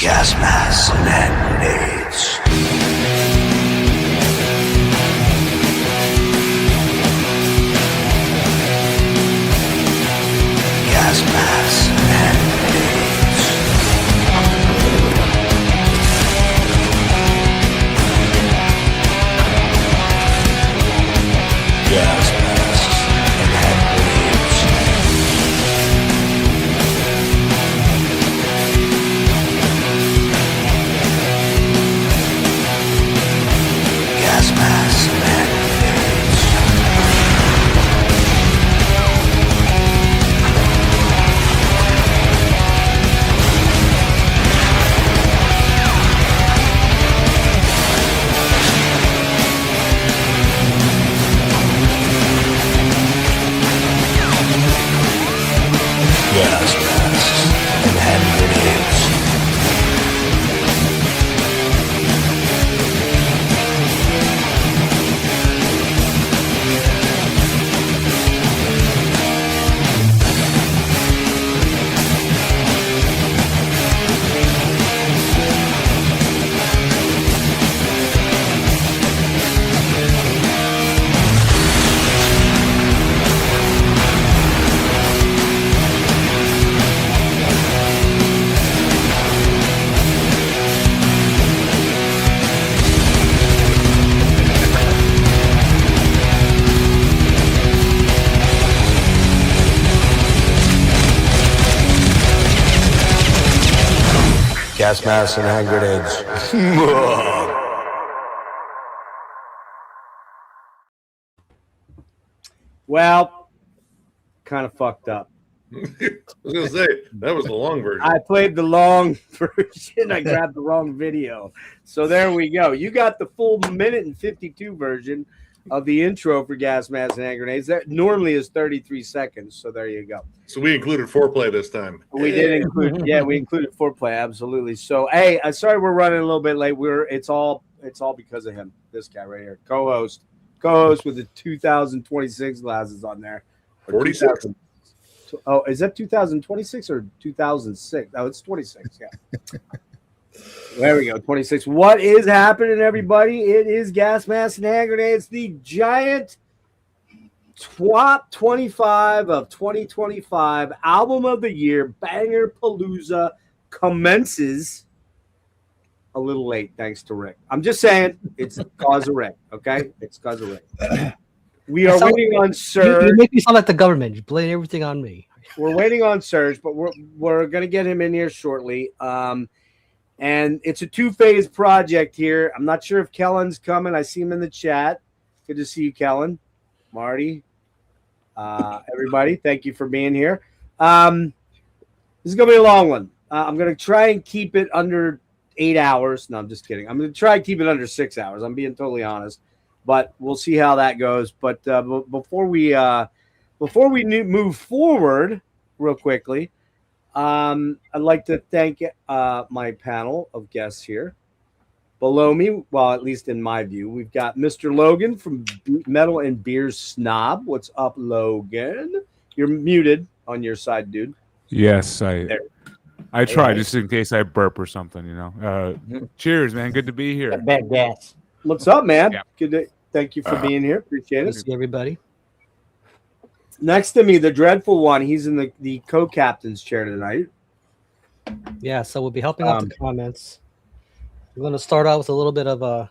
gas masks, and hand grenades. Gas masks and hand grenades. Gas masks and hand grenades. Gas masks and hand grenades. Gas masks and hand grenades. Gas masks and hand grenades. Well, kind of fucked up. I was going to say, that was the long version. I played the long version. I grabbed the wrong video. So there we go. You got the full minute and 52 version of the intro for gas masks and hand grenades. That normally is 33 seconds. So there you go. So we included foreplay this time. We did include, we included foreplay, absolutely. So, hey, I'm sorry we're running a little bit late. It's all because of him. This guy right here, co-host with the 2026 glasses on there. 46. Oh, is that 2026 or 2006? Oh, it's 26. Yeah. There we go, 26. What is happening, everybody? It is Gas Masks and Hand Grenades, the giant top 25 of 2025 album of the year, Banger Palooza, commences a little late, thanks to Rick. I'm just saying, it's cause of Rick, okay? It's cause of Rick. We are waiting on Serge. You make me sound like the government. You blame everything on me. We're waiting on Serge, but we're going to get him in here shortly. And it's a two-phase project here. I'm not sure if Kellen's coming. I see him in the chat. Good to see you, Kellen. Marty. Everybody, thank you for being here. This is going to be a long one. I'm going to try and keep it under 8 hours. No, I'm just kidding. I'm going to try and keep it under 6 hours. I'm being totally honest. But we'll see how that goes. But before we move forward real quickly, I'd like to thank my panel of guests here. Below me, well, at least in my view, we've got Mr. Logan from Metal and Beers Snob. What's up, Logan? You're muted on your side, dude. Yes, I try just in case I burp or something, you know. Cheers, man. Good to be here. Bad gas. What's up, man? Yeah. Good to thank you for being here. Appreciate it. See everybody. Next to me, the dreadful one. He's in the co-captain's chair tonight. Yeah, so we'll be helping out the comments. We're going to start out with a little bit of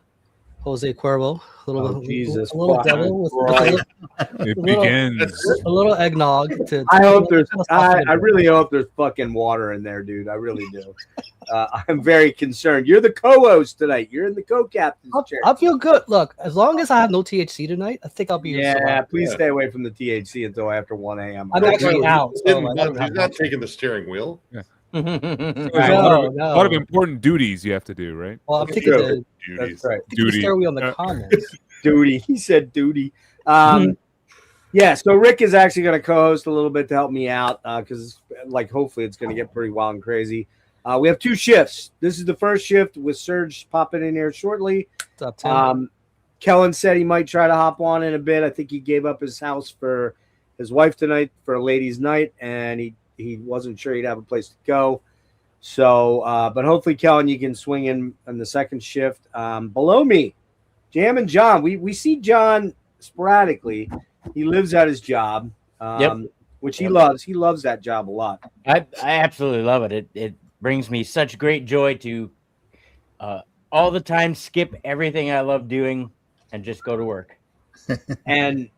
Jose Cuervo. A little devil with It begins. a little eggnog. I really hope there's fucking water in there, dude. I really do. I'm very concerned. You're the co-host tonight. You're in the co-captain's chair. I feel good. Look, as long as I have no THC tonight, I think I'll be. Please stay away from the THC until after 1 a.m. I'm actually out. He's not taking the steering wheel. Yeah. No. A lot of important duties you have to do, right? Well, I'm taking the That's right. story on the comments. Duty. He said duty. Yeah, so Rick is actually going to co-host a little bit to help me out because, hopefully it's going to get pretty wild and crazy. We have two shifts. This is the first shift with Serge popping in here shortly. What's up, Tim? Kellen said he might try to hop on in a bit. I think he gave up his house for his wife tonight for a ladies' night, and he wasn't sure he'd have a place to go. So, but hopefully, Kellen, you can swing in on the second shift. Below me, Jammin John. We see John sporadically. He lives at his job, which he loves. He loves that job a lot. I absolutely love it. It brings me such great joy to all the time skip everything I love doing and just go to work. and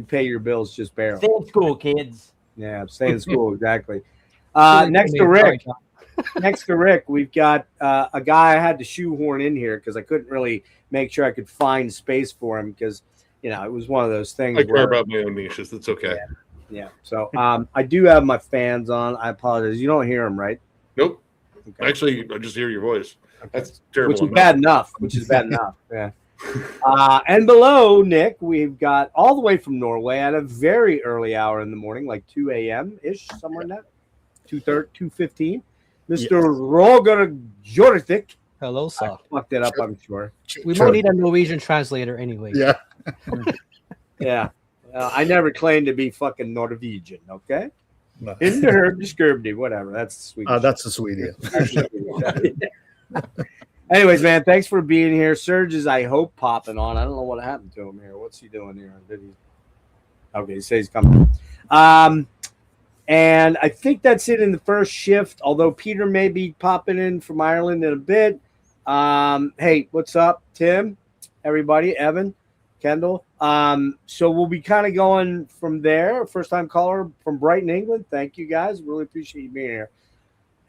pay your bills just barely. Stay in school, kids. Yeah, stay in school, exactly. Next to Rick, we've got a guy I had to shoehorn in here because I couldn't really make sure I could find space for him because, you know, it was one of those things. I care about my own niches. That's okay. Yeah. So I do have my fans on. I apologize. You don't hear them, right? Nope. Okay. Actually, I just hear your voice. Okay. That's terrible. Which is bad enough. Yeah. And below Nick, we've got all the way from Norway at a very early hour in the morning, like 2 a.m. ish, somewhere in that 2:15. Mr. Roger Kjörvik. Hello, sir. I fucked it up, I'm sure. We might need a Norwegian translator anyway. Yeah. Yeah. I never claimed to be fucking Norwegian, okay? In the herb descriptive, whatever. That's sweet. That's a sweetie. Anyways, man, thanks for being here. Serge is, I hope, popping on. I don't know what happened to him here. What's he doing here? Okay, he says he's coming. And I think that's it in the first shift, although Peter may be popping in from Ireland in a bit. Hey, what's up, Tim? Everybody, Evan, Kendall. So we'll be kind of going from there. First-time caller from Brighton, England. Thank you, guys. Really appreciate you being here.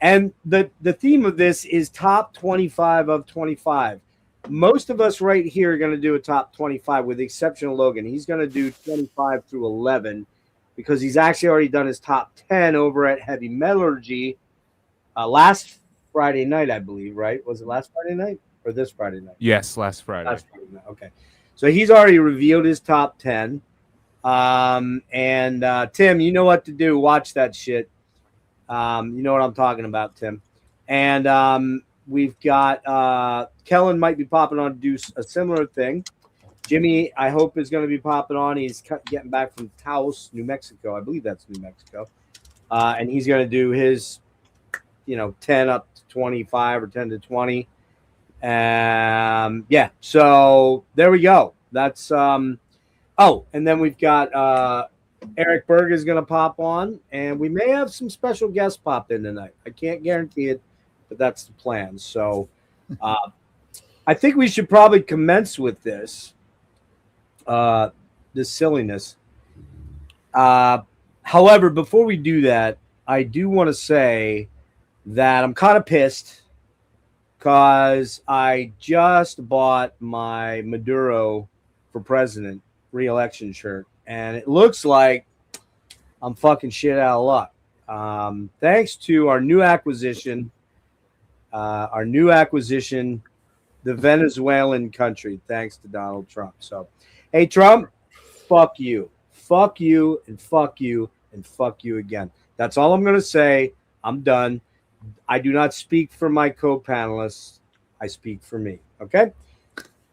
And the theme of this is top 25 of 25. Most of us right here are going to do a top 25 with the exception of Logan. He's going to do 25 through 11 because he's actually already done his top 10 over at Heavy Metallurgy last Friday night, I believe, right? Was it last Friday night or this Friday night? Yes, last Friday. Last Friday night. Okay. So he's already revealed his top 10. And Tim, you know what to do. Watch that shit. You know what I'm talking about, Tim. And we've got Kellen might be popping on to do a similar thing. Jimmy, I hope, is going to be popping on. He's getting back from Taos, New Mexico. I believe that's New Mexico. And he's going to do his, 10 up to 25 or 10 to 20. Yeah, so there we go. That's and then we've got Erik Berg is going to pop on, and we may have some special guests pop in tonight. I can't guarantee it, but that's the plan. So I think we should probably commence with this silliness. However, before we do that, I do want to say that I'm kind of pissed because I just bought my Maduro for president re-election shirt. And it looks like I'm fucking shit out of luck. Thanks to our new acquisition, the Venezuelan country, thanks to Donald Trump. So, hey, Trump, fuck you. Fuck you and fuck you and fuck you again. That's all I'm going to say. I'm done. I do not speak for my co-panelists. I speak for me. Okay?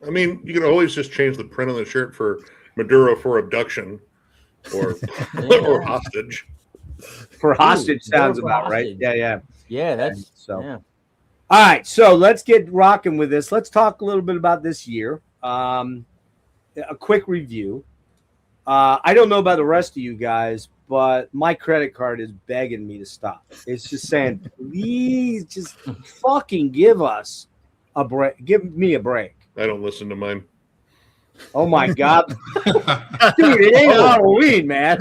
I mean, you can always just change the print on the shirt for Maduro for abduction or hostage. For hostage sounds about right. Yeah. Yeah, that's so. Yeah. All right, so let's get rocking with this. Let's talk a little bit about this year. A quick review. I don't know about the rest of you guys, but my credit card is begging me to stop. It's just saying, please just fucking give us a break. Give me a break. I don't listen to mine. Oh my God, dude! It ain't Halloween, man.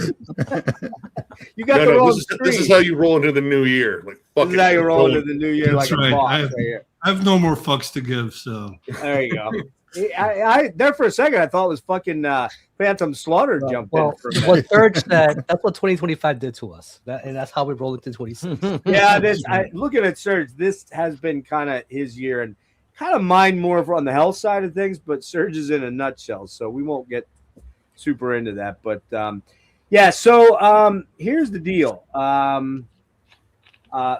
You got the wrong screen. This is how you roll into the new year. Like this is how you roll into the new year. That's like right. a boss right here. I have no more fucks to give. So there you go. I there for a second I thought it was fucking Phantom Slaughter jumped in. For a minute. What Serge said, that's what 2025 did to us, and that's how we roll into 26. Yeah, looking at Serge, this has been kind of his year, and kind of mine more on the health side of things, but Serge is in a nutshell, so we won't get super into that. But yeah, so here's the deal.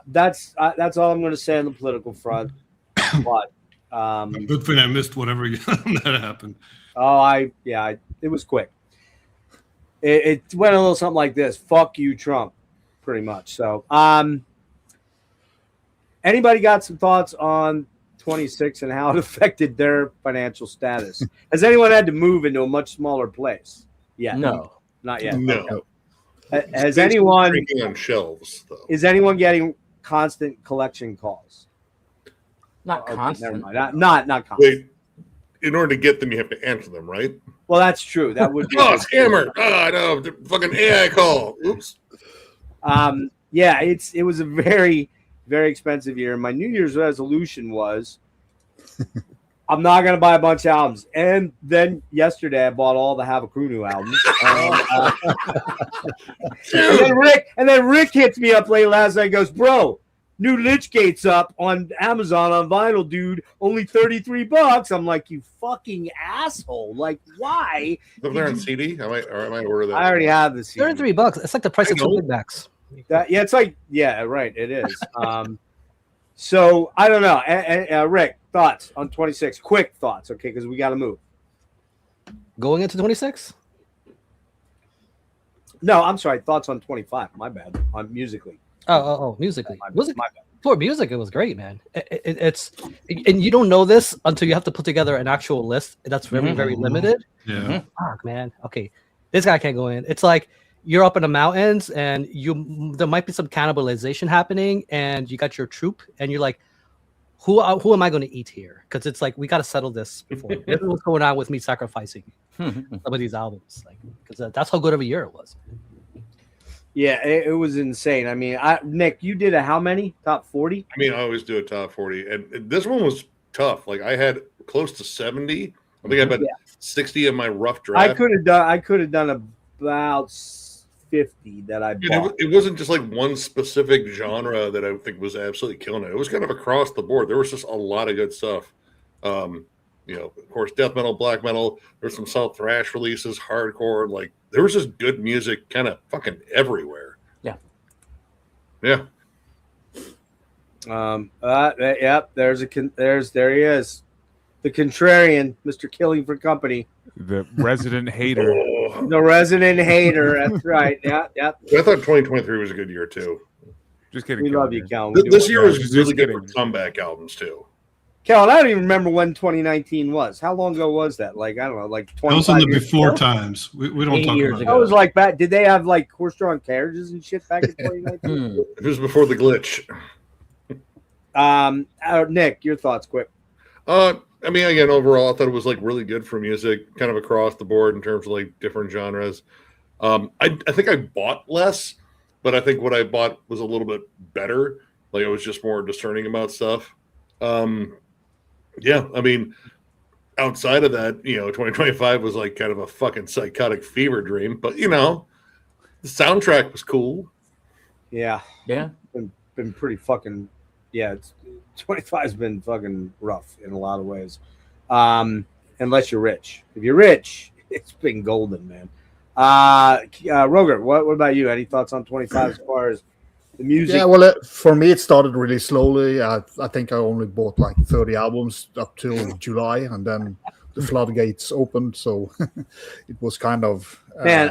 That's all I'm going to say on the political front. But good thing I missed whatever that happened. It was quick. It went a little something like this: "Fuck you, Trump," pretty much. So Anybody got some thoughts on 26 and how it affected their financial status? Has anyone had to move into a much smaller place? Yeah, No, not yet. No. Okay. Has Space anyone shrinking on shelves though? is anyone getting constant collection calls? not Okay, constant. never mind. Not constant. Wait, in order to get them, you have to answer them, right? Well, that's true. That would be Oh, scammer! Oh, no, the fucking AI call. Oops. Yeah, it was a very, very expensive year. My New Year's resolution was I'm not gonna buy a bunch of albums. And then yesterday I bought all the Havakunu albums. And then Rick hits me up late last night and goes, bro, new Lichgate's up on Amazon on vinyl, dude. Only $33. I'm like, you fucking asshole. Like, why? If they're on CD, I might order that. I already have the CD. $33. It's like the price of two Big Macs. Yeah, it's like, yeah, right. It is. So I don't know. Rick, thoughts on 26? Quick thoughts, okay? Because we got to move. Going into 26? No, I'm sorry. Thoughts on 25. My bad. On musically. Oh, musically. My Music, bad. for music, it was great, man. It's and you don't know this until you have to put together an actual list that's very, very limited. Yeah. Fuck, man. Okay, this guy can't go in. It's like you're up in the mountains and there might be some cannibalization happening, and you got your troop, and you're like, who am I going to eat here? Because it's like we got to settle this before. This is what's going on with me sacrificing some of these albums, like because that's how good of a year it was. Yeah, it was insane. I mean, Nick, you did how many? Top 40? I mean, I always do a top 40, and this one was tough. Like I had close to 70. I think I had about 60 in my rough draft. I could have done about 50 that I bought. It wasn't just like one specific genre that I think was absolutely killing it. It was kind of across the board. There was just a lot of good stuff. Of course, death metal, black metal. There's some south thrash releases, hardcore. Like there was just good music, kind of fucking everywhere. Yeah. Yep. There he is, the contrarian, Mr. Killing for Company, the resident hater. the resident hater. That's right. Yeah. I thought 2023 was a good year too. Just kidding. We Kellen, love you, man. Cal. This year was Just really good kidding. for comeback albums too. Cal, I don't even remember when 2019 was. How long ago was that? Like, I don't know, like 25 That was in the years before ago? times. We don't 8 talk years about ago. That was like back. Did they have like horse-drawn carriages and shit back in 2019? It was before the glitch. Nick, your thoughts, quick. I mean, again, overall, I thought it was like really good for music, kind of across the board in terms of like different genres. I think I bought less, but I think what I bought was a little bit better. Like I was just more discerning about stuff. Yeah, I mean, outside of that, 2025 was like kind of a fucking psychotic fever dream. But the soundtrack was cool. Yeah, been pretty fucking. Yeah, 25's been fucking rough in a lot of ways. Unless you're rich. If you're rich, it's been golden, man. Roger, what about you? Any thoughts on 25 as far as the music? Yeah, well, for me, it started really slowly. I think I only bought like 30 albums up till July, and then the floodgates opened. So it was kind of man.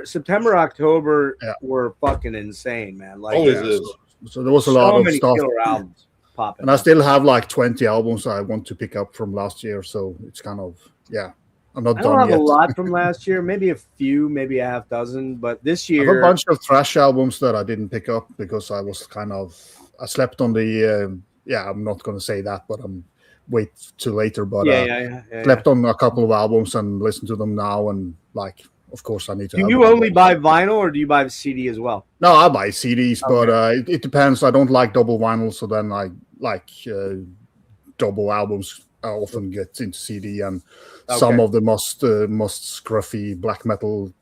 September, October were fucking insane, man. Like always is. So there was a lot of many stuff. killer albums popping. And I still have like 20 albums I want to pick up from last year. So it's kind of I'm not I done don't have yet. a lot from last year, maybe a few, maybe a half dozen, but this I have year a bunch of thrash albums that I didn't pick up because I was I slept on the I'm not going to say that, but I'm wait till later. But slept on a couple of albums and listen to them now, and like, of course, I need to. Do you only buy vinyl or do you buy the CD as well? No, I buy CDs, but it depends. I don't like double vinyl, so then I like double albums. I often get into CD, and some of the most scruffy black metal,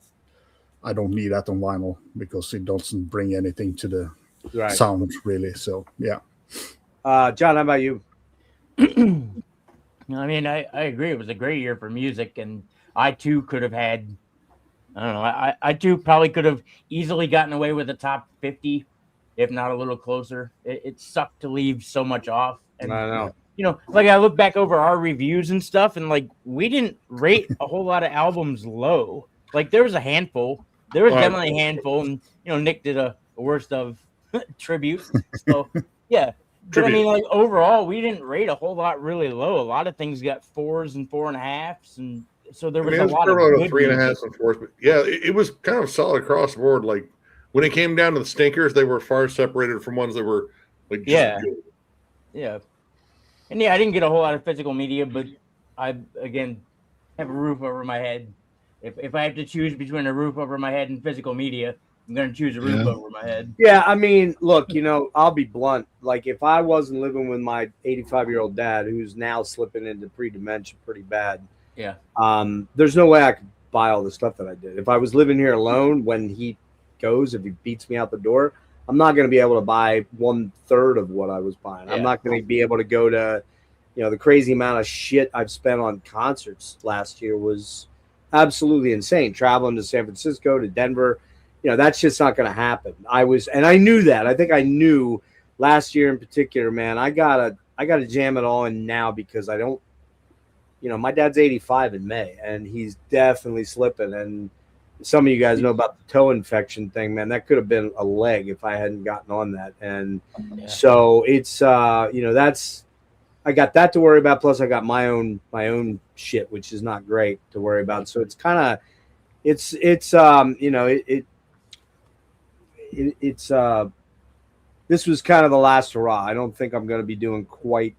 I don't need that on vinyl because it doesn't bring anything to the sound, really. So, yeah. John, how about you? I mean, I agree. It was a great year for music, and I too could have had, I don't know, I too probably could have easily gotten away with a top 50, if not a little closer. It sucked to leave so much off. And, I know. Like I look back over our reviews and stuff, and like we didn't rate a whole lot of albums low. Like there was a handful. There was definitely a handful, and Nick did a worst of tribute. So yeah, But I mean, like overall, we didn't rate a whole lot really low. A lot of things got 4s and 4.5s, and so there was a lot of good 3.5s and 4s. But yeah, it was kind of solid across the board. Like when it came down to the stinkers, they were far separated from ones that were like just good. Yeah. And yeah, I didn't get a whole lot of physical media, but I again have a roof over my head. If I have to choose between a roof over my head and physical media, I'm going to choose a roof over my head. Yeah, I mean, look, I'll be blunt. Like, if I wasn't living with my 85-year-old dad, who's now slipping into pre-dementia pretty bad, there's no way I could buy all the stuff that I did. If I was living here alone, when he goes, if he beats me out the door, I'm not going to be able to buy 1/3 of what I was buying. I'm not going to be able to go to, the crazy amount of shit I've spent on concerts last year was absolutely insane. Traveling to San Francisco, to Denver, that's just not going to happen. And I knew that. I think I knew last year in particular, man, I gotta jam it all in now because I don't, my dad's 85 in May and he's definitely slipping. And some of you guys know about the toe infection thing, man. That could have been a leg if I hadn't gotten on that. And so it's, I got that to worry about. Plus I got my own shit, which is not great to worry about. So it's kind of, it's this was kind of the last hurrah. I don't think I'm going to be doing quite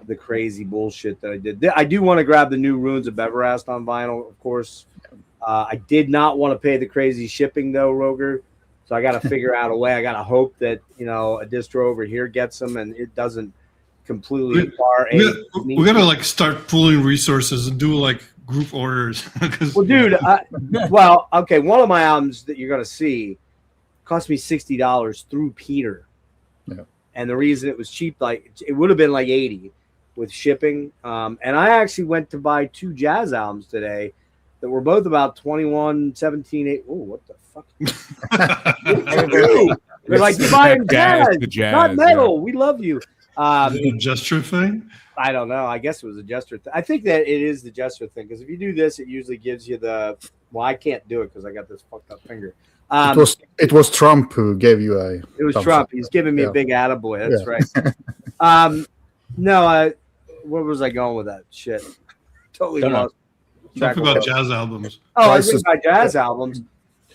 the crazy bullshit that I did. I do want to grab the new Ruins of Beverast on vinyl, of course. I did not want to pay the crazy shipping though, Roger. So I got to figure out a way. I got to hope that, a distro over here gets them and it doesn't completely bar. We got to start pooling resources and do group orders. Well, dude, okay. One of my albums that you're going to see cost me $60 through Peter. Yeah. And the reason it was cheap, it would have been $80 with shipping. And I actually went to buy 2 jazz albums today that were both about 21, 17, 8. Oh, what the fuck? They're like, you're buying jazz, not metal. Yeah. We love you. Is it a gesture thing? I don't know. I guess it was a gesture thing. I think that it is the gesture thing because if you do this, it usually gives you the. Well, I can't do it because I got this fucked up finger. It was Trump who gave you a. It was Trump. He's giving me a big attaboy. That's right. No, where was I going with that shit? Totally lost. Talk about jazz albums. Oh, I was buy jazz albums,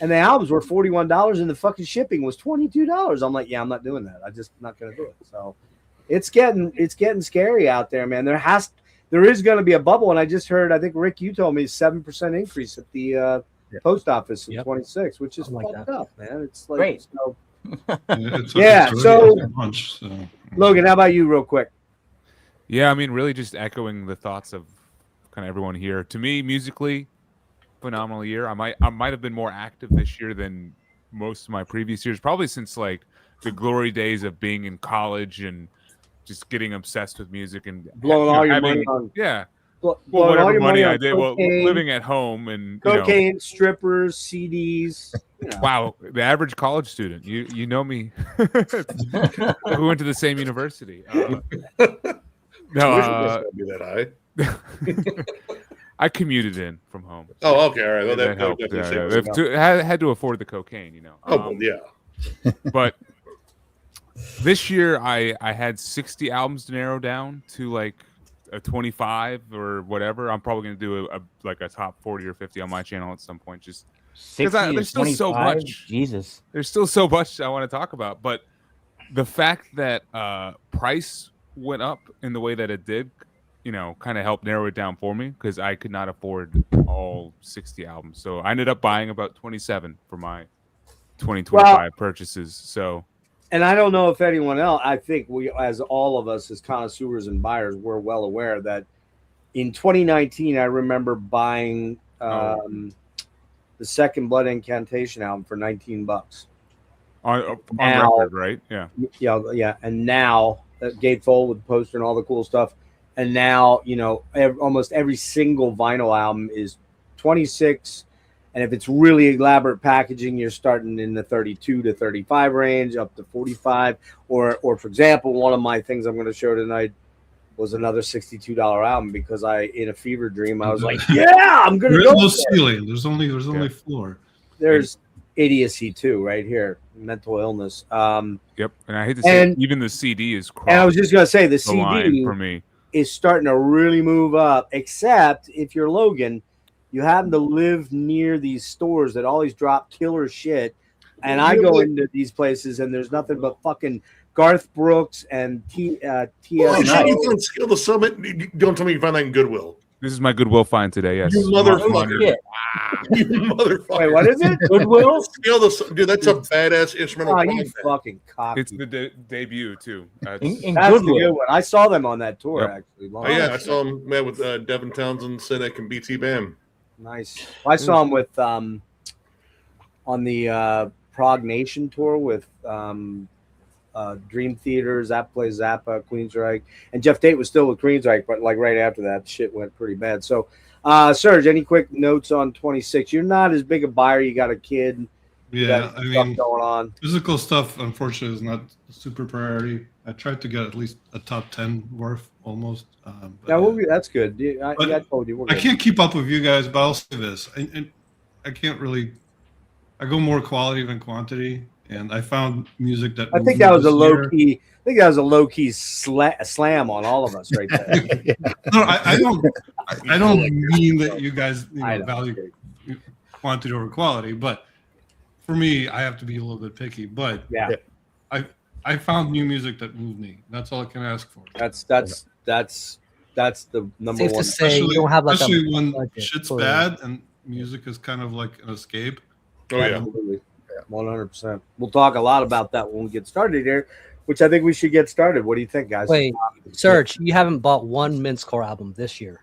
and the albums were $41, and the fucking shipping was $22. I'm like, I'm not doing that. I'm just not gonna do it. So, it's getting scary out there, man. There is going to be a bubble, and I just heard. I think Rick, you told me 7% increase at the post office in 26, which is fucked up, man. It's like great. So, it's so, bunch, so Logan, how about you, real quick? Yeah, I mean, really just echoing the thoughts of kind of everyone here. To me, musically, phenomenal year. I might have been more active this year than most of my previous years, probably since the glory days of being in college and just getting obsessed with music and blowing all your money on whatever money I did. Cocaine, living at home and cocaine, strippers, CDs. Wow, the average college student. You know me. We went to the same university. No, be that high. I commuted in from home. Oh, okay, all right. Well, that helped. Had to afford the cocaine, yeah. But this year, I had 60 albums to narrow down to a 25 or whatever. I'm probably going to do a top 40 or 50 on my channel at some point. Just because there's still so much. Jesus, there's still so much I want to talk about. But the fact that price went up in the way that it did, kind of helped narrow it down for me because I could not afford all 60 albums. So I ended up buying about 27 for my 2025 purchases. So. And I don't know if anyone else, I think we, as all of us as connoisseurs and buyers, we're well aware that in 2019, I remember buying the second Blood Incantation album for $19. On record, right? Yeah. Yeah. And now, gatefold with the poster and all the cool stuff. And now, almost every single vinyl album is 26. And if it's really elaborate packaging, you're starting in the 32 to 35 range, up to 45. Or for example, one of my things I'm going to show tonight was another $62 album because in a fever dream, I was like, I'm going to go. There's no ceiling. There's only floor. idiocy too, right here, mental illness. Yep, and I hate to say, even the CD is crossed. And I was just gonna say the line CD for me is starting to really move up. Except if you're Logan, you happen to live near these stores that always drop killer shit, and I go into these places and there's nothing but fucking Garth Brooks and TS. Holy shit, you found Skill the Summit? Don't tell me you found that in Goodwill. This is my Goodwill find today. Yes, You motherfucker! You motherfucker! Wait, what is it? Goodwill? Skill the Dude, that's a badass instrumental. Oh, you fucking cock. It's the debut too. That's a good one. I saw them on that tour actually. Oh yeah, I saw them with Devin Townsend, Cynic, and BT Bam. Nice. Well, I saw them with on the Prague Nation tour with Dream Theater, Zappa Plays Zappa, Queensryche, and Jeff Tate was still with Queensryche, but like right after that, shit went pretty bad. So, Serge, any quick notes on 26? You're not as big a buyer. You got a kid. Yeah, I mean, going on. Physical stuff, unfortunately, is not a super priority. I tried to get at least a top 10 worth almost. That's good. I told you. I can't keep up with you guys, but I'll say this: I can't really. I go more quality than quantity. And I found music that I think that was a low key. I think that was a low key slam on all of us right there. No, I don't mean that you guys value quantity over quality, but for me, I have to be a little bit picky. But yeah, I found new music that moved me. That's all I can ask for. That's the number Safe one. to say you don't have like especially when shit's bad and music is kind of like an escape. Oh yeah. Absolutely. 100%. We'll talk a lot about that when we get started here, which I think we should get started. What do you think, guys? Wait, Serge, you haven't bought one Mincecore album this year.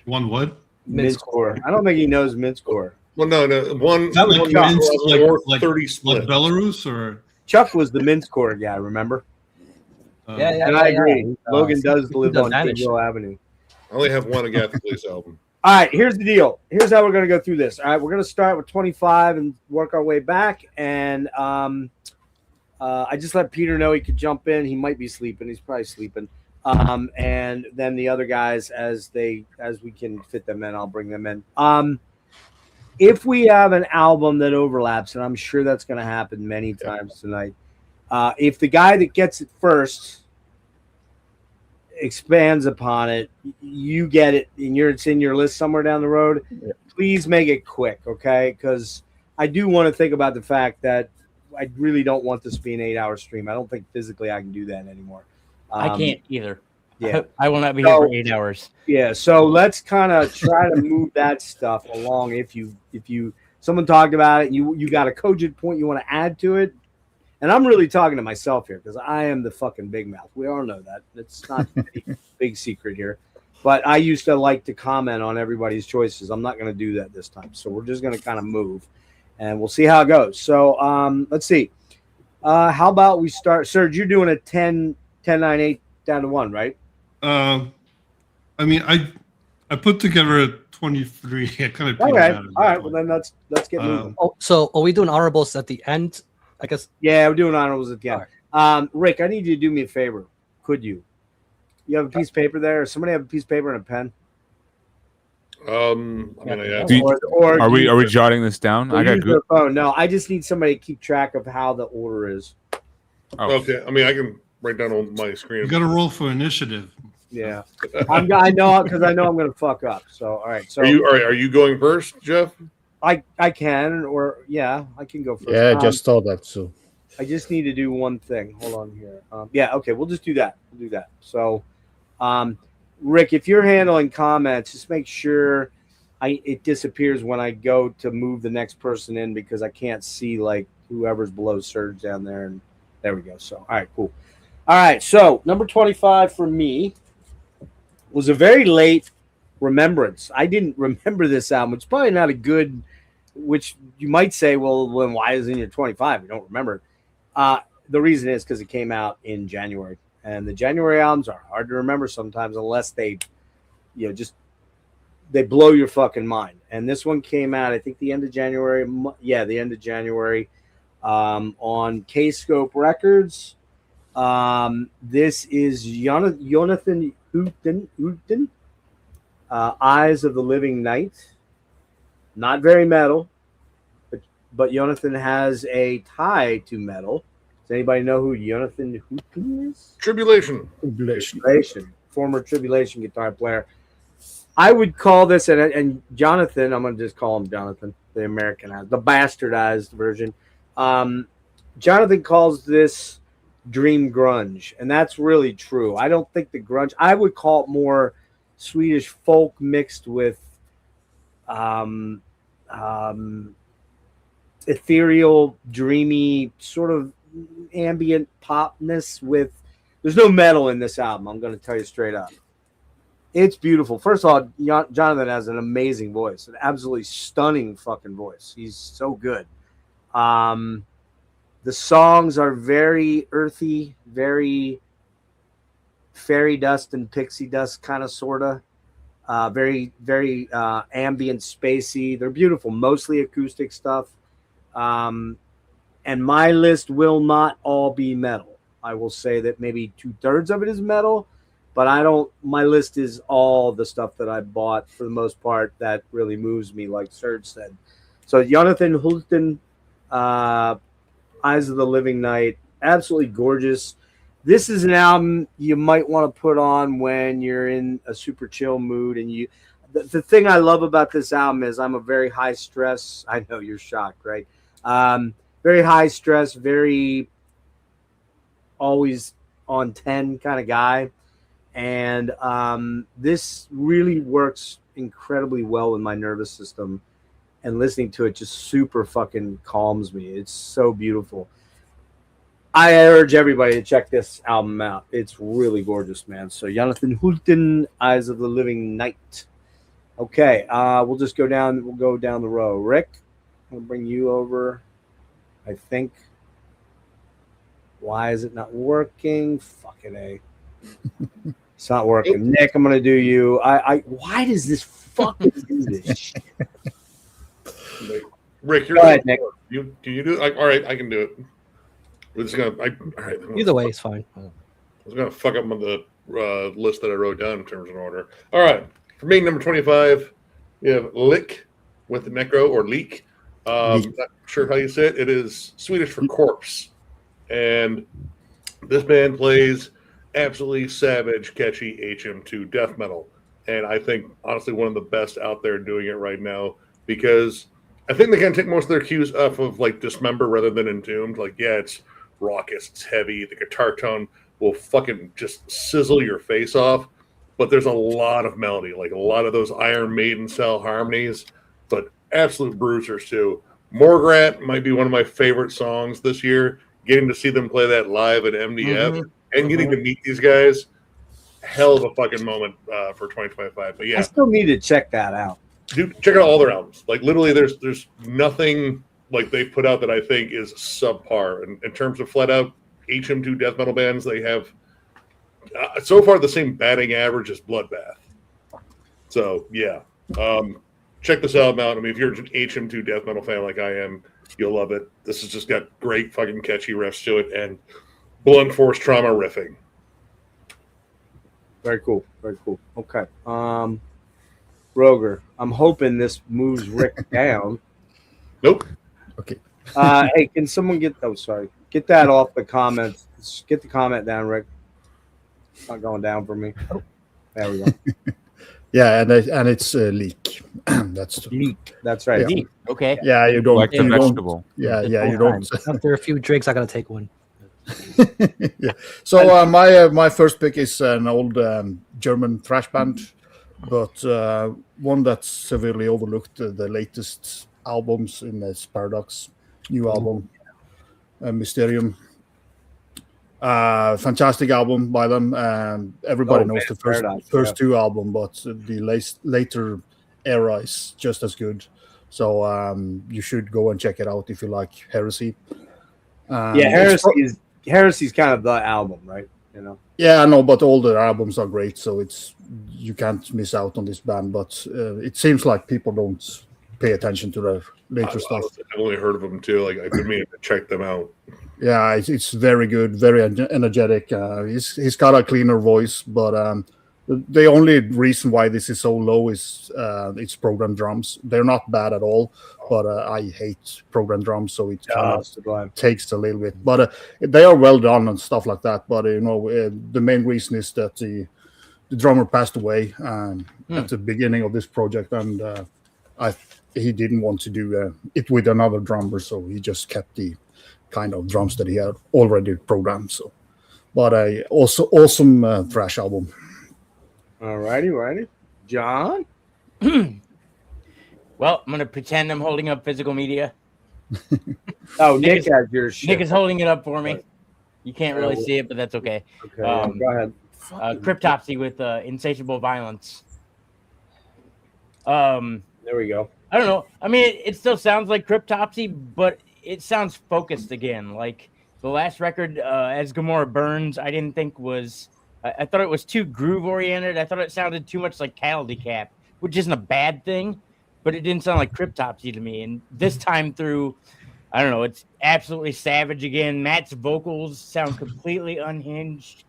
One what? Mincecore. I don't think he knows Mincecore. Well, no. One. That like Minsk, like 30 split. Like Belarus or Chuck was the Mincecore guy. Remember? Yeah, and I agree. Logan does live on Goodwill Avenue. I only have one Agatha Police album. All right, here's the deal. Here's how we're going to go through this. All right, we're going to start with 25 and work our way back. And I just let Peter know he could jump in. He might be sleeping. He's probably sleeping. And then the other guys, as we can fit them in, I'll bring them in. If we have an album that overlaps, and I'm sure that's going to happen many times tonight, if the guy that gets it first expands upon it, you get it, and it's in your list somewhere down the road. Please make it quick, okay? Because I do want to think about the fact that I really don't want this to be an 8-hour stream. I don't think physically I can do that anymore. I can't either. Yeah, I will not be here for 8 hours. Yeah, so let's kind of try to move that stuff along. If someone talked about it, you got a cogent point you want to add to it. And I'm really talking to myself here because I am the fucking big mouth. We all know that. It's not a big secret here. But I used to like to comment on everybody's choices. I'm not going to do that this time. So we're just going to kind of move. And we'll see how it goes. So let's see. How about we start? Serge, you're doing a 10, 9, 8 down to 1, right? I mean, I put together a 23. I kind of okay. All right. Well, then let's get moving. So are we doing honorables at the end? I guess. Yeah, we're doing honorables at the end. Right. Rick, I need you to do me a favor. Could you? You have a piece of paper there? Or somebody have a piece of paper and a pen? I mean, are we jotting this down? I got good. Oh no, I just need somebody to keep track of how the order is. Oh. Okay, I mean, I can write down on my screen. You got to roll for initiative. Yeah, I know because I know I'm going to fuck up. So all right. So are you going first, Jeff? I can, or I can go first. Yeah, I just thought that too. I just need to do one thing. Hold on here. Okay, we'll just do that. We'll do that. So, Rick, if you're handling comments, just make sure it disappears when I go to move the next person in because I can't see like whoever's below Serge down there. And there we go. So, all right, cool. All right, so number 25 for me was a very late remembrance. I didn't remember this album. It's probably not a good, which you might say, well, then why is it in your 25? You don't remember it. The reason is because it came out in January, and the January albums are hard to remember sometimes unless they, they blow your fucking mind. And this one came out, I think, the end of January. Yeah, the end of January on K-Scope Records. This is Jonathan Houghton. Eyes of the Living Night. Not very metal, but but Jonathan has a tie to metal. Does anybody know who Jonathan Hooten is? Tribulation. Tribulation, former Tribulation guitar player. I would call this, and Jonathan, I'm going to just call him Jonathan, the Americanized, the bastardized version. Jonathan calls this dream grunge, and that's really true. I don't think the grunge, I would call it more Swedish folk mixed with ethereal, dreamy, sort of ambient popness with, there's no metal in this album, I'm going to tell you straight up. It's beautiful. First of all, Jonathan has an amazing voice, an absolutely stunning fucking voice. He's so good. The songs are very earthy, very fairy dust and pixie dust kind of, sort of. Very, very ambient, spacey. They're beautiful, mostly acoustic stuff. And my list will not all be metal. I will say that maybe 2/3 of it is metal, but my list is all the stuff that I bought for the most part that really moves me, like Serge said. So Jonathan Hulten, Eyes of the Living Night, absolutely gorgeous. This is an album you might want to put on when you're in a super chill mood. And the thing I love about this album is I'm a very high stress. I know you're shocked, right? Very high stress, very always on 10 kind of guy. And this really works incredibly well in my nervous system. And listening to it just super fucking calms me. It's so beautiful. I urge everybody to check this album out. It's really gorgeous, man. So Jonathan Hulten, Eyes of the Living Night. Okay, we'll just go down. We'll go down the row. Rick, I'll bring you over. I think. Why is it not working? Fucking A. It's not working. Nick, I'm gonna do you. Why does this fucking do this shit? Rick, you're go ahead, Nick. Can you do it? All right, I can do it. We're just gonna. All right. Either way, it's fine. I was gonna fuck up on the list that I wrote down in terms of order. All right, for me, number 25, you have Lick with the Necro or Leak. Not sure how you say it. It is Swedish for corpse, and this band plays absolutely savage, catchy HM2 death metal, and I think honestly one of the best out there doing it right now, because I think they can take most of their cues off of like Dismember rather than Entombed. Like, yeah, it's raucous, it's heavy, the guitar tone will fucking just sizzle your face off, but there's a lot of melody, like a lot of those Iron Maiden style harmonies, but absolute bruisers too. Morgrat might be one of my favorite songs this year. Getting to see them play that live at MDF and getting to meet these guys, hell of a fucking moment for 2025. But yeah, I still need to check that out. Dude, check out all their albums. Like literally, there's nothing like they put out that I think is subpar. And in terms of flat out HM2 death metal bands, they have so far the same batting average as Bloodbath. So yeah, check this album out. I mean, if you're an HM2 death metal fan like I am, you'll love it. This has just got great fucking catchy riffs to it and blunt force trauma riffing. Very cool. Very cool. Okay. Roger, I'm hoping this moves Rick down. Nope. Okay. Hey, can someone get get that off the comments? Get the comment down, Rick. It's not going down for me. Oh, there we go. Yeah, and it's Leak. That's Leak. That's right. Yeah. Okay. Yeah, you don't Like the you don't- vegetable. Yeah, you don't. After a few drinks, I gotta take one. Yeah. So my first pick is an old German thrash band, but one that's severely overlooked. The latest albums in this Paradox new album, Mysterium. Fantastic album by them. Everybody knows the first two album, but the later era is just as good. So you should go and check it out if you like Heresy. Heresy's kind of the album, right? You know. Yeah, I know, but all the albums are great, so you can't miss out on this band. But it seems like people don't pay attention to their later stuff. I've only heard of them too. Like I've been meaning to check them out. Yeah, it's very good, very energetic. He's got a cleaner voice, but The only reason why this is so low is it's programmed drums. They're not bad at all, but I hate programmed drums, so it kind of takes a little bit. But they are well done and stuff like that. But the main reason is that the drummer passed away at the beginning of this project, and he didn't want to do it with another drummer, so he just kept the kind of drums that he had already programmed. So, but also awesome thrash album. All righty. John? Well, I'm going to pretend I'm holding up physical media. Nick has your shit. Nick is holding it up for me. You can't really see it, but that's okay. Okay, go ahead. Cryptopsy with Insatiable Violence. There we go. I don't know. I mean, it still sounds like Cryptopsy, but it sounds focused again. Like the last record, As Gomorrah Burns, I didn't think was... I thought it was too groove-oriented. I thought it sounded too much like Cattle Decap, which isn't a bad thing, but it didn't sound like Cryptopsy to me. And this time through, I don't know, it's absolutely savage again. Matt's vocals sound completely unhinged.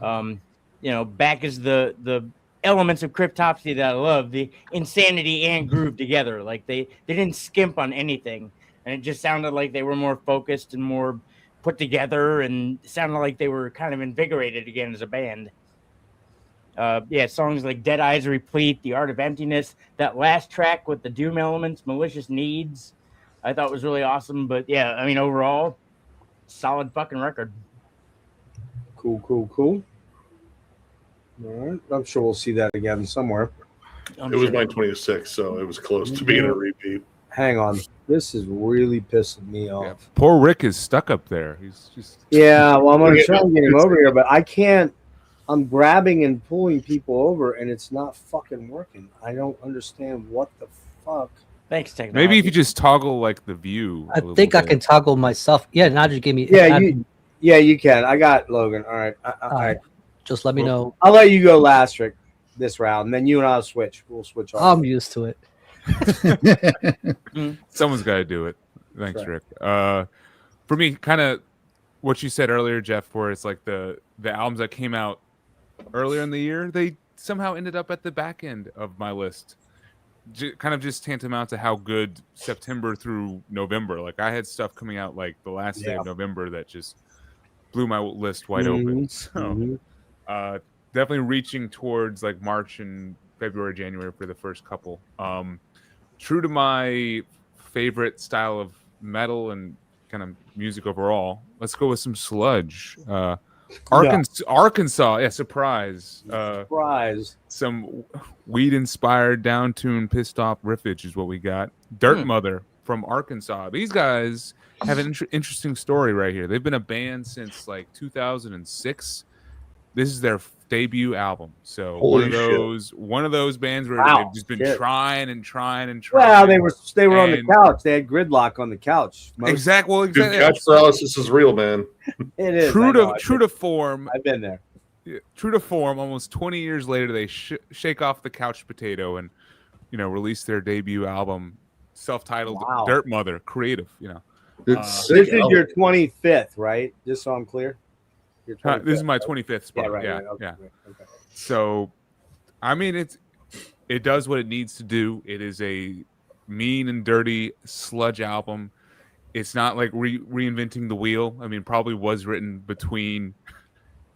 Back is the elements of Cryptopsy that I love, the insanity and groove together. Like they didn't skimp on anything, and it just sounded like they were more focused and more put together, and sounded like they were kind of invigorated again as a band. Songs like Dead Eyes Replete, The Art of Emptiness, that last track with the doom elements, Malicious Needs, I thought was really awesome. But yeah, I mean, overall, solid fucking record. Cool. All right. I'm sure we'll see that again somewhere. It was my 26th, so it was close to being a repeat. Hang on. This is really pissing me off. Yeah, poor Rick is stuck up there. He's just... Yeah, well, I'm going to try and get him over here, but I can't. I'm grabbing and pulling people over, and it's not fucking working. I don't understand what the fuck. Thanks, technology. Maybe if you just toggle like the view. I think I can toggle myself. Yeah, now just give me. Yeah, you can. I got Logan. All right. All right. Just let me know. I'll let you go last, Rick, this round, and then you and I'll switch. We'll switch off. I'm used to it. Someone's got to do it. Thanks, right. Rick. For me, kind of what you said earlier, Jeff, where it's like the albums that came out earlier in the year, they somehow ended up at the back end of my list. Kind of just tantamount to how good September through November. Like I had stuff coming out like the last day of November that just blew my list wide open. So definitely reaching towards like March and February, January for the first couple. True to my favorite style of metal and kind of music overall, let's go with some sludge. Arkansas, yeah, surprise. Surprise. Some weed-inspired, down-tuned, pissed-off riffage is what we got. Dirt Mother from Arkansas. These guys have an interesting story right here. They've been a band since like 2006. This is their debut album. So one of those bands where they've just been trying and trying. Well, they were on the couch. They had gridlock on the couch. Exactly. Well, exactly. Couch paralysis is real, man. It is. True to form. I've been there. True to form. Almost 20 years later, they shake off the couch potato and release their debut album, self-titled Dirt Mother. Creative. This is your 25th, right? Just so I'm clear. This is my 25th spot. Yeah, right. Yeah, Okay, yeah. Okay. So, I mean, it does what it needs to do. It is a mean and dirty sludge album. It's not like reinventing the wheel. I mean, probably was written between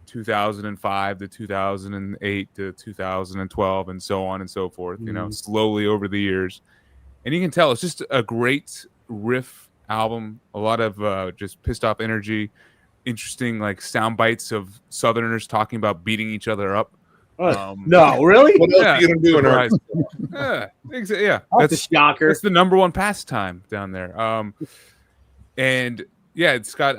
2005 to 2008 to 2012 and so on and so forth. Slowly over the years, and you can tell it's just a great riff album. A lot of just pissed off energy. Interesting like sound bites of Southerners talking about beating each other up. No, really? What else are you gonna do in our... That's a shocker. It's the number one pastime down there. And yeah, it's got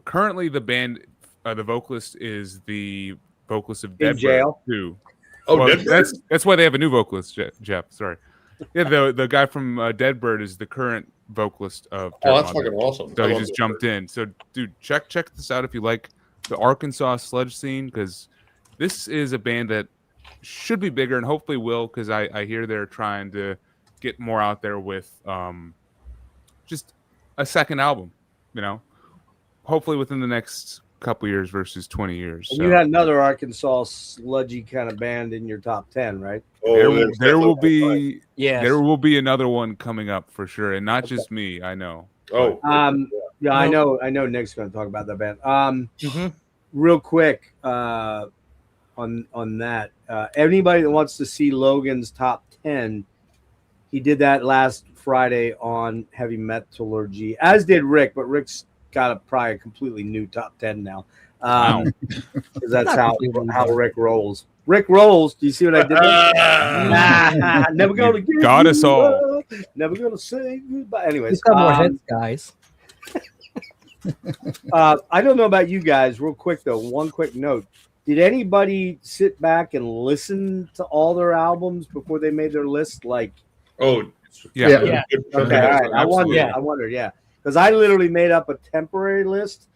currently the band, the vocalist is the vocalist of Dead jail too. Oh, well, that's why they have a new vocalist, Jeff. Sorry. Yeah, the guy from Deadbird is the current vocalist of Oh, that's fucking awesome. So he just jumped in. So, dude, check this out if you like the Arkansas sludge scene, because this is a band that should be bigger and hopefully will, because I hear they're trying to get more out there with just a second album, hopefully within the next couple years versus 20 years. And So you had another Arkansas sludgy kind of band in your top 10, right? there will be another one coming up for sure, and not just me. I know. Oh, yeah, I know Nick's going to talk about that band. Real quick on that, anybody that wants to see Logan's top 10, he did that last Friday on Heavy Metallurgy, as did Rick, but Rick's got probably a completely new top 10 now. Because that's how Rick rolls. Rick rolls. Do you see what I did there? Never gonna give got us all. Up, never gonna say goodbye. Anyways, He's got more hits, guys. I don't know about you guys. Real quick though, one quick note: did anybody sit back and listen to all their albums before they made their list? Like, oh, Yeah. Okay, all right. I wondered, yeah, because I literally made up a temporary list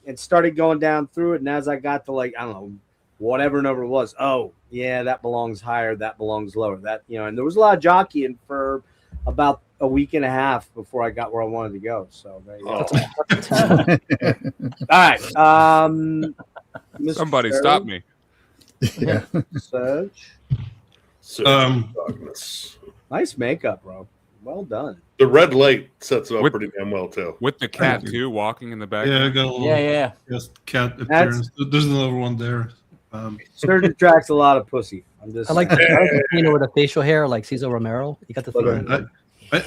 and started going down through it, and as I got to like, I don't know, whatever number it was, oh yeah, that belongs higher, that belongs lower, that, you know, and there was a lot of jockeying for about a week and a half before I got where I wanted to go. So there you go. All right, Mr. Somebody Serge, stop me. Yeah. Serge. Nice makeup, bro. Well done. The red light sets it up pretty damn well too. With the cat too, walking in the back. Yeah, I got a little yes, cat appearance. There's another one there. Serge attracts a lot of pussy. I like the you know, with the facial hair like Cesar Romero. You got the thing.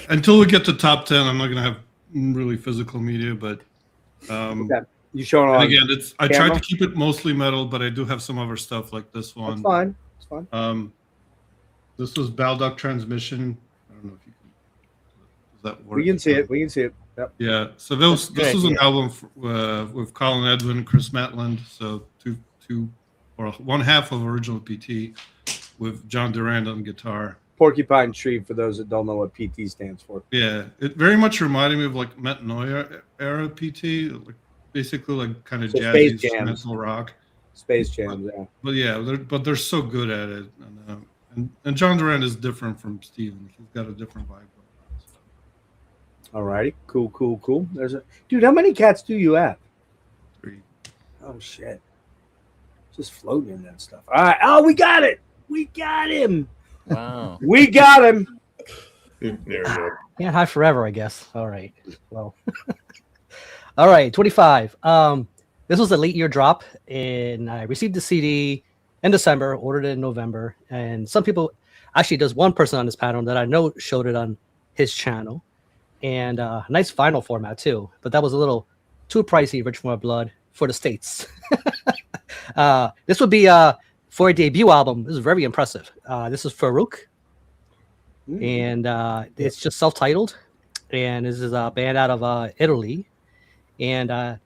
Until we get to top 10, I'm not gonna have really physical media, but you showing on again, I tried to keep it mostly metal, but I do have some other stuff like this one. It's fine. It's fine. This was Baldock Transmission. I don't know if you can. Does that work? We can see it. We can see it. Yep. Yeah. So this was an album with Colin Edwin and Chris Matland. So one half of original PT with John Durand on guitar. Porcupine Tree, for those that don't know what PT stands for. Yeah, it very much reminded me of like Matt Neuer era PT, like basically like kind of jazzy instrumental rock. Space jams, yeah. But yeah, they're so good at it. And John Durand is different from Steven. He's got a different vibe. All righty. Cool. Dude, how many cats do you have? 3. Oh, shit. Just floating in that stuff. All right. Oh, we got it. We got him. Wow. We got him. There you go. Can't hide forever, I guess. All right. Well. All right. 25. This was a late year drop, and I received the CD in December, ordered it in November, and some people, actually there's one person on this panel that I know showed it on his channel, and nice vinyl format too, but that was a little too pricey, Rich for My Blood, for the States. This would be for a debut album. This is very impressive. This is Farouk, and it's just self-titled, and this is a band out of Italy, and I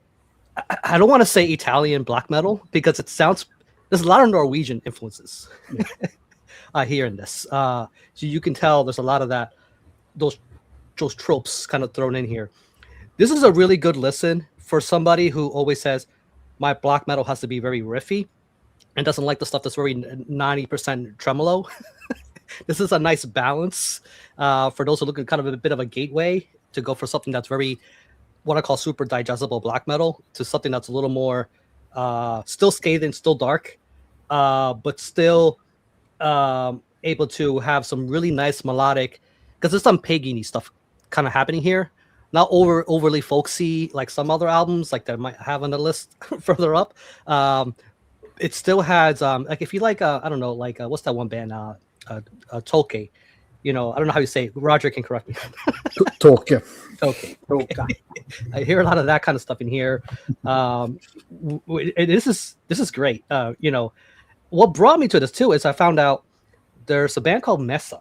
don't want to say Italian black metal because it sounds, there's a lot of Norwegian influences here in this. So you can tell there's a lot of that, those tropes kind of thrown in here. This is a really good listen for somebody who always says, my black metal has to be very riffy and doesn't like the stuff that's very 90% tremolo. This is a nice balance for those who look at kind of a bit of a gateway to go for something that's very, what I call super digestible black metal, to something that's a little more still scathing, still dark, but still able to have some really nice melodic, because there's some pagan-y stuff kind of happening here. Not overly folksy like some other albums like that I might have on the list further up. It still has like, if you like I don't know, like what's that one band Tolkien, you know, I don't know how you say it. Roger can correct me. Tolkien. Okay. I hear a lot of that kind of stuff in here. This is great. You know, what brought me to this too is I found out there's a band called Mesa.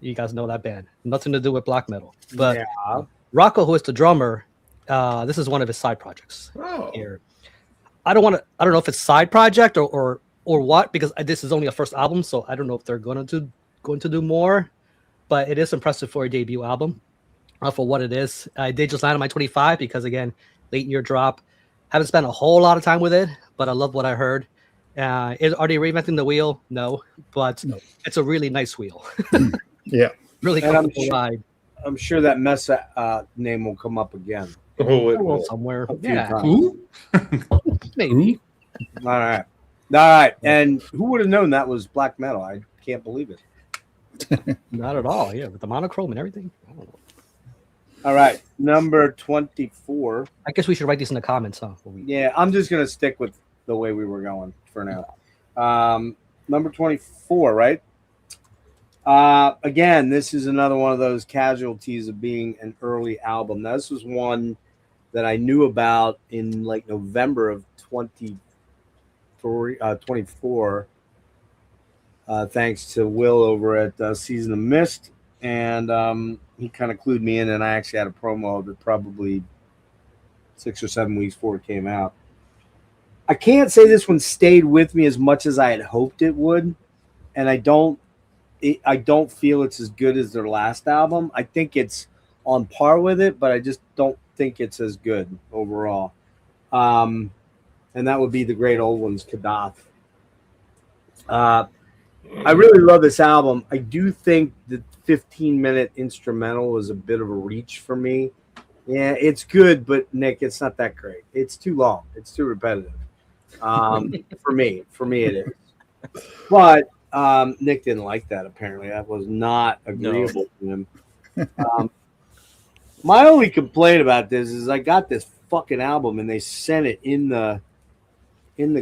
You guys know that band. Nothing to do with black metal, but yeah. Rocco, who is the drummer, this is one of his side projects. Oh. Here, I don't know if it's side project or what, because this is only a first album, so I don't know if they're going to do more. But it is impressive for a debut album, for what it is. I did just land on my 25 because, again, late year drop. Haven't spent a whole lot of time with it, but I love what I heard. Are they reinventing the wheel? No, but it's a really nice wheel. Yeah, really comfortable ride. I'm sure that Mesa name will come up again. Oh, it Well, will. somewhere. A few Yeah, times. Who? maybe. All right. And who would have known that was black metal? I can't believe it. Not at all. Yeah, with the monochrome and everything. I don't know. All right, number 24. I guess we should write these in the comments, huh? Yeah, I'm just gonna stick with the way we were going for now. Number 24, right? Again, this is another one of those casualties of being an early album. Now, this was one that I knew about in like November of 24, thanks to Will over at Season of Mist. And he kind of clued me in, and I actually had a promo of it probably 6 or 7 weeks before it came out. I can't say this one stayed with me as much as I had hoped it would, and I don't feel it's as good as their last album. I think it's on par with it, but I just don't think it's as good overall. And that would be the Great Old Ones, Kadath. I really love this album. I do think the 15-minute instrumental was a bit of a reach for me. Yeah, it's good, but Nick, it's not that great. It's too long. It's too repetitive. For me it is. But Nick didn't like that. Apparently, that was not agreeable to him. My only complaint about this is I got this fucking album and they sent it in the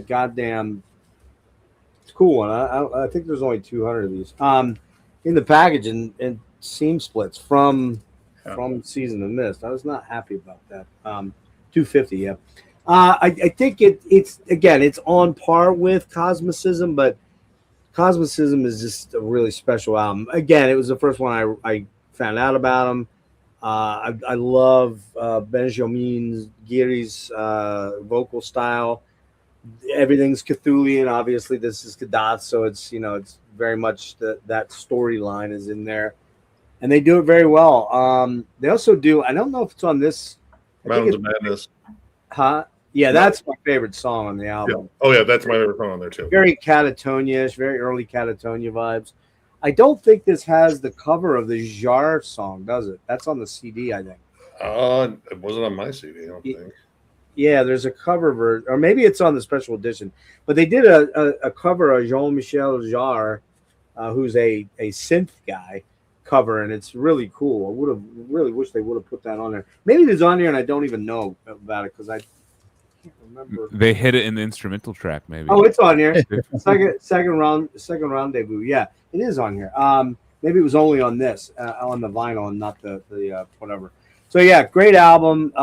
goddamn. It's a cool one. I think there's only 200 of these. In the package and seam splits from Season of Mist. I was not happy about that. 250, yeah. I think it's on par with Cosmicism, but Cosmicism is just a really special album. Again, it was the first one I found out about him. I love Benjamin Giri's vocal style. Everything's Cthulian. Obviously, this is Kadath, so it's very much that storyline is in there, and they do it very well. They also do. I don't know if it's on this. Mountains of Madness. Huh? Yeah, that's my favorite song on the album. Yeah. Oh yeah, that's my favorite song on there too. Very Catatonia-ish, very early Catatonia vibes. I don't think this has the cover of the Jar song, does it? That's on the CD, I think. It wasn't on my CD, I don't think. Yeah, there's a cover version, or maybe it's on the special edition. But they did a cover of Jean-Michel Jarre, who's a synth guy, cover, and it's really cool. I would have really wished they would have put that on there. Maybe it is on here, and I don't even know about it because I can't remember. They hit it in the instrumental track, maybe. Oh, it's on here. second rendezvous. Yeah, it is on here. Maybe it was only on this, on the vinyl, and not the whatever. So yeah, great album.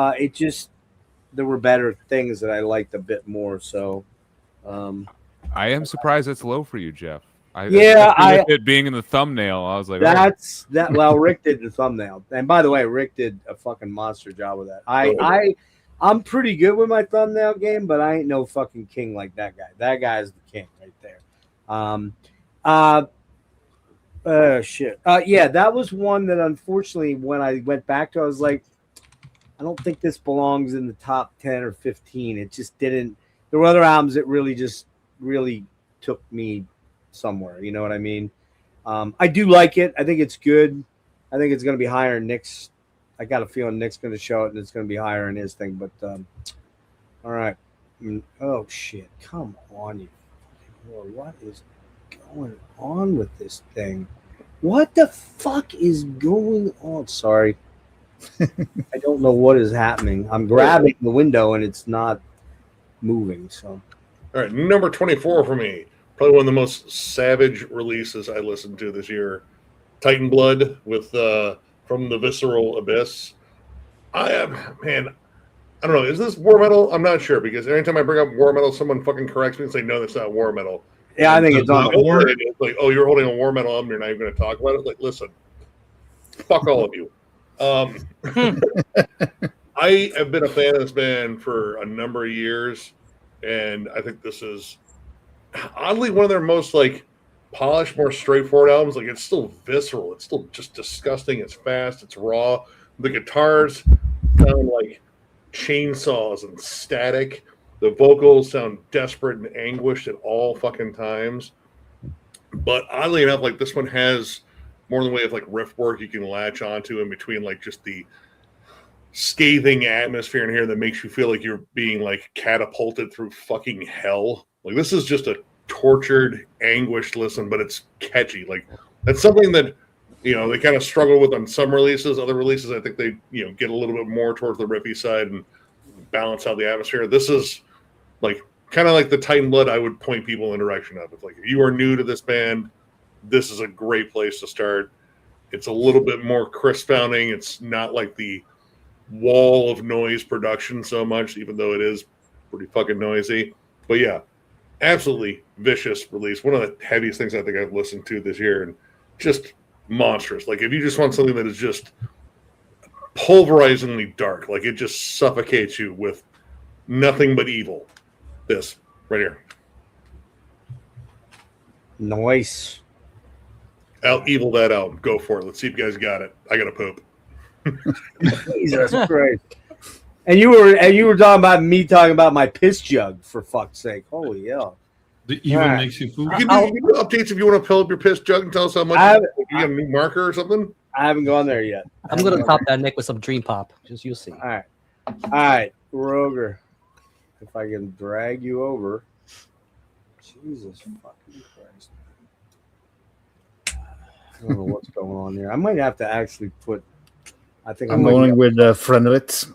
There were better things that I liked a bit more. So, I am surprised it's low for you, Jeff. It being in the thumbnail, I was like, that's that. Well, Rick did the thumbnail, and by the way, Rick did a fucking monster job with that. I'm pretty good with my thumbnail game, but I ain't no fucking king like that guy. That guy's the king right there. Shit. Yeah, that was one that unfortunately, when I went back to, I was like, I don't think this belongs in the top 10 or 15. It just didn't. There were other albums that really took me somewhere. You know what I mean? I do like it. I think it's good. I think it's going to be higher in Nick's. I got a feeling Nick's going to show it, and it's going to be higher in his thing. But all right. Oh shit! Come on, you. What is going on with this thing? What the fuck is going on? Sorry. I don't know what is happening. I'm grabbing the window and it's not moving. So, all right, number 24 for me. Probably one of the most savage releases I listened to this year. Titan Blood with From the Visceral Abyss. I don't know. Is this war metal? I'm not sure because anytime I bring up war metal, someone fucking corrects me and say, no, that's not war metal. Yeah, I think it's on war. It's like, oh, you're holding a war metal album. You're not even going to talk about it. Like, listen, fuck all of you. I have been a fan of this band for a number of years, and I think this is oddly one of their most like polished, more straightforward albums. Like it's still visceral, it's still just disgusting, it's fast, it's raw. The guitars sound like chainsaws and static. The vocals sound desperate and anguished at all fucking times. But oddly enough, like this one has more in the way of like riff work you can latch onto in between like just the scathing atmosphere in here that makes you feel like you're being like catapulted through fucking hell. Like this is just a tortured, anguished listen, but it's catchy. Like that's something that they kind of struggle with on some releases. Other releases, I think they get a little bit more towards the riffy side and balance out the atmosphere. This is like kind of like the Titan Blood. I would point people in the direction of. It's like if you are new to this band, this is a great place to start. It's a little bit more crisp sounding. It's not like the wall of noise production so much, even though it is pretty fucking noisy. But yeah, absolutely vicious release. One of the heaviest things I think I've listened to this year, and just monstrous. Like if you just want something that is just pulverizingly dark, like it just suffocates you with nothing but evil. This right here. Nice. Out evil that out. Go for it. Let's see if you guys got it. I gotta poop. Jesus Christ. And you were talking about me talking about my piss jug, for fuck's sake. Holy hell. The evil makes you fool. You can do updates if you want to fill up your piss jug and tell us how much you got a new marker or something. I haven't gone there yet. I'm gonna top that, Nick, with some Dream Pop. Just you'll see. All right, Roger. If I can drag you over. Jesus fucking Christ. I don't know what's going on there. I might have to actually put. I think I'm going with Frenelite.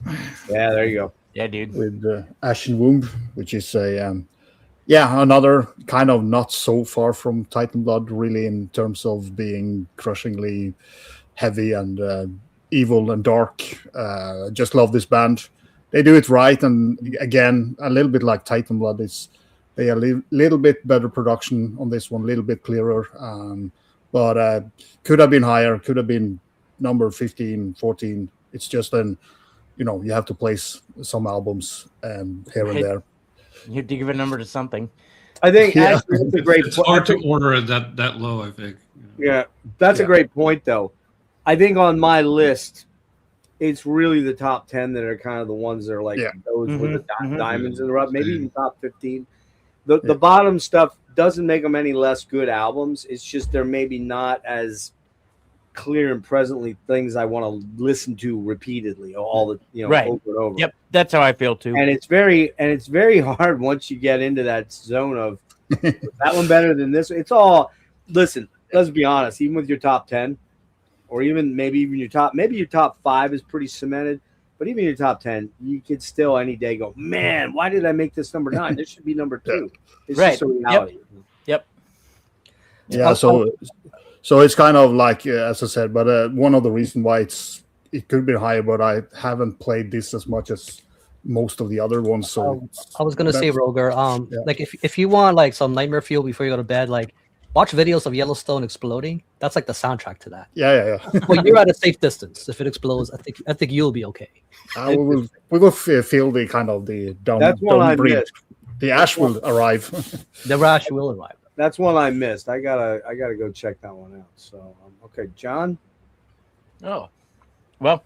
Yeah, there you go. Yeah, dude. With Ashen Womb, which is another kind of not so far from Titan Blood, really, in terms of being crushingly heavy and evil and dark. Just love this band. They do it right, and again, a little bit like Titan Blood. They are a little bit better production on this one, a little bit clearer, but could have been higher, could have been number 15, 14. It's just you have to place some albums here and there. You have to give a number to something. I think actually it's a great. It's hard to order it that low, I think. Yeah, that's a great point, though. I think on my list, it's really the top 10 that are kind of the ones that are like those with the diamonds in the rough, maybe even top 15. The bottom stuff doesn't make them any less good albums. It's just they're maybe not as clear and presently things I want to listen to repeatedly all the over and over. Yep, that's how I feel too. And it's very hard once you get into that zone of that one better than this. It's all listen. Let's be honest. Even with your top 10, or even maybe your top 5 is pretty cemented. But even your top 10, you could still any day go, man, why did I make this number 9? This should be number 2. It's just a reality. Yep. Yeah. So it's kind of like, as I said, but one of the reasons why it could be higher, but I haven't played this as much as most of the other ones. So I was gonna say, Roger, like if you want like some nightmare fuel before you go to bed, like watch videos of Yellowstone exploding. That's like the soundtrack to that. Yeah. Well, you're at a safe distance. If it explodes, I think you'll be okay. We will feel the kind of the down. That's one I missed. The ash will arrive. The ash will arrive. That's one I missed. I gotta go check that one out. So okay, John. Oh, well,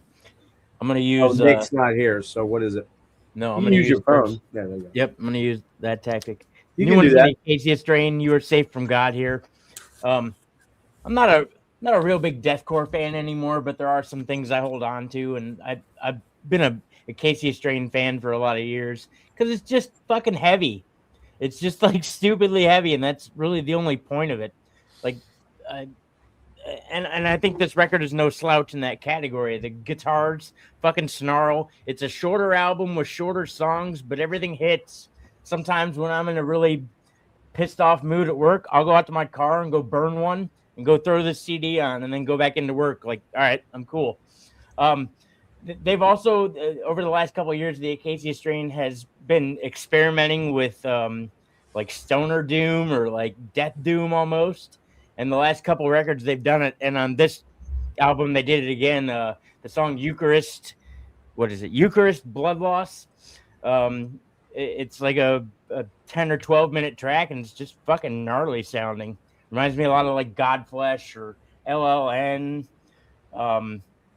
I'm gonna use. Nick's not here, so what is it? No, I'm gonna use your phone. Yeah, there you go. Yep, I'm gonna use that tactic. You can do that. Acacia Strain, you are safe from God here. I'm not a real big deathcore fan anymore, but there are some things I hold on to, and I've been a Acacia Strain fan for a lot of years because it's just fucking heavy. It's just like stupidly heavy, and that's really the only point of it. Like, and I think this record is no slouch in that category. The guitars fucking snarl. It's a shorter album with shorter songs, but everything hits. Sometimes when I'm in a really pissed off mood at work, I'll go out to my car and go burn one and go throw this CD on and then go back into work. Like, all right, I'm cool. They've also, over the last couple of years, the Acacia Strain has been experimenting with like stoner doom or like death doom almost. And the last couple of records they've done it. And on this album, they did it again. The song Eucharist, what is it? Eucharist Blood Loss. It's like a 10 or 12 minute track, and it's just fucking gnarly sounding. Reminds me a lot of like Godflesh or LLN.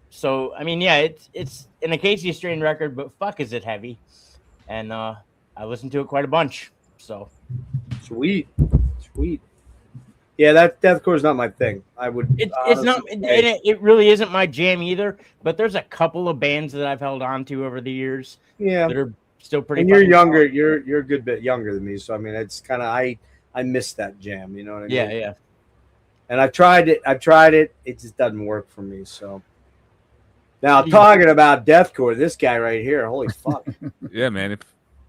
So I mean, yeah, it's an Acacia Strain record, but fuck, is it heavy? And I listened to it quite a bunch. So sweet. Yeah, that deathcore is not my thing. I would. It's not. It really isn't my jam either. But there's a couple of bands that I've held on to over the years. Yeah, that are still pretty. And you're fucking younger. solid. You're a good bit younger than me. So I mean, it's kind of I miss that jam. You know what I mean? Yeah. And I've tried it. It just doesn't work for me. So now talking about deathcore, this guy right here, holy fuck! Yeah, man.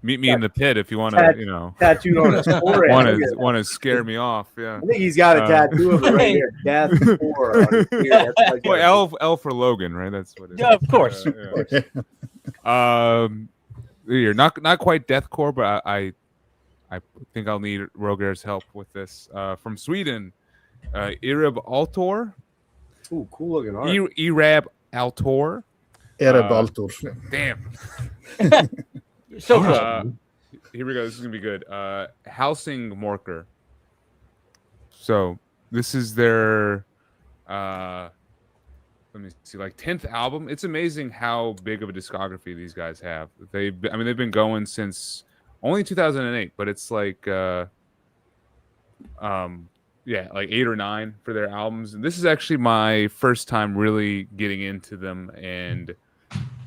Meet me in the pit if you want to, tattooed on his forehead. want to scare me off. Yeah. I think he's got a tattoo of it right here. Deathcore on his ear. That's Well, L for Logan, right? That's what it is. Yeah, of course. You're not quite deathcore, but I think I'll need Roger's help with this. From Sweden, Ereb Altor. Ooh, cool looking art. Ereb Altor. Ereb Altor. Damn. So close. Here we go. This is gonna be good. Housing Morker. So this is their let me see, like 10th album. It's amazing how big of a discography these guys have. They've been going since only 2008, but it's like like 8 or 9 for their albums. And this is actually my first time really getting into them, and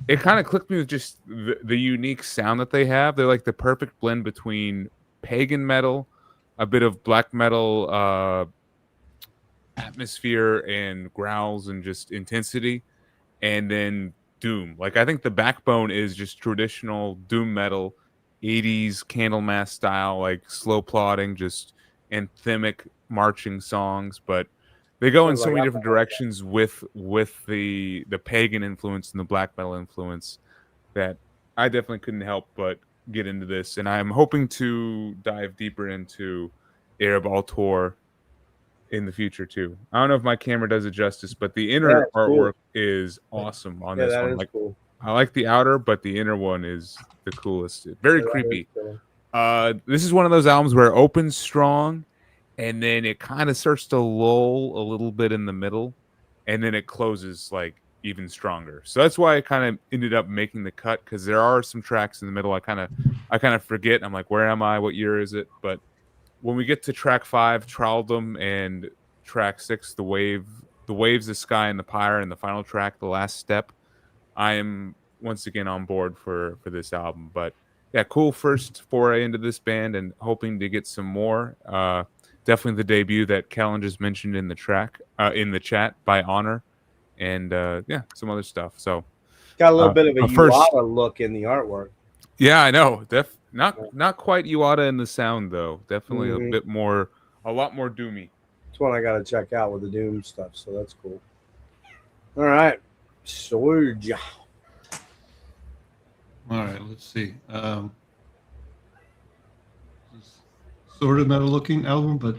it kind of clicked me with just the unique sound that they have. They're like the perfect blend between pagan metal, a bit of black metal atmosphere and growls and just intensity, and then doom. Like, I think the backbone is just traditional doom metal, 80s Candlemass style, like slow plodding, just anthemic marching songs, but they go in so many different directions with the pagan influence and the black metal influence that I definitely couldn't help but get into this. And I'm hoping to dive deeper into Ereb Altor in the future too. I don't know if my camera does it justice, but the inner artwork is awesome on this one. Like, cool. I like the outer, but the inner one is the coolest. Very creepy. This is one of those albums where it opens strong, and then it kind of starts to lull a little bit in the middle, and then it closes like even stronger. So that's why I kind of ended up making the cut, because there are some tracks in the middle I kind of forget. I'm like, where am I? What year is it? But when we get to track 5, Traldom, and track 6, the waves, the sky, and the pyre, and the final track, the last step, I am once again on board for this album. But yeah, cool first foray into this band, and hoping to get some more. Definitely the debut that Kellen just mentioned in the chat, By Honor, and some other stuff. So got a little bit of a Iwata look in the artwork. Yeah, I know. Not quite Iwata in the sound though. Definitely a lot more doomy. It's one I got to check out with the doom stuff. So that's cool. All right, Serge. All right, let's see. Sort of metal-looking album, but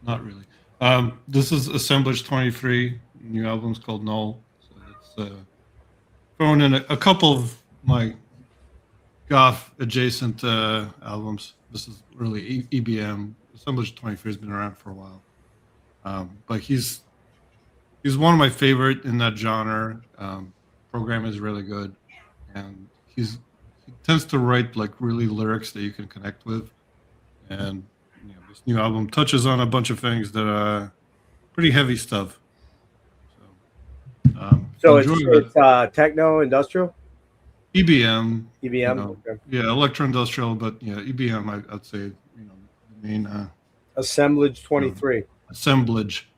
not really. This is Assemblage 23. New album's called Null. So it's throwing in a couple of my goth adjacent albums. This is really EBM. Assemblage 23 has been around for a while, but he's one of my favorite in that genre. Program is really good, and he tends to write like really lyrics that you can connect with, and this new album touches on a bunch of things that are pretty heavy stuff. So it's techno industrial. EBM. Okay. Yeah, electro industrial, but yeah, EBM. I'd say the main. Assemblage 23. Assemblage.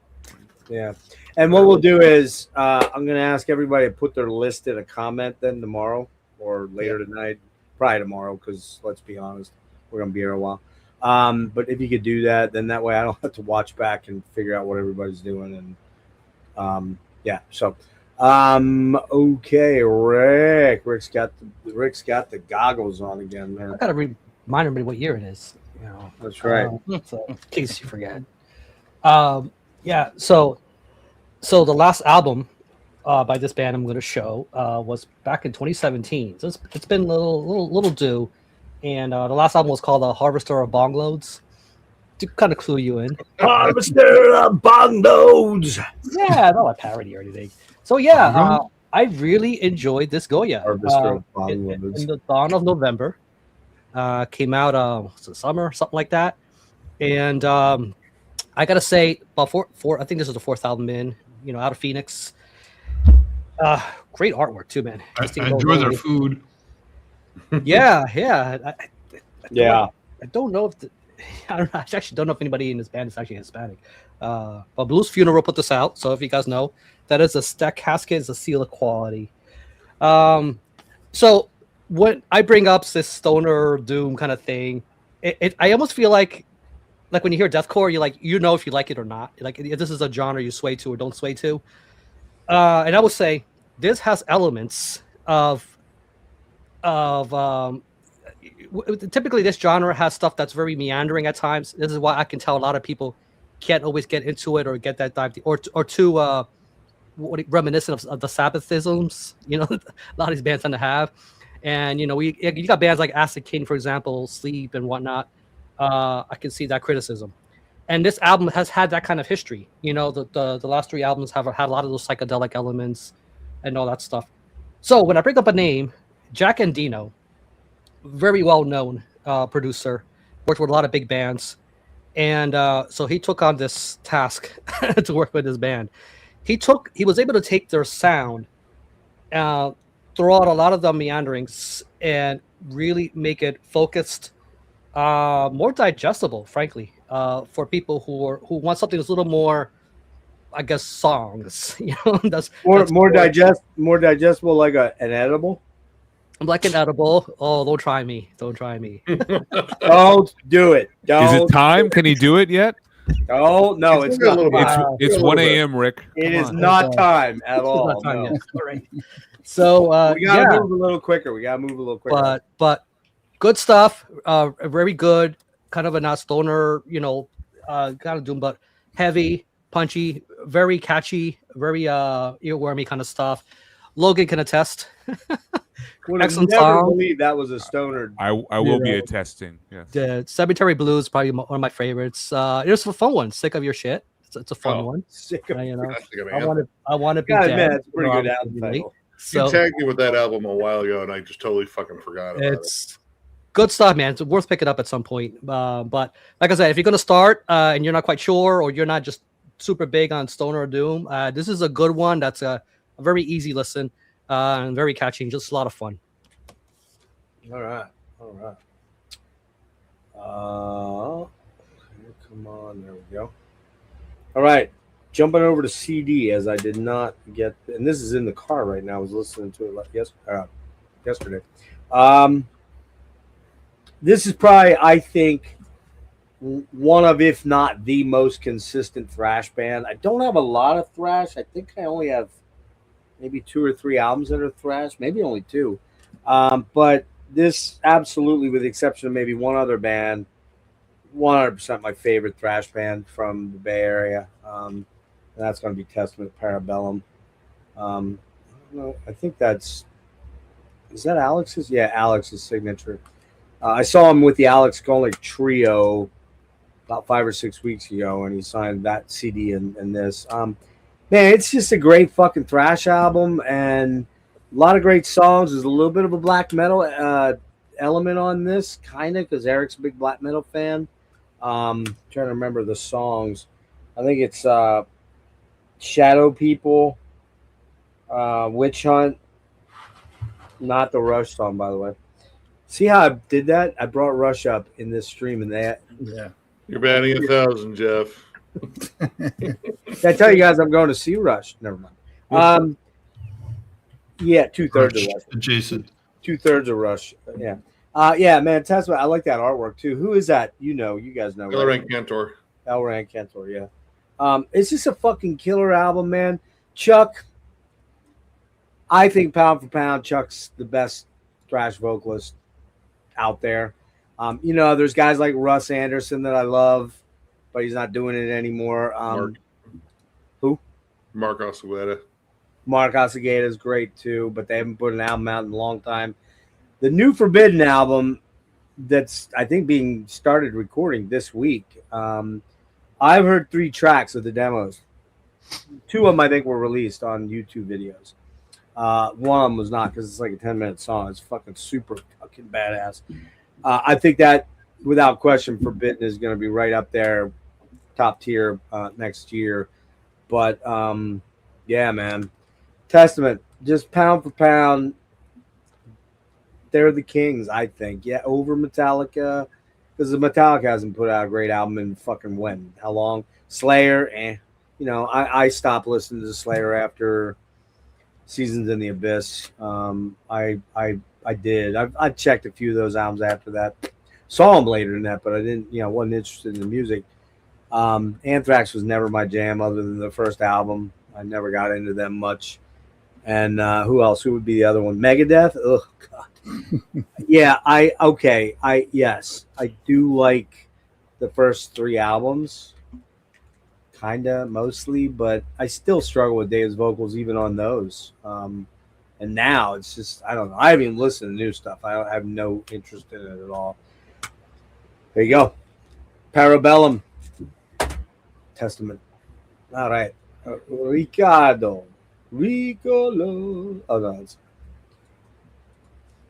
Yeah, and what we'll do is I'm going to ask everybody to put their list in a comment then tomorrow or later tonight, probably tomorrow, because let's be honest, we're going to be here a while. But if you could do that, then that way I don't have to watch back and figure out what everybody's doing. And so okay, Rick's got the goggles on again, man. I gotta remind everybody what year it is. That's right. So, in case you forget. So the last album by this band I'm going to show was back in 2017. So it's been a little due, and the last album was called Harvester of Bong Loads. To kind of clue you in. Harvester of Bong Loads. Yeah, not a parody or anything. So yeah, I really enjoyed this Goya. Harvester of Bong Loads. In the dawn of November. Came out was it summer, something like that. And I gotta say, about four. I think this is the fourth album in. You know, out of Phoenix. Great artwork too, man. I This thing goes enjoy their really- food. Yeah. I don't know if I actually don't know if anybody in this band is actually Hispanic. But Blues Funeral put this out, so if you guys know, that is a stack casket is a seal of quality. So when I bring up this stoner doom kind of thing, I almost feel like when you hear deathcore, you know if you like it or not. Like if this is a genre you sway to or don't sway to. And I would say this has elements of typically this genre has stuff that's very meandering at times. This is why I can tell a lot of people can't always get into it or get that dive or too reminiscent of the Sabbathisms, you know, a lot of these bands tend to have. And you know, you got bands like Acid King, for example, Sleep and whatnot. I can see that criticism. And this album has had that kind of history. You know, the last three albums have had a lot of those psychedelic elements and all that stuff. So when I bring up a name, Jack Endino, very well known producer, worked with a lot of big bands, and so he took on this task to work with his band. He was able to take their sound, throw out a lot of the meanderings, and really make it focused, more digestible, frankly, for people who want something that's a little more, I guess, songs. You know, that's more digestible, like an edible. I'm like an edible. Oh, don't try me. Don't try me. Don't do it. Don't. Is it time? Can he do it yet? Oh no, it's not. It's 1 a.m. Rick. It is not time at all. Not time no. yet. All right. So we gotta move a little quicker. But good stuff. Very good. Kind of a not stoner, you know, kind of doom, but heavy, punchy, very catchy, very earwormy kind of stuff. Logan can attest. Would have Excellent never song. believed that was a stoner. I will be attesting. Yes. The Cemetery Blues, probably one of my favorites. It was a fun one. Sick of Your Shit. It's a fun one. Sick of You know, Man, I want to be God, dead. man, it's a pretty You know, good album obviously. title. you So tagged me with that album a while ago, and I just totally fucking forgot about it. it's good stuff, man. It's worth picking up at some point. But like I said, if you're gonna start and you're not quite sure, or you're not just super big on stoner or doom, this is a good one. That's a very easy listen and very catchy. Just a lot of fun. All right. Come on, there we go. All right, jumping over to CD, as I did not get, and this is in the car right now. I was listening to it yesterday. This is probably, I think, one of, if not the most consistent thrash band. I don't have a lot of thrash. I think I only have maybe 2 or 3 albums that are thrash, maybe only 2. But this absolutely, with the exception of maybe one other band, 100% my favorite thrash band from the Bay Area. And that's going to be Testament Parabellum. I don't know. I think is that Alex's? Yeah, Alex's signature. I saw him with the Alex Golick trio about 5 or 6 weeks ago, and he signed that CD and this. Man, it's just a great fucking thrash album, and a lot of great songs. There's a little bit of a black metal element on this, kind of, because Eric's a big black metal fan. Trying to remember the songs. I think it's Shadow People, Witch Hunt, not the Rush song, by the way. See how I did that? I brought Rush up in this stream, and Yeah. You're batting 1,000, Jeff. Did I tell you guys I'm going to see Rush? Never mind. Yeah, 2/3 of Rush. Adjacent. 2/3 of Rush. Yeah. Yeah, man, Testament. I like that artwork too. Who is that? You guys know. Kjörvik Cantor. Elran Cantor, yeah. It's just a fucking killer album, man. Chuck, I think pound for pound, Chuck's the best thrash vocalist out there. There's guys like Russ Anderson that I love, but he's not doing it anymore. Who? Mark Osueta. Mark Osueta is great too, but they haven't put an album out in a long time. The new Forbidden album that's, I think, being started recording this week. I've heard 3 tracks of the demos. 2 of them, I think, were released on YouTube videos. One of them was not, because it's like a 10-minute song. It's fucking super fucking badass. I think that, without question, Forbidden is going to be right up there top tier next year. But yeah, man, Testament, just pound for pound, they're the kings, I think. Yeah, over Metallica, because the Metallica hasn't put out a great album in fucking when? How long? Slayer, you know, I stopped listening to Slayer after Seasons in the Abyss. I did. I checked a few of those albums after that. Saw them later than that, but I didn't. You know, wasn't interested in the music. Anthrax was never my jam, other than the first album. I never got into them much. And who else? Who would be the other one? Megadeth. Oh God. Yeah. Yes, I do like the first 3 albums, kinda mostly, but I still struggle with Dave's vocals even on those. And now it's just, I don't know. I haven't even listened to new stuff. I have no interest in it at all. There you go. Parabellum. Testament. All right. Ricardo. Ricolo. Oh, no.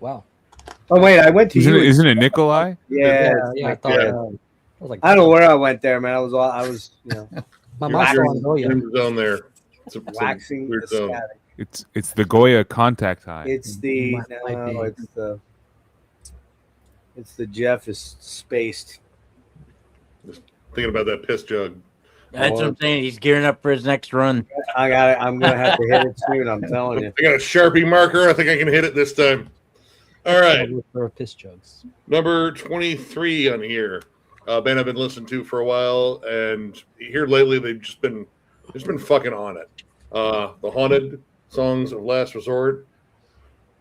Wow. Oh, wait. I went to you. Isn't it Nikolai? Yeah. I thought. I was like, I don't know where I went there, man. I was, you know, my mom's still on Goya. Down there. It's waxing weird the zone. static. It's the Goya contact high. It's the Might be. it's the Jeff is spaced. Thinking about that piss jug. That's what I'm saying. He's gearing up for his next run. I got it. I'm gonna have to hit it soon. I'm telling you. I got a Sharpie marker. I think I can hit it this time. All right. For piss jugs. Number 23 on here. Band I've been listening to for a while, and here lately they've just been fucking on it. The Haunted Songs of Last Resort.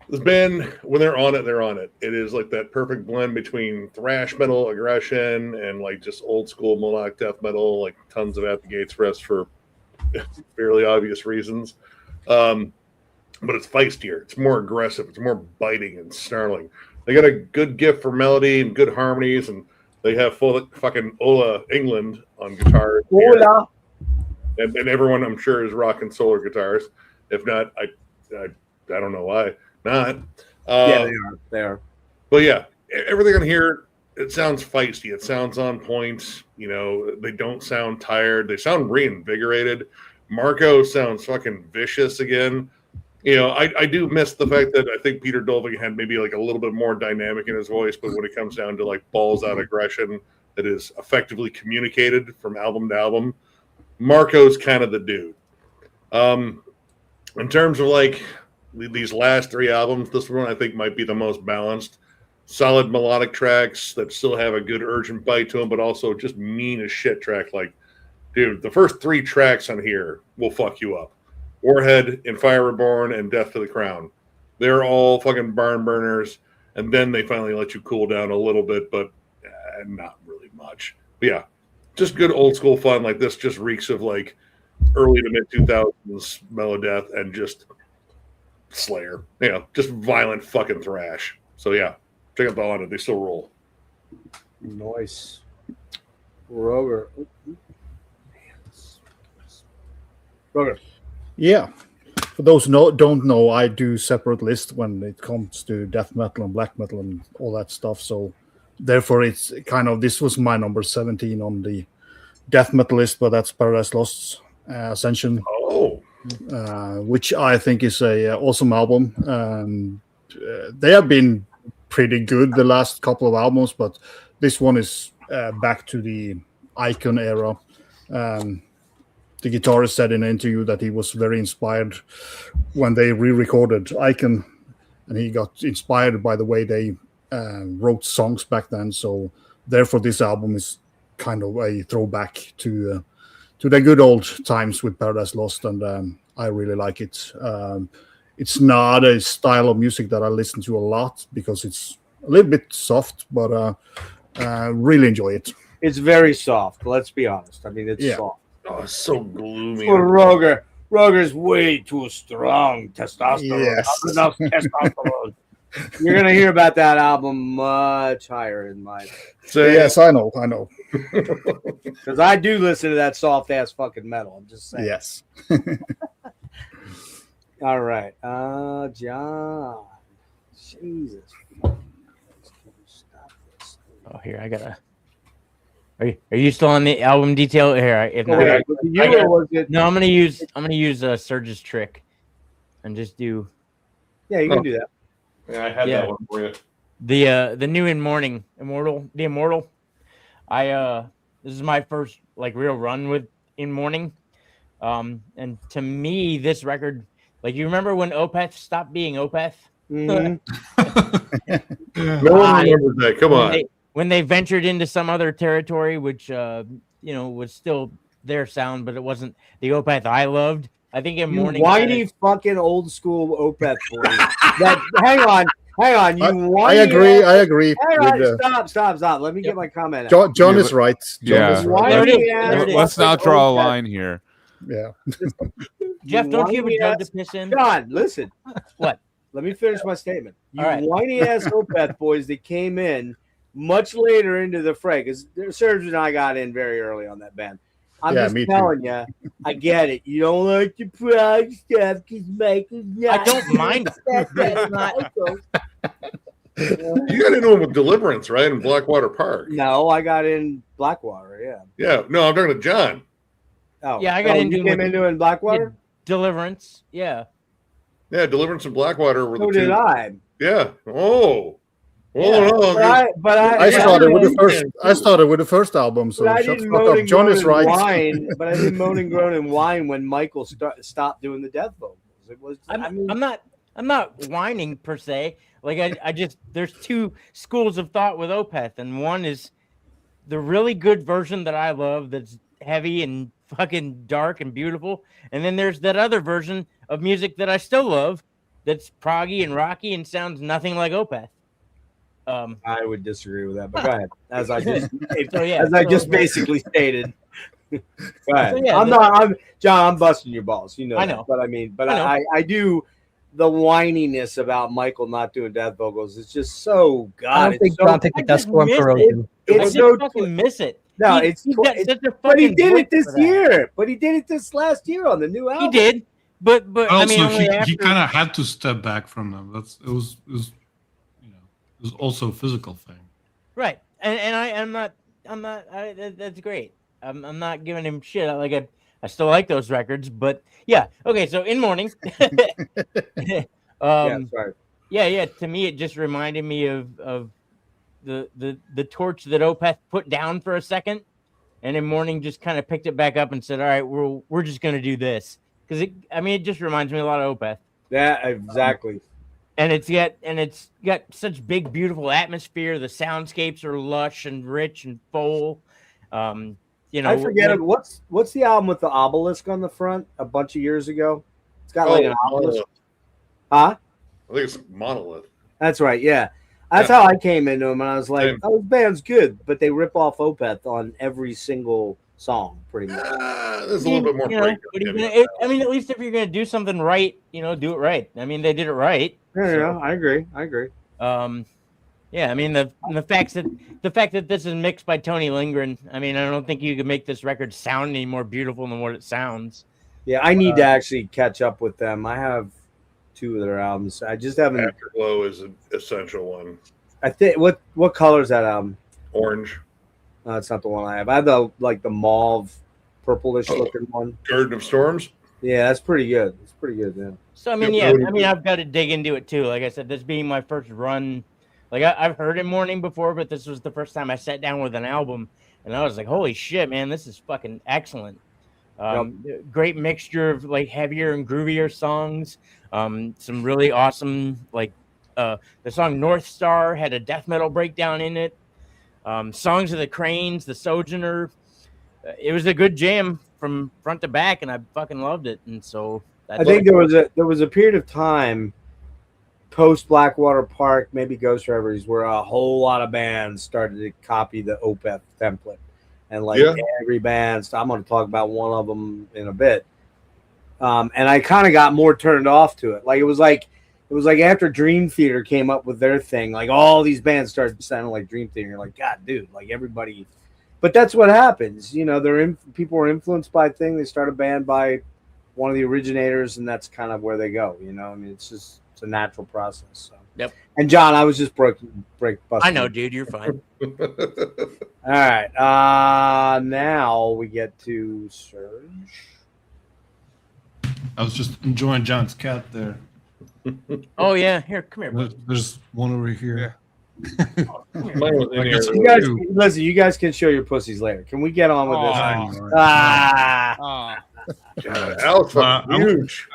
This band, when they're on it, they're on it. It is like that perfect blend between thrash metal aggression and like just old school melodic death metal, like tons of At the Gates rest for fairly obvious reasons. But it's feistier. It's more aggressive. It's more biting and snarling. They got a good gift for melody and good harmonies, and they have full fucking Ola England on guitar. Ola. And everyone, I'm sure, is rocking Solar guitars. If not, I don't know why not. Yeah, they are. But yeah, everything on here, it sounds feisty. It sounds on point. You know, they don't sound tired. They sound reinvigorated. Marco sounds fucking vicious again. You know, I do miss the fact that I think Peter Dolvig had maybe like a little bit more dynamic in his voice, but when it comes down to like balls out aggression that is effectively communicated from album to album, Marco's kind of the dude. In terms of like these last 3 albums, this one I think might be the most balanced. Solid melodic tracks that still have a good urgent bite to them, but also just mean as shit track. Like, dude, the first 3 tracks on here will fuck you up. Warhead and Fire Reborn and Death to the Crown. They're all fucking barn burners, and then they finally let you cool down a little bit, but not really much. But yeah, just good old school fun. Like this just reeks of like early to mid 2000s Melodeath and just Slayer. You know, just violent fucking thrash. So yeah, check out the Haunted. They still roll. Nice. Roger. Roger. Yeah. For those who don't know, I do separate lists when it comes to death metal and black metal and all that stuff. So therefore, it's kind of, this was my number 17 on the death metal list, but that's Paradise Lost's Ascension. Oh. Which I think is a awesome album. They have been pretty good the last couple of albums, but this one is back to the Icon era. The guitarist said in an interview that he was very inspired when they re-recorded Icon, and he got inspired by the way they wrote songs back then. So therefore, this album is kind of a throwback to the good old times with Paradise Lost, and I really like it. It's not a style of music that I listen to a lot because it's a little bit soft, but really enjoy it. It's very soft. Let's be honest. I mean, it's soft. Oh, it's so gloomy. For Roger. Roger's way too strong. Testosterone. Yes. Not enough testosterone. You're gonna hear about that album much higher in my. So yes, I know. Because I do listen to that soft ass fucking metal. I'm just saying. Yes. All right, John. Jesus. Oh, here I gotta Are you still on the album detail here? If not, Okay, was it you or was it? no, I'm gonna use Serge's trick, and just do Yeah, you can do that. Yeah, I had Yeah. that one for you. the new Immortal. This is my first like real run with In Mourning. And to me, this record, like, you remember when Opeth stopped being Opeth? Mhm. No one remembers that. Come on. When they ventured into some other territory, which was still their sound, but it wasn't the Opeth I loved. I think In You Mourning. whiny fucking old school Opeth boy. Hang on. You I whiny. agree. Hang on, With, stop. Let me get my comment out. John is right. John Yeah. is right. Whiny ass Let's not fucking draw a Opeth. line here. Yeah. Jeff, don't you have a whiny jug ass- to piss in? John, listen. What? Let me finish my statement. You All right. whiny ass Opeth boys that came in much later into the fray, because Serge and I got in very early on that band. I'm Yeah, just me too. telling you, I get it. You don't like the prog stuff because Michael's not. I don't mind. That's not. You got into him with Deliverance, right? In Blackwater Park. No, I got in Blackwater. Yeah. Yeah. No, I'm talking to John. Oh, Yeah, I got into you it came with- into it in Blackwater. Deliverance. Yeah. Yeah, Deliverance and Blackwater were So the did two. I. Yeah. Oh. Yeah. Hold on. But I I started with the didn't- first. I started with the first album. So But I shut the didn't fuck moan up. and John groan is and right. whine. But I didn't moan and groan and whine when Michael stopped doing the death vocals. It was. I'm not whining per se. Like I just there's two schools of thought with Opeth, and one is the really good version that I love that's heavy and fucking dark and beautiful, and then there's that other version of music that I still love that's proggy and rocky and sounds nothing like Opeth. I would disagree with that, but go ahead. As I just, So, basically stated. Go ahead. So, yeah, I'm John. I'm busting your balls. You know. I that. know. But I mean, but I know. I do. The whininess about Michael not doing death vocals is just so I don't think John picked the best score miss for it. Corrosion. I It's just so. fucking miss it. No, He- it's. he's got such a But he fucking did voice it this for that. year. But he did it this last year on the new He album. did, but I Also, mean, only he after. kind of had to step back from them. It was also a physical thing. Right, and I'm not that's great. I'm not giving him shit. I still like those records, but yeah. Okay, so In Mourning. Yeah, sorry. Yeah. To me, it just reminded me of the torch that Opeth put down for a second, and In Mourning just kind of picked it back up and said, "All right, we're just gonna do this," because it just reminds me a lot of Opeth. Yeah, exactly. And it's got such big, beautiful atmosphere. The soundscapes are lush and rich and full. I forget it. What's the album with the obelisk on the front? A bunch of years ago, it's got like an obelisk. Huh? I think it's Monolith. That's right. Yeah, that's how I came into them, and I was like, Same. "Oh, this band's good," but they rip off Opeth on every single song, pretty much. There's a little bit more breakdown. What are you gonna, I mean, at least if you're gonna do something right, do it right. I mean, they did it right. Yeah, I agree. Yeah, I mean the fact that this is mixed by Tony Lindgren. I mean, I don't think you could make this record sound any more beautiful than what it sounds. Yeah, I need to actually catch up with them. I have 2 of their albums. I just haven't. Afterglow is an essential one. I think what color is that album? Orange. No, it's not the one I have. I have the mauve, purplish looking one. Garden of Storms. Yeah, that's pretty good. It's pretty good. Yeah. So I mean, I've got to dig into it too. Like I said, this being my first run, like I've heard In Mourning before, but this was the first time I sat down with an album, and I was like, "Holy shit, man, this is fucking excellent." Great mixture of like heavier and groovier songs. Some really awesome the song North Star had a death metal breakdown in it. Songs of the Cranes, the Sojourner. It was a good jam from front to back, and I fucking loved it. And so I think there was a period of time post Blackwater Park, maybe Ghost Reveries, where a whole lot of bands started to copy the Opeth template, and every band. I'm going to talk about one of them in a bit. And I kind of got more turned off to it. It was like after Dream Theater came up with their thing, like all these bands started sounding like Dream Theater. You're like, God, dude, like everybody. But that's what happens. People are influenced by a thing. They start a band by one of the originators, and that's kind of where they go. I mean, it's a natural process. So. Yep. And John, I was just busting. I know, dude. You're fine. All right. Now we get to Serge. I was just enjoying John's cat there. Oh yeah, here, come here. There's one over here. Mine was in here. You guys, listen. You guys can show your pussies later. Can we get on with this? Alpha, huge.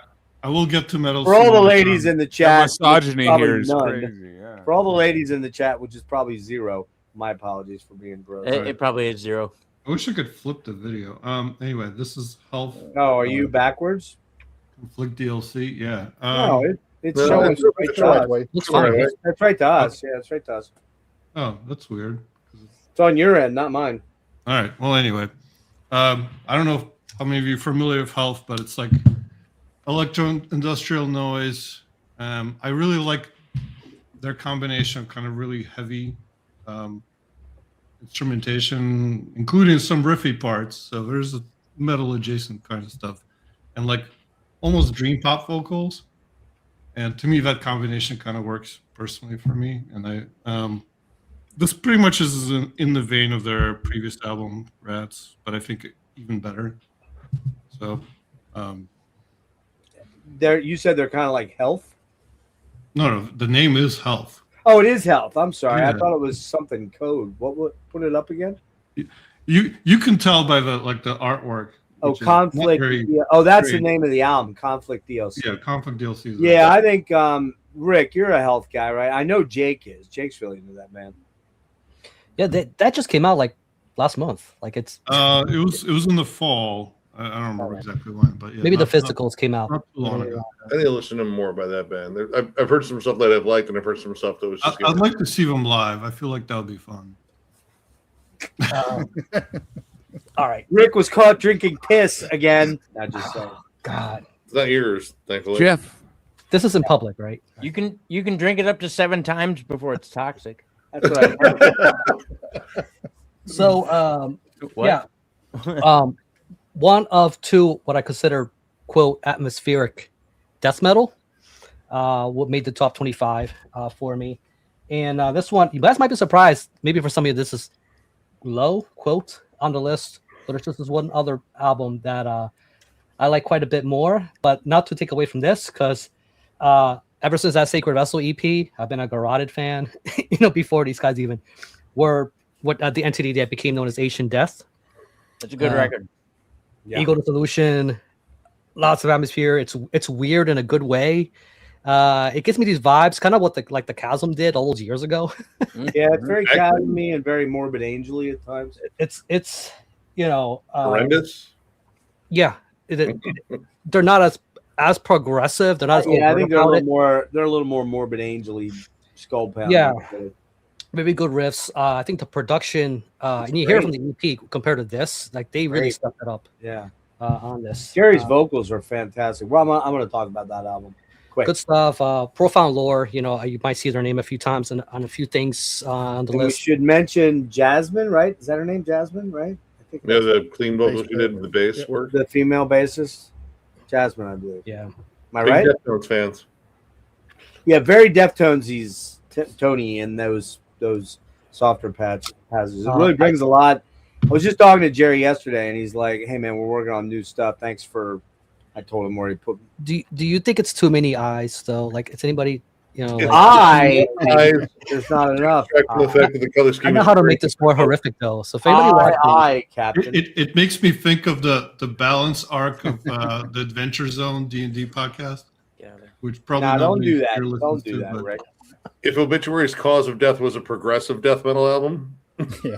I will get to medals. For all the ladies in the The chat, misogyny probably here is none. crazy. Yeah. For all the ladies in the chat, which is probably 0. My apologies for being gross. It probably is 0. I wish I could flip the video. Anyway, this is health. Oh, are you backwards? Conflict DLC. Yeah. No, it's no, showing it's right to us. Way. Looks All fine. right. That's right to us. Yeah, that's right to us. Oh, that's weird. It's on your end, not mine. All right. Well, anyway, I don't know how many of you are familiar with health, but it's like electro-industrial noise. I really like their combination of kind of really heavy instrumentation, including some riffy parts. So there's a metal adjacent kind of stuff, and like almost dream pop vocals. And to me, that combination kind of works personally for me. And this pretty much is in the vein of their previous album, Rats, but I think even better. So, You said they're kind of like Health. no, the name is Health. Oh, it is Health. I'm sorry. I Yeah. thought it was something code. What? Put it up again. You can tell by the artwork. Oh, which is not Conflict. very- Oh, that's very- the name of the album, Conflict DLC. Yeah, Conflict DLC. is Yeah, I think Rick, you're a Health guy, right? I know Jake is. Jake's really into that, man. Yeah, that just came out like last month. Like it's it was in the fall. I don't remember exactly when, but yeah, maybe the not- physicals came out. Not too long ago. I need to listen to more by that band. I've heard some stuff that I've liked, and I've heard some stuff that was just. I'd like to see them live. I feel like that would be fun. All right. Rick was caught drinking piss again. I just saying. God, It's not yours, thankfully. Jeff, this is in public, right? You can drink it up to 7 times before it's toxic. That's what I heard. So, What? yeah, one of two what I consider quote atmospheric death metal. What made the top 25 for me, and this one you guys might be surprised. Maybe for some of you this is low quote on the list, but it's just this one other album that I like quite a bit more. But not to take away from this, because ever since that Sacred Vessel EP, I've been a Garroted fan. Before these guys even were what the entity that became known as Asian Death. That's a good record. Yeah. Ego Dissolution, lots of atmosphere. It's weird in a good way. It gives me these vibes, kind of what the Chasm did all those years ago. Yeah, it's very chasmy and very morbid angel-y at times. It's Horrendous. yeah. They're not as progressive. They're not as Yeah, I overt think they're a about little it. more. They're a little more morbid angel-y, skull pound. Yeah. Maybe good riffs. I think the production, and you hear from the EP compared to this, like they really Great. stepped it up Yeah. on this. Gary's vocals are fantastic. Well, I'm going to talk about that album. Quick. Good stuff. Profound Lore. You might see their name a few times on a few things on the And we list. should mention Jasmine, right? Is that her name, Jasmine? Right? I think Yeah, the clean vocals you did, the bass work. the female bassist, Jasmine, I believe. Yeah. Am I Big right? Deftones fans. Yeah, very Deftones. He's Tony in those softer passes. It really brings a lot. I was just talking to Jerry yesterday, and he's like, "Hey, man, we're working on new stuff. Thanks for." I told him where he put. Do you think it's too many eyes though? Like, it's anybody like, There's not enough. The fact that the color scheme I know is how to great. make this more horrific though. So if anybody wants to- Captain. It makes me think of the balance arc of the Adventure Zone D&D podcast, which probably No, don't nobody do that. here listens Don't do to, that, but- Rick. If Obituary's Cause of Death was a progressive death metal album, Yeah,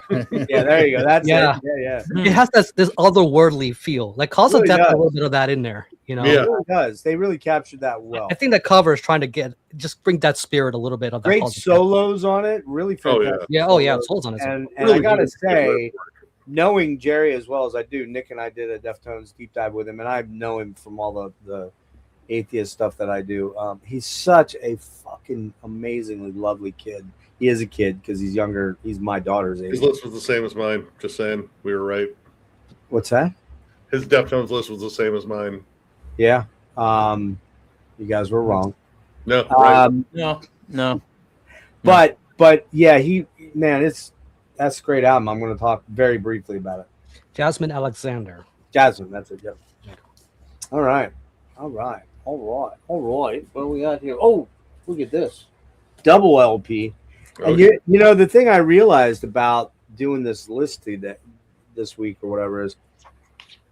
there you go. That's Yeah. it. Yeah. it has this otherworldly feel. Like Cause of Really Death, does. a little bit of that in there. It Yeah. really does. They really captured that well. I think the cover is trying to just bring that spirit a little bit of that. Great Cause of Death. solos on it. Really Oh, fantastic. Yeah. Oh yeah. Souls on it. And Really I gotta good. say, knowing Jerry as well as I do, Nick and I did a Deftones deep dive with him, and I know him from all the atheist stuff that I do. He's such a fucking amazingly lovely kid. He is a kid because he's younger. He's my daughter's age. his list was the same as mine. Just saying, we were right. What's that? His Deftones list was the same as mine. Yeah. You guys were wrong. No, right. No. No. But yeah, that's a great album. I'm going to talk very briefly about it. Jasmine Alexander. Jasmine, that's it. Yep. All right. What do we got here? Oh, look at this. Double LP. And you know, the thing I realized about doing this list this week or whatever is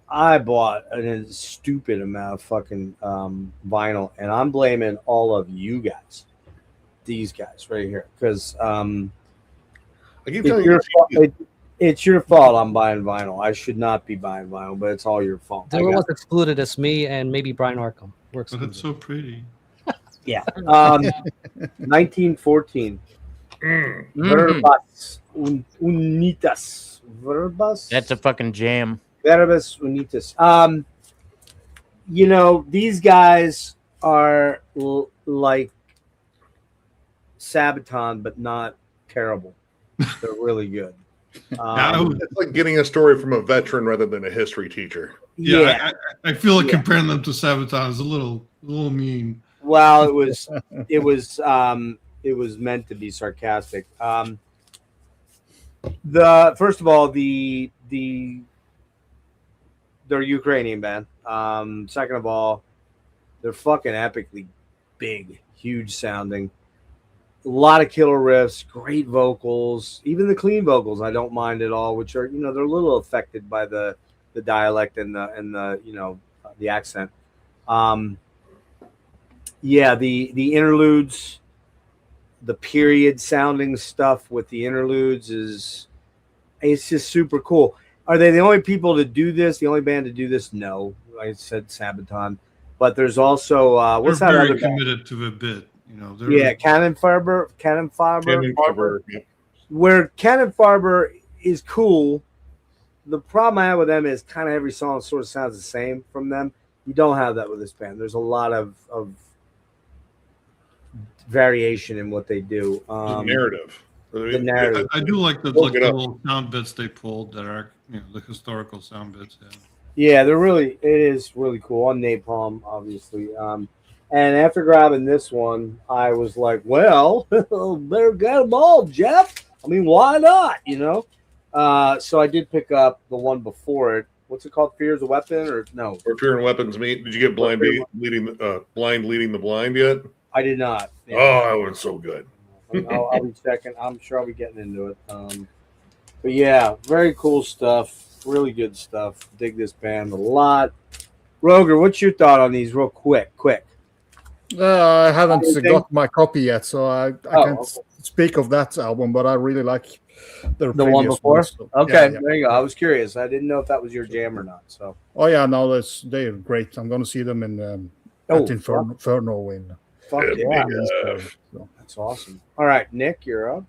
I bought a stupid amount of fucking vinyl, and I'm blaming all of you guys. These guys right here. Because I keep telling you, it's your fault I'm buying vinyl. I should not be buying vinyl, but it's all your fault. The one was excluded as me and maybe Brian Arkham. But it's so pretty. Yeah. 1914. Verbas Unitas. Verbas? That's a fucking jam. Verbas Unitas. You know, these guys are like Sabaton, but not terrible. They're really good. It's like getting a story from a veteran rather than a history teacher. Yeah. I feel like comparing them to Sabaton is a little mean. Well, it was meant to be sarcastic. First of all, they're Ukrainian band. Second of all, they're fucking epically big, huge sounding. A lot of killer riffs, great vocals, even the clean vocals I don't mind at all, which are, you know, they're a little affected by the dialect and the you know, the accent. Yeah, the interludes, the period sounding stuff with the interludes it's just super cool. Are they the only people to do this? The only band to do this? No, I said Sabaton, but there's also what's that other band? Committed to a bit, you know. Yeah, Cannon Farber. Where Cannon Farber is cool. The problem I have with them is kind of every song sort of sounds the same from them. You don't have that with this band. There's a lot of variation in what they do. The narrative. The narrative. I do like the little sound bits they pulled that are, you know, the historical sound bits. Yeah, it is really cool on Napalm, obviously. And after grabbing this one, I was like, well, better get them all, Jeff. I mean, why not? You know? So I did pick up the one before it. What's it called? Fear is a Weapon, or no? Or Fear and Weapons Meet. Did you get Blind leading the Blind yet? I did not. Yeah. Oh, that was so good. I'll be checking. I'm sure I'll be getting into it. But yeah, very cool stuff. Really good stuff. Dig this band a lot. Roger, what's your thought on these, real quick? I haven't got my copy yet, so I can't speak of that album. But I really like the one before. Ones, so, okay, yeah. There you go. I was curious. I didn't know if that was your jam or not. So. Oh yeah, no, they're great. I'm going to see them in at Inferno in. Fuck yeah. That's awesome. All right, Nick, you're up.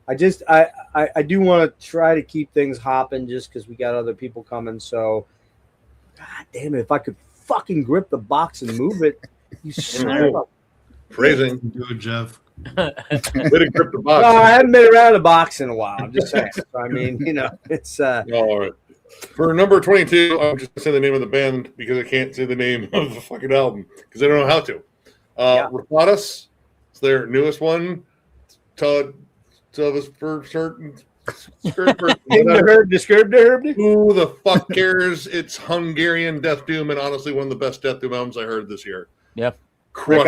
I do want to try to keep things hopping just because we got other people coming. So, God damn it, if I could fucking grip the box and move it, you son of a... Phrasing. Do it, Jeff. Way to grip the box. No, I haven't been around a box in a while. I'm just saying. So, I mean, you know, it's... All right. For number 22, I'm just going to say the name of the band because I can't say the name of the fucking album because I don't know how to. Rapadas, it's their newest one. Todd us for certain. Who the fuck cares? It's Hungarian death doom, and honestly, one of the best death doom albums I heard this year. Yep. Rick,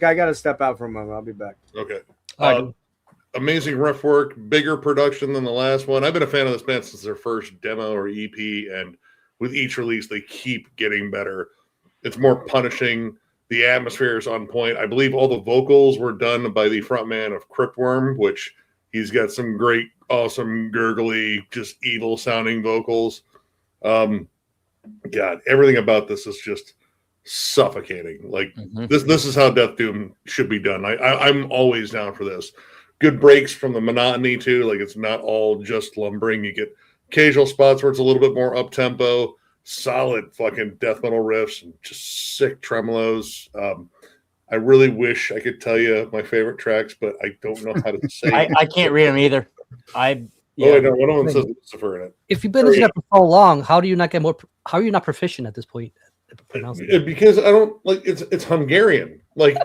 I gotta step out for a moment. I'll be back. Okay. Amazing riff work, bigger production than the last one. I've been a fan of this band since their first demo or EP, and with each release, they keep getting better. It's more punishing. The atmosphere is on point. I believe all the vocals were done by the frontman of Cryptworm, which he's got some great, awesome, gurgly, just evil-sounding vocals. God, everything about this is just suffocating. Like, this is how Death Doom should be done. I'm always down for this. Good breaks from the monotony, too. Like, it's not all just lumbering. You get occasional spots where it's a little bit more up-tempo. Solid fucking death metal riffs and just sick tremolos. I really wish I could tell you my favorite tracks, but I don't know how to say. I can't read them either. I know one of them says Lucifer in it. If you've been listening to it for so long, how do you not get more? How are you not proficient at this point? Because I don't like it's Hungarian. Like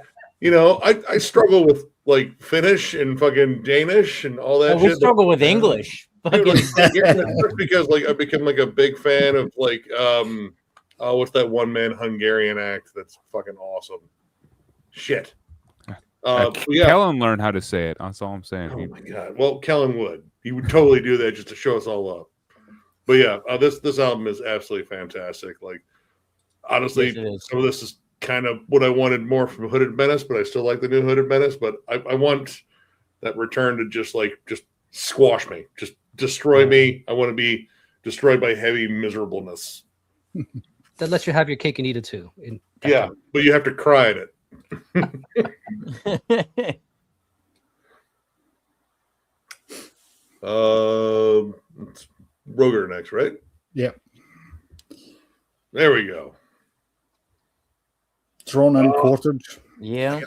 I struggle with like Finnish and fucking Danish and all that we shit. struggle with English. Dude, that's because like I become like a big fan of like what's that one man Hungarian act that's fucking awesome. Shit. Kellen learned how to say it. That's all I'm saying. Oh my god. Well, Kellen would. He would totally do that just to show us all up. But yeah, this album is absolutely fantastic. Like, honestly, some of this is kind of what I wanted more from Hooded Menace, but I still like the new Hooded Menace. But I want that return to just squash me, just destroy me. I want to be destroyed by heavy miserableness. That lets you have your cake and eat it too. Yeah, but you have to cry at it. It's Roger next, right? Yeah. There we go. Throne and quartered. Yeah.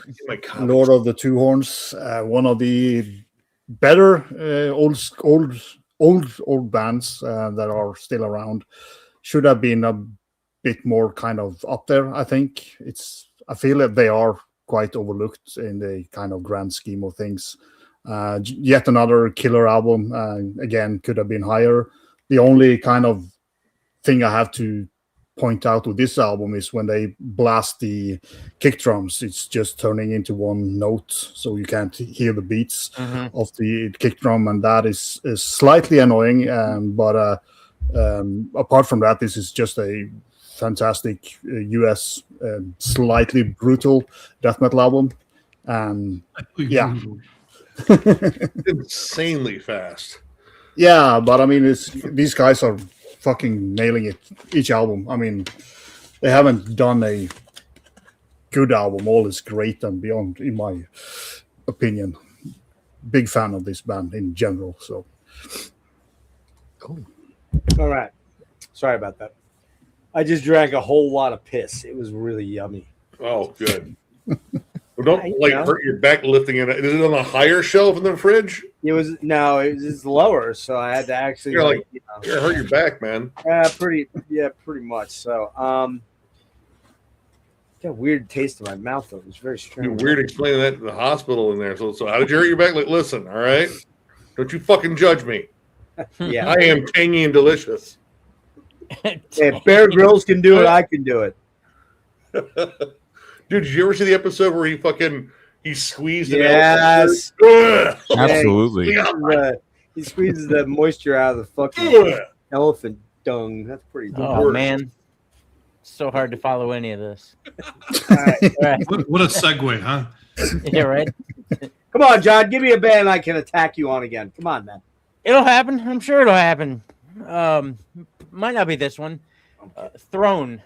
Lord of the Two Horns. One of the better old bands that are still around. Should have been a bit more kind of up there, I think. I feel that they are quite overlooked in the kind of grand scheme of things. Yet another killer album. Again, could have been higher. The only kind of thing I have to point out with this album is when they blast the kick drums, it's just turning into one note, so you can't hear the beats of the kick drum, and that is slightly annoying. But apart from that, this is just a fantastic US slightly brutal death metal album. Yeah. Insanely fast. Yeah, but I mean, these guys are fucking nailing it each album. I mean, they haven't done a good album. All is great and beyond, in my opinion. Big fan of this band in general. So cool. All right. Sorry about that. I just drank a whole lot of piss. It was really yummy. Oh, good. Well, don't hurt your back lifting it. Is it on a higher shelf in the fridge? It was lower, so I had to actually. You're gonna hurt your back, man. Pretty much. So, got a weird taste in my mouth though. It was very strange. Weird explaining that to the hospital in there. So how did you hurt your back? Like, listen, all right, don't you fucking judge me. Yeah, I am tangy and delicious. If Bear Grylls can do it, I can do it. Dude, did you ever see the episode where he squeezed it? Yes. Absolutely. He squeezes the moisture out of the fucking elephant dung. That's pretty good. Oh, man. So hard to follow any of this. All right. What a segue, huh? Yeah, right? Come on, John. Give me a band I can attack you on again. Come on, man. It'll happen. I'm sure it'll happen. Might not be this one. Throne.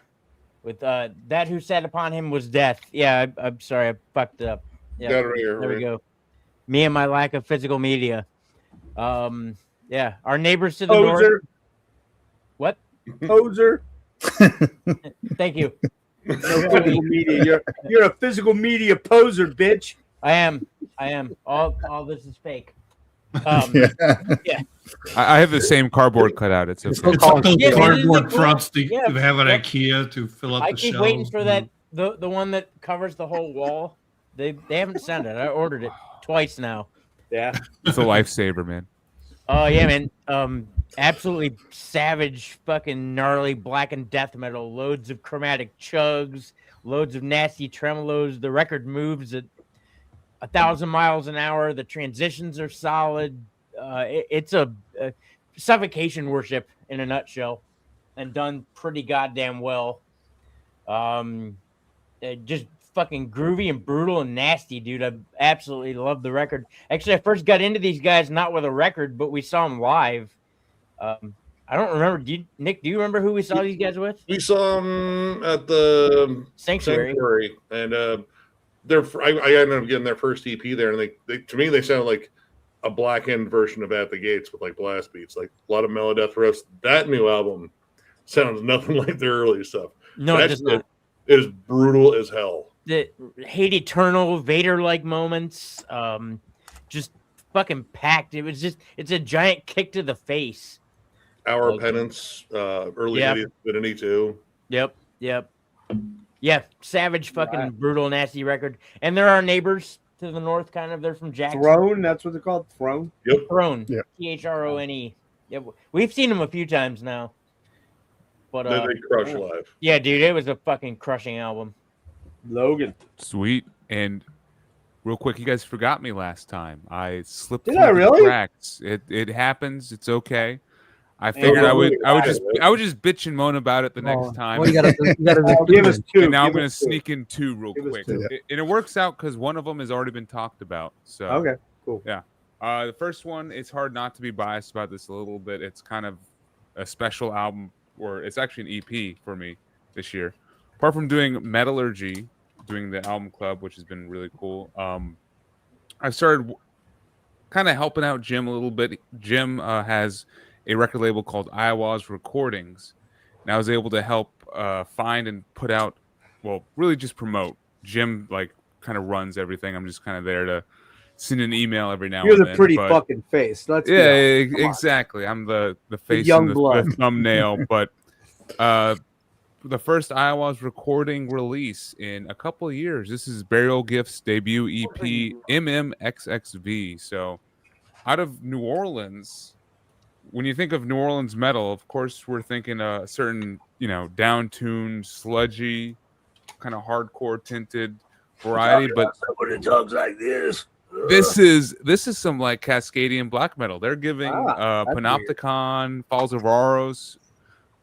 With that who sat upon him was death. Yeah, I'm sorry, I fucked it up. Yeah, there we go. Me and my lack of physical media. Yeah, our neighbors to the north. What? Poser. Thank you. No physical media. You're a physical media poser, bitch. I am. All this is fake. Yeah. I have the same cardboard cutout. It's those cardboard fronts they have at IKEA to fill up the shelves. I keep waiting for that the one that covers the whole wall. They haven't sent it. I ordered it twice now. Yeah, it's a lifesaver, man. Oh yeah, man. Absolutely savage, fucking gnarly black and death metal. Loads of chromatic chugs, loads of nasty tremolos. The record moves at 1,000 miles an hour. The transitions are solid. It's a suffocation worship in a nutshell, and done pretty goddamn well. Just fucking groovy and brutal and nasty, dude. I absolutely love the record. Actually, I first got into these guys not with a record, but we saw them live. I don't remember. Nick, do you remember who we saw these guys with? We saw them at the Sanctuary. And I ended up getting their first EP there, and they to me they sounded like a blackened version of At the Gates with like blast beats, like a lot of melodeath riffs. That new album sounds nothing like their early stuff. No, it does not. It is brutal as hell. The Hate Eternal, Vader-like moments, just fucking packed. It's a giant kick to the face. Our Penance, early 80s Divinity too. Yep. Yeah, savage, fucking brutal, nasty record. And they're our neighbors to the north, kind of. They're from Jackson. Throne, that's what they're called. Throne. Yep. Throne. Yeah. Throne. Yeah, we've seen them a few times now. But They crush live. yeah, dude, it was a fucking crushing album. Logan. Sweet. And real quick, you guys forgot me last time. I slipped Did through I the really? cracks. It happens. It's okay. I figured I would just bitch and moan about it the next time. Well, you gotta Give us two. And now I'm Give going to us two. sneak in two real Give us quick. two. And it works out because one of them has already been talked about. So Okay, cool. Yeah. The first one, it's hard not to be biased about this a little bit. It's kind of a special album, or it's actually an EP for me this year. Apart from doing Metallurgy, doing the album club, which has been really cool. I've started kind of helping out Jim a little bit. Jim has a record label called Iowa's Recordings, and I was able to help find and put out, well, really just promote. Jim like kind of runs everything. I'm just kind of there to send an email every now You're and the then. pretty but- fucking face. Let's be yeah, honest. Come on. exactly. I'm the face young and blood. the thumbnail. But the first Iowa's recording release in a couple of years. This is Burial Gift's debut EP, MMXXV. So out of New Orleans, when you think of New Orleans metal, of course, we're thinking a certain, down-tuned, sludgy, kind of hardcore tinted variety. But Somebody talks like this. this is some like Cascadian black metal. They're giving that's Panopticon, Falls of Aros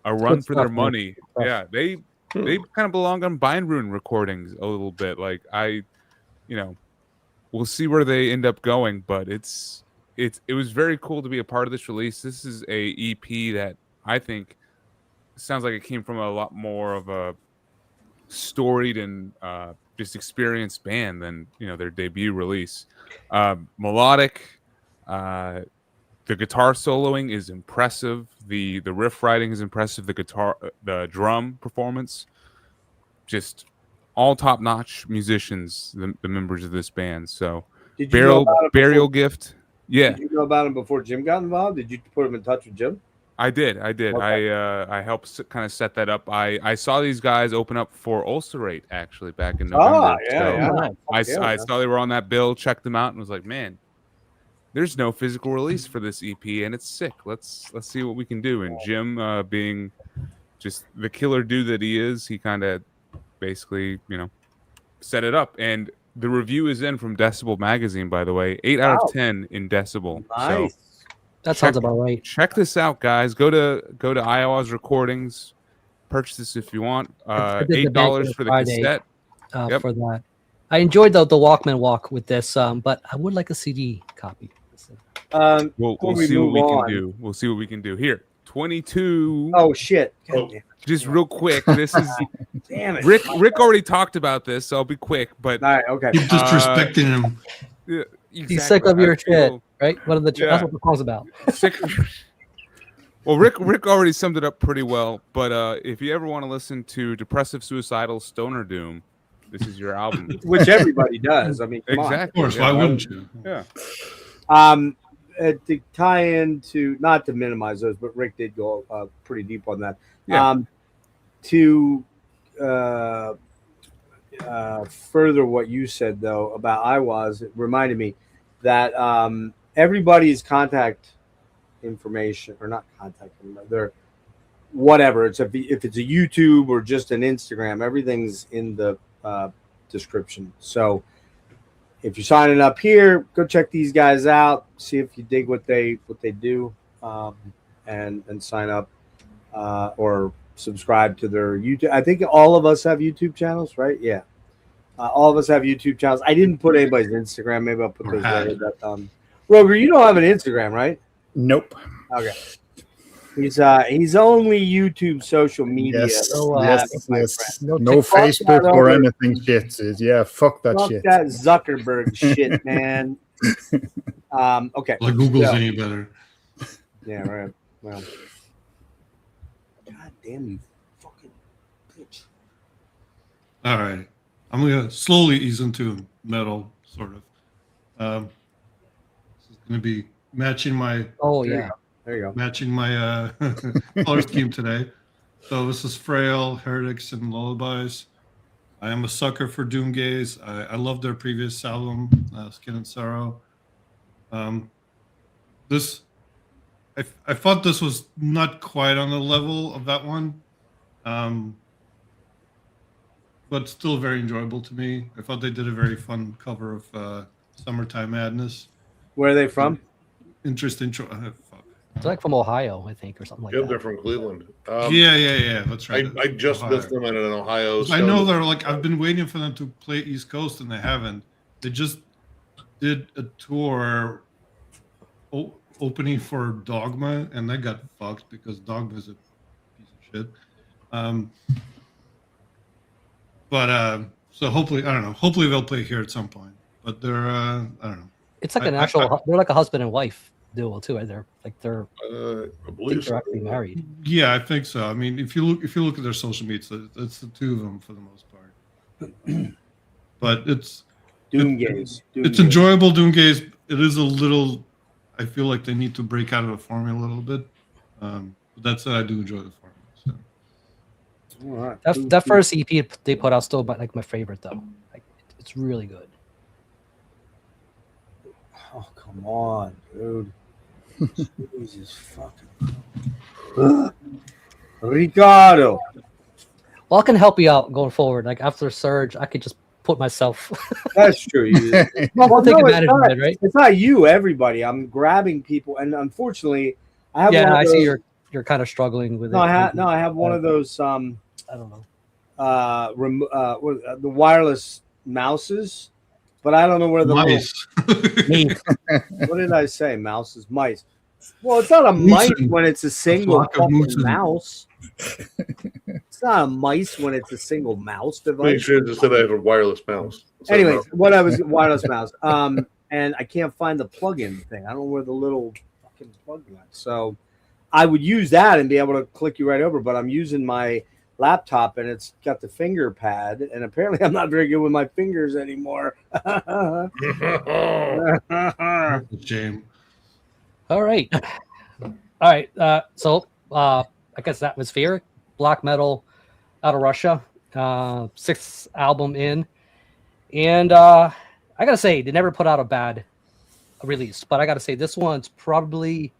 a run good for their stuff, man. money. Yeah, they kind of belong on Bind Rune recordings a little bit. Like we'll see where they end up going, but it was very cool to be a part of this release. This is a EP that I think sounds like it came from a lot more of a storied and just experienced band than their debut release. Melodic, the guitar soloing is impressive. The riff writing is impressive. The drum performance, just all top notch musicians. The members of this band. So Did you know about him Burial before- Gift. Yeah, Did you know about him before Jim got involved? Did you put him in touch with Jim? I did. Okay. I helped kind of set that up. I saw these guys open up for Ulcerate actually back in November. Oh, yeah, So yeah. I Yeah. saw they were on that bill, checked them out, and was like, man, there's no physical release for this EP, and it's sick. Let's see what we can do. And Jim, being just the killer dude that he is, he kind of basically, set it up. And the review is in from Decibel Magazine, by the way, 8 out of 10 in Decibel. Nice. So That sounds about right. check this out, guys. Go to Iowa's Recordings. Purchase this if you want. I did the $8 for the Friday. cassette. Yep. For that. I enjoyed the Walkman walk with this, but I would like a CD copy. We'll Before we see what move we on- can do. We'll see what we can do. Here, 22. Oh shit! God Just real quick. This is damn it! Rick already talked about this, so I'll be quick. But All right, okay. Keep disrespecting him. yeah, He's sick exactly. of your I feel shit, right? What are the Yeah. that's what the song's about. sick. Well, Rick already summed it up pretty well. But if you ever want to listen to Depressive Suicidal Stoner Doom, this is your album. Which everybody does. I mean, come on. Exactly. Of course, yeah. why wouldn't you? Yeah. To tie into, not to minimize those, but Rick did go pretty deep on that. Yeah. To further what you said though about Iowa's, it reminded me that everybody's contact information, or not contact, their whatever. If it's a YouTube or just an Instagram, everything's in the description. So if you're signing up here, go check these guys out. See if you dig what they do, and sign up or subscribe to their YouTube. I think all of us have YouTube channels, right? Yeah, all of us have YouTube channels. I didn't put anybody's Instagram. Maybe I'll put those later. But Roger, you don't have an Instagram, right? Nope. Okay. He's only YouTube social media. Yes, So, yes, my yes. friend. No Fuck Facebook that or over. anything shit. Yeah, fuck that Fuck shit. that Zuckerberg shit, man. Okay. Like Google's So- any better. Yeah, right. Well, God damn you, fucking bitch. All right. I'm going to slowly ease into metal, sort of. This is going to be matching my Oh There you yeah. go. There you go. matching my color scheme today. So this is Frail, Heretics, and Lullabies. I am a sucker for Doomgaze. I love their previous album, Skin and Sorrow. This, I thought this was not quite on the level of that one, but still very enjoyable to me. I thought they did a very fun cover of Summertime Madness. Where are they from? Interesting. It's like from Ohio, I think, or something like that. They're from Cleveland. Yeah. That's right. I just missed them in an Ohio. I know they're like, I've been waiting for them to play East Coast, and they haven't. They just did a tour opening for Dogma, and they got fucked because Dogma is a piece of shit. So hopefully, I don't know. Hopefully they'll play here at some point. But they're, I don't know. It's like they're like a husband and wife duo too. Right? They're I believe they're actually married. Yeah, I think so. I mean, if you look at their social media, it's the two of them for the most part. But it's Doomgaze. It's enjoyable. Doomgaze. It is a little. I feel like they need to break out of the formula a little bit. But that said, I do enjoy the formula. So. All right. That first EP they put out still like my favorite though. Like it's really good. Oh, come on, dude. Jesus fucking. Ricardo. Well, I can help you out going forward. Like after Serge, I could just put myself. That's true. I'll take advantage of it, right? It's not you, everybody. I'm grabbing people, and unfortunately, I have. Yeah, one of those, I see you're kind of struggling with it. I have one of those. I don't know. The wireless mouses, but I don't know where the mice. What did I say? Mouses, mice. Well, it's not a mice when it's a single mouse. It's not a mice when it's a single mouse device. Make sure just said I have a wireless mouse. Anyways, wireless mouse. And I can't find the plug-in thing. I don't know where the little fucking plug went. So I would use that and be able to click you right over, but I'm using my laptop and it's got the finger pad, and apparently I'm not very good with my fingers anymore. Shame. All right. So I guess Atmospheric, black metal out of Russia, 6th album in, and I gotta say they never put out a bad release, but I gotta say this one's probably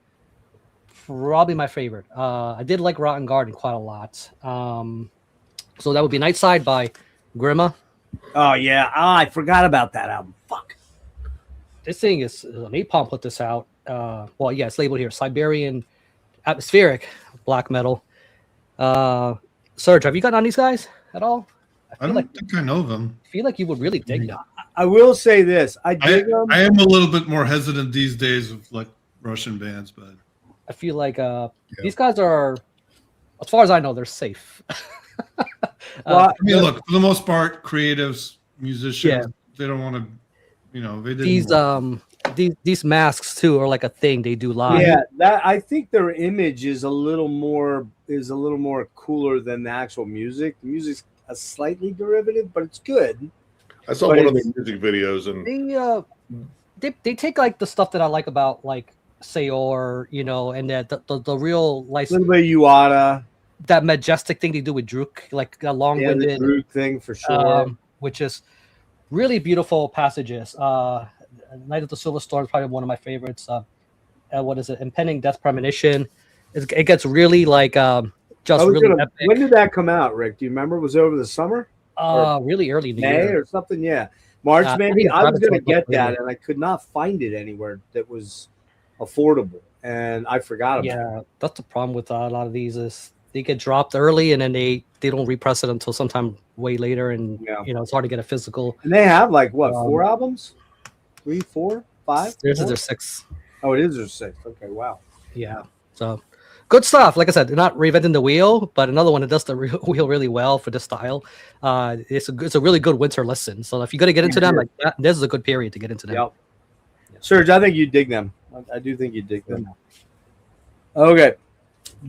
my favorite. I did like Rotten Garden quite a lot. So that would be Nightside by Grima. Oh yeah, I forgot about that album. Fuck. This thing is Napalm put this out. Well, yeah, it's labeled here Siberian Atmospheric black metal. Serge, have you gotten on these guys at all? I don't think I know them. I feel like you would really dig them. I will say this: I dig them. I am a little bit more hesitant these days with like Russian bands, but I feel like these guys are, as far as I know, they're safe. Well, I mean, look, for the most part, creatives, musicians, they don't want to, they didn't. These masks too are like a thing they do live. Yeah, that I think their image is a little more cooler than the actual music. The music's a slightly derivative, but it's good. I saw one of the music videos, and they take like the stuff that I like about like Sayor, and the real like a little bit of Uada, that majestic thing they do with Druk, like a long-winded the Druk thing for sure, which is really beautiful passages. Night of the Silver Storm is probably one of my favorites. What is it? Impending Death Premonition. It gets really like really epic. When did that come out, Rick? Do you remember? Was it over the summer? Really early in the May year. Or something. Yeah, March maybe. I was going to get that, and I could not find it anywhere that was affordable, and I forgot about it. Yeah, that's the problem with a lot of these is they get dropped early, and then they don't repress it until sometime way later, and it's hard to get a physical. And they have like what 4 albums? 3, 4, 5? This is their 6th. Oh, it is their 6th. Okay, wow. Yeah. So good stuff. Like I said, they're not reinventing the wheel, but another one that does the wheel really well for this style. It's a really good winter listen. So if you're gonna get into them, like that, this is a good period to get into them. Yep. Serge, I think you dig them. I do think you dig them. Okay,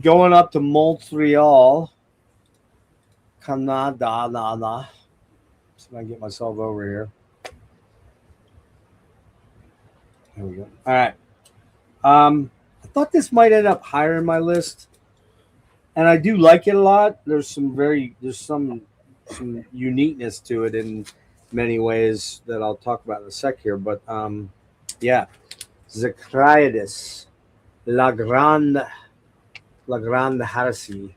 going up to Montreal, Canada. See if I can get myself over here. There we go. All right. I thought this might end up higher in my list, and I do like it a lot. There's some some uniqueness to it in many ways that I'll talk about in a sec here. But yeah, Zachraides, La Grande Heresy.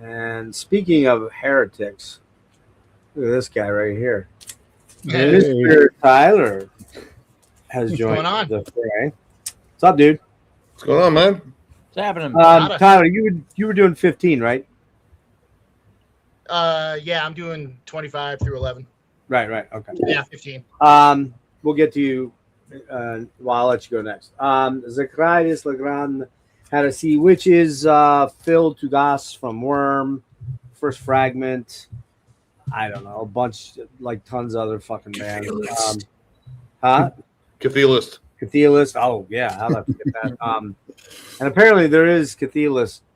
And speaking of heretics, look at this guy right here. Hey. Mr. Tyler has What's joined going on? the fray. What's up, dude? What's going on, man? What's happening? Tyler, you were doing 15, right? Yeah, I'm doing 25 through 11. Right. Okay. Yeah, 15. We'll get to you. Well, I'll let you go next. Zachraides, La Grande Heresy, which is Phil Tugas from Worm, First Fragment. I don't know, a bunch, like tons of other fucking bands. Cathedalist. Cathedalist. Oh yeah, I'll have to get that. And apparently there is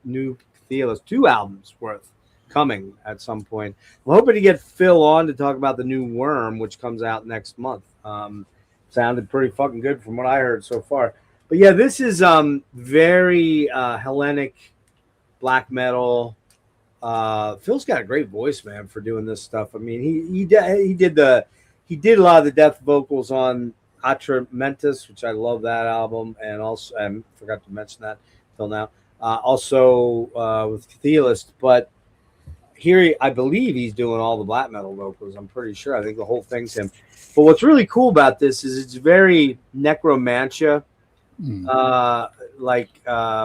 new Cathedalist 2 albums worth coming at some point. I'm hoping to get Phil on to talk about the new Worm, which comes out next month. Sounded pretty fucking good from what I heard so far. But yeah, this is very Hellenic black metal. Phil's got a great voice, man, for doing this stuff. I mean, he did a lot of the death vocals on Atramentus, which I love that album, and also I forgot to mention that till now. Also with Cathedalist, but here I believe he's doing all the black metal vocals. I'm pretty sure. I think the whole thing's him. But what's really cool about this is it's very necromantia,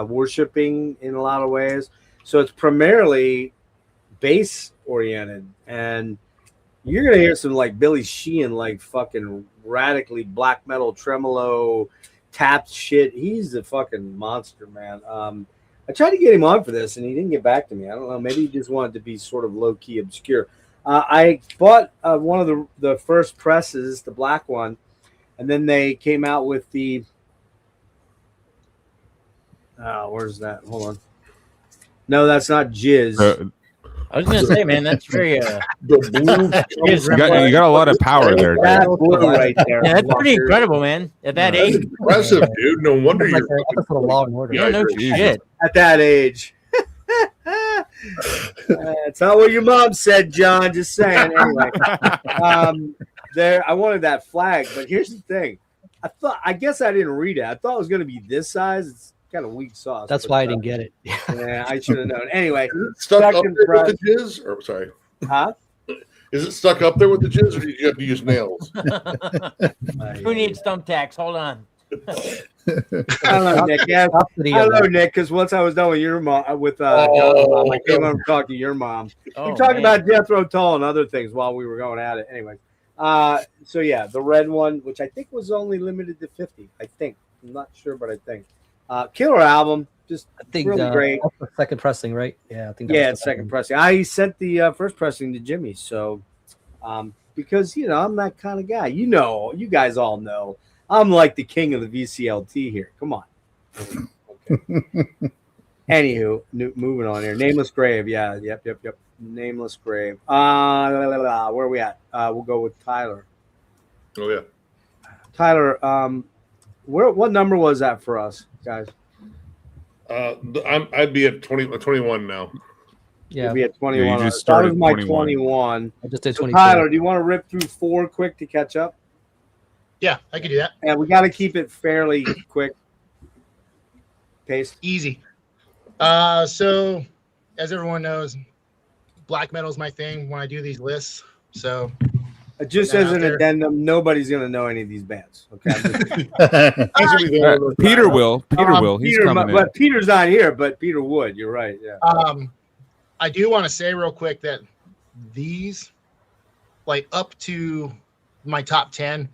worshiping in a lot of ways. So it's primarily bass oriented, and you're gonna hear some like Billy Sheehan, like fucking radically black metal tremolo tapped shit. He's a fucking monster, man. I tried to get him on for this, and he didn't get back to me. I don't know. Maybe he just wanted to be sort of low key obscure. I bought one of the first presses, the black one, and then they came out with the. Where's that? Hold on. No, that's not Jizz. I was gonna say, man, that's very The blue. You got a lot of power there, That dude. blue right there. yeah, that's pretty incredible, man. At that That's age, impressive, dude. No wonder Like you're. an episode of Law and Order. you don't know Jesus. shit. At that age. That's not what your mom said, John. Just saying. Anyway, I wanted that flag, but here's the thing. I guess I didn't read it. I thought it was going to be this size. It's kind of weak sauce. That's but, why I didn't get it. Yeah, I should have known. Anyway, Stuck up second there press. with the jizz? Or sorry. Huh? Is it stuck up there with the jizz, or do you have to use nails? Who needs thumbtacks? Hold on. I don't know, Nick. Yeah, I don't know, Nick, because once I was done with your mom, John's mom, I came over to talk to your mom. Oh, we talked man. about Death Row Tall and other things while we were going at it. Anyway, so yeah, the red one, which I think was only limited to 50. I think. I'm not sure, but I think. Killer album, just I think really great. that's the second pressing, right? Yeah, I think. Yeah, it's second pressing. I sent the first pressing to Jimmy, so because I'm that kind of guy. You guys all know. I'm like the king of the VCLT here. Come on. Okay. Anywho, moving on here. Nameless Grave. Yeah. Yep. Nameless Grave. Where are we at? We'll go with Tyler. Oh yeah. Tyler, what number was that for us, guys? I'd be at 21 now. Yeah, We'll be at 21. Yeah, you just That was started my 21. 21. I just did So 22. Tyler, do you want to rip through 4 quick to catch up? Yeah, I can do that. And we got to keep it fairly quick pace. Easy. So, as everyone knows, black metal is my thing when I do these lists. So, Just Put that as out an there. addendum, nobody's going to know any of these bands. Okay. Peter will. Peter will. He's Peter, coming in. but Peter's not here. But Peter would. You're right. Yeah. I do want to say real quick that these, like up to my top 10,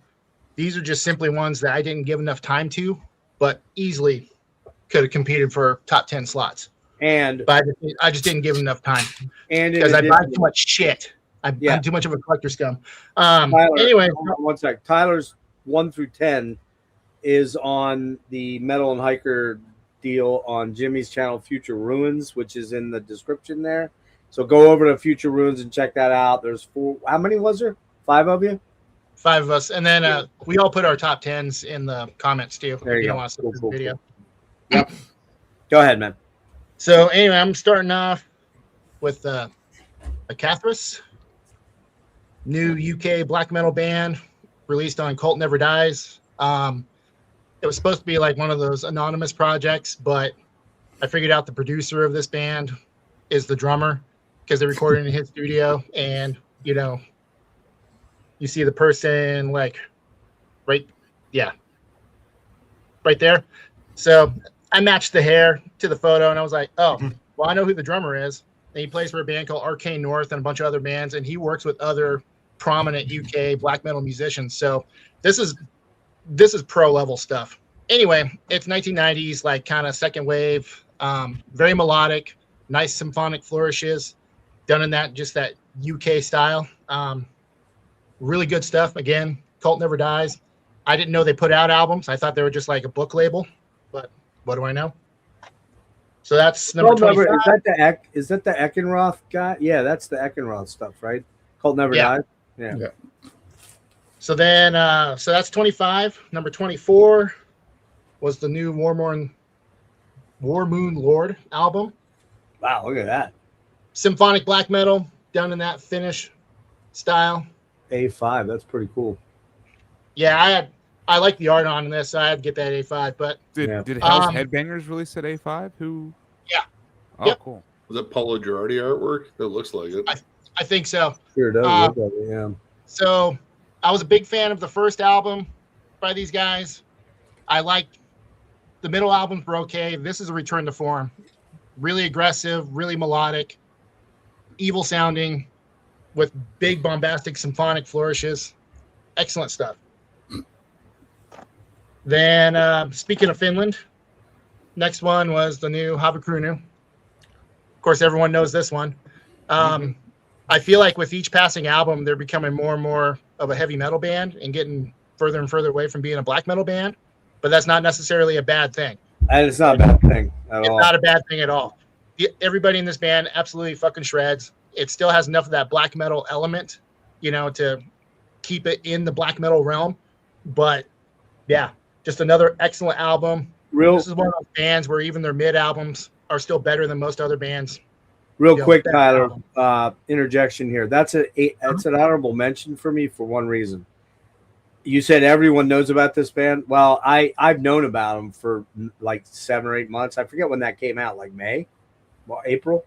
these are just simply ones that I didn't give enough time to, but easily could have competed for top 10 slots. And But I just didn't give enough time in because I buy addition- too much shit. I'm too much of a collector scum. Tyler, Anyway, hold on one sec. Tyler's 1 through 10 is on the Metal and Hiker deal on Jimmy's channel, Future Ruins, which is in the description there. So go over to Future Ruins and check that out. There's 4. How many was there? 5 of you? 5 of us, and then we all put our top 10s in the comments too. There you if go. don't want to see Cool. the video. Yep. Go ahead, man. So anyway, I'm starting off with a Acathris, new UK black metal band released on Cult Never Dies. It was supposed to be like one of those anonymous projects, but I figured out the producer of this band is the drummer because they recorded in his studio, and you know, you see the person like right there. So I matched the hair to the photo, and I was like, oh, well, I know who the drummer is. And he plays for a band called Arcane North and a bunch of other bands, and he works with other prominent UK black metal musicians. So this is pro level stuff. Anyway, it's 1990s, like kind of second wave, very melodic, nice symphonic flourishes, done in that UK style. Really good stuff. Again, Cult Never Dies. I didn't know they put out albums. I thought they were just like a book label, but what do I know? So that's number 25. Is that the Eckenroth guy? Yeah, that's the Eckenroth stuff, right? Cult Never Dies. Yeah. So then, so that's 25. Number 24 was the new War Moon Lord album. Wow, look at that. Symphonic black metal done in that Finnish style. A5, that's pretty cool. Yeah, I like the art on this, so I had to get that A5. But did Hell's Headbangers release at A5? Who? Yeah. Oh, cool. Was it Paulo Girardi artwork? That looks like it. I think so. Sure does. Look like it, yeah. So I was a big fan of the first album by these guys. I liked the middle albums were okay. This is a return to form. Really aggressive, really melodic, evil sounding, with big bombastic symphonic flourishes. Excellent stuff. Then speaking of Finland, next one was the new Havakruunu. Of course, everyone knows this one. I feel like with each passing album, they're becoming more and more of a heavy metal band and getting further and further away from being a black metal band. But that's not necessarily a bad thing. And it's not a bad thing at all. It's not a bad thing at all. Everybody in this band absolutely fucking shreds. It still has enough of that black metal element, you know, to keep it in the black metal realm. But yeah, just another excellent album. This is one of those bands where even their mid albums are still better than most other bands. Real quick, Tyler, interjection here. That's an honorable mention for me for one reason. You said everyone knows about this band. Well, I've known about them for like 7 or 8 months. I forget when that came out, like May, April.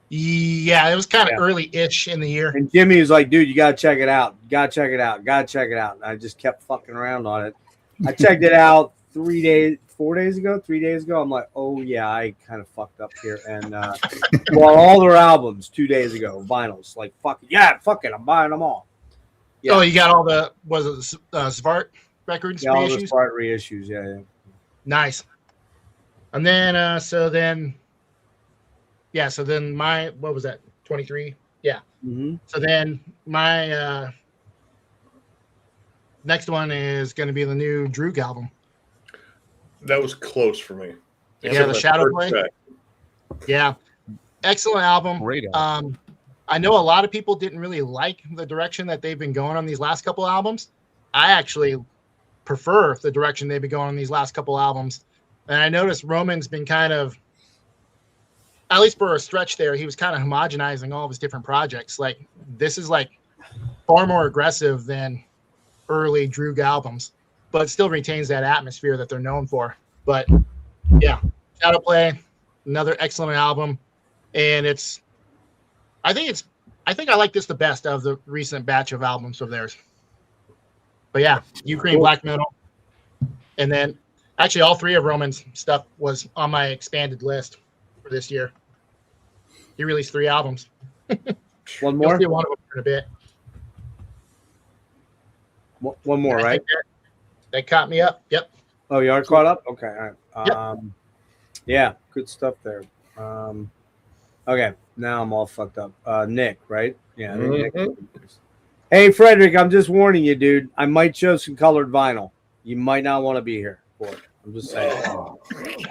Yeah, it was kind of early-ish in the year. And Jimmy was like, dude, you got to check it out. Got to check it out. Got to check it out. And I just kept fucking around on it. I checked it out 3 days ago. I'm like, oh, yeah, I kind of fucked up here. And well, all their albums 2 days ago, vinyls. Like, fuck it, I'm buying them all. Yeah. Oh, you got all the, was it Svart records? Yeah, all the Svart reissues, yeah. Nice. And then, so then my, what was that, 23? Yeah. Mm-hmm. So then my next one is going to be the new Droog album. That was close for me. Yeah, the Shadow Play. Yeah. Excellent album. Great album. I know a lot of people didn't really like the direction that they've been going on these last couple albums. I actually prefer the direction they've been going on these last couple albums. And I noticed Roman's been kind of, at least for a stretch there, he was kind of homogenizing all of his different projects. Like, this is like far more aggressive than early Droog albums, but it still retains that atmosphere that they're known for. But yeah, Shadow Play, another excellent album. And I think I like this the best of the recent batch of albums of theirs. But yeah, Ukraine black metal. And then actually all 3 of Roman's stuff was on my expanded list for this year. He released 3 albums. One more? You'll see one of them in a bit. One more, right? That caught me up. Yep. Oh, you are caught up? Okay. All right. Yep. Yeah, good stuff there. Okay, now I'm all fucked up. Nick, right? Yeah. Nick. Hey, Frederick, I'm just warning you, dude. I might show some colored vinyl. You might not want to be here for it. I'm just saying.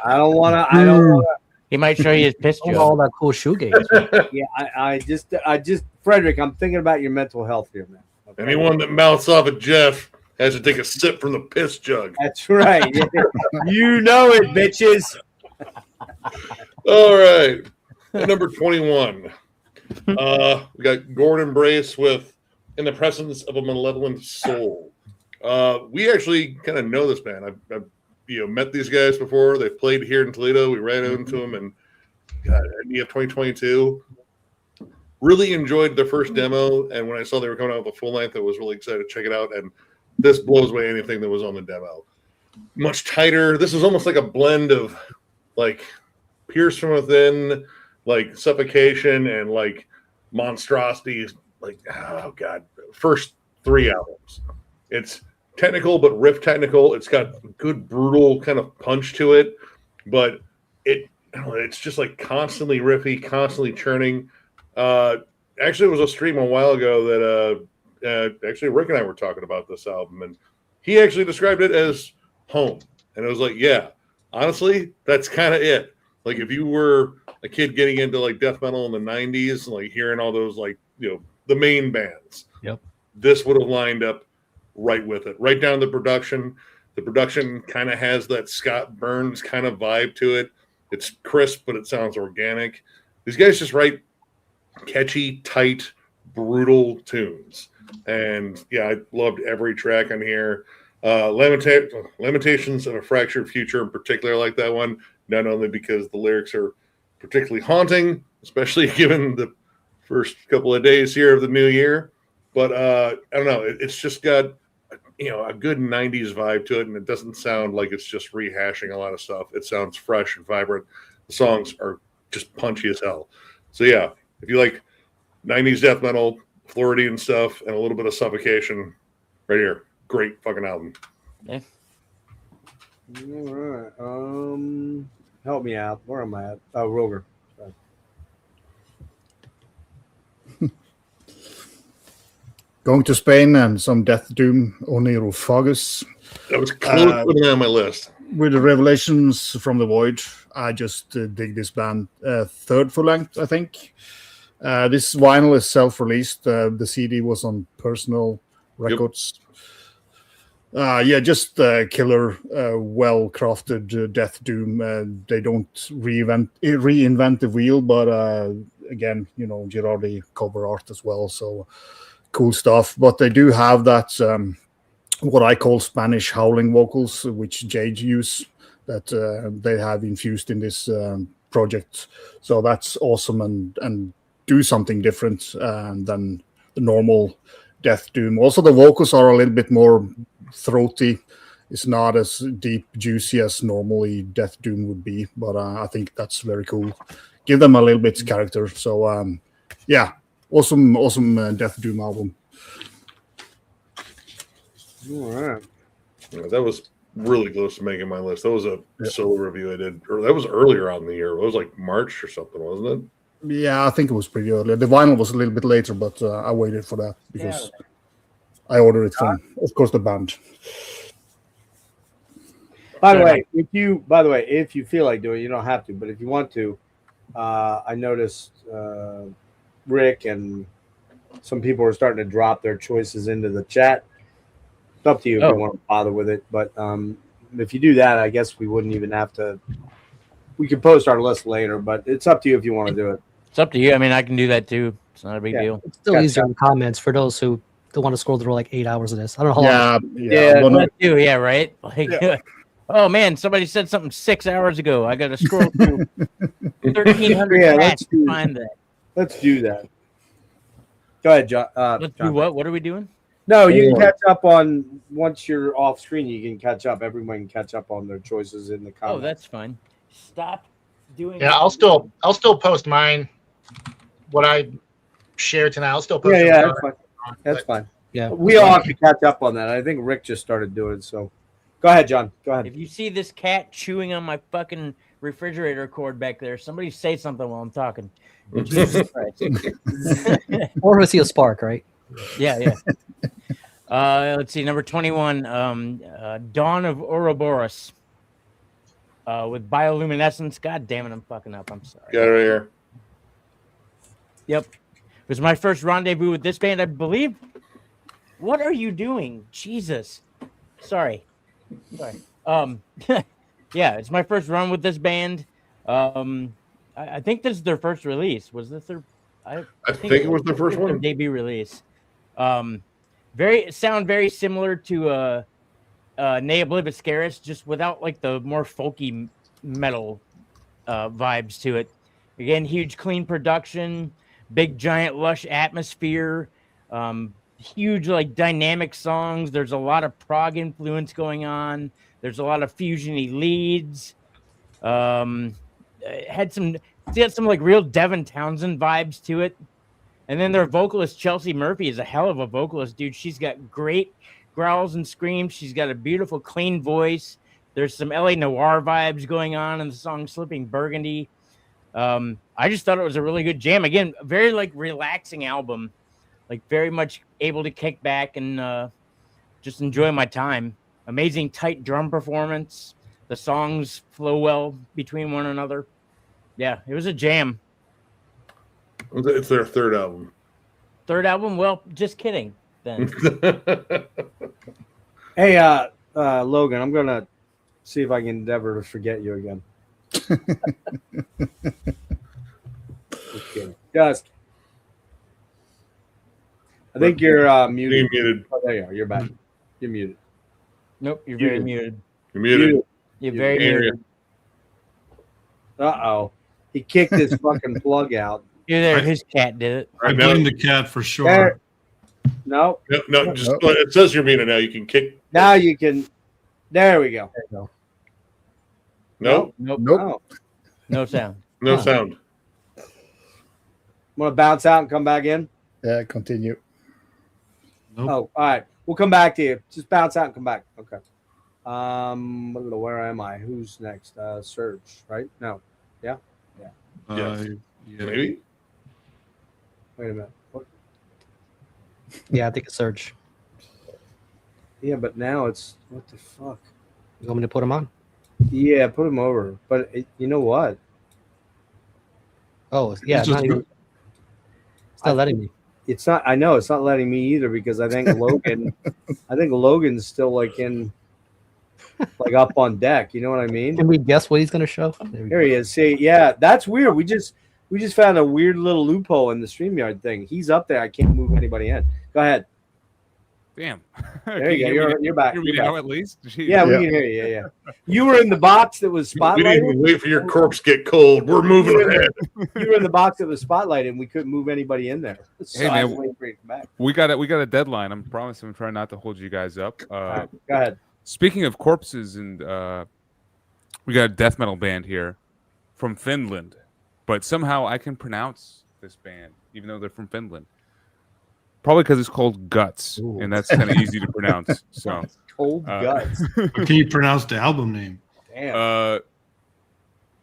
I don't want to. He might show you his piss joke. All that cool shoegaze. Yeah, I just, Frederick, I'm thinking about your mental health here, man. Okay? Anyone that mouths off at Jeff has to take a sip from the piss jug. That's right. You know it, bitches. All right. At number 21, We got Gordon Brace with In the Presence of a Malevolent Soul. We actually kind of know this band. I've met these guys before. They've played here in Toledo. We ran into them and God, idea of 2022. Really enjoyed their first demo, and when I saw they were coming out with a full length, I was really excited to check it out. And this blows away anything that was on the demo. Much tighter. This is almost like a blend of like Pierce from Within, like Suffocation, and like Monstrosities. Like, oh god, first 3 albums. It's technical but riff technical. It's got good brutal kind of punch to it, but it's just like constantly riffy, constantly churning. Actually, it was a stream a while ago that actually Rick and I were talking about this album, and he actually described it as home. And it was like, yeah, honestly, that's kind of it. Like if you were a kid getting into like death metal in the 90s and like hearing all those like, the main bands, Yep, this would have lined up right with it. Right down the production. The production kind of has that Scott Burns kind of vibe to it. It's crisp, but it sounds organic. These guys just write catchy, tight, brutal tunes. And yeah, I loved every track on here. Lamentations of a Fractured Future in particular, like that one, not only because the lyrics are particularly haunting, especially given the first couple of days here of the new year, but I don't know, it's just got a good 90s vibe to it, and it doesn't sound like it's just rehashing a lot of stuff. It sounds fresh and vibrant. The songs are just punchy as hell. So yeah, if you like 90s death metal, Floridian stuff, and a little bit of Suffocation, right here. Great fucking album. Yeah. All right. Help me out. Where am I at? Oh, Roger. Going to Spain and some Death Doom, Oneirophagus. That was close putting it on my list. With the Revelations from the Void, I just dig this band. Third full length, I think. This vinyl is self-released. The CD was on Personal Records. Just killer, well-crafted Death Doom. They don't reinvent the wheel, but again, Girardi cover art as well, so cool stuff. But they do have that what I call Spanish howling vocals, which Jade use, that they have infused in this project. So that's awesome and do something different than the normal Death Doom. Also, the vocals are a little bit more throaty. It's not as deep, juicy as normally Death Doom would be, but I think that's very cool. Give them a little bit of character. So, awesome Death Doom album. All right. Yeah, that was really close to making my list. That was a solo review I did. Or that was earlier on in the year. It was like March or something, wasn't it? Yeah, I think it was pretty early. The vinyl was a little bit later, but I waited for that because I ordered it from, of course, the band. By the way, if you feel like doing it, you don't have to, but if you want to, I noticed Rick and some people are starting to drop their choices into the chat. It's up to you if you want to bother with it, but if you do that, I guess we wouldn't even have to. We could post our list later, but it's up to you if you want to do it. It's up to you. I mean, I can do that too. It's not a big deal. it's still easier in comments for those who don't want to scroll through like 8 hours of this. I don't know how long. Yeah, right. Like, oh man, somebody said something 6 hours ago. I got to scroll through 1,300 chats to find that. Let's do that. Go ahead, John. Let's do what? What are we doing? No, you can catch up on once you're off screen. You can catch up. Everyone can catch up on their choices in the comments. Oh, that's fine. Stop doing. Yeah, I'll still post mine. What I shared tonight, I'll still post. Yeah, that's fine. That's fine. Yeah, we all have to catch up on that. I think Rick just started doing it. So, go ahead, John. Go ahead. If you see this cat chewing on my fucking refrigerator cord back there, somebody say something while I'm talking. Jesus Christ. Or was he a spark, right? Yeah. Let's see, number 21, Dawn of Ouroboros. With bioluminescence. God damn it, I'm fucking up. I'm sorry. Got it right here. Yep. It was my first rendezvous with this band, I believe. What are you doing? Jesus. Sorry. Yeah, it's my first run with this band. I think this is their first release. Was this their I think it was the first their one. debut release. Very similar to Ne Obliviscaris, just without like the more folky metal vibes to it. Again, huge clean production, big giant lush atmosphere, huge like dynamic songs. There's a lot of prog influence going on. There's a lot of fusiony leads. It had some like real Devin Townsend vibes to it. And then their vocalist Chelsea Murphy is a hell of a vocalist, dude. She's got great growls and screams. She's got a beautiful, clean voice. There's some LA Noir vibes going on in the song Slipping Burgundy. I just thought it was a really good jam. Again, very like relaxing album, like very much able to kick back and just enjoy my time. Amazing tight drum performance. The songs flow well between one another. Yeah, it was a jam. It's their third album. Third album? Well, just kidding then. Hey, Logan, I'm gonna see if I can endeavor to forget you again. Okay. Just, I think you're muted. You're muted. Oh, there you are. You're back. You're muted. Nope, you're very muted. You're muted. You're very muted. Uh-oh. He kicked his fucking plug out. You're there. His cat did it. I blame the cat for sure. There. No. No, just it says you're muted now. You can kick. Now you can. There we go. There you go. No. Nope. No. No sound. No sound. Want to bounce out and come back in? Yeah, continue. Nope. Oh, all right. We'll come back to you. Just bounce out and come back. Okay. Where am I? Who's next? Serge, right? No. Yeah. Yes. Yeah. Maybe. Wait a minute. What? Yeah, I think it's Serge. Yeah, but now it's what the fuck? You want me to put him on? Yeah, put him over. But you know what? Oh, yeah. It's just- It's not letting me. It's not. I know it's not letting me either because I think Logan. I think Logan's still like up on deck. You know what I mean? Can we guess what he's going to show? There we There go. he is. See, yeah, that's weird. We just found a weird little loophole in the StreamYard thing. He's up there. I can't move anybody in. Go ahead. Damn. There you go. You're back. Hear me You're now back. at least? Jeez. Yeah, we Yeah. can hear you. Yeah. You were in the box that was We didn't spotlighted. even wait for your corpse to get cold. We're moving ahead. You were in the box that was spotlighted, and we couldn't move anybody in there. So Hey, I was man. waiting for you to come back. We got a deadline. I'm promising I'm trying not to hold you guys up. All right, go ahead. Speaking of corpses, and we got a death metal band here from Finland, but somehow I can pronounce this band, even though they're from Finland. Probably because it's called Guts, Ooh. and that's kind of easy to pronounce. So, Cold guts. But can you pronounce the album name? Damn.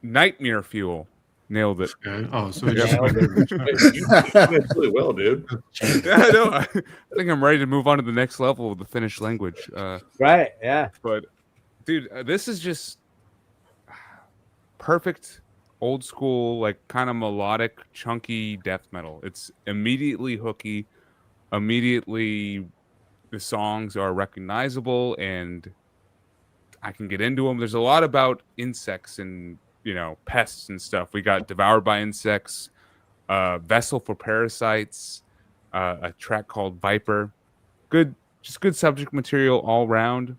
Nightmare Fuel, nailed it. Okay. Oh, so it Yeah. just You did really well, dude. Yeah, I know. I think I'm ready to move on to the next level of the Finnish language. Right. Yeah. But, dude, this is just perfect old school, like kind of melodic, chunky death metal. It's immediately hooky. Immediately, the songs are recognizable, and I can get into them. There's a lot about insects and pests and stuff. We got Devoured by Insects, Vessel for Parasites, a track called Viper. Good subject material all round.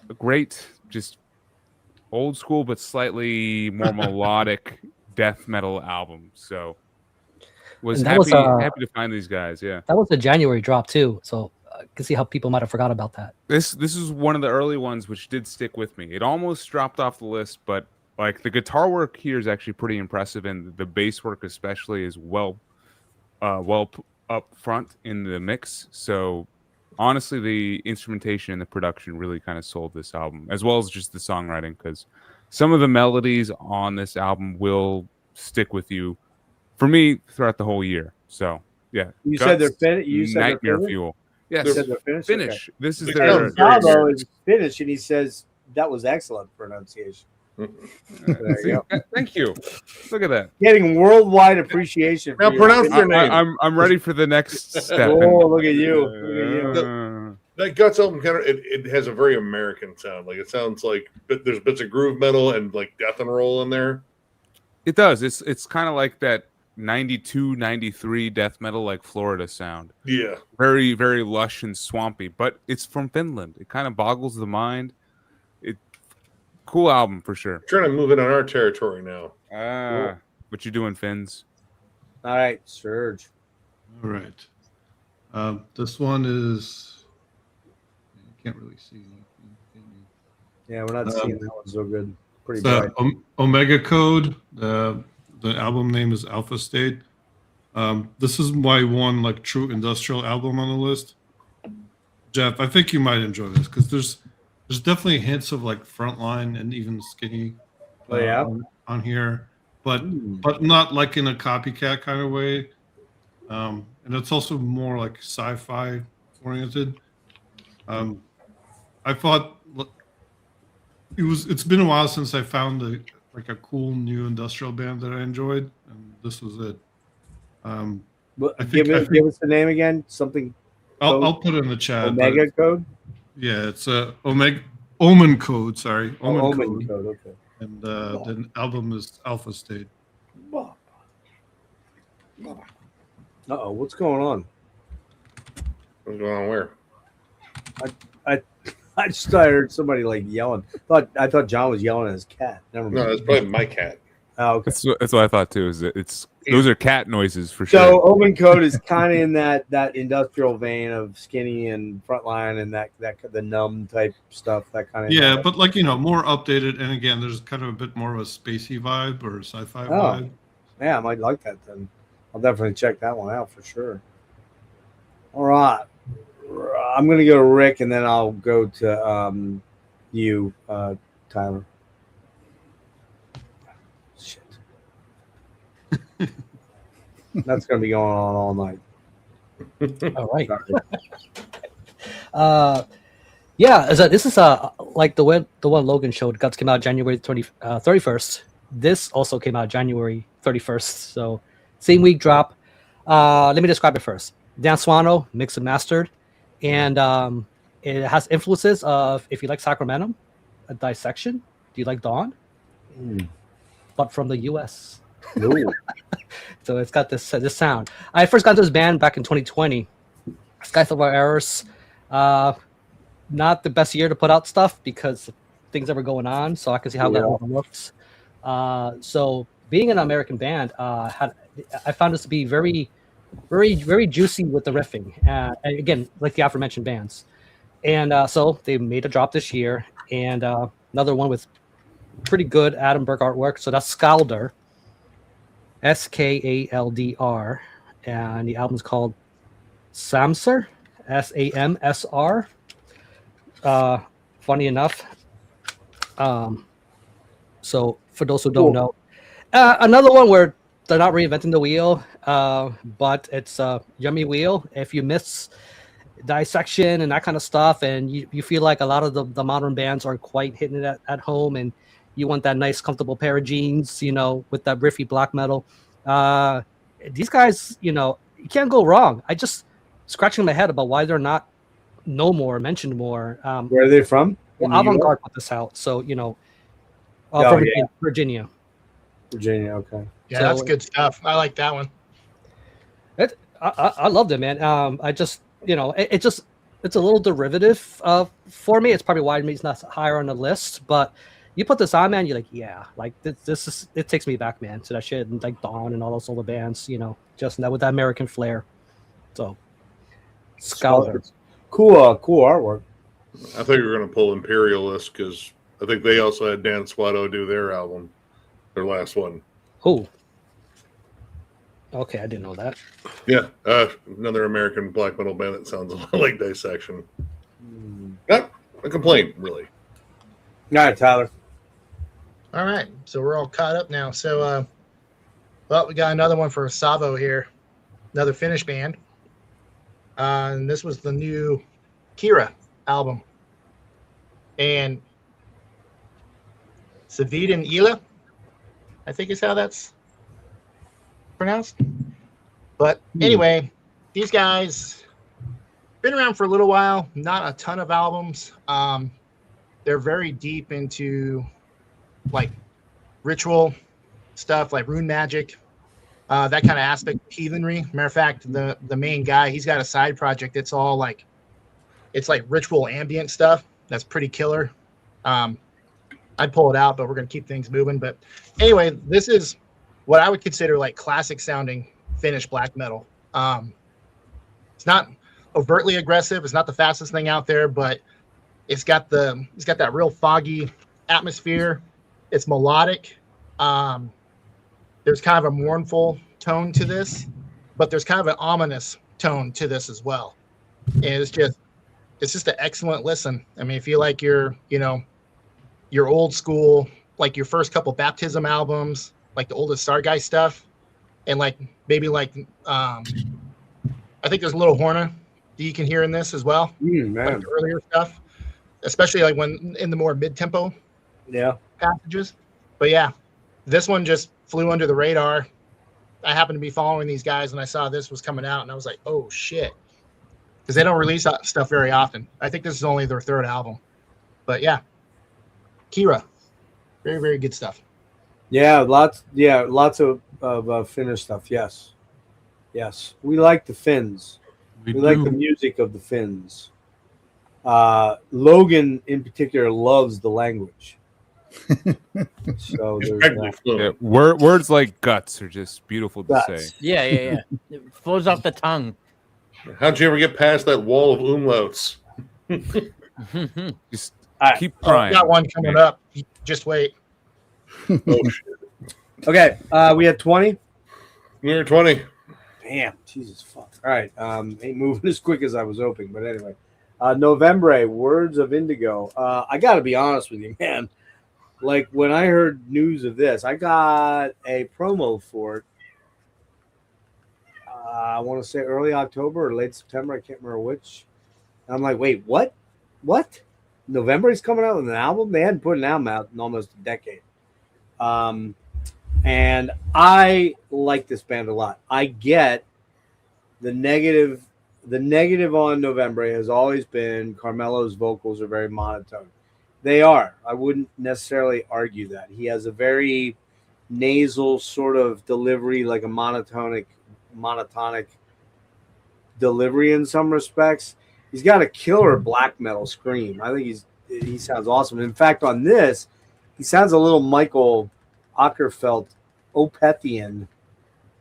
A great, just old school but slightly more melodic death metal album. So was And that happy was, happy to find these guys. Yeah, That was a January drop too, so I can see how people might have forgot about that. this is one of the early ones which did stick with me. It almost dropped off the list, but like the guitar work here is actually pretty impressive, and the bass work especially is well up front in the mix. So honestly, the instrumentation and the production really kind of sold this album, as well as just the songwriting, because some of the melodies on this album will stick with you, for me, throughout the whole year. So yeah, You said they're Guts, Finnish. You said they're Nightmare Finnish? Fuel. You Yes, said they're Finnish. Finnish. This is They their. sound very Salvo weird. is Finnish, and he says that was excellent pronunciation. There you go. Thank you. Look at that. Getting worldwide appreciation. For Now your- pronounce their name. I'm ready for the next step. Oh, look at you! Look at you. That Guts album kind of it has a very American sound. Like it sounds like there's bits of groove metal and like death and roll in there. It does. It's kind of like that 92, 93 death metal, like Florida sound. Yeah. Very, very lush and swampy, but it's from Finland. It kind of boggles the mind. Cool album for sure. Trying to move in on our territory now. What you doing, Finns? All right, Serge. All right. This one is. You can't really see. Yeah, we're not seeing that one so good. Pretty The bright. Omega Code. The album name is Alpha State. This is my one like true industrial album on the list. Jeff, I think you might enjoy this because there's definitely hints of like Frontline and even Skinny on here, but not like in a copycat kind of way. And it's also more like sci-fi oriented. I thought it's been a while since I found a cool new industrial band that I enjoyed, and this was it. Give us the name again. Something. I'll put it in the chat. Omega Code. Yeah, it's Omen Code. Sorry, Omen Code. Okay. And the album is Alpha State. Uh-oh, what's going on? What's going on where? I just heard somebody like yelling. I thought John was yelling at his cat. Never mind. No, that's probably my cat. Oh, okay. That's what I thought too. Is that those are cat noises for So sure. Omen Code is kind of in that industrial vein of Skinny and Frontline and that the numb type stuff. That kind of but like more updated. And again, there's kind of a bit more of a spacey vibe or a sci-fi vibe. Yeah, I might like that then. I'll definitely check that one out for sure. All right. I'm going to go to Rick, and then I'll go to you, Tyler. Shit. That's going to be going on all night. All right. This is like the one Logan showed. Guts came out January 31st. This also came out January 31st. So same week drop. Let me describe it first. Dan Swano, mixed and mastered. And it has influences of, if you like Sacramento, a Dissection. Do you like Dawn? But from the U.S. So it's got this sound. I first got into this band back in 2020. Skies of Our Errors. Not the best year to put out stuff because things that were going on. So I can see how that overlooks. So being an American band, I found this to be very, very, very juicy with the riffing. And again, like the aforementioned bands. And so they made a drop this year. And another one with pretty good Adam Berg artwork. So that's Skaldr. Skaldr. And the album's called Samsr. Samsr. Funny enough. So for those who don't know, another one where they're not reinventing the wheel, but it's a yummy wheel. If you miss Dissection and that kind of stuff, and you feel like a lot of the modern bands aren't quite hitting it at home, and you want that nice, comfortable pair of jeans, with that riffy black metal. These guys, you can't go wrong. I just scratching my head about why they're not mentioned more. Where are they from? Well, Avant-Garde put this out, so from Virginia. Virginia, okay. Yeah, that's good stuff. I like that one. I loved it, man. I just, it's a little derivative for me. It's probably why it's not higher on the list. But you put this on, man, you're like, yeah, like this is. It takes me back, man, to that shit and like Dawn and all those other bands, just with that American flair. So, Skaldr. Cool artwork. I think we're going to pull Imperialist because I think they also had Dan Swado do their album, their last one. Who? Okay, I didn't know that. Yeah, another American black metal band that sounds a lot like Dissection. Not a complaint, really. All right, Tyler. All right, so we're all caught up now. So, we got another one for Savo here, another Finnish band. And this was the new Kira album. And Saviden Ila, I think is how that's pronounced. But anyway, these guys been around for a little while, not a ton of albums. They're very deep into like ritual stuff like rune magic that kind of aspect of heathenry. Matter of fact, the main guy, he's got a side project. It's all like, it's like ritual ambient stuff. That's pretty killer. I'd pull it out, but we're going to keep things moving. But anyway, this is what I would consider like classic sounding Finnish black metal. It's not overtly aggressive. It's not the fastest thing out there, but it's got that real foggy atmosphere. It's melodic. There's kind of a mournful tone to this, but there's kind of an ominous tone to this as well. And it's just an excellent listen. I mean, if you like your old school, like your first couple Baptism albums, like the oldest Starguy stuff, and like maybe like I think there's a little Horna that you can hear in this as well. Like the earlier stuff, especially like when in the more mid-tempo passages. But yeah, this one just flew under the radar. I happened to be following these guys and I saw this was coming out and I was like, oh shit. Because they don't release that stuff very often. I think this is only their third album. But yeah, Kira, very, very good stuff. Yeah, lots of Finnish stuff. Yes. We like the Finns. We like the music of the Finns. Logan in particular loves the language. So words like guts are just beautiful to say. Yeah. It flows off the tongue. How'd you ever get past that wall of umlauts? Just keep trying. Got one coming up. Just wait. Oh shit. Okay, we had 20. We're 20. Damn, Jesus fuck. All right, ain't moving as quick as I was hoping, but anyway. November, Words of Indigo. I got to be honest with you, man. Like when I heard news of this, I got a promo for it. I want to say early October or late September. I can't remember which. And I'm like, wait, what? What? November he's coming out with an album? They hadn't put an album out in almost a decade. And I like this band a lot. I get the negative. The negative on November has always been Carmelo's vocals are very monotone. They are. I wouldn't necessarily argue that. He has a very nasal sort of delivery, like a monotonic delivery in some respects. He's got a killer black metal scream. I think he sounds awesome. In fact, on this, he sounds a little Michael Ockerfeldt, Opethian,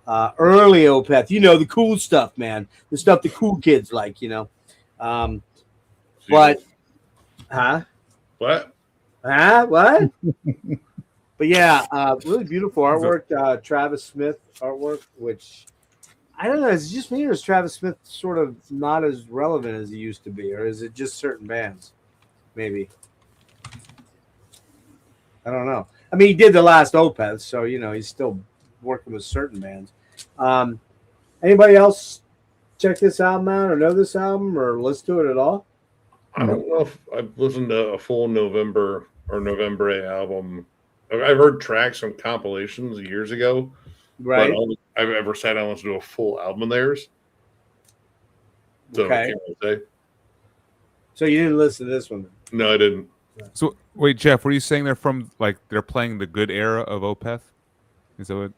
early Opeth. The cool stuff, man. The stuff the cool kids like, But, What? What? But yeah, really beautiful artwork. Travis Smith artwork, which I don't know. Is it just me, or is Travis Smith sort of not as relevant as he used to be, or is it just certain bands? Maybe. I don't know. I mean, he did the last Opeth, so he's still working with certain bands. Anybody else check this album out, or know this album, or listen to it at all? I don't know if I've listened to a full November album. I've heard tracks from compilations years ago. Right. But all I've ever sat down and listened to a full album of theirs. So Okay. I can't really say. So you didn't listen to this one? No, I didn't. So wait, Jeff, were you saying they're playing the good era of Opeth? Is that what?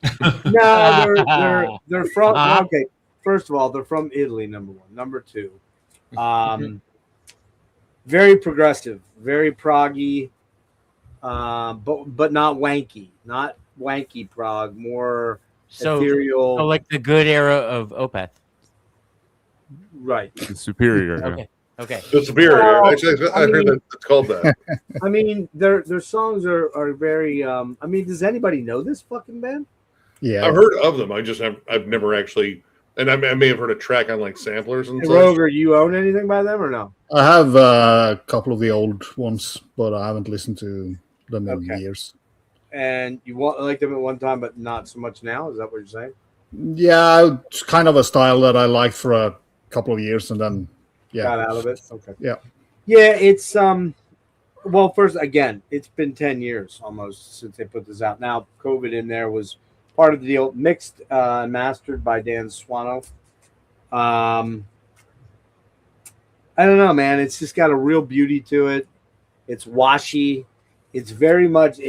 No, they're from. Okay, first of all, they're from Italy. Number one. Number two, very progressive, very proggy, but not wanky. Not wanky prog. More ethereal. So like the good era of Opeth. Right. The superior. Okay. The Superior. Well, Actually, I heard that it's called that. I mean, their songs are very. I mean, does anybody know this fucking band? Yeah, I've heard of them. I've never actually, and I may have heard a track on like samplers and Hey, such. Roger, you own anything by them or no? I have a couple of the old ones, but I haven't listened to them in years. And you like them at one time, but not so much now. Is that what you're saying? Yeah, it's kind of a style that I liked for a couple of years, and then Got out of it. Okay. Yeah. It's well, first again, it's been 10 years almost since they put this out. Now, COVID in there was part of the deal. Mixed and mastered by Dan Swano. I don't know, man. It's just got a real beauty to it. It's washy. It very much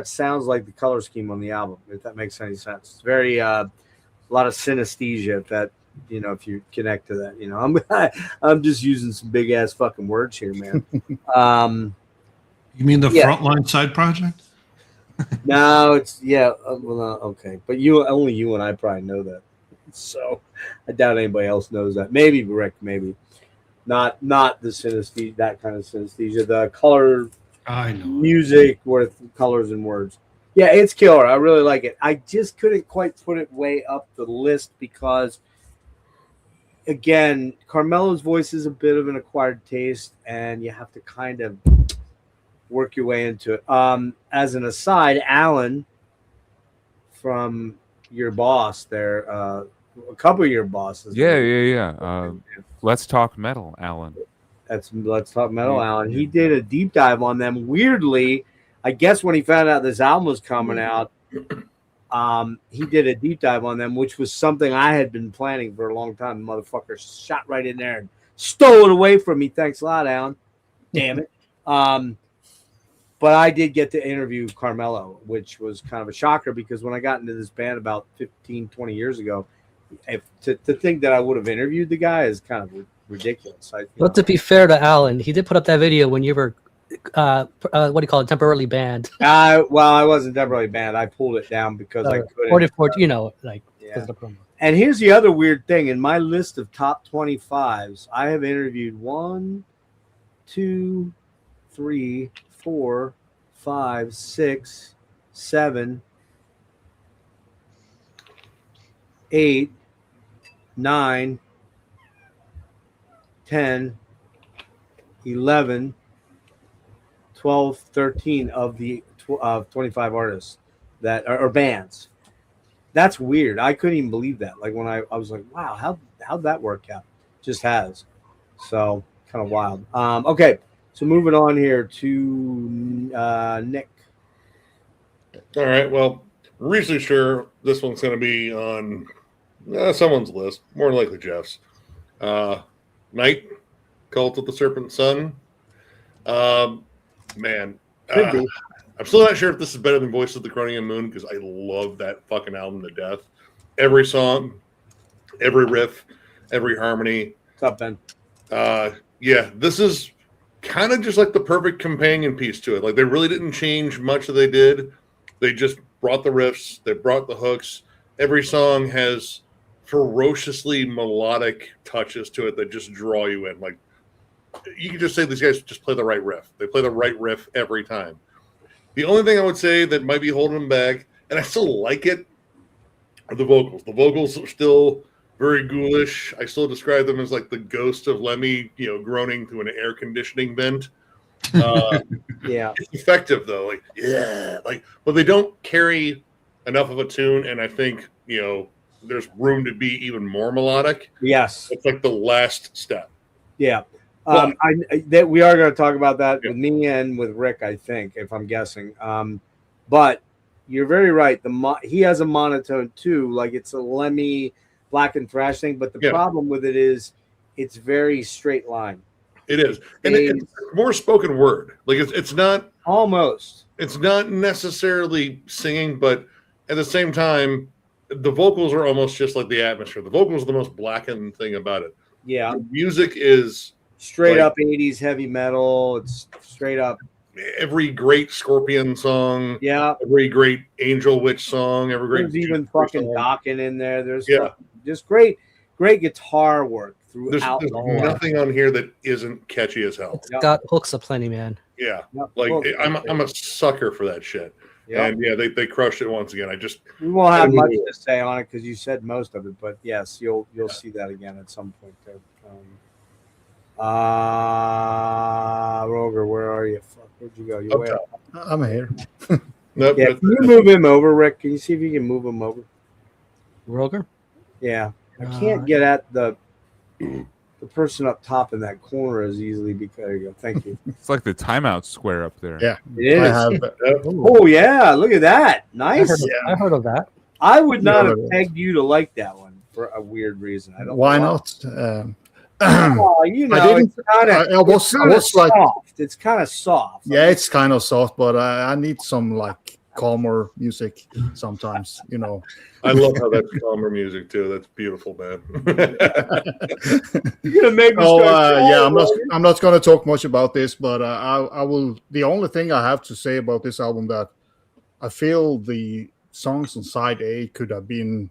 sounds like the color scheme on the album, if that makes any sense. It's very lot of synesthesia. If that, if you connect to that, I'm just using some big ass fucking words here, man. You mean the Yeah. Frontline side project? No, it's okay, but only you and I probably know that, so I doubt anybody else knows that. Maybe Rick, maybe not the synesthesia, that kind of synesthesia, the color, I know. music with colors and words. Yeah, it's killer. I really like it. I just couldn't quite put it way up the list because, again, Carmelo's voice is a bit of an acquired taste, and you have to kind of work your way into it. As an aside, Alan, from your boss there, a couple of your bosses. Yeah. Let's Talk Metal, Alan. That's Let's Talk Metal, Alan. He did a deep dive on them. Weirdly, I guess when he found out this album was coming out, he did a deep dive on them, which was something I had been planning for a long time. The motherfucker shot right in there and stole it away from me. Thanks a lot, Alan. Damn it. But I did get to interview Carmelo, which was kind of a shocker because when I got into this band about 15, 20 years ago, to think that I would have interviewed the guy is kind of ridiculous. But to be fair to Alan, he did put up that video when you were, what do you call it, temporarily banned. I wasn't temporarily banned. I pulled it down because I couldn't. Because of the promo. And here's the other weird thing. In my list of top 25s, I have interviewed 1, 2, 3, 4, 5, 6, 7, 8, 9, 10, 11, 12, 13 of the 25 artists that are bands. That's weird. I couldn't even believe that. Like when I was like, wow, how'd that work out? Just has. So kind of wild. Okay. So moving on here to Nick. All right. Well, reasonably sure this one's going to be on someone's list. More than likely Jeff's. Night, Cult of the Serpent Sun. Man. I'm still not sure if this is better than Voice of the Cronian Moon because I love that fucking album to death. Every song, every riff, every harmony. What's up, Ben? Yeah, this is kind of just like the perfect companion piece to it. Like they really didn't change much that they did. They just brought the riffs, they brought the hooks. Every song has ferociously melodic touches to it that just draw you in. Like you can just say these guys just play the right riff. They play the right riff every time. The only thing I would say that might be holding them back, and I still like it, are the vocals. The vocals are still very ghoulish. I still describe them as like the ghost of Lemmy, groaning through an air conditioning vent. Yeah, it's effective though. But they don't carry enough of a tune, and I think there's room to be even more melodic. Yes, it's like the last step. Yeah. That we are going to talk about that with me and with Rick, I think, if I'm guessing. But you're very right. He has a monotone too, like it's a Lemmy Black and Thrash thing. But the problem with it is it's very straight line. It is, and it's more spoken word. Like it's not almost. It's not necessarily singing, but at the same time, the vocals are almost just like the atmosphere. The vocals are the most blackened thing about it. Yeah, the music is. Straight up 80s heavy metal. It's straight up. Every great Scorpion song. Yeah. Every great Angel Witch song. There's even fucking Dokken in there. There's just great guitar work throughout. There's nothing on here that isn't catchy as hell. It's got hooks aplenty, man. Yeah. I'm a sucker for that shit. Yep. And they crushed it once again. We won't have much to say on it because you said most of it, but yes, you'll see that again at some point there. Roger, where are you? Fuck, where'd you go? You way up. I'm here. Nope, yeah, can you move him over, Rick? Can you see if you can move him over? Roger? Yeah. I can't get at the person up top in that corner as easily because there you go. Thank you. It's like the timeout square up there. Yeah. It is. Oh yeah, look at that. Nice. I heard of that. I would not have pegged you to like that one for a weird reason. I don't know why not? It's kind of soft. Yeah, it's kind of soft, but I need some like calmer music sometimes, you know. I love how that's calmer music too. That's beautiful, man. You're gonna make me Oh start yeah, crying, I'm not going to talk much about this, but I will. The only thing I have to say about this album that I feel the songs on side A could have been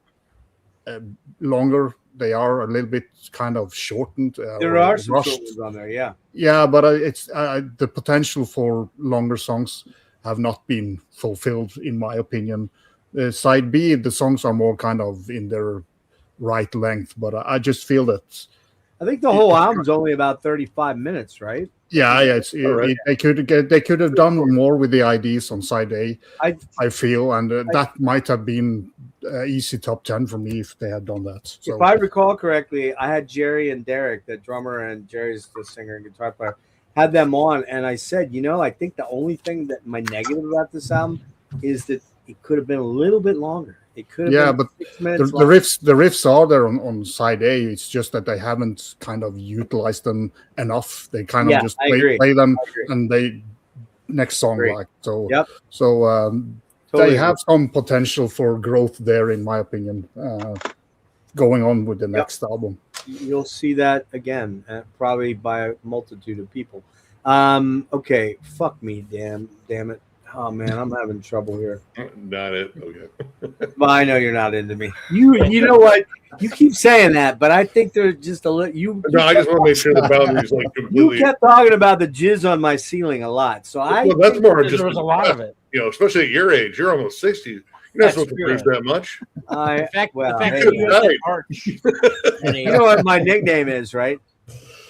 longer. They are a little bit kind of shortened. There or are some rushed. short ones on there, yeah. Yeah, but it's the potential for longer songs have not been fulfilled, in my opinion. Side B, the songs are more kind of in their right length, but I just feel that. I think the whole album's only about 35 minutes, right? Yeah, they could have done more with the IDs on side A. I feel, and that might have been easy top 10 for me if they had done that. So, if I recall correctly, I had Jerry and Derek, the drummer, and Jerry's the singer and guitar player, had them on, and I said, I think the only thing that my negative about this album is that it could have been a little bit longer. It could have been 6 minutes the riffs are there on side A. It's just that they haven't kind of utilized them enough. They kind of just play them, and they next song so. Yep. So Totally they have some potential for growth there, in my opinion, going on with the next album. You'll see that again, probably by a multitude of people. Okay, fuck me, damn it. Oh man, I'm having trouble here. Not it. Okay. Well, I know you're not into me. You know what? You keep saying that, but I think they're just a little. No, I just want to make sure the boundaries like completely. You kept talking about the jizz on my ceiling a lot, so that's more just there was a lot of it. Especially at your age, you're almost 60. You're not supposed to freeze that much. The fact hey, that you have that arch. You know what my nickname is, right?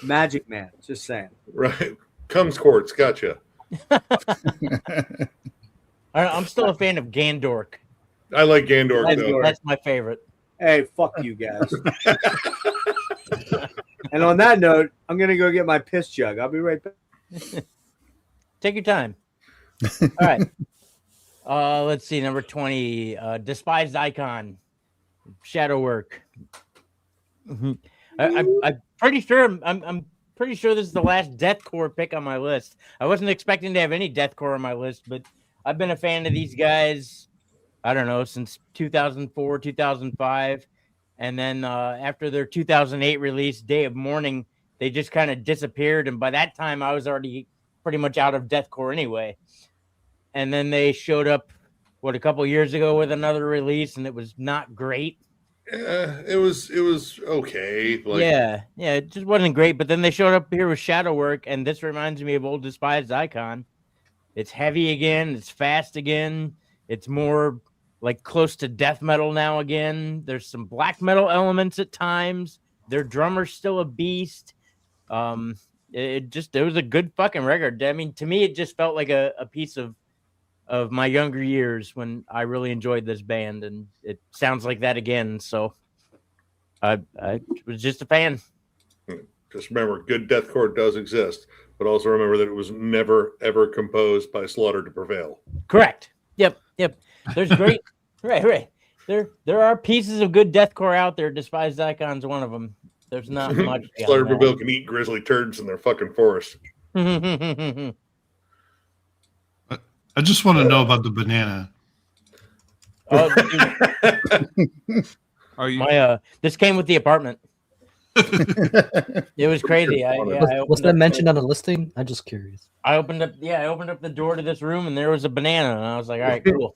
Magic Man. Just saying. Right. Comes quartz. Gotcha. I'm still a fan of Gandork. I like Gandork, though. That's my favorite. Hey, fuck you guys. And on that note, I'm going to go get my piss jug. I'll be right back. Take your time. All right. Let's see. Number 20, Despised Icon, Shadow Work. I'm pretty sure. I'm pretty sure this is the last deathcore pick on my list. I wasn't expecting to have any deathcore on my list, but I've been a fan of these guys, I don't know, since 2004, 2005. And then after their 2008 release, Day of Mourning, they just kind of disappeared. And by that time, I was already pretty much out of deathcore anyway. And then they showed up, a couple years ago with another release, and it was not great. It was okay. Yeah, it just wasn't great. But then they showed up here with Shadow Work, and this reminds me of old Despised Icon. It's heavy again. It's fast again. It's more like close to death metal now again. There's some black metal elements at times. Their drummer's still a beast. It was a good fucking record. I mean, to me, it just felt like a piece of my younger years when I really enjoyed this band, and it sounds like that again. So I was just a fan. Just remember, good deathcore does exist, but also remember that it was never ever composed by Slaughter to Prevail. Correct. Yep. There's great. right. There are pieces of good deathcore out there. Despised Icon's one of them. There's not much. Slaughter to Prevail can eat grizzly turds in their fucking forest. I just want to know about the banana. This came with the apartment. It was crazy. Was that mentioned on the listing? I'm just curious. I opened up the door to this room, and there was a banana, and I was like, all right, cool.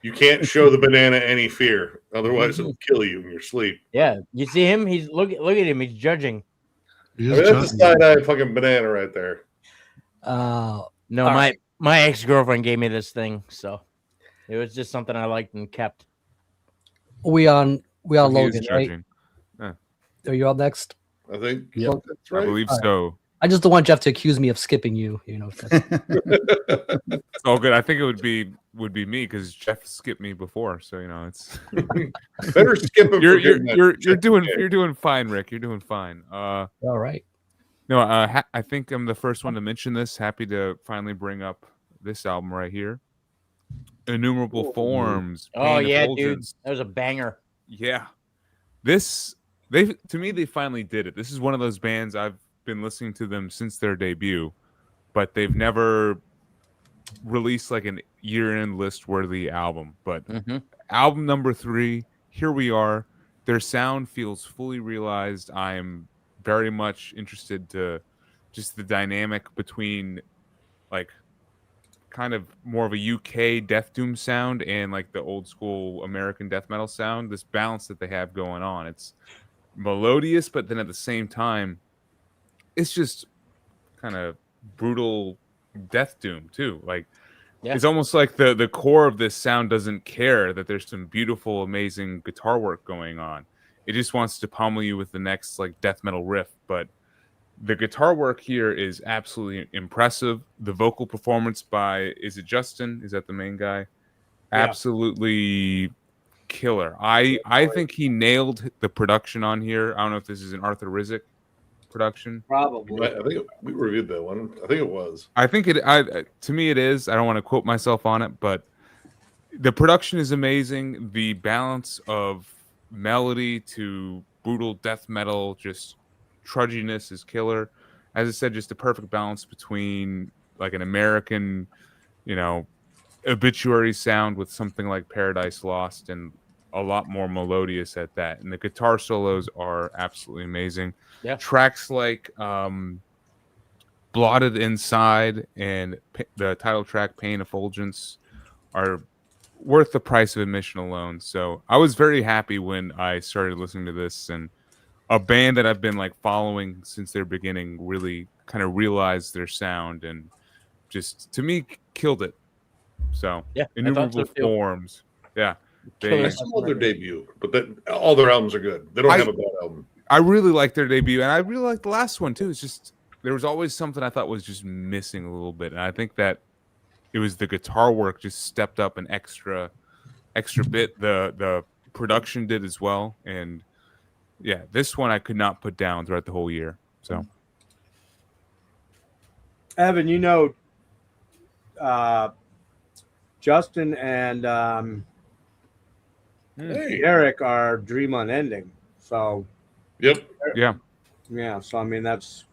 You can't show the banana any fear, otherwise it'll kill you in your sleep. Yeah, you see him? He's look at him. He's judging. That's a side-eye fucking banana right there. No, my ex-girlfriend gave me this thing, so it was just something I liked and kept. We on Logan, right? Yeah. Are you up next? I think. Yeah, that's right. I believe so. I just don't want Jeff to accuse me of skipping you. It's all good. I think it would be me because Jeff skipped me before, so it's better skip him. You're doing fine, Rick. You're doing fine. All right. No, I think I'm the first one to mention this. Happy to finally bring up this album right here. Innumerable Forms. Oh yeah, dude, that was a banger. Yeah, they finally did it. This is one of those bands I've been listening to them since their debut, but they've never release like an year-end list-worthy album. But Mm-hmm. album number 3, here we are. Their sound feels fully realized. I am very much interested to just the dynamic between like kind of more of a UK death doom sound and like the old school American death metal sound. This balance that they have going on. It's melodious, but then at the same time, it's just kind of brutal death doom too. Like Yeah. it's almost like the core of this sound doesn't care that there's some beautiful, amazing guitar work going on. It just wants to pummel you with the next like death metal riff. But the guitar work here is absolutely impressive. The vocal performance by, is it Justin? Is that the main guy? Yeah. Absolutely killer. I think he nailed the production on here. I don't know if this is an Arthur Rizek production. Probably. I think we reviewed that one. I think it was. I think it. To me, it is. I don't want to quote myself on it, but the production is amazing. The balance of melody to brutal death metal, just trudginess, is killer. As I said, just a perfect balance between like an American, obituary sound with something like Paradise Lost, and a lot more melodious at that. And the guitar solos are absolutely amazing. Yeah. Tracks like Blotted Inside and the title track Pain Effulgence are worth the price of admission alone. So I was very happy when I started listening to this, and a band that I've been like following since their beginning really kind of realized their sound and just, to me, killed it. So Yeah, Innumerable Forms. Yeah. I still love their debut, but all their albums are good. They don't have a bad album. I really like their debut, and I really like the last one too. It's just there was always something I thought was just missing a little bit, and I think that it was the guitar work just stepped up an extra bit. The production did as well, and yeah, this one I could not put down throughout the whole year. So, Evan, Justin and Erik are Dream Unending. So, yep, yeah. So I mean, that's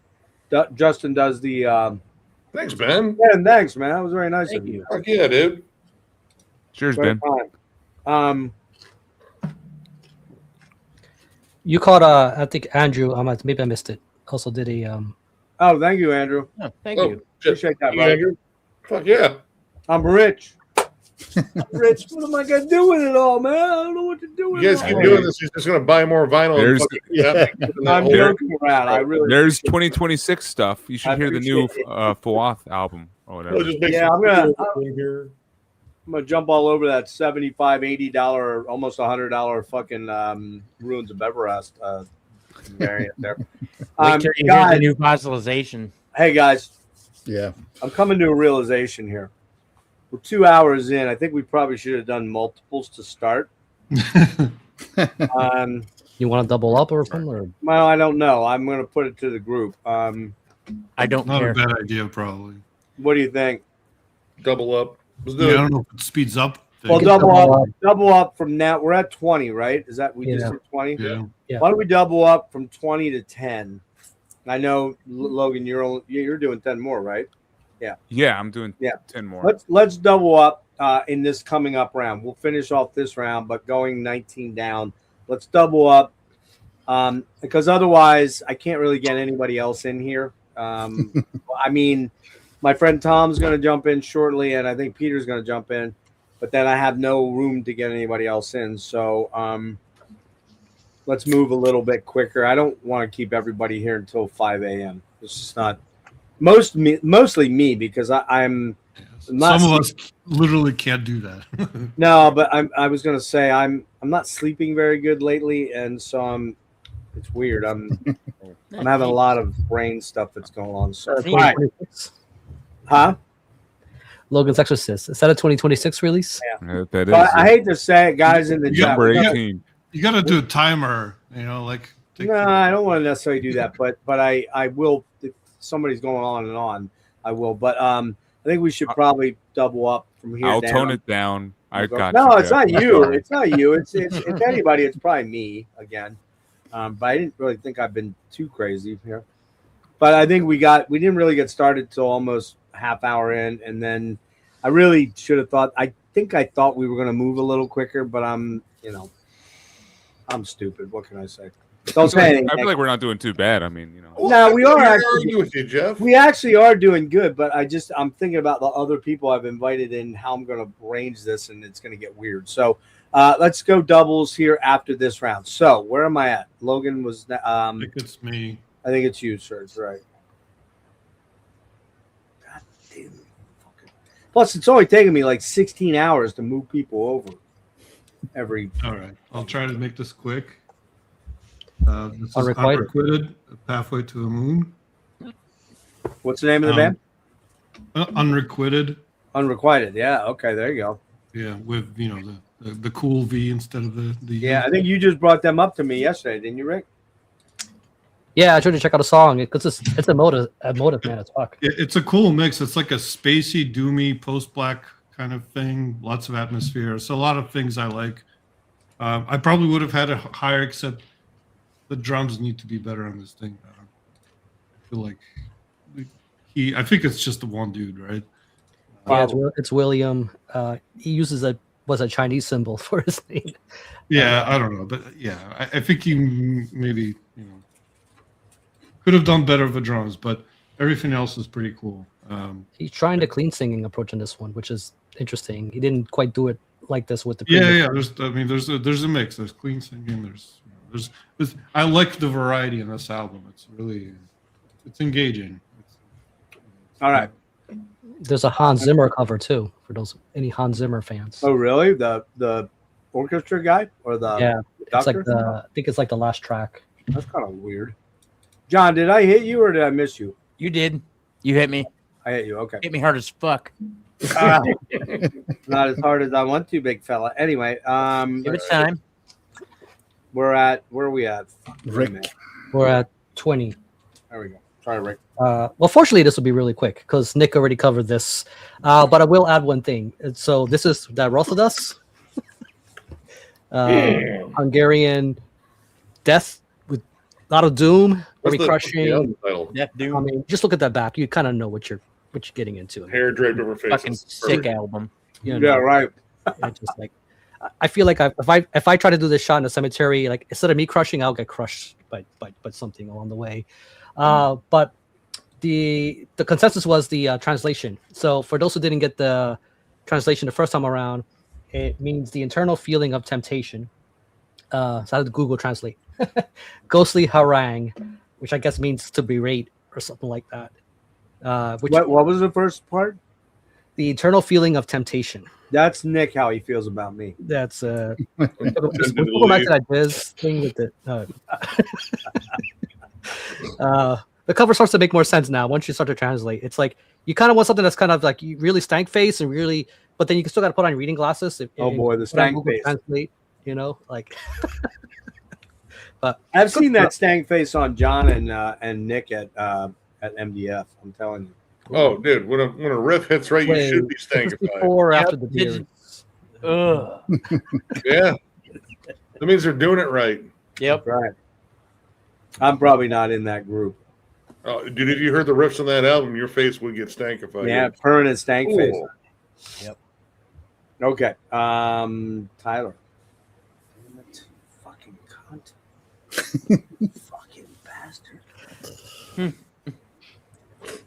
Justin does the. Thanks, Ben. Yeah, thanks, man. That was very nice of you. Fuck yeah, dude. Cheers, Ben. You caught I think Andrew. Maybe I missed it. Also did a Oh, thank you, Andrew. Oh, thank you. Appreciate that, You, brother. Andrew? Fuck yeah. I'm rich. Rich, what am I gonna do with it all, man? I don't know what to do with You it guys all. keep doing this. He's just gonna buy more vinyl. There's- I'm joking around. I really. There's 2026 stuff. You should I hear the new appreciate it. Fuath album or whatever. Yeah, I'm gonna jump all over that $75, $80, almost $100 fucking Ruins of Everest variant there. Wait till you hear guys, the new fossilization. hey guys, Yeah. I'm coming to a realization here. We're 2 hours in. I think we probably should have done multiples to start. you want to double up or something? Or? Well, I don't know. I'm going to put it to the group. I don't Not care. a bad idea, probably. What do you think? Double up. Let's Yeah, do I it. don't know if it speeds up. Well, things. double up from now. We're at 20, right? Is that we just Yeah. did 20? Yeah. Yeah. Why don't we double up from 20 to 10? I know, Logan, you're doing 10 more, right? Yeah, I'm doing Yeah. 10 more. Let's double up in this coming up round. We'll finish off this round, but going 19 down, let's double up because otherwise I can't really get anybody else in here. I mean, my friend Tom's going to jump in shortly, and I think Peter's going to jump in, but then I have no room to get anybody else in. So let's move a little bit quicker. I don't want to keep everybody here until 5 a.m. It's just not mostly me because I'm not. Some of us literally can't do that. No, but I was gonna say I'm not sleeping very good lately, and so it's weird. I'm having a lot of brain stuff that's going on. So, all right. 2026? Huh? Logan's Exorcist. Is that a 2026 release? That is But I hate to say it, guys in the chat. number 18. You got to do a timer, like. No, I don't want to necessarily do that, but I will. If somebody's going on and on, I will. But I think we should probably double up from here. I'll down. tone it down. I got No, you, it's Jeff. not you. It's not you. It's anybody. It's probably me again. But I didn't really think I've been too crazy here. But I think we didn't really get started till almost half hour in, and then I really should have thought. I thought we were going to move a little quicker, but I'm stupid. What can I say? Don't say anything. I feel like we're not doing too bad. I mean, No, we are actually arguing with you, Jeff. We actually are doing good, but I'm thinking about the other people I've invited in, how I'm going to arrange this, and it's going to get weird. So let's go doubles here after this round. So where am I at? Logan was. I think it's me. I think it's you, Serge. Right. God damn. Plus, it's only taking me like 16 hours to move people over. All right, I'll try to make this quick. This is Unrequited. Unrequited, Pathway to the Moon. What's the name of the band? Unrequited. Unrequited. Yeah. Okay. There you go. Yeah, with the cool V instead of the. Yeah, I think you just brought them up to me yesterday, didn't you, Rick? Yeah, I tried to check out a song because it's emotive man as fuck. It's a cool mix. It's like a spacey, doomy, post-black kind of thing. Lots of atmosphere. So a lot of things I like. I probably would have had a higher, except the drums need to be better on this thing. I feel like I think it's just the one dude, right? Yeah, it's William. He uses a Chinese symbol for his name. Yeah, I don't know, but yeah, I think he maybe could have done better with the drums, but everything else is pretty cool. He's trying to clean singing approach in this one, which is interesting. He didn't quite do it like this with the previous. There's a mix. There's clean singing. There's I like the variety in this album. It's engaging. All right. There's a Hans Zimmer cover too for any Hans Zimmer fans. Oh, really? The orchestra guy or the it's like doctor? I think it's like the last track. That's kind of weird. John, did I hit you or did I miss you? You did. You hit me. I hit you. Okay. Hit me hard as fuck. Not as hard as I want to, big fella. Anyway, Give it time. where are we at? Rick. We're at 20. There we go. Sorry, Rick. Well, fortunately, this will be really quick because Nick already covered this. But I will add one thing. So this is that Rothadus, Hungarian death with a lot of doom, very crushing. Death Doom. I mean, just look at that back. You kind of know what you're getting into. Hair draped over faces. Fucking sick album. You know, Yeah, right. it's just like I feel like if I try to do this shot in a cemetery, like instead of me crushing, I'll get crushed by something along the way. But the consensus was the translation. So for those who didn't get the translation the first time around, it means the internal feeling of temptation. So I had to Google Translate. Ghostly harangue, which I guess means to berate or something like that. What was the first part? The internal feeling of temptation. That's Nick, how he feels about me. That's we'll go back to that Diz thing with it. The cover starts to make more sense now once you start to translate. It's like you kind of want something that's kind of like you really stank face and really, but then you can still got to put on reading glasses. Oh boy, the stank face. Translate, like. But I've seen that stank face on John and Nick at MDF. I'm telling you. Oh, dude, when a riff hits right, you should be stankified. Before or after the beer. Ugh. Yeah, that means they're doing it right. Yep. Right. I'm probably not in that group. Oh, dude, if you heard the riffs on that album, your face would get stankified. Yeah, permanent stank Ooh. face. Yep. Okay. Tyler. Damn it. Fucking cunt. Fucking bastard.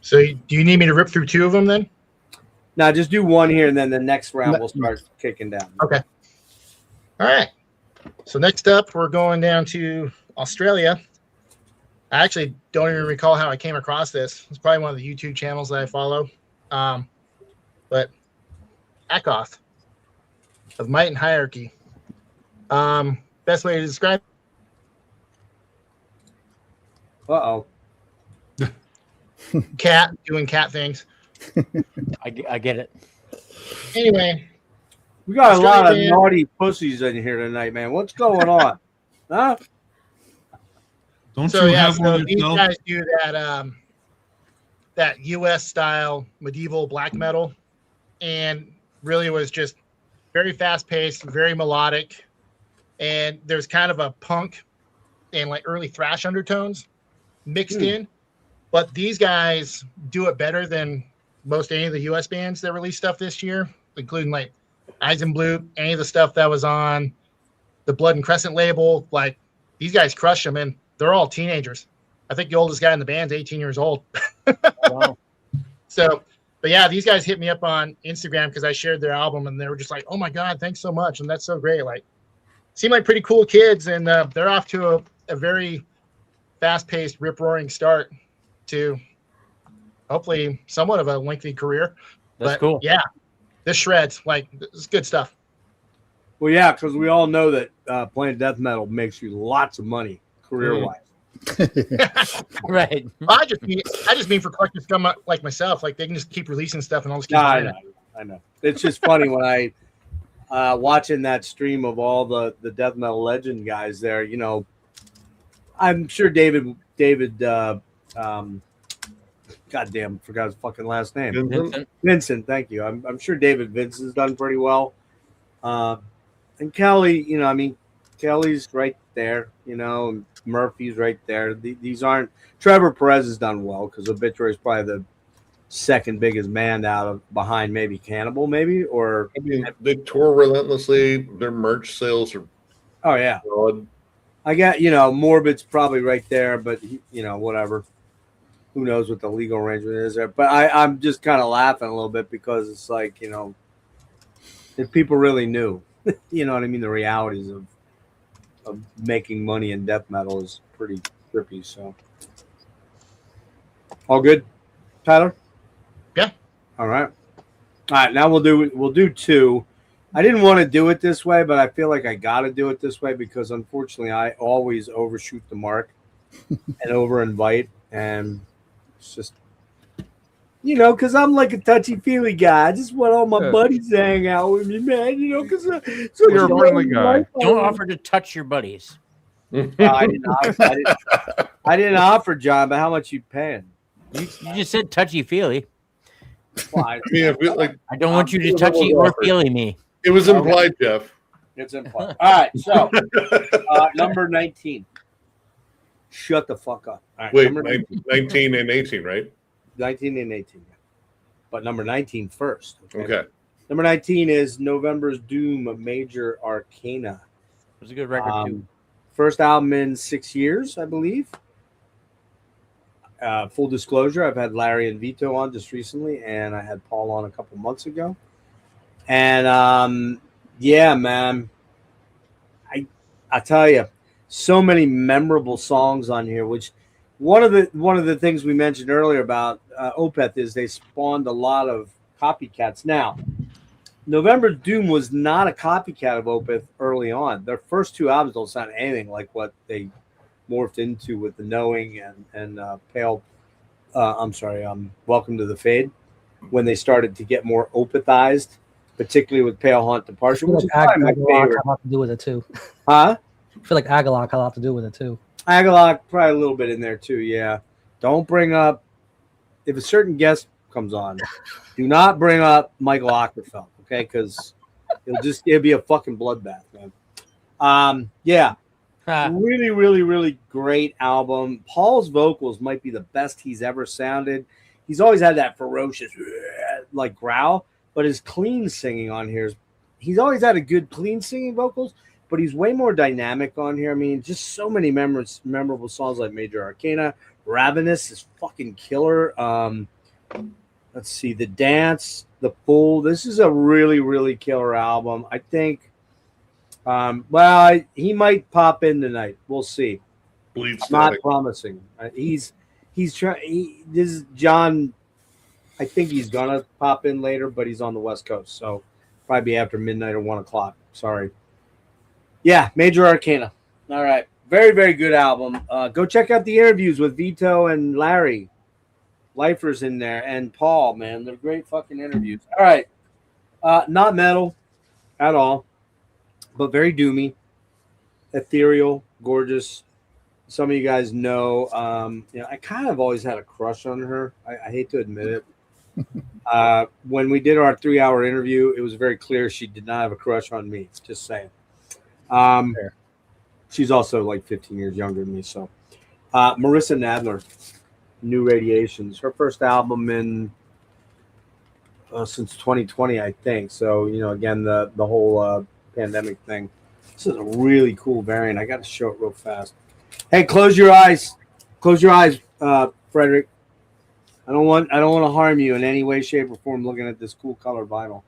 So do you need me to rip through two of them then? Now just do one here, and then the next round we'll start kicking down. Okay. All right. So next up, we're going down to Australia. I actually don't even recall how I came across this. It's probably one of the YouTube channels that I follow. But Akoth of Might and Hierarchy. Best way to describe. Uh-oh. Cat doing cat things. I get it. Anyway, We got a lot of Australia- naughty pussies in here tonight, man. What's going on? Huh? Don't so you yeah, have so one these yourself? guys do that US style medieval black metal, and really was just very fast paced, very melodic, and there's kind of a punk and like early thrash undertones mixed in. But these guys do it better than most any of the US bands that released stuff this year, including like Eisenblut, any of the stuff that was on the Blood and Crescent label. Like these guys crushed them, and they're all teenagers. I think the oldest guy in the band's 18 years old. Wow. So, but yeah, these guys hit me up on Instagram because I shared their album, and they were just like, "Oh my god, thanks so much!" And that's so great. Like, seem like pretty cool kids, and they're off to a very fast-paced, rip-roaring start to hopefully somewhat of a lengthy career. That's cool. Yeah, this shreds. Like, it's good stuff. Well, yeah, because we all know that playing death metal makes you lots of money career-wise. Right. I just mean for collectors come up like myself, like they can just keep releasing stuff and I'll just keep buying it. I know. It's just funny when I watching that stream of all the death metal legend guys there. You know, I'm sure David. Goddamn, forgot his fucking last name. Vincent. Thank you. I'm sure David Vincent's done pretty well. And Kelly, you know, I mean, Kelly's right there. You know, and Murphy's right there. These aren't. Trevor Perez has done well because Obituary is probably the second biggest band out of behind maybe Cannibal, or I mean, they tour relentlessly. Their merch sales are. Oh yeah. Broad. I got, you know, Morbid's probably right there, but you know, whatever. Who knows what the legal arrangement is there? But I'm just kind of laughing a little bit because it's like, you know, if people really knew, you know what I mean, the realities of making money in death metal is pretty trippy. So, all good, Tyler? Yeah. All right. Now we'll do two. I didn't want to do it this way, but I feel like I got to do it this way because unfortunately I always overshoot the mark and over invite, and it's just, you know, because I'm like a touchy-feely guy. I just want all my buddies to hang out with me, man. You know, because so you're a friendly guy. Don't offer to touch your buddies. I didn't offer, John, but how much you paying? You just said touchy-feely. Well, I mean, I feel like I don't want you to touchy or feely me. it was implied, Jeff. It's implied. All right, so number 19. Shut the fuck up. All right, Wait, number 19 and 18, right? 19 and 18, yeah. But number 19 first. Okay. Number 19 is November's Doom, Major Arcana. It was a good record, too. First album in 6 years, I believe. Full disclosure, I've had Larry and Vito on just recently, and I had Paul on a couple months ago. And yeah, man, I tell you, so many memorable songs on here. Which one of the things we mentioned earlier about Opeth is they spawned a lot of copycats. Now, November Doom was not a copycat of Opeth early on. Their first two albums don't sound anything like what they morphed into with the Knowing and Welcome to the Fade, when they started to get more Opethized, particularly with Pale Haunt Departure, which is probably my favorite. Had a lot to do with it too. Huh? I feel like Agalloch had a lot to do with it too. Agalloch probably a little bit in there too. Yeah. Don't bring up, if a certain guest comes on, do not bring up Michael Ockerfeld, okay? Because it'll be a fucking bloodbath, man. Yeah. Really, really, really great album. Paul's vocals might be the best he's ever sounded. He's always had that ferocious, like, growl, but his clean singing on here he's always had a good clean singing vocals, but he's way more dynamic on here. I mean, just so many memorable songs like Major Arcana. Ravenous is fucking killer. Let's see, The Dance, The Fool. This is a really, really killer album. I think. He might pop in tonight. We'll see. Not promising. He's trying. This is John. I think he's gonna pop in later, but he's on the West Coast, so probably after midnight or 1 o'clock. Sorry. Yeah, Major Arcana. All right, very, very good album. Go check out the interviews with Vito and Larry. Lifer's in there, and Paul. Man, they're great fucking interviews. All right, not metal at all, but very doomy, ethereal, gorgeous. Some of you guys know, I kind of always had a crush on her. I hate to admit it. When we did our 3-hour interview, it was very clear she did not have a crush on me. Just saying. She's also like 15 years younger than me. So, Marissa Nadler, New Radiations, her first album in since 2020, I think. So again, the whole pandemic thing. This is a really cool variant. I got to show it real fast. Hey, close your eyes. Close your eyes, Frederick. I don't want to harm you in any way, shape, or form. Looking at this cool color vinyl.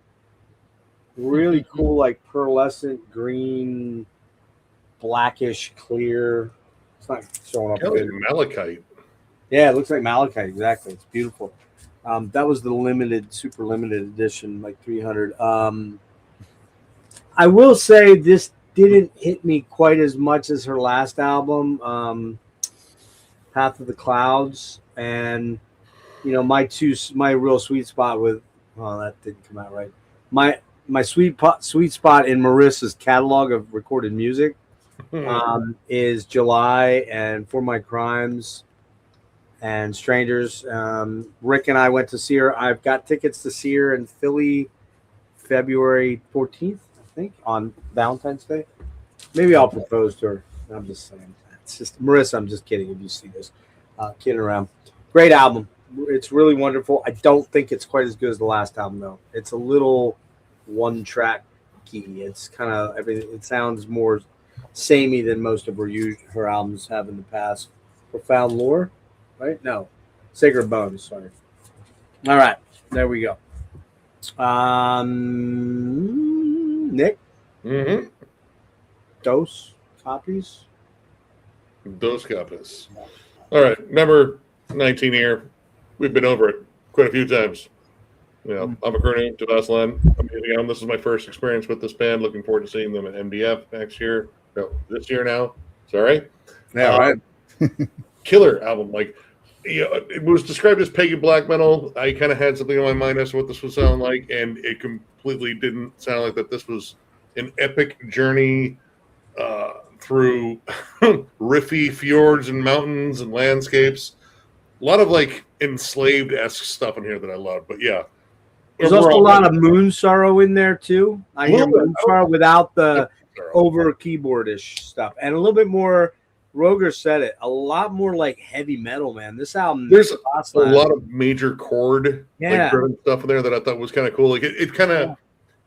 Really cool, like pearlescent green, blackish clear. It's not showing up. Like malachite. Yeah, it looks like malachite. Exactly. It's beautiful. That was the super limited edition, like 300. I will say this didn't hit me quite as much as her last album, Path of the Clouds, and my real sweet spot with that didn't come out right. My sweet spot in Marissa's catalog of recorded music is July and For My Crimes and Strangers. Rick and I went to see her. I've got tickets to see her in Philly February 14th, I think, on Valentine's Day. Maybe I'll propose to her. I'm just saying. It's just Marissa, I'm just kidding if you see this. Kidding around. Great album. It's really wonderful. I don't think it's quite as good as the last album, though. It's a little one-track key. It's kind of everything. It sounds more samey than most of her albums have in the past. Profound Lore, right? No, Sacred Bones. Sorry. All right, there we go. Nick. Mm-hmm. Dose copies. Those copies. All right, number 19 here. We've been over it quite a few times. I'm a Gurney to Alaskan. This is my first experience with this band. Looking forward to seeing them at MDF next year. No, this year now. Sorry. Yeah, right. Killer album. It was described as pagan black metal. I kind of had something in my mind as to what this would sound like, and it completely didn't sound like that. This was an epic journey through riffy fjords and mountains and landscapes. A lot of enslaved-esque stuff in here that I love, but yeah. There's also a lot of Moon Sorrow in there too. I hear Moon Sorrow without the over keyboardish stuff, and a little bit more. Roger said it. A lot more like heavy metal, man. This album. There's a lot of major chord driven stuff in there that I thought was kind of cool. It kind of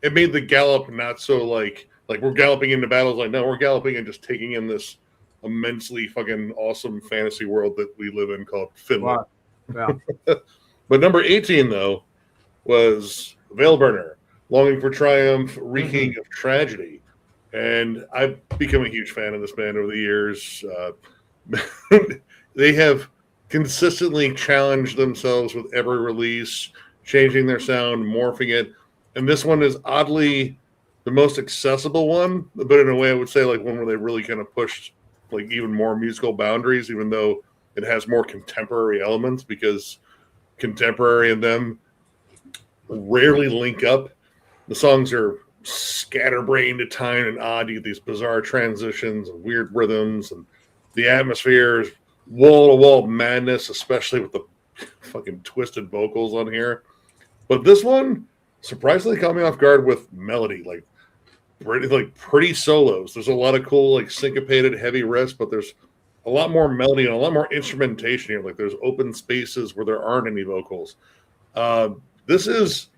it made the gallop not so like we're galloping into battles. No, we're galloping and just taking in this immensely fucking awesome fantasy world that we live in called Finland. Wow. Yeah. But number 18 though was Veilburner, Longing for Triumph, Reeking of Tragedy. And I've become a huge fan of this band over the years. They have consistently challenged themselves with every release, changing their sound, morphing it. And this one is oddly the most accessible one, but in a way I would say one where they really kind of pushed even more musical boundaries, even though it has more contemporary elements, because contemporary and them rarely link up. The songs are scatterbrained at time and odd. You get these bizarre transitions and weird rhythms, and the atmosphere is wall-to-wall madness, especially with the fucking twisted vocals on here. But this one surprisingly caught me off guard with melody, pretty solos. There's a lot of cool syncopated heavy riffs, but there's a lot more melody and a lot more instrumentation here. There's open spaces where there aren't any vocals. This is,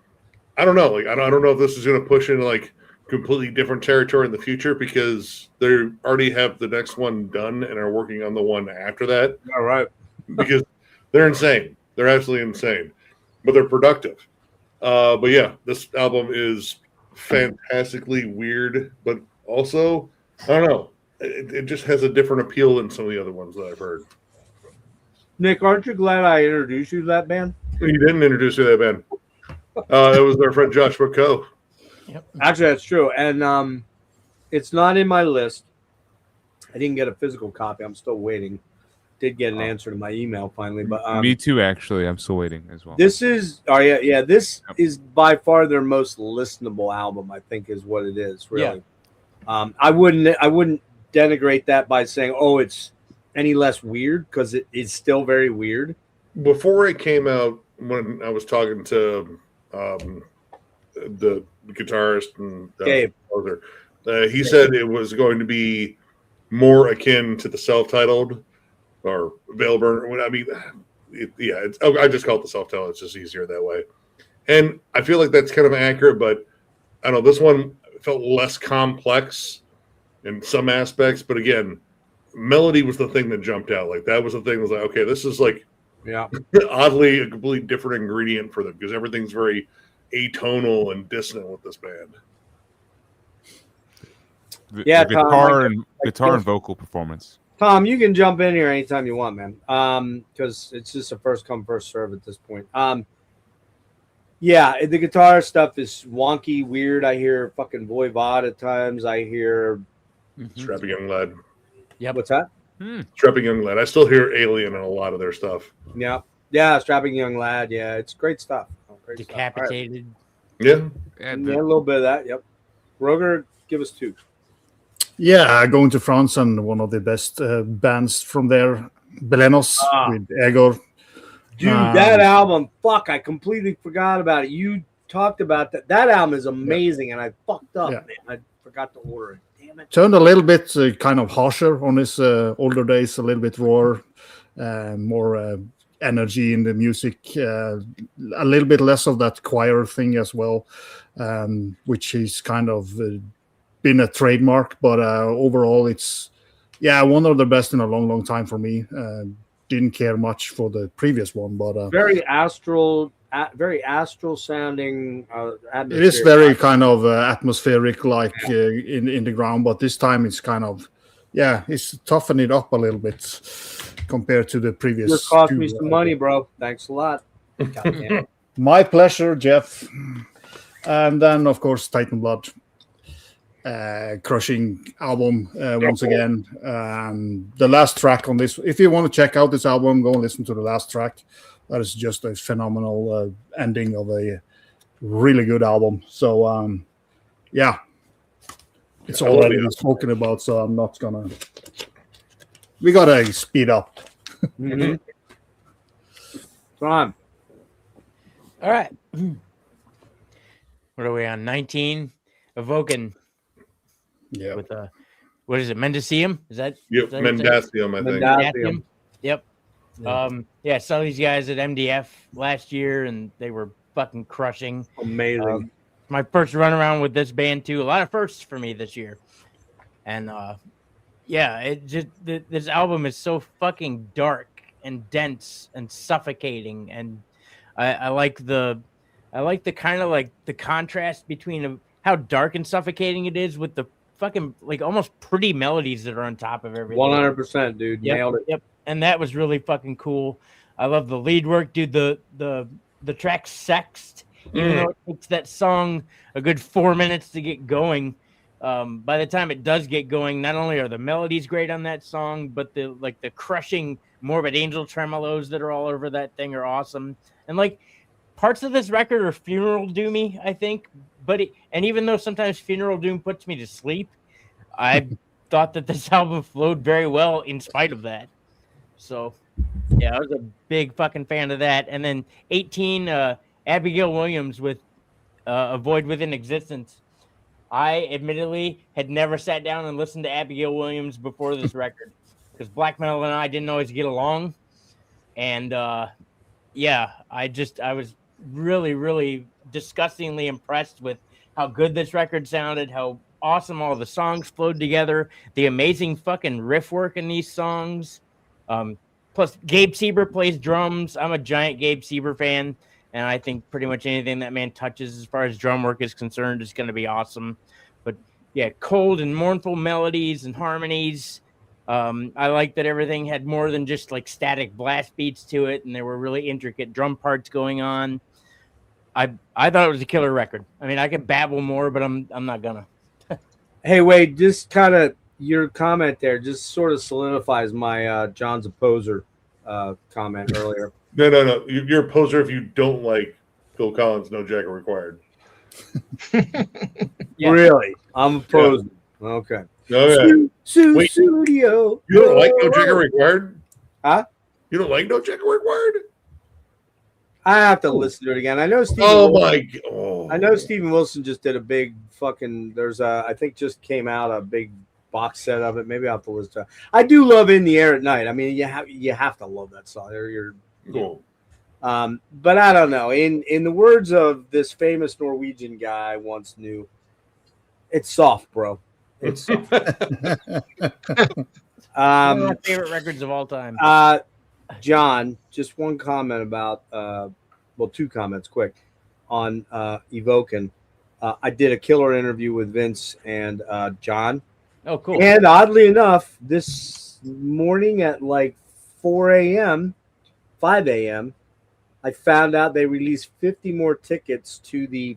I don't know. I don't know if this is going to push into completely different territory in the future, because they already have the next one done and are working on the one after that. All right. Because they're insane. They're absolutely insane, but they're productive. But yeah, this album is fantastically weird, but also, I don't know. It just has a different appeal than some of the other ones that I've heard. Nick, aren't you glad I introduced you to that band? You didn't introduce me to that band. It was our friend Joshua Coe. Yep. Actually, that's true. And it's not in my list. I didn't get a physical copy. I'm still waiting. Did get an answer to my email finally, but me too. Actually, I'm still waiting as well. This is This is by far their most listenable album. I think is what it is. Really, I wouldn't denigrate that by saying, oh, it's any less weird, because it is still very weird. Before it came out, when I was talking to the guitarist and composer, he said it was going to be more akin to the self-titled or Veilburner. I mean, I just call it the self-titled. It's just easier that way. And I feel like that's kind of accurate, but I don't know. This one felt less complex in some aspects, but again, melody was the thing that jumped out. Like that was the thing. Was like, okay, this is like oddly a completely different ingredient for them because everything's very atonal and dissonant with this band. The Tom, guitar and vocal performance. Tom, you can jump in here anytime you want, man. Because it's just a first come, first serve at this point. Yeah, the guitar stuff is wonky, weird. I hear fucking Voivod at times. I hear Strapping Young Lad. Yeah, what's that? Strapping Young Lad. I still hear Alien in a lot of their stuff. Yeah, Strapping Young Lad. Yeah, it's great stuff. Great Decapitated. Stuff. Right. Yeah, a little bit of that. Yep. Roger, give us 2. Yeah, going to France and one of the best bands from there, Belenos with Egor. Dude, that album, fuck, I completely forgot about it. You talked about that. That album is amazing, and I fucked up, man. I forgot to order it. Damn it. Turned a little bit kind of harsher on his older days, a little bit rawer, more energy in the music, a little bit less of that choir thing as well, which is kind of been a trademark. But overall, it's one of the best in a long, long time for me. Didn't care much for the previous one, but very astral sounding. It is very kind of atmospheric, like in the ground. But this time it's kind of it's toughened it up a little bit compared to the previous. Just cost me some money, bro. Thanks a lot. My pleasure, Jeff. And then of course Titan Blood. Crushing album once again. The last track on this, if you want to check out this album, go and listen to the last track. That is just a phenomenal ending of a really good album. So it's already been spoken about, so I'm not gonna. We gotta speed up. Come on. All right. What are we on? 19. Evoking. Yeah. With what is it? Mendicium? Is that? Yep, Mendicium, I think. Mendicium. Yep. Yeah, saw these guys at MDF last year, and they were fucking crushing. Amazing. My first run around with this band too. A lot of firsts for me this year, and it just this album is so fucking dark and dense and suffocating, and I like the kind of like the contrast between how dark and suffocating it is with the fucking like almost pretty melodies that are on top of everything. 100%, dude. Nailed it. Yep. And that was really fucking cool. I love the lead work, dude. The track Sext, even though it takes that song a good 4 minutes to get going. By the time it does get going, not only are the melodies great on that song, but the crushing Morbid Angel tremolos that are all over that thing are awesome. And like parts of this record are funeral doomy, I think. But even though sometimes funeral doom puts me to sleep, I thought that this album flowed very well in spite of that. So, yeah, I was a big fucking fan of that. And then 18, Abigail Williams with A Void Within Existence. I admittedly had never sat down and listened to Abigail Williams before this record because black metal and I didn't always get along. And I was really, really disgustingly impressed with how good this record sounded, how awesome all the songs flowed together, the amazing fucking riff work in these songs. Plus, Gabe Sieber plays drums. I'm a giant Gabe Sieber fan, and I think pretty much anything that man touches as far as drum work is concerned is going to be awesome. But yeah, cold and mournful melodies and harmonies. I like that everything had more than just like static blast beats to it, and there were really intricate drum parts going on. I thought it was a killer record. I mean, I could babble more, but I'm not gonna. Hey, Wade, just kind of your comment there just sort of solidifies my John's a poser comment earlier. No. You're a poser if you don't like Phil Collins' No Jacket Required. Yeah. Really? I'm a poser. Yeah. Okay. Oh, yeah. Wait, studio. You don't like No Jacket Required? Huh? You don't like No Jacket Required? I have to listen to it again. I know Stephen. I know Stephen Wilson just did a big fucking. There's I think just came out a big box set of it. Maybe I'll have to listen to it. I do love In the Air at Night. I mean, you have to love that song. But I don't know. In the words of this famous Norwegian guy I once knew, it's soft, bro. It's soft. One of my favorite records of all time. John, just one comment about two comments quick on Evokin. I did a killer interview with Vince and John. Oh, cool. And oddly enough, this morning at like 4 a.m., 5 a.m., I found out they released 50 more tickets to the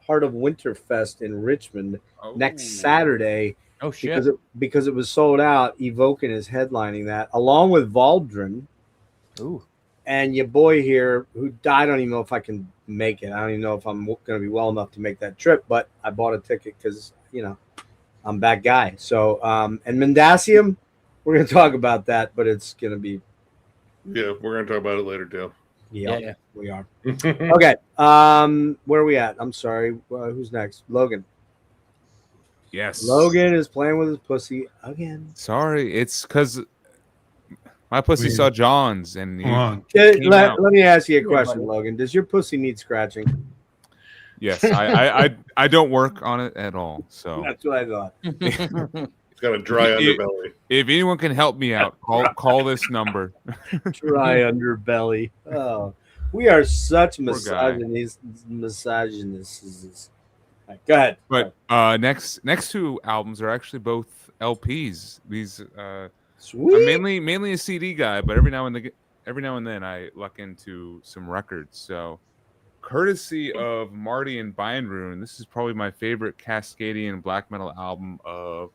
Heart of Winterfest in Richmond next Saturday. Oh, shit. Because it was sold out. Evokin is headlining that, along with Valdrin. Ooh. And your boy here, who I don't even know if I can make it. I don't even know if I'm going to be well enough to make that trip, but I bought a ticket because, I'm that guy. So, and Mendacium, we're going to talk about that, but it's going to be. Yeah, we're going to talk about it later, too. Yeah, we are. Okay. Where are we at? I'm sorry. Who's next? Logan. Yes. Logan is playing with his pussy again. Sorry, it's because my pussy saw John's, and let me ask you a question, Logan. Does your pussy need scratching? Yes, I don't work on it at all. So that's what I thought. It's got a dry underbelly. If anyone can help me out, call this number. Dry underbelly. Oh, we are such misogynists. Right, go ahead. But next two albums are actually both LPs. These Sweet. I'm mainly a CD guy, but every now and then I luck into some records. So, courtesy of Marty and Bindrune, this is probably my favorite Cascadian black metal album of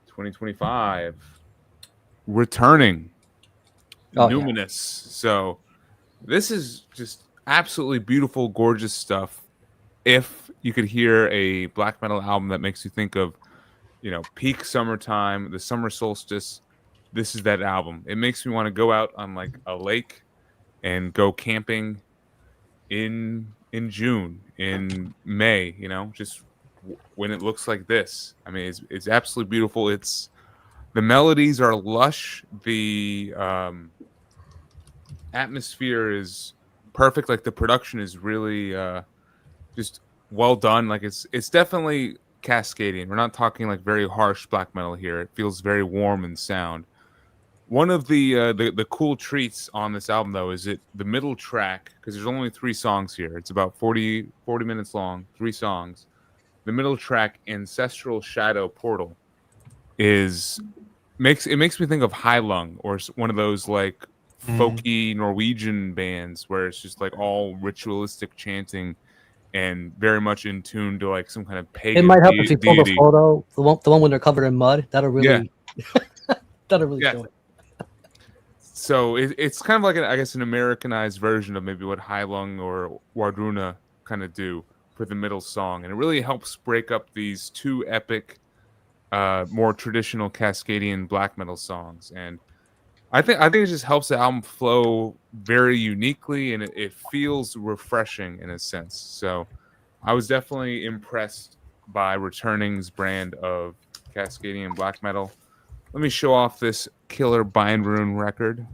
2025. Returning, Numinous. Yeah. So, this is just absolutely beautiful, gorgeous stuff. If you could hear a black metal album that makes you think of, peak summertime, the summer solstice, this is that album. It makes me want to go out on like a lake and go camping in June, in May, just when it looks like this. I mean, it's absolutely beautiful. The melodies are lush. The atmosphere is perfect. Like the production is really just well done. Like it's definitely Cascadian. We're not talking like very harsh black metal here. It feels very warm in sound. One of the cool treats on this album, though, is the middle track, because there's only 3 songs here. It's about 40 minutes long, 3 songs. The middle track, Ancestral Shadow Portal, makes me think of Heilung, or one of those like folky Norwegian bands where it's just like all ritualistic chanting and very much in tune to like some kind of pagan. It might help if you pull the photo, the one when they're covered in mud. That'll really show it. So it's kind of like an Americanized version of maybe what Heilung or Wardruna kind of do for the middle song, and it really helps break up these 2 epic, more traditional Cascadian black metal songs. And I think it just helps the album flow very uniquely, and it feels refreshing in a sense. So I was definitely impressed by Returning's brand of Cascadian black metal. Let me show off this killer Bindrune record.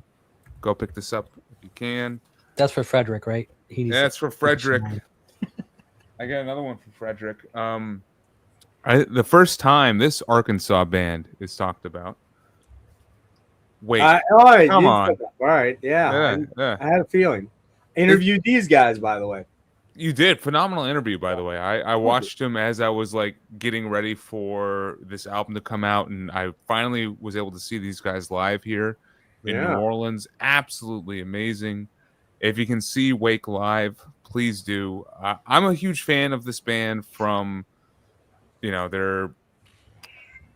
Go pick this up if you can. That's for Frederick, right? That's for Frederick. I got another one for Frederick. The first time this Arkansas band is talked about. Wait, come on. All right, yeah. I had a feeling. Interviewed these guys, by the way. You did. Phenomenal interview, by the way. I watched him as I was like getting ready for this album to come out, and I finally was able to see these guys live here in New Orleans. Absolutely amazing. If you can see Wake live, please do. I'm a huge fan of this band from, their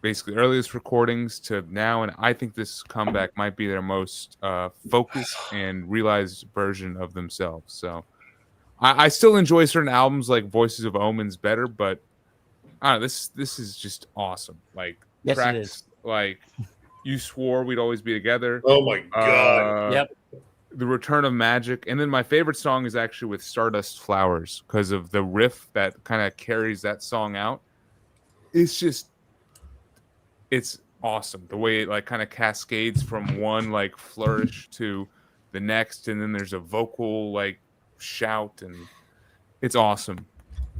basically earliest recordings to now, and I think this comeback might be their most focused and realized version of themselves. So I still enjoy certain albums like Voices of Omens better, but I don't know, this is just awesome. Like yes, tracks it is. Like You Swore We'd Always Be Together. Oh my god. Yep. The Return of Magic. And then my favorite song is actually with Stardust Flowers because of the riff that kind of carries that song out. It's awesome. The way it like kind of cascades from one like flourish to the next, and then there's a vocal like shout, and it's awesome.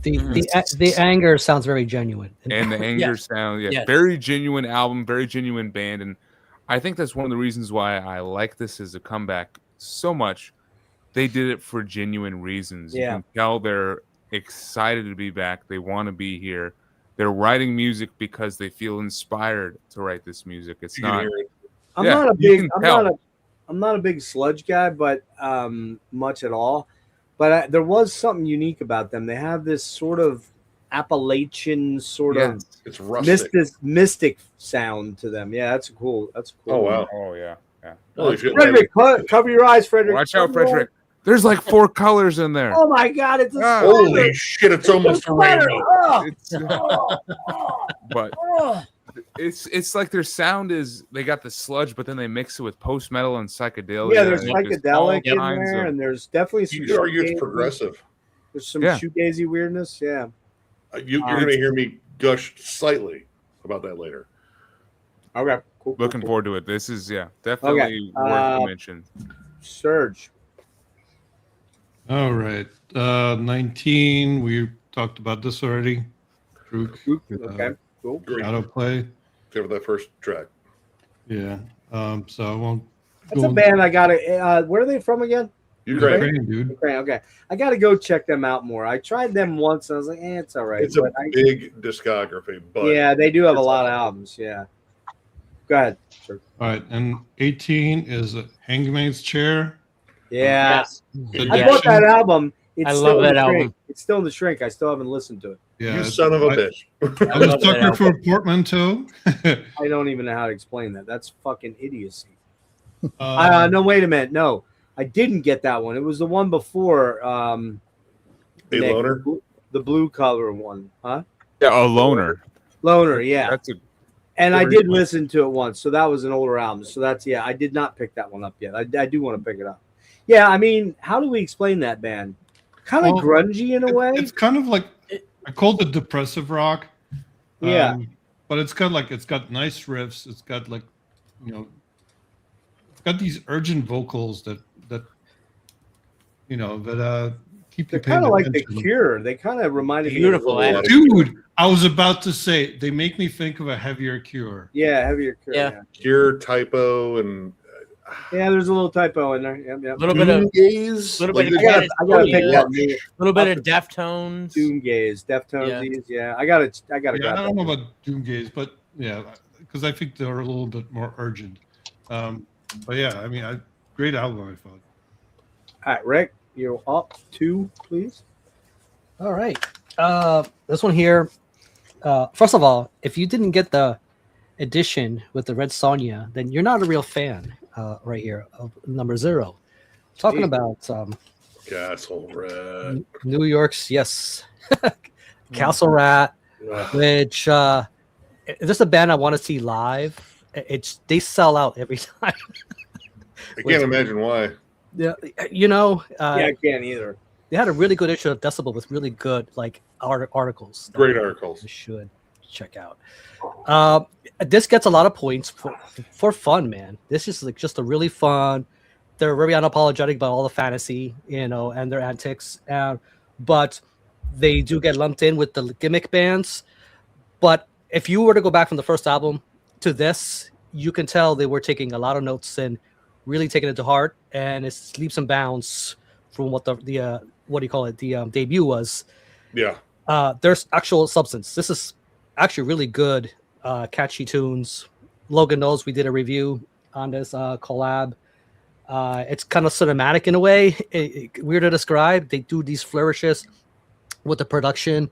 The anger sounds very genuine, And the anger sound, very genuine album, very genuine band, and I think that's one of the reasons why I like this as a comeback so much. They did it for genuine reasons. You can tell they're excited to be back. They want to be here. They're writing music because they feel inspired to write this music. It's not. I'm not a big sludge guy, but much at all. But there was something unique about them. They have this sort of Appalachian sort of it's rustic. mystic sound to them. Yeah, that's cool. Oh wow. Oh yeah. Frederick, cover your eyes, Frederick. Watch out, Frederick. There's like 4 colors in there. Oh my God! It's a holy shit! It's almost a rainbow. But it's like their sound is, they got the sludge, but then they mix it with post metal and psychedelia. Yeah, there's psychedelic in there, and there's definitely some. You argue it's progressive. There's some shoegazy weirdness. Yeah, you're going to hear me gush slightly about that later. Okay, cool. Looking forward to it. This is definitely worth the mention. Serge. All right, 19. We talked about this already. Okay, cool. Autoplay. Except for that first track. Yeah. So I won't. That's a band I gotta. Where are they from again? Ukraine, dude. Ukraine. Okay, I gotta go check them out more. I tried them once, and I was like, it's all right. It's a big discography, but yeah, they do have a lot of albums. Yeah. Go ahead. Sure. All right, and 18 is Hangman's Chair. Yeah, I bought that album. I love that album. It's still in the shrink. I still haven't listened to it. Yeah, you son of a bitch. I was sucker for a portmanteau. I don't even know how to explain that. That's fucking idiocy. No, wait a minute. No, I didn't get that one. It was the one before. Loner? The blue color one, huh? Yeah, a Loner. Loner, yeah. That's a. And I did listen to it once, so that was an older album. So that's I did not pick that one up yet. I do want to pick it up. Yeah, I mean, how do we explain that band? Kind of grungy in a way. It's kind of like, I called it depressive rock. Yeah, but it's got nice riffs. It's got it's got these urgent vocals that keep you. They're kind of like The Cure. They kind of reminded me of dude. I was about to say they make me think of a heavier Cure. Yeah, heavier Cure. Yeah. Cure, typo, and yeah, there's a little typo in there. Yep. A little bit of gaze. I gotta pick that. A little bit of Deftones. Deftones. Yeah, I gotta. I don't know about Doomgaze, but yeah, because I think they're a little bit more urgent. But yeah, I mean, great album, I thought. All right, Rick, you're up 2, please. All right, this one here. First of all, if you didn't get the edition with the Red Sonja, then you're not a real fan. Right here of number 0, talking about Castle Rat, New York's Castle Rat, which this is a band I want to see live. They sell out every time. I can't imagine why. Yeah, I can't either. They had a really good issue of Decibel with really good articles. Great articles. You should check out. This gets a lot of points for fun, man. This is just a really fun. They're very unapologetic about all the fantasy, and their antics. But they do get lumped in with the gimmick bands. But if you were to go back from the first album to this, you can tell they were taking a lot of notes and really taking it to heart. And it's leaps and bounds from what the debut was. Yeah. There's actual substance. This is actually really good. Catchy tunes. Logan knows we did a review on this collab. It's kind of cinematic in a way. Weird to describe. They do these flourishes with the production.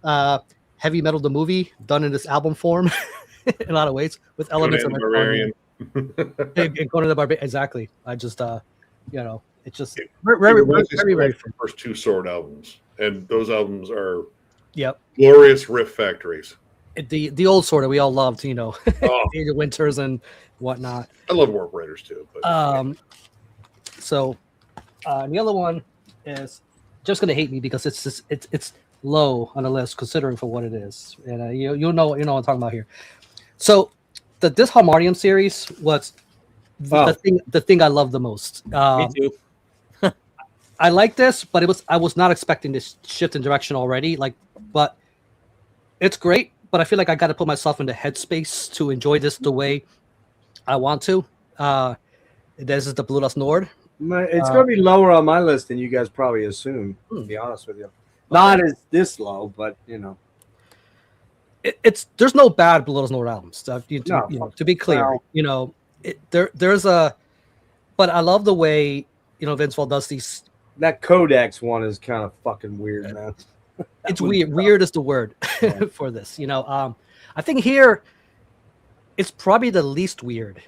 Heavy Metal the movie done in this album form in a lot of ways with elements of Barbarian. Conan the Barbarian. Exactly. I just it's just very first 2 Sword albums, and those albums are yep glorious riff factories. The old sort of we all loved, Age of Winters and whatnot. I love Warp Raiders too. But. So the other one is just gonna hate me because it's low on the list considering for what it is, and you know what I'm talking about here. So this Harmonium series was the thing I love the most. Me too. I like this, but I was not expecting this shift in direction already. But it's great. But I feel like I got to put myself in the headspace to enjoy this the way I want to. This is the Palooza Nord. It's going to be lower on my list than you guys probably assume. To be honest with you, not as this low, but you know, there's no bad Palooza Nord albums. To be clear, well, there's a, but I love the way Vince Vaughn does these. That Codex one is kind of fucking weird, man. It's weird. Weird is the word for this. I think here it's probably the least weird.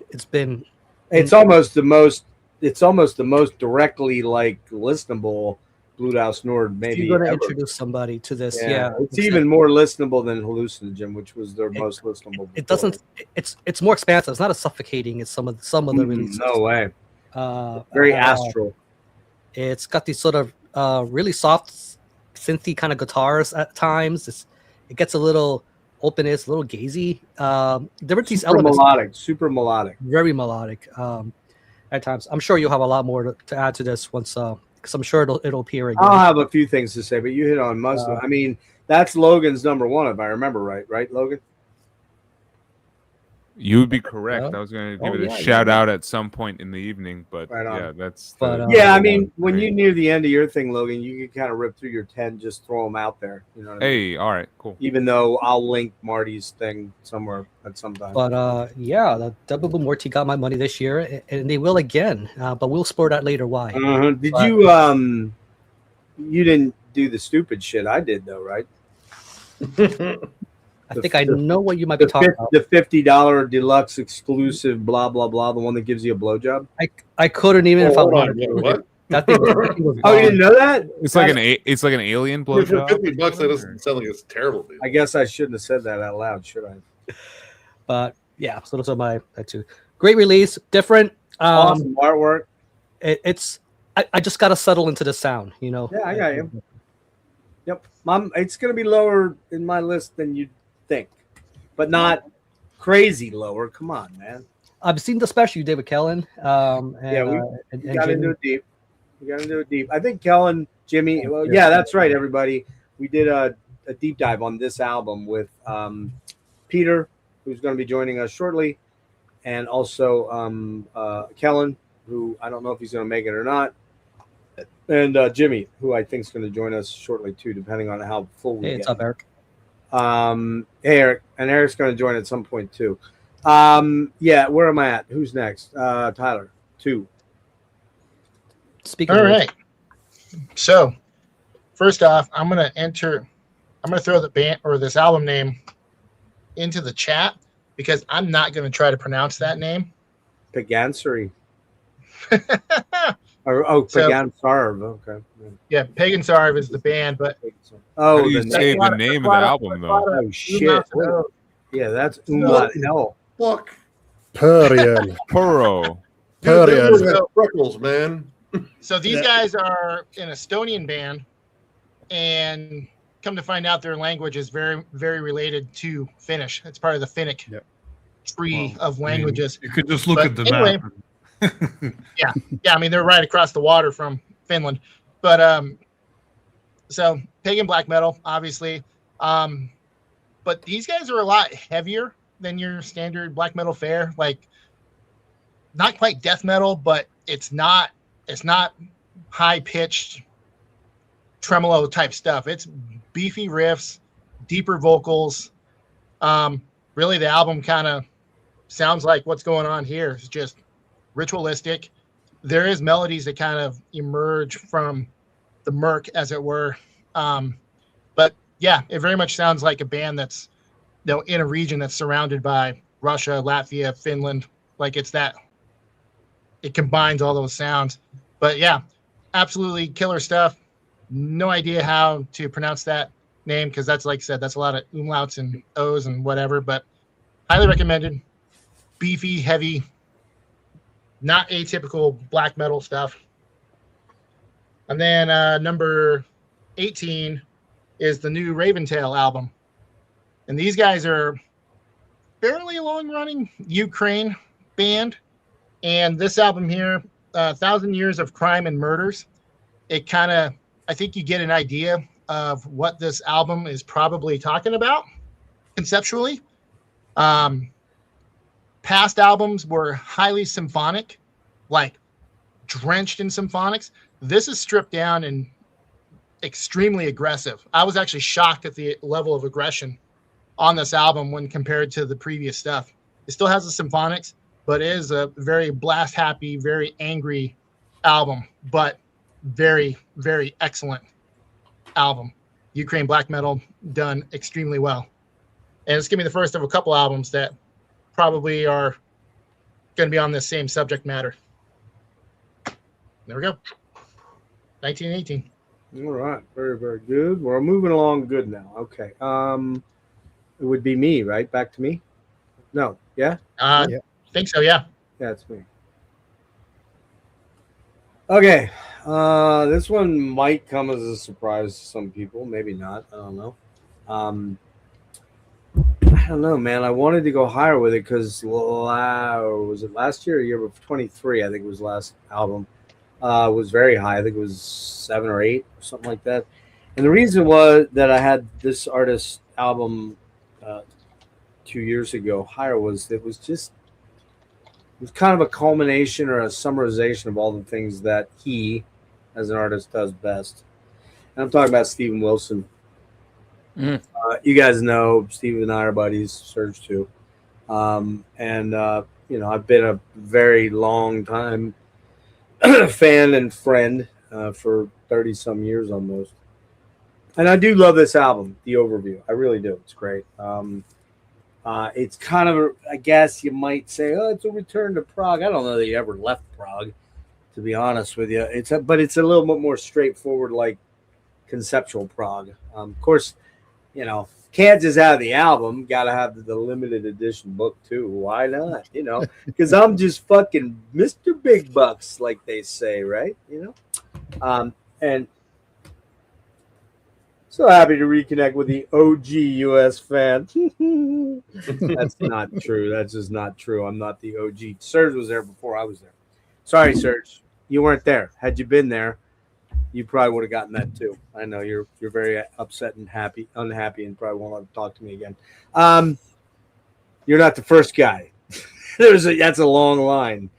It's almost the most directly listenable Palooza Nord maybe. You're going to introduce somebody to this. Yeah. It's even more listenable than Hallucinogen, which was their most listenable. It doesn't. It's more expansive. It's not as suffocating as some of the releases. No way. Very astral. It's got these sort of really soft, synthy kind of guitars at times. It gets a little open, it's a little gazy. There were these elements. Super melodic. Very melodic at times. I'm sure you'll have a lot more to add to this once, because I'm sure it'll appear again. I'll have a few things to say, but you hit on most of them. I mean, that's Logan's number one, if I remember right. Right, Logan? You would be correct. Yeah. I was going to give it a shout out at some point in the evening, but yeah, that's. Yeah, I mean, when you near the end of your thing, Logan, you can kind of rip through your 10, just throw them out there. You know what I mean? Hey, all right, cool. Even though I'll link Marty's thing somewhere at some time. But yeah, the Double Boom Morty got my money this year, and they will again. But we'll explore that later. Why? Did you you didn't do the stupid shit I did though, right? I think I know what you might be talking about. The $50 deluxe exclusive, blah blah blah, the one that gives you a blowjob. I couldn't even if I wanted to. What? That thing was Oh, you didn't know that? It's like an alien For blowjob. $50, that doesn't sound like it's terrible, dude. I guess I shouldn't have said that out loud, should I? But yeah, so those are my two. Great release, different. Awesome artwork. I just got to settle into the sound, Yeah, I got you. Yep, it's gonna be lower in my list than you think, but not crazy lower. Come on, man. I've seen the special you did with Kellen. We got into it deep. I think Kellen, Jimmy. Well, yeah, that's right, everybody. We did a deep dive on this album with Peter, who's going to be joining us shortly, and also Kellen, who I don't know if he's going to make it or not, and Jimmy, who I think is going to join us shortly too, depending on how full we get. What's up, Eric? Hey, Eric, and Eric's going to join at some point too. Yeah, where am I at? Who's next? Tyler, 2. Speaking. All right. So, first off, I'm going to throw the band or this album name into the chat because I'm not going to try to pronounce that name. Pagansari. Pagan Sarv. Okay. Yeah, Pagan Sarv is the band, but how do you say the name of the album though? Oh shit! Yeah, that's umlaut L. Fuck. Purian. Puro. Purian. Freckles, man. So these guys are an Estonian band, and come to find out, their language is very, very related to Finnish. It's part of the Finnic tree of languages. You could just look at the map. yeah. I mean, they're right across the water from Finland, but so pagan black metal, obviously, but these guys are a lot heavier than your standard black metal fare. Like, not quite death metal, but it's not high pitched tremolo type stuff. It's beefy riffs, deeper vocals. Really, the album kind of sounds like what's going on here. It's just ritualistic. There is melodies that kind of emerge from the murk, as it were. But yeah, it very much sounds like a band that's in a region that's surrounded by Russia, Latvia, Finland. Like it combines all those sounds. But yeah, absolutely killer stuff. No idea how to pronounce that name because that's, like I said, that's a lot of umlauts and O's and whatever, but highly recommended. Beefy, heavy, not atypical black metal stuff. And then number 18 is the new Raventail album. And these guys are fairly long-running Ukraine band. And this album here, 1,000 Years of Crime and Murders, it kind of, I think you get an idea of what this album is probably talking about conceptually. Past albums were highly symphonic, like drenched in symphonics. This is stripped down and extremely aggressive. I was actually shocked at the level of aggression on this album when compared to the previous stuff. It still has the symphonics, but it is a very blast happy, very angry album, but very, very excellent album. Ukraine black metal done extremely well. And it's gonna be the first of a couple albums that probably are going to be on this same subject matter. There we go. 1918. All right. Very, very good. We're moving along good now. Okay. It would be me, right? Back to me? No. Yeah? Yeah. Think so, yeah. Yeah, it's me. Okay. This one might come as a surprise to some people. Maybe not. I don't know. I don't know, man. I wanted to go higher with it because was it last year or year before? 23, I think it was last album. Was very high. I think it was 7 or 8 or something like that. And the reason was that I had this artist album 2 years ago higher was it was kind of a culmination or a summarization of all the things that he, as an artist, does best. And I'm talking about Steven Wilson. You guys know Steve and I are buddies, Serge too. I've been a very long time fan and friend for 30 some years almost. And I do love this album, The Overview. I really do. It's great. It's kind of, I guess you might say, it's a return to Prague. I don't know that he ever left Prague, to be honest with you. But it's a little bit more straightforward, like conceptual Prague. Of course, can't just have the album. Got to have the limited edition book too. Why not? Because I'm just fucking Mr. Big Bucks, like they say, right? And so happy to reconnect with the OG US fan. That's not true. That's just not true. I'm not the OG. Serge was there before I was there. Sorry, Serge. You weren't there. Had you been there, you probably would have gotten that too. I know you're very upset and unhappy, and probably won't want to talk to me again. You're not the first guy. That's a long line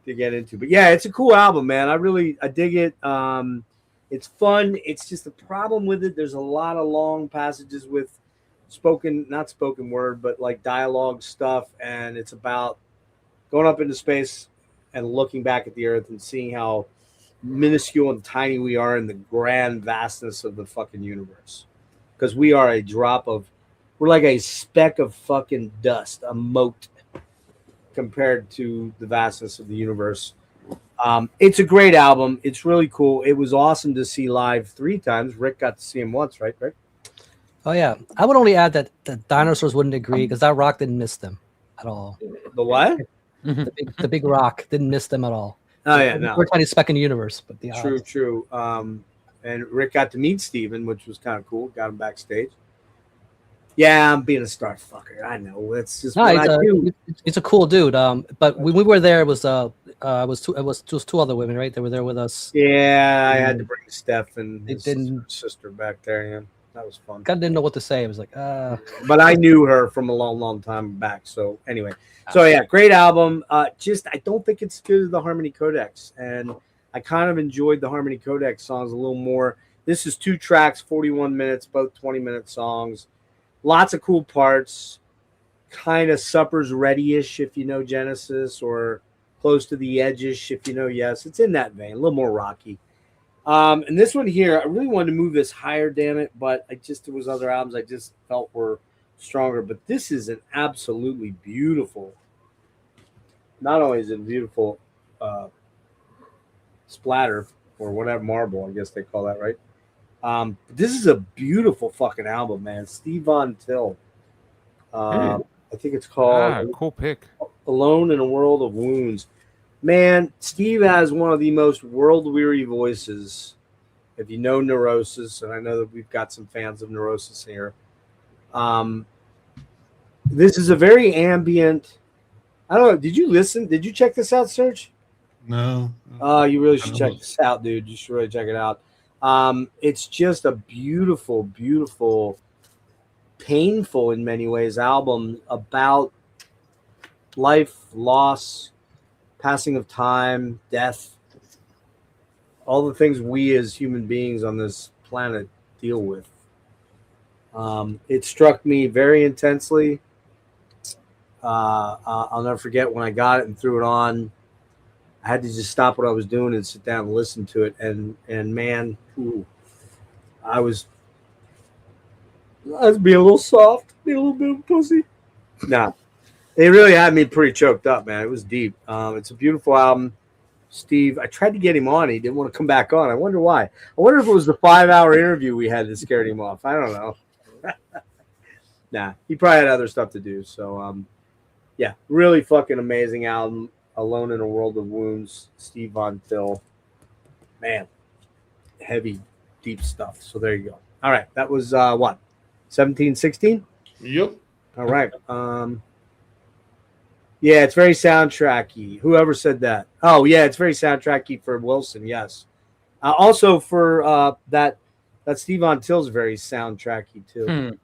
to get into, but yeah, it's a cool album, man. I dig it. It's fun. It's just the problem with it. There's a lot of long passages with not spoken word, but like dialogue stuff, and it's about going up into space and looking back at the Earth and seeing how minuscule and tiny we are in the grand vastness of the fucking universe, because we're like a speck of fucking dust, a mote compared to the vastness of the universe. It's a great album. It's really cool. It was awesome to see live 3 times. Rick got to see him once, right, Rick? Oh yeah, I would only add that the dinosaurs wouldn't agree because that rock didn't miss them at all. The what? The big rock didn't miss them at all. Oh yeah, no. We're trying to spec in the universe, but the true. And Rick got to meet Steven, which was kind of cool. Got him backstage. Yeah, I'm being a star fucker. I know. It's just what I do. He's a cool dude. But when we were there, it was two other women, right? They were there with us. Yeah, I had to bring Steph and his sister back there. Yeah, that was fun. I didn't know what to say. I was like, But I knew her from a long, long time back. So anyway. So yeah, great album. I don't think it's as good as the Harmony Codex, and I kind of enjoyed the Harmony Codex songs a little more. This is 2 tracks, 41 minutes, both 20-minute songs. Lots of cool parts. Kind of Supper's Ready-ish if you know Genesis, or Close to the Edge-ish if you know Yes. It's in that vein, a little more rocky. And this one here, I really wanted to move this higher, damn it, but there was other albums I just felt were stronger, but this is an absolutely beautiful, not only is it a beautiful splatter or whatever, marble, I guess they call that, right? This is a beautiful fucking album, man. Steve Von Till. I think it's called cool pick. Alone in a World of Wounds. Man, Steve has one of the most world-weary voices. If you know Neurosis, and I know that we've got some fans of Neurosis here, this is a very ambient, I don't know. Did you listen? Did you check this out, Serge? No. You really should I check don't- this out, dude. You should really check it out. It's just a beautiful, beautiful, painful in many ways album about life, loss, passing of time, death, all the things we as human beings on this planet deal with. It struck me very intensely. I'll never forget when I got it and threw it on. I had to just stop what I was doing and sit down and listen to it. And man, I was being a little soft, being a little bit of a pussy. Nah, it really had me pretty choked up, man. It was deep. It's a beautiful album. Steve, I tried to get him on. He didn't want to come back on. I wonder why. I wonder if it was the 5-hour interview we had that scared him off. I don't know. Nah, he probably had other stuff to do. So, yeah, really fucking amazing album. Alone in a World of Wounds, Steve Von Till. Man, heavy, deep stuff. So there you go. All right, that was what? 17, 16? Yep. All right. Yeah, it's very soundtracky. Whoever said that? Oh, yeah, it's very soundtracky for Wilson. Yes. Also for that Steve Von Till's very soundtracky too.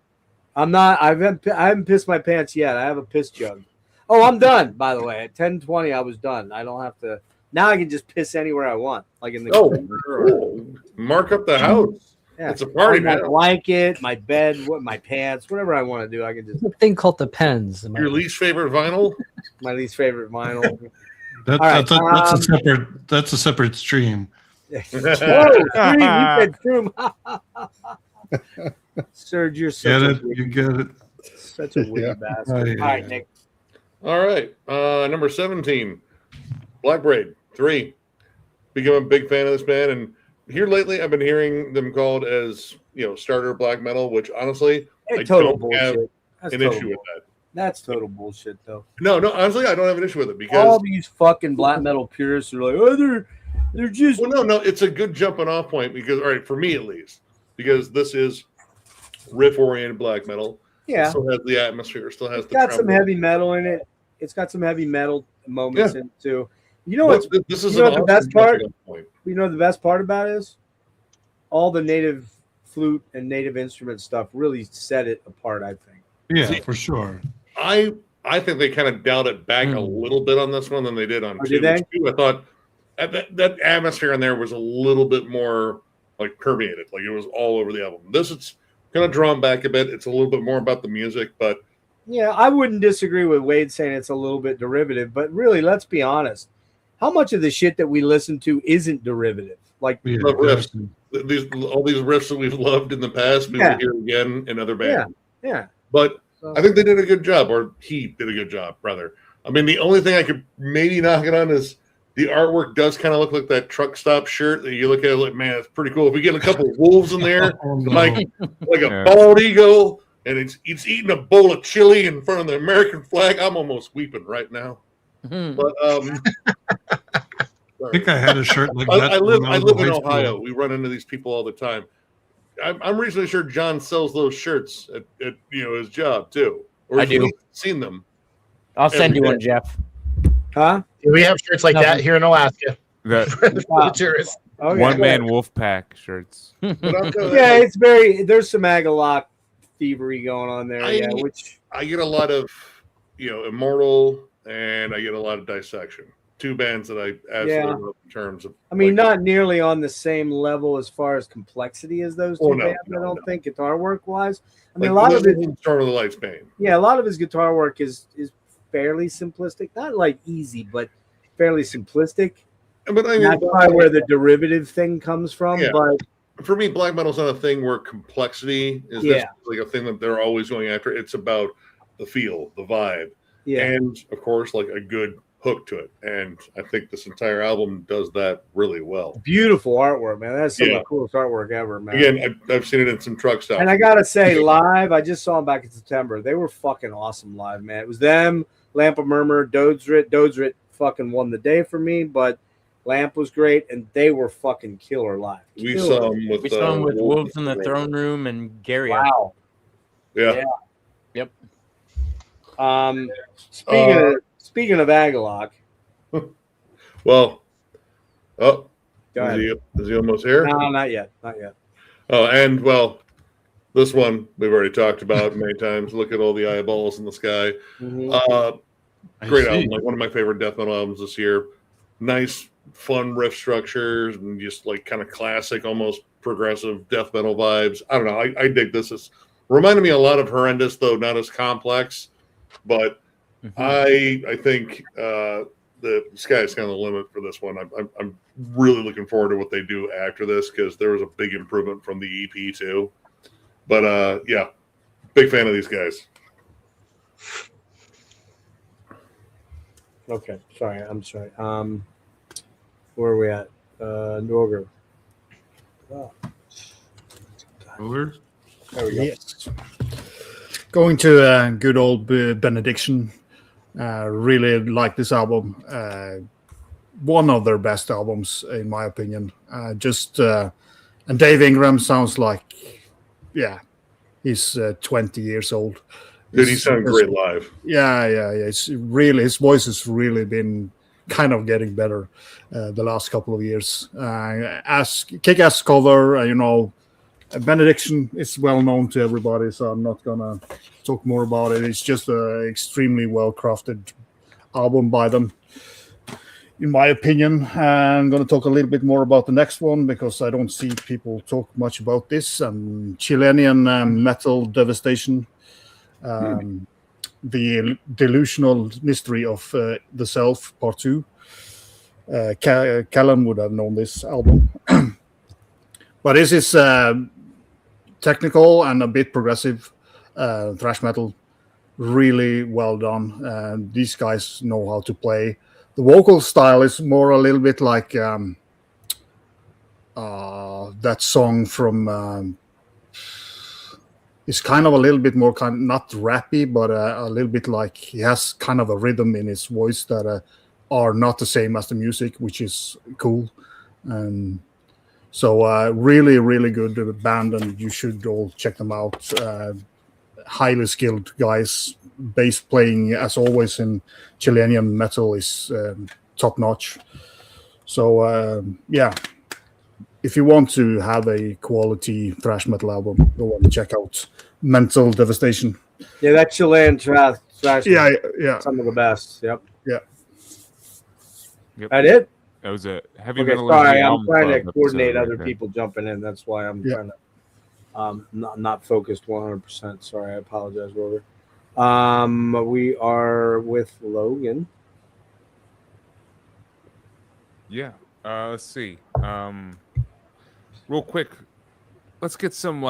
I haven't pissed my pants yet. I have a piss jug. Oh, I'm done. By the way, at 10:20, I was done. I don't have to. Now I can just piss anywhere I want, like in the cool. Mark up the house. Yeah. It's a party, my man. blanket, my bed, my pants, whatever I want to do. I can just. A thing called the pens. Your least favorite vinyl? My least favorite vinyl. That's a separate stream. Whoa, stream, you said stream. Serge, you're such You get it. such a witty bastard. All right, Nick. All right. Number 17, Black Braid 3. Become a big fan of this band. And here lately, I've been hearing them called as, starter black metal, which honestly, I total don't have bullshit. That's an total issue with bullshit. that. That's total bullshit, though. No, honestly, I don't have an issue with it because all these fucking black metal purists are like, oh, they're just. Well, no, it's a good jumping off point because, all right, for me at least, because this is riff-oriented black metal. Yeah. It still has the atmosphere. Still has It's got some heavy metal in it. It's got some heavy metal moments in it too. You know what? This is the best part. Point. You know what the best part about it is? All the native flute and native instrument stuff really set it apart. I think. Yeah, for sure. I think they kind of dialed it back a little bit on this one than they did on two. Did they? I thought that atmosphere in there was a little bit more like permeated, like it was all over the album. This is kind of drawn back a bit. It's a little bit more about the music, but yeah, I wouldn't disagree with Wade saying it's a little bit derivative, but really, let's be honest. How much of the shit that we listen to isn't derivative? Like riffs. All these riffs that we've loved in the past, we will hear again in other bands. Yeah. But I think they did a good job, or he did a good job, rather. I mean, the only thing I could maybe knock it on is the artwork does kind of look like that truck stop shirt that you look at it like, man, it's pretty cool. If we get a couple of wolves in there, like a bald eagle, and it's eating a bowl of chili in front of the American flag, I'm almost weeping right now. But I think I had a shirt like that. I live in Ohio. We run into these people all the time. I'm reasonably sure John sells those shirts at his job too. Or I do. Seen them. I'll send you one, Jeff. Huh? We have shirts like that here in Alaska. For the tourists. Okay. One man wolf pack shirts. Yeah, it's there's some Agalloch thievery going on there. Which I get a lot of Immortal and I get a lot of Dissection. Two bands that I absolutely love in terms of. I mean, not nearly on the same level as far as complexity as those two bands. I don't think guitar work wise. I mean, a lot of it. Start of the Lights band. Yeah, a lot of his guitar work is fairly simplistic. Not like easy, but fairly simplistic. But I mean, that's probably where the derivative thing comes from. Yeah. But for me, black metal's not a thing where complexity is like a thing that they're always going after. It's about the feel, the vibe, and of course, like a good hook to it. And I think this entire album does that really well. Beautiful artwork, man. That's some of the coolest artwork ever, man. Again, I've seen it in some truck stops. And I gotta say, live, I just saw them back in September. They were fucking awesome live, man. It was them, Lamp of Murmur, Dodesrit fucking won the day for me, but Lamp was great, and they were fucking killer live. We saw them with Wolves in the Throne Room and Gary. Wow. Yeah. Yep. Speaking of Agalloch, Well, oh, go ahead. is he almost here? No, not yet. Not yet. Oh, and well, this one we've already talked about many times. Look at all the eyeballs in the sky. Mhm. Great album, like one of my favorite death metal albums this year. Nice, fun riff structures and just like kind of classic, almost progressive death metal vibes. I don't know. I dig this. It's reminded me a lot of Horrendous, though not as complex. But I think the sky's kind of the limit for this one. I'm really looking forward to what they do after this because there was a big improvement from the EP too. But yeah, big fan of these guys. Okay, sorry. I'm sorry. Where are we at? Norger. Oh. Over. There we go. Yes. Going to good old Benediction. Really like this album. One of their best albums, in my opinion. And Dave Ingram sounds like, he's 20 years old. Dude, he sounded great live. Yeah. It's really, his voice has really been kind of getting better the last couple of years. As kick-ass cover, Benediction is well known to everybody, so I'm not gonna talk more about it. It's just an extremely well-crafted album by them, in my opinion. I'm gonna talk a little bit more about the next one because I don't see people talk much about this. Chilean metal devastation. The Delusional Mystery of the Self, Part 2. Callan would have known this album. But this is technical and a bit progressive thrash metal. Really well done. These guys know how to play. The vocal style is more a little bit like that song from... it's kind of a little bit more not rappy, but a little bit like he has kind of a rhythm in his voice that are not the same as the music, which is cool. So really, really good band, and you should all check them out. Highly skilled guys. Bass playing, as always, in Chilean metal is top notch. So if you want to have a quality thrash metal album, go and check out Mental Devastation. Yeah, that Chilean thrash. Yeah. Some of the best. Yep. Yep. That it? That was a heavy Okay, metal. sorry, I'm album trying to club coordinate episode other right people jumping in. That's why I'm trying to not focused 100%. Sorry, I apologize, Rover. We are with Logan. Yeah. Let's see. Real quick, let's get some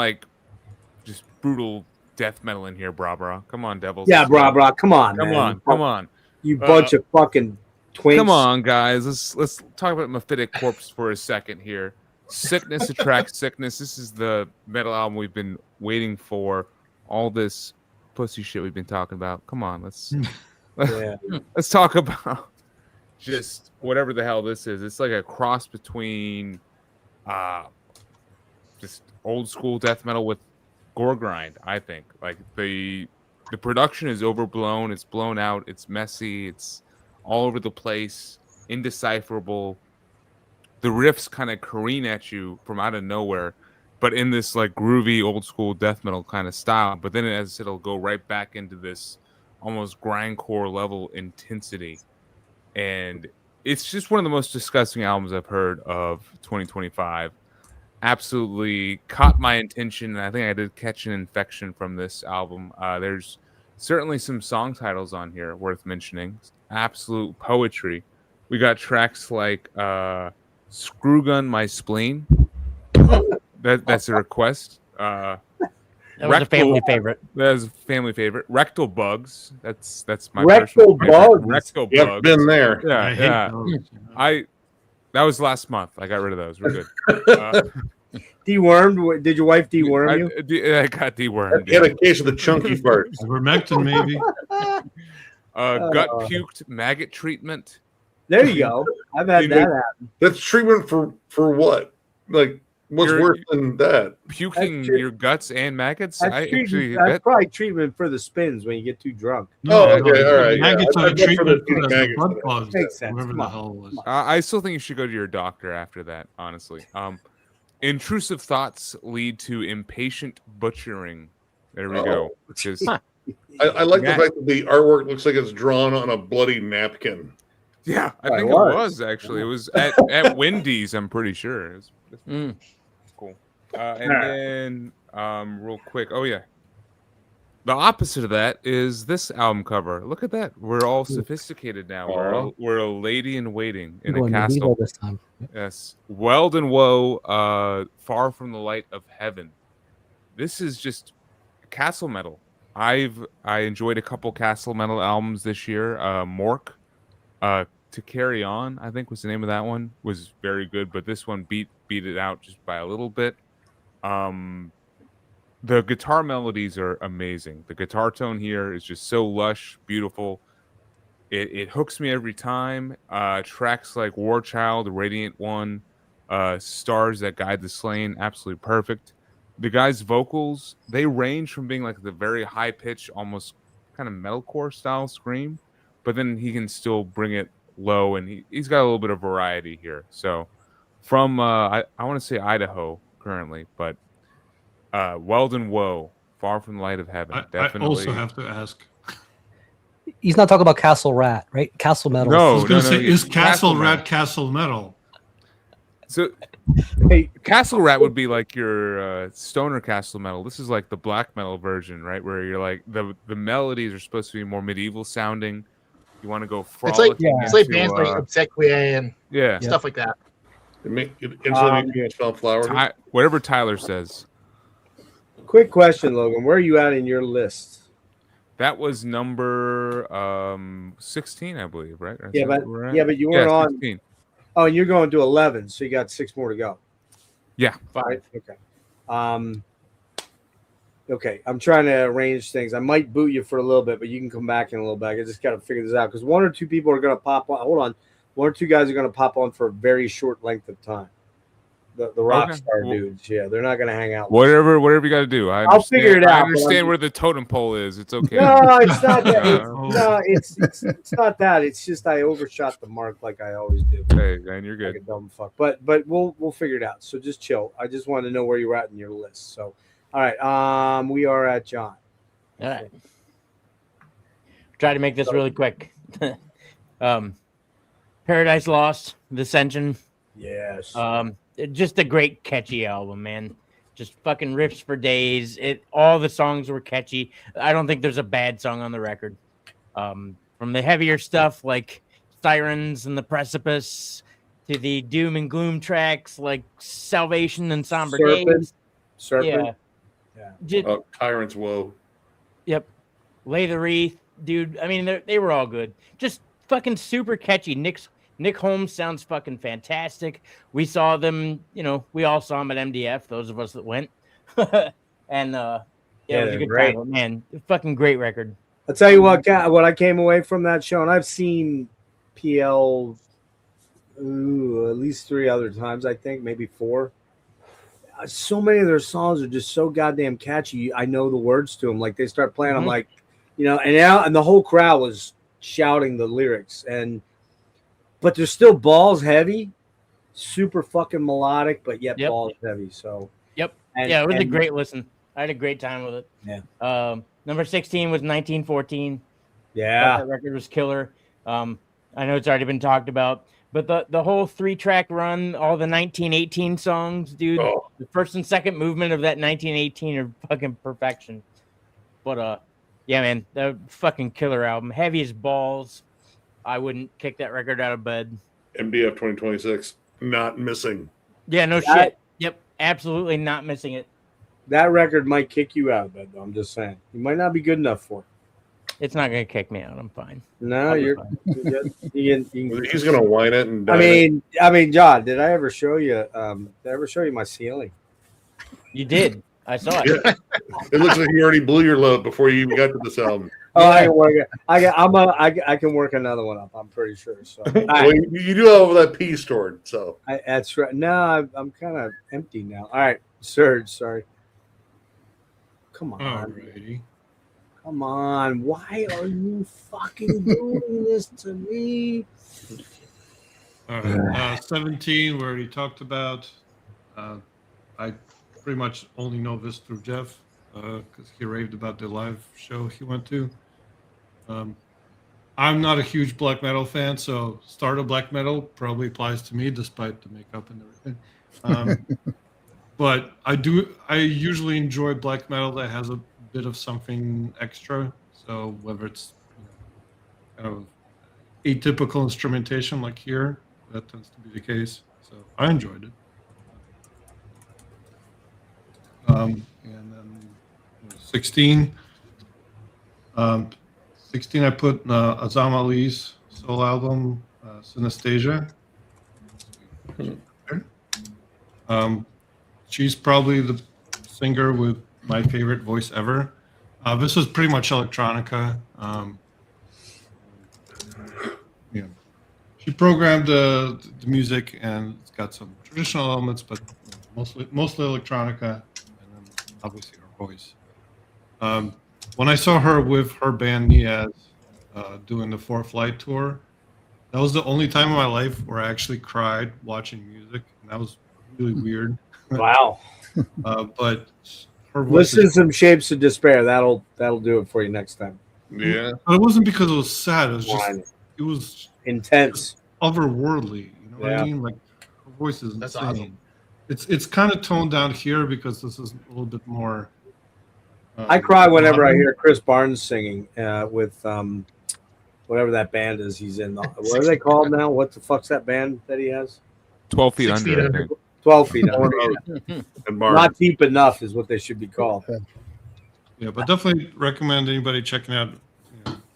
just brutal death metal in here, brah. Come on, Devils. Yeah, brah. Come on, Come man. on. You bunch of fucking twinks. Come on, guys. Let's talk about Mephitic Corpse for a second here. Sickness attracts sickness. This is the metal album we've been waiting for. All this pussy shit we've been talking about. Come on, let's talk about just whatever the hell this is. It's like a cross between just old school death metal with gore grind, I think. Like the production is overblown, it's blown out, it's messy, it's all over the place, indecipherable. The riffs kind of careen at you from out of nowhere, but in this groovy old school death metal kind of style. But then it'll go right back into this almost grindcore level intensity. And it's just one of the most disgusting albums I've heard of 2025. Absolutely caught my attention, and I think I did catch an infection from this album. There's certainly some song titles on here worth mentioning. Absolute poetry. We got tracks like Screwgun My Spleen. That's a request. That was a family favorite. That was a family favorite. Rectal Bugs. That's my Rectal Bugs. Rectal Yep, Bugs. been there. Yeah. That was last month. I got rit of those. We're good. Dewormed? Did your wife deworm you? I got dewormed. Get a case of the chunky farts. Ivermectin, maybe. Gut puked maggot treatment. There you go. I've had that happen. That's treatment for what? What's worse than that? Puking your guts and maggots? That's probably treatment for the spins when you get too drunk. Okay, all right. Maggots Yeah. are treatment for for the the maggots. blood clots. Makes sense. Whatever Come the on. hell it was. I still think you should go to your doctor after that, honestly. Intrusive thoughts lead to impatient butchering. There we go. Which is, I like the fact that the artwork looks like it's drawn on a bloody napkin. yeah, I think it was actually. It was at Wendy's, I'm pretty sure. It's cool. And then, real quick, oh yeah, the opposite of that is this album cover. Look at that. We're all sophisticated now. We're a lady in waiting in a castle. This time. Yes, Weld and Woe, Far from the Light of Heaven. This is just castle metal. I enjoyed a couple castle metal albums this year. Mork, To Carry On, I think was the name of that one. Was very good, but this one beat it out just by a little bit. The guitar melodies are amazing. The guitar tone here is just so lush, beautiful. It hooks me every time. Tracks like War Child, Radiant One, Stars That Guide the Slain, absolutely perfect. The guy's vocals, they range from being like the very high pitch, almost kind of metalcore style scream, but then he can still bring it low, and he's got a little bit of variety here. So from I want to say Idaho currently, but Weld and Woe, Far from the Light of Heaven. Definitely. I also have to ask. He's not talking about Castle Rat, right? Castle Metal. I was No, going to say, is Castle Metal. Rat Castle Metal? So, hey, Castle Rat would be like your stoner castle metal. This is like the black metal version, right? Where you're like the melodies are supposed to be more medieval sounding. You want to go frolic. It's like bands like Obsequia and stuff like that. It instantly makes you smell flowers. Whatever Tyler says. Quick question, Logan. Where are you at in your list? That was number 16, I believe, right? Or Yeah, is that where we're at? but you weren't on. 16. Oh, and you're going to 11, so you got 6 more to go. Yeah. 5. Okay. Okay. I'm trying to arrange things. I might boot you for a little bit, but you can come back in a little bit. I just got to figure this out because 1 or 2 people are going to pop on. Hold on. 1 or 2 guys are going to pop on for a very short length of time. The rock star dudes, they're not going to hang out. Whatever you got to do. I'll figure it out. I understand where the totem pole is. It's okay. No, it's not that. It's not that. It's just I overshot the mark like I always do. Hey, man, you're good. Like a dumb fuck. But we'll figure it out. So just chill. I just wanted to know where you're at in your list. So, all right. We are at John. All right. Try to make this really quick. Paradise Lost, The Ascension. Yes. Just a great catchy album, man. Just fucking riffs for days. All the songs were catchy. I don't think there's a bad song on the record. From the heavier stuff like Sirens and The Precipice to the doom and gloom tracks like Salvation and Somber Days. Serpent. Yeah. Tyrant's Woe. Yep. Lay the Wreath, dude. I mean, they were all good. Just fucking super catchy. Nick Holmes sounds fucking fantastic. We saw them, we all saw him at MDF, those of us that went. And it was a good time, man. Fucking great record. I'll tell you what I came away from that show, and I've seen PL at least 3 other times, I think, maybe 4. So many of their songs are just so goddamn catchy. I know the words to them. Like they start playing, I'm like, and the whole crowd was shouting the lyrics, but they're still balls heavy, super fucking melodic, but yet balls heavy. So it was a great listen. I had a great time with it. Yeah. Number 16 was 1914. Yeah, that record was killer. I know it's already been talked about, but the whole 3-track run, all the 1918 songs, dude. The first and second movement of that 1918 are fucking perfection. But yeah, man, the fucking killer album, heavy as balls. I wouldn't kick that record out of bed. MDF 2026, not missing. Yeah, no shit. Yep, absolutely not missing it. That record might kick you out of bed, though. I'm just saying. You might not be good enough for it. It's not going to kick me out. I'm fine. No, you're good. He's going to whine it and I mean, John, did I ever show you my ceiling? You did. I saw it. Yeah. It looks like you already blew your load before you even got to this album. Oh, I can work it. I can work another one up. I'm pretty sure. So Well, you do have that P stored, so that's right. No, I'm kind of empty now. All right, Serge. Sorry. Come on. Alrighty. Come on. Why are you fucking doing this to me? All right. 17, we already talked about. I pretty much only know this through Jeff because he raved about the live show he went to. I'm not a huge black metal fan, so start of black metal probably applies to me despite the makeup and everything. But I usually enjoy black metal that has a bit of something extra. So whether it's kind of atypical instrumentation like here, that tends to be the case. So I enjoyed it. And then 16. 16, I put Azam Ali's solo album, Synesthesia. She's probably the singer with my favorite voice ever. This was pretty much electronica. She programmed the music, and it's got some traditional elements, but mostly electronica, and then obviously her voice. When I saw her with her band Niaz doing the Fourth Light tour, that was the only time in my life where I actually cried watching music, and that was really weird. Wow. But her voice Listen to some Shapes of Despair. That'll do it for you next time. yeah. But it wasn't because it was sad. It was just it was Intense. otherworldly. You know what I mean? Like her voice is That's insane. awesome. It's kind of toned down here because this is a little bit more. I cry whenever I hear Chris Barnes singing with whatever that band is he's in. What are they called now? What the fuck's that band that he has? 12 feet 6 under. feet I under. think. 12 feet under. And Mark. Not deep enough is what they should be called. Yeah, but definitely recommend anybody checking out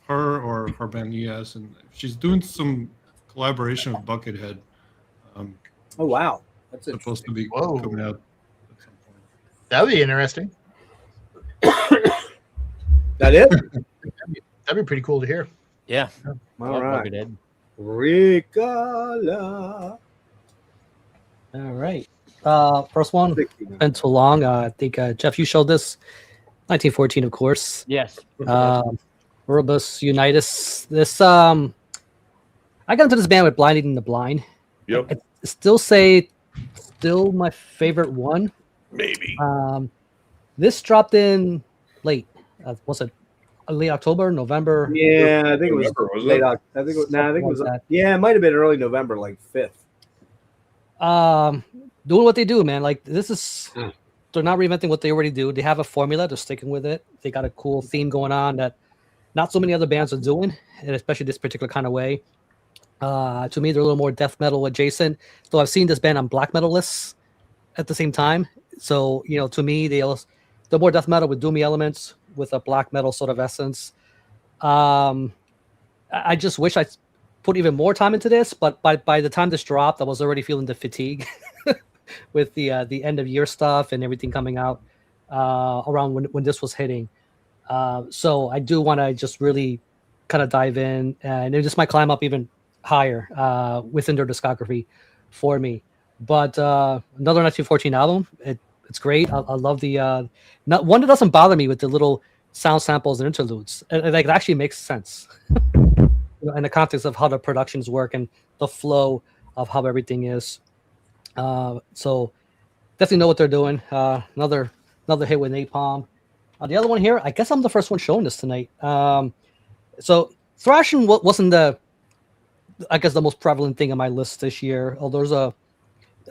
her or her band Niaz, and she's doing some collaboration with Buckethead. Oh wow, that's Supposed to be Whoa. coming out at some point. That'd be interesting. that it. That'd be pretty cool to hear. Yeah. All right, Buckethead. Ricala. All right. First one. Been too long. I think Jeff, you showed this. 1914, of course. Yes. Rubus Unitas. This I got into this band with Blinding the Blind. Yep. I still say my favorite one. Maybe. This dropped in late. Was it late October, November? Yeah, I think it was November, was late. it? I think it was. No, I think it was. Something like that. Yeah, it might have been early November, like 5th. Doing what they do, man. Like this is they're not reinventing what they already do. They have a formula, they're sticking with it. They got a cool theme going on that not so many other bands are doing, and especially this particular kind of way. To me, they're a little more death metal adjacent. So I've seen this band on black metal lists at the same time. So, to me, they're more death metal with doomy elements with a black metal sort of essence. I just wish I put even more time into this, but by the time this dropped, I was already feeling the fatigue with the end of year stuff and everything coming out around when this was hitting. So I do want to just really kind of dive in, and it just might climb up even higher within their discography for me. But another 1914 album, it's great. I love the one that doesn't bother me with the little sound samples and interludes. It actually makes sense in the context of how the productions work and the flow of how everything is. So definitely know what they're doing. Another hit with Napalm. The other one here, I guess I'm the first one showing this tonight. So thrashing wasn't the most prevalent thing on my list this year. Although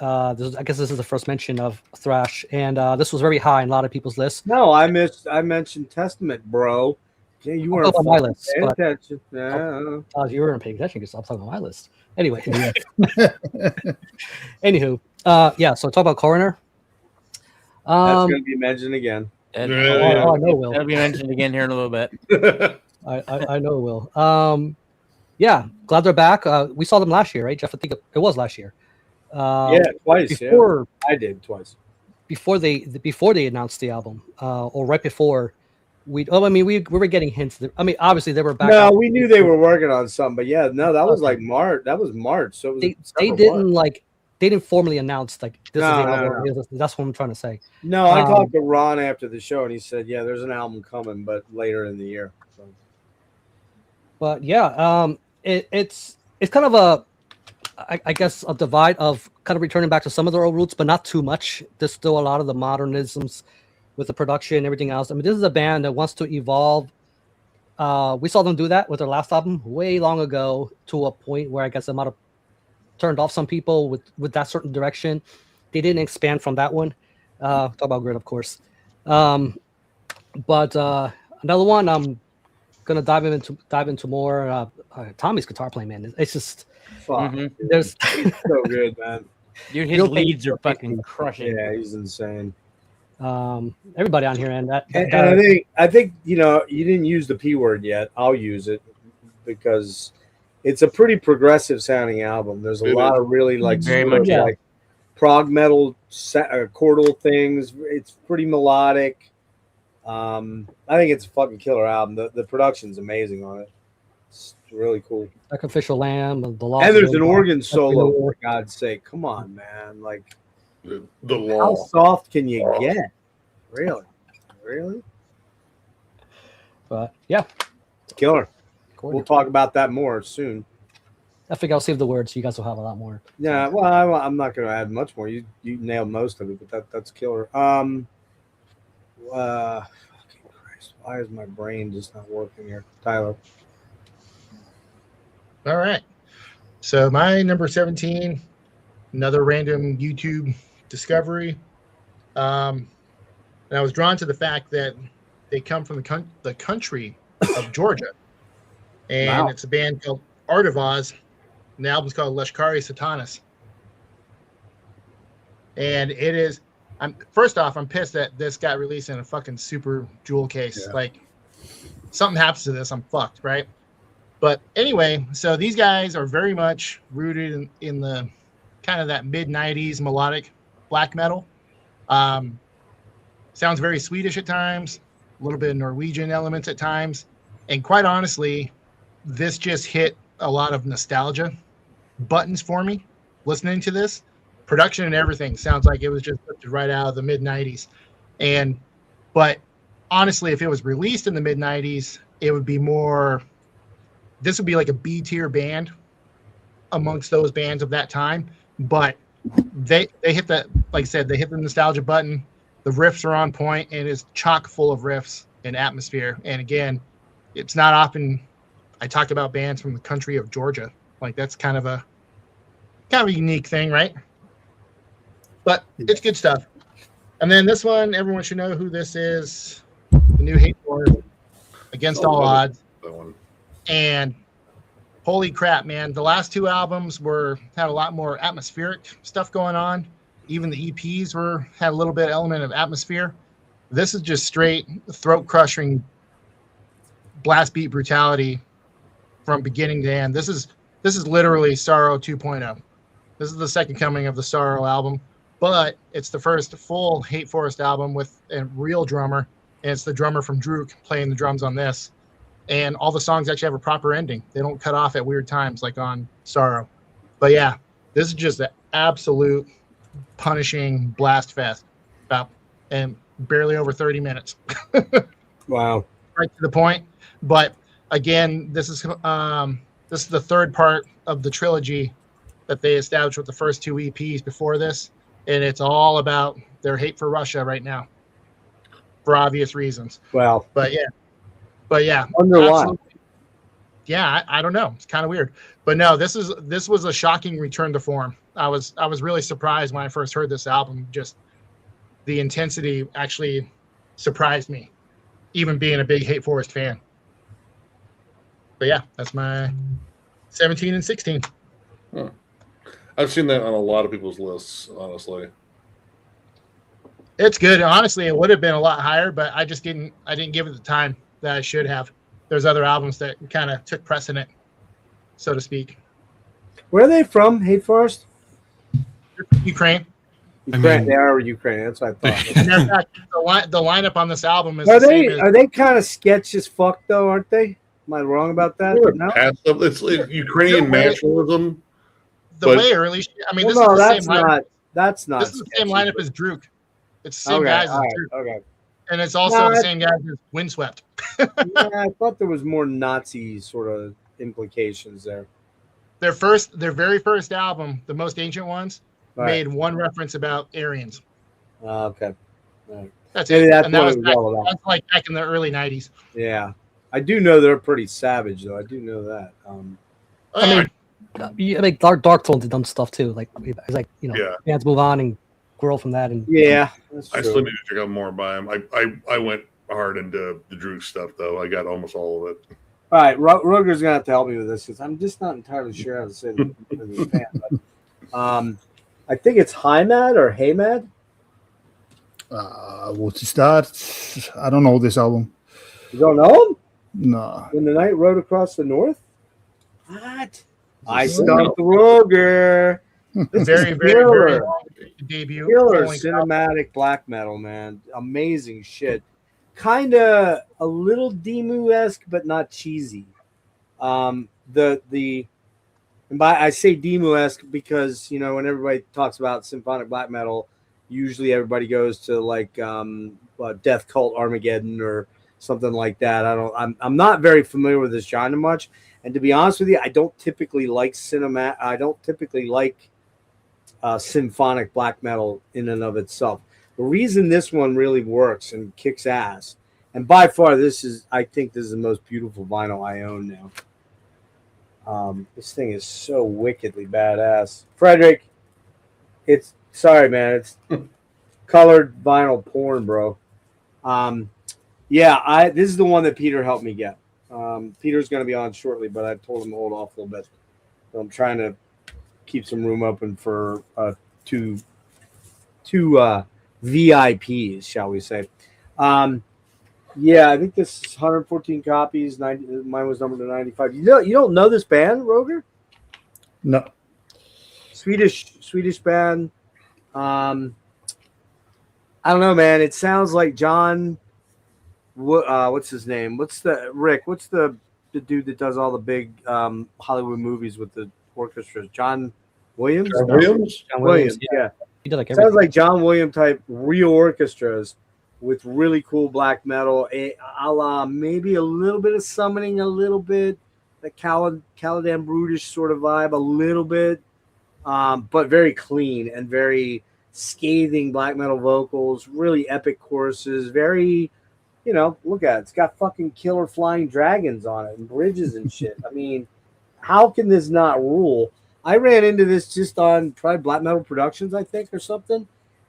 I guess this is the first mention of thrash, and this was very high in a lot of people's lists. No, I mentioned Testament, bro. Yeah, you weren't on my list. paying But, attention. No. you weren't paying attention because I'm talking on my list. Anyway, anywho, So talk about Coroner. That's going to be mentioned again. I know it will. That'll be mentioned again here in a little bit. I know it will. Yeah, glad they're back. We saw them last year, right, Jeff? I think it was last year. Yeah, twice. Before I did twice. Before they announced the album, or right before we were getting hints. I mean, obviously they were back. No, out. we knew they were working on something, but yeah, no, that was like March. That was March. So it was They several didn't months. they didn't formally announce like this No, is the no, album. That's what I'm trying to say. No, I talked to Ron after the show, and he said, "Yeah, there's an album coming, but later in the year." So. But yeah, it's kind of a, I guess, a divide of kind of returning back to some of their old roots, but not too much. There's still a lot of the modernisms with the production and everything else. I mean, this is a band that wants to evolve. We saw them do that with their last album way long ago, to a point where I guess it might have turned off some people with that certain direction. They didn't expand from that one. Talk about Grid, of course. But another one I'm gonna dive into more. Tommy's guitar playing, man. It's just there's so good, man. Dude, his leads are fucking crushing. Yeah, he's insane. Everybody on here, and I think you didn't use the P word yet. I'll use it because it's a pretty progressive sounding album. There's a lot of really like like prog metal chordal things. It's pretty melodic. I think it's a fucking killer album. The production's amazing on it. It's really cool. Sacrificial Lamb, the Law. And there's an organ solo, for God's sake. Come on, man. Like the Law. How soft can you get? Really? But yeah. It's killer. We'll talk about that more soon. I think I'll save the words so you guys will have a lot more. Yeah, well, I'm not going to add much more. You nailed most of it, but that's killer. Fucking Christ, why is my brain just not working here, Tyler? All right. So my number 17, another random YouTube discovery. And I was drawn to the fact that they come from the country of Georgia, and It's a band called Art of Oz. And the album's called Leshkari Satanas. And it is, first off, I'm pissed that this got released in a fucking super jewel case. Yeah. Like, something happens to this, I'm fucked, right? But anyway, so these guys are very much rooted in the kind of that mid-90s melodic black metal. Sounds very Swedish at times, a little bit of Norwegian elements at times. And quite honestly, this just hit a lot of nostalgia buttons for me listening to this. Production and everything sounds like it was just lifted right out of the mid-90s. But honestly, if it was released in the mid-90s, it would be more, this would be like a B-tier band amongst those bands of that time. But they hit that, like I said, they hit the nostalgia button. The riffs are on point, and it's chock full of riffs and atmosphere. And again, it's not often I talk about bands from the country of Georgia. Like, that's kind of a unique thing, right? But it's good stuff. And then this one, everyone should know who this is. The new Hate Force, Against All Odds. And holy crap, man. The last two albums had a lot more atmospheric stuff going on. Even the EPs had a little bit element of atmosphere. This is just straight throat-crushing blast beat brutality from beginning to end. This is literally Sorrow 2.0. This is the second coming of the Sorrow album, but it's the first full Hate Forest album with a real drummer, and it's the drummer from Drook playing the drums on this. And all the songs actually have a proper ending. They don't cut off at weird times like on Sorrow. But yeah, this is just an absolute punishing blast fest, and barely over 30 minutes. Wow. Right to the point. But again, this is the third part of the trilogy that they established with the first two EPs before this, and it's all about their hate for Russia right now, for obvious reasons. Wow. But yeah. Wonder why. Yeah, I don't know. It's kind of weird. But no, this was a shocking return to form. I was really surprised when I first heard this album. Just the intensity actually surprised me, even being a big Hate Forest fan. But yeah, that's my 17 and 16. Huh. I've seen that on a lot of people's lists, honestly. It's good. Honestly, it would have been a lot higher, but I didn't give it the time that I should have. There's other albums that kind of took precedent, so to speak. Where are they from, Hate Forest? Ukraine. Ukraine, they are Ukrainian. That's what I thought. And in fact, the lineup on this album is Are the same as they kind of sketch as fuck though, aren't they? Am I wrong about that? No? It's like Ukrainian nationalism. the way early. I mean, Well, this no, is the that's same lineup. not. That's not. This is the same sketchy, lineup but- as Druk. It's the same Okay, guys as all right, Druk. okay. And it's also the same guys as Windswept. Yeah, I thought there was more Nazi sort of implications there. Their very first album, the most ancient ones, Right. made one reference about Aryans. Okay. All right. That's Maybe it. that's And that what was it was back, all about. that's like back in the early '90s. Yeah, I do know they're pretty savage though. I do know that. I mean, like Dark Tones did dumb stuff too. Like it's like bands move on and grow from that. And Yeah, that's I true. still need to check out more by him. I went hard into the Drew stuff though. I got almost all of it. All right, Roger's gonna have to help me with this because I'm just not entirely sure how to say the band. But, I think it's Haymad or Haymad. What is that? I don't know this album. You don't know him? No. When the Night Rode Across the North? What? I stumped Roger. This Very, is very, killer. very long debut. Killer Rolling cinematic black metal, man. Amazing shit. Kind of a little Demu-esque, but not cheesy. And I say Demu-esque because when everybody talks about symphonic black metal, usually everybody goes to like Death Cult Armageddon or something like that. I'm not very familiar with this genre much, and to be honest with you, I don't typically like symphonic black metal in and of itself. The reason this one really works and kicks ass, and by far I think this is the most beautiful vinyl I own now. This thing is so wickedly badass. Frederick, sorry, man. It's colored vinyl porn, bro. This is the one that Peter helped me get. Peter's going to be on shortly, but I told him to hold off a little bit. So I'm trying to keep some room open for two VIPs, shall we say. I think this is 114 copies. Mine was numbered to 95. You don't know this band, Roger? No. Swedish band. I don't know, man. It sounds like John. What's his name? What's the dude that does all the big Hollywood movies with the orchestras? John Williams. John Williams. Yeah. he did like Sounds everything. like John Williams type real orchestras with really cool black metal, a la maybe a little bit of summoning, a little bit the Caladan Brutish sort of vibe, a little bit, but very clean and very scathing black metal vocals, really epic choruses, very, look at it. It's got fucking killer flying dragons on it and bridges and shit. I mean, how can this not rule? I ran into this just on probably Black Metal Productions, I think, or something.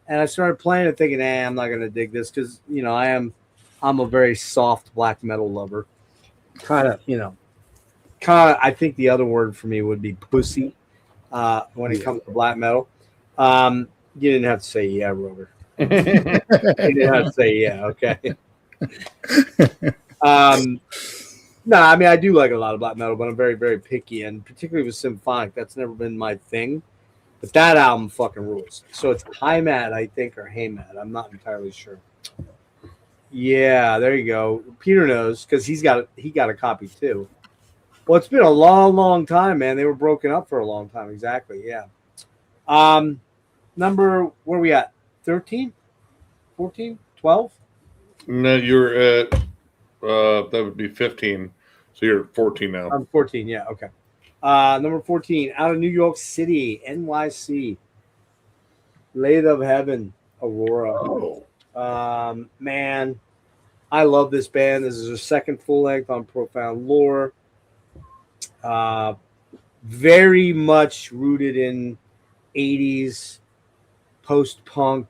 And I started playing it thinking, I'm not going to dig this because, I'm a very soft black metal lover. Kind of, I think the other word for me would be pussy when it comes to black metal. You didn't have to say yeah, Roger. You didn't have to say yeah, okay. No, I mean, I do like a lot of black metal, but I'm very, very picky, and particularly with symphonic, that's never been my thing. But that album fucking rules. So it's Haymad, I think, or Haymad. I'm not entirely sure. Yeah, there you go. Peter knows because he got a copy too. Well, it's been a long, long time, man. They were broken up for a long time. Exactly. Yeah. Number, where are we at? 13? 14? 12? No, you're at that would be 15. So you're at 14 now. I'm 14. Yeah. Okay. Number 14, out of New York City, NYC. Lathe of Heaven, Aurora. Oh. Man, I love this band. This is their second full length on Profound Lore. Very much rooted in 80s post-punk.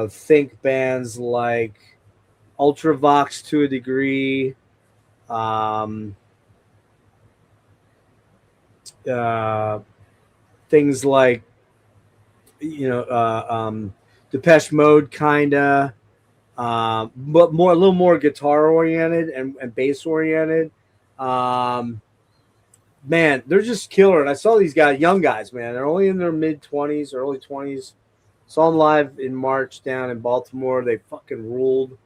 Think bands like Ultravox to a degree. Things like Depeche Mode kinda, but a little more guitar oriented and bass oriented. man, they're just killer. And I saw these guys, young guys, man. They're only in their mid-20s, early 20s. Saw them live in March down in Baltimore. They fucking ruled.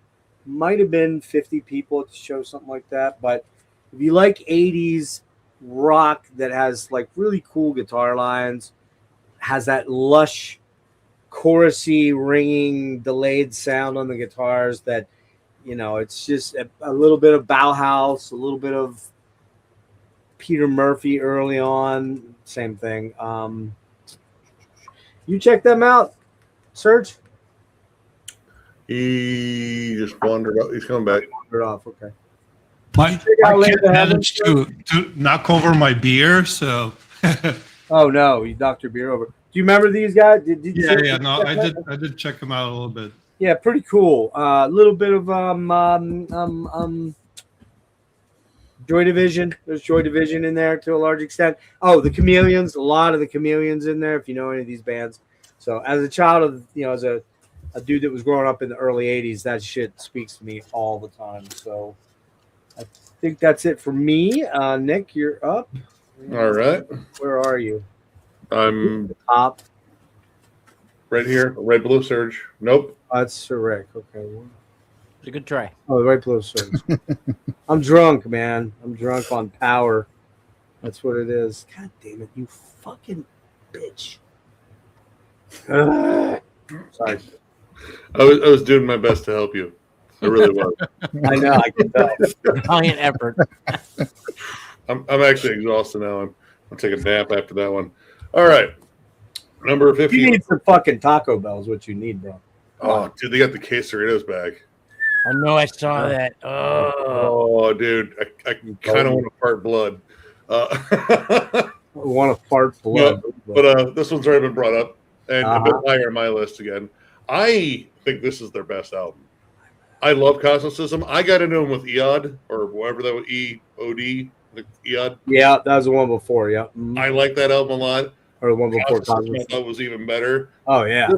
Might have been 50 people at the show, something like that. But if you like 80s rock that has like really cool guitar lines, has that lush, chorusy, ringing, delayed sound on the guitars that, you know, it's just a little bit of Bauhaus, a little bit of Peter Murphy early on, same thing. You check them out, Serge? He just wandered up. He's coming back. Wandered off, okay. I can't manage to knock over my beer, so. Oh no, you knocked your beer over. Do you remember these guys? Did you I did check them out a little bit. Yeah, pretty cool. A little bit of Joy Division. There's Joy Division in there to a large extent. Oh, the Chameleons. A lot of the Chameleons in there. If you know any of these bands. So as a child of, you know, as a dude that was growing up in the early '80s, that shit speaks to me all the time. So I think that's it for me. Nick, you're up. All right. Where are you? I'm top. Right here. Red Blue Surge. Nope. That's Sir Rick. Okay. It's a good try. Oh, the right Blue Surge. I'm drunk, man. I'm drunk on power. That's what it is. God damn it, you fucking bitch. Sorry. I was doing my best to help you. I really was. I know. I can tell. Valiant effort. I'm actually exhausted now. I'm taking a nap after that one. All right. Number 50. You need some fucking Taco Bell is what you need, bro. Oh, dude, they got the quesadillas back. I know I saw that. Oh, dude, I kind of want to part blood. I want to fart blood. But this one's already been brought up and a bit higher on my list again. I think this is their best album. I love Cosmicism. I got into them with EOD or whatever that was, EOD, EOD. Yeah, that was the one before. Yeah, I like that album a lot. Or the one before Cosmicism. I thought was even better. Oh yeah.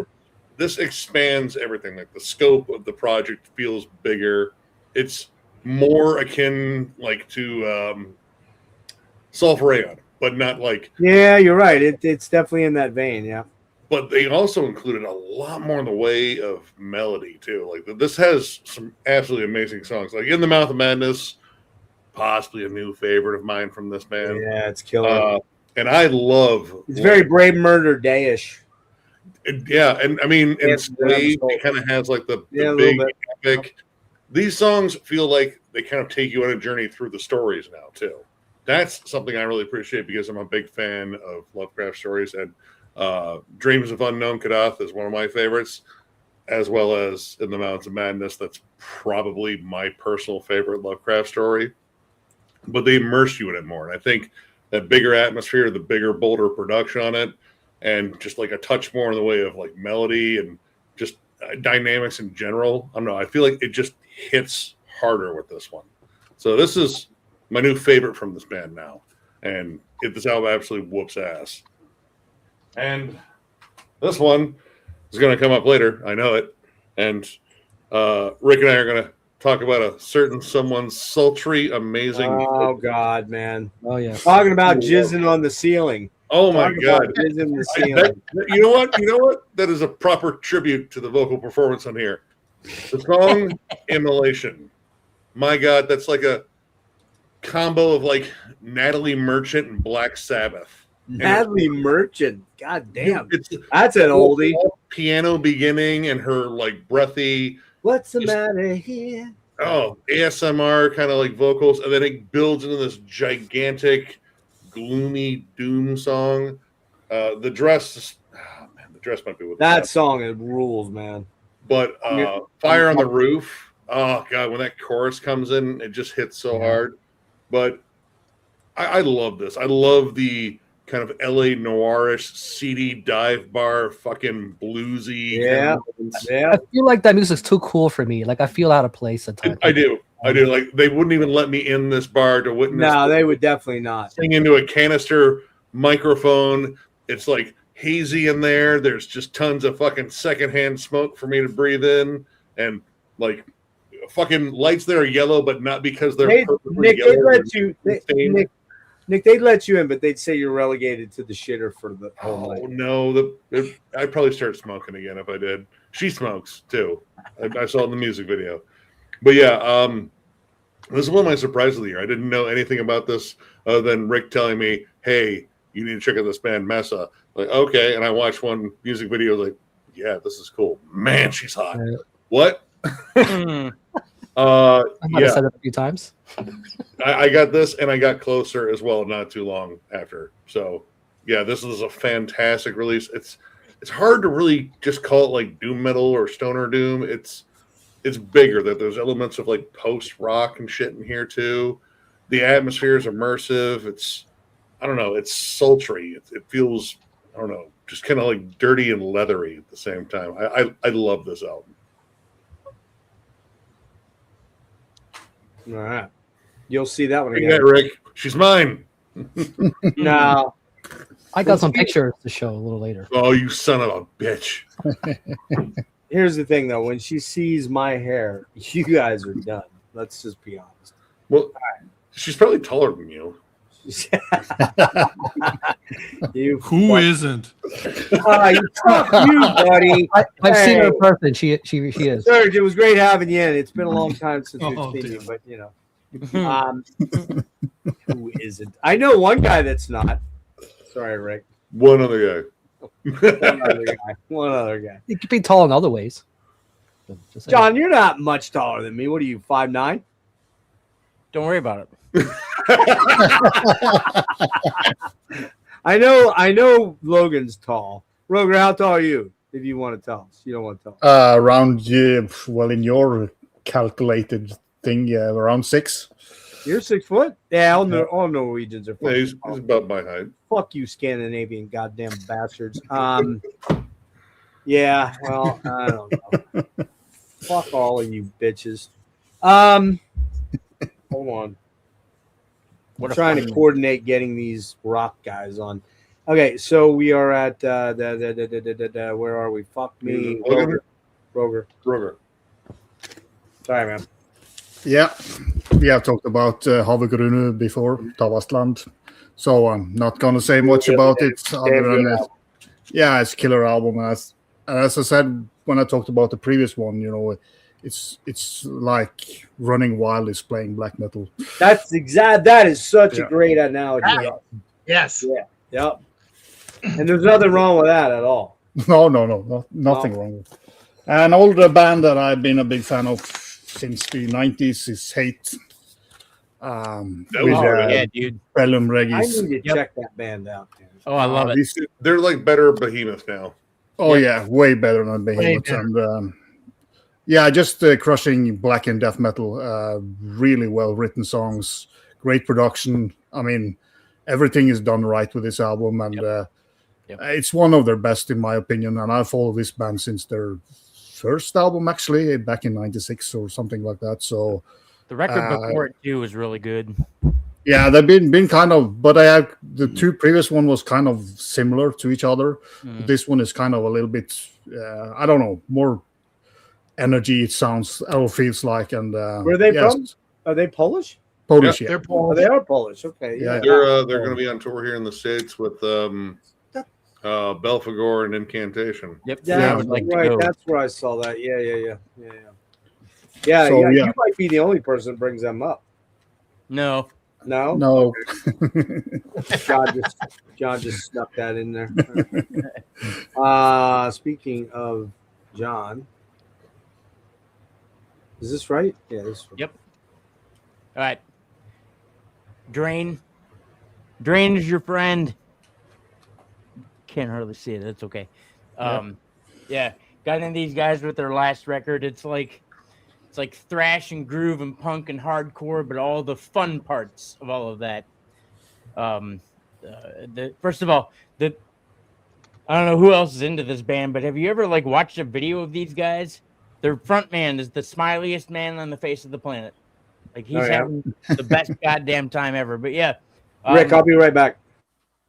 This expands everything. Like the scope of the project feels bigger. It's more akin like to Sulfurion, but not like. Yeah, you're right. It's definitely in that vein. Yeah. But they also included a lot more in the way of melody too. Like this has some absolutely amazing songs. Like In the Mouth of Madness, possibly a new favorite of mine from this band. Yeah, it's killer. And I love. It's very Brave Murder Day-ish. Yeah, and I mean, in Slade, it kind of has like the big epic. These songs feel like they kind of take you on a journey through the stories now too. That's something I really appreciate because I'm a big fan of Lovecraft stories, and Dreams of Unknown Kadath is one of my favorites, as well as In the Mountains of Madness. That's probably my personal favorite Lovecraft story, but they immerse you in it more. And I think that bigger atmosphere, the bigger, bolder production on it, and just like a touch more in the way of like melody and just dynamics in general. I don't know. I feel like it just hits harder with this one. So this is my new favorite from this band now. And this album absolutely whoops ass. And this one is going to come up later. I know it. And Rick and I are going to talk about a certain someone's sultry, amazing. Oh, God, man. Oh, yeah. Talking about jizzing on the ceiling. Oh, my God. Jizzing in the ceiling. You know what? You know what? That is a proper tribute to the vocal performance on here. The song Immolation. My God, that's like a combo of like Natalie Merchant and Black Sabbath. Natalie Merchant. God damn. That's an oldie. Piano beginning and her like breathy. What's the matter here? Oh, ASMR kind of like vocals. And then it builds into this gigantic, gloomy doom song. The dress, the dress might be with that song. It rules, man. But Fire on the Roof. Oh, God, when that chorus comes in, it just hits so hard. But I love this. I love the kind of LA noirish, seedy dive bar, fucking bluesy. Yeah. Yeah. I feel like that music's too cool for me. Like I feel out of place at times. I do. Like they wouldn't even let me in this bar to witness. No, they would definitely not. Sing into a canister microphone. It's like hazy in there. There's just tons of fucking secondhand smoke for me to breathe in. And like fucking lights that are yellow, but not because they're perfectly Nick, yellow. Nick, Nick, they'd let you in, but they'd say you're relegated to the shitter for the whole night. No, I'd probably start smoking again if I did. She smokes too. I saw it in the music video. But yeah, this is one of my surprises of the year. I didn't know anything about this other than Rick telling me, "Hey, you need to check out this band Mesa." Like, okay, and I watched one music video. Like, yeah, this is cool. Man, she's hot. What? I might have said it a few times. I got this, and I got Closer as well not too long after. So, yeah, this is a fantastic release. It's hard to really just call it like doom metal or stoner doom. It's bigger. That there's elements of like post rock and shit in here too. The atmosphere is immersive. I don't know. It's sultry. It feels, I don't know, just kind of like dirty and leathery at the same time. I love this album. All right. You'll see that one Bring again. that, Rick. She's mine. No. I got some pictures to show a little later. Oh, you son of a bitch. Here's the thing, though. When she sees my hair, you guys are done. Let's just be honest. Well, she's probably taller than you. You Who isn't? you buddy. I've seen her Hey. in person. She is. Serge, it was great having you in. It's been a long time since we've Oh, seen you, damn. but you know, who isn't? I know one guy that's not. Sorry, Rick. One other guy. One other guy. You could be tall in other ways. Just saying. John, you're not much taller than me. What are you, 5'9"? Don't worry about it. I know Logan's tall. Logan, how tall are you? If you want to tell us. You don't want to tell us. Around, well, in your calculated thing, around 6. You're 6 foot? Yeah, all Norwegians are Yeah, he's fucking about my height. fuck you, Scandinavian goddamn bastards. Yeah, well, I don't know. Fuck all of you bitches. Hold on. I'm trying to coordinate getting these rock guys on. Okay, so we are at where are we? Fuck me, Roger. Sorry, man. Yeah, we have talked about Havregryn before, Tavastland. So I'm not going to say much about it. Other than yeah, it's a killer album. As I said when I talked about the previous one, it's like Running Wild is playing black metal. That's exact. That is such a great analogy. Yes. Yeah. Yep. And there's nothing wrong with that at all. No, nothing wrong with it. An older band that I've been a big fan of since the 90s is Hate. Yeah, dude. Bellum I Regis. need to check that band out. Dude. Oh, I love it. They're like better Behemoth now. Oh yeah, way better than Behemoth. And yeah, just crushing black and death metal. Really well written songs, great production. I mean, everything is done right with this album, and it's one of their best in my opinion. And I follow this band since their first album, actually, back in '96 or something like that. So The record before it too was really good. yeah, they've been kind of, but I have the two previous one was kind of similar to each other. This one is kind of a little bit, I don't know, more energy. It sounds or feels like. And Where are they from? Are they Polish? Polish, yeah. They're Oh, they are Polish. Okay. Yeah. They're going to be on tour here in the States with Belphegor and Incantation. Yep. Yeah, I would like to right. go. That's where I saw that. Yeah. So, You yeah. might be the only person that brings them up. No. No. No, John just snuck that in there. Speaking of John, is this right? Yeah, this is right. Yep. All right. Drain is your friend. Can't hardly see it. That's okay. Yeah. Got into these guys with their last record. It's like thrash and groove and punk and hardcore, but all the fun parts of all of that. First of all, I don't know who else is into this band, but have you ever watched a video of these guys? Their front man is the smiliest man on the face of the planet. He's having the best goddamn time ever. But yeah, Rick, I'll be right back.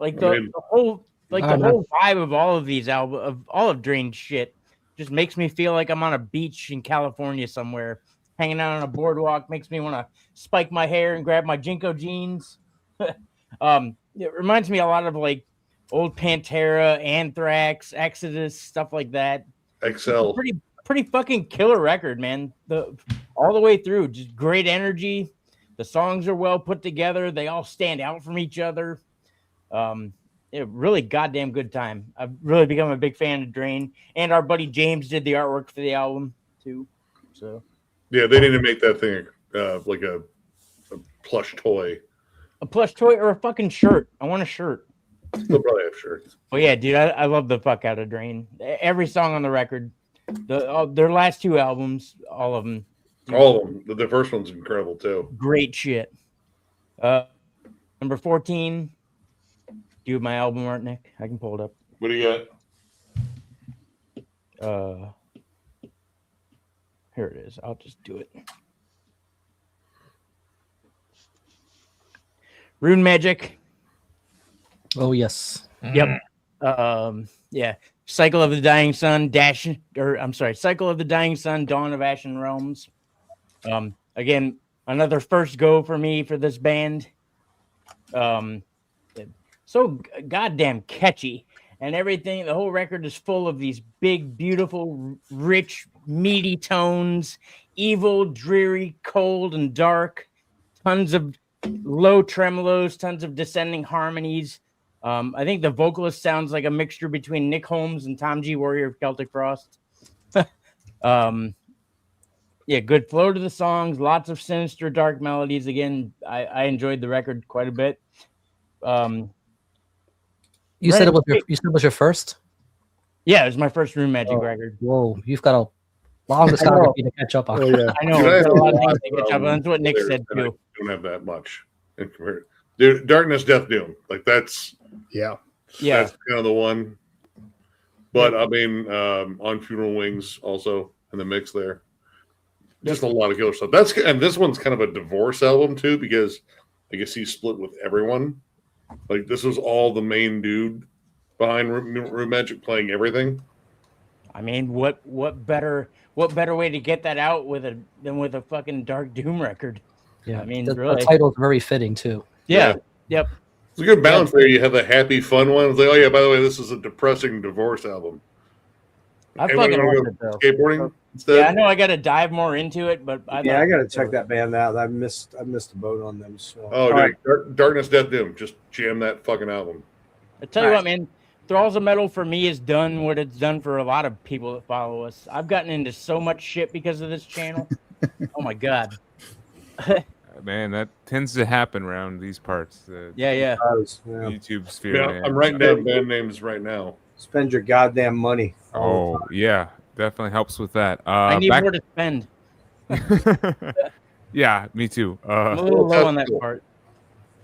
The whole vibe of all of these albums, of all of Drain's shit, just makes me feel like I'm on a beach in California somewhere, hanging out on a boardwalk. Makes me want to spike my hair and grab my Jinko jeans. It reminds me a lot of like old Pantera, Anthrax, Exodus, stuff like that. XL. Pretty fucking killer record, man. All the way through, just great energy. The songs are well put together. They all stand out from each other. Really goddamn good time. I've really become a big fan of Drain, and our buddy James did the artwork for the album too. So yeah, they need to make that thing like a plush toy. A plush toy or a fucking shirt. I want a shirt. They'll probably have shirts. Well, yeah, dude, I love the fuck out of Drain. Every song on the record, their last 2 albums, all of them. All of them. The first one's incredible too. Great shit. Number 14. Do you have my album art, Nick? I can pull it up. What do you got? Here it is. I'll just do it. Rune Magic. Oh yes. Yep. Yeah. Cycle of the Dying Sun, Cycle of the Dying Sun, Dawn of Ashen Realms. Again, another first go for me for this band. So goddamn catchy and everything. The whole record is full of these big, beautiful, rich, meaty tones, evil, dreary, cold, and dark. Tons of low tremolos, tons of descending harmonies. I think the vocalist sounds like a mixture between Nick Holmes and Tom G. Warrior of Celtic Frost. Yeah, good flow to the songs, lots of sinister, dark melodies. Again, I enjoyed the record quite a bit. You said it was your first? Yeah, it was my first Rune Magic record. Whoa, you've got a long discography to catch up on. Oh, yeah. I know. I've got a lot of things to catch up on. That's what Nick said too. I don't have that much. Dude, Darkness, Death, Doom. Like that's that's kind of the one. But I mean, On Funeral Wings also in the mix there. Just a lot of killer stuff. And this one's kind of a divorce album too, because I guess he split with everyone. Like this was all the main dude behind Rune Magic playing everything. I mean, what better way to get that out than with a fucking Dark Doom record? Yeah, I mean, the really. title's very fitting too. Yeah. Yep. It's a good balance there. You have the happy, fun one. It's like, oh yeah, by the way, this is a depressing divorce album. I fucking love it though. Skateboarding instead. Yeah, I know I got to dive more into it, but I got to check that band out. I missed the boat on them. So. Oh, dude, right. Darkness, Death, Doom. Just jam that fucking album. I tell you what, man. Thralls of Metal for me has done what it's done for a lot of people that follow us. I've gotten into so much shit because of this channel. Oh my god. Man, that tends to happen around these parts. Yeah. YouTube sphere. Yeah, man. I'm writing down band names right now. Spend your goddamn money. Oh yeah, definitely helps with that. I need more to spend. Yeah, me too. I'm a little low on that part.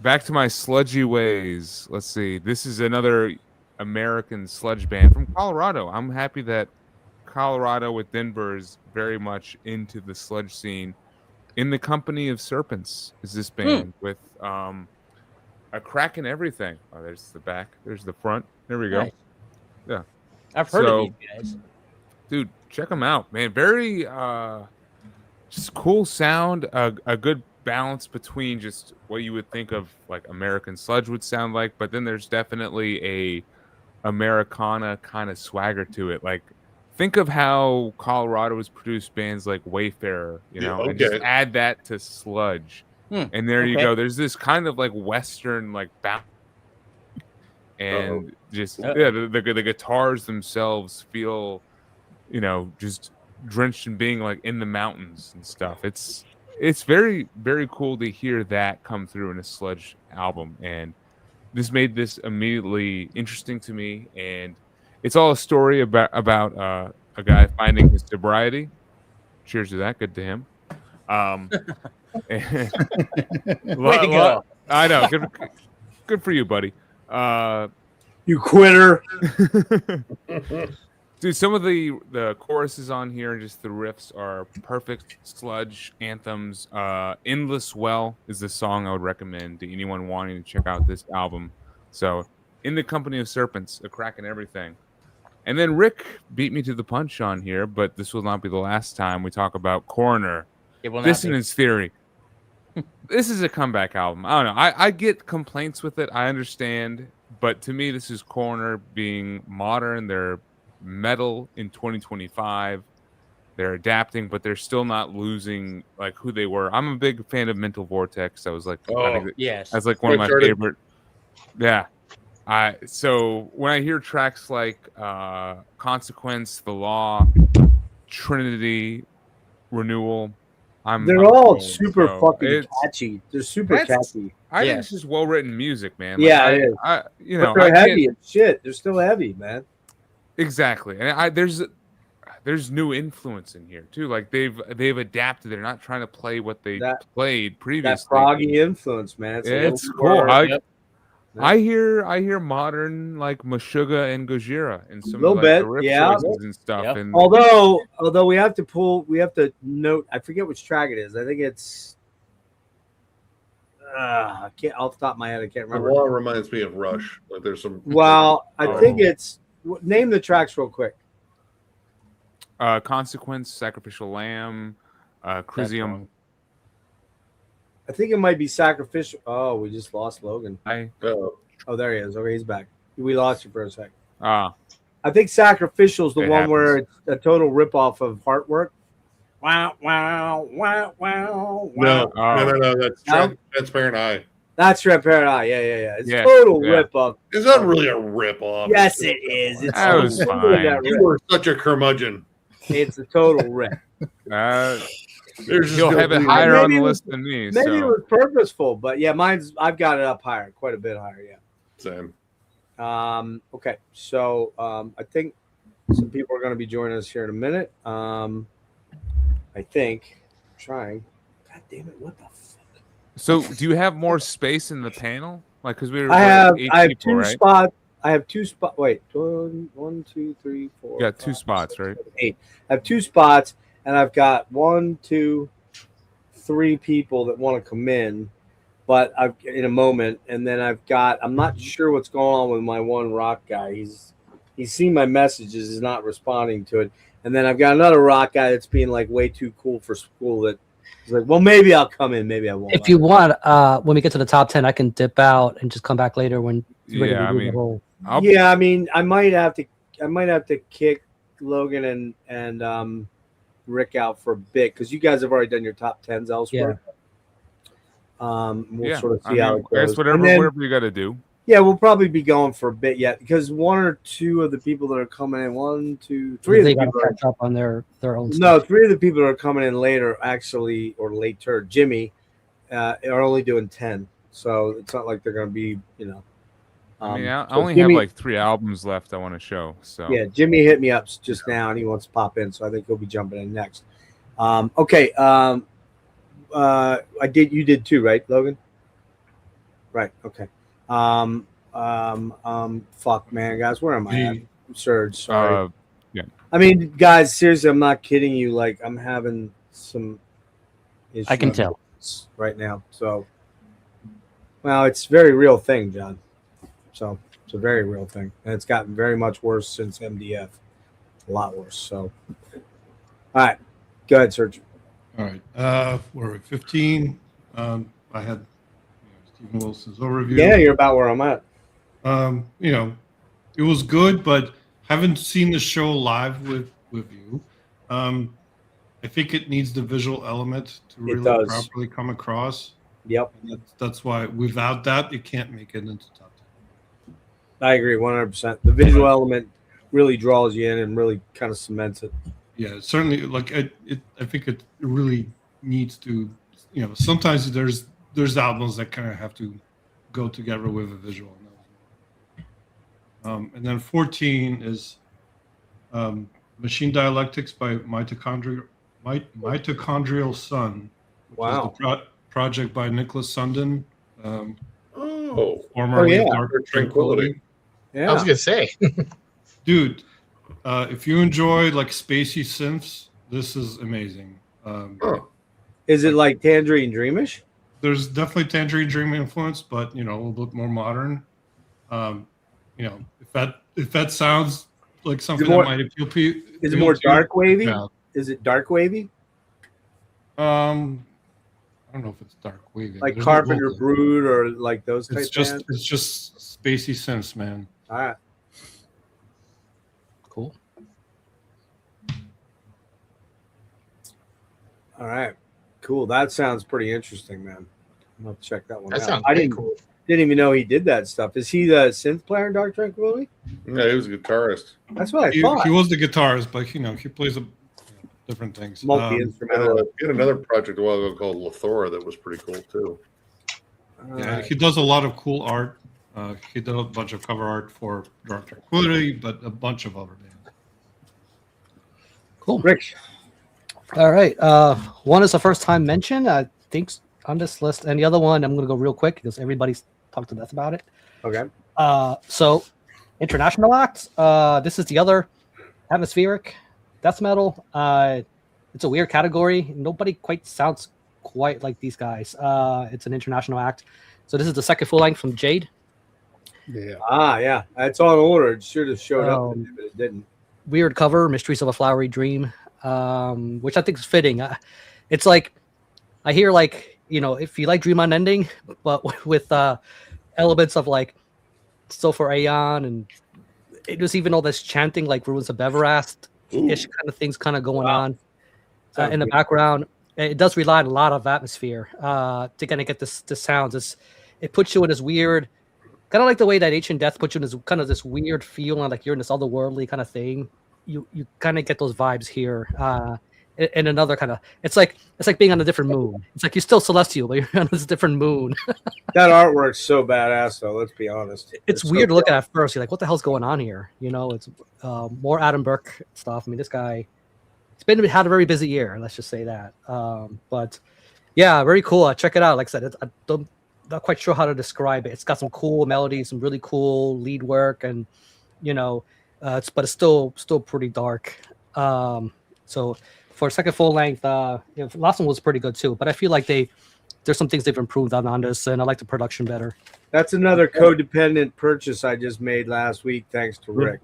Back to my sludgy ways. Let's see. This is another American sludge band from Colorado. I'm happy that Colorado with Denver is very much into the sludge scene. In the Company of Serpents is this band with a crack in everything. Oh, there's the back. There's the front. There we go. Nice. Yeah. I've heard of these guys. Dude, check them out, man. Very just cool sound, a good balance between just what you would think of like American sludge would sound like, but then there's definitely a Americana kind of swagger to it. Like think of how Colorado has produced bands like Wayfarer, and just add that to sludge. And there you go. There's this kind of like Western like balance. And the guitars themselves feel, just drenched in being like in the mountains and stuff. It's very, very cool to hear that come through in a sludge album. And this made this immediately interesting to me. And it's all a story about a guy finding his sobriety. Cheers to that. Good to him. Way to go. I know. Good for you, buddy. You quitter. Dude, some of the choruses on here, just the riffs are perfect sludge anthems. Endless Well is the song I would recommend to anyone wanting to check out this album. So, In the Company of Serpents, a crack in everything. And then Rick beat me to the punch on here, but this will not be the last time we talk about Coroner. Dissonance Theory. This is a comeback album. I don't know. I get complaints with it. I understand, but to me, this is Corner being modern. They're metal in 2025. They're adapting, but they're still not losing like who they were. I'm a big fan of Mental Vortex. That was like, I think Yes. that's like one of my Uncharted. favorite. Yeah. So when I hear tracks like Consequence, The Law, Trinity, Renewal, They're all sold. super So fucking catchy. They're super catchy. I think Yes. it's just well written music, man. Yeah, it is. You But know, they're I can't- heavy as shit. They're still heavy, man. Exactly, and there's new influence in here too. Like they've adapted. They're not trying to play what they played That previously. proggy influence, man. It's a cool. little more- I hear modern like Meshuggah and Gojira and some Little of like, the bit, riff yeah. choices and stuff. Yep. And Although we have to note. I forget which track it is. I think it's. I can't off the top of my head. I can't The remember. Law reminds me of Rush. Like there's some. Well, I Oh. think it's name the tracks real quick. Consequence, Sacrificial Lamb, Chrysium. I think it might be Sacrificial. Oh, we just lost Logan. Oh, Oh, there he is. Okay, he's back. We lost you for a sec. Ah, I think Sacrificial is the It one happens. where it's a total ripoff of Heartwork. Wow, wow, wow, wow, wow. no. That's Transparent Eye. That's Transparent Eye. Yeah. It's Yeah, total yeah. ripoff. It's not really a rip-off. Yes, it is. It's That was totally fine. that You rip. were such a curmudgeon. It's a total rip. There's just he'll no have it reason. higher on Maybe the it list was- than me. Maybe it So was purposeful, but yeah, I've got it up higher, quite a bit higher. Yeah. Same. Okay, so I think some people are going to be joining us here in a minute. I think. I'm trying. God damn it! What the fuck? So do you have more space in the panel? Like, because we were I have eight I have people, two right? spots. I have two spots. Wait, 1, 2, 3, 4. You got two 5, spots, 6, right? 7, 8. I have two spots, and I've got 1, 2, 3 people that want to come in, but I've in a moment, and then I'm not sure what's going on with my one rock guy. He's seen my messages, he's not responding to it, and then I've got another rock guy that's being like way too cool for school. That he's like, well, maybe I'll come in, maybe I won't. If you want, when we get to the top 10, I can dip out and just come back later when you're ready Yeah, to I do the mean, whole. Yeah, I mean, I might have to kick Logan and Rick out for a bit because you guys have already done your top 10s elsewhere. We'll Yeah, sort of I see mean, how it I guess goes. whatever And then- you got to do. Yeah, we'll probably be going for a bit yet because 1 or 2 of the people that are coming in, 1, 2, 3 of They the got to people are, catch up on their own. no, stuff. 3 of the people that are coming in later actually, or later, Jimmy, are only doing 10. So it's not like they're going to be, I mean, I so only Jimmy- have like 3 albums left I want to show. So Yeah, Jimmy hit me up just now, and he wants to pop in, so I think he'll be jumping in next. Okay, you did too, right, Logan? Right. Okay. Fuck, man, guys, where am I at? Serge, sorry. yeah. I mean, guys, seriously, I'm not kidding you. Like, I'm having some issues I can tell. right now. So, well, it's a very real thing, John. So it's a very real thing, and it's gotten very much worse since MDF. A lot worse. So, all right, go ahead, Serge. All right. Where are we? 15. I had Stephen Wilson's overview. Yeah, you're about where I'm at. It was good, but haven't seen the show live with you. I think it needs the visual element to It really does. properly come across. Yep, And that's why without that, it can't make it into top 10. I agree 100%. The visual element really draws you in and really kind of cements it. Yeah, certainly. Like I think it really needs to. Sometimes there's albums that kind of have to go together with a visual. And then 14 is Machine Dialectics by Mitochondrial Sun. Which Wow. is the project by Nicholas Sundgren, Oh formerly yeah. Dark Tranquility. Yeah. I was gonna say. Dude, if you enjoy like spacey synths, this is amazing. Oh, Is it like Tangerine Dreamish? There's definitely Tangerine Dream influence, but a little bit more modern. If that sounds like something more- that might appeal to you, Is it more dark wavy? Yeah. Is it dark wavy? I don't know if it's dark wave. Like There's no Carpenter gold. Brood or like those type bands? It's just spacey synths, man. All right. Cool. All right. Cool. That sounds pretty interesting, man. I'm gonna check that one That out. sounds I pretty didn't cool. didn't even know he did that stuff. Is he the synth player in Dark Tranquility? Yeah, he was a guitarist. That's what I He thought. was the guitarist, but he plays different things. Multi-instrumental. He had another project a while ago called Lathora that was pretty cool too. Yeah, he does a lot of cool art. He did a bunch of cover art for Dark Tranquility, but a bunch of other bands. Cool. Rick. All right. One is the first time mention, I think, on this list, and the other one I'm going to go real quick because everybody's talked to death about it. Okay. So, international acts. This is the other atmospheric death metal. It's a weird category. Nobody quite sounds quite like these guys. It's an international act. So this is the second full length from Jade. Yeah. Yeah. It's on order. It should have showed up, but it didn't. Weird cover, Mysteries of a Flowery Dream, which I think is fitting. It's like, I hear like, if you like Dream Unending, but with elements of like So for Aeon, and it was even all this chanting like Ruins of Beverast-ish kind of things kind of going on in the background. It does rely on a lot of atmosphere to kind of get this sounds. It puts you in this weird, kind of like the way that Ancient Death puts you in this kind of this weird feeling, like you're in this otherworldly kind of thing. You kind of get those vibes here. In another kind of, it's like being on a different moon. It's like you're still celestial, but you're on this different moon. That artwork's so badass, though. Let's be honest. It's weird to look at first. You're like, what the hell's going on here? It's more Adam Burke stuff. I mean, this guy, had a very busy year. Let's just say that. But yeah, very cool. Check it out. Like I said, not quite sure how to describe it. It's got some cool melodies, some really cool lead work, and but it's still pretty dark. So for a second full length, last one was pretty good too. But I feel like there's some things they've improved on this, and I like the production better. That's another codependent purchase I just made last week, thanks to Rick.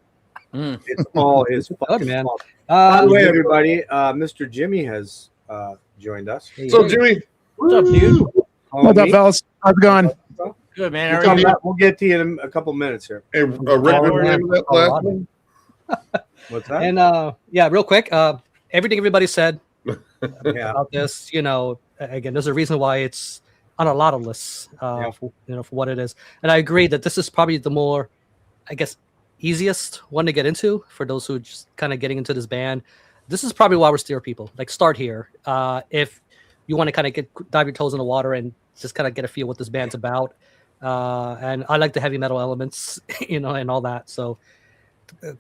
It's all his fucking man. fault. By the way, everybody, Mr. Jimmy has joined us. So, Jimmy, What's up, dude? What's up, fellas? How's it going? Good, man. How are you? We'll get to you in a couple minutes here. hey, Rick, remember that last one? What's that? And real quick, everything everybody said Yeah. about this, again, there's a reason why it's on a lot of lists, for what it is. And I agree that this is probably the more, I guess, easiest one to get into for those who are just kind of getting into this band. This is probably why we're steer people. Like, start here. If you want to kind of dive your toes in the water and just kind of get a feel what this band's about. And I like the heavy metal elements, and all that. So,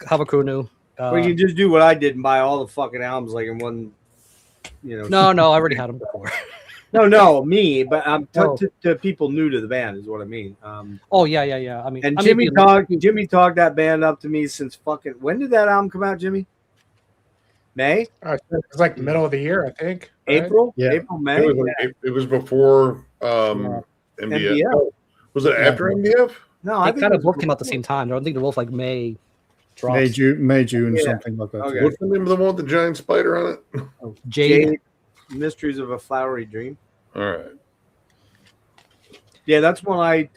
have a crew new. Well, you can just do what I did and buy all the fucking albums like in one, No, I already had them before. No, me, but Oh. to people new to the band is what I mean. Oh yeah. I mean, Jimmy talked that band up to me since fucking. When did that album come out, Jimmy? May? It's like the middle of the year, I think. right? April? Yeah. April, May? It was before MDF. MDF. Was it after MDF? No, I They think kind it of was both came out at the same time. I don't think they're both like May drops. May, June, Yeah. something like that. Okay. What's the name of the one with the giant spider on it? Jade. Mysteries of a Flowery Dream. All right. Yeah, that's one I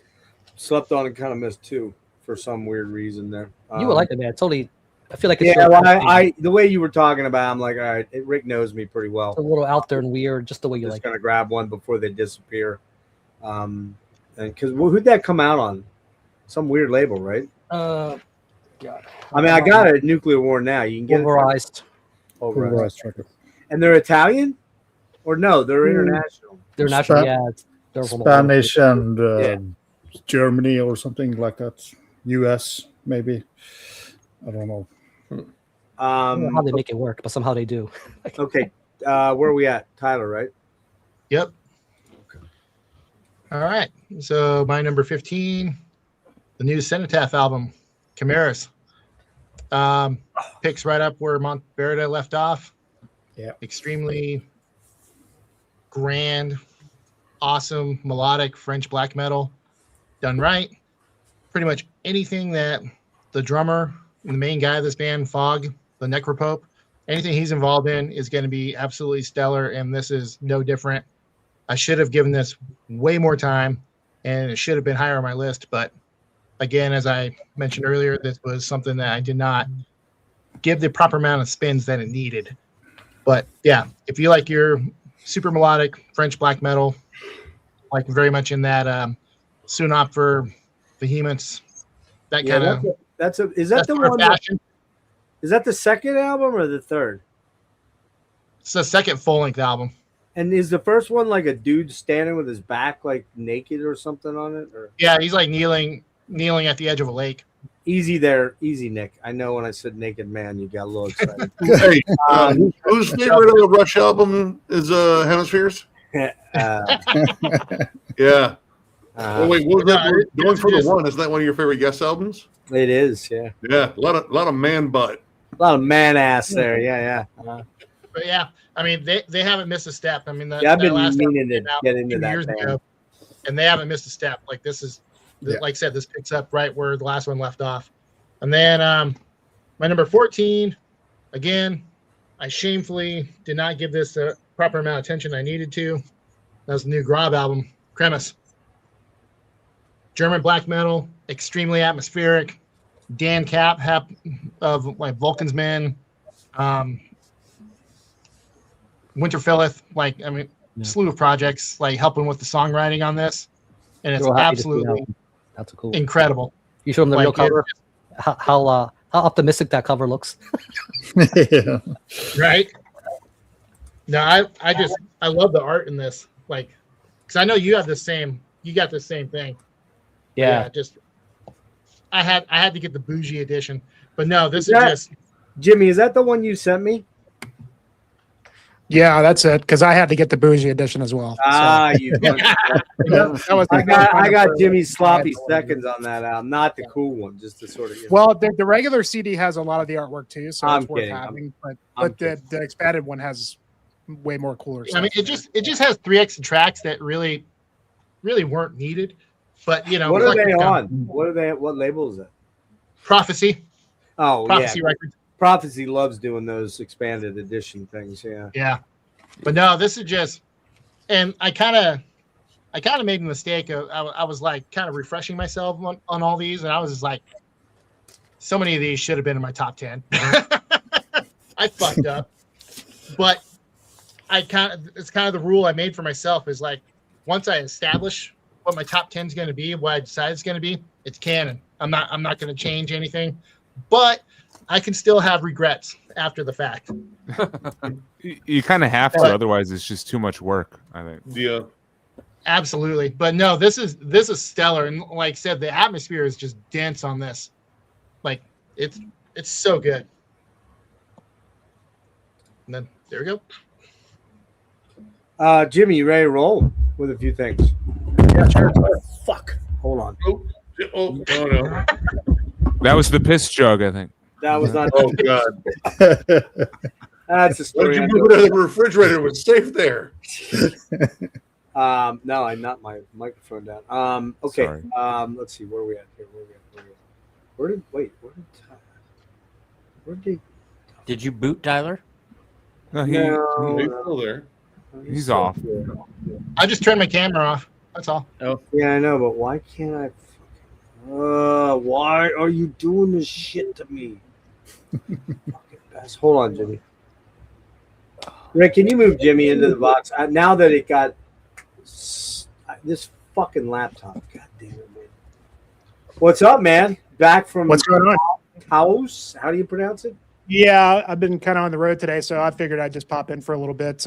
slept on and kind of missed too for some weird reason there. You would like it, man. Totally. I feel like it's Yeah, well, I the way you were talking about, I'm like, all right, Rick knows me pretty well. a little out there and weird, just the way you Just like gonna grab one before they disappear. And because who'd that come out on? Some weird label, right? it. God. I mean, I got it at Nuclear War now. You can get Pulverized. it over. Pulverized Tracker. And they're Italian, or no? They're international. They're national. Yeah, they're from all over. Spanish and Yeah. Germany or something like that. US, maybe. I don't know. I don't know how they make it work, but somehow they do. Okay, where are we at? Tyler, right? Yep. All right. So my number 15, the new Cenotaph album, Chimeras. Picks right up where Montberta left off. Yeah. Extremely grand, awesome, melodic French black metal done right. Pretty much anything that the drummer and the main guy of this band, Fog, the Necropope, anything he's involved in is going to be absolutely stellar, and this is no different. I should have given this way more time, and it should have been higher on my list. But again, as I mentioned earlier, this was something that I did not give the proper amount of spins that it needed. But yeah, if you like your super melodic French black metal, like very much in that Snob for Behemoths, that kind of is that the one? Is that the second album or the third? It's the second full length album. And is the first one like a dude standing with his back like naked or something on it? Or yeah, he's like kneeling at the edge of a lake. Easy there, easy, Nick. I know when I said naked man, you got a little excited. Hey, whose favorite of the Rush album is Hemispheres? Yeah. Oh, wait, what was that? Going for the One. Is that one of your favorite Yes albums? It is, yeah. Yeah, a lot of man butt. A lot of man ass there, yeah. But yeah, I mean, they haven't missed a step. I mean, I've been meaning to get into that years ago, and they haven't missed a step. Like this is, like I said, this picks up right where the last one left off. And then my number 14, again, I shamefully did not give this the proper amount of attention I needed to. That was the new Grob album, Kremis. German black metal, extremely atmospheric. Dan Kapp of like Vulcan's Men, Winterfilleth, slew of projects like helping with the songwriting on this, and it's absolutely that's cool, incredible. You show them the real cover. How optimistic that cover looks. Yeah. Right. No, I love the art in this, like, because I know you got the same thing. Yeah. Just I had to get the bougie edition, but no, this is just Jimmy. Is that the one you sent me? Yeah, that's it. Because I had to get the bougie edition as well. You. I got Jimmy's sloppy seconds on that album, not the cool one, just the sort of. Well, the regular CD has a lot of the artwork too, so it's worth having. But the expanded one has way more cooler stuff. I mean, it just has 3 extra tracks that really weren't needed. But what are they on? What label is it? Prophecy. Oh, Prophecy Records. Prophecy loves doing those expanded edition things. Yeah. Yeah. But no, this is just, and I kind of made a mistake. I was like kind of refreshing myself on all these, and I was just like, so many of these should have been in my top 10. I fucked up, but it's kind of the rule I made for myself is like, once I establish what my top 10 is going to be, what I decide it's going to be, it's canon. I'm not going to change anything, but I can still have regrets after the fact. You kind of have to, otherwise it's just too much work, I think. Yeah. Absolutely. But no, this is stellar. And like I said, the atmosphere is just dense on this. Like it's so good. And then there we go. Jimmy, you ready to roll with a few things? Yeah, sure. Oh, fuck. Hold on. Oh no. That was the piss jug, I think. That was not. Oh God. That's a story. Why did you move it out of the refrigerator? It was safe there. No, I knocked my microphone down. Okay. Sorry. Let's see. Where are we at here? Where did you boot Tyler? No, he's still there. He's off. I just turned my camera off. That's all. Oh. Yeah, I know, but why can't I? Why are you doing this shit to me? Hold on, Jimmy. Rick, can you move Jimmy into the box? Now that it got this fucking laptop. God damn it, man. What's up, man? Back from what's going on? House? How do you pronounce it? Yeah, I've been kind of on the road today, so I figured I'd just pop in for a little bit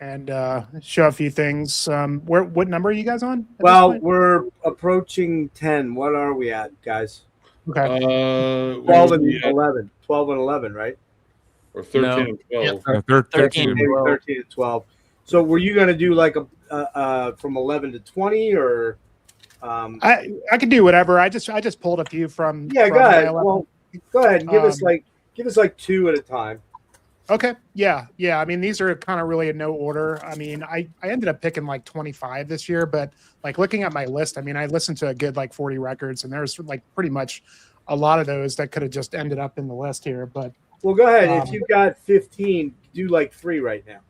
and show a few things. What number are you guys on? Well, we're approaching 10. What are we at, guys? Okay. 12 and 11. 12 and 11, right? Or 13 and 12. Yeah, 13 and 12. So were you going to do like a from 11 to 20 or? I could do whatever. I just pulled a few from. Yeah, go ahead. Well, go ahead and give us like 2 at a time. Okay. Yeah. I mean, these are kind of really in no order. I mean, I ended up picking like 25 this year, but like looking at my list, I mean, I listened to a good like 40 records, and there's like pretty much a lot of those that could have just ended up in the list here. But well, go ahead. If you've got 15, do like 3 right now.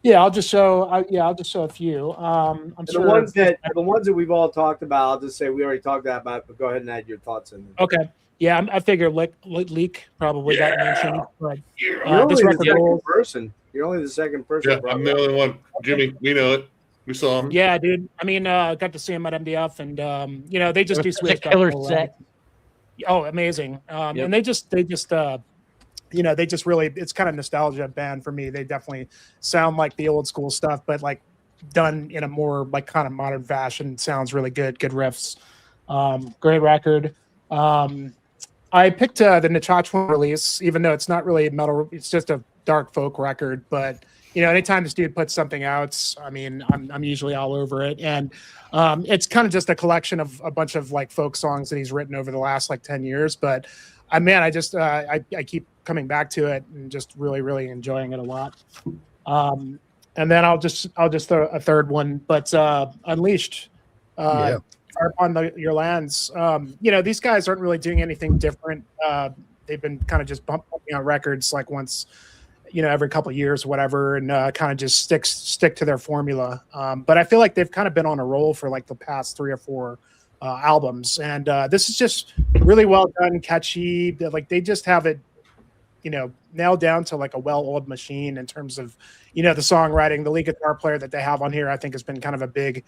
Yeah, I'll just show. I'll just show a few. I'm And sure the ones that we've all talked about, I'll just say we already talked about, but go ahead and add your thoughts in. Okay. Yeah, I figure leak probably got mentioned. But You're only this the record second rolls. person. You're only the second person. Yeah, I'm the only one. Jimmy, we know it. We saw him. Yeah, dude. I mean, got to see him at MDF, and they just do Swedish killer gospel, set. Oh, amazing. And they just really, it's kind of nostalgia band for me. They definitely sound like the old school stuff, but like done in a more like kind of modern fashion. Sounds really good riffs. Great record. I picked the Necrotic release, even though it's not really metal, it's just a dark folk record, but anytime this dude puts something out, I mean, I'm usually all over it. And it's kind of just a collection of a bunch of like folk songs that he's written over the last like 10 years. But I just I keep coming back to it and just really, really enjoying it a lot. And then I'll just throw a third one, but Unleashed. On your lands. These guys aren't really doing anything different. They've been kind of just bumping out records like once, every couple of years or whatever, and kind of just stick to their formula. But I feel like they've kind of been on a roll for like the past 3 or 4 albums. And this is just really well done, catchy. Like they just have it, nailed down to like a well-oiled machine in terms of, the songwriting. The lead guitar player that they have on here, I think, has been kind of a big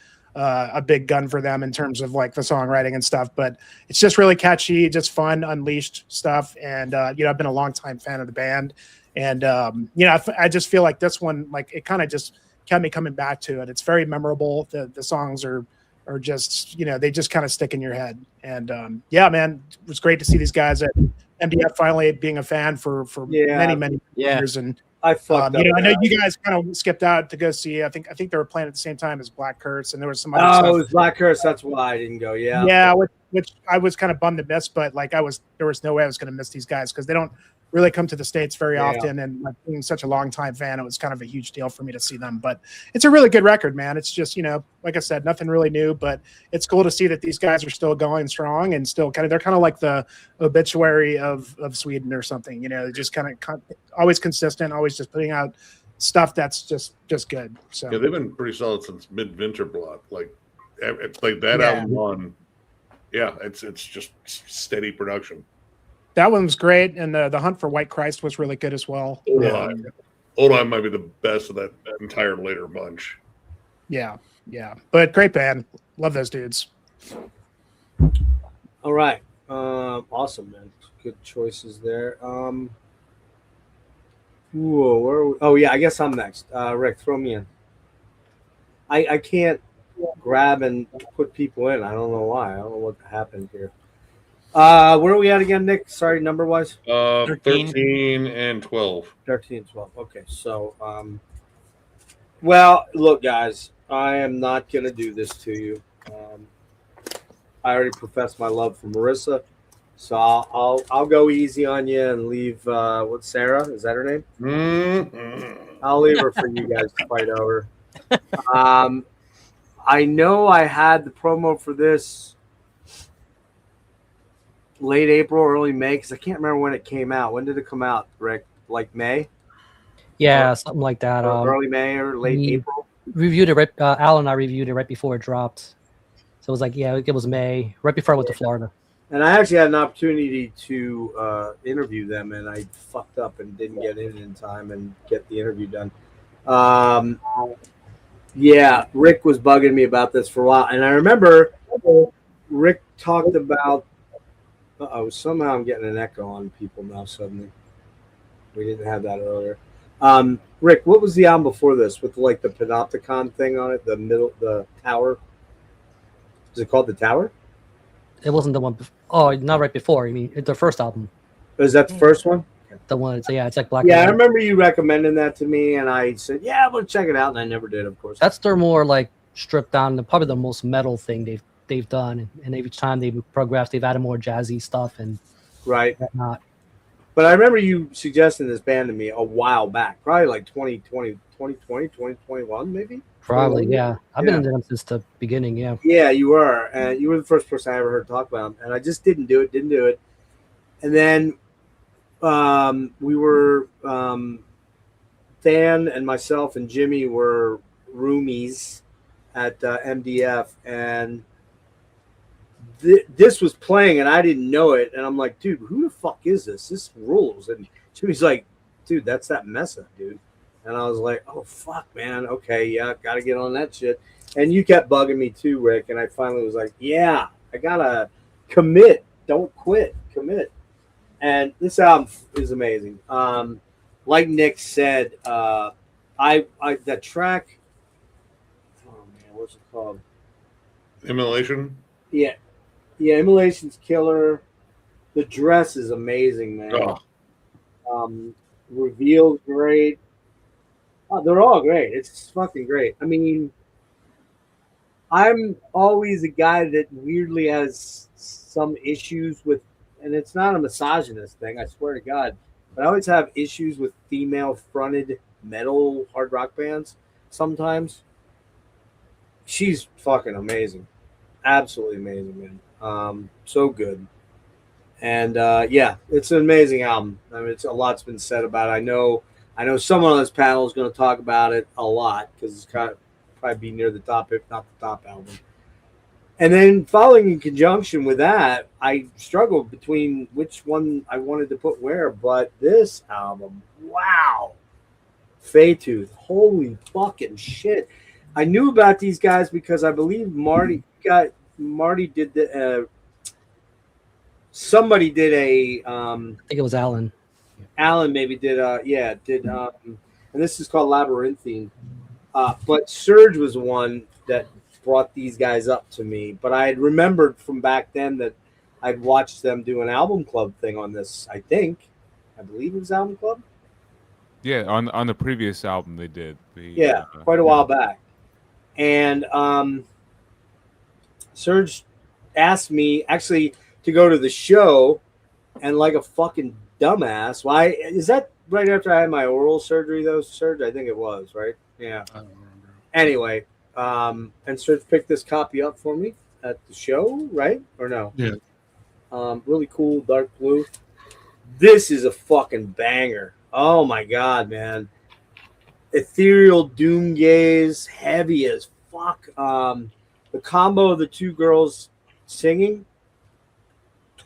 gun for them in terms of like the songwriting and stuff. But it's just really catchy, just fun, unleashed stuff. And I've been a longtime fan of the band. And I just feel like this one, like it kind of just kept me coming back to it. It's very memorable. The songs are just, they just kind of stick in your head. And man, it was great to see these guys at MDF finally being a fan for many years. And I fucked up. I know you guys kind of skipped out to go see. I think they were playing at the same time as Black Curse, and there was some other stuff. It was Black Curse. That's why I didn't go. Yeah. Yeah, which I was kind of bummed to miss, but like there was no way I was going to miss these guys because they don't really come to the States very often. And like being such a long time fan, it was kind of a huge deal for me to see them. But it's a really good record, man. It's just, like I said, nothing really new, but it's cool to see that these guys are still going strong and still they're kind of like the Obituary of Sweden or something. They're just kind of always consistent, always just putting out stuff that's just good. So yeah, they've been pretty solid since Midwinter Block. Like it's like that album on. Yeah, it's just steady production. That one was great, and the Hunt for White Christ was really good as well. AOTY might be the best of that entire later bunch. Yeah, but great band. Love those dudes. All right, awesome, man. Good choices there. Where are we? Oh yeah, I guess I'm next. Rick, throw me in. I can't grab and put people in. I don't know why. I don't know what happened here. Where are we at again, Nick? Sorry, number wise. 13 and 12. 13 and 12. Okay, so well, look, guys, I am not gonna do this to you. I already professed my love for Marissa, so I'll go easy on you and leave. What's Sarah? Is that her name? Mm-hmm. I'll leave her for you guys to fight over. I know I had the promo for this late April, early May, because I can't remember when it came out. When did it come out, Rick? Like May? Yeah, something like that. Early May or late April? Reviewed it. Al and I reviewed it right before it dropped. So it was like, yeah, it was May, right before I went to Florida. And I actually had an opportunity to interview them, and I fucked up and didn't get in time and get the interview done. Yeah, Rick was bugging me about this for a while. And I remember Rick talked about somehow I'm getting an echo on people now suddenly. We didn't have that earlier. Rick, what was the album before this with like the Panopticon thing on it? The Tower? Is it called The Tower? It wasn't the one before. Not right before. You mean the first album. Is that the first one? The one, it's like Black. Yeah, I remember you recommending that to me, and I said, yeah, I'm going to check it out, and I never did, of course. That's their more like stripped down, probably the most metal thing they've done, and every time they've progressed, they've added more jazzy stuff and whatnot. But I remember you suggesting this band to me a while back, probably like 2020, 2021, maybe? Probably, yeah. I've been into them since the beginning, yeah. Yeah, you were. And you were the first person I ever heard talk about them. And I just didn't do it. And then we were Stan and myself and Jimmy were roomies at MDF, and this was playing, and I didn't know it. And I'm like, dude, who the fuck is this? This rules. And Jimmy's like, dude, that's that Mesa, dude. And I was like, oh, fuck, man. Okay, yeah, got to get on that shit. And you kept bugging me too, Rick. And I finally was like, yeah, I got to commit. Don't quit. Commit. And this album is amazing. Like Nick said, that track, oh, man, what's it called? Immolation? Yeah. Yeah, Immolation's killer. The dress is amazing, man. Oh. Reveal's great. Oh, they're all great. It's fucking great. I mean, I'm always a guy that weirdly has some issues with, and it's not a misogynist thing, I swear to God, but I always have issues with female-fronted metal hard rock bands sometimes. She's fucking amazing. Absolutely amazing, man. So good. And yeah, it's an amazing album. I mean, it's a lot's been said about it. I know someone on this panel is going to talk about it a lot because it's kind of probably be near the top, if not the top album. And then following in conjunction with that, I struggled between which one I wanted to put where, but this album, wow. Faytooth, holy fucking shit. I knew about these guys because I believe Marty did the somebody did a I think it was Alan. Alan maybe did and this is called Labyrinthine. But Serge was the one that brought these guys up to me. But I had remembered from back then that I'd watched them do an album club thing on this, I believe it was Album Club. Yeah, on the previous album they did. Quite a while back. And Serge asked me actually to go to the show, and like a fucking dumbass. Why is that right after I had my oral surgery though, Serge? I think it was, right? Yeah. I don't remember. Anyway, and Serge picked this copy up for me at the show, right? Or no? Yeah. Really cool, dark blue. This is a fucking banger. Oh my god, man. Ethereal doom gaze, heavy as fuck. The combo of the two girls singing,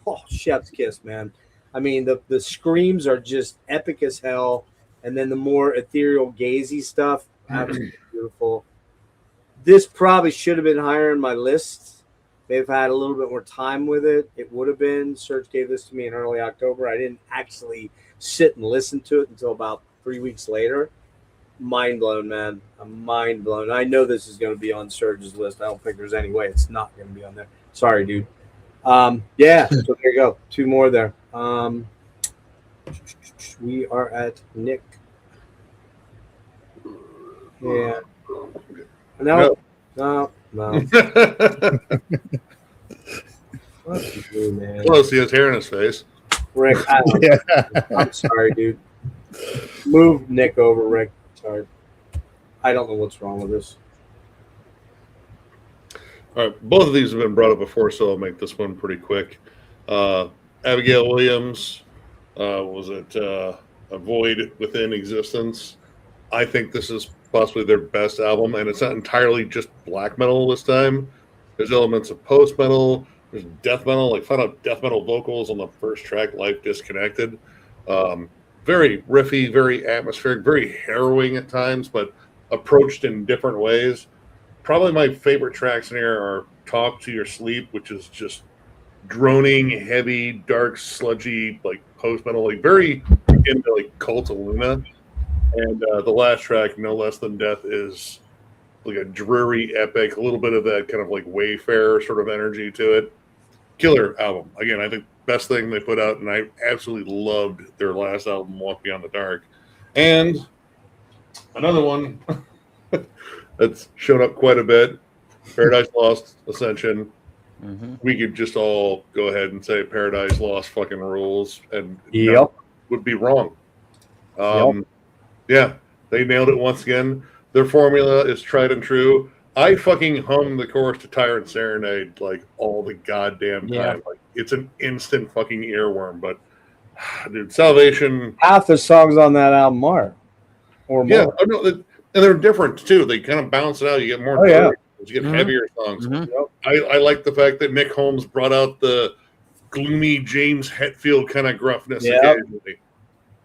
oh, chef's kiss, man. I mean, the screams are just epic as hell, and then the more ethereal gazy stuff, absolutely beautiful. This probably should have been higher in my list. They've had a little bit more time with it. It would have been. Serge gave this to me in early October. I didn't actually sit and listen to it until about 3 weeks later. Mind blown, man. I'm mind blown. I know this is going to be on Serge's list. I don't think there's any way it's not going to be on there. Sorry, dude. Yeah, so there you go. Two more there. We are at Nick. Yeah. No. Fuck you, man. Close, he has hair in his face. Rick, I'm sorry, dude. Move Nick over, Rick. Sorry. I don't know what's wrong with this. All right, both of these have been brought up before, so I'll make this one pretty quick. Abigail Williams, was it A Void Within Existence? I think this is possibly their best album, and it's not entirely just black metal this time. There's elements of post metal, there's death metal, like found out death metal vocals on the first track, Life Disconnected. Very riffy, very atmospheric, very harrowing at times, but approached in different ways. Probably my favorite tracks in here are Talk to Your Sleep, which is just droning, heavy, dark, sludgy, like post-metal, like very into like Cult of Luna. And the last track, No Less Than Death, is like a dreary epic, a little bit of that kind of like Wayfarer sort of energy to it. Killer album. Again, I think best thing they put out, and I absolutely loved their last album, Walk Beyond the Dark. And another one that's shown up quite a bit, Paradise Lost, Ascension. Mm-hmm. We could just all go ahead and say Paradise Lost fucking rules, and Yep. would be wrong. Yeah, they nailed it once again. Their formula is tried and true. I fucking hum the chorus to Tyrant Serenade like all the goddamn time. Yeah. Like it's an instant fucking earworm. But dude, Salvation. Half the songs on that album are. or more. Yeah, no, and they're different too. They kind of balance it out. You get more. Oh, yeah. You get Mhm. heavier songs. Mhm. I like the fact that Nick Holmes brought out the gloomy James Hetfield kind of gruffness Yeah. occasionally.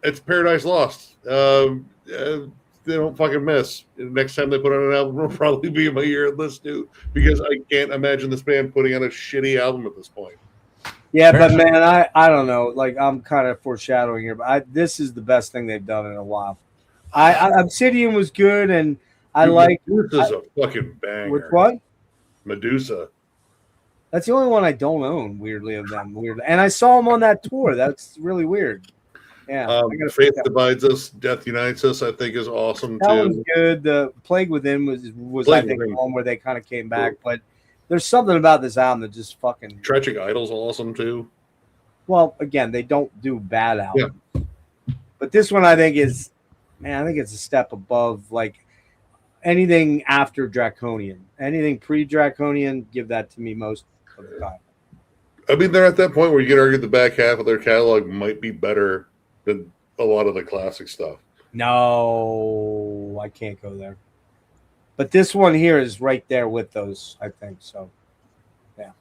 It's Paradise Lost. They don't fucking miss. Next time they put on an album, will probably be in my year list too, because I can't imagine this band putting out a shitty album at this point. Yeah, but man, I don't know. Like, I'm kind of foreshadowing here, but this is the best thing they've done in a while. Obsidian was good, and I like. Medusa's a fucking banger. Which one? Medusa. That's the only one I don't own. Weirdly, of them, weirdly, and I saw them on that tour. That's really weird. Yeah, I gotta Faith check that. Divides Us, Death Unites Us. I think is awesome That too. was good. The Plague Within was Plague I think Within. one where they kind of came back, but there's something about this album that just fucking. Tragic Idol's awesome too. Well, again, they don't do bad albums, but this one I think is, man, I think it's a step above like anything after Draconian, anything pre-Draconian. Give that to me most of the time. I mean, they're at that point where you can argue the back half of their catalog might be better than a lot of the classic stuff. No, I can't go there. But this one here is right there with those, I think. So, yeah.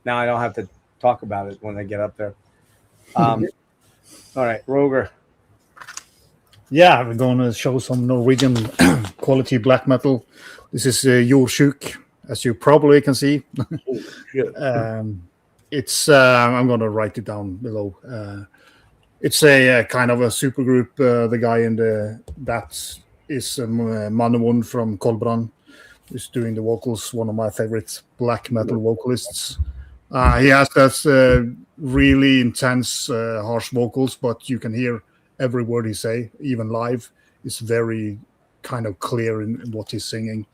Now I don't have to talk about it when I get up there. All right, Roger. Yeah, we're going to show some Norwegian quality black metal. This is Kjörvik, as you probably can see. Oh, shit. It's I'm going to write it down below. It's a kind of a supergroup. The guy in that is Manewon from Kolbrand, who's doing the vocals. One of my favorite black metal vocalists. He has that really intense, harsh vocals, but you can hear every word he say, even live. It's very kind of clear in what he's singing.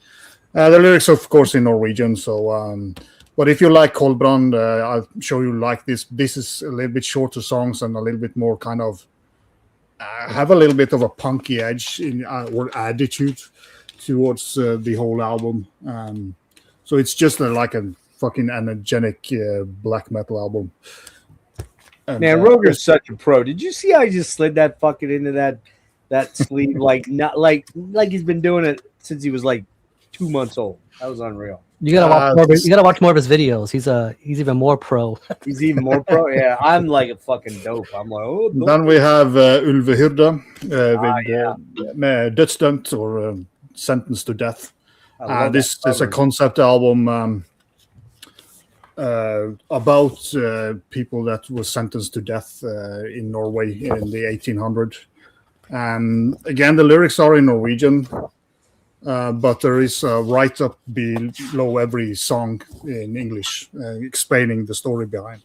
The lyrics, of course, in Norwegian. So, but if you like Kolbrand, I'll show you like this. This is a little bit shorter songs and a little bit more kind of have a little bit of a punky edge in or attitude towards the whole album. So it's just like a fucking energetic black metal album. And, Man, Roger's such a pro. Did you see how he just slid that fucking into that sleeve like not like he's been doing it since he was like 2 months old? That was unreal. You gotta watch more. You gotta watch more of his videos. He's even more pro. He's even more pro. Yeah, I'm like a fucking dope. I'm like, oh. Dope. Then we have Ulvehyrde med dødsdømt or sentenced to death. This is a concept album about people that were sentenced to death in Norway in the 1800s. And again, the lyrics are in Norwegian, but there is a write-up below every song in English explaining the story behind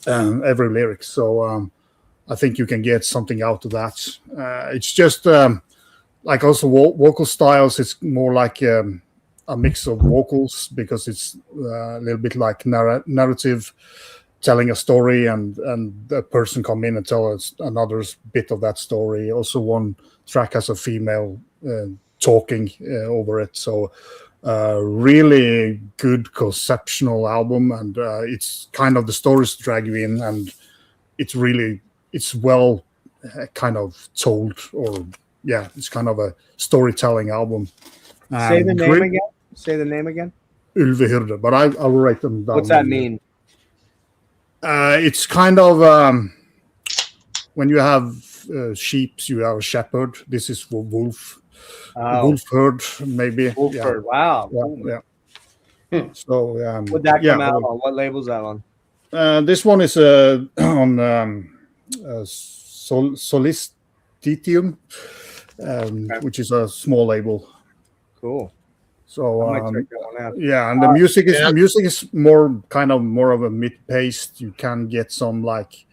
every lyric. So I think you can get something out of that. It's just like also vocal styles. It's more like a mix of vocals because it's a little bit like narrative, telling a story, and a person come in and tell us another bit of that story. Also, one track has a female talking over it. So really good conceptual album, and it's kind of the stories drag you in, and it's well kind of told, or yeah, it's kind of a storytelling album. Say the name again. Say the name again. Ulvehyrde, but I'll write them down. What's that mean? It's kind of when you have sheep, you have a shepherd. This is for wolf. Wolf herd, maybe. Wolf herd. Wow. Yeah. So would that come out on? What label's that on? This one is on Solistitium, which is a small label. Cool. So I might check that one out. yeah, and the music is more of a mid-paced. You can get some like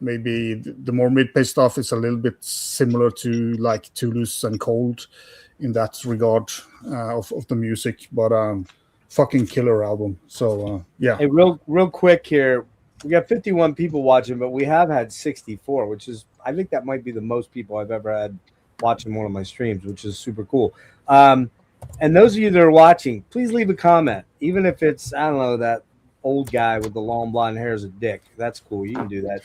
maybe the more mid-paced stuff is a little bit similar to like Toulouse and Cold in that regard of the music, but fucking killer album. So yeah. Hey, real quick here, we got 51 people watching, but we have had 64, which is I think that might be the most people I've ever had watching one of my streams, which is super cool. And those of you that are watching, please leave a comment, even if it's, I don't know, that old guy with the long blonde hair is a dick. That's cool. You can do that.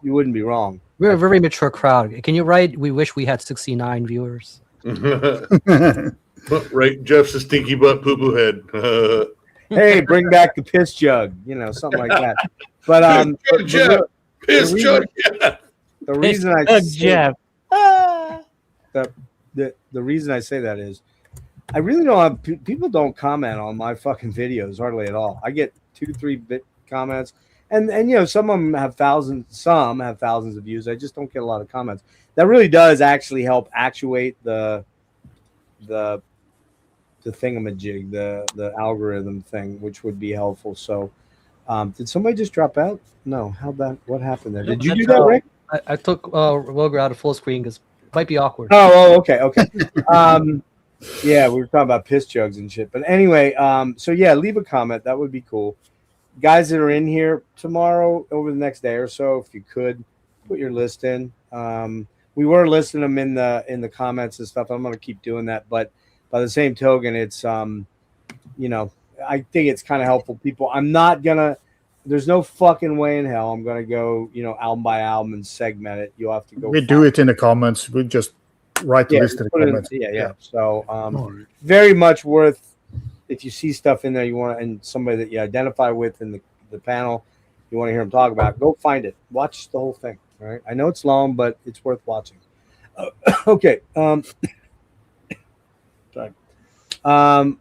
You wouldn't be wrong. We're a very mature crowd. Can you write? We wish we had 69 viewers. Right, Jeff's a stinky butt poo poo head. Hey, bring back the piss jug, something like that. But Jeff, piss jug. The reason I say Jeff. the reason I say that is I really don't have people don't comment on my fucking videos hardly at all. I get 2-3 bit comments, and some of them have thousands, some have thousands of views. I just don't get a lot of comments. That really does actually help actuate the thingamajig, the algorithm thing, which would be helpful. So, did somebody just drop out? No. What happened there? Did you do that, Rick? I took Logan out of full screen because it might be awkward. Oh, okay. Yeah, we were talking about piss jugs and shit. But anyway, so yeah, leave a comment. That would be cool. Guys that are in here tomorrow, over the next day or so, if you could put your list in. We were listing them in the comments and stuff. I'm going to keep doing that, but by the same token, it's I think it's kind of helpful. People, I'm not gonna. There's no fucking way in hell I'm gonna go album by album and segment it. You'll have to go. We do it in the comments. We just write the list in the comments. Yeah. So very much worth. If you see stuff in there you want, and somebody that you identify with in the panel, you want to hear them talk about, go find it. Watch the whole thing. All right. I know it's long, but it's worth watching. Okay. Sorry. Hang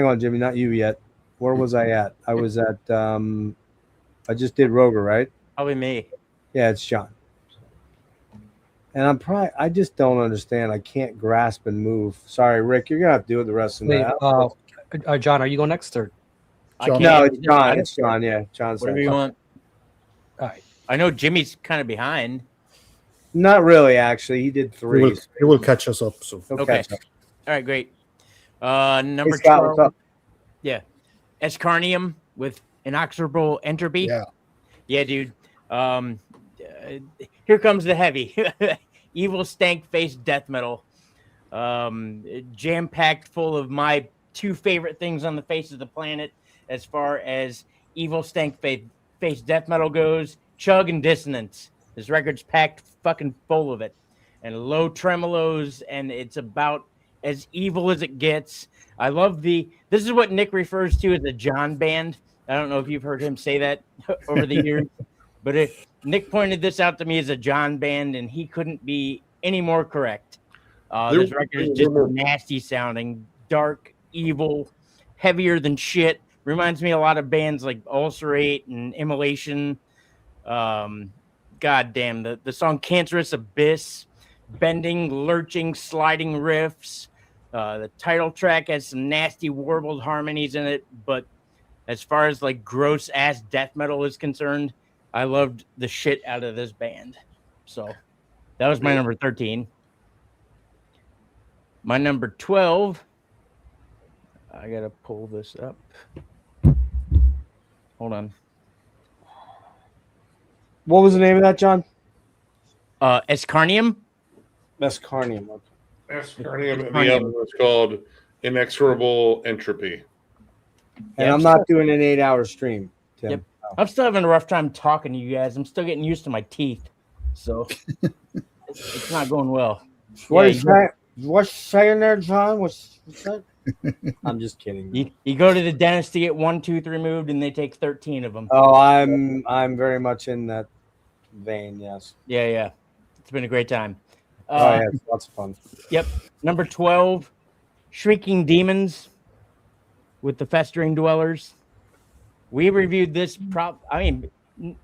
on, Jimmy. Not you yet. Where was I at? I was at. I just did Roger, right? Probably me. Yeah, it's John. And I just don't understand. I can't grasp and move. Sorry, Rick. You're gonna have to do it the rest of the night. John, are you going next or? No, it's John. It's John. Yeah, John's. What do you want? All right. I know Jimmy's kind of behind. Not really, actually. He did 3. He will catch us up. So okay. All right, great. Number hey, Scott, 12. Yeah. Escarnium with inexorable entropy. Yeah, dude. Here comes the heavy. Evil stank face death metal. Jam-packed full of my 2 favorite things on the face of the planet as far as evil stank face death metal goes. Chug and Dissonance. This record's packed fucking full of it. And low tremolos, and it's about as evil as it gets. I love this is what Nick refers to as a John band. I don't know if you've heard him say that over the years, but Nick pointed this out to me as a John band, and he couldn't be any more correct. This record is just nasty sounding, dark, evil, heavier than shit. Reminds me a lot of bands like Ulcerate and Immolation. God damn, the song Cancerous Abyss, bending, lurching, sliding riffs. The title track has some nasty warbled harmonies in it, but as far as like gross ass death metal is concerned, I loved the shit out of this band. So that was my number 13. My number 12. I gotta pull this up. Hold on. What was the name of that, John? Escarnium. Escarnium. Okay. Escarnium. And the album was called Inexorable Entropy. And I'm not doing an 8-hour stream, Tim. Yep. I'm still having a rough time talking to you guys. I'm still getting used to my teeth, so it's not going well. What's saying there, John? What's that? I'm just kidding. You go to the dentist to get 1 tooth removed, and they take 13 of them. Oh, I'm very much in that vein. Yes. Yeah. It's been a great time. It's lots of fun. Yep. Number 12, Shrieking Demons with the Festering Dwellers. We reviewed this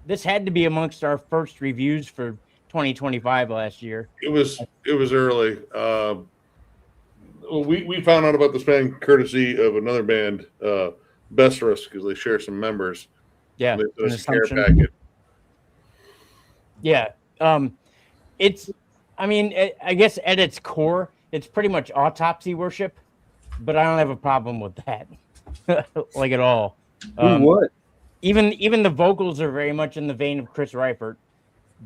this had to be amongst our first reviews for 2025 last year. It was early. We found out about this band courtesy of another band, Besserus, because they share some members. Yeah. There's a care packet. Yeah. I guess at its core, it's pretty much autopsy worship, but I don't have a problem with that. Like at all. What? Even the vocals are very much in the vein of Chris Reifert,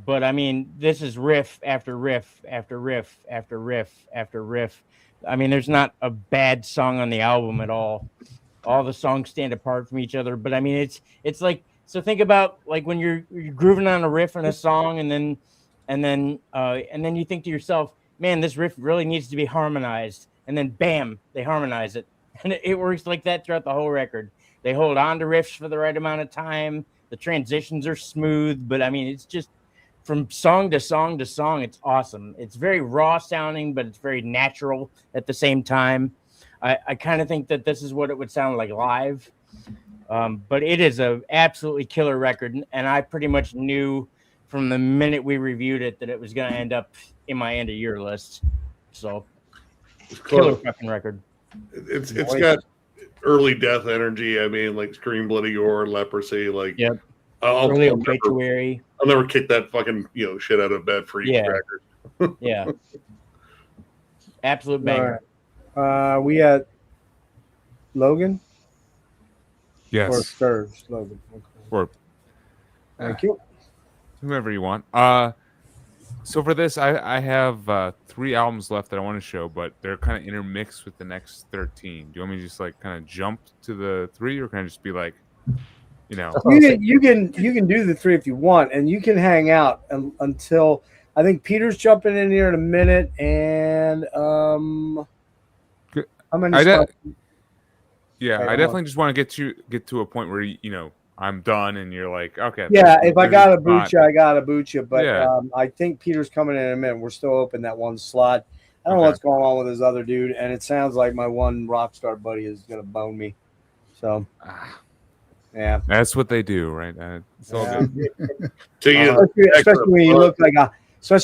but I mean, this is riff after riff after riff after riff after riff. I mean, there's not a bad song on the album at all. All the songs stand apart from each other, but I mean, it's like, so think about like when you're grooving on a riff in a song, and then and then you think to yourself, man, this riff really needs to be harmonized, and then bam, they harmonize it, and it works like that throughout the whole record. They hold on to riffs for the right amount of time. The transitions are smooth, but I mean, it's just from song to song to song, it's awesome. It's very raw sounding, but it's very natural at the same time. I kind of think that this is what it would sound like live. But it is a absolutely killer record, and I pretty much knew from the minute we reviewed it that it was going to end up in my end of year list. So, killer fucking record. It's got early death energy. I mean, like Scream, Bloody Gore, Leprosy. Like, yep. I'll never kick that fucking shit out of bed for each record. Yeah. Absolute banger. Right. We had Logan. Yes. Or Serge, Logan. Okay. Or thank you. Whoever you want. So for this, I have 3 albums left that I want to show, but they're kind of intermixed with the next 13. Do you want me to just like kind of jump to the 3, or can I just be like, You can do the 3 if you want, and you can hang out until I think Peter's jumping in here in a minute, and how many? I definitely just want to get to a point where I'm done, and you're like, okay. Yeah, if I got to boot you, I got to boot you. But I think Peter's coming in a minute. We're still open that one slot. I don't know what's going on with this other dude, and it sounds like my one rock star buddy is gonna bone me. So, yeah, that's what they do, right? It's all good. Especially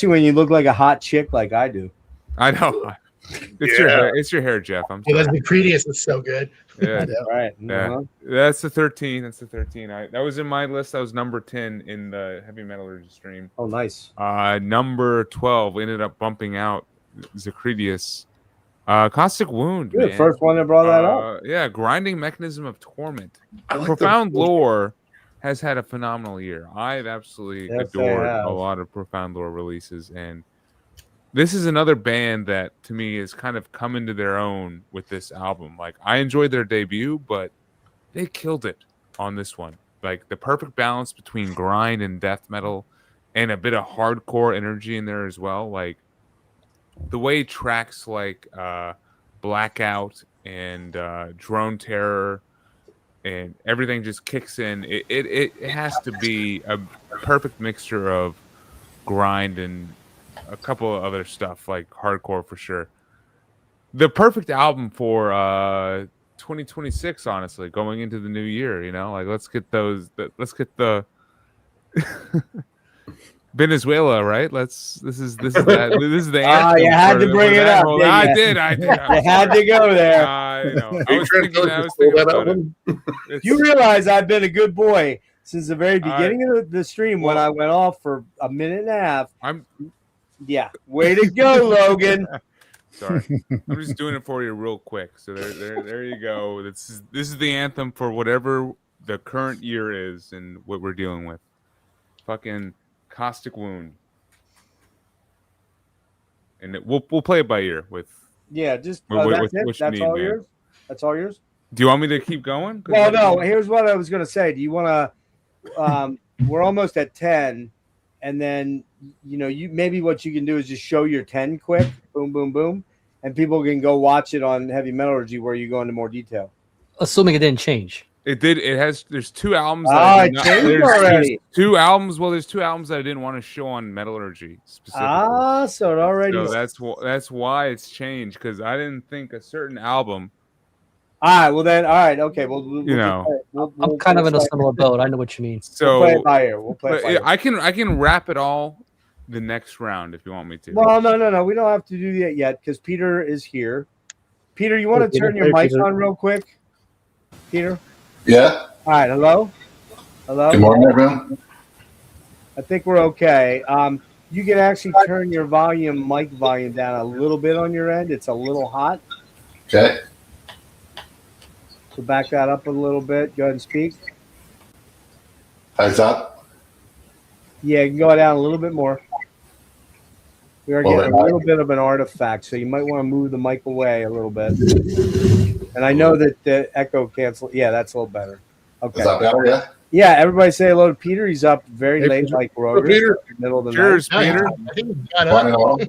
when you look like a hot chick like I do. I know. It's your hair. It's your hair, Jeff. I'm sorry. The Creedius is so good. Yeah, right. Yeah. That's the 13. That's the 13. That was in my list. That was number 10 in the heavy metallurgy stream. Oh, nice. Number 12 ended up bumping out Zacredius. Caustic Wound. You're the first one that brought that up. Yeah, Grinding Mechanism of Torment. Profound Lore has had a phenomenal year. I've absolutely adored a lot of Profound Lore releases, and this is another band that, to me, has kind of come into their own with this album. Like, I enjoyed their debut, but they killed it on this one. Like, the perfect balance between grind and death metal, and a bit of hardcore energy in there as well. Like, the way tracks like Blackout and Drone Terror and everything just kicks in. It has to be a perfect mixture of grind and a couple of other stuff like hardcore for sure. The perfect album for 2026, honestly, going into the new year. Like let's get the Venezuela, right? This is the anthem. You had to bring it up. I did. You had to go there. I was thinking about it. You realize I've been a good boy since the very beginning of the stream when I went off for a minute and a half. Yeah, way to go, Logan. Sorry, I'm just doing it for you real quick. So there you go. This is the anthem for whatever the current year is and what we're dealing with. Fucking Caustic Wound, and we'll play it by ear with. Yeah, just that's it. That's all yours. That's all yours. Do you want me to keep going? Well, no. Here's what I was going to say. Do you want to? We're almost at 10. And then, maybe what you can do is just show your 10 quick, boom, boom, boom, and people can go watch it on Heavy Metallurgy where you go into more detail. Assuming it didn't change. It did. It has. There's 2 albums. It changed already. There's 2 albums. Well, there's 2 albums that I didn't want to show on Metallurgy specifically. So it already. So that's why it's changed, because I didn't think a certain album. All right. Well then. All right. Okay. Well, I'm kind of in a similar boat. I know what you mean. So we'll play it by ear. We'll play it by ear. I can wrap it all the next round if you want me to. Well, no. We don't have to do that yet because Peter is here. Peter, you want to turn your mic on real quick? Peter. Yeah. All right. Hello. Good morning, everyone. I think we're okay. You can actually turn your mic volume down a little bit on your end. It's a little hot. Okay. So back that up a little bit. Go ahead and speak. How's that? Yeah, you can go down a little bit more. We are getting a little bit of an artifact, so you might want to move the mic away a little bit. And I know that the echo cancel. Yeah, that's a little better. Okay. Is that better? Yeah. Yeah, everybody say hello to Peter. He's up very Hey, late, Peter. like Roger. Peter. Middle of the Cheers, night. Peter. I think we got Morning, up. all.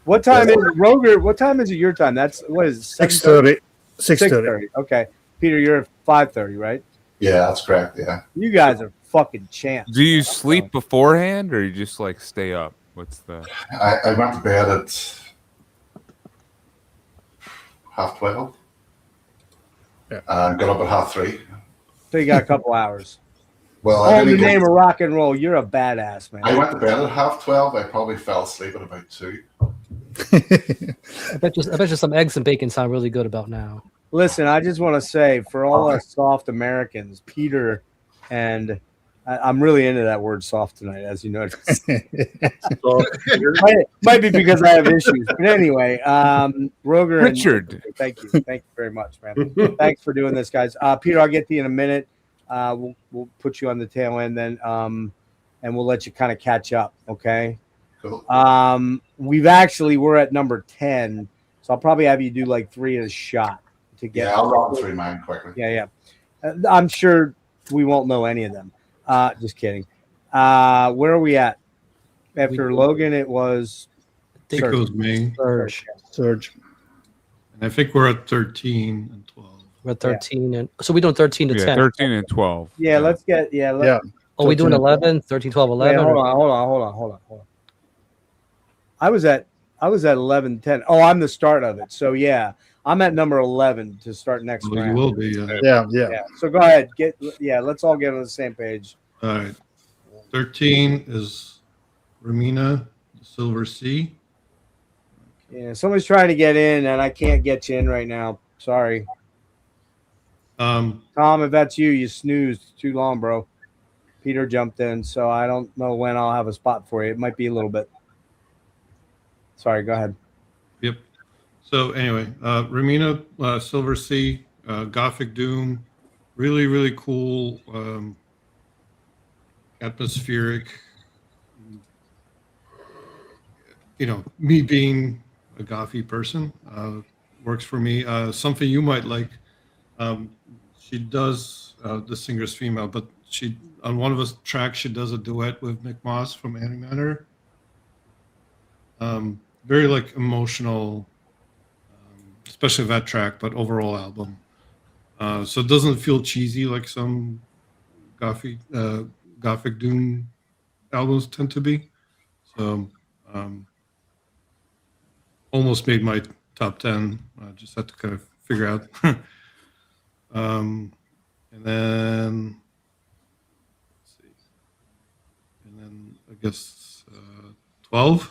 What time is it, Roger? What time is it your time? That's what is it? 6:30. 6:30. Okay, Peter, you're at 5:30, right? Yeah, that's correct. Yeah. You guys are fucking champs. Do you sleep beforehand, or you just like stay up? What's the? I went to bed at 12:30. Yeah. And got up at 3:30. So you got a couple hours. Well, Oh, I in the didn't name get, of rock and roll, you're a badass, man. I went to bed at 12:30. I probably fell asleep at about 2. I bet you some eggs and bacon sound really good about now. Listen, I just want to say for all us soft Americans, Peter and I'm really into that word soft tonight, as you noticed. might be because I have issues. But anyway, Roger and Richard. Thank you very much, man. Thanks for doing this, guys. Peter, I'll get to you in a minute. We'll put you on the tail end then, and we'll let you kind of catch up, okay? Cool. We're at number 10, so I'll probably have you do like 3 at a shot to get. Yeah, I'll run through mine quickly. Yeah. I'm sure we won't know any of them. Just kidding. Where are we at? After Logan, it was I think it was me. Serge. And I think we're at 13 and 12. We're at 13, and so we're doing 13 to 10. 13 and 12. Yeah, let's get Yeah. Oh, we doing 11, 13, 12, 11. Wait, hold on. I was at 11, 10. Oh, I'm the start of it. So yeah, I'm at number 11 to start next Well, you round. will be. Yeah. So go ahead. Let's all get on the same page. All right. 13 is Ramina, the Silver Sea. Yeah, somebody's trying to get in, and I can't get you in right now. Sorry, Tom. If that's you, you snoozed too long, bro. Peter jumped in, so I don't know when I'll have a spot for you. It might be a little bit. Sorry, go ahead. Yep. So anyway, Ramina, Silver Sea, Gothic Doom, really, really cool, atmospheric. You know, me being a Gothy person works for me. Something you might like. She does, the singer's female, but she on one of the tracks she does a duet with Mick Moss from Animator. Very like emotional, especially that track, but overall album. So it doesn't feel cheesy like some Gothic Doom albums tend to be. So almost made my top 10. I just had to kind of figure out. And then let's see. And then I guess 12.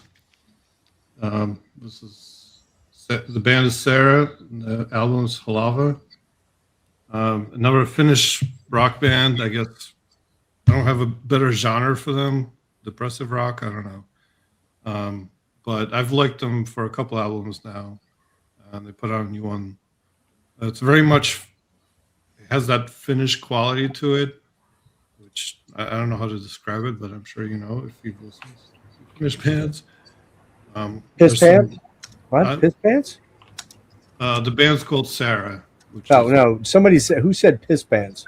This is the band is Sarah. The album is Halava. Another Finnish rock band. I guess I don't have a better genre for them. Depressive rock. I don't know. But I've liked them for a couple albums now. They put out a new one. It's very much it has that Finnish quality to it, which I don't know how to describe it, but I'm sure you know if you've listened to Finnish bands. Piss pants? What? Piss pants? The band's called Sarah. No. Somebody said, who said piss pants?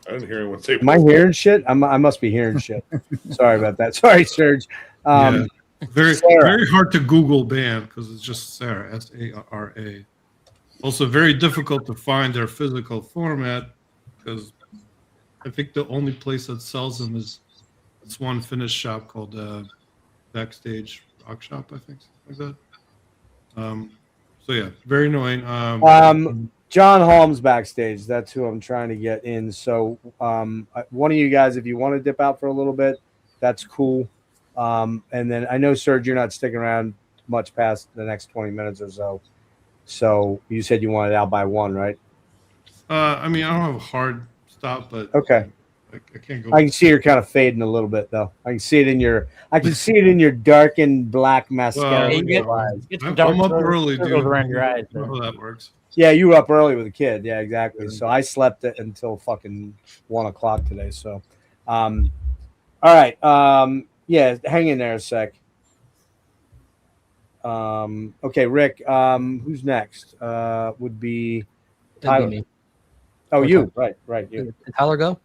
I didn't hear anyone say. Am I hearing shit? I must be hearing shit. Sorry about that. Sorry, Serge. Very hard to Google band because it's just Sarah, Sara. Also, very difficult to find their physical format because I think the only place that sells them is this one Finnish shop called Backstage Rock Shop, I think, something like that. So yeah, very annoying. John Haugham's backstage. That's who I'm trying to get in. So one of you guys, if you want to dip out for a little bit, that's cool. And then I know, Serge, you're not sticking around much past the next 20 minutes or so. So you said you wanted out by 1, right? I mean, I don't have a hard stop, but okay. I can't go. I can see you're kind of fading a little bit, though. I can see it in your darkened black mascara. I'm up early, dude. Around your eyes, I know how that works. Yeah, you were up early with a kid. Yeah, exactly. So I slept until fucking 1 o'clock today. So, all right. Yeah, hang in there a sec. Okay, Rick. Who's next? Would be Tyler. Me. Oh, you. Right, you. Did Tyler go?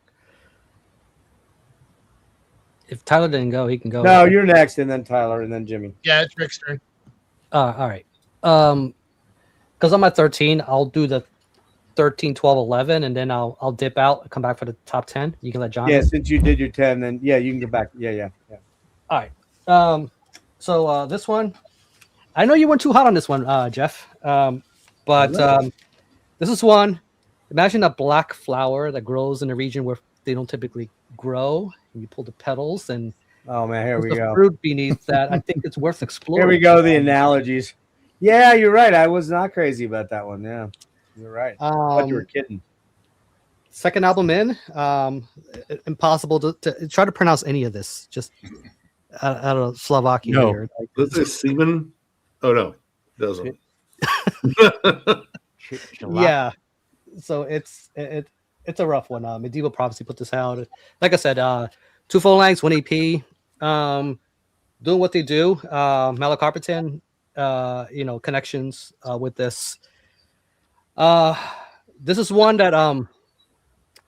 If Tyler didn't go, he can go. No, you're next, and then Tyler, and then Jimmy. Yeah, it's Rick's turn. All right. Because I'm at 13, I'll do the 13, 12, 11, and then I'll dip out and come back for the top 10. You can let John. Yeah, since you did your 10, then yeah, you can go back. Yeah. All right. So this one, I know you weren't too hot on this one, Jeff. But this is one. Imagine a black flower that grows in a region where they don't typically grow. And you pull the petals, and oh man, here we the go. Fruit beneath that. I think it's worth exploring. Here we go. The analogies. Yeah, you're right. I was not crazy about that one. Yeah, you're right. I thought you were kidding. Second album in. Impossible to try to pronounce any of this. Just out of Slovakia. No, here. this is Seaman. Oh no, it doesn't. Yeah. So it's a rough one. Medieval Prophecy put this out. Like I said, 2 full lengths, 1 EP. Doing what they do. Malacarpitan, connections with this. This is one that I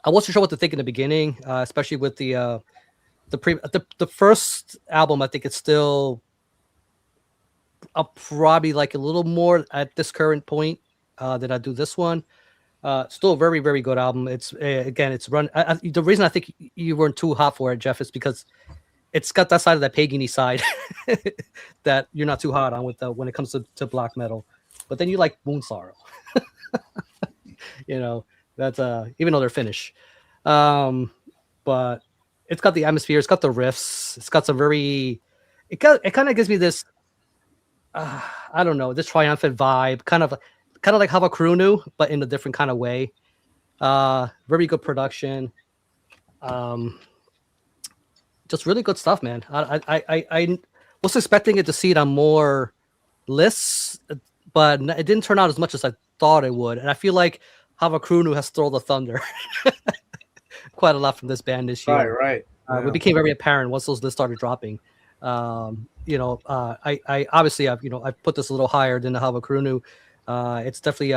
wasn't sure what to think in the beginning, especially with the first album. I think it's still probably like a little more at this current point that I do this one. Still a very, very good album. It's it's run. The reason I think you weren't too hot for it, Jeff, is because it's got that side of that pagan-y side that you're not too hot on with when it comes to black metal. But then you like Moon Sorrow. That's even though they're Finnish. But it's got the atmosphere, it's got the riffs, it's got some very it kind of gives me this I don't know, this triumphant vibe, kind of like Havakruunu, but in a different kind of way. Very good production. Just really good stuff, man. I was expecting it to see it on more lists, but it didn't turn out as much as I thought it would. And I feel like Havakruunu has stolen the thunder quite a lot from this band this year. Right. It became very apparent once those lists started dropping. I obviously I've put this a little higher than the Havakruunu. It's definitely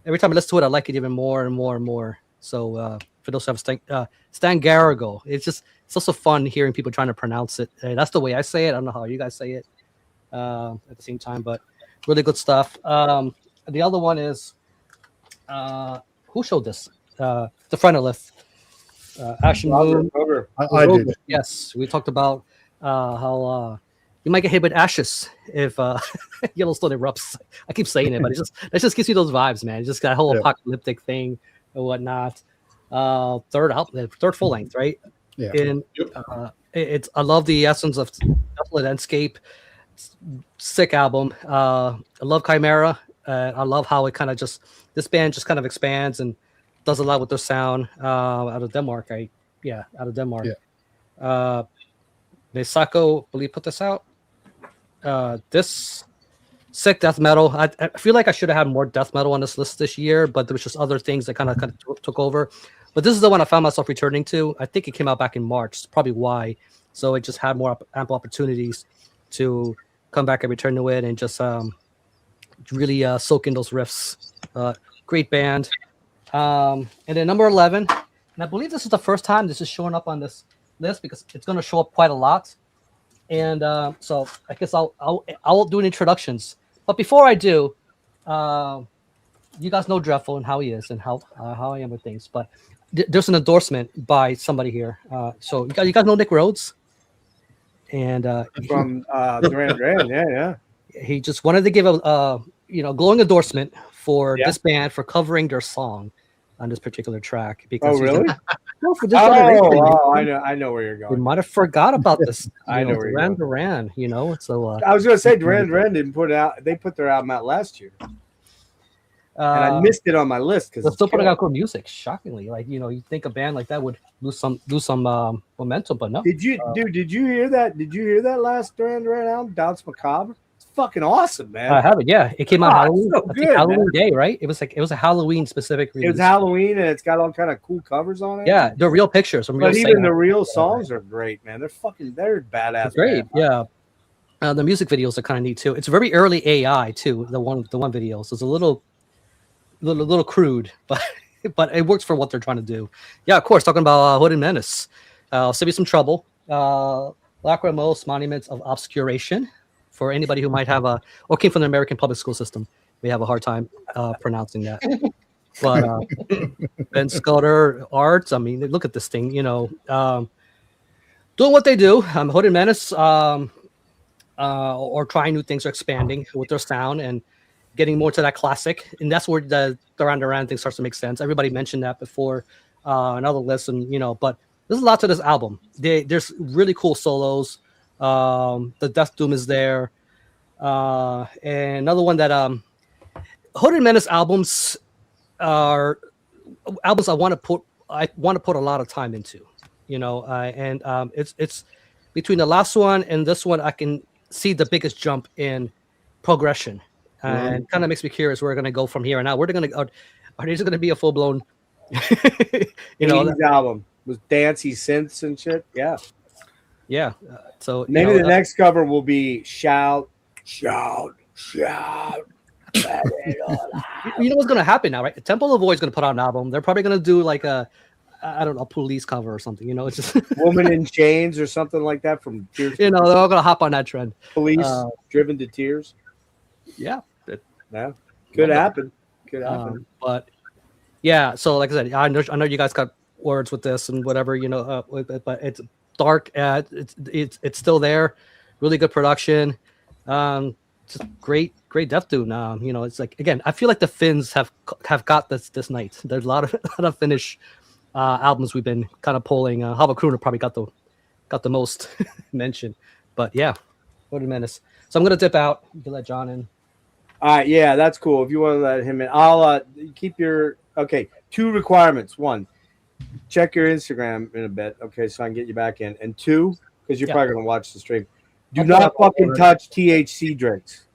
every time I listen to it, I like it even more and more and more. So for those who have Stan Garago, it's also fun hearing people trying to pronounce it. That's the way I say it. I don't know how you guys say it at the same time, but really good stuff. The other one is who showed this? The Frenolith. Ashen Moon. I did. Yes, we talked about how you might get hit with ashes if Yellowstone erupts. I keep saying it, but it just gives you those vibes, man. Just that whole apocalyptic thing and whatnot. Third full length, right? Yeah. And I love the essence of Desolate Landscape. Sick album. I love Chimera. I love how it kind of this band just kind of expands and does a lot with their sound out of Denmark. Out of Denmark. Yeah. Nesako, believe, put this out. This sick death metal. I feel like I should have had more death metal on this list this year, but there was just other things that kind of took over. But this is the one I found myself returning to. I think it came out back in March. That's probably why. So it just had more ample opportunities to come back and return to it and just really soak in those riffs. Great band. And then number 11, and I believe this is the first time this is showing up on this list because it's going to show up quite a lot. And so I guess I'll do an introductions. But before I do, you guys know Dreffel and how he is and how I am with things. But there's an endorsement by somebody here. So you guys know Nick Rhodes? And from Duran Duran, yeah. He just wanted to give a glowing endorsement for this band for covering their song on this particular track. Because really? For this generation. I know where you're going. We might have forgot about this. I know where you're going. Duran, So I was going to say Duran Duran didn't put it out. They put their album out last year. And I missed it on my list because they're still putting out good music. Shockingly, you think a band like that would lose some momentum, but no. Did you hear that? Did you hear that last Duran Duran album, Danse Macabre? It's fucking awesome, man. I have it. Yeah, it came out Halloween. So good, Halloween day, right? It was a Halloween specific release. It was Halloween, and it's got all kind of cool covers on it. Yeah, they're real pictures. But even the real songs are great, man. They're badass. It's great, yeah. The music videos are kind of neat too. It's very early AI too. The one video, so it's a little crude, but but it works for what they're trying to do. Yeah, of course. Talking about Hooded Menace, save you some trouble. Lacrimose Monuments of Obscuration. For anybody who might have or came from the American public school system, we have a hard time pronouncing that. But Ben Scudder art. I mean, look at this thing. Doing what they do. Hooded Menace, or trying new things, or expanding with their sound and getting more to that classic. And that's where the Duran Duran thing starts to make sense. Everybody mentioned that before in other lists, and but there's a lot to this album. There's really cool solos. The Death Doom is there. And another one that Hooded Menace albums are albums I want to put a lot of time into, and it's between the last one and this one, I can see the biggest jump in progression, and kind of makes me curious where we're going to go from here and out. Where they're going to go? Are these going to be a full blown, album with dancey synths and shit? Yeah. So maybe the next cover will be shout. Let it all out. You know what's going to happen now, right? Temple of Void is going to put out an album. They're probably going to do like a Police cover or something. It's just Woman in Chains or something like that from Tears. They're all going to hop on that trend. Police Driven to Tears. Yeah. Could happen. But yeah, so like I said, I know you guys got words with this and whatever, but it's dark. It's still there. Really good production. Just great Death Doom. It's like, again, I feel like the Finns have got this night. There's a lot of Finnish albums we've been kind of polling. Havakruner probably got the most mention, but yeah, Hooded Menace. So I'm gonna dip out. You can let John in. All right, yeah, that's cool. If you want to let him in, I'll keep your 2 requirements. 1, check your Instagram in a bit, okay, so I can get you back in. And 2, because you're probably gonna watch the stream. Do not fucking touch THC drinks.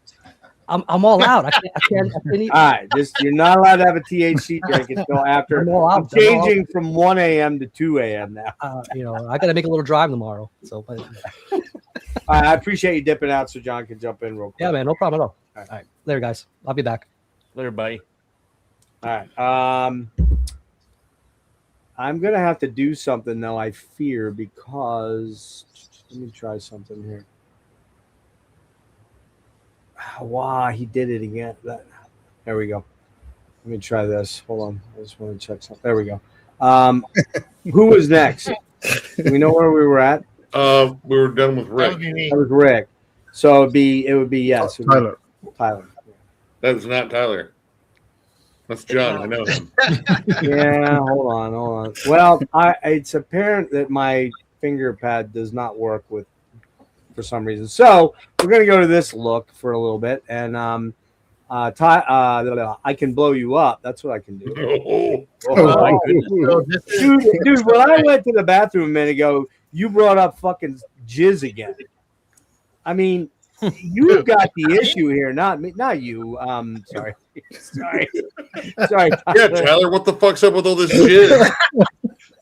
I'm all out. I can't. All right, you're not allowed to have a THC drink until after. I'm changing from 1 a.m. to 2 a.m. now. I got to make a little drive tomorrow. So, but, I appreciate you dipping out so John can jump in real quick. Yeah, man, no problem at all. All right, later, guys. I'll be back. Later, buddy. All right. I'm gonna have to do something though. I fear because let me try something here. Wow, he did it again. There we go. Let me try this. Hold on. I just want to check something. There we go. Who was next? Do we know where we were at? We were done with Rick. That was Rick. So it would be yes. Tyler. Tyler. That is not Tyler. That's John. I know him. Yeah, hold on. Well, it's apparent that my finger pad does not work for some reason. So we're gonna go to this look for a little bit, and I can blow you up. That's what I can do. Dude, when I went to the bathroom a minute ago, you brought up fucking jizz again. I mean, you've got the issue here, not me, not you. Sorry. Yeah, Tyler, what the fuck's up with all this jizz?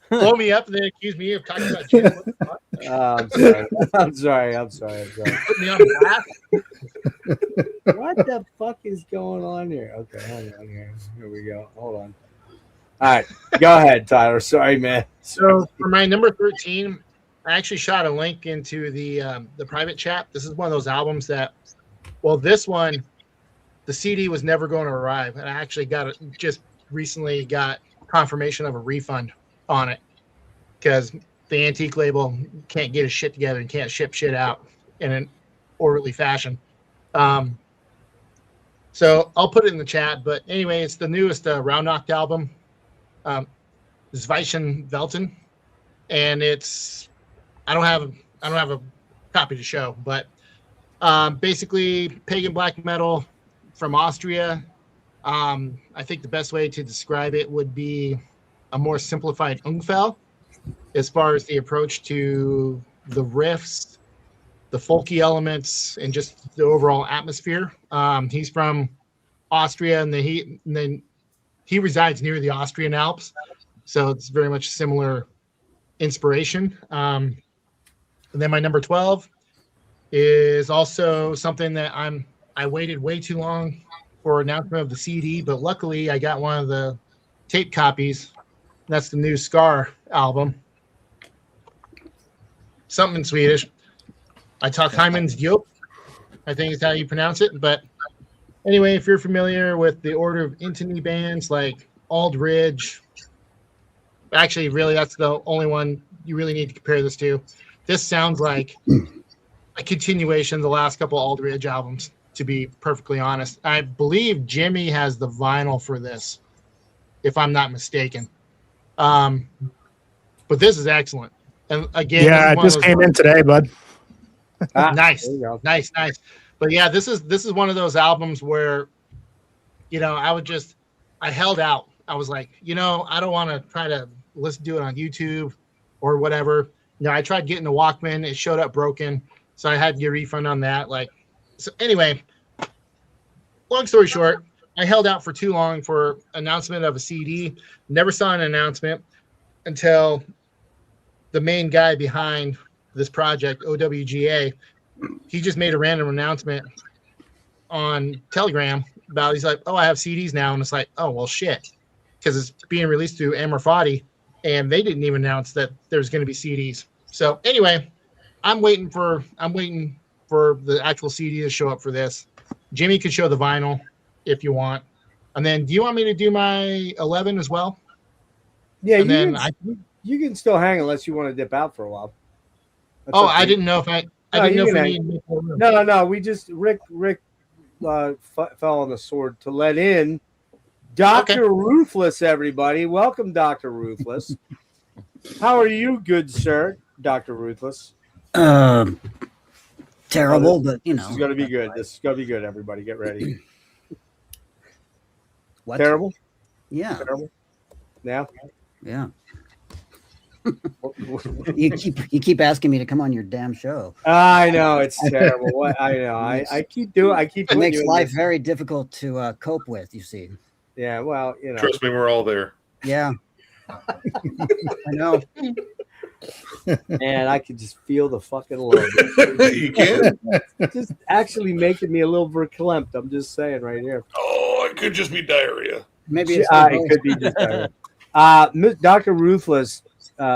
Blow me up and then accuse me of talking about jizz. I'm sorry. Put me on blast. What the fuck is going on here? Okay, hold on here. Here we go. Hold on. All right, go ahead, Tyler. Sorry, man. So for my number 13, I actually shot a link into the private chat. This is one of those albums that, well, this one, the CD was never going to arrive, and I actually just recently got confirmation of a refund on it because the antique label can't get his shit together and can't ship shit out in an orderly fashion. So I'll put it in the chat. But anyway, it's the newest Round Knocked album, Zweichen Welten, and it's I don't have a copy to show, but basically pagan black metal from Austria. I think the best way to describe it would be a more simplified Ungfell as far as the approach to the riffs, the folky elements, and just the overall atmosphere. He's from Austria, and then he resides near the Austrian Alps, so it's very much similar inspiration. And then my number 12 is also something that I waited way too long for announcement of the CD, but luckily I got one of the tape copies. That's the new Scar album. Something in Swedish. I talk Hyman's Job, I think is how you pronounce it. But anyway, if you're familiar with the order of Intony bands like Aldridge, actually, really, that's the only one you really need to compare this to. This sounds like a continuation of the last couple Aldridge albums, to be perfectly honest. I believe Jimmy has the vinyl for this, if I'm not mistaken. But this is excellent. And again, Yeah, it just came in today, bud. Nice. But yeah, this is one of those albums where, you know, I held out. I was like, you know, I don't want to try to listen to it on YouTube or whatever. No, I tried getting the Walkman. It showed up broken. So I had to get a refund on that. So anyway, long story short, I held out for too long for announcement of a CD. Never saw an announcement until the main guy behind this project, OWGA, he just made a random announcement on Telegram about, he's like, oh, I have CDs now. And it's like, oh, well, shit. Because it's being released through Amorfati, and they didn't even announce that there's going to be CDs. So anyway, I'm waiting for the actual CD to show up for this. Jimmy could show the vinyl if you want. And then do you want me to do my 11 as well? Yeah, and you can still hang unless you want to dip out for a while. That's I okay. didn't know if I didn't know if we needed more room. No. We just Rick fell on the sword to let in Dr. Ruthless, everybody. Welcome, Dr. Ruthless. How are you, good sir, Dr. Ruthless? Terrible, but you know. This is going to be good. This is going to be good, everybody. Get ready. What? Terrible? Yeah. Terrible? Now? Yeah. you keep asking me to come on your damn show. I know it's terrible. What I know. I keep doing. It makes life very difficult to cope with. You see. Yeah. Well, you know. Trust me, we're all there. Yeah. I know. And I could just feel the fucking love. You can? Just actually making me a little verklempt. I'm just saying right here. Oh, it could just be diarrhea. Maybe it's it could be just diarrhea. Dr. Ruthless.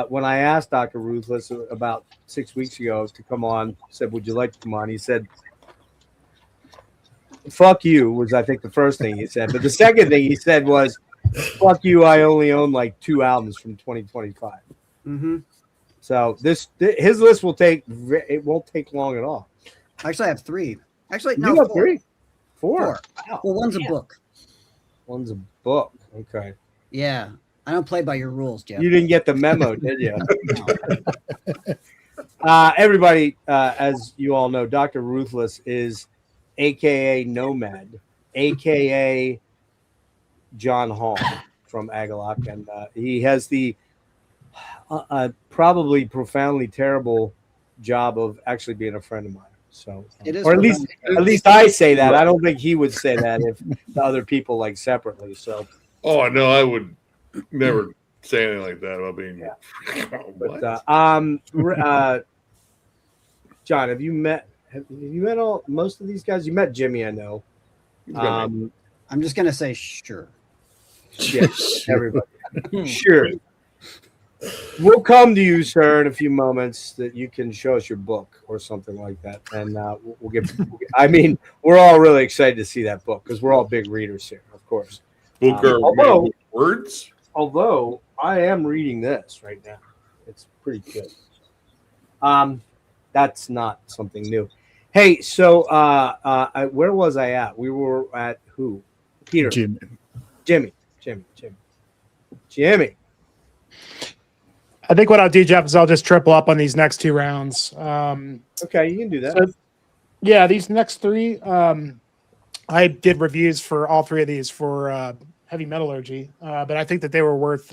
When I asked Dr. Ruthless about 6 weeks ago to come on, said, would you like to come on? He said, fuck you, was I think the first thing he said. But the second thing he said was, fuck you, I only own like 2 albums from 2025. Mm-hmm. So his list won't take long at all. Actually, I have 3. Actually, You no, got 4. 3? 4. Wow. Well, one's a book. One's a book. Okay. Yeah. I don't play by your rules, Jeff. You didn't get the memo, did you? Everybody, as you all know, Dr. Ruthless is AKA Nomad, AKA John Haughm from Agalloch. And he has the probably profoundly terrible job of actually being a friend of mine. So, it is, or at least I say that. I don't think he would say that if the other people like separately. So, oh, I know I would never say anything like that about being. Yeah. But, John, have you met most of these guys? You met Jimmy, I know. I'm just gonna say sure. Yeah, everybody. Sure. We'll come to you, sir, in a few moments that you can show us your book or something like that. And we'll get, I mean, we're all really excited to see that book because we're all big readers here, of course. book or words? Although I am reading this right now. It's pretty good. That's not something new. Hey, so where was I at? We were at who? Peter. Jimmy. I think what I'll do, Jeff, is I'll just triple up on these next 2 rounds. Okay, you can do that. So, yeah, these next 3, I did reviews for all 3 of these for Heavy Metallurgy, but I think that they were worth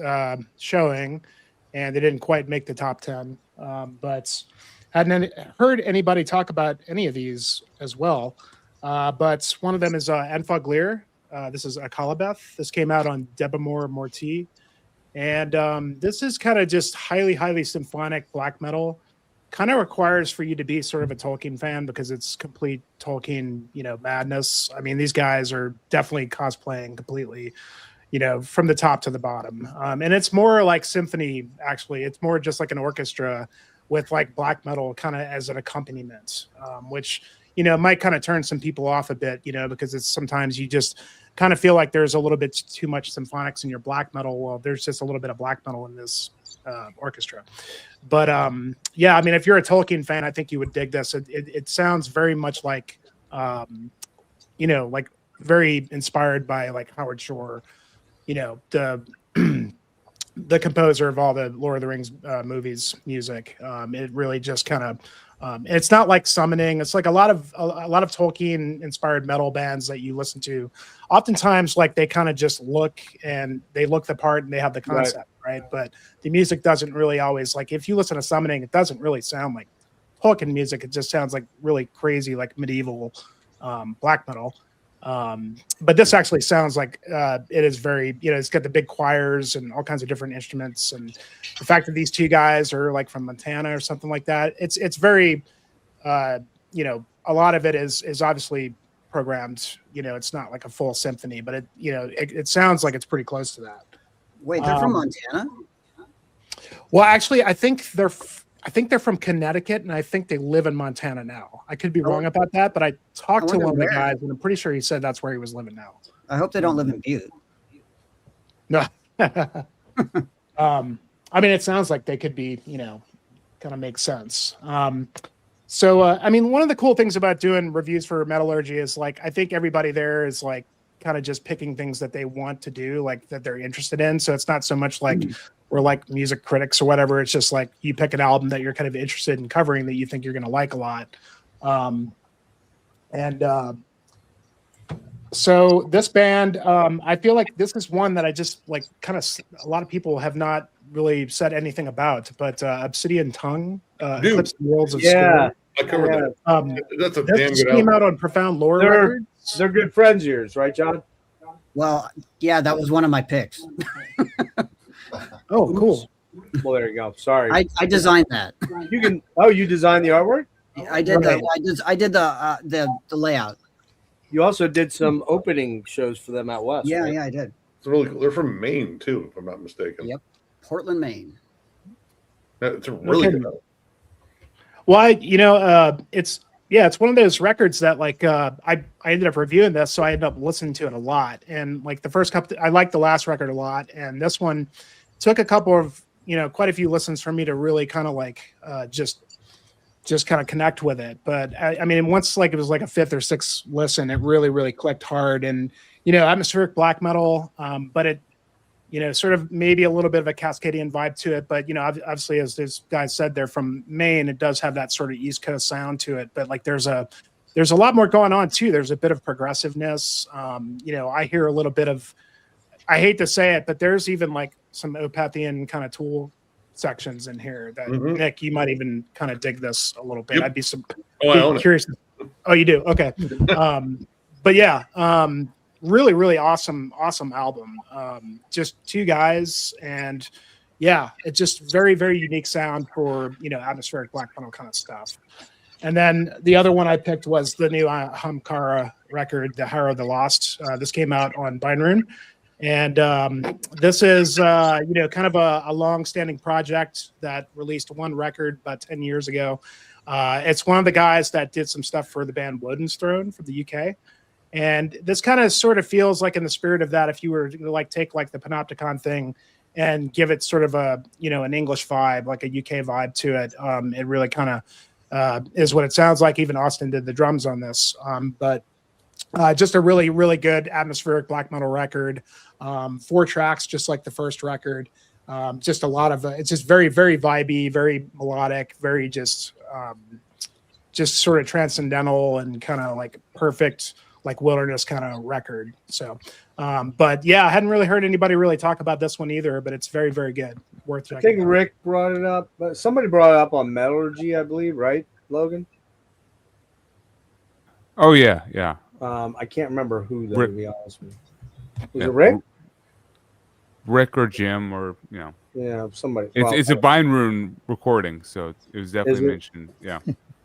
showing, and they didn't quite make the top 10. But hadn't heard anybody talk about any of these as well. But one of them is Enfoglir. This is Akalabeth. This came out on Debamore Morti. And this is kind of just highly symphonic black metal. Kind of requires for you to be sort of a Tolkien fan because it's complete Tolkien, madness. I mean, these guys are definitely cosplaying completely. from the top to the bottom. And it's more like symphony, actually. It's more just like an orchestra with like black metal kind of as an accompaniment, which, might kind of turn some people off a bit, because it's sometimes you just kind of feel like there's a little bit too much symphonics in your black metal. Well, there's just a little bit of black metal in this orchestra. But yeah, I mean, if you're a Tolkien fan, I think you would dig this. It sounds very much like, like very inspired by like Howard Shore, the composer of all the Lord of the Rings movies music. It really just kind of it's not like Summoning. It's like a lot of Tolkien inspired metal bands that you listen to. Oftentimes, like they kind of just look the part and they have the concept, right? But the music doesn't really always, like if you listen to Summoning, it doesn't really sound like Tolkien music. It just sounds like really crazy, like medieval black metal. But this actually sounds like it is very, it's got the big choirs and all kinds of different instruments, and the fact that these two guys are like from Montana or something like that. It's very, a lot of it is obviously programmed. It's not like a full symphony, but it sounds like it's pretty close to that. Wait, they're from Montana? Well, actually, I think they're from Connecticut, and I think they live in Montana now. I could be wrong about that, but I talked to one of the guys, and I'm pretty sure he said that's where he was living now. I hope they don't live in Butte. No. I mean, it sounds like they could be, kind of make sense. So, I mean, one of the cool things about doing reviews for Metallurgy is like, I think everybody there is like kind of just picking things that they want to do, like that they're interested in. So it's not so much like we're like music critics or whatever. It's just like you pick an album that you're kind of interested in covering that you think you're going to like a lot. So this band, I feel like this is one that I just like kind of, a lot of people have not really said anything about, but Obsidian Tongue, Eclipse the Worlds of Yeah. I covered that. That's a damn good came album. out on Profound Lore Records. They're good friends of yours, right, John? Well, yeah, that was one of my picks. Oh, cool. Well, there you go. Sorry. I designed that. You can. Oh, you designed the artwork? I did the layout. You also did some opening shows for them out west. Yeah, right? yeah, I did. It's really cool. They're from Maine too, if I'm not mistaken. Yep, Portland, Maine. It's a really good album. Well, it's one of those records that like I ended up reviewing this, so I ended up listening to it a lot. And like the first couple, I liked the last record a lot, and this one took a couple of quite a few listens for me to really kind of like just kind of connect with it. But I mean, once like it was like a fifth or sixth listen, it really clicked hard. And atmospheric black metal, but it sort of maybe a little bit of a Cascadian vibe to it. But obviously, as these guys said, they're from Maine. It does have that sort of East Coast sound to it. But like there's a lot more going on too. There's a bit of progressiveness. I hear a little bit of, I hate to say it, but there's even like some Opethian kind of Tool sections in here that Nick, you might even kind of dig this a little bit. Yep. I'd be curious. Oh, you do? Okay. But yeah, really awesome album. Just two guys, and yeah, it's just very unique sound for atmospheric black metal kind of stuff. And then the other one I picked was the new Hamkara record, The Harrow of the Lost. This came out on Bindrune. And this is, kind of a long-standing project that released one record about 10 years ago. It's one of the guys that did some stuff for the band Woden's Throne from the UK. And this kind of sort of feels like in the spirit of that, if you were to like take like the Panopticon thing and give it sort of a, an English vibe, like a UK vibe to it, it really kind of is what it sounds like. Even Austin did the drums on this. But just a really good atmospheric black metal record. 4 tracks, just like the first record. Just a lot of it's just very vibey, very melodic, very just sort of transcendental and kind of like perfect, like wilderness kind of record. So, but yeah, I hadn't really heard anybody really talk about this one either, but it's very good. Worth checking. I think Rick brought it up, but somebody brought it up on Metallurgy, I believe, right, Logan? Oh yeah. I can't remember who, though, Rick. to be honest with you. Was it Rick? Rick or Jim or Yeah, somebody. It's a Bindrune recording, so it was definitely mentioned. Yeah.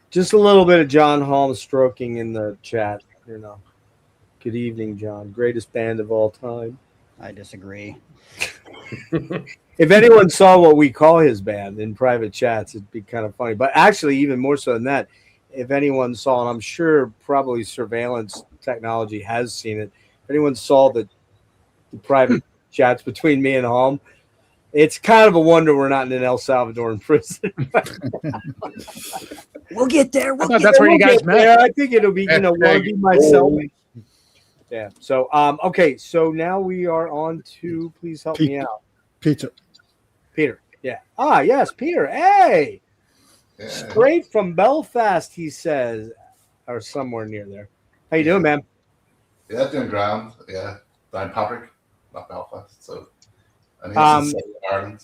Just a little bit of John Haughm stroking in the chat. Good evening, John. Greatest band of all time. I disagree. If anyone saw what we call his band in private chats, it'd be kind of funny. But actually, even more so than that, if anyone saw, and I'm sure probably surveillance technology has seen it, if anyone saw the private chats between me and Haughm, it's kind of a wonder we're not in an El Salvadoran prison. We'll get there. I thought that's where you guys met. Yeah, I think it'll be, one will be my cellmate. Yeah. So, okay. So now we are on to, please help me out. Peter. Yeah. Ah, yes, Peter. Hey, Yeah. straight from Belfast, he says, or somewhere near there. How you doing, man? Yeah, doing grand. Yeah, down Patrick, not Belfast. So, and he's in Ireland.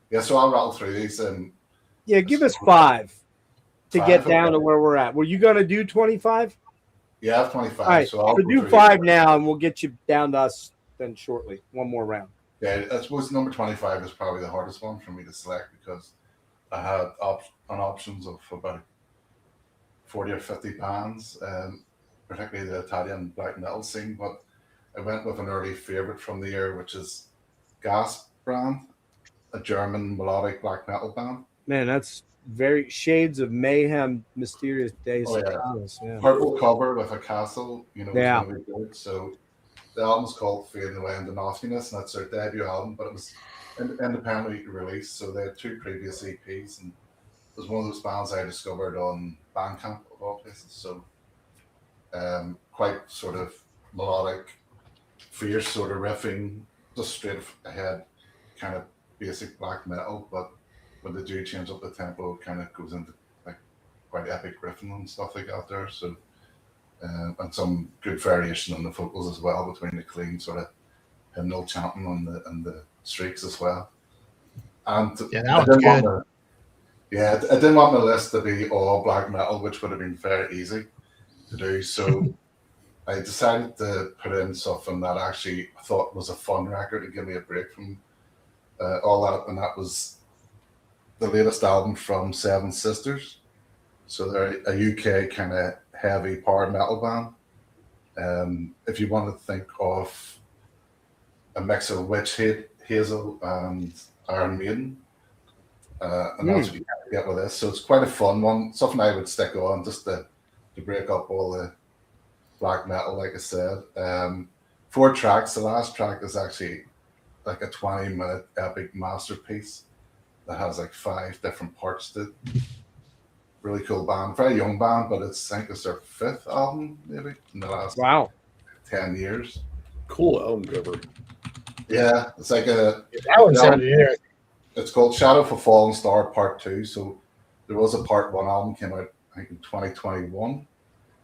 Yeah, so I'll rattle through these. Yeah, give us 5 to Five, get down okay. to where we're at. Were you going to do 25? Yeah, I have 25. All right, so I'll so go do through 5 these. now, and we'll get you down to us then shortly. One more round. Yeah, I suppose number 25 is probably the hardest one for me to select because I had options of about 40 or 50 bands, particularly the Italian black metal scene. But I went with an early favorite from the year, which is Gas Brand, a German melodic black metal band. Man, that's very shades of mayhem, mysterious days. Oh, yeah. Yeah. Purple cover with a castle, it's Yeah. going to be good. So the album's called Fading Away into Nothingness, and that's their debut album, but it was independently released. So they had 2 previous EPs, and it was one of those bands I discovered on Bandcamp of all places. So quite sort of melodic, fierce sort of riffing, just straight ahead, kind of basic black metal, but when they do change up the tempo, it kind of goes into like quite epic riffing and stuff like that there. So and some good variation on the vocals as well, between the clean sort of hymnal chanting and the streaks as well. And Yeah, that was good. I didn't want my list to be all black metal, which would have been very easy to do. So I decided to put in something that actually I thought was a fun record to give me a break from all that, and that was the latest album from Seven Sisters. So they're a UK kind of heavy power metal band. If you want to think of a mix of Witch Hazel and Iron Maiden, and that's what you kind of get with this. So it's quite a fun one, something I would stick on just to break up all the black metal, like I said. 4 tracks. The last track is actually like a 20-minute epic masterpiece that has like 5 different parts to it. Really cool band, very young band, but I think it's their 5th album maybe in the last 10 years. Cool album cover. Yeah, it's like That one sounded interesting. it's called Shadow of a Fallen Star Part 2. So there was a Part 1 album came out I think in 2021,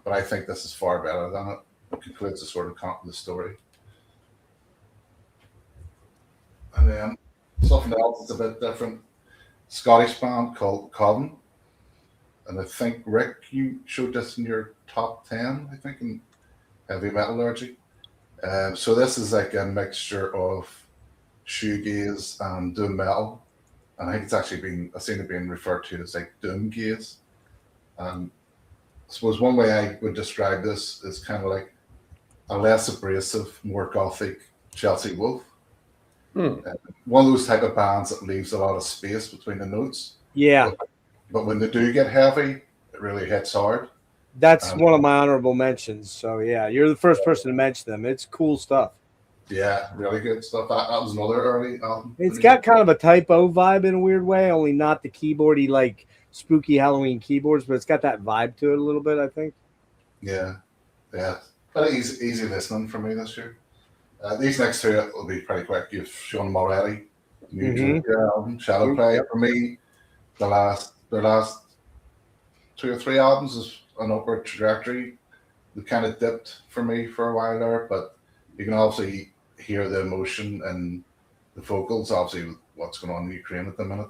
but I think this is far better than it. It concludes the sort of the story. And then something else that's a bit different. Scottish band called Coven. And I think, Rick, you showed this in your top 10, I think, in heavy metallurgy. So this is like a mixture of shoegaze and doom metal. And I think it's actually I've seen it being referred to as like doom gaze. I suppose one way I would describe this is kind of like a less abrasive, more gothic Chelsea Wolf. One of those type of bands that leaves a lot of space between the notes. Yeah. But when they do get heavy, it really hits hard. That's one of my honorable mentions. So, yeah, you're the first person to mention them. It's cool stuff. Yeah, really good stuff. That was another early album. It's got kind of a typo vibe in a weird way, only not the keyboardy, like spooky Halloween keyboards, but it's got that vibe to it a little bit, I think. Yeah. But easy listening for me this year. These next 2 will be pretty quick. You've shown them already. New album, Shadow Play. For me, their last 2 or 3 albums is an upward trajectory. They kind of dipped for me for a while there, but you can obviously hear the emotion and the vocals, obviously, with what's going on in Ukraine at the minute.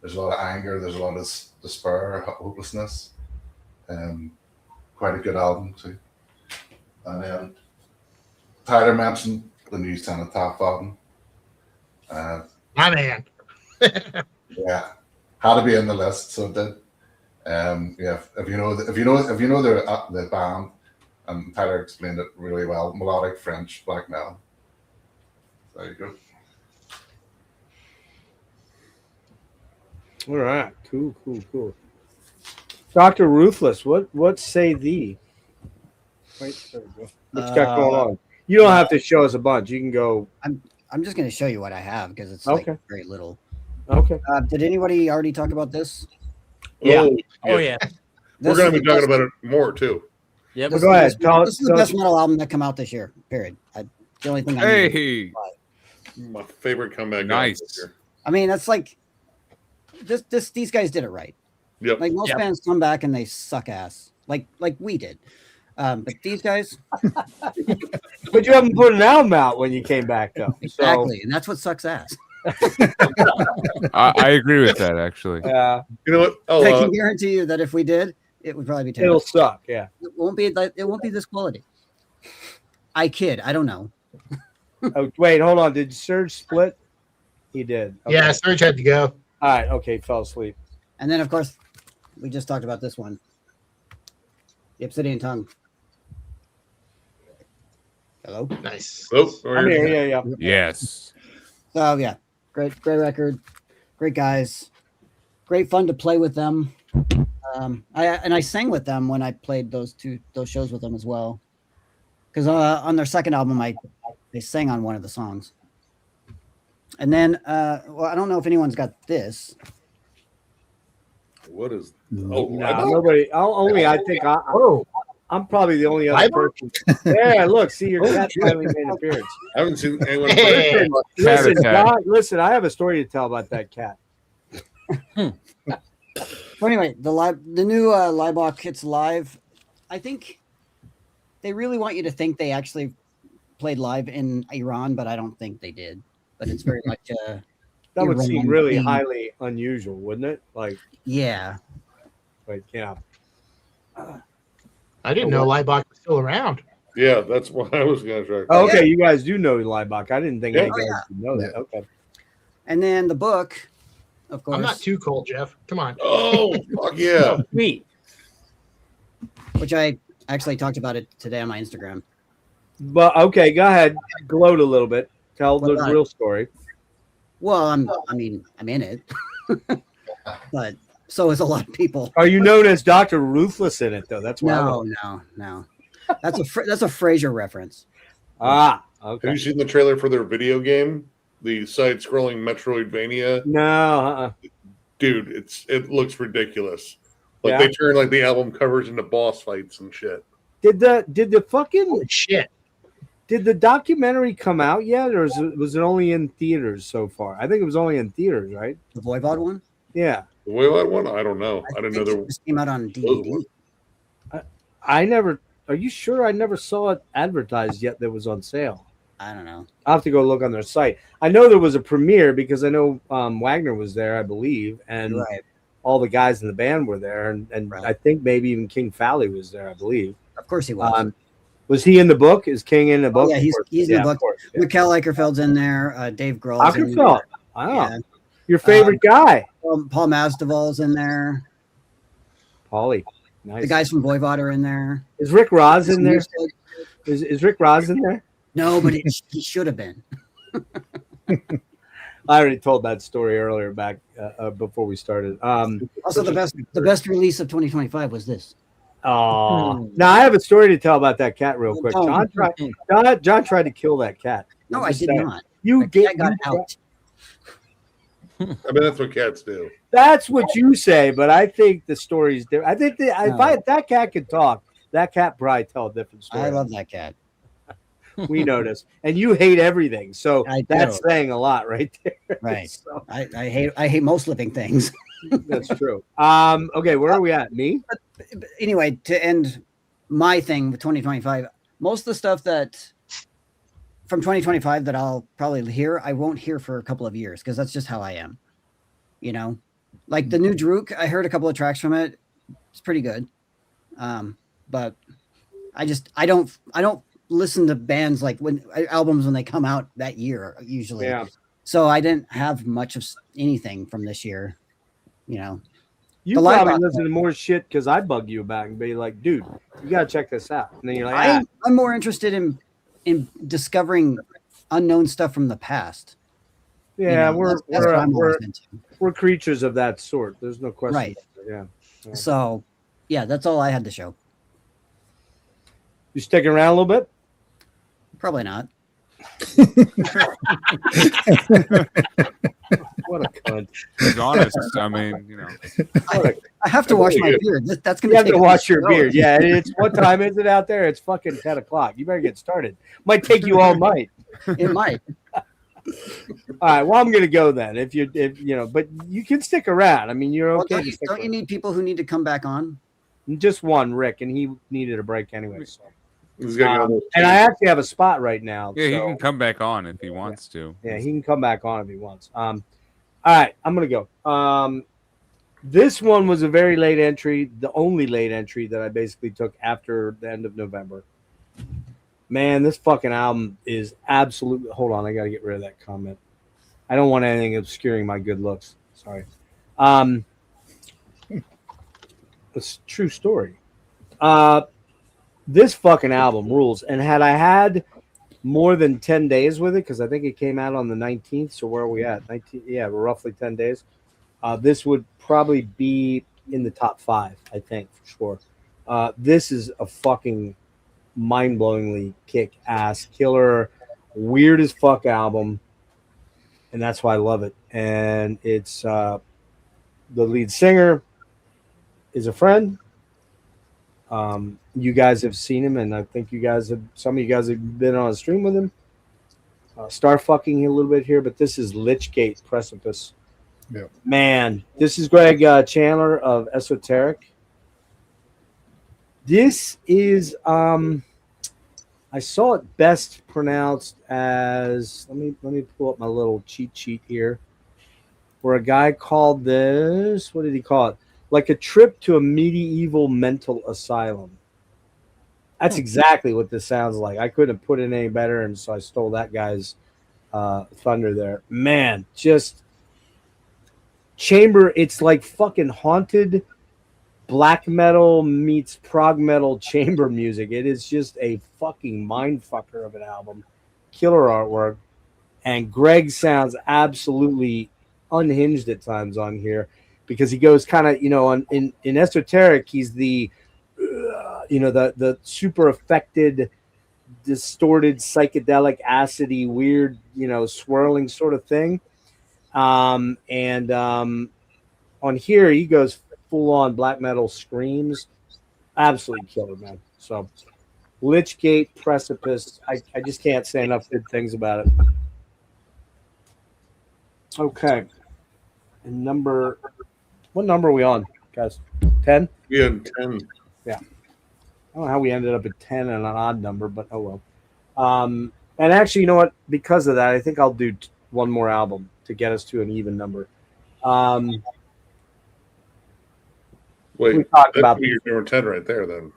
There's a lot of anger, there's a lot of despair, hopelessness. Quite a good album, too. And then Tyler mentioned the new Cenotaph album. My man. Yeah, had to be in the list, so it did. If you know the band and Tyler explained it really well. Melodic French black metal. There you go. All right, cool. Dr. Ruthless, what say thee? Wait, there we go. What's got going on? You don't have to show us a bunch. You can go. I'm just going to show you what I have because it's Okay. like very little. Okay. Did anybody already talk about this? Yeah. Oh yeah. We're going to be talking about it more too. Yeah. This Go ahead. This is the best metal album that come out this year. Period. The only thing. Hey, My favorite comeback. Nice. This year. I mean, that's like these guys did it right. Yep. Like most bands come back and they suck ass, like we did. But these guys, But you haven't put an album out when you came back, though. exactly, and that's what sucks ass. I agree with that actually. Yeah. You know what? Oh, I can guarantee you that if we did, it would probably be terrible. It'll suck. Yeah. It won't be this quality. I kid. I don't know. Oh, wait, hold on. Did Serge split? He did. Okay. Yeah, Serge had to go. All right. Okay. Fell asleep. And then, of course, we just talked about this one, the Obsidian Tongue. Hello. Nice. oh, I'm here. Yeah. Yes. So yeah, great record, great guys, great fun to play with them. I sang with them when I played those shows with them as well, because on their second album they sang on one of the songs. And then well, I don't know if anyone's got this. What is? No, nobody. I think. I'm probably the only other Live? person. Yeah, look, see, your cat finally made an appearance. I haven't seen anyone. Hey. Listen, attack. God, listen, I have a story to tell about that cat. Well, anyway, the new Leibach, it's live. I think they really want you to think they actually played live in Iran, but I don't think they did. But it's very much That would seem Iran really theme. highly unusual, wouldn't it? Like, Yeah. yeah. I didn't know Leibach was still around. Yeah, that's what I was going to try. Oh, okay, you guys do know Leibach. I didn't think Yeah. you guys would know that. Okay. And then the book, of course, I'm not too cold, Jeff. Come on. Oh, fuck yeah. Sweet. which I actually talked about it today on my Instagram. But okay, go ahead. Gloat a little bit. Tell What the about real story. Well, I'm in it, but so is a lot of people. Are you known as Dr. Ruthless in it though? That's why. No. That's a Frasier reference. Ah, Have okay. you seen the trailer for their video game? The side-scrolling Metroidvania? No, Dude, it looks ridiculous. Like Yeah. they turn like the album covers into boss fights and shit. Did the fucking Holy shit. did the documentary come out yet, or was it only in theaters so far? I think it was only in theaters, right? The Voivod one. Yeah. The Waylon one? I don't know. I didn't know think there it just came out on DVD. I never. Are you sure? I never saw it advertised yet. That was on sale. I don't know. I'll have to go look on their site. I know there was a premiere because I know Wagner was there, I believe, and Right. all the guys in the band were there, and Right. I think maybe even King Fowley was there, I believe. Of course he was. Was he in the book? Is King in the book? yeah, he's Of course. in Yeah, the of book. course, yeah. Mikkel Eicherfeld's in there. Dave Grohl's in there. Ackerfeld. Wow. Yeah. Your favorite guy. Paul Masvidal's in there. Paulie. Nice. The guys from Voivod are in there. Is Rick Ross in there? Is Rick Ross in there? No, but he should have been. I already told that story earlier back before we started. Also, the best release of 2025 was this. Oh, now I have a story to tell about that cat real quick. Oh. John tried to kill that cat. No, I'm I just did saying. not. You Cat got out. I mean, that's what cats do. That's what you say, but I think the story's different. I think if that cat could talk, that cat probably tell a different story. I love that cat. We notice, and you hate everything, so I that's do. saying a lot right there. Right. So, I hate most living things. that's true. Okay, where are we at? Me? But anyway, to end my thing with 2025, most of the stuff that from 2025 that I'll probably hear, I won't hear for a couple of years because that's just how I am. You know, like the new Druk, I heard a couple of tracks from it. It's pretty good. But I don't listen to bands like albums when they come out that year usually. Yeah. So I didn't have much of anything from this year, you know. You The live probably box- listen to more shit because I bug you about and be like, dude, you gotta check this out. And then you're like, I'm more interested in discovering unknown stuff from the past. yeah, that's what I'm always into. we're creatures of that sort. There's no question. Right. Yeah. So, yeah, that's all I had to show. You sticking around a little bit? Probably not. What a cunt. He's honest. I mean, you know. I have to wash my beard. That's going You have to wash your hours. beard. Yeah, it's what time is it out there? It's fucking 10 o'clock. You better get started. Might take you all night. It might. All right. Well, I'm gonna go then. If you know, but you can stick around. I mean, you're Well, okay. don't you need people who need to come back on? Just one, Rick, and he needed a break anyway. So. He's gonna go And I actually have a spot right now. Yeah, he so- can come back on if he wants to. Yeah, he can come back on if he wants. All right, I'm gonna go. This one was a very late entry, the only late entry that I basically took after the end of November. Man, this fucking album is absolutely. Hold on, I gotta get rid of that comment. I don't want anything obscuring my good looks. Sorry. It's a true story. This fucking album rules. And had I had more than 10 days with it, because I think it came out on the 19th. So where are we at? 19. Yeah, we're roughly 10 days. This would probably be in the top 5, I think, for sure. This is a fucking mind-blowingly kick-ass, killer, weird as fuck album. And that's why I love it. And it's the lead singer is a friend. You guys have seen him, and I think you guys have. Some of you guys have been on a stream with him. Star fucking a little bit here, but this is Lichgate Precipice. Yeah. Man, this is Greg Chandler of Esoteric. This is I saw it best pronounced as let me pull up my little cheat sheet here. Where a guy called this, what did he call it? Like a trip to a medieval mental asylum. That's exactly what this sounds like. I couldn't have put it any better, and so I stole that guy's thunder there. Man, just chamber. It's like fucking haunted black metal meets prog metal chamber music. It is just a fucking mind fucker of an album. Killer artwork, and Greg sounds absolutely unhinged at times on here. Because he goes kind of, in Esoteric, he's the, the super affected, distorted, psychedelic, acidy, weird, swirling sort of thing. On here, he goes full on black metal screams. Absolutely killer, man. So, Lichgate Precipice. I just can't say enough good things about it. Okay. And what number are we on, guys? 10? Yeah, 10. Yeah. I don't know how we ended up at 10 and an odd number, but oh well. And actually, you know what? Because of that, I think I'll do one more album to get us to an even number. Wait, we talked about your number 10 right there, then.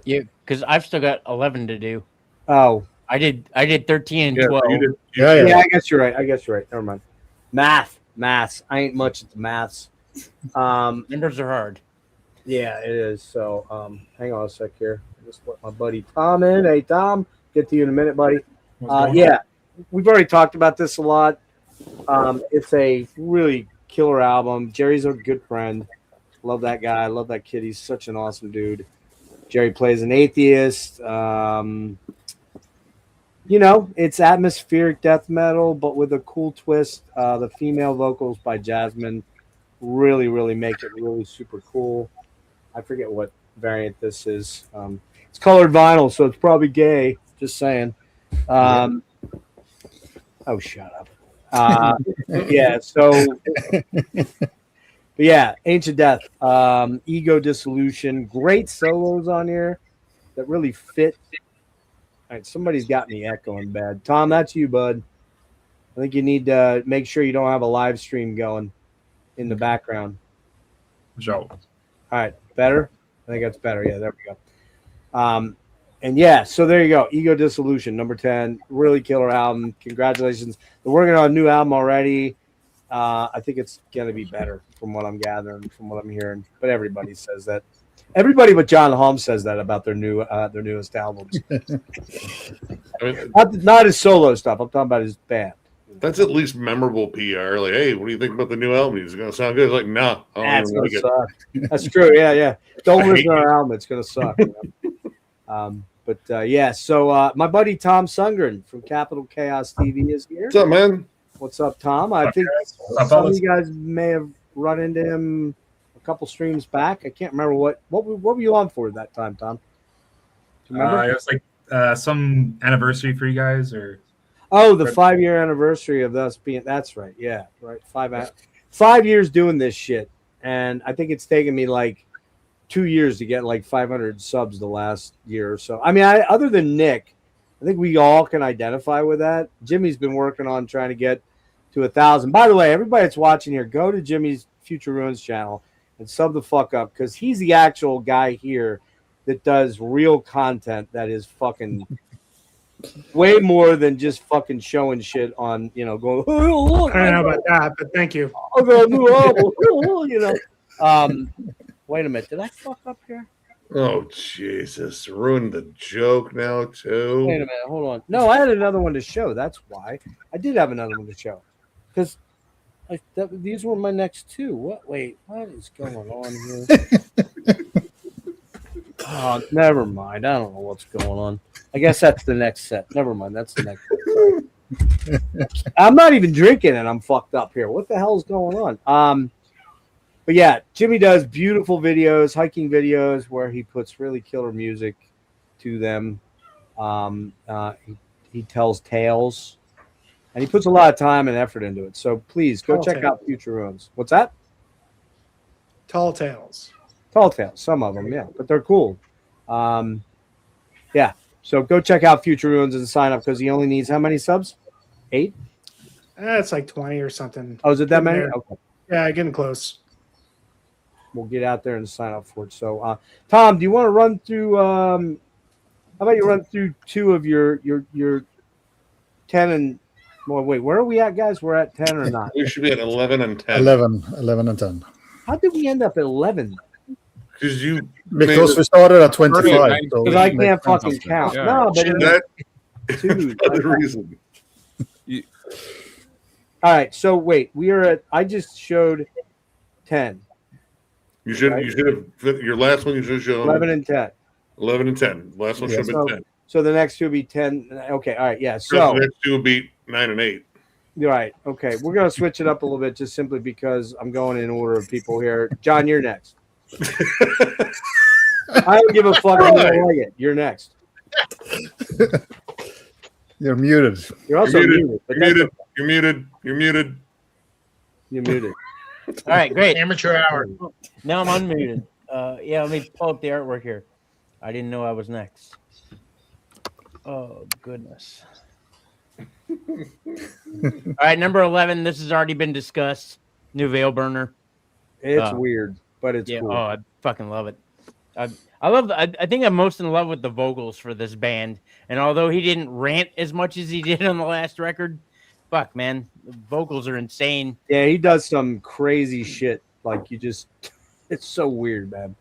Yeah, because I've still got 11 to do. Oh. I did 13 and 12. Yeah, I guess you're right. Never mind. Maths. I ain't much at the maths. Numbers are hard. Yeah, it is. So hang on a sec here. I just put my buddy Tom in. Hey, Tom. Get to you in a minute, buddy. Yeah, we've already talked about this a lot. It's a really killer album. Jerry's a good friend. Love that guy. Love that kid. He's such an awesome dude. Jerry plays an atheist. It's atmospheric death metal, but with a cool twist. The female vocals by Jasmine really, really make it really super cool. I forget what variant this is. It's colored vinyl, so it's probably gay. Just saying. Oh, shut up. Yeah, so... But yeah, Ancient Death, Ego Dissolution, great solos on here that really fit. All right, somebody's got me echoing bad. Tom, that's you, bud. I think you need to make sure you don't have a live stream going in the background. So, all right, better? I think that's better. Yeah, there we go. And yeah, so there you go. Ego Dissolution, number 10. Really killer album. Congratulations. They're working on a new album already. I think it's going to be better from what I'm gathering, from what I'm hearing. But everybody says that. Everybody but John Haughm says that about their newest albums. I mean, Not his solo stuff. I'm talking about his band. that's at least memorable PR. Like, hey, what do you think about the new album? Is it going to sound good? It's like, nah, That's going to suck. That's true. Yeah. Don't listen to our album. It's going to suck. So my buddy Tom Sundgren from Capital Chaos TV is here. What's up, man? What's up, Tom? I think some of you guys may have run into him a couple streams back. I can't remember what were you on for that time, Tom? Do you remember? It was like some anniversary for you guys, or the 5-year anniversary of us being. That's right. Yeah, right. 5 years doing this shit, and I think it's taken me like 2 years to get like 500 subs the last year or so. I mean, other than Nick, I think we all can identify with that. Jimmy's been working on trying to get to 1,000. By the way, everybody that's watching here, go to Jimmy's Future Ruins channel and sub the fuck up, because he's the actual guy here that does real content that is fucking way more than just fucking showing shit on, going, oh, look, I don't know about that, but thank you. I got a new album, Wait a minute. Did I fuck up here? Oh, Jesus. Ruined the joke now, too. Wait a minute. Hold on. No, I had another one to show. That's why. I did have another one to show. Because these were my next two. What? Wait. What is going on here? Oh, never mind. I don't know what's going on. I guess that's the next set. Never mind. That's the next set. I'm not even drinking and I'm fucked up here. What the hell is going on? But yeah, Jimmy does beautiful videos, hiking videos, where he puts really killer music to them. He tells tales, and he puts a lot of time and effort into it. So please go check out Future Ruins. What's that? Tall Tales. Tall tales, some of them, yeah, but they're cool. Yeah, so go check out Future Ruins and sign up, because he only needs how many subs? 8? It's like 20 or something. Oh, is it that many? Okay. Yeah, getting close. We'll get out there and sign up for it. So, Tom, do you want to run through? How about you run through 2 of your 10 and? Well, wait, where are we at, guys? We're at 10 or not? We should be at 11 and 10. 11 and 10. How did we end up at 11? Because we started at 25. Because I can't fucking count. Yeah. No, but dude, the reason. All right, so wait, we are at. I just showed 10. You should have your last one. You should have shown 11 and 10. 11 and 10. Last one should have been 10. So the next 2 will be 10. Okay, all right, yeah. So the next 2 will be 9 and 8. Right. Okay, we're gonna switch it up a little bit, just simply because I'm going in order of people here. John, you're next. I don't give a fuck if you don't like it. You're next. You're muted. You're also muted. You're muted. You're muted. You're muted. All right, great. Amateur hour. Now I'm unmuted. Yeah, let me pull up the artwork here. I didn't know I was next. Oh, goodness. All right, number 11. This has already been discussed. New Veil Burner. It's weird, but it's cool. Oh, I fucking love it. I love. I think I'm most in love with the vocals for this band. And although he didn't rant as much as he did on the last record, fuck, man, the vocals are insane. Yeah, he does some crazy shit. Like it's so weird, man.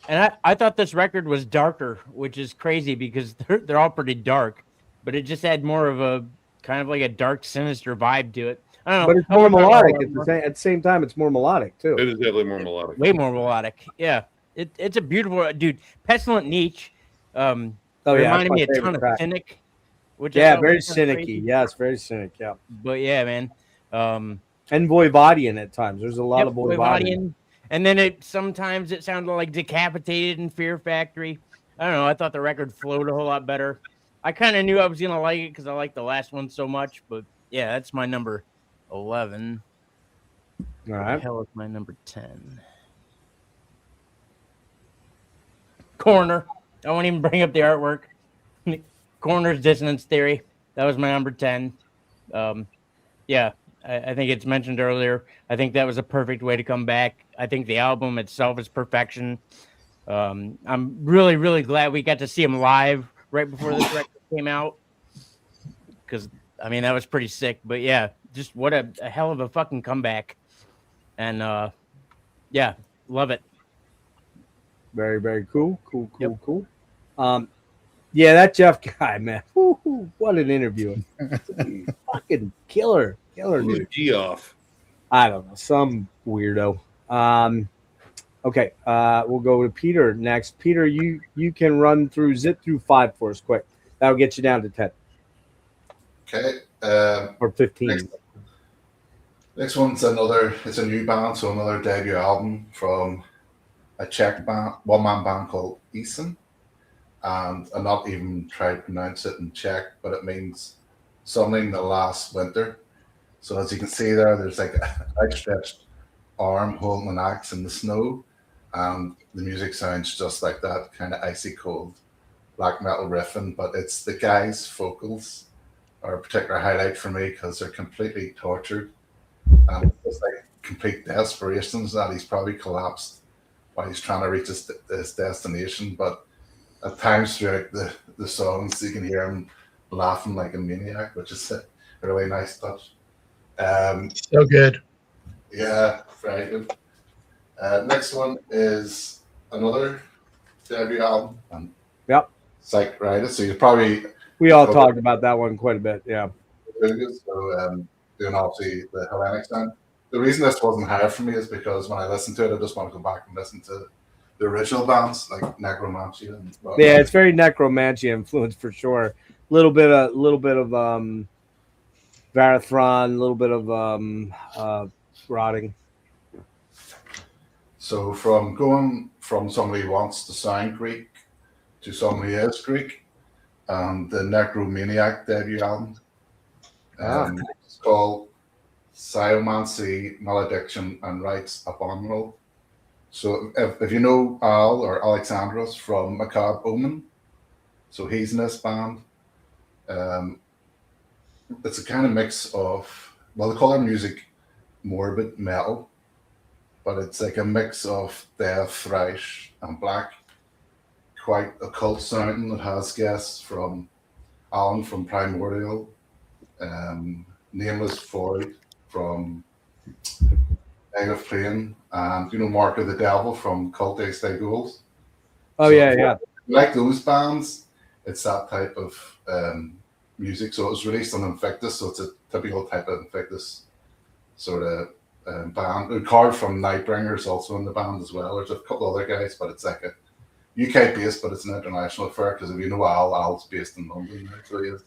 And I thought this record was darker, which is crazy because they're all pretty dark, but it just had more of a kind of like a dark, sinister vibe to it. I don't know. But it's more melodic at the same time. It's more melodic too. It is definitely more melodic. Way more melodic. Yeah, it's a beautiful dude. Pestilent Niche. Reminded me a ton of Cynic. Which very cynic-y. Yes, very cynic. Yeah. But yeah, man. And Voivodian at times. There's a lot of Voivodian. And then sometimes it sounded like Decapitated and Fear Factory. I don't know. I thought the record flowed a whole lot better. I kind of knew I was gonna like it because I liked the last one so much. But yeah, that's my number 11. All right. What the hell is my number 10? Corner. I won't even bring up the artwork. Corner's Dissonance Theory. That was my number 10. Yeah, I think it's mentioned earlier. I think that was a perfect way to come back. I think the album itself is perfection. I'm really, really glad we got to see him live right before this record came out. Because, I mean, that was pretty sick. But yeah, just what a hell of a fucking comeback. And yeah, love it. Very, very cool. Cool. Yeah, that Jeff guy, man. Woo-hoo, what an interview. Fucking killer. Who's Dude. Geoff? I don't know. Some weirdo. Okay, we'll go to Peter next. Peter, you can zip through 5 for us quick. That'll get you down to 10. Okay. Or 15. Next one's it's a new band, so another debut album from a Czech band, one-man band called Isen. And I'm not even trying to pronounce it in Czech, but it means something the last winter. So as you can see there's like an outstretched arm holding an axe in the snow, and the music sounds just like that, kind of icy cold black metal riffing. But it's the guy's vocals are a particular highlight for me because they're completely tortured, and it's like complete desperation that he's probably collapsed while he's trying to reach his destination. But at times throughout the songs, you can hear him laughing like a maniac, which is a really nice touch. So good. Yeah, very good. Next one is another debut album. Yep. Psychritis. So we all talked about that one quite a bit. Yeah. So doing obviously the Hellenic sound. The reason this wasn't higher for me is because when I listen to it, I just want to go back and listen to the original bands like Necromantia. Yeah, it's very Necromantia influence for sure. Little bit of Varathron, a little bit of rotting. So from going from somebody who wants to sound Greek to somebody who is Greek, the Necromaniac debut album. It's called Sciomancy, Malediction, and Rites Abominable. So if you know Al or Alexandros from Macabre Omen, so he's in this band. It's a kind of mix of, well, they call their music morbid metal, but it's like a mix of death, thrash, and black. Quite occult sounding. It has guests from Alan from Primordial, Nameless Void from Egg of Flame, and Mark of the Devil from Cult Day Stay Ghouls. Oh, so yeah. Like those bands, it's that type of music. So it was released on Invictus, so it's a typical type of Invictus sort of band. Card from Nightbringer is also in the band as well. There's a couple other guys, but it's like a UK based, but it's an international affair because if you know Al's based in London, actually is.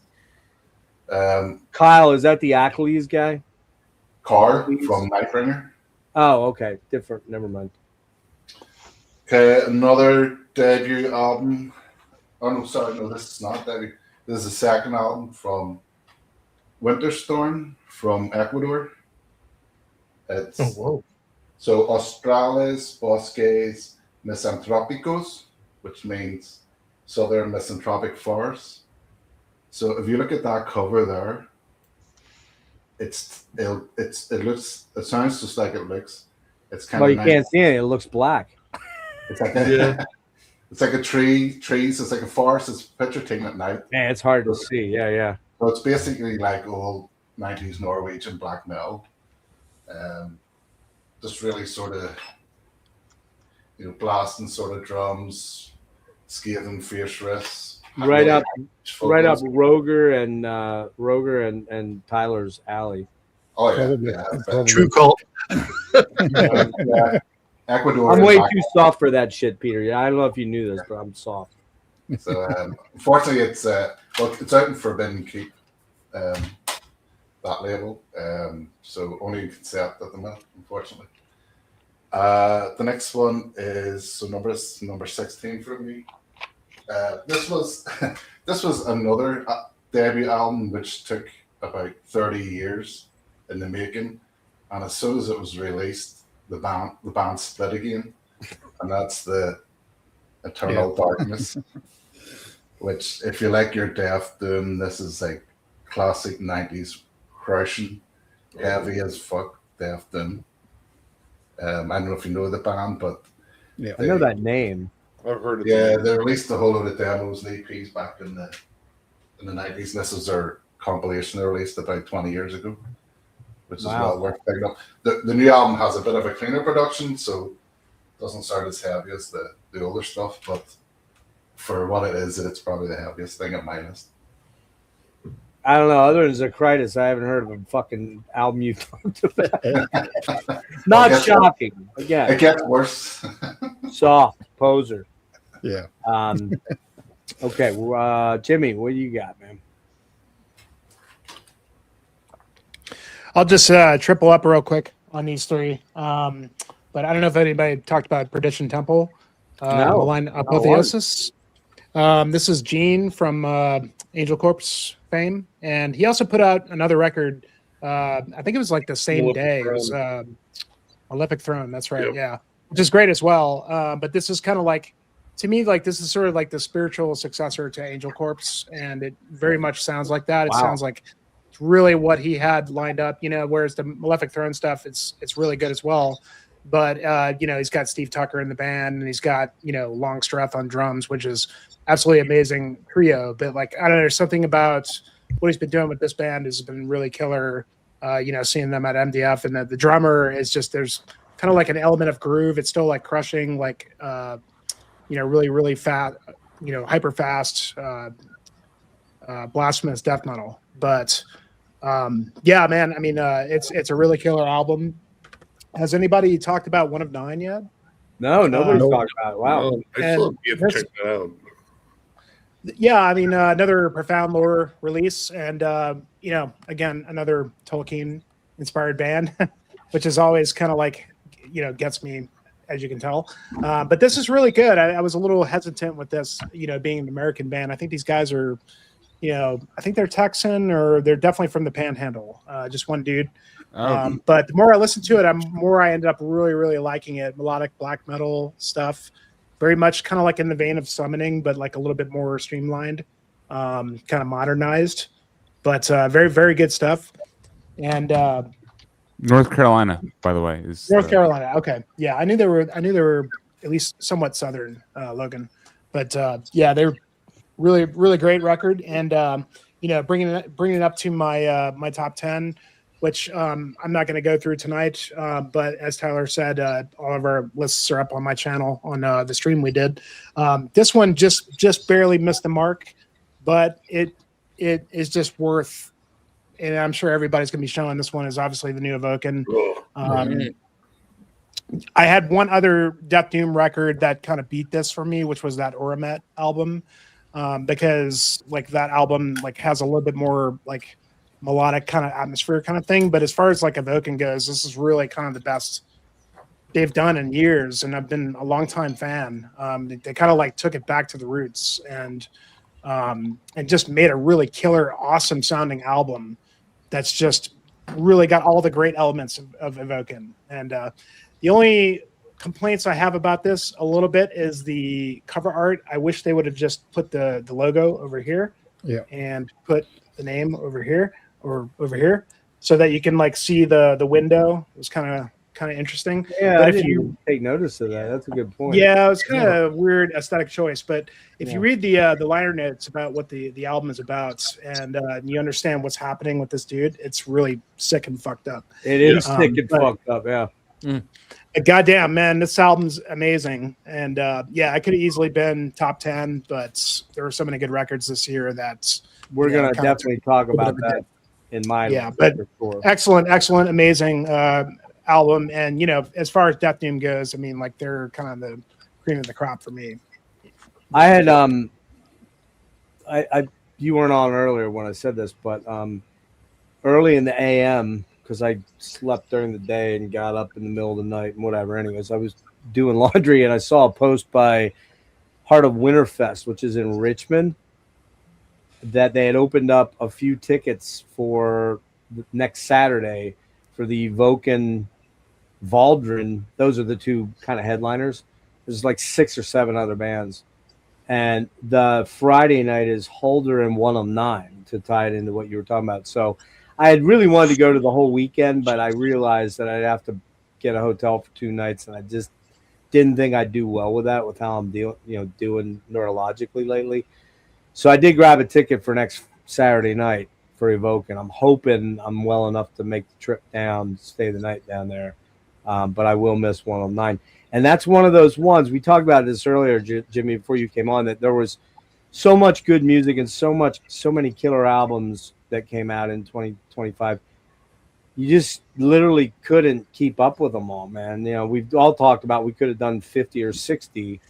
Kyle, is that the Achilles guy? Carr from Nightbringer. Oh, okay. Different. Never mind. Okay, another debut album. Oh, no, sorry. No, this is not debut. This is the second album from Winterstorm from Ecuador. It's so Australes Bosques Misantropicos, which means Southern Misanthropic Forests. So if you look at that cover there, it sounds just like it looks. It's kind of. Oh, you can't see it. It looks black. It's like it's like a trees. It's like a forest. It's picture taken at night. Yeah, it's hard to see. Yeah. So it's basically like old 90s Norwegian black metal. Just really sort of, blasting sort of drums, scathing fierce riffs. Right up Roger and Tyler's alley. Oh yeah. True cult. Ecuador. I'm way too soft for that shit, Peter. Yeah, I don't know if you knew this, but I'm soft. So unfortunately, it's out in Forbidden Keep, that label. So only in concept at the minute, unfortunately. The next one is number 16 for me. This was another debut album which took about 30 years in the making, and as soon as it was released, the band split again, and that's the Eternal Darkness. Which, if you like your Death Doom, this is like classic 90s crushing, heavy as fuck Death Doom. I don't know if you know the band, but I know that name. I've heard it. Yeah, they released a whole load of demos and EPs back in the 90s. And this is their compilation they released about 20 years ago. which is Wow. well worth picking up. The new album has a bit of a cleaner production, so it doesn't sound as heavy as the older stuff, but for what it is, it's probably the heaviest thing on my list. I don't know. Other than Zacritus, I haven't heard of a fucking album you talked about. Not shocking. Again, it gets worse. Soft poser. Yeah. Okay. Jimmy, what do you got, man? I'll just triple up real quick on these three. But I don't know if anybody talked about Perdition Temple. No. Malign Apotheosis. This is Gene from Angel Corpse fame. And he also put out another record. I think it was like the same day as Malefic Throne. That's right. Yep. Yeah. Which is great as well. But this is kind of like, to me, like this is sort of like the spiritual successor to Angel Corpse. And it very much sounds like that. It sounds like it's really what he had lined up, you know, whereas the Malefic Throne stuff, it's really good as well. But, you know, he's got Steve Tucker in the band, and he's got, you know, Longstreth on drums, which is absolutely amazing trio. But, like, I don't know, there's something about what he's been doing with this band has been really killer, you know, seeing them at MDF. And the drummer is just, there's kind of like an element of groove. It's still like crushing, like, you know, really, really fast, you know, hyper fast, blasphemous death metal. But, yeah, man, I mean, it's a really killer album. Has anybody talked about One of Nine yet? No, nobody's talked about it. Wow. No, I still have to check that out. Yeah, I mean, another profound lore release, and you know, again, another Tolkien-inspired band, which is always kind of like, you know, gets me, as you can tell. But this is really good. I was a little hesitant with this, you know, being an American band. I think these guys are, you know, I think they're Texan, or they're definitely from the Panhandle. Just one dude. But the more I listen to it, I ended up really, really liking it. Melodic black metal stuff, very much kind of like in the vein of Summoning, but like a little bit more streamlined, kind of modernized, but very, very good stuff. And North Carolina, by the way, is North Carolina. Okay, yeah, I knew they were at least somewhat southern, Logan, but yeah, they're really, really great record. And you know, bringing it up to my my top 10. Which I'm not going to go through tonight, but as Tyler said, all of our lists are up on my channel on the stream we did. This one just barely missed the mark, but it is just worth. And I'm sure everybody's going to be showing this one is obviously the new Evoken. I had one other Death Doom record that kind of beat this for me, which was that Oramet album, because like that album like has a little bit more like melodic kind of atmosphere kind of thing. But as far as like Evoken goes, this is really kind of the best they've done in years, and I've been a long time fan. They kind of like took it back to the roots and just made a really killer, awesome sounding album that's just really got all the great elements of Evoken. And the only complaints I have about this a little bit is the cover art. I wish they would have just put the logo over here, and put the name over here or over here, so that you can like see the window. It was kind of interesting. Yeah, but I didn't take notice of that. That's a good point. Yeah, it was kind of a weird aesthetic choice. But if you read the liner notes about what the album is about, and you understand what's happening with this dude, it's really sick and fucked up. It is sick and fucked up. Yeah. Goddamn, man, this album's amazing. And yeah, I could have easily been top 10, but there were so many good records this year that we're gonna definitely talk about that in my list, but sure. excellent, amazing album. And you know, as far as Death Doom goes, I mean, like they're kind of the cream of the crop for me. I had you weren't on earlier when I said this, but early in the AM, because I slept during the day and got up in the middle of the night and whatever. Anyways, I was doing laundry and I saw a post by Heart of Winterfest, which is in Richmond, that they had opened up a few tickets for next Saturday for the Evoken Valdrin. Those are the two kind of headliners. There's like 6 or 7 other bands. And the Friday night is Holder and One of Nine, to tie it into what you were talking about. So I had really wanted to go to the whole weekend, but I realized that I'd have to get a hotel for 2 nights, and I just didn't think I'd do well with that, with how I'm doing neurologically lately. So I did grab a ticket for next Saturday night for Evoke, and I'm hoping I'm well enough to make the trip down, stay the night down there. But I will miss 109. And that's one of those ones, we talked about this earlier, Jimmy, before you came on, that there was so much good music and so many killer albums that came out in 2025. You just literally couldn't keep up with them all, man. You know, we've all talked about we could have done 50 or 60,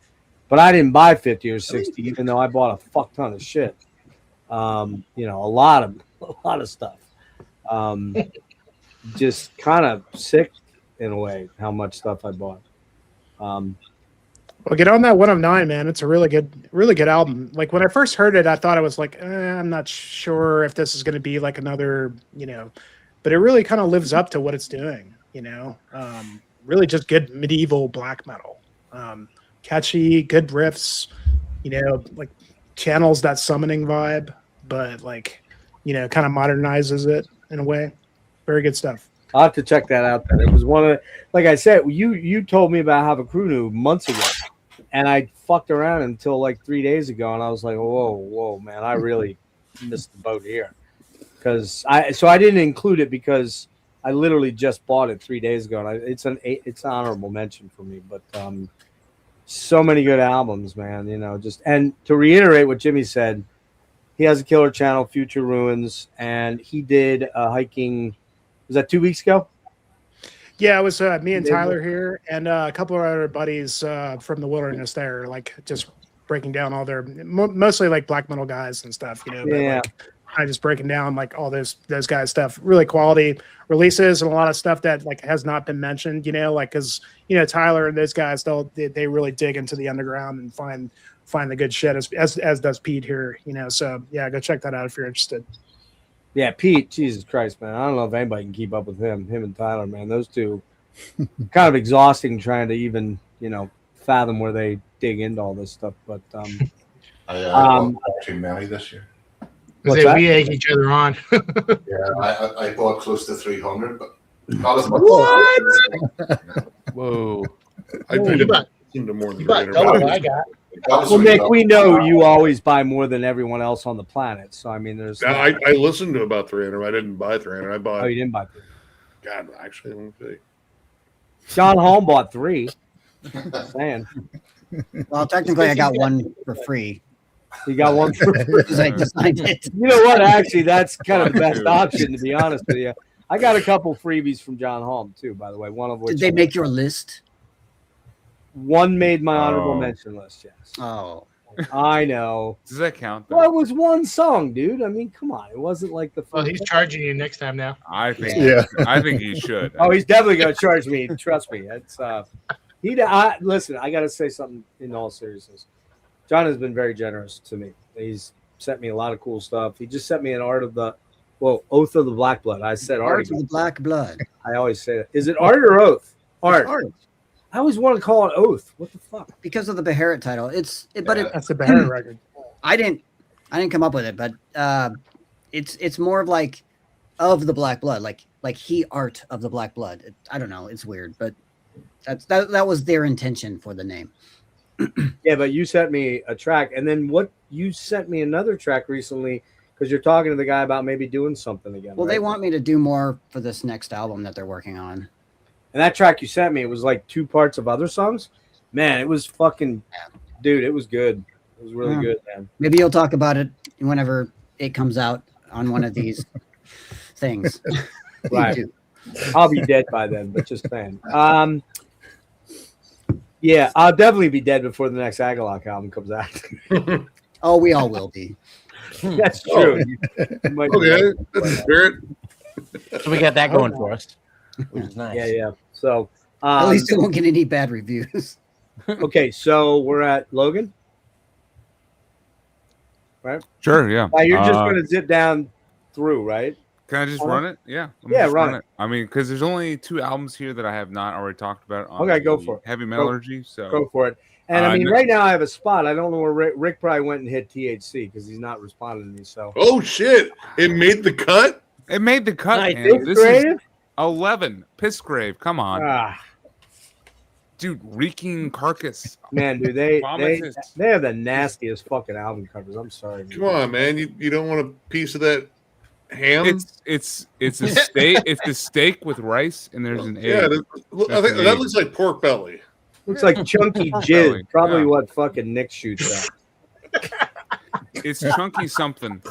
but I didn't buy 50 or 60, even though I bought a fuck ton of shit. You know, a lot of stuff. Just kind of sick in a way how much stuff I bought. Well, get on that 109, man. It's a really good album. Like when I first heard it, I thought I was like, I'm not sure if this is going to be like another, you know, but it really kind of lives up to what it's doing, you know. Really just good medieval black metal. Catchy, good riffs, you know, like channels that summoning vibe, but like, you know, kind of modernizes it in a way. Very good stuff. I'll have to check that out then. It was one of, like I said, you told me about Have a Crew New months ago, and I fucked around until like 3 days ago, and I was like, whoa, man, I really missed the boat here. I didn't include it because I literally just bought it 3 days ago, and it's an honorable mention for me. But so many good albums, man. You know, and to reiterate what Jimmy said, he has a killer channel, Future Ruins, and he did hiking. Was that 2 weeks ago? Yeah, it was me and Tyler here, and a couple of our other buddies from the wilderness there, like just breaking down all their mostly like black metal guys and stuff, you know. Yeah. But, like, I just breaking down like all those guys' stuff, really quality releases and a lot of stuff that like has not been mentioned, you know, like because you know Tyler and those guys they really dig into the underground and find the good shit as does Pete here, you know. So yeah, go check that out if you're interested. Yeah, Pete, Jesus Christ, man. I don't know if anybody can keep up with him and Tyler, man. Those two, kind of exhausting trying to even, you know, fathom where they dig into all this stuff. But I bought too many this year. We egg each other on. Yeah, I bought close to 300, but not as much. What? Whoa. I did more than You bought double what I got. Well, Nick, we know you always buy more than everyone else on the planet. So, I mean, there's... I listened to about 300. I didn't buy 300. I bought... Oh, you didn't buy 300. God, actually, let me see. John Haughm bought 3. Man. Well, technically, I got one for free. You got one for free. I designed it. You know what? Actually, that's kind of the best option, to be honest with you. I got a couple freebies from John Haughm, too, by the way. One of which... Did they make your list? One made my honorable mention list, yes. Oh. I know. Does that count? Well, it was one song, dude. I mean, come on. It wasn't like the... Well, he's charging you next time now. I think he should. Oh, he's definitely going to charge me. Trust me. It's listen, I got to say something in all seriousness. John has been very generous to me. He's sent me a lot of cool stuff. He just sent me an Oath of the Black Blood. I said art. Art of the Black Blood. I always say that. Is it art or oath? Art. Art. I always want to call it oath. What the fuck? Because of the Beharit title. That's the Beharit record. I didn't come up with it, but it's more of like of the Black Blood, like he art of the Black Blood. I don't know. It's weird, but that was their intention for the name. Yeah, but you sent me a track, and then you sent me another track recently because you're talking to the guy about maybe doing something again. Well, right? they want me to do more for this next album that they're working on. And that track you sent me, it was like 2 parts of other songs. Man, it was fucking, dude, it was good. It was really good, man. Maybe you'll talk about it whenever it comes out on one of these things. Right. I'll be dead by then, but just saying. Yeah, I'll definitely be dead before the next Agalloch album comes out. Oh, we all will be. That's true. Okay, that's the spirit. So we got that going for us, which is nice. Yeah. So at least it won't get any bad reviews. Okay, so we're at Logan, right? Sure, yeah. You're just going to zip down through, right? Can I just run it? Yeah. Run it. I mean, because there's only 2 albums here that I have not already talked about. On Okay, go for it. Heavy Metallurgy. So go for it. And I mean, right now I have a spot. I don't know where Rick probably went and hit THC because he's not responding to me. So. Oh shit! It made the cut. It made the cut. Nice. Man. This is 11. Pissgrave. Come on. Dude, reeking carcass. Man, dude, they have the nastiest fucking album covers. I'm sorry. Man. Come on, man. You don't want a piece of that ham. It's a steak. It's a steak with rice, and there's an egg. Yeah, I think that looks like pork belly. Looks like chunky jizz. Probably what fucking Nick shoots at. It's chunky something.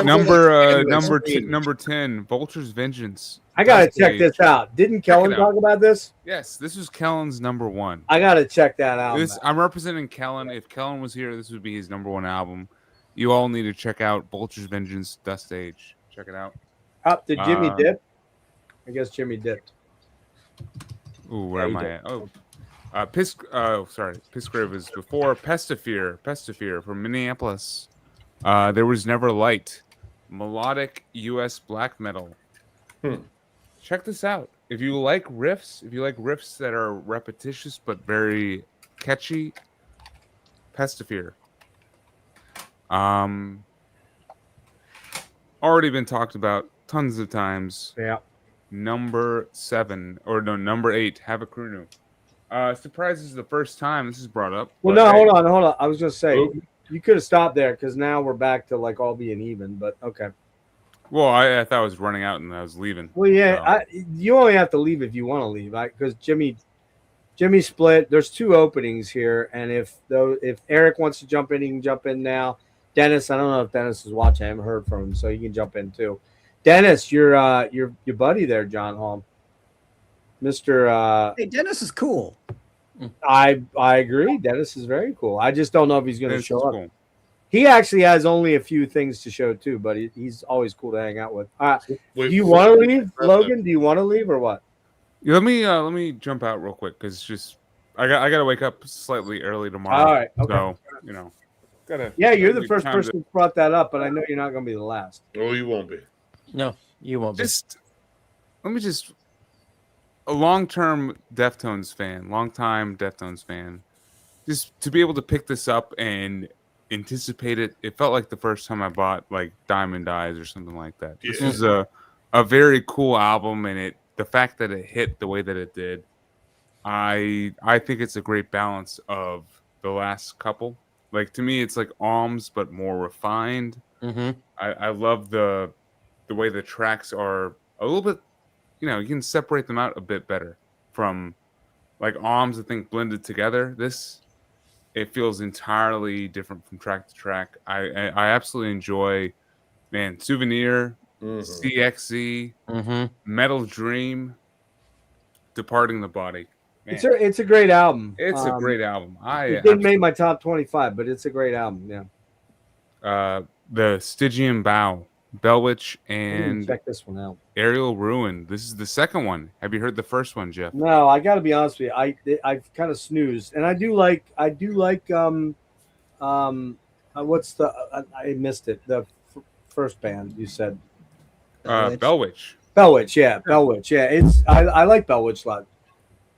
Number 10, Vulture's Vengeance. I gotta check this out. Didn't Kellen talk about this? Yes, this was Kellen's number 1. I gotta check that out. I'm representing Kellen. If Kellen was here, this would be his number 1 album. You all need to check out Vulture's Vengeance, Dust Age. Check it out. Did Jimmy dip? I guess Jimmy dipped. Ooh, where am I at? Pissgrave is before Pestifear from Minneapolis. There Was Never Light. Melodic US black metal. Check this out. If you like riffs that are repetitious but very catchy, Pestifear. Already been talked about tons of times. Yeah. Number 8, Havoc Krunu. Surprise, this is the first time this is brought up. Well, no, hold on. I was gonna say you could have stopped there because now we're back to like all being even. But okay. Well, I thought I was running out and I was leaving. Well, yeah, you only have to leave if you want to leave, because Jimmy split. There's 2 openings here, and if Erik wants to jump in, he can jump in now. Dennis, I don't know if Dennis is watching. I haven't heard from him, so you can jump in too. Dennis, your buddy there, John Haughm. Mr. Hey, Dennis is cool. I agree. Dennis is very cool. I just don't know if he's going to show up. Cool. He actually has only a few things to show too, but he's always cool to hang out with. Do you want to leave, Logan? Do you want to leave or what? Yeah, let me jump out real quick because just I got to wake up slightly early tomorrow. All right. Okay. So you're the first person who brought that up, but I know you're not going to be the last. Oh, you won't be. No, you won't be. A long-time Deftones fan, just to be able to pick this up and anticipate it. It felt like the first time I bought like Diamond Eyes or something like that. Yeah. This is a very cool album, and the fact that it hit the way that it did, I think it's a great balance of the last couple. Like, to me, it's like Alms but more refined. I love the way the tracks are a little bit, you can separate them out a bit better from like Alms. I think blended together, it feels entirely different from track to track. I absolutely enjoy, Souvenir, CXZ, Metal Dream, Departing the Body. Man. It's a great album. It's a great album. It didn't make my top 25, but it's a great album. Yeah. The Stygian Bow, Bellwitch, and check this one out. Aerial Ruin. This is the second one. Have you heard the first one, Jeff? No, I got to be honest with you. I've kind of snoozed, and I do like what's the I missed it. The first band you said. Bellwitch. Bellwitch, yeah, Bellwitch, yeah. It's I like Bellwitch a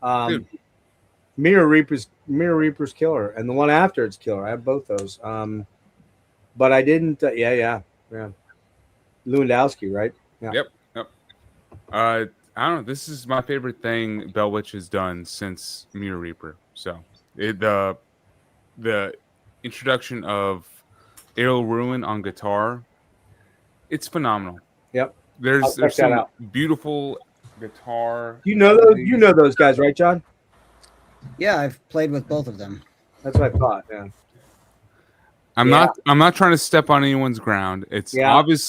lot. Mirror Reaper's killer, and the one after it's killer. I have both those. But I didn't. Yeah. Lewandowski, right? Yeah. Yep. I don't know. This is my favorite thing Bellwitch has done since Mirror Reaper. So the introduction of Aerial Ruin on guitar, it's phenomenal. Yep. There's some beautiful guitar. You know those guys, right, John? Yeah, I've played with both of them. That's what I thought. Yeah. I'm not trying to step on anyone's ground. It's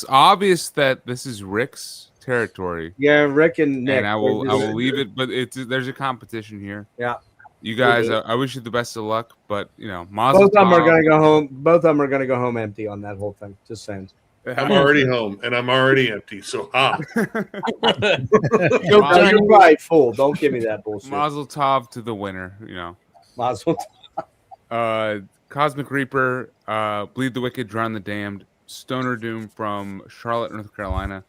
obvious that this is Rick's territory. Yeah, Rick and Nick. And I will leave it, but there's a competition here. Yeah. You guys, I wish you the best of luck, but both of them are going to go home. Both of them are going to go home empty on that whole thing. Just saying. I'm already home and I'm already empty. So you're right, fool. Don't give me that bullshit. Mazel tov to the winner. Mazel tov. Cosmic Reaper, Bleed the Wicked, Drown the Damned, Stoner Doom from Charlotte, North Carolina.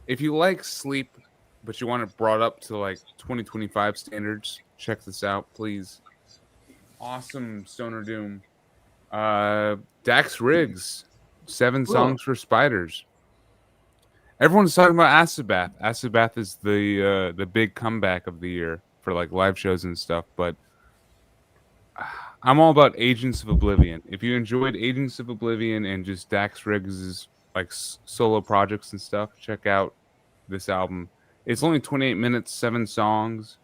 If you like sleep, but you want it brought up to like 2025 standards, check this out, please. Awesome Stoner Doom. Dax Riggs, 7 Songs for Spiders. Everyone's talking about Acid Bath. Acid Bath is the big comeback of the year for like live shows and stuff, but I'm all about Agents of Oblivion. If you enjoyed Agents of Oblivion and just Dax Riggs' like solo projects and stuff, check out this album. It's only 28 minutes, 7 songs.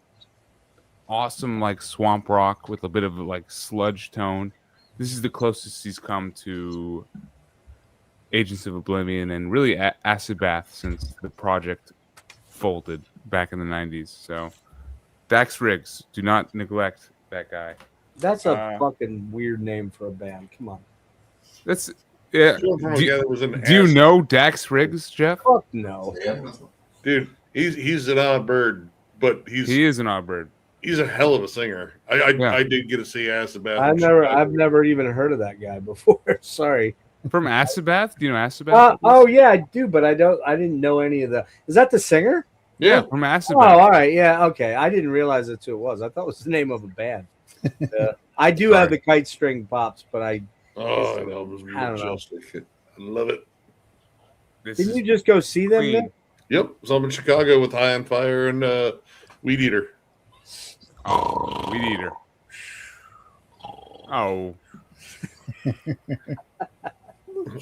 Awesome, like swamp rock with a bit of like sludge tone. This is the closest he's come to Agents of Oblivion and really Acid Bath since the project folded back in the 90s. So Dax Riggs, do not neglect that guy. That's a fucking weird name for a band. Come on. That's yeah. Do you know Dax Riggs, Jeff? Fuck no. Dude, he's an odd bird, but he is an odd bird. He's a hell of a singer. I did get to see Acid Bath. I've never even heard of that guy before. Sorry. From Acid Bath? Do you know Acid Bath? Oh yeah, I do, but I didn't know any of the. Is that the singer? Yeah, from Acid Oh, Bath. all right, yeah, okay. I didn't realize that's who it was. I thought it was the name of a band. I do have the Kite String Pops, but I that album's I don't know. majestic. I love it. Didn't you just go see them? Nick? Yep, so I'm in Chicago with High on Fire and Weed Eater. Oh, Weed Eater. Oh.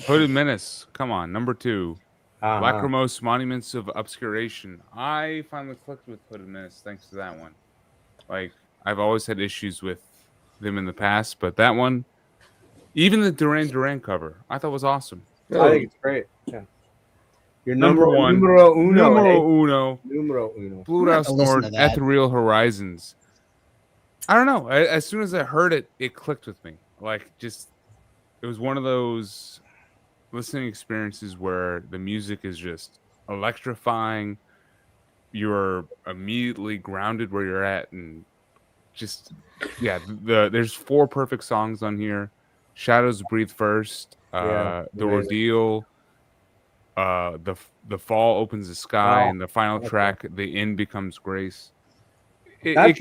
Hooded Menace. Come on, number 2. Lachrymose Monuments of Obscuration. I finally clicked with Hooded Menace thanks to that one. Like, I've always had issues with them in the past, but that one, even the Duran Duran cover, I thought was awesome. I think it's great. Yeah. Your Number 1. Numero uno. Numero uno. uno. Blue House Nord, Ethereal Horizons. I don't know. As soon as I heard it, it clicked with me. Like, just, it was one of those listening experiences where the music is just electrifying. You're immediately grounded where you're at, and just there's 4 perfect songs on here. Shadows Breathe First, The Ordeal, the Fall Opens the Sky, and the final track, The End Becomes Grace. That's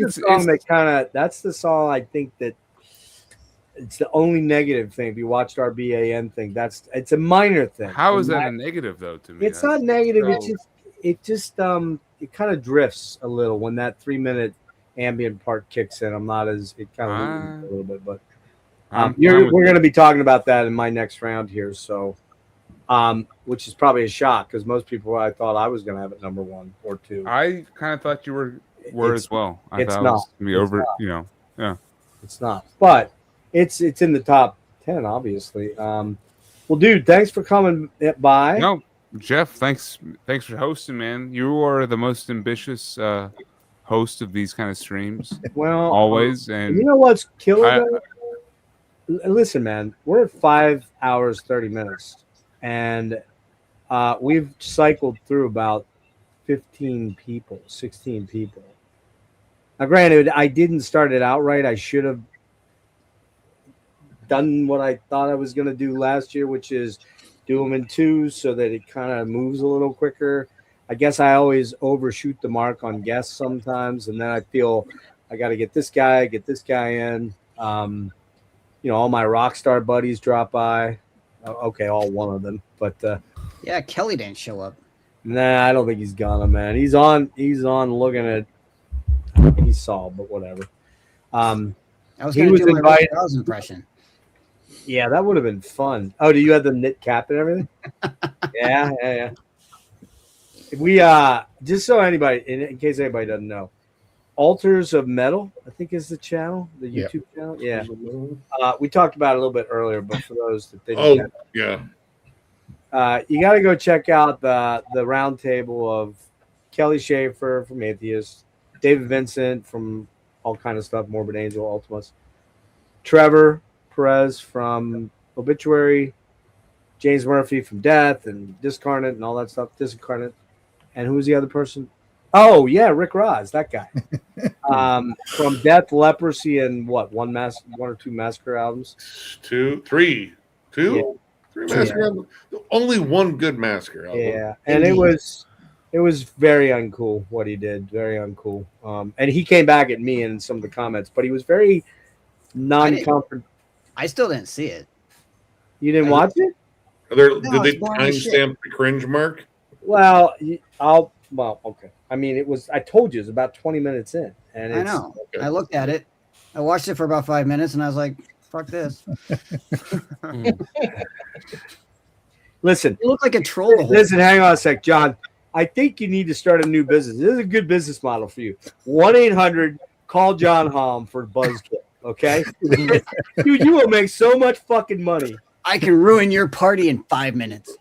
the song I think that it's the only negative thing. If you watched our BAN thing, it's a minor thing. How is that a negative though to me? It's not negative. It just it kind of drifts a little when that 3-minute ambient part kicks in. I'm not as it kind of a little bit, but we're going to be talking about that in my next round here. So, which is probably a shock because most people I thought I was going to have it number 1 or 2. I kind of thought you were as well. I thought not. it was gonna be over. Yeah. It's not, but it's in the top 10, obviously. Well, dude, thanks for coming by. No, Jeff, thanks for hosting, man. You are the most ambitious host of these kind of streams. Well, always. And you know what's killer? Listen, man, we're at 5 hours 30 minutes, and we've cycled through about 16 people. Now, granted, I didn't start it out right. I should have done what I thought I was going to do last year, which is do them in 2s so that it kind of moves a little quicker. I guess I always overshoot the mark on guests sometimes, and then I feel I got to get this guy in. All my rock star buddies drop by. Okay, all one of them, but yeah, Kelly didn't show up. Nah, I don't think he's gonna, man. He's on looking at. He saw, but whatever. I was going to do my Thralls impression. Yeah, that would have been fun. Oh, do you have the knit cap and everything? Yeah. We just so anybody, in case anybody doesn't know, Altars of Metal, I think is the channel, the YouTube channel. Yeah. We talked about it a little bit earlier, but for those that didn't you got to go check out the round table of Kelly Schaefer from Atheist, David Vincent from all kind of stuff, Morbid Angel, Ultimus, Trevor Perez from Obituary, James Murphy from Death and Discarnate and all that stuff. Discarnate. And who's the other person? Oh, yeah, Rick Ross, that guy. From Death, Leprosy, and what? 1 or 2 Massacre albums? 2, 3. 2? Yeah. 3 Massacre albums. Only 1 good Massacre album. Yeah, and it was very uncool what he did. Very uncool. And he came back at me in some of the comments, but he was very non-comfort. I still didn't see it. You didn't watch it? Did they timestamp the cringe mark? Well, okay. I mean, it was. I told you, it was about 20 minutes in, and I know. Okay. I looked at it. I watched it for about 5 minutes, and I was like, "Fuck this." Listen, You look like a troll. The whole listen, hang on a sec, John. I think you need to start a new business. This is a good business model for you. 1-800 call John Haughm for Buzzkill. Okay, dude, you will make so much fucking money. I can ruin your party in 5 minutes.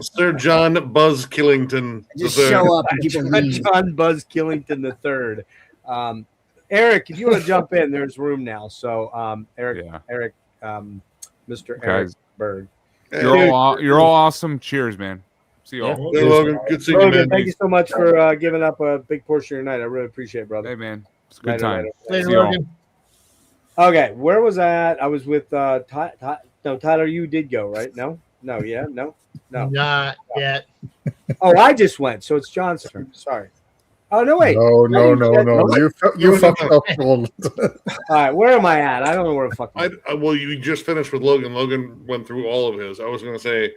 Sir John Buzz Killington. Just III. show up and people leave. John Buzz Killington III. Eric, if you want to jump in, there's room now. So, Eric, Mr. Eric Berg. You're all awesome. Cheers, man. See you all. Hey, Logan. Good seeing you, Logan, man. thank you so much for giving up a big portion of your night. I really appreciate it, brother. Hey, man. It's a good time. Later, See you all. Logan. Okay, where was I at? I was with no, Tyler, you did go, right? No? No. Not yet. Oh, I just went, so it's John's turn. Sorry. Oh, no, wait. No. You fucked up. All right, where am I at? I don't know where the fuck. Well, you just finished with Logan. Logan went through all of his. I was going to say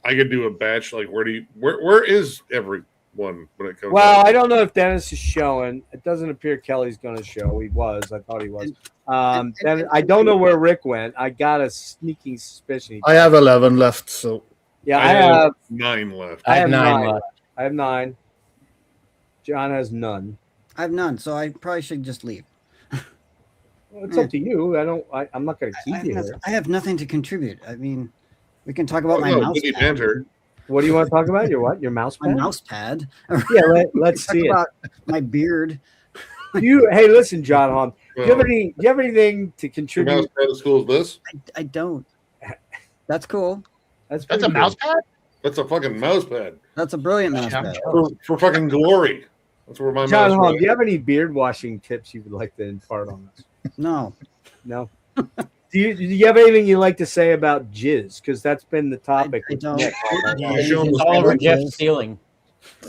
I could do a batch. Like, where is everyone when it comes? Well, I don't know if Dennis is showing. It doesn't appear Kelly's going to show. He was. I thought he was. Then I don't know where Rick went. I got a sneaking suspicion. I have 11 left, so Yeah, I have 9 left. I have 9 9 left. I have 9. John has none. I have none, so I probably should just leave. Well, it's up to you. I'm not going to keep you here. I have nothing to contribute. I mean, we can talk about my no, mouse Witty pad. banter. What do you want to talk about? Your what? Your mouse My pad? mouse pad. Yeah, let's Talk see it. about my beard. Hey, listen, John Haughm. Do Well, you have anything to your contribute? mouse pad as cool as this? I don't. That's cool. That's pretty a good. mouse pad? That's a fucking mouse pad That's a brilliant mouse Yeah. pad. for fucking glory. That's where my John mouse Haughm, pad. do you have any beard washing tips you would like to impart on us? No. No. Do you have anything you'd like to say about jizz? Because that's been the topic. I don't. You show him It's the all over photo? Jeff's ceiling.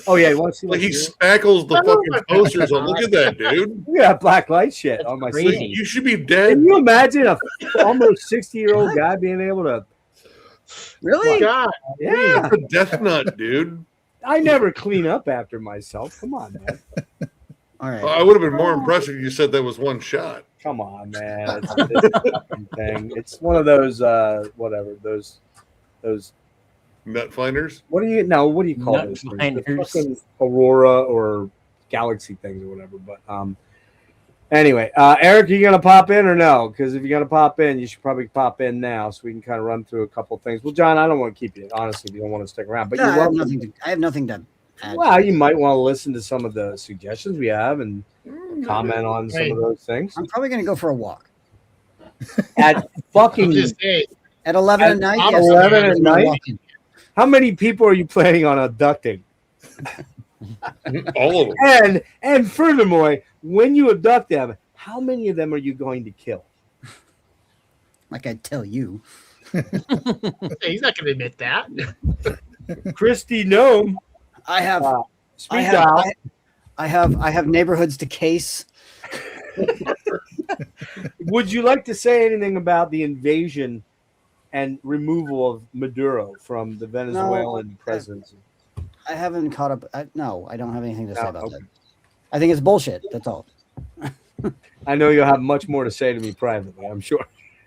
Oh yeah, you want to see? Like he Look spackles the fucking posters on. Look at that, dude. at that black light shit That's on my crazy. ceiling. You should be Can dead. you imagine a almost 60-year-old guy being able to? Really? God. Yeah, That's a death nut, dude. I never clean up after myself. Come on, man. All right. I would have been more impressed if you said that was one shot. Come on, man. It's a fucking thing. It's one of those whatever those Nut finders. what do you call Nut those things? The finders. fucking aurora or galaxy things or whatever. But anyway, Eric, are you gonna pop in or no? Because if you're gonna pop in, you should probably pop in now so we can kind of run through a couple things. Well, John, I don't want to keep you honestly if you don't want to stick around, but No, you're I have welcome. nothing to add. Well, you might want to listen to some of the suggestions we have and comment on some of those things. I'm probably going to go for a walk. At fucking At 11 at night? At Yes, 11 I'm at gonna night? walk in. How many people are you planning on abducting? All of them. And furthermore, when you abduct them, how many of them are you going to kill? Like I tell you. Hey, he's not going to admit that. Christy Gnome. I have Speak I have, dial. I have neighborhoods to case. Would you like to say anything about the invasion and removal of Maduro from the Venezuelan presidency? I haven't caught up. No, I don't have anything to say No, about okay. that. I think it's bullshit. That's all. I know you'll have much more to say to me privately, I'm sure.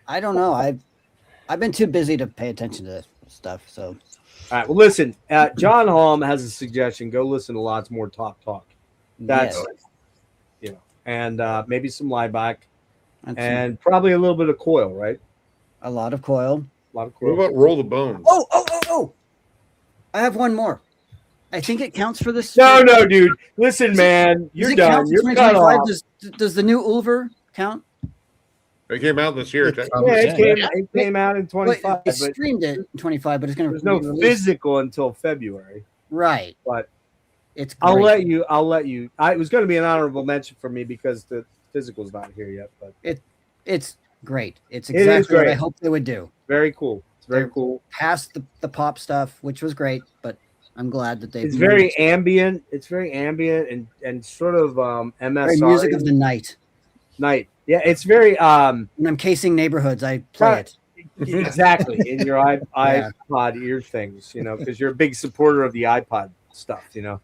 I don't know. I've been too busy to pay attention to stuff. So All right. Well, listen, John Haughm has a suggestion. Go listen to lots more Talk. That's, yes. you know, and maybe some Lieback That's and probably a little bit of Coil, right? a lot of coil. A lot of What Coil. about Roll the Bones? Oh! I have one more. I think it counts for this. No, dude. Listen, man. Does You're it done. count for You're cut 2025? off. Does the new Ulver count? It came out this year. Yeah, it came out in 25. They But streamed it in 25, but it's going to there's no physical until February. Right. But it's. I'll great. let you. It was going to be an honorable mention for me because the physical's not here yet. But It's great. It's It is exactly what I great. hoped they would do. very cool. It's very cool. Past the pop stuff, which was great, but I'm glad that they. It's very ambient. It's very ambient and sort of MSR very music of the night. night. Yeah, it's very When I'm casing neighborhoods, I play it. exactly in your iPod ear things, you know, because you're a big supporter of the iPod stuff, you know,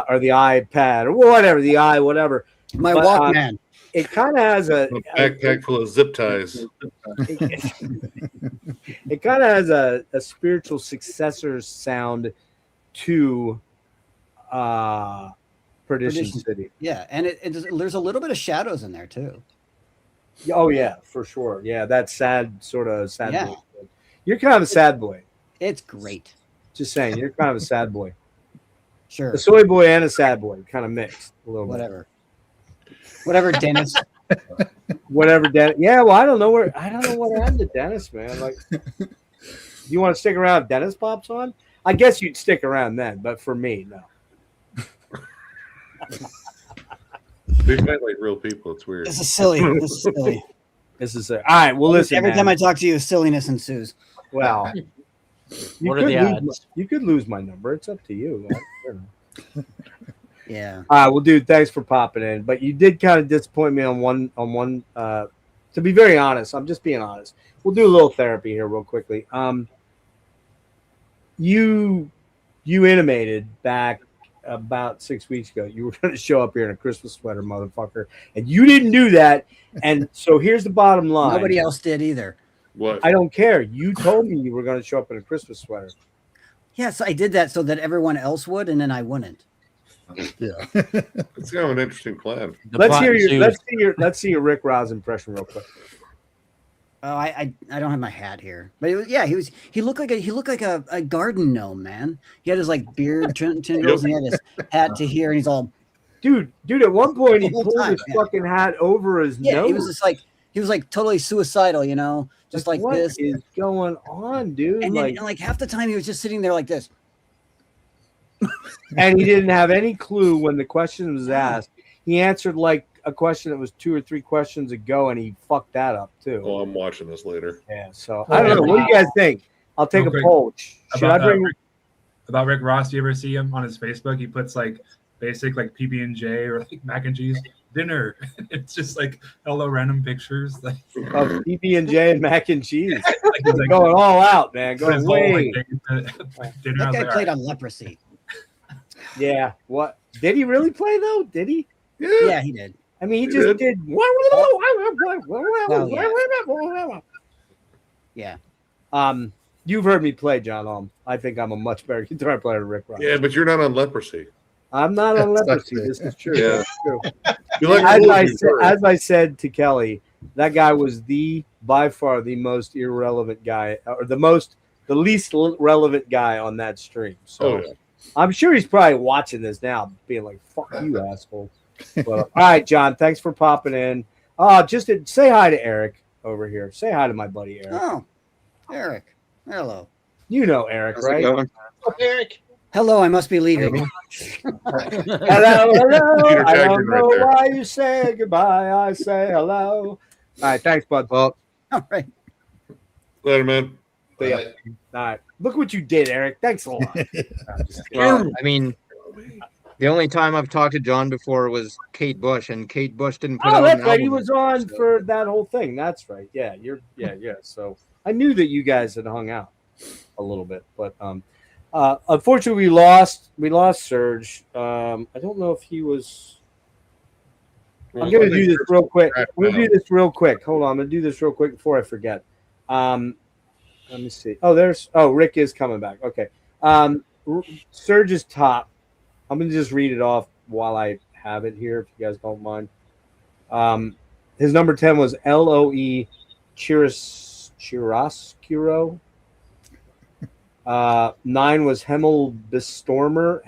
or the iPad or whatever, whatever. My But, Walkman. it kind of has a backpack full of zip ties. It kind of has a spiritual successor sound to Perdition City. Yeah, and there's a little bit of shadows in there too. Oh yeah, for sure. Yeah, that sad boy. You're kind of a sad boy. It's great. Just saying, you're kind of a sad boy. Sure. A soy boy and a sad boy, kind of mixed a little Whatever, Dennis. Whatever, Dennis. Yeah, well, I don't know what happened to Dennis, man. Like, you want to stick around if Dennis pops on? I guess you'd stick around then, but for me, no. They've met like real people. It's weird. This is silly. All right. Well, listen. Every time I talk to you, silliness ensues. Well, What are the odds? You could lose my number. It's up to you. Yeah. All right. Well, dude, thanks for popping in. But you did kind of disappoint me on one. To be very honest, I'm just being honest. We'll do a little therapy here real quickly. You intimated back about 6 weeks ago you were going to show up here in a Christmas sweater, motherfucker, and you didn't do that. And so here's the bottom line. Nobody else did either. What? I don't care. You told me you were going to show up in a Christmas sweater. Yes, I did that so that everyone else would, and then I wouldn't. Yeah. It's kind of an interesting plan. Let's see your Rick Rouse impression real quick. Oh, I don't have my hat here, but he looked like a garden gnome, man. He had his like beard tendrils, and he had his hat to here, and he's all dude. At one point, he The whole pulled time, his fucking hat over his nose. he was just like totally suicidal, you know, just like what this. is going on, dude? And then, like half the time, he was just sitting there like this, and he didn't have any clue when the question was asked. He answered like a question that was 2 or 3 questions ago, and he fucked that up too. Oh, I'm watching this later. Yeah, so I don't know. What do you guys think? I'll take a poll. Should I bring? About Rick Ross? Do you ever see him on his Facebook? He puts like basic like PB&J or like mac and cheese dinner. It's just like hello random pictures like Of PB&J and mac and cheese. like, Going all out, man. put his Going whole, way. dinner. that I was guy like, played all on leprosy. Yeah. What? Did he really play though? Did he? Yeah, he did. I mean, he just did. Yeah. You've heard me play, John Haughm. I think I'm a much better guitar player than Rick Ross. Yeah, but you're not on leprosy. I'm not on leprosy. This is true. Yeah. That's true. You like As I said to Kelly, that guy was by far the most irrelevant guy, or the least relevant guy on that stream. So I'm sure he's probably watching this now, being like, "Fuck you, asshole." But, all right, John, thanks for popping in. Just say hi to Erik over here. Say hi to my buddy Erik. Oh, Erik. Hello. You know Erik, How's it right? going? Oh, Eric. Hello, I must be leaving. Hello, hello. Peter I Jackson don't right know there. why you say goodbye. I say hello. All right, thanks, bud. Well, All right. Later, man. See ya. All right. Look what you did, Erik. Thanks a lot. well, I mean, the only time I've talked to John before was Kate Bush, and Kate Bush didn't put out That's an right. He album. was on for that whole thing. That's right. Yeah, yeah. So I knew that you guys had hung out a little bit, but unfortunately, we lost Serge. I don't know if he was. I'm gonna do this real quick. Hold on, I'm gonna do this real quick before I forget. Let me see. Rick is coming back. Okay. Serge's top. I'm gonna just read it off while I have it here, if you guys don't mind. His number 10 was Loe Chiroscuro. 9 was Helmbestormer,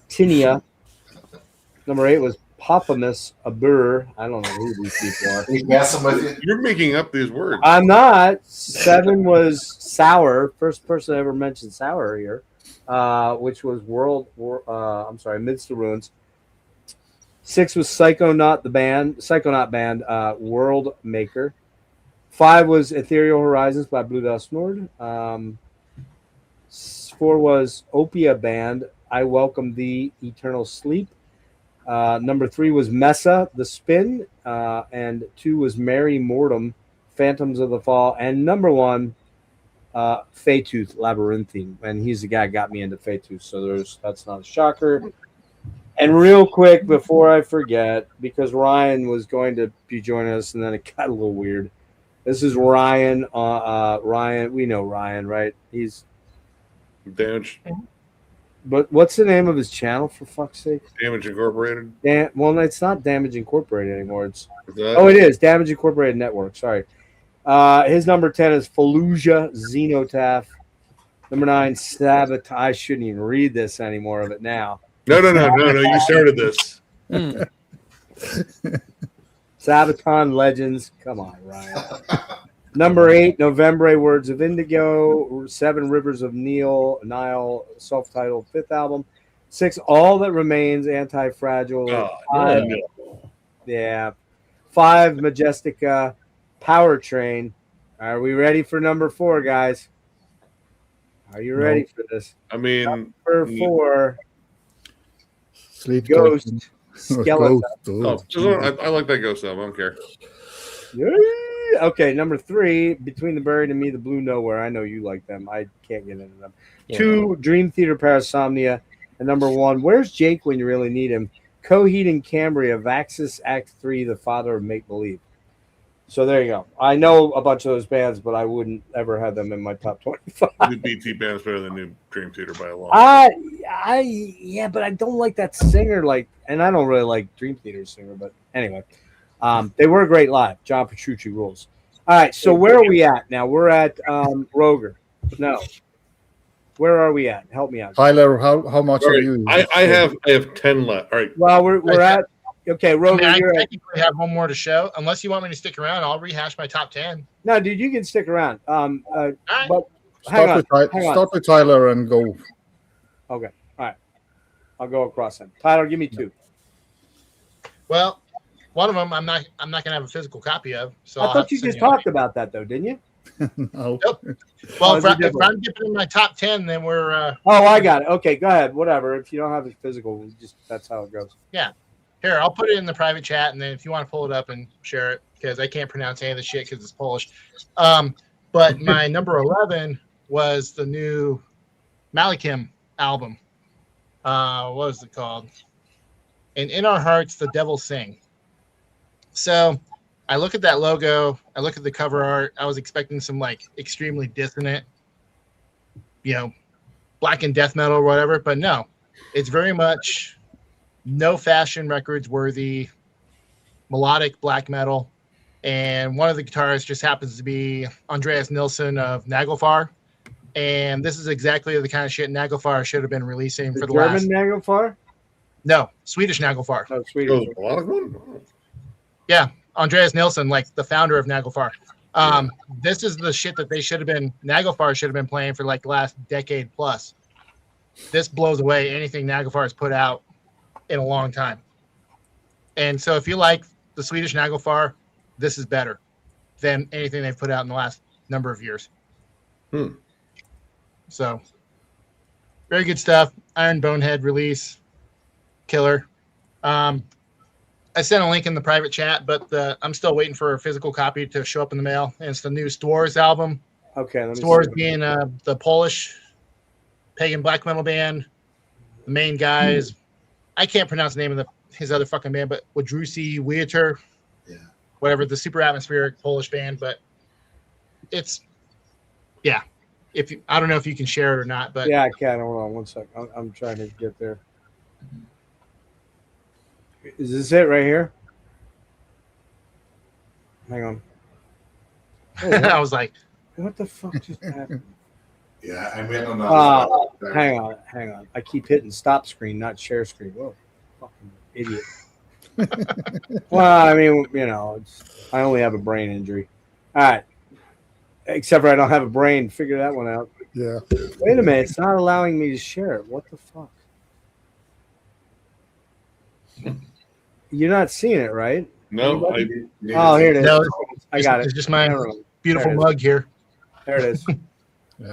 Tinia. Number 8 was Popomus Abur. I don't know who these people are. He's messing with you. You're making up these words. I'm not. 7 was Sour. First person I ever mentioned Sour here, which was Amidst the Ruins. 6 was Psychonaut Band, World Maker. 5 was Ethereal Horizons by Blue Dust Nord. 4 was Opia Band, I Welcome Thee, Eternal Sleep. Number 3 was Mesa, The Spin. And 2 was Mary Mortem, Phantoms of the Fall. And number 1, Feytooth, Labyrinthine. And he's the guy who got me into Feytooth, so that's not a shocker. And real quick before I forget, because Ryan was going to be joining us, and then it got a little weird. This is Ryan. Ryan, we know Ryan, right? He's Damage. But what's the name of his channel, for fuck's sake? Damage Incorporated. Well, it's not Damage Incorporated anymore. It is Damage Incorporated Network. Sorry. His number 10 is Palooza Xenotaph. Number 9, Sabotage. I shouldn't even read this anymore of it now. No. You started this. Sabaton Legends. Come on, Ryan. Number 8, November, Words of Indigo. 7, Rivers of Nile, self-titled 5th album. 6, All That Remains, Anti-Fragile. 5, yeah. 5, Majestica, Powertrain. Are we ready for number 4, guys? Are you ready for this? I mean, number 4, Sleep Ghost Skeleton. I like that Ghost album. I don't care. Yeah. Okay, number 3, Between the Buried and Me, The Blue Nowhere. I know you like them. I can't get into them. Yeah. 2, Dream Theater Parasomnia. And number 1, Where's Jake When You Really Need Him? Coheed and Cambria, Vaxis Act 3, The Father of Make Believe. So there you go. I know a bunch of those bands, but I wouldn't ever have them in my top 25. New BT band's better than New Dream Theater by a lot. Yeah, but I don't like that singer. And I don't really like Dream Theater's singer. But anyway, they were great live. John Petrucci rules. All right, so where are we at now? We're at Roger. No, where are we at? Help me out, Tyler. How much are you? I have 10 left. All right. Well, we're at. Okay, Rogan, I technically have one more to show. Unless you want me to stick around, I'll rehash my top 10. No, dude, you can stick around. But start with Tyler and go. Okay, all right. I'll go across them. Tyler, give me 2. Well, one of them I'm not gonna have a physical copy of. So I thought you just talked about that though, didn't you? No. Nope. Well, if I'm dipping in my top 10, then we're. Oh, I got it. Okay, go ahead. Whatever. If you don't have a physical, that's how it goes. Yeah. Here, I'll put it in the private chat, and then if you want to pull it up and share it, because I can't pronounce any of the shit because it's Polish. But my number 11 was the new Malachim album. What was it called? And In Our Hearts, the Devil Sing. So I look at that logo. I look at the cover art. I was expecting some extremely dissonant, black and death metal or whatever. But no, it's very much No Fashion Records worthy melodic black metal. And one of the guitarists just happens to be Andreas Nilsson of Naglfar. And this is exactly the kind of shit Naglfar should have been releasing for the last. German Naglfar? No, Swedish Naglfar. Oh, Swedish. Yeah, Andreas Nilsson, the founder of Naglfar. This is the shit that Naglfar should have been playing for the last decade plus. This blows away anything Naglfar has put out in a long time. And so if you like the Swedish Naglfar, this is better than anything they've put out in the last number of years. So very good stuff. Iron Bonehead release. Killer. I sent a link in the private chat, but I'm still waiting for a physical copy to show up in the mail. And it's the new Stores album. Okay. Stores being the Polish pagan black metal band. The main guys. I can't pronounce the name of his other fucking band, but Wadrusi Wieter. Yeah. Whatever, the super atmospheric Polish band, but it's I don't know if you can share it or not, but yeah, I can. Hold on one sec. I'm trying to get there. Is this it right here? Hang on. Oh, I was like, what the fuck just happened? Yeah, I'm waiting on that. Hang on. I keep hitting stop screen, not share screen. Whoa, fucking idiot. Well, I mean, I only have a brain injury. All right. Except for I don't have a brain. Figure that one out. Yeah. Wait a minute. It's not allowing me to share it. What the fuck? You're not seeing it, right? No. Oh, here it is. No, I got it. It's just my beautiful mug here. There it is.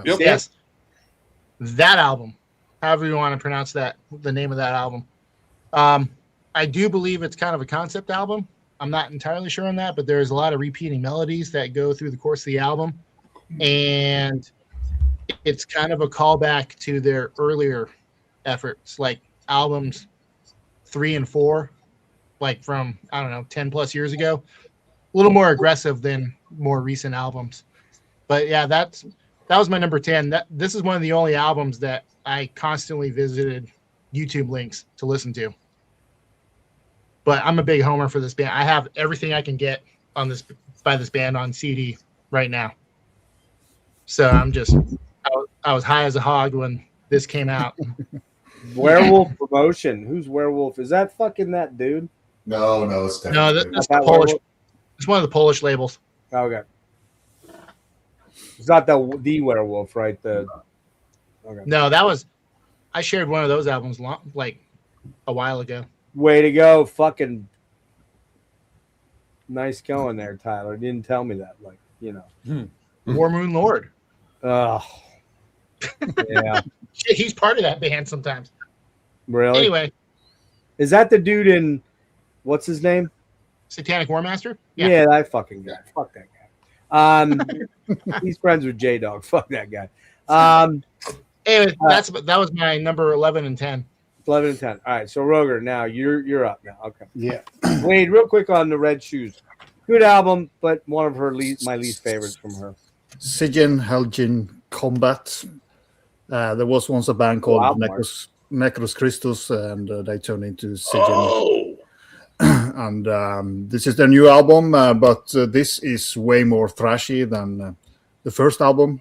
Yep. Yes. That album, however you want to pronounce that, the name of that album. I do believe it's kind of a concept album. I'm not entirely sure on that, but there's a lot of repeating melodies that go through the course of the album. And it's kind of a callback to their earlier efforts, like albums 3 and 4, like from, I don't know, 10 plus years ago. A little more aggressive than more recent albums. But yeah, that was my number 10. This is one of the only albums that I constantly visited YouTube links to listen to. But I'm a big homer for this band. I have everything I can get on this by this band on CD right now. So I was high as a hog when this came out. Werewolf promotion. Who's Werewolf? Is that fucking that dude? No, it's No, different. that's the Polish. It's one of the Polish labels. Okay. It's not the Werewolf, right? Okay. No, that was. I shared one of those albums like a while ago. Way to go, fucking nice going there, Tyler. Didn't tell me that, like, you know. War Moon Lord. Oh, yeah. Shit, he's part of that band sometimes. Really? Anyway, is that the dude in what's his name? Satanic War Master? Yeah, that fucking guy. Fuck that guy. He's friends with J Dog. Fuck that guy. Anyway, that was my number 11 and 10. 11 and 10. All right, so Roger, now you're up now. Okay. Yeah. Wade, real quick on the Red Shoes. Good album, but one of my least favorites from her. Sigen Helgin Combat. There was once a band called Necros Christus, and they turned into Sigen. And this is their new album, but this is way more thrashy than the first album.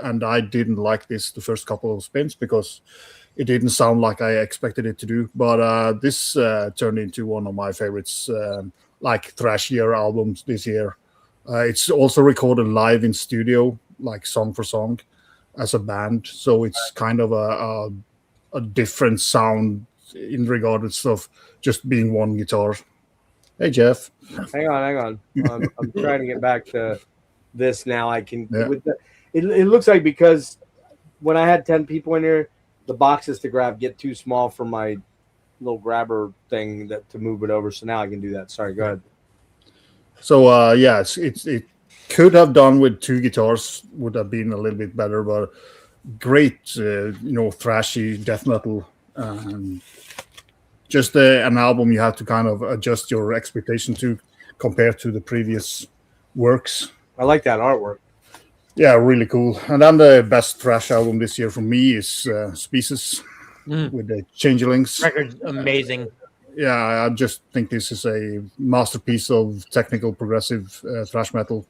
And I didn't like this the first couple of spins because it didn't sound like I expected it to do. But this turned into one of my favorites, like thrashier albums this year. It's also recorded live in studio, like song for song, as a band. So it's kind of a different sound in regards of just being one guitar. Hey, Jeff. Hang on. I'm trying to get back to this now. I can. Yeah. It looks like because when I had 10 people in here, the boxes to grab get too small for my little grabber thing to move it over. So now I can do that. Sorry, go ahead. So it could have done with two guitars, would have been a little bit better, but great, thrashy death metal. Just an album you have to kind of adjust your expectation to compared to the previous works. I like that artwork. Yeah, really cool. And then the best thrash album this year for me is Species with the Changelings. Record's amazing. Yeah, I just think this is a masterpiece of technical progressive thrash metal.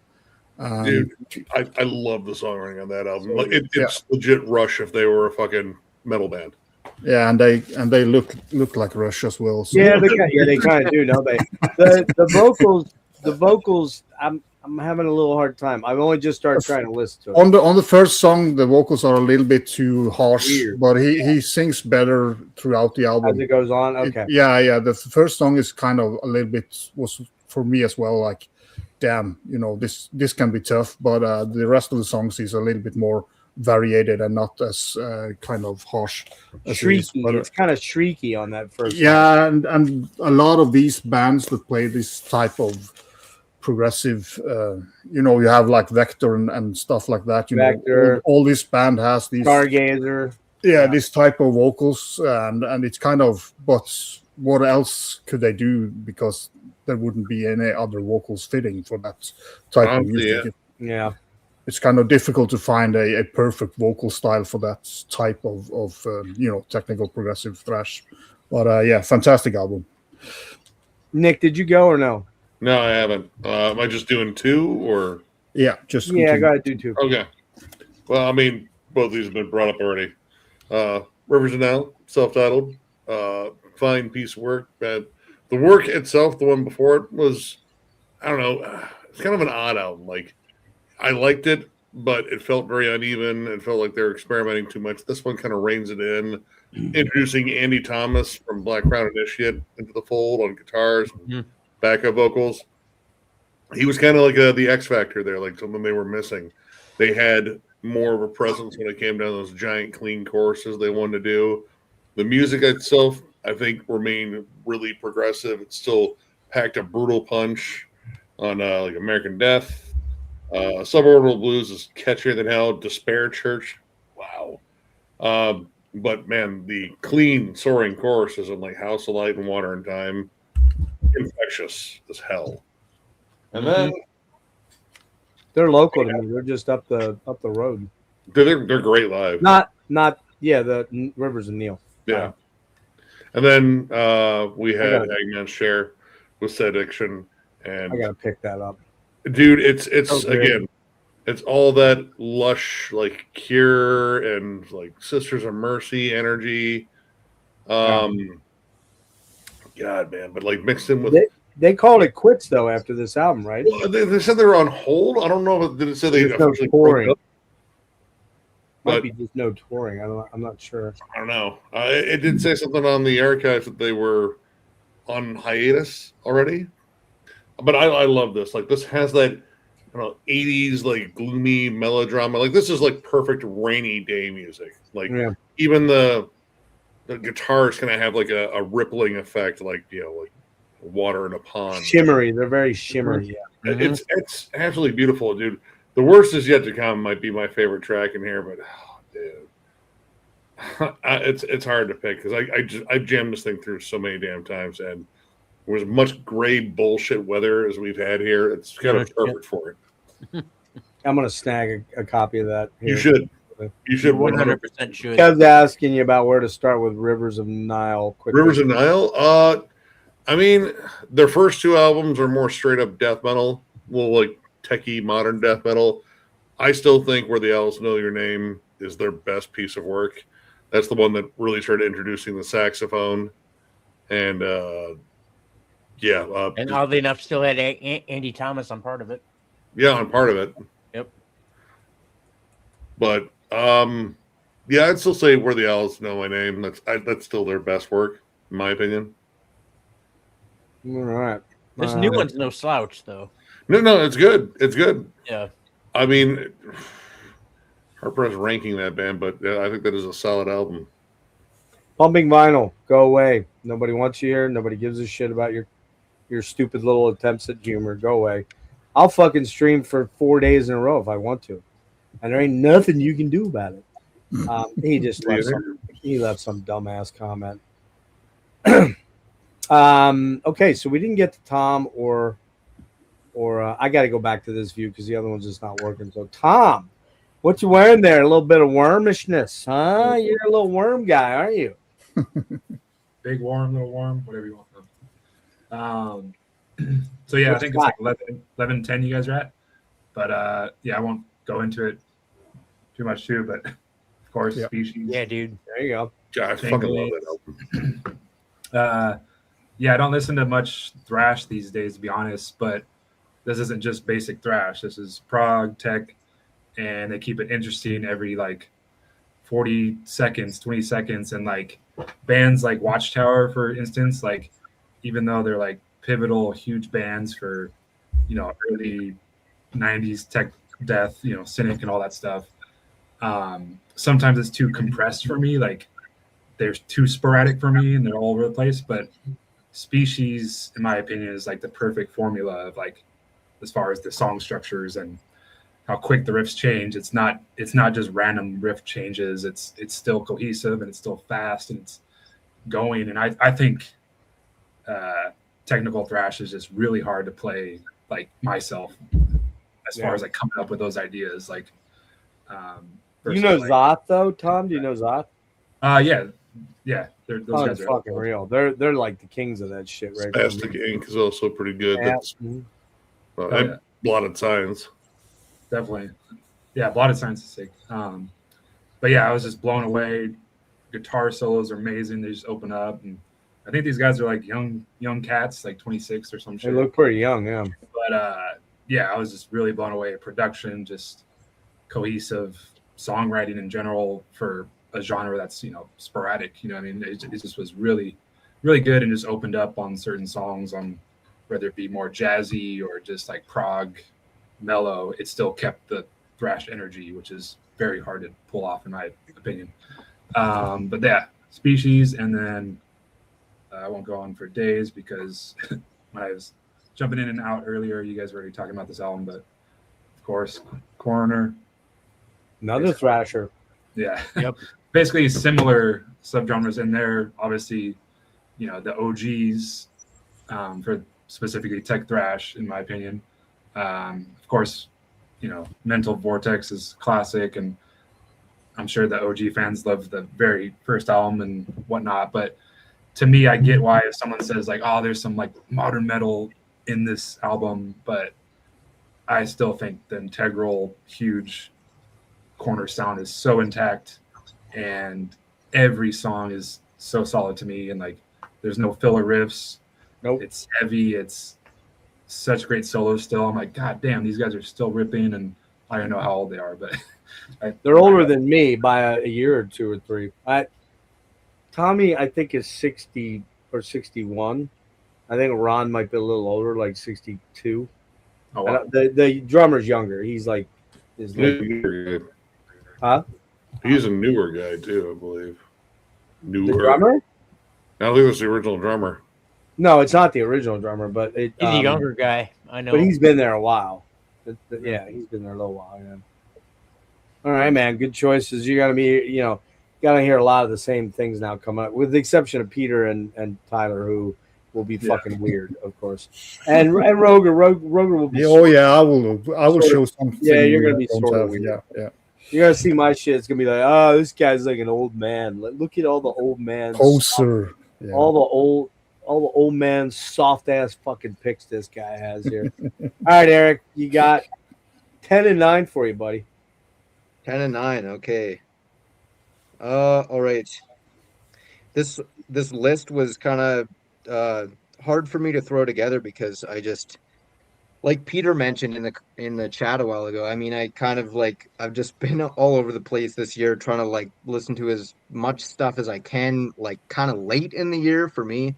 Dude, I love the songwriting on that album. Like it's legit Rush if they were a fucking metal band. Yeah, and they look like Rush as well. So. Yeah, they kind of do, don't they? The vocals. I'm having a little hard time. I've only just started trying to listen to it. On the first song, the vocals are a little bit too harsh, but he sings better throughout the album as it goes on. Okay. The first song is kind of a little bit was for me as well. Like, damn, this can be tough, but the rest of the songs is a little bit more variated and not as kind of harsh. Shrieky. It's kind of shrieky on that first. Yeah, and a lot of these bands that play this type of progressive, you have like Vector and stuff like that. Vector. All this band has these Stargazer. Yeah, this type of vocals, and it's kind of. But what else could they do? Because there wouldn't be any other vocals fitting for that type of music. Yeah. It's kind of difficult to find a perfect vocal style for that type of technical progressive thrash. But fantastic album. Nick, did you go or no? No, I haven't. Am I just doing two or? Yeah, just I gotta do two. Okay. Well, I mean, both of these have been brought up already. Rivers of Now, self-titled, fine piece of work. But the work itself, the one before it, was, I don't know, it's kind of an odd album. Like, I liked it, but it felt very uneven. It felt like they were experimenting too much. This one kind of reins it in, introducing Andy Thomas from Black Crown Initiate into the fold on guitars. Backup vocals. He was kind of like the X Factor there, like something they were missing. They had more of a presence when it came down to those giant clean choruses they wanted to do. The music itself, I think, remained really progressive. It still packed a brutal punch on like American Death. Suborbital Blues is catchier than hell. Despair Church, wow. But man, the clean soaring choruses in like House of Light and Water and Time, infectious as hell. And then They're local to me. They're just up the road. they're great live. The Rivers and Neil. Yeah. And then we had gotta- Eggman's share with Sediction, and I gotta pick that up. dude, it's Okay. again, it's all that lush like Cure and like Sisters of Mercy energy. God, man, but like mixed in with. They called it quits though after this album, right? Well, they said they were on hold. I don't know. Did it say they There's no officially broke touring. up? Might But be just no touring. I'm not sure. I don't know. It did say something on the archives that they were on hiatus already. But I love this. Like this has that 80s like gloomy melodrama. Like this is like perfect rainy day music. Like even the guitar is gonna have like a rippling effect, like like water in a pond. Shimmery. They're very shimmery. Yeah. It's absolutely beautiful, dude. The Worst Is Yet to Come might be my favorite track in here, but dude, it's hard to pick because I jammed this thing through so many damn times, and with as much gray bullshit weather as we've had here, it's kind of perfect for it. I'm gonna snag a copy of that. You should. You should 100% should. Kev's asking you about where to start with Rivers of Nile. Quickly. Rivers of Nile. I mean, their first two albums are more straight up death metal, little like techie modern death metal. I still think Where the Owls Know Your Name is their best piece of work. That's the one that really started introducing the saxophone, and and oddly enough, still had Andy Thomas on part of it. Yeah, on part of it. Yep. But yeah, I'd still say Where the Owls Know My Name. That's still their best work, in my opinion. All right. This new one's no slouch, though. No, it's good. It's good. Yeah. I mean, hard pressed ranking that band, but yeah, I think that is a solid album. Pumping Vinyl, go away. Nobody wants you here. Nobody gives a shit about your stupid little attempts at humor. Go away. I'll fucking stream for 4 days in a row if I want to, and there ain't nothing you can do about it. He just left some dumbass comment. Okay, so we didn't get to Tom or I got to go back to this view because the other one's just not working. So Tom, what you wearing there? A little bit of wormishness, huh? You're a little worm guy, aren't you? Big worm, little worm, whatever you want. So yeah, I think it's like 11, 10 you guys are at. But yeah, I won't go into it too much too. But of course, Species. Yeah, dude. There you go. God, I fucking love that album. Yeah, I don't listen to much thrash these days, to be honest. But this isn't just basic thrash. This is prog tech, and they keep it interesting every like 40 seconds, 20 seconds, and like bands like Watchtower, for instance, like even though they're like pivotal, huge bands for early 90s tech death, Cynic and all that stuff. Sometimes it's too compressed for me. Like they're too sporadic for me, and they're all over the place. But Species, in my opinion, is like the perfect formula of like as far as the song structures and how quick the riffs change. It's not just random riff changes. It's still cohesive and it's still fast and it's going. And I think technical thrash is just really hard to play like myself as far as like coming up with those ideas. Like you know Zoth though, Tom? Do you know Zoth? Yeah. Those guys are fucking real. They're like the kings of that shit, right? Spastic Ink is also pretty good. Blotted Signs. Definitely. Yeah, Blotted Signs is sick. But yeah, I was just blown away. Guitar solos are amazing. They just open up, and I think these guys are like young cats, like 26 or some shit. They look pretty young, yeah. But yeah, I was just really blown away. Production, just cohesive songwriting in general for a genre that's sporadic. I mean, it just was really, really good, and just opened up on certain songs, on whether it be more jazzy or just like prog, mellow. It still kept the thrash energy, which is very hard to pull off, in my opinion. But yeah, Species, and then I won't go on for days because when I was jumping in and out earlier, you guys were already talking about this album, but of course, Coroner. Another thrasher. Yeah. Yep. basically similar subgenres in there. Obviously, you know, the OGs for specifically tech thrash, in my opinion. Of course, you know, Mental Vortex is classic, and I'm sure the OG fans love the very first album and whatnot. But to me, I get why if someone says like, "Oh, there's some like modern metal in this album," but I still think the integral, huge corner sound is so intact, and every song is so solid to me. And like, there's no filler riffs. Nope. It's heavy. It's such great solos still. I'm like, God damn, these guys are still ripping, and I don't know how old they are, but they're older than me by a year or two or three. Tommy, I think, is 60 or 61. I think Ron might be a little older, like 62. Oh, wow. The drummer's younger. He's like, He's a newer guy. Huh? He's a newer guy too, I believe. Newer. The drummer? I don't think it was the original drummer. No, it's not the original drummer, but He's a younger guy. I know. But he's been there a while. Yeah, he's been there a little while. Yeah. All right, man. Good choices. You got to be, you know, got to hear a lot of the same things now coming up, with the exception of Peter and Tyler, who will be fucking weird, of course. And Roger will be. Oh yeah, I will show something. Yeah, you're gonna be sort of weird. Yeah. You're gonna see my shit. It's gonna be like, oh, this guy's like an old man. Look at all the old man. Poser. Yeah. All the old man soft ass fucking pics this guy has here. All right, Eric, you got 10 and 9 for you, buddy. 10 and 9, okay. All right. This list was kind of hard for me to throw together because I just, like Peter mentioned in the chat a while ago, I mean, I kind of like, I've just been all over the place this year trying to like listen to as much stuff as I can, like kind of late in the year for me.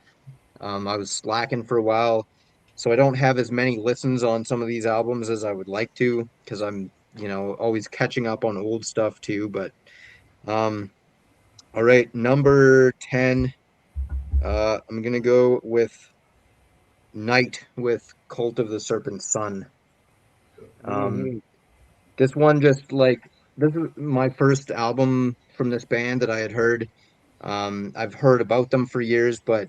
I was slacking for a while, so I don't have as many listens on some of these albums as I would like to, because I'm, you know, always catching up on old stuff too. But all right, number 10, I'm gonna go with Night with Cult of the Serpent Sun. This one, just like, this is my first album from this band that I had heard. I've heard about them for years, but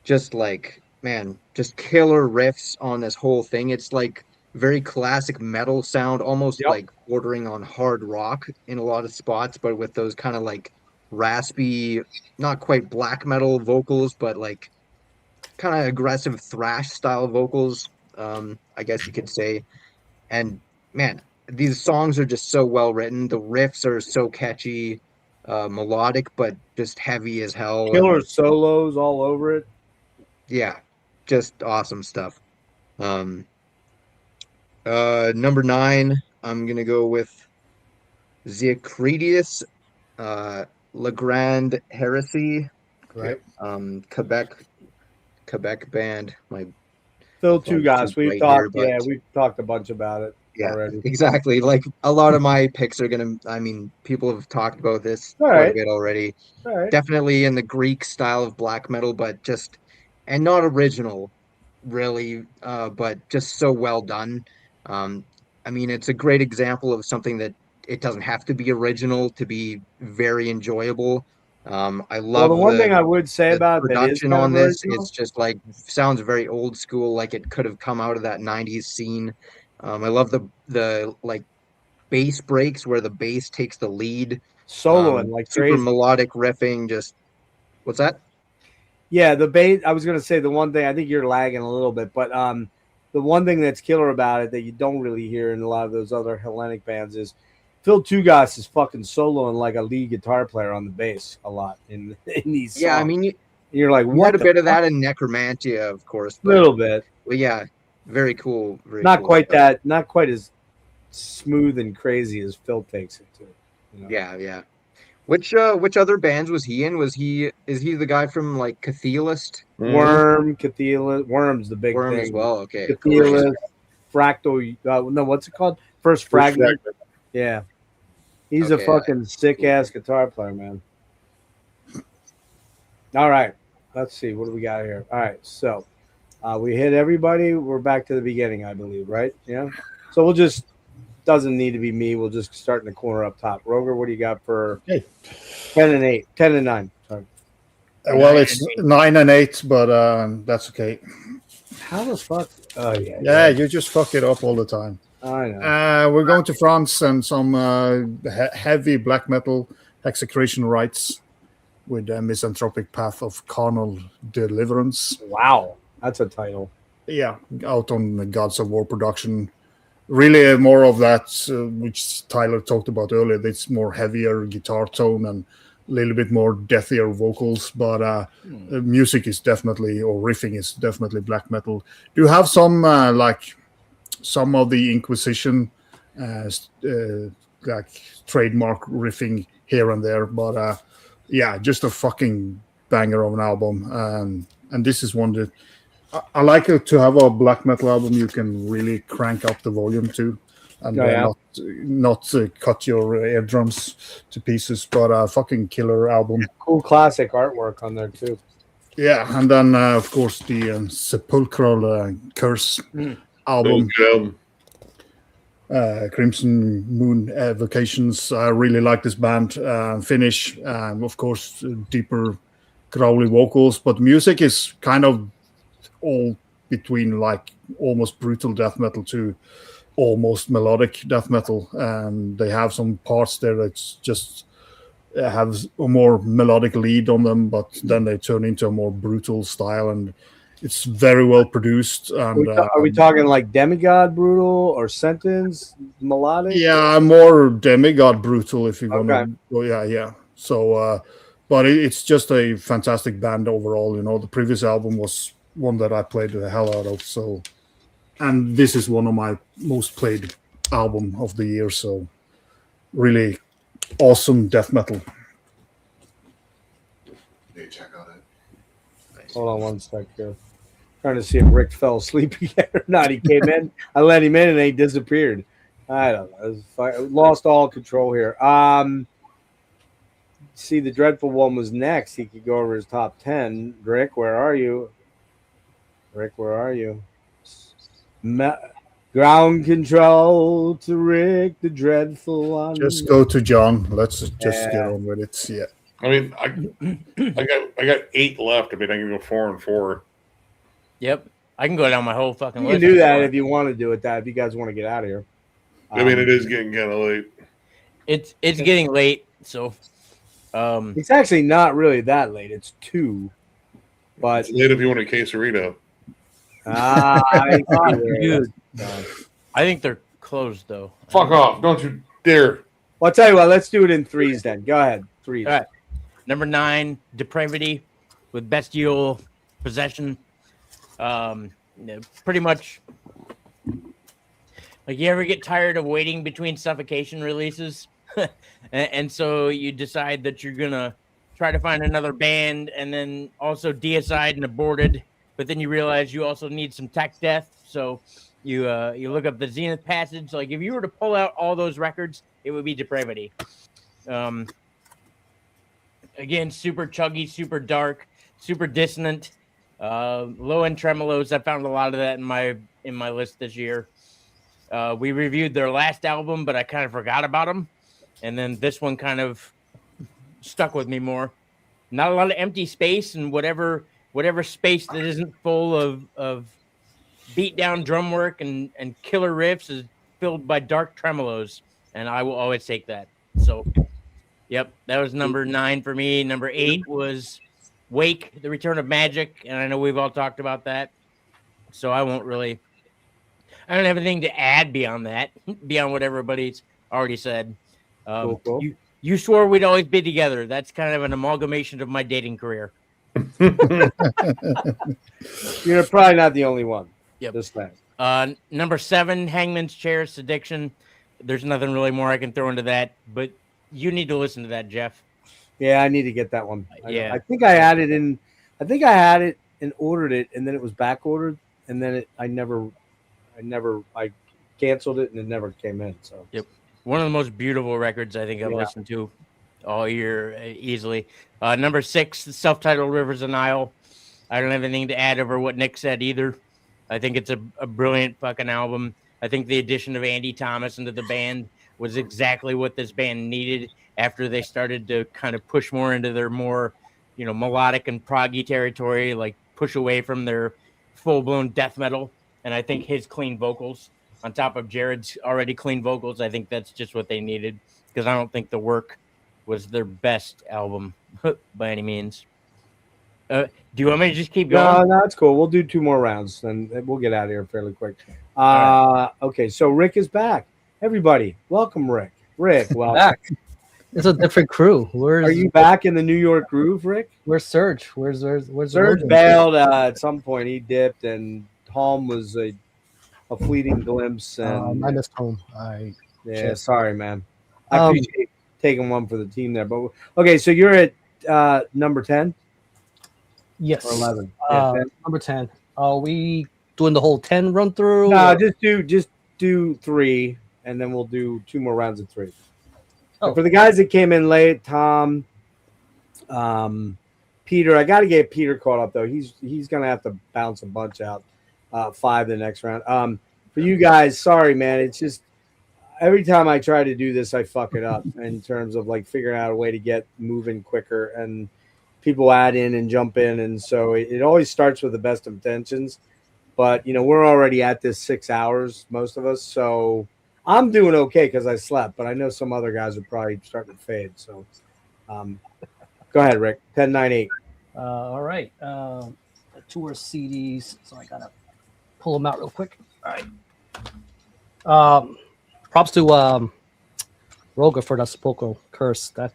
just like, man, just killer riffs on this whole thing. It's like very classic metal sound, almost like bordering on hard rock in a lot of spots, but with those kind of like raspy, not quite black metal vocals, but like kind of aggressive thrash style vocals, I guess you could say. And man, these songs are just so well written. The riffs are so catchy, melodic, but just heavy as hell. Killer solos all over it. Yeah, just awesome stuff. Number 9, I'm gonna go with Zeacridius, La Grande Heresy, right? Quebec band. Phil Two Guys. We've talked. We've talked a bunch about it. Yeah, already. Exactly. Like a lot of my picks are gonna. I mean, people have talked about this quite a bit already. All right. Definitely in the Greek style of black metal, but just. And not original, really, but just so well done. I mean, it's a great example of something that it doesn't have to be original to be very enjoyable. I love the one thing I would say about production on this. It's just like sounds very old school, like it could have come out of that 90s scene. I love the like bass breaks where the bass takes the lead, soloing like super crazy. Melodic riffing. Just what's that? Yeah, the bass. I was gonna say the one thing. I think you're lagging a little bit, but the one thing that's killer about it that you don't really hear in a lot of those other Hellenic bands is Phil Tugas is fucking soloing like a lead guitar player on the bass a lot in these songs. Yeah, I mean, you're like, what a bit of that in Necromantia, of course. A little bit. But yeah, very cool. Not quite that. Not quite as smooth and crazy as Phil takes it to. You know? Yeah. Which other bands was he in? Is he the guy from like Cathedalist? Worm's the big Worm thing. as well. Okay. Cathedalist, Fractal. No, what's it called? First Fragment. Yeah, he's a fucking sick ass guitar player, man. All right, let's see what do we got here. All right, so we hit everybody. We're back to the beginning, I believe, right? Yeah. So we'll just doesn't need to be me. We'll just start in the corner up top. Roger, what do you got for? Okay. 10 and 8. 10 and 9. Sorry. Well, it's 9 and 8, but that's okay. How the fuck? Oh, yeah. Yeah, you just fuck it up all the time. I know. We're going to France and some heavy black metal execration rites with a misanthropic path of carnal deliverance. Wow. That's a title. Yeah, out on the Gods of War production. Really more of that, which Tyler talked about earlier. It's more heavier guitar tone and a little bit more deathier vocals, but music is definitely, or riffing is definitely black metal. Do you have some like some of the Inquisition like trademark riffing here and there, but yeah, just a fucking banger of an album. And this is one that I like it to have a black metal album you can really crank up the volume to, and not cut your eardrums to pieces, but a fucking killer album. Cool classic artwork on there too. Yeah, and then of course the Sepulchral Curse album, Crimson Moon Evocations. I really like this band. Finnish, of course, deeper growly vocals, but music is kind of all between like almost brutal death metal to almost melodic death metal, and they have some parts there that's just have a more melodic lead on them, but then they turn into a more brutal style, and it's very well produced. And are we talking like demigod brutal or sentence melodic? Yeah, more demigod brutal if you want to. Oh, yeah. So, but it's just a fantastic band overall. You know, the previous album was one that I played the hell out of. So, and this is one of my most played album of the year. So, really awesome death metal. Check out it. Hold on one sec here. Trying to see if Rick fell asleep again or not. He came in, I let him in, and he disappeared. I don't know. I lost all control here. See, the Dreadful One was next. He could go over his top 10. Rick, where are you? Rick, where are you? Ground control to Rick, the Dreadful One. Just go to John. Let's just get on with it. Yeah. I mean, I got 8 left. I mean, I can go 4 and 4. Yep, I can go down my whole fucking You list. can do that if you want to do it. That if you guys want to get out of here. I mean, it is getting kind of late. It's getting late, so it's actually not really that late. It's 2, but it's late if you want a quesarito. Dude, I think they're closed though. Fuck off! Don't you dare! Well, I'll tell you what. Let's do it in 3s then. Go ahead. 3s. All right. Number 9, Depravity with Bestial Possession. Pretty much. Like, you ever get tired of waiting between Suffocation releases? and so you decide that you're going to try to find another band and then also deicide and aborted. But then you realize you also need some tech death. So you look up the Zenith Passage. Like, if you were to pull out all those records, it would be Depravity. Again, super chuggy, super dark, super dissonant, low end tremolos. I found a lot of that in my list this year. We reviewed their last album, but I kind of forgot about them, and then this one kind of stuck with me more. Not a lot of empty space, and whatever space that isn't full of beat down drum work and killer riffs is filled by dark tremolos, and I will always take that. So. Yep, that was number 9 for me. Number 8 was Wake, The Return of Magic, and I know we've all talked about that, so I don't have anything to add beyond that, beyond what everybody's already said. Cool. You swore we'd always be together. That's kind of an amalgamation of my dating career. You're probably not the only one. Yep. This time. Number 7, Hangman's Chair, Addiction. There's nothing really more I can throw into that, but you need to listen to that, Jeff. Yeah, I need to get that one. Yeah. I think I had it in. I think I had it and ordered it, and then it was back ordered, and then I canceled it, and it never came in. So. Yep. One of the most beautiful records I think I've listened to all year, easily. Number 6, the self-titled Rivers of Nile. I don't have anything to add over what Nick said either. I think it's a brilliant fucking album. I think the addition of Andy Thomas into the band was exactly what this band needed after they started to kind of push more into their more, melodic and proggy territory, like push away from their full-blown death metal. And I think his clean vocals on top of Jared's already clean vocals, I think that's just what they needed, because I don't think The Work was their best album by any means. Do you want me to just keep going? No, that's cool. We'll do 2 more rounds, and we'll get out of here fairly quick. Okay, so Rick is back. Everybody, welcome, Rick. Rick, welcome. Back. It's a different crew. Are you back in the New York groove, Rick? Where's Serge? Where's Serge Logan? bailed at some point. He dipped, and Haughm was a fleeting glimpse. And I missed home. Sorry, man. I appreciate taking one for the team there. But okay, so you're at number 10? Yes. Or 11? Number 10. Are we doing the whole 10 run through? No, just do 3, and then we'll do 2 more rounds of 3. Oh. For the guys that came in late, Tom, Peter, I got to get Peter caught up, though. He's going to have to bounce a bunch out, 5 the next round. For you guys, sorry, man. It's just every time I try to do this, I fuck it up in terms of like figuring out a way to get moving quicker, and people add in and jump in. And so it always starts with the best intentions. But, we're already at this 6 hours, most of us. So I'm doing okay because I slept, but I know some other guys are probably starting to fade. So go ahead, Rick. 10, 9, 8. All right. The tour CDs. So I got to pull them out real quick. All right. Props to Roga for that Spoko curse. That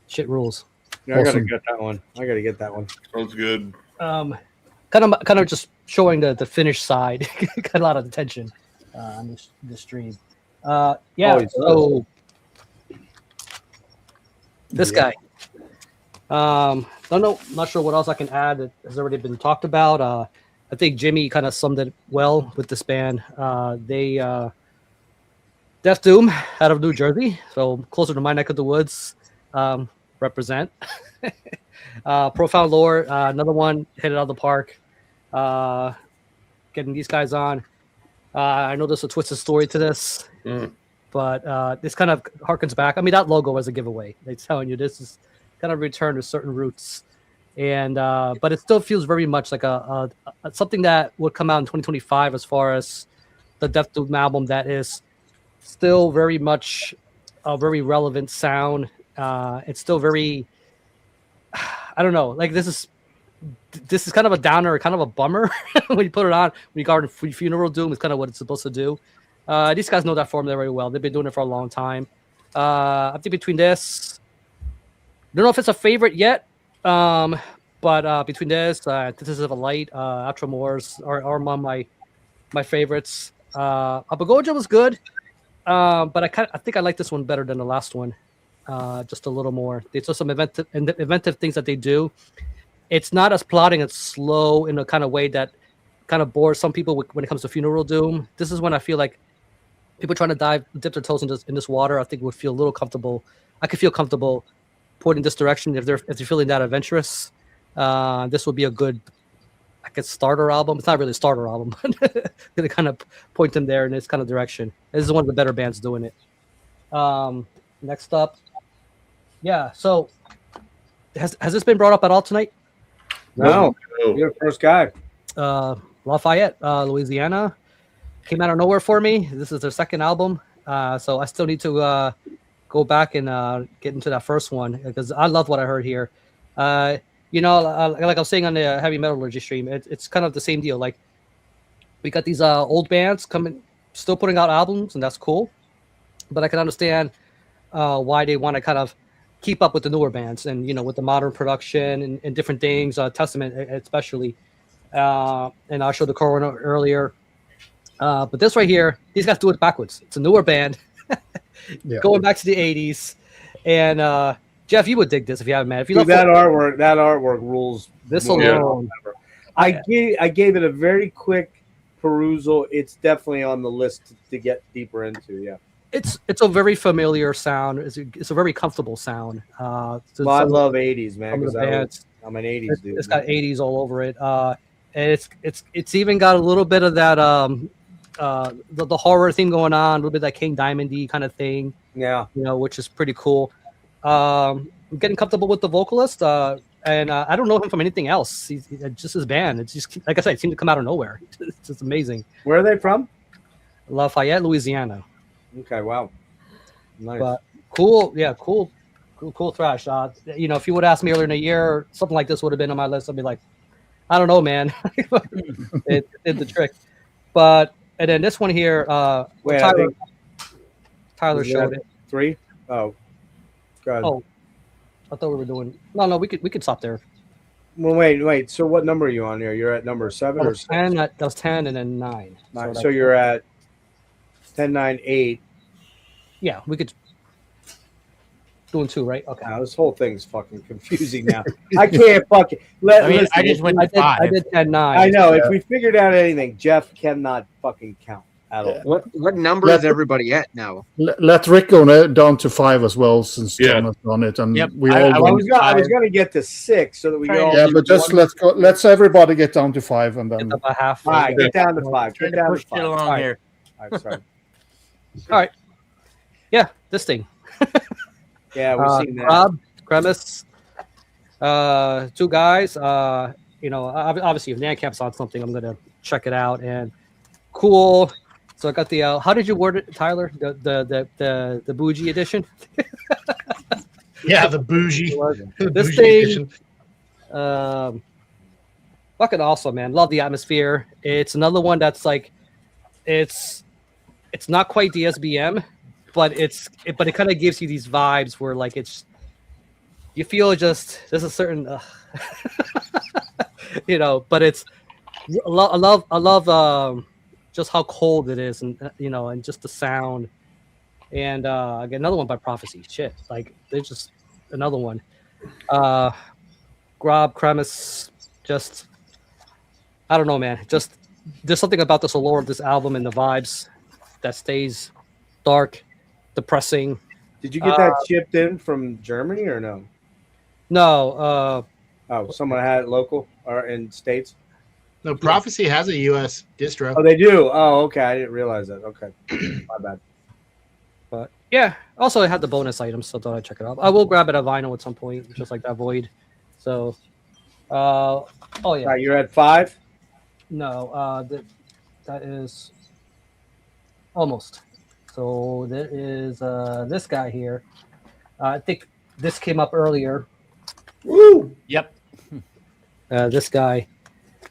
shit rules. Yeah, awesome. I got to get that one. Sounds good. Kind of just showing the Finnish side. Got a lot of attention on the stream. So this guy. Not sure what else I can add that has already been talked about. I think Jimmy kind of summed it well with this band. They Death Doom out of New Jersey, so closer to my neck of the woods. Represent. Profound Lore, another one hit it out of the park. Getting these guys on. I know there's a twisted story to this, but this kind of harkens back. I mean, that logo was a giveaway. They're telling you this is kind of return to certain roots, and but it still feels very much like a something that would come out in 2025 as far as the Death Doom album that is still very much a very relevant sound. It's still very, I don't know, like this is kind of a downer, kind of a bummer when you put it on. Regarding Funeral Doom is kind of what it's supposed to do. These guys know that formula very well. They've been doing it for a long time. I think between this, I don't know if it's a favorite yet, but between this is a light, Outramores are among my favorites. Abagoja was good, but I think I like this one better than the last one. Just a little more. There's just some inventive things that they do. It's not as plotting and slow in a kind of way that kind of bores some people when it comes to Funeral Doom. This is when I feel like people trying to dip their toes in this water, I think would feel a little comfortable. I could feel comfortable pointing this direction if they're feeling that adventurous. This would be a good, I guess, starter album. It's not really a starter album, but gonna kind of point them there in this kind of direction. This is one of the better bands doing it. Next up, so has this been brought up at all tonight? No. You're the first guy. Lafayette, Louisiana, came out of nowhere for me. This is their second album, so I still need to go back and get into that first one because I love what I heard here. Like I was saying on the Heavy Metallurgy stream, it's kind of the same deal. Like we got these old bands still putting out albums, and that's cool. But I can understand why they want to kind of keep up with the newer bands and with the modern production and different things. Testament especially, and I showed the Corona earlier. But this right here, these guys do it backwards. It's a newer band, going back to the '80s. And Jeff, you would dig this if you haven't met. If you love that artwork rules. This alone, I gave it a very quick perusal. It's definitely on the list to get deeper into. Yeah. It's a very familiar sound. It's a very comfortable sound. I love '80s, man. Because I'm an '80s dude. It's got '80s all over it, and it's even got a little bit of that the horror thing going on, a little bit of that King Diamond-y kind of thing. Yeah, which is pretty cool. I'm getting comfortable with the vocalist, and I don't know him from anything else. He's just his band. It's just like I said, it seemed to come out of nowhere. It's just amazing. Where are they from? Lafayette, Louisiana. Okay, wow, nice. But cool, yeah, cool thrash. If you would ask me earlier in the year, something like this would have been on my list. I'd be like, I don't know, man. It did the trick. But and then this one here, Wait, Tyler showed it. 3. Oh, go ahead. Oh, I thought we were doing. No, we could stop there. Well, wait. So what number are you on here? You're at number 7 or 6? 10. That was 10, and then 9. So you're at 10, 9, 8. Yeah, we could. Doing 2, right? Okay. Now, this whole thing's fucking confusing now. I can't fucking. I just went to 5. I did 10, 9. I know. If we figured out anything, Jeff cannot fucking count at all. What number is everybody at now? Let Rick go down to 5 as well, since John has done it, and we all. I was going to get to 6 so that we all. Yeah, but just let's go. Let's everybody get down to 5, and then. About half. All right, get down to 5. Get down to 5. Along here. All right, sorry. All right. Yeah, this thing. Yeah, we've seen that. Rob, Cremis, 2 guys. Obviously, if Nancamp's on something, I'm gonna check it out. And cool. So I got the. How did you word it, Tyler? The bougie edition. Yeah, the bougie. This thing. Fucking awesome, man. Love the atmosphere. It's another one that's like, it's not quite DSBM. But it kind of gives you these vibes where like you feel just there's a certain but it's I love just how cold it is, and and just the sound, and again another one by Prophecy. Shit, like there's just another one. Grob Cremis, just I don't know, man. Just there's something about the allure of this album and the vibes that stays dark, depressing. Did you get that shipped in from Germany or no? No. Someone had it local or in States? No, Prophecy has a U.S. distro. Oh, they do? Oh, okay. I didn't realize that. Okay. My bad. But yeah, also I had the bonus items, so I thought I'd check it out. I will grab it at vinyl at some point, just like that Void. So, oh yeah. Right, you're at 5? No, that is almost. So there is this guy here. I think this came up earlier. Woo! Yep. This guy.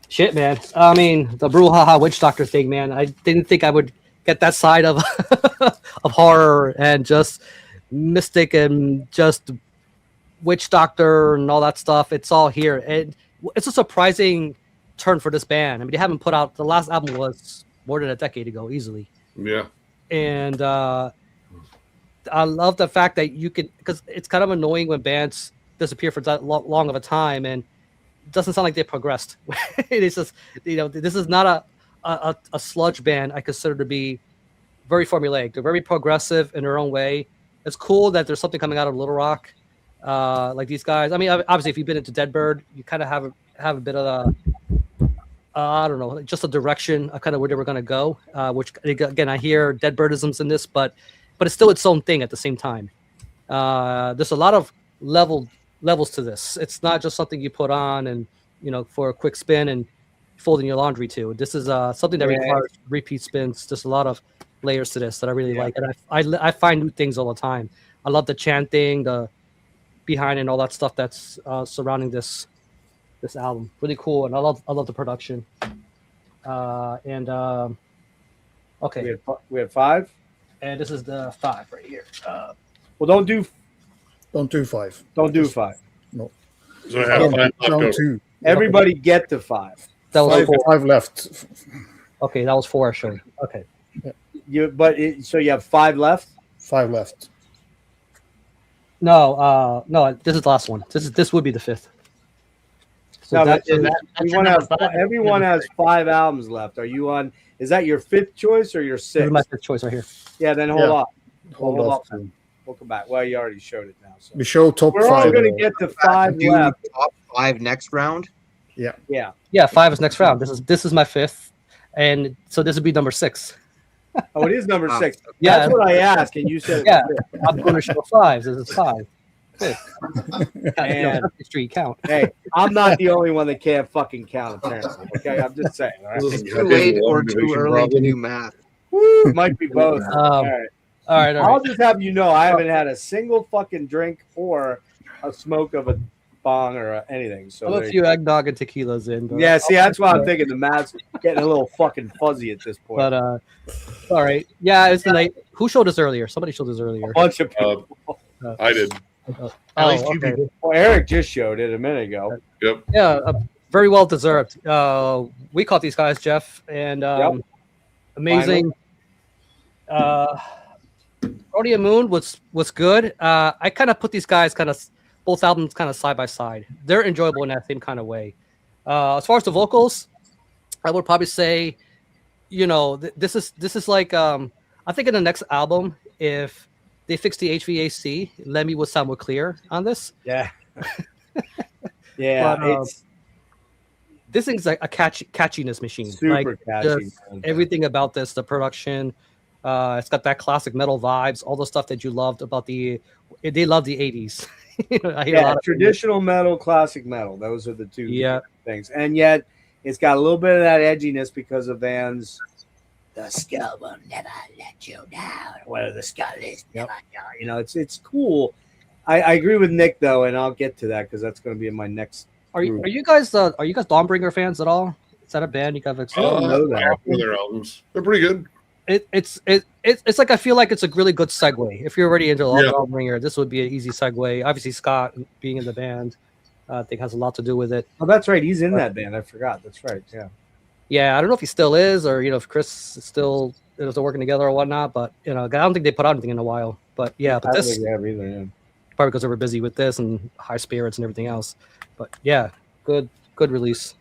Shit, man. I mean, the Brouhaha Witch Doctor thing, man. I didn't think I would get that side of of horror and just mystic and just Witch Doctor and all that stuff. It's all here. It's a surprising turn for this band. I mean, they haven't put out, the last album was more than a decade ago, easily. Yeah. And I love the fact that you can, because it's kind of annoying when bands disappear for that long of a time, and it doesn't sound like they progressed. It's just, this is not a sludge band I consider to be very formulaic. They're very progressive in their own way. It's cool that there's something coming out of Little Rock, like these guys. I mean, obviously, if you've been into Deadbird, you kind of have a bit of I don't know, just a direction of kind of where they were going to go. Which again, I hear Deadbirdisms in this, but it's still its own thing at the same time. There's a lot of levels to this. It's not just something you put on and for a quick spin and fold in your laundry to. This is something that requires repeat spins. Just a lot of layers to this that I really like, and I find new things all the time. I love the chanting, the behind, and all that stuff that's surrounding this album. Really cool, and I love the production. Okay, we had 5, and this is the 5 right here. Well, don't do 5. Don't do 5. No. So I have 5 left over. 2. Everybody get to 5. That was 5 left. Okay, that was 4 I showed. Okay. So you have 5 left? 5 left. No, this is the last one. This would be the 5th. So everyone has 5 albums left. Are you on? Is that your 5th choice or your 6th? This is my 5th choice right here. Yeah, then hold on. Hold off. We'll come back. Well, you already showed it now. So. We show top 5. We're all going to get to 5 left. Top 5 next round. Yeah. 5 is next round. This is my 5th, and so this would be number 6. Oh, it is number 6. Yeah, that's what I asked, and you said I'm going to show 5. This is 5. And street count. hey, I'm not the only one that can't fucking count, apparently. Okay, I'm just saying. All right? It's too late or too early to do math. Woo, might be both. All right. All right. I'll just have you know, I haven't had a single fucking drink or a smoke of a bong or anything. So a few eggnog and tequilas in. But yeah, see, that's why I'm thinking the math's getting a little fucking fuzzy at this point. But all right, yeah, it's the night. Who showed us earlier? Somebody showed us earlier. A bunch of people. I did. At least two people. Well, Erik just showed it a minute ago. Yep. Yeah, very well deserved. We caught these guys, Jeff, and amazing. Rhodium Moon was good. I kind of put these guys both albums kind of side by side. They're enjoyable in that same kind of way. As far as the vocals, I would probably say, this is like I think in the next album, if they fix the HVAC, Lemmy would sound more clear on this. Yeah. Yeah. But, this thing's like a catchiness machine. Super catchy. Everything about this, the production, it's got that classic metal vibes, all the stuff that you loved about they love the 80s. I hear a lot of traditional metal, classic metal. Those are the two things. And yet it's got a little bit of that edginess because of Van's "The skull will never let you down." Whether the skull is never down. It's cool. I agree with Nick though, and I'll get to that because that's going to be in my next. Are you guys Dawnbringer fans at all? Is that a band you guys? I don't know that. Their albums, they're pretty good. It's like I feel like it's a really good segue. If you're already into Dawnbringer, this would be an easy segue. Obviously, Scott being in the band, I think has a lot to do with it. Oh, that's right. He's in that band. I forgot. That's right. Yeah. Yeah, I don't know if he still is, or if Chris is still working together or whatnot. But I don't think they put out anything in a while. But yeah, but this either, probably because they were busy with this and high spirits and everything else. But yeah, good release.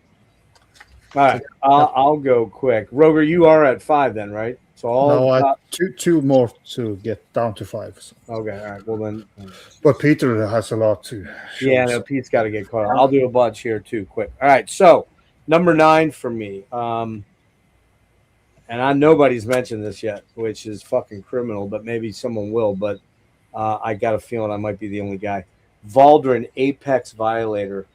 All right, I'll go quick. Roger, you are at 5 then, right? So two more to get down to 5. So. Okay, all right. Well then, but Peter has a lot to. Yeah, no, Pete's got to get caught up. I'll do a bunch here too, quick. All right, so number 9 for me, and nobody's mentioned this yet, which is fucking criminal, but maybe someone will. But I got a feeling I might be the only guy. Valdrin, Apex Violator.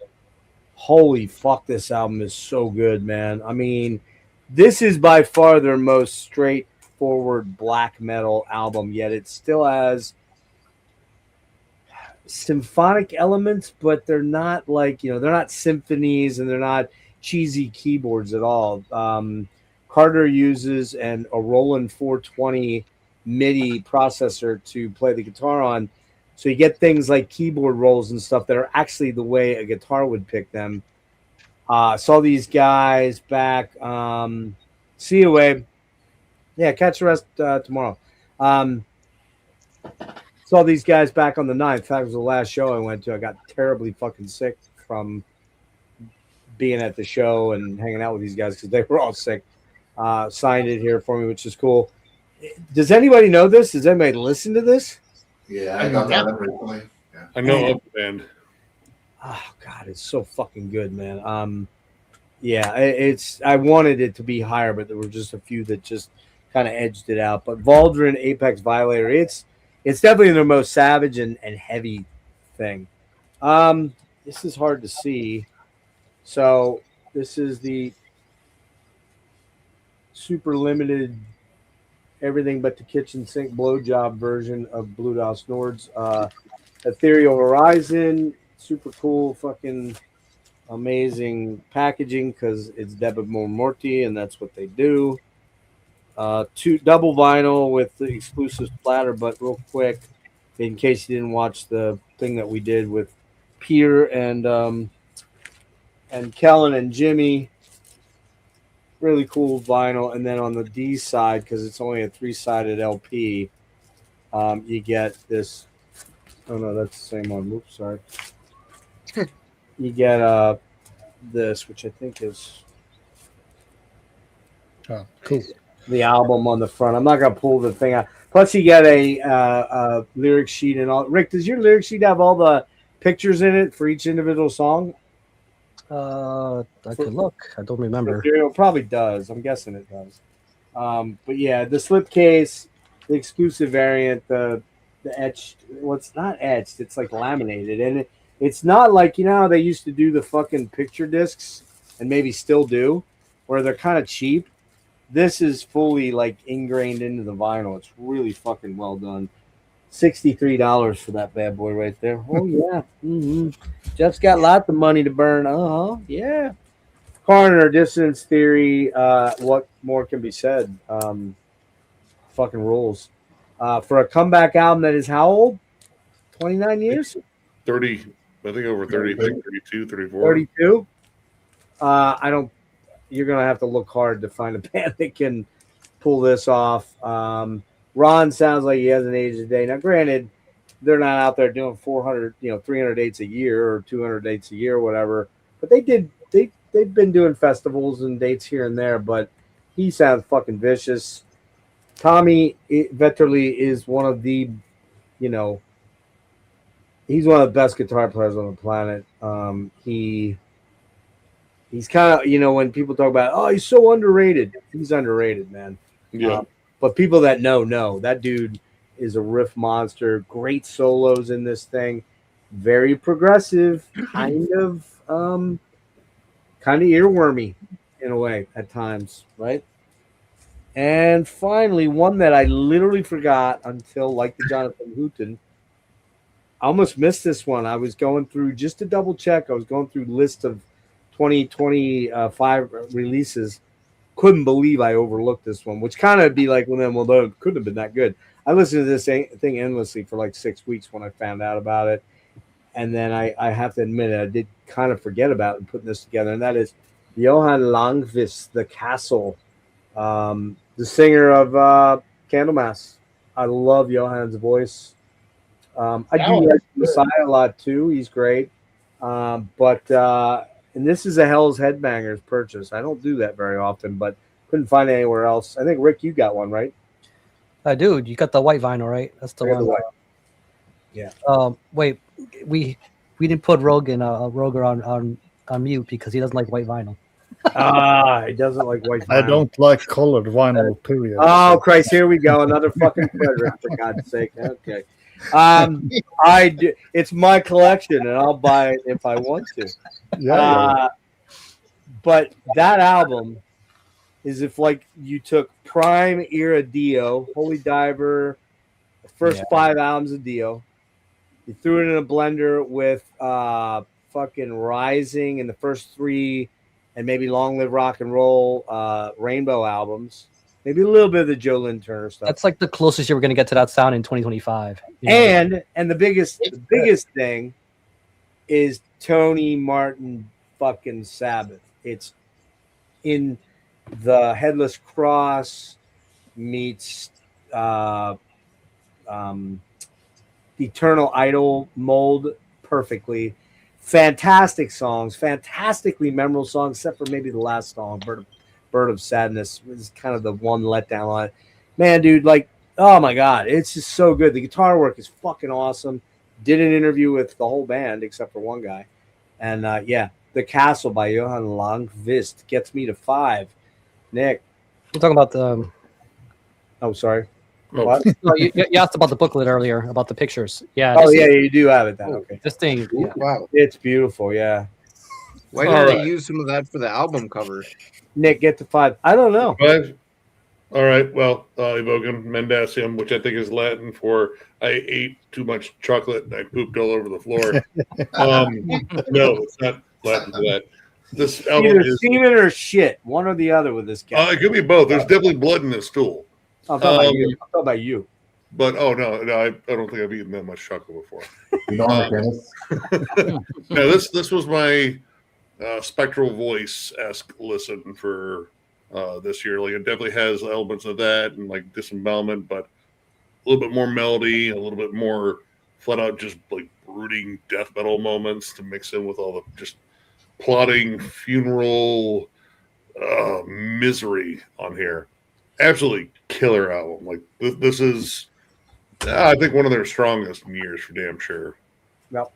Holy fuck, this album is so good, man. I mean, this is by far their most straightforward black metal album, yet it still has symphonic elements, but they're not like, they're not symphonies and they're not cheesy keyboards at all. Carter uses a Roland 420 MIDI processor to play the guitar on. So you get things like keyboard rolls and stuff that are actually the way a guitar would pick them. Saw these guys back. See you, Wade. Yeah, catch the rest tomorrow. Saw these guys back on the 9th. That was the last show I went to. I got terribly fucking sick from being at the show and hanging out with these guys because they were all sick. Signed it here for me, which is cool. Does anybody know this? Does anybody listen to this? Yeah, I got that recently. Yeah. I know of the band. Oh God, it's so fucking good, man. Yeah, I wanted it to be higher, but there were just a few that just kind of edged it out. But Valdrin, Apex Violator, it's definitely their most savage and heavy thing. This is hard to see. So this is the super limited everything but the kitchen sink blowjob version of Blue Dust Nord's Ethereal Horizon. Super cool, fucking amazing packaging because it's Debit Morty and that's what they do. 2 double vinyl with the exclusive splatter, but real quick, in case you didn't watch the thing that we did with Peter and Kellen and Jimmy. Really cool vinyl, and then on the D side, because it's only a 3-sided LP, you get this. Oh no, that's the same one. Oops, sorry. You get this, which I think is cool. The album on the front. I'm not gonna pull the thing out. Plus, you get a lyric sheet and all. Rick, does your lyric sheet have all the pictures in it for each individual song? I could look. I don't remember. It probably does. I'm guessing it does. But yeah, the slipcase, the exclusive variant, the the etched. Well, it's not etched. It's like laminated, and it's not like how they used to do the fucking picture discs, and maybe still do, where they're kind of cheap. This is fully like ingrained into the vinyl. It's really fucking well done. $63 for that bad boy right there. Oh yeah. Jeff's got lots of money to burn. Yeah. Coroner, dissonance theory. What more can be said? Fucking rules. For a comeback album that is how old? 29 years? 30, I think over 30, 32, 34. 32? I don't. You're gonna have to look hard to find a band that can pull this off. Ron sounds like he hasn't aged a day. Now, granted, they're not out there doing 400, 300 dates a year or 200 dates a year, or whatever. But they've been doing festivals and dates here and there. But he sounds fucking vicious. Tommy Vetterli is one of the, he's one of the best guitar players on the planet. He's kind of, when people talk about, oh, he's so underrated. He's underrated, man. Yeah. But people that know that dude is a riff monster. Great solos in this thing. Very progressive, kind of earwormy in a way at times, right? And finally, one that I literally forgot until, like the Jonathan Houghton, I almost missed this one. I was going through, just to double check, I was going through list of 2025 releases. Couldn't believe I overlooked this one, which kind of be like, it couldn't have been that good. I listened to this thing endlessly for like 6 weeks when I found out about it. And then I have to admit it, I did kind of forget about it and putting this together. And that is Johan Langvist, The Castle, the singer of Candlemass. I love Johan's voice. I do like Messiah a lot too. He's great. And this is a Hell's Headbangers purchase. I don't do that very often, but couldn't find it anywhere else. I think, Rick, you got one, right? Dude, you got the white vinyl, right? That's the one. Yeah. Wait, we didn't put Roger on mute because he doesn't like white vinyl. He doesn't like white vinyl. I don't like colored vinyl, period. Oh, Christ, here we go. Another fucking Frederick, for God's sake. Okay. I do. It's my collection, and I'll buy it if I want to. Yeah. But that album is if like you took prime era Dio, Holy Diver, the first 5 albums of Dio, you threw it in a blender with fucking Rising and the first 3, and maybe Long Live Rock and Roll Rainbow albums. Maybe a little bit of the Joe Lynn Turner stuff. That's like the closest you were going to get to that sound in 2025. And the biggest thing is Tony Martin fucking Sabbath. It's in the Headless Cross meets Eternal Idol mold perfectly. Fantastic songs, fantastically memorable songs, except for maybe the last song, Bird of Sadness, was kind of the one letdown on it. Man, dude, like, oh my God, it's just so good. The guitar work is fucking awesome. Did an interview with the whole band except for one guy. And The Castle by Johan Langvist gets me to 5. Nick. You're talking about the... Oh, sorry. What? No, you asked about the booklet earlier, about the pictures. Yeah. Oh, yeah, you do have it then. Okay. This thing. Yeah. Wow. It's beautiful, yeah. Why didn't I use some of that for the album cover? Nick, get to 5. I don't know. 5? All right. Well, Evoken Mendacium, which I think is Latin for I ate too much chocolate and I pooped all over the floor. No, it's not Latin for that. This album either is semen or shit, one or the other with this guy. it could be both. There's definitely blood in this stool. I'm talking about you. But no, I don't think I've eaten that much chocolate before. This was my Spectral Voice-esque listen for this year. Like, it definitely has elements of that and like disembowelment, but a little bit more melody, a little bit more flat out just like brooding death metal moments to mix in with all the just plotting funeral misery on here. Absolutely killer album. Like this is, I think, one of their strongest in years for damn sure. Yep.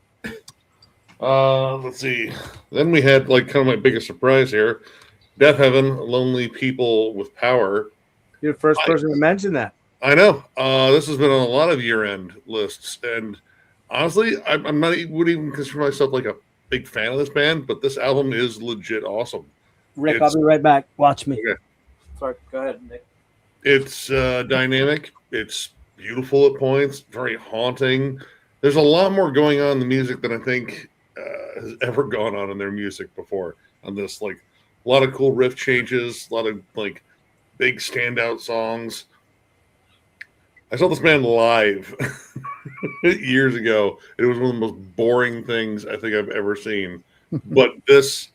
Let's see. Then we had like kind of my biggest surprise here, Death Heaven, Lonely People with Power. You're the first person to mention that. I know. This has been on a lot of year-end lists, and honestly, I'm not wouldn't even consider myself like a big fan of this band, but this album is legit awesome. Rick, I'll be right back. Watch me. Okay. Sorry, go ahead, Nick. It's dynamic. It's beautiful at points. Very haunting. There's a lot more going on in the music than I think has ever gone on in their music before. On this, like a lot of cool riff changes, a lot of like big standout songs. I saw this band live years ago. It was one of the most boring things I think I've ever seen. But this,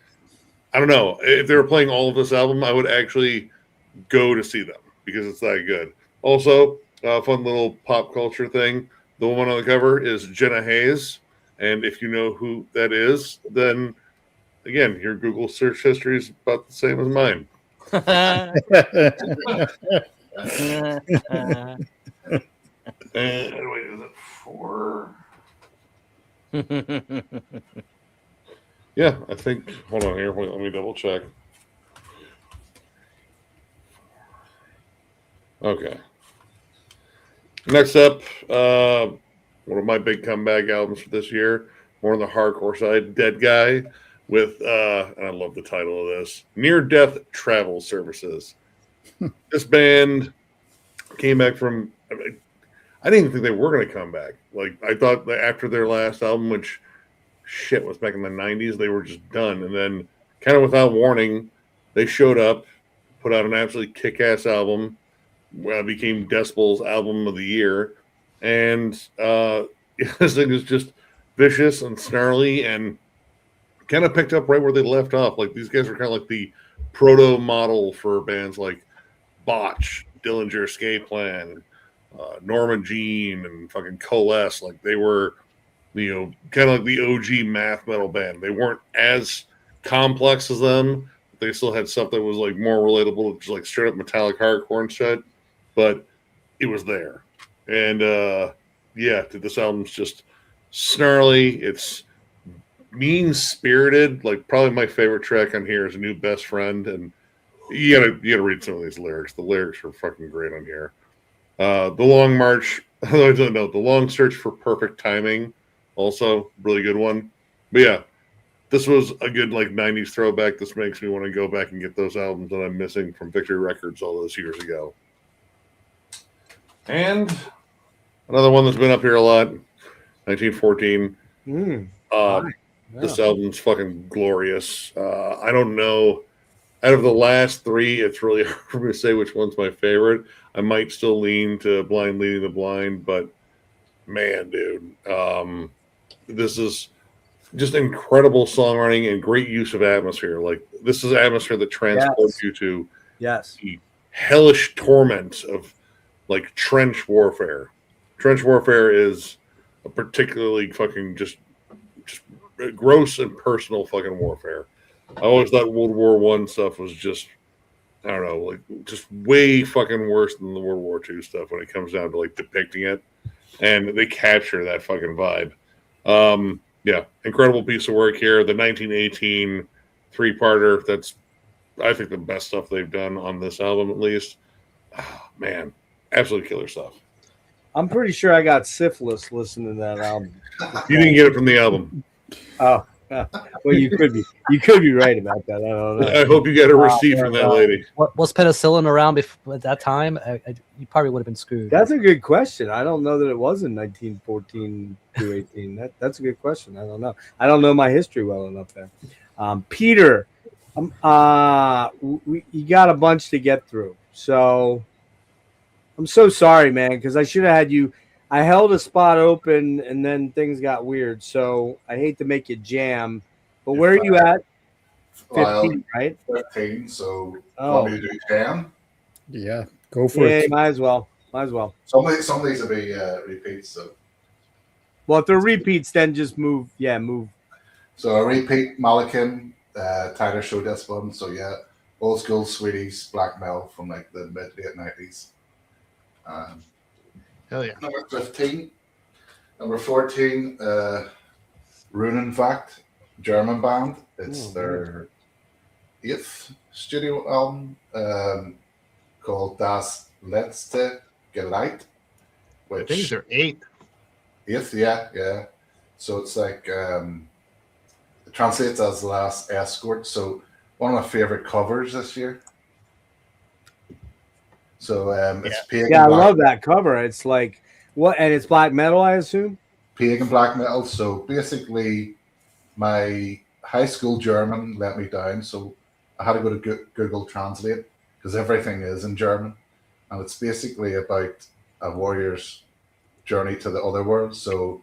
I don't know. If they were playing all of this album, I would actually go to see them because it's that good. Also, fun little pop culture thing. The woman on the cover is Jenna Hayes. And if you know who that is, then again, your Google search history is about the same as mine. And wait, is it 4? Yeah, I think. Hold on here. Wait, let me double check. Okay. Next up, one of my big comeback albums for this year, more on the hardcore side, Dead Guy, with, and I love the title of this, Near Death Travel Services. This band came back from, I didn't even think they were going to come back. Like, I thought that after their last album, which, shit, was back in the 90s, they were just done. And then, kind of without warning, they showed up, put out an absolutely kick-ass album, became Decibel's Album of the Year. And this thing is just vicious and snarly and kind of picked up right where they left off. Like, these guys were kind of like the proto-model for bands like Botch, Dillinger Escape Plan, Norma Jean, and fucking Coalesce. Like, they were, you know, kind of like the OG math metal band. They weren't as complex as them. They still had stuff that was like more relatable, just like straight up metallic hardcore and shit. But it was there. And yeah, this album's just snarly. It's mean-spirited. Like, probably my favorite track on here is New Best Friend. And you gotta read some of these lyrics. The lyrics are fucking great on here. The Long March, the Long Search for Perfect Timing, also really good one. But yeah, this was a good like 90s throwback. This makes me want to go back and get those albums that I'm missing from Victory Records all those years ago. And another one that's been up here a lot, 1914. This album's fucking glorious. I don't know. Out of the last 3, it's really hard for me to say which one's my favorite. I might still lean to Blind Leading the Blind, but man, dude, this is just incredible songwriting and great use of atmosphere. Like, this is atmosphere that transports you to the hellish torment of like trench warfare. Trench warfare is a particularly fucking just gross and personal fucking warfare. I always thought World War I stuff was just, I don't know, like just way fucking worse than the World War II stuff when it comes down to like depicting it. And they capture that fucking vibe. Yeah, incredible piece of work here. The 1918 3-parter, that's, I think, the best stuff they've done on this album, at least. Oh, man, absolutely killer stuff. I'm pretty sure I got syphilis listening to that album. You didn't get it from the album. Oh, well, you could be right about that. I don't know. I hope you got a receipt from that lady. Was penicillin around before at that time? You probably would have been screwed. That's a good question. I don't know that it was in 1914 to 18. That's a good question. I don't know. I don't know my history well enough there. Peter, you got a bunch to get through. So I'm so sorry, man, because I should have had you. I held a spot open and then things got weird. So I hate to make you jam, but where are you at? 15, right? 15. So want me to do 10? Yeah, go for it. Might as well. Some of these will be repeats. So. Well, if they're repeats, then just move. Yeah, move. So a repeat, Malakin, Tiger Show this one. So yeah, old school Swedish black metal from like the mid late 90s. Hell yeah. Number 15. Number 14, Runenvacht, German band. It's their 8th studio album called Das Letzte get it out. I think they're 8th. 8th, yeah. So it's like it translates as the last escort. So one of my favorite covers this year. So it's pagan. Yeah, I love that cover. It's like what, and it's black metal, I assume. Pagan black metal. So basically, my high school German let me down. So I had to go to Google Translate because everything is in German, and it's basically about a warrior's journey to the other world. So,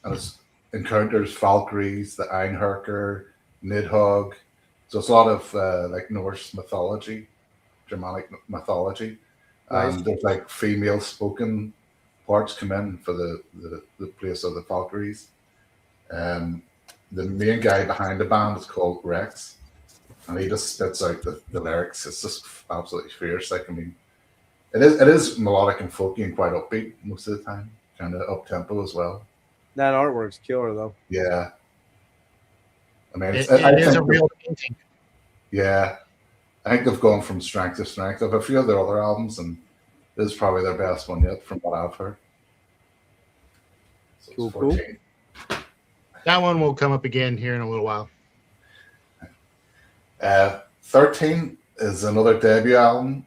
and it's encounters Valkyries, the Einherjar, Nidhogg. So it's a lot of like Norse mythology, Germanic mythology. And there's like female spoken parts come in for the place of the Valkyries. The main guy behind the band is called Rex, and he just spits out the lyrics. It's just absolutely fierce. Like, I mean, it is melodic and folky and quite upbeat most of the time, kind of up tempo as well. That artwork's killer, though. Yeah, I mean, it is a real painting. Yeah, I think they've gone from strength to strength. Of a few of their other albums, and this is probably their best one yet, from what I've heard. So cool, cool. That one will come up again here in a little while. 13 is another debut album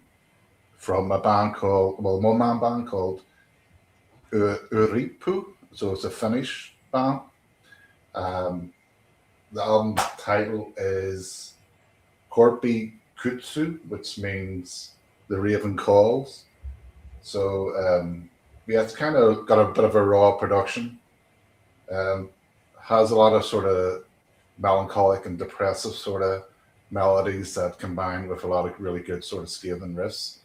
from a band called, well, one-man band called Uripu. So it's a Finnish band. The album title is Korpi Kutsu, which means the Raven Calls. So yeah, it's kind of got a bit of a raw production. Has a lot of sort of melancholic and depressive sort of melodies that combine with a lot of really good sort of scathing riffs.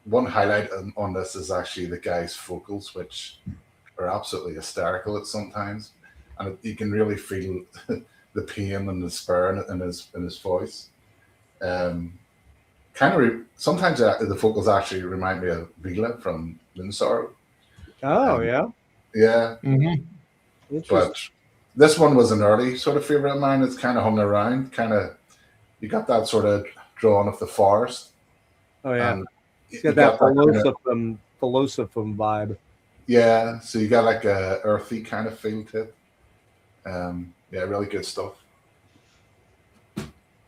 One highlight on this is actually the guy's vocals, which are absolutely hysterical at sometimes, and you can really feel the pain and the despair in his voice. Sometimes the vocals actually remind me of Vila from Moonsorrow. Oh yeah, yeah. Mm-hmm. But this one was an early sort of favorite of mine. It's kind of hung around, you got that sort of drawing of the forest. Oh yeah, it's got that Philosophum vibe. Yeah, so you got like a earthy kind of feel to it. Yeah, really good stuff.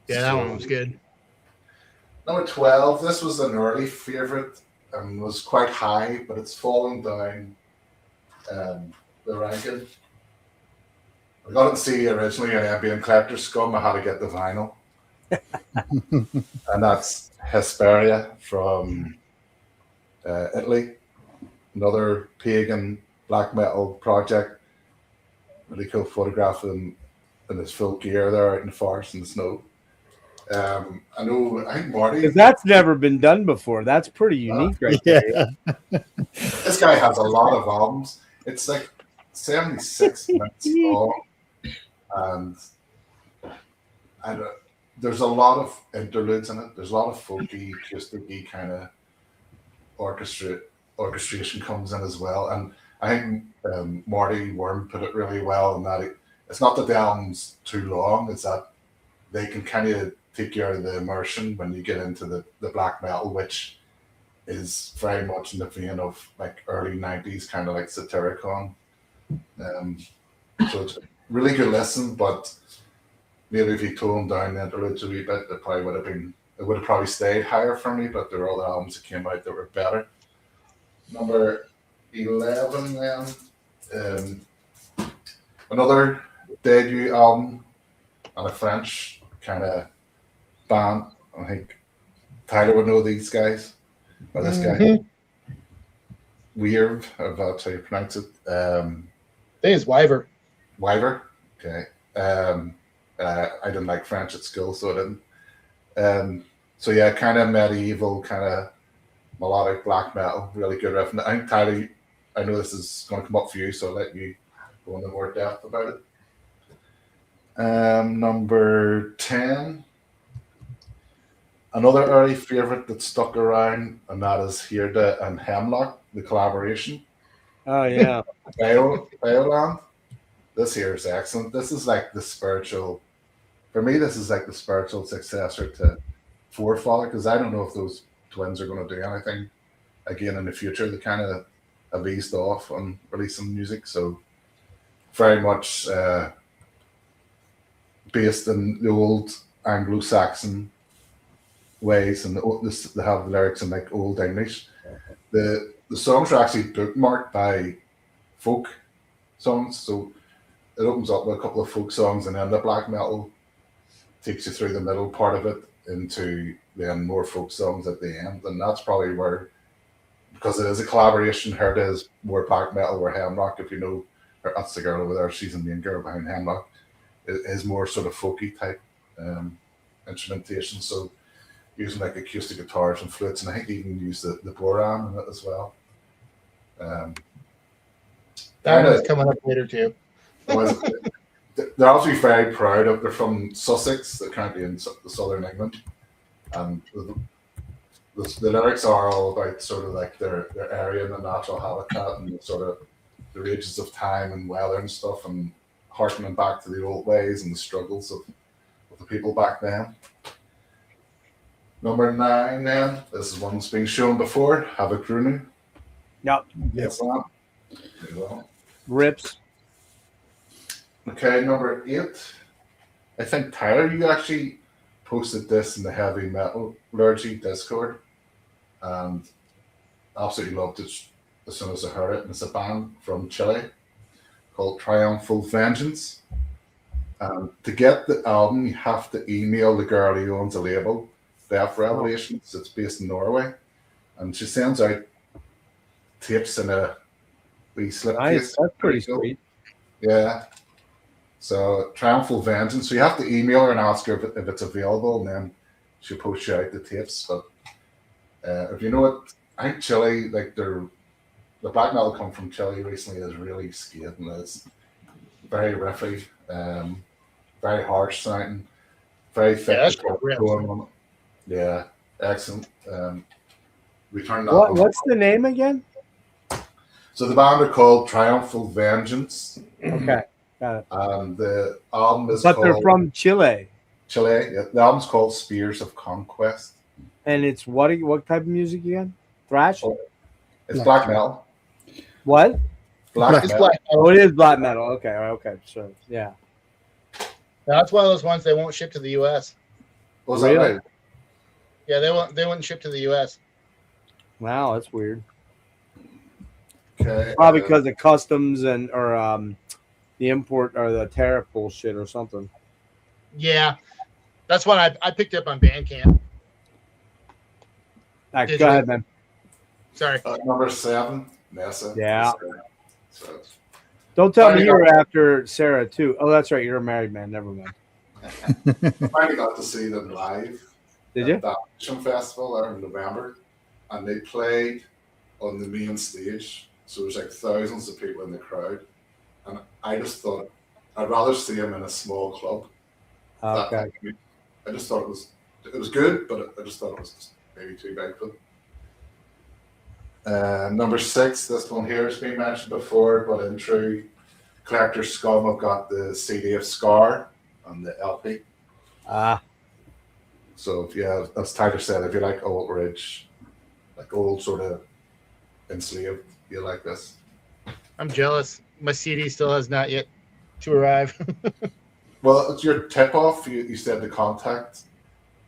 Yeah, that one was good. Number 12, this was an early favorite and was quite high, but it's fallen down the ranking. I got it to see originally in Ambient Collector Scum. I had to get the vinyl. And that's Hesperia from Italy. Another pagan black metal project. Really cool photograph of him in his full gear there out in the forest in the snow. I think Marty. Because that's never been done before. That's pretty unique, right there. This guy has a lot of albums. It's like 76 minutes long, and there's a lot of interludes in it. There's a lot of folky, acoustic-y kind of orchestration comes in as well. And I think Marty Worm put it really well in that it's not that the album's too long, it's that they can kind of take you out of the immersion when you get into the black metal, which is very much in the vein of like early 90s, kind of like Satyricon. So it's a really good listen, but maybe if you toned down the interludes a wee bit, it would have probably stayed higher for me, but there were other albums that came out that were better. Number 11 then, another debut album on a French kind of band. I think Tyler would know these guys, or this guy. Weird, if that's how you pronounce it. I think it's Wyver. Wyver? Okay. I didn't like French at school, so I didn't. So yeah, kind of medieval, kind of melodic black metal, really good riff. And I think Tyler, I know this is going to come up for you, so I'll let you go into more depth about it. Number 10, another early favorite that stuck around, and that is Hirda and Hemlock, the collaboration. Oh yeah, Bioland. This here is excellent. This is like the spiritual, for me, this is like the spiritual successor to Forefather, because I don't know if those twins are going to do anything again in the future. They kind of have eased off on releasing music, so very much based in the old Anglo-Saxon ways, and they have the lyrics in like old English. The songs are actually bookmarked by folk songs, so it opens up with a couple of folk songs, and then the black metal takes you through the middle part of it into then more folk songs at the end, and that's probably where, because it is a collaboration, her is more black metal, where Hemlock, if you know, that's the girl over there, she's the main girl behind Hemlock, it is more sort of folky type instrumentation, so using like acoustic guitars and flutes, and I think they even use the boran in it as well. That one's coming up later too. They're obviously very proud of. They're from Sussex. They're currently in the southern England, and the lyrics are all about sort of like their area and the natural habitat and sort of the rages of time and weather and stuff, and harkening back to the old ways and the struggles of the people back then. Number 9, then. This is one that's been shown before. Have a Crooning. Yep. Yes. Rips. Okay, number 8. I think Tyler, you actually posted this in the Heavy Metal Lurgy Discord, and absolutely loved it as soon as I heard it. And it's a band from Chile called Triumphal Vengeance. To get the album, you have to email the girl who owns the label, Death Revelations. It's based in Norway, and she sends out tapes in a wee slip case. That's pretty sweet. Yeah. So Triumphal Vengeance. So you have to email her and ask her if it's available, and then she'll post you out the tapes. But if you know it, I think Chile, like the black metal come from Chile recently is really skate, and it's very riffy, very harsh sounding, very thick. Yeah, excellent. We turned that. What's the name again? So the band are called Triumphal Vengeance. Okay, got it. And the album is. But called, they're from Chile. Chile. Yeah, the album's called Spears of Conquest. And it's what type of music again? Thrash? It's black metal. What? Black It's metal. black metal. Oh, it is black metal. Okay. So yeah. That's one of those ones they won't ship to the U.S. Was that Really? right? Yeah, they wouldn't ship to the U.S. Wow, that's weird. Okay. Probably because of customs or the import or the tariff bullshit or something. Yeah, that's one I picked up on Bandcamp. All right, Did go you? ahead, man. Sorry. Number 7, Nessa. Yeah. So, Don't tell me Finally you were got- after Sarah too. Oh, that's right. You're a married man. Never mind. I finally got to see them live. Did at you? that Mission Festival there in November, and they played on the main stage. So there's like thousands of people in the crowd, and I just thought I'd rather see them in a small club. Okay. I just thought it was good, but I just thought it was just maybe too big for them. Number 6, this one here has been mentioned before, but in true collector scum, I've got the CD of Scar on the LP. So yeah, as Tyler said, if you like old ridge, like old sort of enslaved, you like this. I'm jealous. My CD still has not yet to arrive. Well, it's your tip off. You said to contact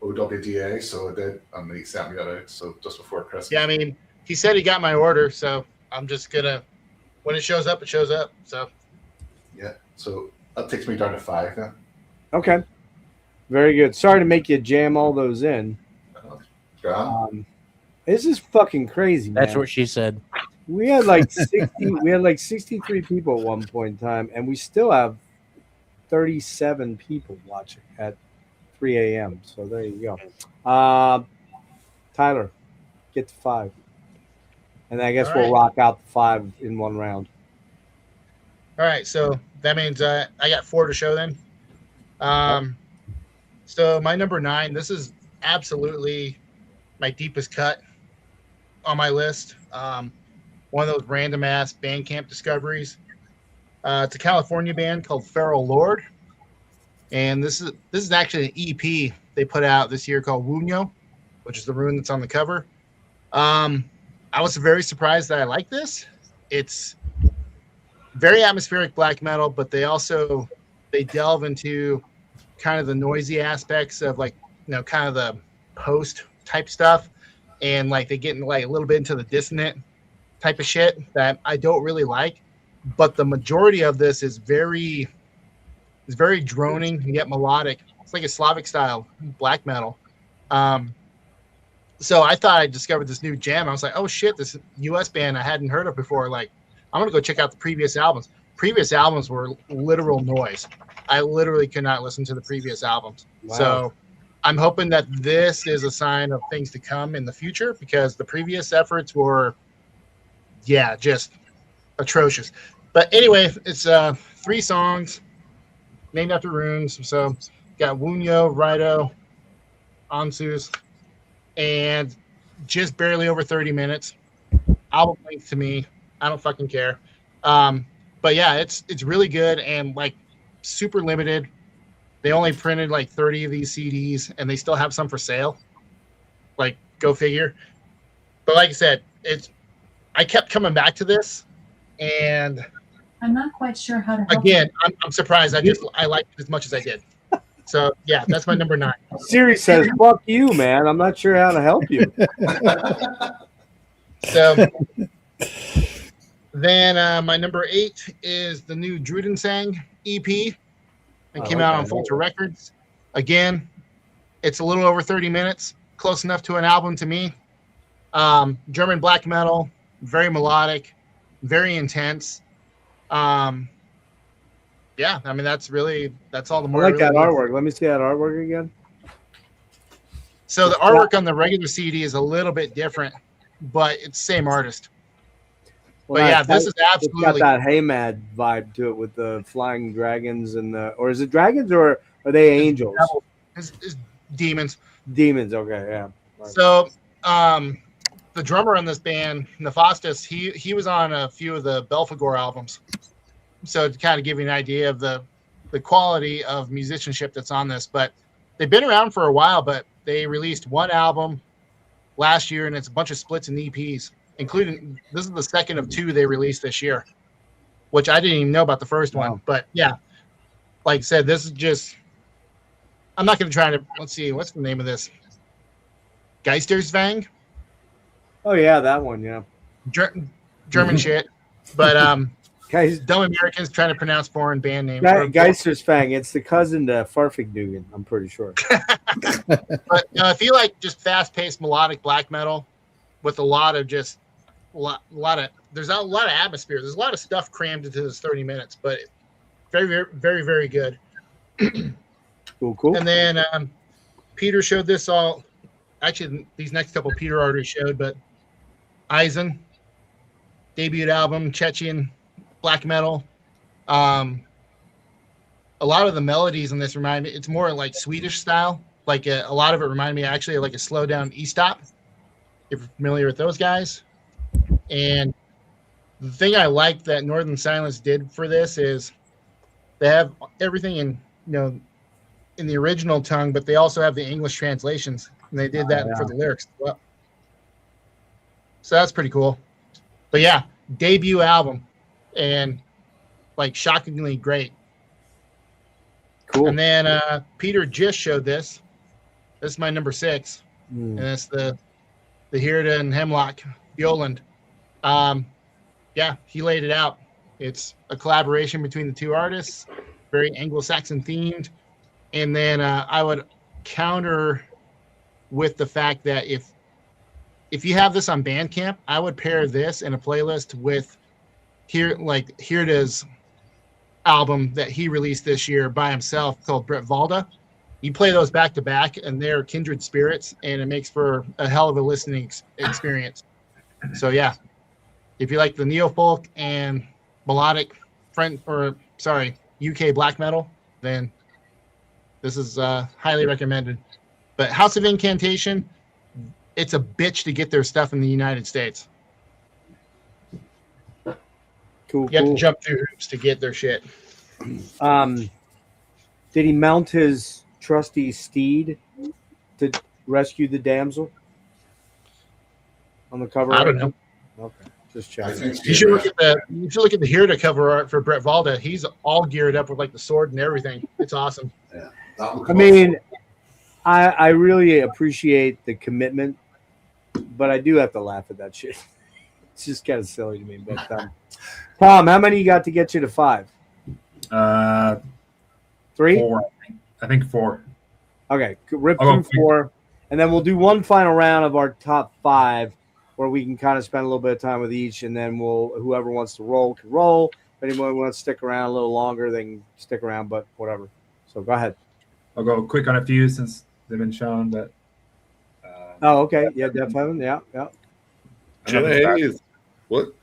OWDA, so I did, and he sent me that out. So just before Christmas. Yeah, I mean, he said he got my order, so I'm just gonna. When it shows up, it shows up. So. Yeah. So that takes me down to 5 then. Okay. Very good. Sorry to make you jam all those in. This is fucking crazy, man. That's what she said. We had like 60. We had like 63 people at one point in time, and we still have 37 people watching at 3 a.m. So there you go. Tyler, get to 5, and I guess All we'll right. rock out the 5 in one round. All right, so that means I got 4 to show then. So my number 9, this is absolutely my deepest cut on my list. One of those random ass Bandcamp discoveries. It's a California band called Feral Lord, and this is actually an EP they put out this year called Wunyo, which is the rune that's on the cover. I was very surprised that I like this. It's very atmospheric black metal, but they delve into kind of the noisy aspects of like, kind of the post type stuff. And like they get like a little bit into the dissonant type of shit that I don't really like. But the majority of this is very droning yet melodic. It's like a Slavic style black metal. So I thought I discovered this new jam. I was like, oh shit, this US band I hadn't heard of before. Like, I'm gonna go check out the previous albums. Previous albums were literal noise. I literally could not listen to the previous albums. Wow. So I'm hoping that this is a sign of things to come in the future, because the previous efforts were, just atrocious. But anyway, it's 3 songs named after runes. So got Wunyo, Rido, Ansus, and just barely over 30 minutes. Album length to me. I don't fucking care. But yeah, it's really good and like super limited. They only printed like 30 of these CDs and they still have some for sale. Like, go figure. But like I said, I kept coming back to this, and I'm not quite sure how to help again, I'm surprised. I liked it as much as I did. So yeah, that's my number 9. Siri says, "Fuck you, man. I'm not sure how to help you." So then my number 8 is the new Drudensang EP. It came out on Fulter Records. Again, it's a little over 30 minutes, close enough to an album to me. German black metal, very melodic, very intense. Yeah, I mean that's all the I more. like that artwork. Let me see that artwork again. So the artwork on the regular CD is a little bit different, but it's the same artist. But yeah, this is absolutely it's got that Haymad vibe to it with the flying dragons and or is it dragons or are they angels? It's demons. Demons. Okay, yeah. Right. So the drummer on this band, Nefastus, he was on a few of the Belphegor albums. So to kind of give you an idea of the quality of musicianship that's on this. But they've been around for a while, but they released one album last year, and it's a bunch of splits and EPs, including this is the second of 2 they released this year, which I didn't even know about the first one. But yeah, like I said, this is just, I'm not going to try to, let's see, what's the name of this? Geistersvang? Oh yeah, that one, yeah. German shit. But guys, dumb Americans trying to pronounce foreign band names. Geistersfang, it's the cousin to Farfignugan, I'm pretty sure. But if you like just fast-paced melodic black metal with a lot of there's a lot of atmosphere. There's a lot of stuff crammed into this 30 minutes, but very, very, very, very good. Cool. And then Peter showed this all. Actually, these next couple Peter already showed, but Eisen debut album, Chechen black metal. A lot of the melodies in this remind me, it's more like Swedish style. Like a lot of it reminded me actually like a slow down E-stop. If you're familiar with those guys. And the thing I like that Northern Silence did for this is they have everything in the original tongue, but they also have the English translations, and they did that for the lyrics as well. So that's pretty cool. But yeah, debut album, and like shockingly great. Cool. And then Peter just showed this. This is my number 6, and it's the Hirda and Hemlock Bjoland. Yeah, he laid it out. It's a collaboration between the 2 artists, very Anglo-Saxon themed. And then I would counter with the fact that if you have this on Bandcamp, I would pair this in a playlist with Hirda's album that he released this year by himself called Brett Valda. You play those back to back, and they're kindred spirits, and it makes for a hell of a listening experience. So yeah, if you like the neo-folk and melodic UK black metal, then this is highly recommended. But House of Incantation, it's a bitch to get their stuff in the United States. Cool. You have to jump through hoops to get their shit. Did he mount his trusty steed to rescue the damsel on the cover? I don't know. Okay, just I checking. think You should look at the Here to cover art for Brett Valda. He's all geared up with like the sword and everything. It's awesome. Yeah, that would I come mean, I really appreciate the commitment, but I do have to laugh at that shit. It's just kind of silly to me. But Tom, how many you got to get you to 5? 3? 4. I think 4. Okay, rip I'll go through 4, and then we'll do one final round of our top 5, where we can kind of spend a little bit of time with each, and then whoever wants to roll can roll. If anyone wants to stick around a little longer, they can stick around, but whatever. So go ahead. I'll go quick on a few since they've been shown, but. Oh, okay. Yeah, Def Heaven. Yeah. What?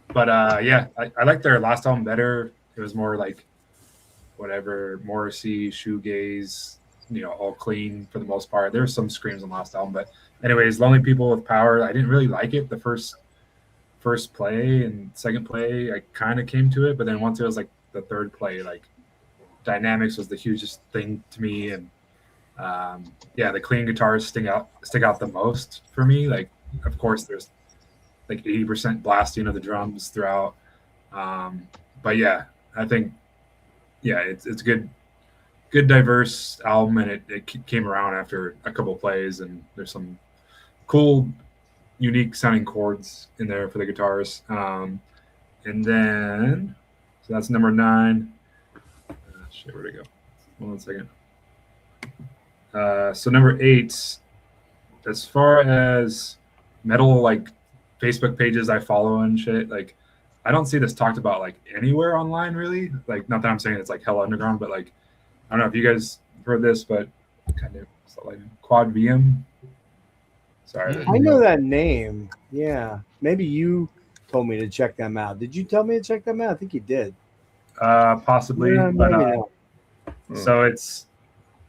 But yeah, I like their last album better. It was more like whatever, Morrissey, shoegaze, all clean for the most part. There were some screams on the last album, but anyways, Lonely People with Power, I didn't really like it the first play, and second play I kind of came to it, but then once it was like the third play, like dynamics was the hugest thing to me, and the clean guitars stick out the most for me. Like, of course, there's like 80% blasting of the drums throughout, but yeah, I think it's a good diverse album, and it came around after a couple plays, and there's some cool unique sounding chords in there for the guitars, and then so that's number 9. Where'd it go? 1 second. So number 8, as far as metal like Facebook pages I follow and shit, like I don't see this talked about like anywhere online really. Like, not that I'm saying it's like hella underground, but like I don't know if you guys heard this, but kind of like Quad VM. Sorry, I know that name. Yeah, maybe you told me to check them out. Did you tell me to check them out? I think you did. Possibly, Yeah, but maybe not. so it's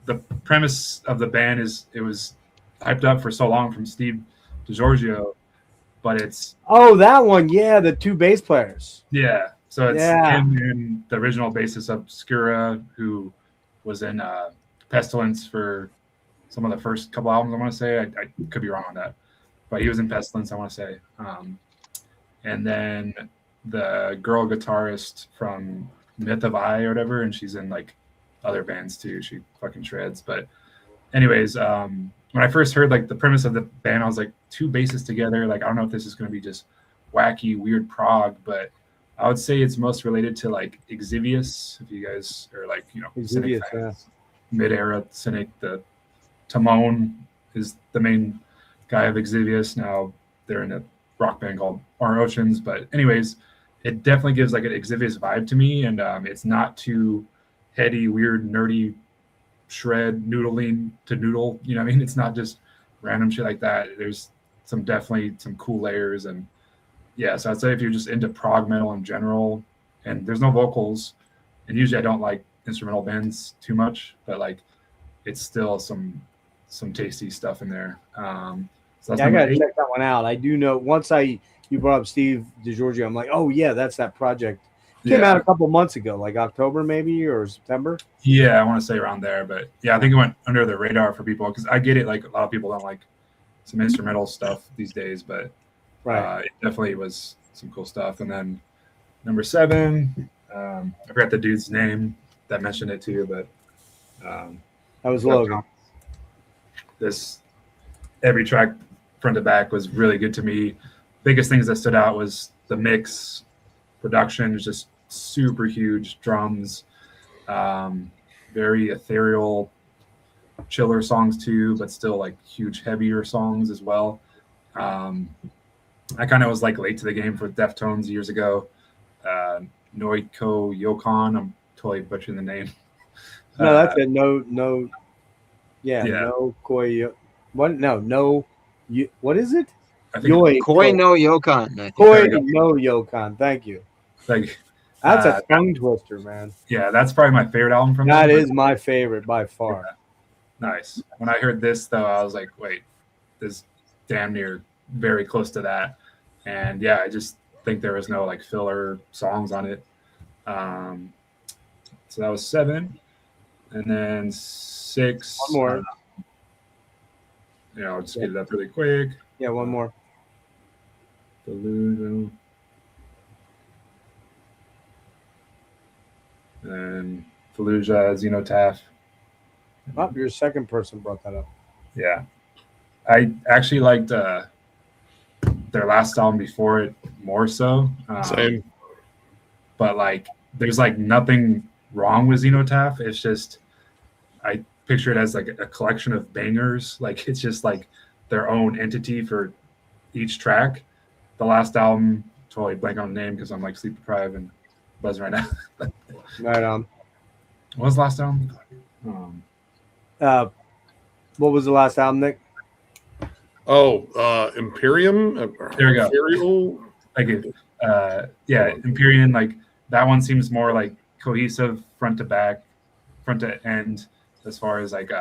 the premise of the band is it was hyped up for so long from Steve DiGiorgio, but it's that one. Yeah, the 2 bass players. yeah. So it's him and the original bassist Obscura, who was in Pestilence for some of the first couple albums. I want to say I could be wrong on that, but he was in Pestilence. I want to say, and then the girl guitarist from Myth of I or whatever, and she's in like other bands too. She fucking shreds. But anyways, when I first heard like the premise of the band, I was like, 2 basses together. Like, I don't know if this is going to be just wacky, weird prog, but I would say it's most related to like Exvius. If you guys are like, Cynic fans, mid-era Cynic, the Timon is the main guy of Exvius. Now they're in a rock band called Our Oceans. But anyways, it definitely gives like an Exvius vibe to me, and it's not too heady, weird, nerdy shred noodling to noodle. You know what I mean? It's not just random shit like that. There's definitely some cool layers, and yeah. So I'd say if you're just into prog metal in general, and there's no vocals, and usually I don't like instrumental bands too much, but like it's still some tasty stuff in there. So that's I gotta 8. check that one out. I do know once you brought up Steve DiGiorgio, I'm like, oh yeah, that's that project. Came out a couple months ago, like October maybe or September. Yeah, I want to say around there, but yeah, I think it went under the radar for people because I get it. Like a lot of people don't like some instrumental stuff these days, but it definitely was some cool stuff. And then number 7, I forgot the dude's name that mentioned it too, but that was Logan. This every track front to back was really good to me. Biggest things that stood out was the mix, production is just super huge, drums, very ethereal, chiller songs too, but still like huge, heavier songs as well. I kind of was like late to the game for Deftones years ago. Noiko Yokon, I'm totally butchering the name. No, that's it. No, Koi. What? No. What is it? I think Koi no Yokon. Koi no Yokon. Thank you. Like that's a tongue twister, man. Yeah, that's probably my favorite album from them. That is my favorite by far. Yeah. Nice. When I heard this though, I was like, wait, this damn near very close to that. And yeah, I just think there was no like filler songs on it. So that was 7. And then 6. One more. I'll just get it up really quick. Yeah, one more. Palooza. And Fallujah, Xenotaph. Oh, your second person brought that up. Yeah. I actually liked their last album before it more so. Same. But like, there's like nothing wrong with Xenotaph. It's just, I picture it as like a collection of bangers. Like, it's just like their own entity for each track. The last album, totally blank on the name because I'm like sleep deprived and buzzing right now. Right on. What was the last album? What was the last album, Nick? Oh, Imperium. There we go. Imperial. Thank you. Yeah, Empyrean, like that one seems more like cohesive front to back, front to end, as far as like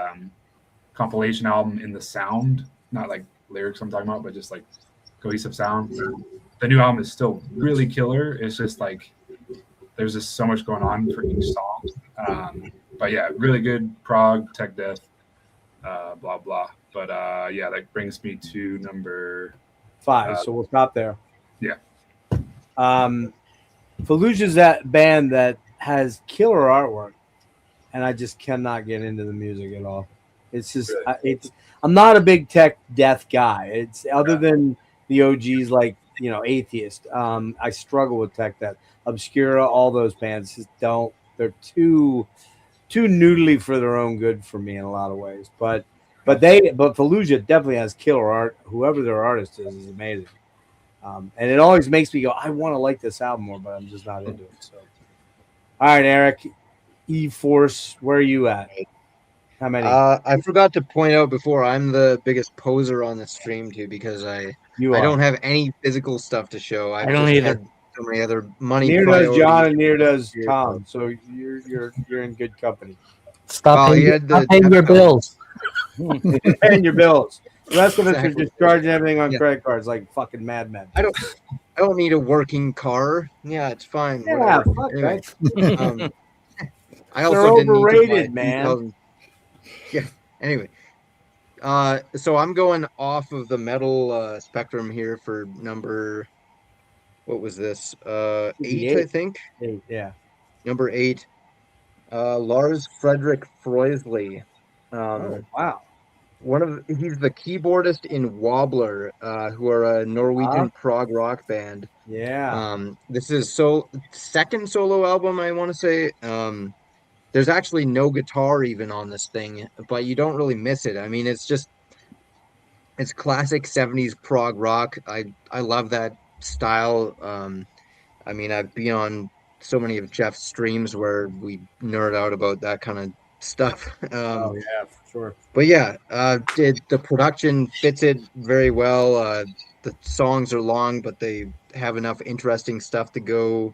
compilation album in the sound, not like lyrics I'm talking about, but just like cohesive sound. The new album is still really killer. It's just like there's just so much going on for each song. But yeah, really good prog, tech death, blah blah. But yeah, that brings me to number 5. So we'll stop there. Yeah. Fallujah's that band that has killer artwork, and I just cannot get into the music at all. It's just I'm not a big tech death guy. It's other than the OGs like Atheist. I struggle with tech death. Obscura, all those bands just don't. They're too noodly for their own good for me in a lot of ways. But Fallujah definitely has killer art. Whoever their artist is amazing. And it always makes me go, I want to like this album more, but I'm just not into it. So, all right, Erik, E-Force, where are you at? How many? I forgot to point out before, I'm the biggest poser on the stream too, because I don't have any physical stuff to show. I don't either. So many other money. Neither does John, and neither does Tom. So you're in good company. Stop paying your bills. Paying your bills. The rest of us are just charging everything on credit cards like fucking madmen. I don't need a working car. Yeah, it's fine. Yeah, whatever. fuck Anyway, that. I also They're didn't overrated, need to buy man. 2000. Yeah. Anyway, so I'm going off of the metal spectrum here for number. What was this? 8, I think. 8, yeah. Number 8. Lars Fredrik Frøsli. Oh, wow. He's the keyboardist in Wobbler, who are a Norwegian prog rock band. Yeah. This is second solo album, I want to say. There's actually no guitar even on this thing, but you don't really miss it. I mean, it's classic 70s prog rock. I love that style. I mean, I've been on so many of Jeff's streams where we nerd out about that kind of stuff. Oh yeah, for sure. But yeah, the production fits it very well. The songs are long, but they have enough interesting stuff to go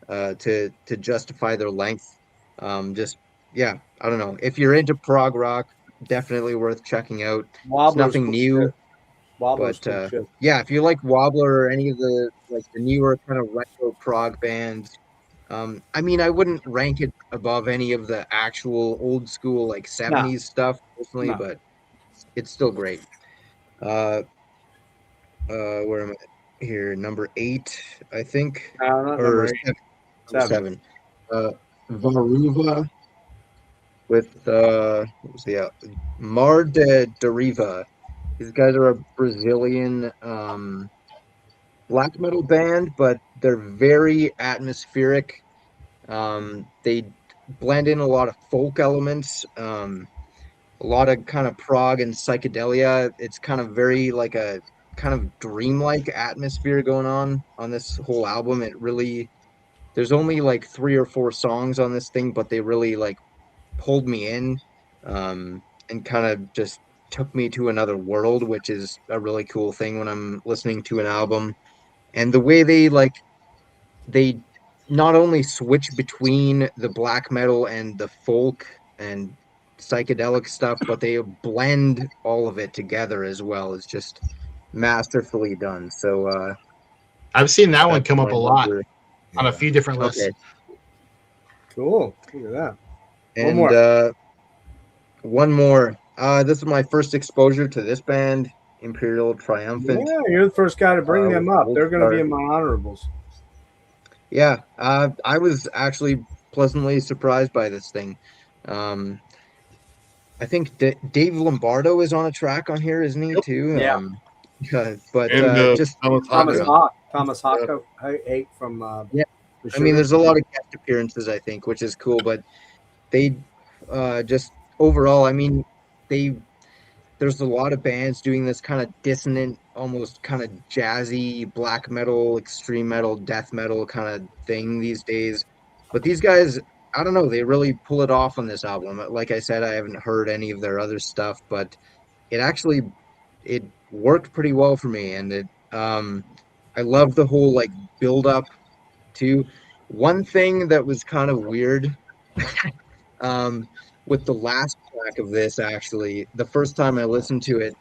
to justify their length. I don't know. If you're into prog rock, definitely worth checking out. It's nothing new. But yeah, if you like Wobbler or any of the newer kind of retro prog bands, I mean, I wouldn't rank it above any of the actual old school 70s stuff personally, but it's still great. Where am I here? Number 8, I think, or 7. Varuva with what was the Mar de Deriva. These guys are a Brazilian black metal band, but they're very atmospheric. They blend in a lot of folk elements, a lot of kind of prog and psychedelia. It's kind of very like a kind of dreamlike atmosphere going on this whole album. There's only 3 or 4 songs on this thing, but they really pulled me in and kind of just took me to another world, which is a really cool thing when I'm listening to an album. And the way they not only switch between the black metal and the folk and psychedelic stuff, but they blend all of it together as well. It's just masterfully done. So I've seen that one come up a lot on a few different lists. Okay. Cool. Look at that. And one more. This is my first exposure to this band Imperial Triumphant. Yeah, you're the first guy to bring them up. They're going to be Wolfstar. in my honorables. Yeah, I was actually pleasantly surprised by this thing. I think Dave Lombardo is on a track on here, isn't he, too? Yeah. But And just Thomas Hawk. Thomas Hawk from yeah. the I mean, Sugar. there's a lot of guest appearances, I think, which is cool. But they just overall, I mean, there's a lot of bands doing this kind of dissonant, almost kind of jazzy black metal, extreme metal, death metal kind of thing these days. But these guys, I don't know, they really pull it off on this album. Like I said, I haven't heard any of their other stuff, but it worked pretty well for me, and I love the whole like build up to one thing that was kind of weird. With the last track of this, actually, the first time I listened to it,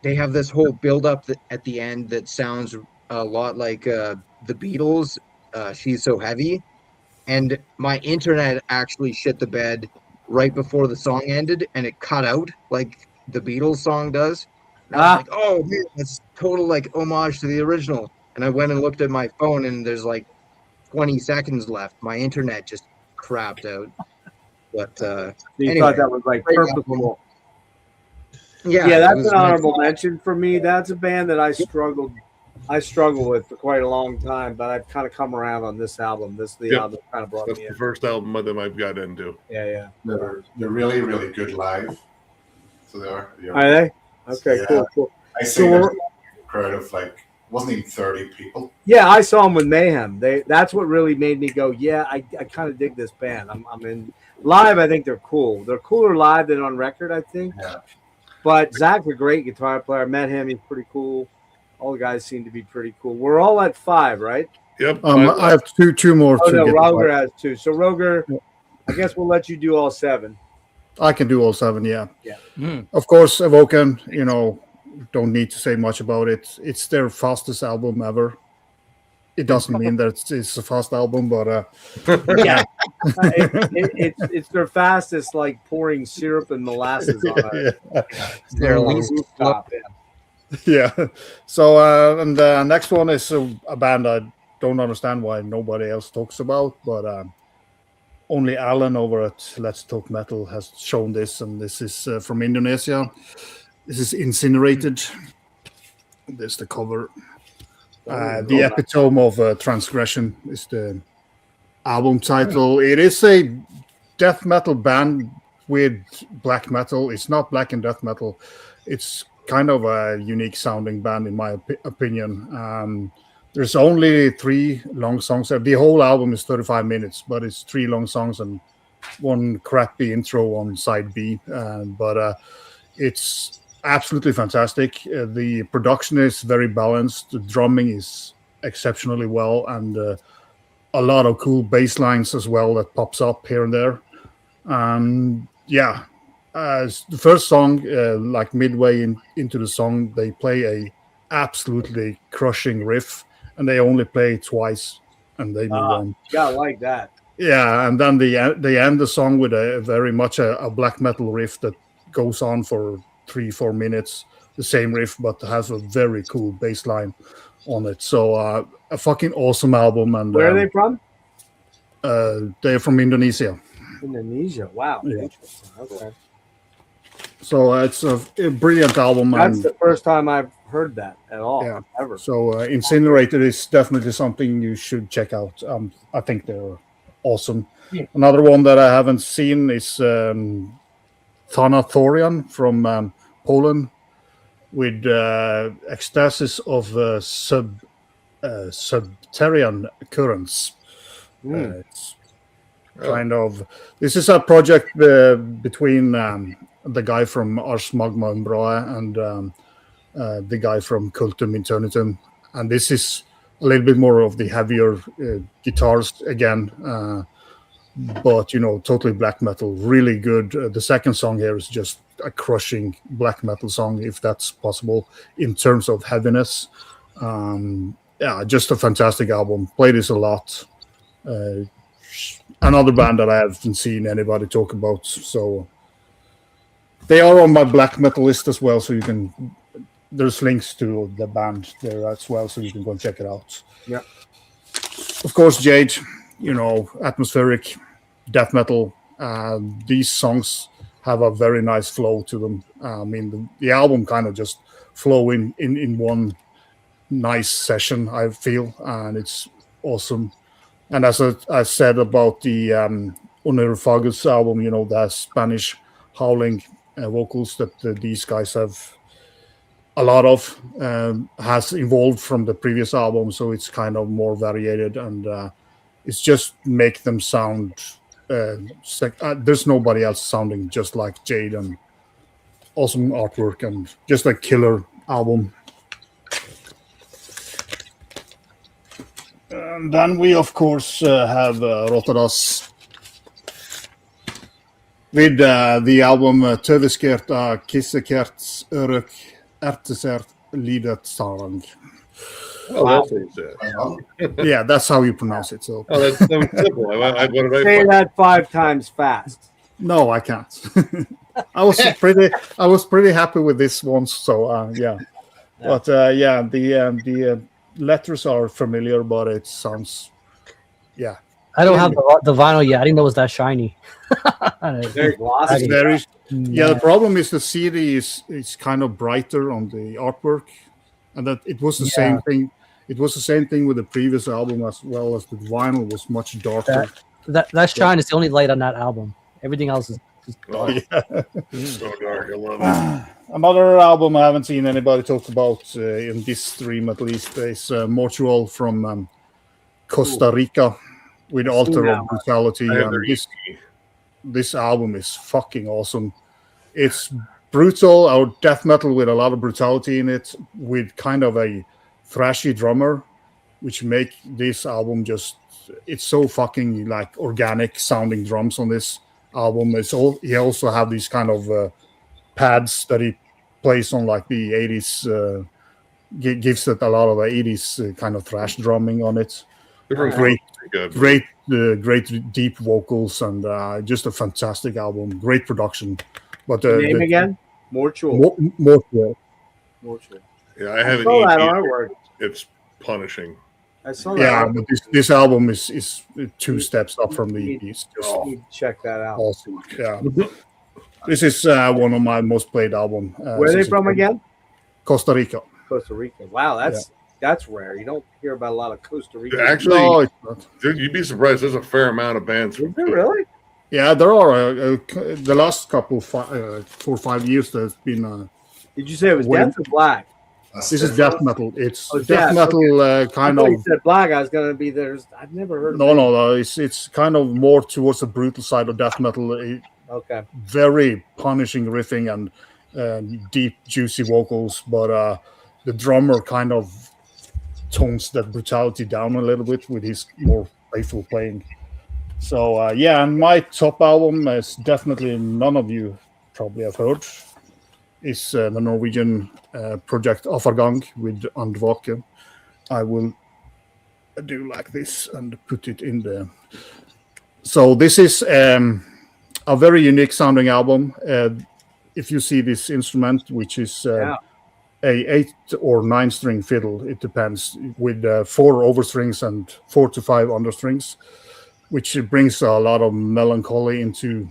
they have this whole build-up at the end that sounds a lot like the Beatles, She's So Heavy, and my internet actually shit the bed right before the song ended, and it cut out like the Beatles song does. And I was like, oh, man, that's total like homage to the original. And I went and looked at my phone, and there's like 20 seconds left. My internet just crapped out. But you anyway, thought that was like purposeful. Yeah, that's an honorable mention for me. That's a band that I struggled with for quite a long time, but I've kind of come around on this album. This is the album that kind of brought That's me the in. first album of them I've got into. Yeah. They're really, really good live. So they are. Are they? Okay, cool. I see there's a crowd of like, wasn't even 30 people. Yeah, I saw them with Mayhem. That's what really made me go, yeah, I kind of dig this band. I'm in live. I think they're cool. They're cooler live than on record, I think. Yeah. But Zach's a great guitar player. I met him. He's pretty cool. All the guys seem to be pretty cool. We're all at 5, right? Yep. I have two more. Oh, no, get Roger has 2. So, Roger, I guess we'll let you do all 7. I can do all 7, yeah. Yeah. Of course, Awoken, don't need to say much about it. It's their fastest album ever. It doesn't mean that it's a fast album, but yeah, it's their fastest, like pouring syrup and molasses on their rooftop. Yeah. So, and the next one is a band I don't understand why nobody else talks about, but only Alan over at Let's Talk Metal has shown this, and this is from Indonesia. This is Incinerated. There's the cover. The Epitome of Transgression is the album title. It is a death metal band with black metal. It's not black and death metal. It's kind of a unique sounding band in my opinion. There's only 3 long songs. The whole album is 35 minutes, but it's 3 long songs and 1 crappy intro on side B. But it's absolutely fantastic. The production is very balanced. The drumming is exceptionally well, and a lot of cool bass lines as well that pops up here and there. The first song, like midway into the song, they play a absolutely crushing riff, and they only play it twice, and they move on. You gotta like that. Yeah, and then they end the song with a very much a black metal riff that goes on for 3-4 minutes, the same riff, but has a very cool bass line on it. So a fucking awesome album. And where are they from? They're from Indonesia. Indonesia. Wow. Yeah. Interesting. Okay. So it's a brilliant album. That's the first time I've heard that at all. Yeah. Ever. So Incinerated is definitely something you should check out. I think they're awesome. Yeah. Another one that I haven't seen is Thanathorian from Poland, with Ecstasis of Subterranean Currents. It's kind of, this is a project between the guy from Ars Magna Umbra and the guy from Cultum Internitum, and this is a little bit more of the heavier guitars again, but totally black metal, really good. The second song here is just a crushing black metal song, if that's possible in terms of heaviness. Just a fantastic album. Play this a lot. Another band that I haven't seen anybody talk about, so they are on my black metal list as well, so you can there's links to the band there as well, so you can go and check it out. Yeah. Of course, Jade, atmospheric death metal. These songs have a very nice flow to them. I mean, the album kind of just flow in one nice session, I feel, and it's awesome. And as I said about the Unerfagus album, the Spanish howling vocals that these guys have a lot of has evolved from the previous album, so it's kind of more varied, and it's just make them sound there's nobody else sounding just like Jade, and awesome artwork and just a killer album. And then we of course have Rotadas with the album Töveskert Kissekert Örök Ertesert Lidet Sarang. Oh, that's what you said. Yeah, that's how you pronounce it. So. Oh, that's so simple. What did I Say find? that 5 times fast. No, I can't. I was pretty happy with this one. So yeah. But the letters are familiar, but it sounds I don't have the vinyl yet. I didn't know it was that shiny. Very glossy. The problem is the CD is kind of brighter on the artwork, and that it was the same thing. It was the same thing with the previous album as well, as the vinyl was much darker. That shine is the only light on that album. Everything else is dark. So dark. I love it. Another album I haven't seen anybody talk about in this stream, at least, is Mortual from Costa Rica with Altar of Brutality. And this album is fucking awesome. It's brutal, or death metal with a lot of brutality in it, with kind of a thrashy drummer, which make this album it's so fucking like organic sounding drums on this album. He also have these kind of pads that he plays on, like the 80s, gives it a lot of 80s kind of thrash drumming on it. Great deep vocals, and just a fantastic album. Great production. But name again? Mortual. Mortual. Yeah, I have saw an that EP. artwork. It's punishing. I saw that. Yeah, but this album is 2 steps up from the EP. It's just Need to check that out. awesome. Yeah. This is one of my most played album. Where are they from again? Costa Rica. Costa Rica. Wow, that's rare. You don't hear about a lot of Costa Rica. Actually, No, it's not. dude, you'd be surprised. There's a fair amount of bands. Is there really? Yeah, there are the last couple 4 or 5 years. There's been. Did you say it was When- death or black? This is death metal. It's Oh, death death. metal I kind thought of. you said black. I was gonna be there. I've never heard of No, it. no. It's kind of more towards the brutal side of death metal. Okay. Very punishing riffing and deep, juicy vocals, but the drummer kind of tones that brutality down a little bit with his more playful playing. So and my top album is definitely none of you probably have heard. Is the Norwegian project Aftergang with Andvake. I will do like this and put it in there. So this is a very unique sounding album. If you see this instrument, which is a 8 or 9 string fiddle, it depends, with 4 overstrings and 4 to 5 understrings, which brings a lot of melancholy into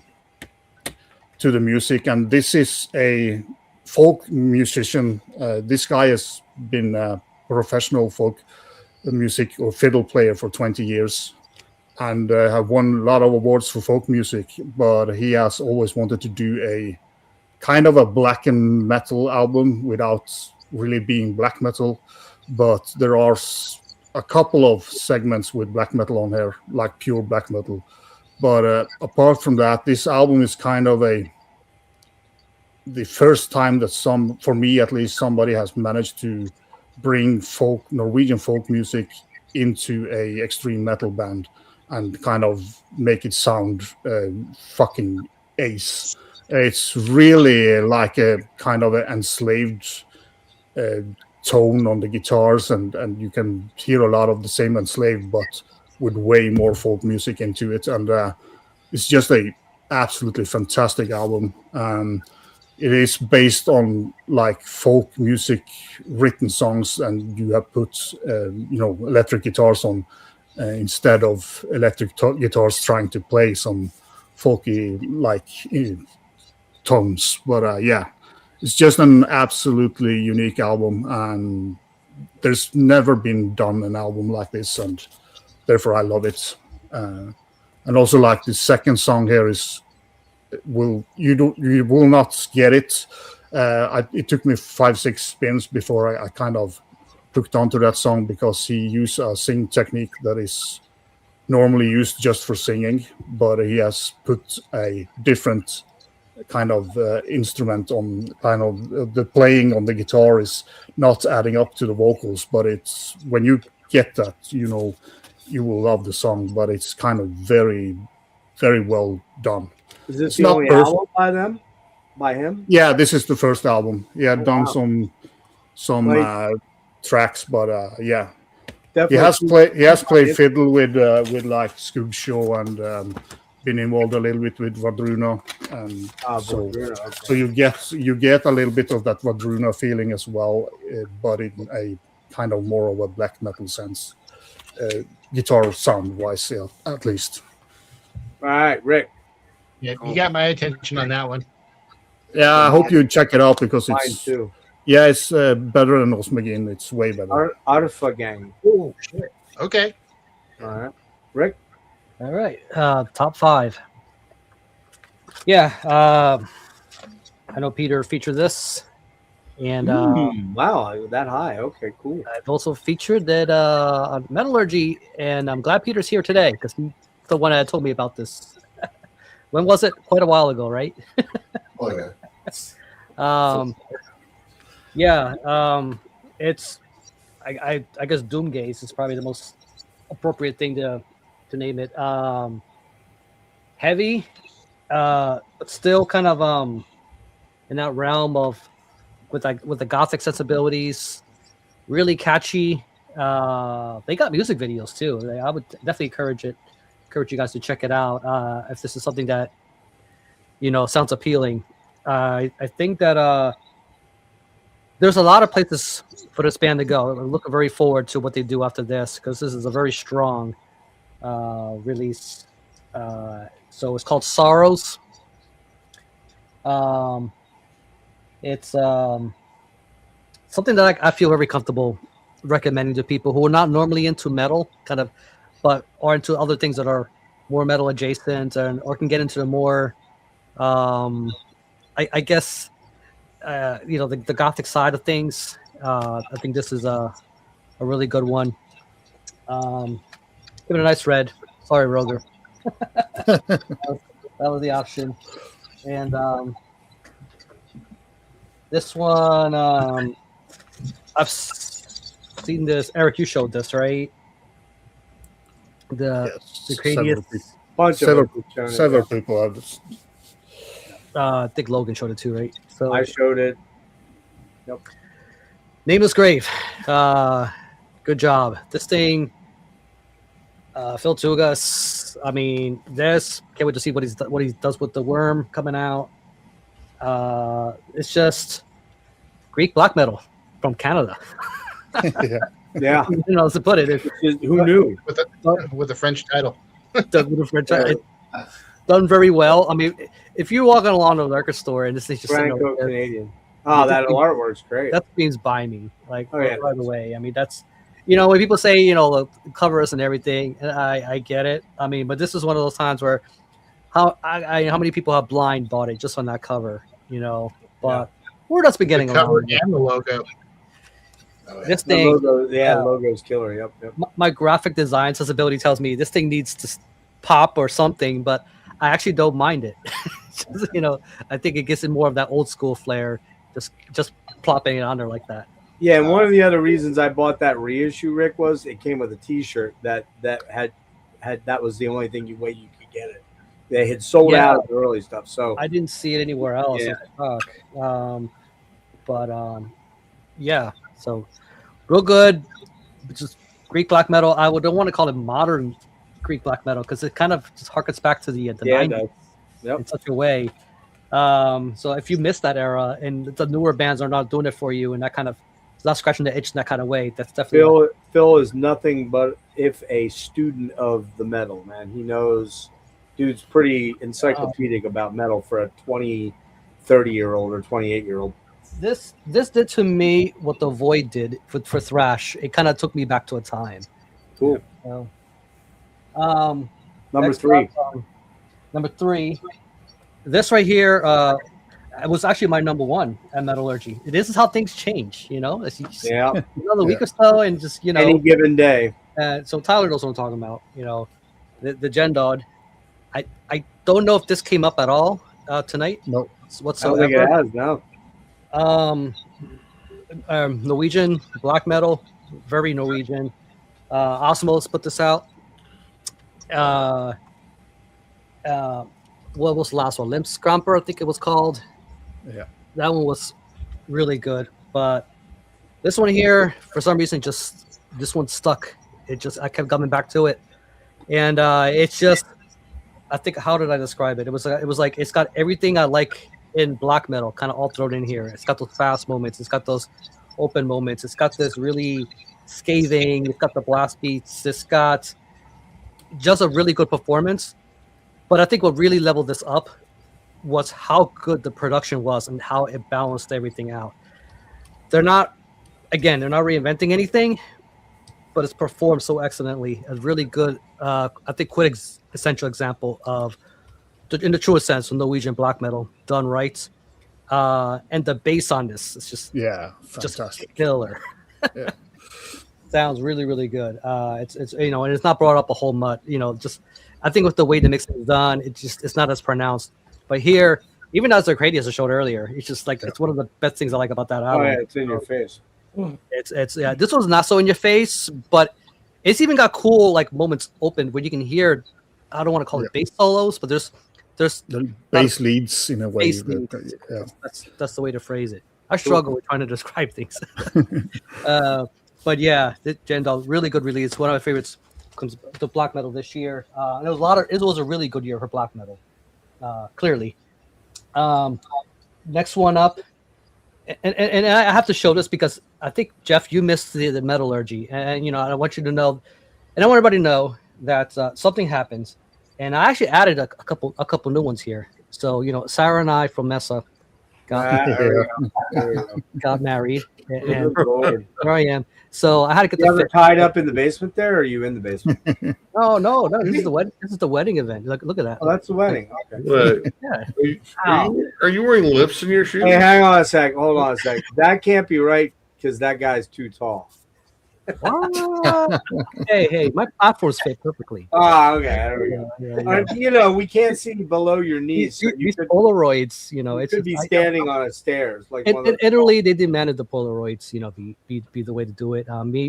the music. And this is a folk musician. This guy has been a professional folk music or fiddle player for 20 years and have won a lot of awards for folk music, but he has always wanted to do a kind of a black and metal album without really being black metal. But there are a couple of segments with black metal on here, like pure black metal. But apart from that, this album is kind of the first time that for me at least, somebody has managed to bring Norwegian folk music into a extreme metal band and kind of make it sound fucking ace. It's really like a kind of an enslaved tone on the guitars, and you can hear a lot of the same enslaved, but with way more folk music into it. And it's just a absolutely fantastic album. it is based on like folk music, written songs, and you have put electric guitars on instead of electric guitars trying to play some folky like tones. But yeah, it's just an absolutely unique album, and there's never been done an album like this, and therefore I love it. And also, like the second song here is you will not get it. It took me 5-6 spins before I kind of hooked onto that song, because he used a sing technique that is normally used just for singing, but he has put a different kind of instrument on. Kind of the playing on the guitar is not adding up to the vocals, but it's when you get that, you will love the song. But it's kind of very, very well done. Is this the only album by him? Yeah, this is the first album. He had done some tracks, but yeah. Definitely. He has played fiddle with like Skug Show, and been involved a little bit with Vadruna, and so you get a little bit of that Vadruna feeling as well, but in a kind of more of a black metal sense, guitar sound wise, yeah, at least. All right, Rick. Yeah, you got my attention on that one. Yeah, I hope you check it out, because Mine it's too. Yeah, it's better than Osmagin. It's way better. Artifa Gang. Oh shit. Okay. All right, Rick. All right, top 5. Yeah, I know Peter featured this, and wow, that high. Okay, cool. I've also featured that on Metallurgy, and I'm glad Peter's here today, because he's the one that told me about this. When was it? Quite a while ago, right? Oh yeah. It's I guess Doomgaze is probably the most appropriate thing to name it. Heavy, but still kind of in that realm of with the gothic sensibilities. Really catchy. They got music videos too. I would definitely encourage you guys to check it out if this is something that sounds appealing. I think that there's a lot of places for this band to go. I'm looking very forward to what they do after this, because this is a very strong release. So it's called Sorrows. It's something that I feel very comfortable recommending to people who are not normally into metal, kind of, but are into other things that are more metal adjacent, or can get into the more, I guess, the gothic side of things. I think this is a really good one. Give it a nice red. Sorry, Roger. that was the option. And this one, I've seen this. Eric, you showed this, right? The Cranius. Several people have this. I think Logan showed it too, right? So I showed it. Yep. Nameless Grave. Good job. This thing, Phil Tugas. I mean, this can't wait to see what he does with the worm coming out. It's just Greek black metal from Canada. Yeah. You know, to put it. Who knew? With the French title. Done very well. I mean, if you're walking along to a liquor store and this is just Franco-Canadian. Oh, that artwork's great. That screams by me, like right away. I mean, that's, when people say, the covers and everything, and I get it. I mean, but this is one of those times where how many people have blind bought it just on that cover, but we're just beginning. The cover and the logo. This thing, the logo's killer. Yep. My graphic design sensibility tells me this thing needs to pop or something, but I actually don't mind it. I think it gives it more of that old school flair, just plopping it on there like that. Yeah, and one of the other reasons I bought that reissue, Rick, was it came with a T-shirt that had that was the only way you could get it. They had sold out of the early stuff, so I didn't see it anywhere else. Yeah. So real good. Just Greek black metal. I don't want to call it modern Greek black metal because it kind of just harkens back to the 90s in such a way. So if you missed that era and the newer bands are not doing it for you, and that kind of not scratching the itch in that kind of way, that's definitely Phil is nothing but if a student of the metal, man. He knows, dude's pretty encyclopedic about metal for a 20, 30-year-old or 28-year-old. This did to me what the Void did for thrash. It kind of took me back to a time. Cool. Number Next 3. up, number 3. This right here it was actually my number 1 at Metallurgy. This is how things change, you know. It's just another week or so, and just any given day. So Tyler knows what I'm talking about. You know, the Gen Dod. I don't know if this came up at all tonight. No, whatsoever. I don't think it has. No. Norwegian black metal, very Norwegian. Osmos put this out. What was the last one? Limp Scrumper, I think it was called. Yeah, that one was really good. But this one here, for some reason, just this one stuck. I kept coming back to it, and it's just. I think, how did I describe it? It was like it's got everything I like in black metal, kind of all thrown in here. It's got those fast moments. It's got those open moments. It's got this really scathing. It's got the blast beats. It's got just a really good performance. But I think what really leveled this up was how good the production was and how it balanced everything out. They're not reinventing anything, but it's performed so excellently. A really good, I think, essential example of, in the truest sense, of Norwegian black metal done right. And the bass on this is just fantastic, killer. Yeah. Sounds really, really good. It's and it's not brought up a whole much. Just I think with the way the mixing is done, it's not as pronounced. But here, even as the Grady as I showed earlier, it's just like it's one of the best things I like about that album. Oh yeah, it's in your face. It's this one's not so in your face, but it's even got cool like moments open where you can hear. I don't want to call it bass solos, but there's the bass leads in a way. Yeah. That's the way to phrase it. I struggle with trying to describe things. But yeah, the Gen Dog, really good release. One of my favorites comes to black metal this year. And it was a really good year for black metal. Clearly. Next one up, and I have to show this because I think Jeff, you missed the Metallurgy, and I want you to know, and I want everybody to know that something happens, and I actually added a couple new ones here. So Sarah and I from Mesa got married, and here I am. So I had to get the tied up in the basement there, or are you in the basement? No. This is the wedding. This is the wedding event. Look at that. Oh, that's the wedding. Okay. What? Yeah. Are you wearing lips in your shoes? Hey, hang on a sec. Hold on a sec. That can't be right because that guy's too tall. Hey, my platforms fit perfectly. Oh, okay. There we go. Yeah. We can't see below your knees. So these Polaroids, it could be standing on a stairs. Like in Italy, they demanded the Polaroids, be the way to do it.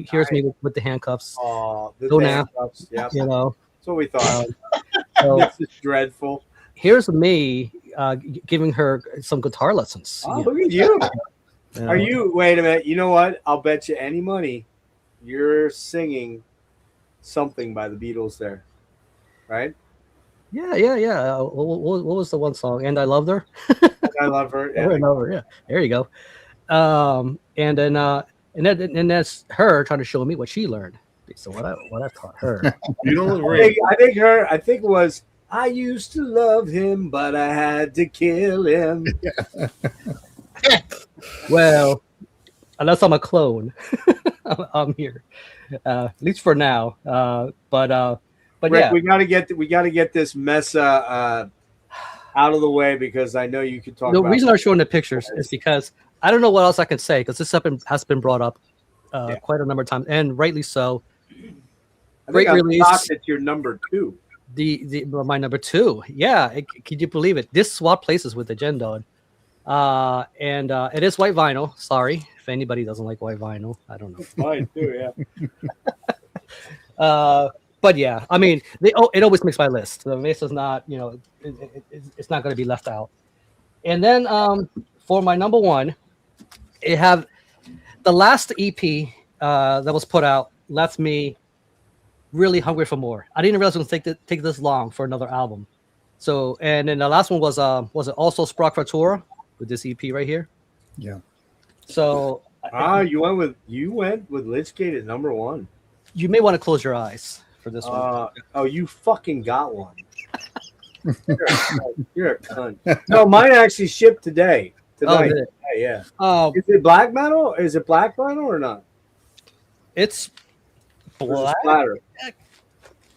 Here's me with the handcuffs. Oh, the handcuffs. Yeah. That's what we thought. This is dreadful. Here's me giving her some guitar lessons. Oh, look at you. Are you? Wait a minute. You know what? I'll bet you any money. You're singing something by the Beatles there, right? Yeah. What was the one song? And I Loved Her. I Love Her. Yeah. Yeah. There you go. And then that's her trying to show me what she learned. So what I taught her. You don't I think it was I used to love him, but I had to kill him. Well, unless I'm a clone. I'm here, at least for now. But Rick, yeah, we gotta get this Mesa out of the way because I know you could talk. The about reason I'm showing the pictures is because I don't know what else I can say because this has been brought up quite a number of times and rightly so. Great release. It's your number 2. My number 2. Yeah, can you believe it? This swapped places with the Gen Dog. And it is white vinyl. Sorry if anybody doesn't like white vinyl. I don't know. Mine too, yeah. But yeah, I mean, it always makes my list. The Mesa's not, it's not going to be left out. And then for my number 1, it have the last EP that was put out left me really hungry for more. I didn't realize it was going to take this long for another album. So, and then the last one was it also Sprock for Tour with this EP right here? Yeah. So you went with Lichgate at number 1. You may want to close your eyes for this one. Oh, you fucking got one. You're a cunt. No, mine actually shipped tonight. did it? Yeah. Is it black metal? Is it black metal or not? It's black. Splatter.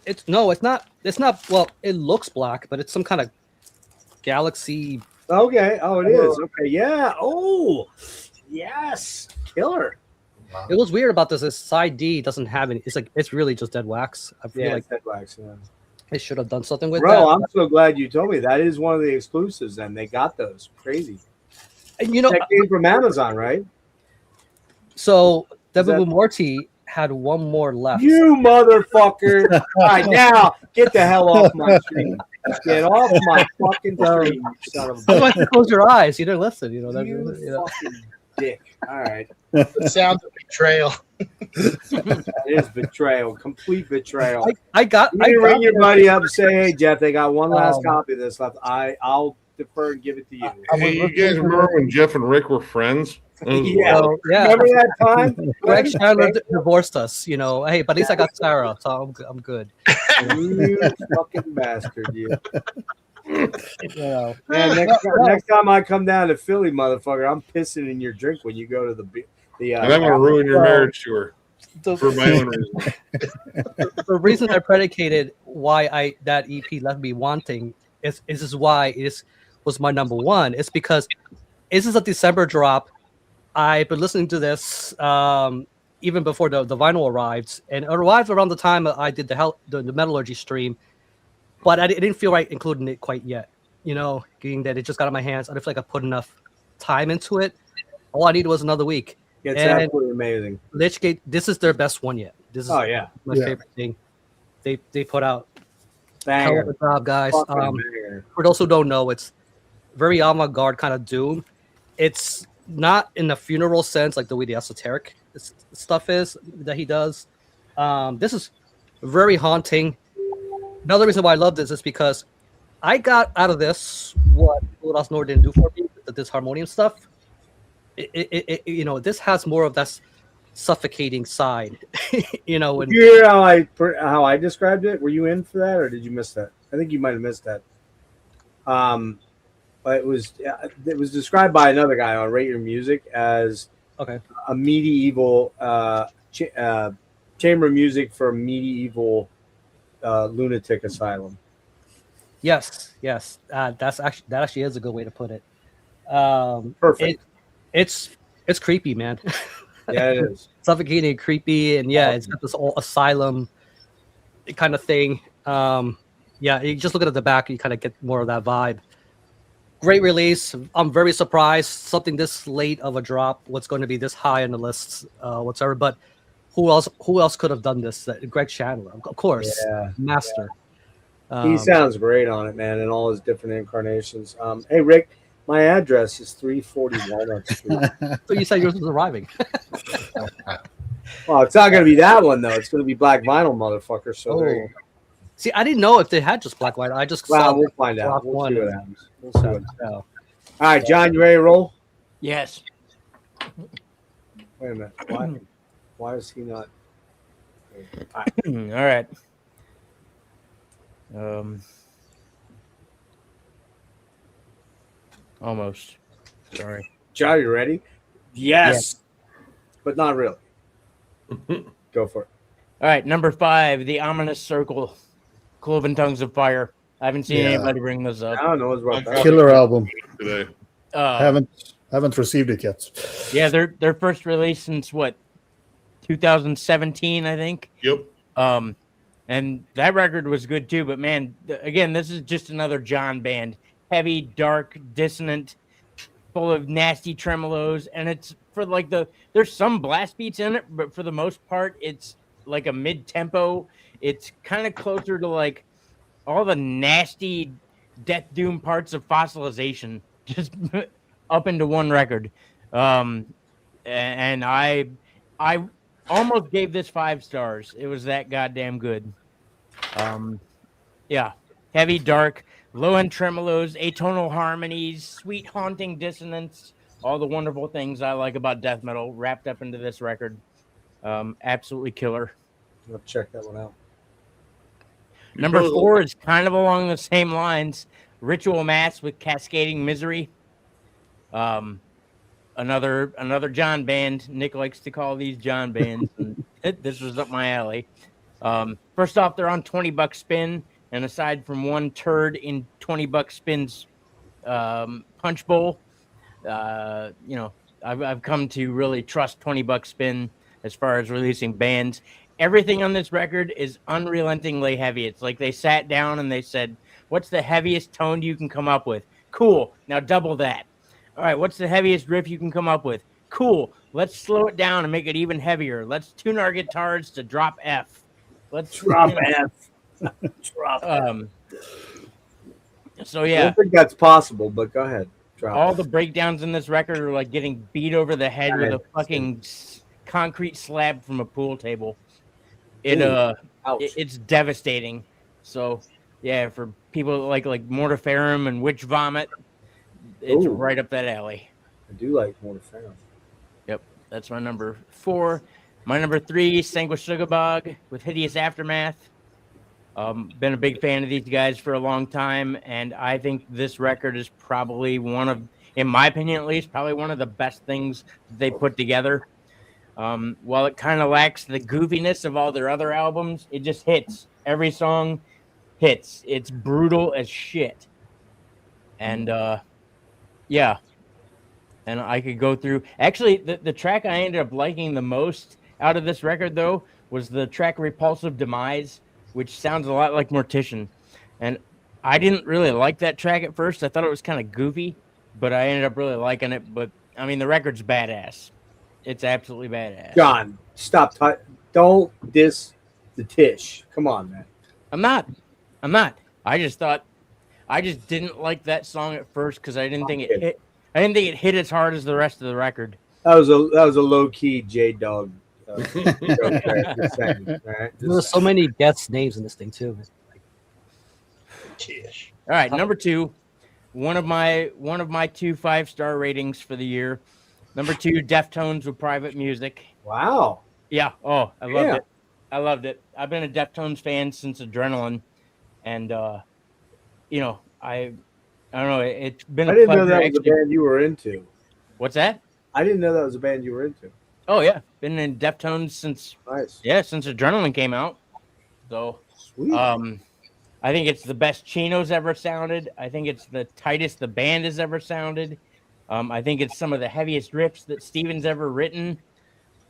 It's not. It's not. Well, it looks black, but it's some kind of galaxy. Okay. Oh, it is. Okay. Yeah. Oh, yes. Killer. It was weird about this. Is side D doesn't have any. It's really just dead wax. I feel like dead wax. Yeah. They should have done something with Bro, that. I'm so glad you told me that is one of the exclusives. And they got those. Crazy. And that came from Amazon, right? So Devin Morty had one more left. You motherfucker! All right, now get the hell off my stream. Get off my fucking stream, you son of a You have to close your eyes. You didn't listen. You fucking dick. All right. It sounds of betrayal. That is betrayal. Complete betrayal. I ring your buddy up and say, "Hey, Jeff, they got one last copy of this left. I'll defer and give it to you." Hey, you guys remember when Jeff and Rick were friends? Yeah. Remember that time? Greg Chandler divorced us. Hey, but at least I got Sarah, so I'm good. You fucking bastard, you. Man, next time I come down to Philly, motherfucker, I'm pissing in your drink when you go to the. And I'm gonna ruin your marriage to her for my own reason. The reason I predicated why that EP left me wanting is why it was my number one. It's because this is a December drop. I've been listening to this even before the vinyl arrived, and it arrived around the time I did the metallurgy stream, but I didn't feel right including it quite yet. Getting that it just got in my hands. I didn't feel like I put enough time into it. All I needed was another week. It's absolutely amazing. Lichgate, this is their best one yet. This is my favorite thing they put out. Hell of a job, guys. For those who don't know, it's very avant-garde kind of doom. It's not in the funeral sense like the way the esoteric stuff is that he does. This is very haunting. Another reason why I love this is because I got out of this what Lost Nord didn't do for me, the disharmonium stuff. This has more of that suffocating side. Did you hear how I described it? Were you in for that, or did you miss that? I think you might have missed that. But it was described by another guy on Rate Your Music as a medieval chamber music for a medieval lunatic asylum. Yes. That actually is a good way to put it. Perfect. It's creepy, man. Yeah, it is. Suffocating, creepy, and it's got this whole asylum kind of thing. You just look at the back, you kind of get more of that vibe. Great release. I'm very surprised something this late of a drop. What's going to be this high on the lists, whatsoever. But who else could have done this? Greg Chandler, of course, master. He sounds great on it, man, in all his different incarnations. Hey, Rick. My address is 340 Walnut Street. So you said yours was arriving. Well, it's not going to be that one, though. It's going to be black vinyl, motherfucker. So there you go. See, I didn't know if they had just black vinyl. I just we'll find out. We'll see what happens. All right, John, you ready to roll? Yes. Wait a minute. Why is he not? All right. Almost. Sorry. John, you ready? Yes. But not really. Go for it. All right, number 5, The Ominous Circle, Cloven Tongues of Fire. I haven't seen anybody bring this up. I don't know what's wrong. Killer album. Today. Haven't received it yet. Yeah, their first release since 2017, I think. Yep. And that record was good too. But man, again, this is just another John band. Heavy, dark, dissonant, full of nasty tremolos, and it's for there's some blast beats in it, but for the most part, it's like a mid-tempo. It's kind of closer to all the nasty death doom parts of Fossilization, just up into one record. And I almost gave this 5 stars. It was that goddamn good. Heavy, dark. low-end tremolos, atonal harmonies, sweet haunting dissonance, all the wonderful things I like about death metal wrapped up into this record. Absolutely killer. I'll check that one out. Number 4 is kind of along the same lines. Ritual Mass with Cascading Misery. Another John band. Nick likes to call these John bands. And this was up my alley. First off, they're on $20 spin, and aside from one turd in $20 spin's punch bowl, I've come to really trust $20 spin as far as releasing bands. Everything on this record is unrelentingly heavy. It's like they sat down and they said, "What's the heaviest tone you can come up with? Cool. Now double that. All right, what's the heaviest riff you can come up with? Cool. Let's slow it down and make it even heavier. Let's tune our guitars to drop F. Let's drop F. Drop F. So yeah, I don't think that's possible, but go ahead. Drop all F. the breakdowns in this record are like getting beat over the head with a fucking concrete slab from a pool table. It's devastating. So yeah, for people like Mortiferum and Witch Vomit, it's right up that alley. I do like Mortiferum. Yep, that's my number 4. My number 3, Sanguisugabog with Hideous Aftermath. Been a big fan of these guys for a long time, and I think this record is probably in my opinion at least, probably one of the best things they put together. While it kind of lacks the goofiness of all their other albums, it just hits. Every song hits. It's brutal as shit. And yeah. And I could go through. Actually, the track I ended up liking the most out of this record, though, was the track Repulsive Demise, which sounds a lot like Mortician. And I didn't really like that track at first. I thought it was kind of goofy, but I ended up really liking it. But, I mean, the record's badass. It's absolutely badass. John, stop. Don't diss the Tish. Come on, man. I'm not. I just didn't like that song at first because I didn't think it hit. I didn't think it hit as hard as the rest of the record. That was a low key J Dog. There were so many guest names in this thing too. All right, number 2, one of my 2 5-star ratings for the year. Number 2, Deftones with Private Music. Wow. Yeah. Oh, I loved it. I've been a Deftones fan since Adrenaline, and I don't know. It's been. I didn't know that was a band you were into. What's that? I didn't know that was a band you were into. Oh yeah, been in Deftones since. Nice. Yeah, since Adrenaline came out. So, sweet. I think it's the best Chino's ever sounded. I think it's the tightest the band has ever sounded. I think it's some of the heaviest riffs that Steven's ever written.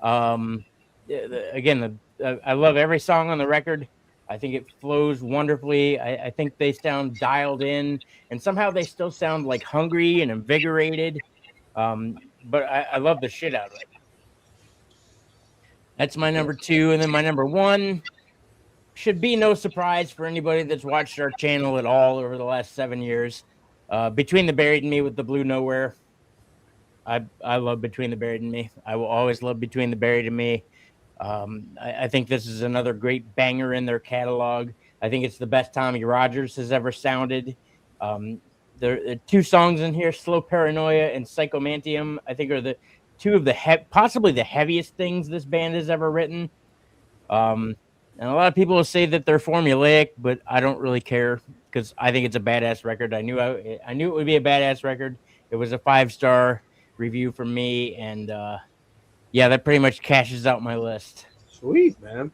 Again, I love every song on the record. I think it flows wonderfully. I think they sound dialed in, and somehow they still sound like hungry and invigorated. But I love the shit out of it. That's my number 2, and then my number 1 should be no surprise for anybody that's watched our channel at all over the last 7 years. Between the Buried and Me with the Blue Nowhere. I love Between the Buried and Me. I will always love Between the Buried and Me. I think this is another great banger in their catalog. I think it's the best Tommy Rogers has ever sounded. There are 2 songs in here, Slow Paranoia and Psychomantium, I think are the 2 of the possibly the heaviest things this band has ever written. And a lot of people will say that they're formulaic, but I don't really care because I think it's a badass record. I knew it would be a badass record. It was a 5-star review from me, and yeah, that pretty much cashes out my list. Sweet, man.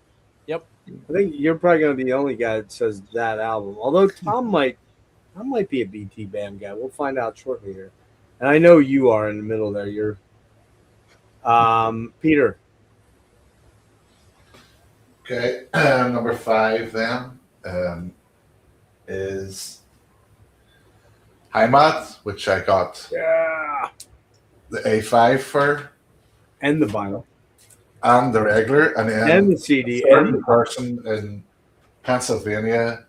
Yep. I think you're probably going to be the only guy that says that album. Although Tom might be a BT Bam guy. We'll find out shortly here. And I know you are in the middle there. You're Peter. Okay, number 5 then is Heimat, which I got the A5 for. And the vinyl. And the regular. And the CD. And the person in Pennsylvania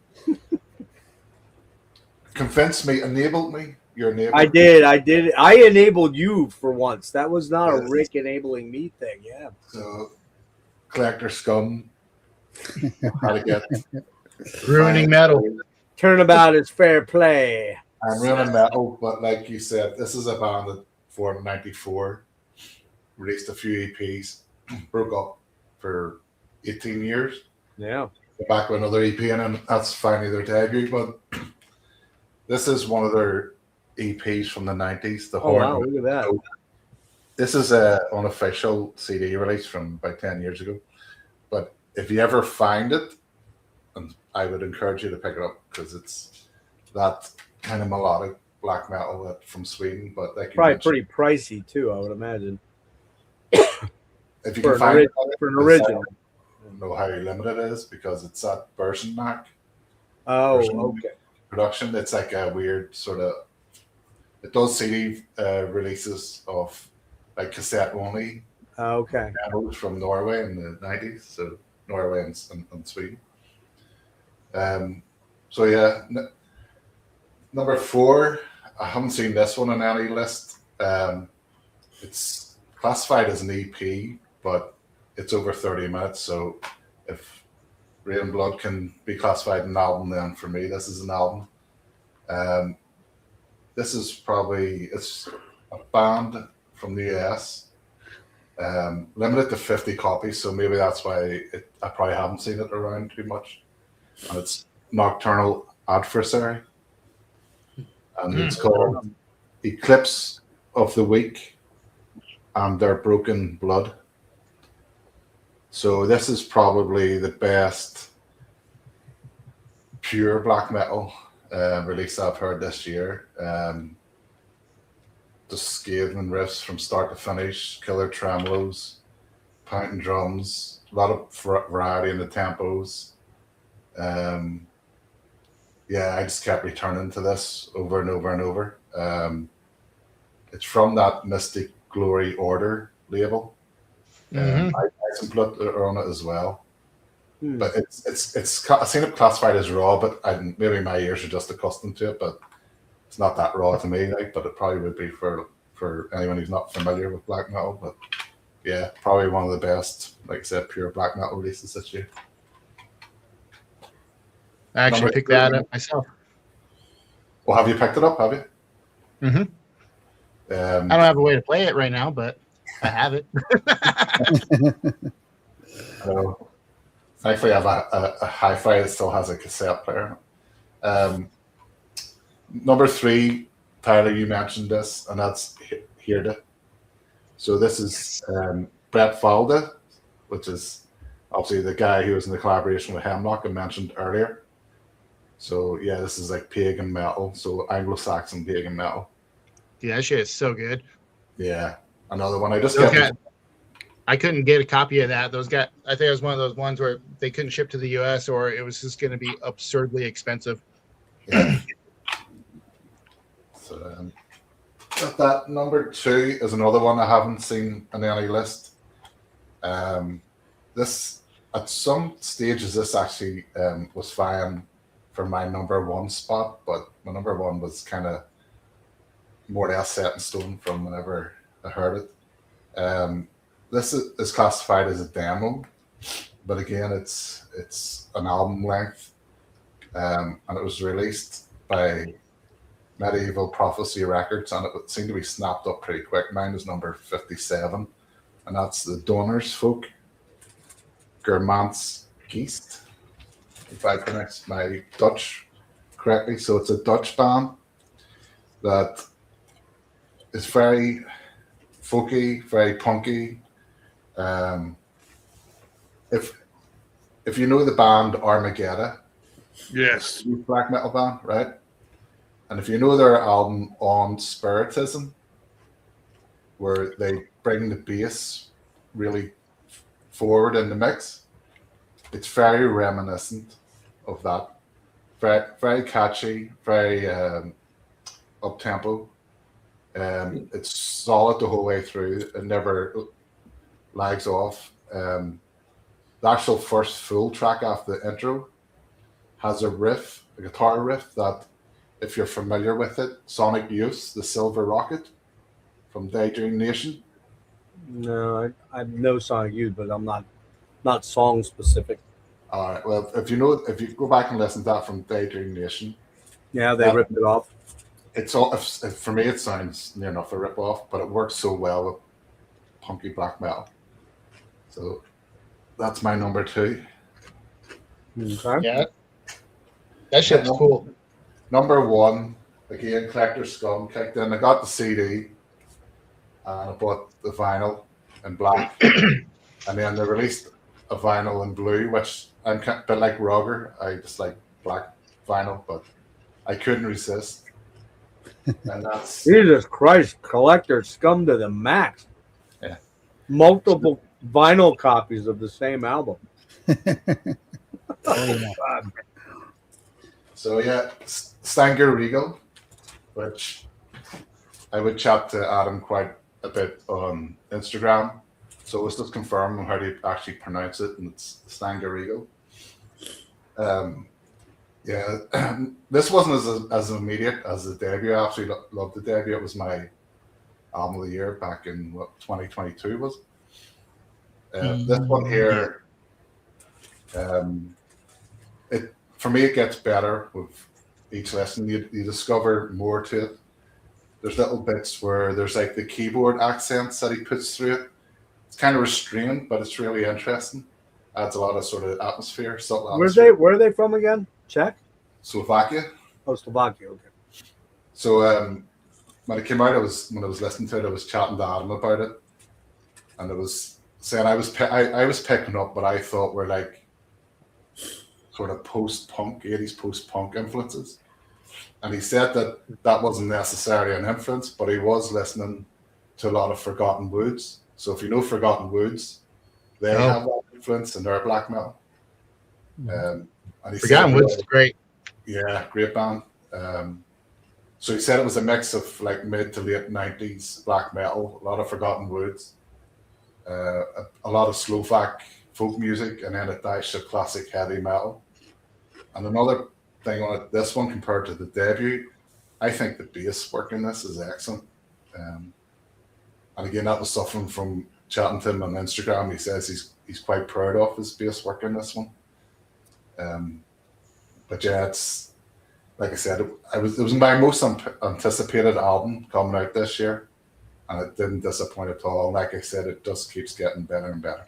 convinced me, enabled me. Your neighbor. I did. I enabled you for once. That was not a Rick enabling me thing. Yeah. So, collector scum. How to get ruining metal. Turnabout is fair play. I'm really metal, but like you said, this is a band that formed in '94, released a few EPs, broke up for 18 years. Yeah. Back with another EP, and that's finally their debut. But this is one of their EPs from the '90s. The Horn. Wow, look at that. This is an unofficial CD release from about 10 years ago. But if you ever find it, and I would encourage you to pick it up because it's that kind of melodic black metal from Sweden. But like Probably pretty pricey too, I would imagine. If you For can an find it, for an original. I don't know how limited it is because it's that version Mac. Oh, version okay. Production. It's like a weird sort of. It does CD releases of like cassette only. Okay. From Norway in the '90s, so Norway and Sweden. So yeah, number 4. I haven't seen this one on any list. It's classified as an EP, but it's over 30 minutes. So if Rain Blood can be classified an album, then for me, this is an album. This is it's a band from the US, limited to 50 copies. So maybe that's why I probably haven't seen it around too much. And it's Nocturnal Adversary. And it's called Eclipse of the Week and Their Broken Blood. So this is probably the best pure black metal release I've heard this year. Just scathing riffs from start to finish, killer tremolos, pounding drums, a lot of variety in the tempos. Yeah, I just kept returning to this over and over and over. It's from that Mystic Glory Order label. Eisenblut are on it as well. But it's I've seen it classified as raw, but maybe my ears are just accustomed to it. But it's not that raw to me, but it probably would be for anyone who's not familiar with black metal. But yeah, probably one of the best, like I said, pure black metal releases this year. I actually picked that up myself. Well, have you picked it up? Have you? I don't have a way to play it right now, but I have it. Thankfully, I have a hi-fi that still has a cassette player. Number 3, Tyler, you mentioned this, and that's Hirde. So this is Brett Falde, which is obviously the guy who was in the collaboration with Hemlock I mentioned earlier. So yeah, this is like pagan metal, so Anglo-Saxon pagan metal. Yeah, that shit is so good. Yeah, another one. I couldn't get a copy of that. I think it was one of those ones where they couldn't ship to the US or it was just going to be absurdly expensive. Yeah. So that number 2 is another one I haven't seen on any list. This at some stages this actually was fine for my number 1 spot, but my number 1 was kind of more or less set in stone from whenever I heard it. This is classified as a demo, but again, it's an album length, and it was released by Medieval Prophecy Records, and it seemed to be snapped up pretty quick. Mine is number 57, and that's the Donors Folk, Germans Geest, if I pronounce my Dutch correctly. So it's a Dutch band that is very folky, very punky. If you know the band Armageddon, yes, black metal band, right? And if you know their album On Spiritism, where they bring the bass really forward in the mix, it's very reminiscent of that. Very, very catchy, very up tempo. It's solid the whole way through. It never lags off. The actual first full track after the intro has a riff, a guitar riff that, if you're familiar with it, Sonic Youth, the Silver Rocket from Daydream Nation. No, I know Sonic Youth, but I'm not song specific. All right. Well, if you go back and listen to that from Daydream Nation, Yeah, they ripped it off. It's all for me. It sounds near enough a rip off, but it works so well with punky black metal. So that's my number 2. Okay. Yeah, that shit's cool. Number 1, again, Collector Scum kicked in. I got the CD and I bought the vinyl in black, and then they released a vinyl in blue, which I'm a bit like Roger. I just like black vinyl, but I couldn't resist. And that's Jesus Christ, Collector Scum to the max. Yeah. Multiple vinyl copies of the same album. So yeah, Stanger Regal, which I would chat to Adam quite a bit on Instagram. So let's just confirm how to actually pronounce it, and it's Stanger Regal. Yeah, this wasn't as immediate as the debut. I absolutely loved the debut. It was my album of the year back in 2022 was. This one here, it for me it gets better with each listen. You discover more to it. There's little bits where there's like the keyboard accents that he puts through it. It's kind of restrained, but it's really interesting. Adds a lot of sort of atmosphere. Subtle atmosphere. Where are they from again? Czech? Slovakia. Oh, Slovakia. Okay. So when it came out, when I was listening to it, I was chatting to Adam about it, and I was saying I was picking up what I thought were like sort of post-punk, 80s post-punk influences, and he said that wasn't necessarily an influence, but he was listening to a lot of Forgotten Woods. So if you know Forgotten Woods, they have that influence in their black metal. And he Forgotten Woods is great. Yeah, great band. So he said it was a mix of like mid to late 90s black metal, a lot of Forgotten Woods, a lot of Slovak folk music, and then a dash of classic heavy metal. And another thing on it, this one compared to the debut, I think the bass work in this is excellent. And again, that was something from chatting to him on Instagram. He says he's quite proud of his bass work in this one. But yeah, it's like I said, it was my most anticipated album coming out this year, and it didn't disappoint at all. Like I said, it just keeps getting better and better.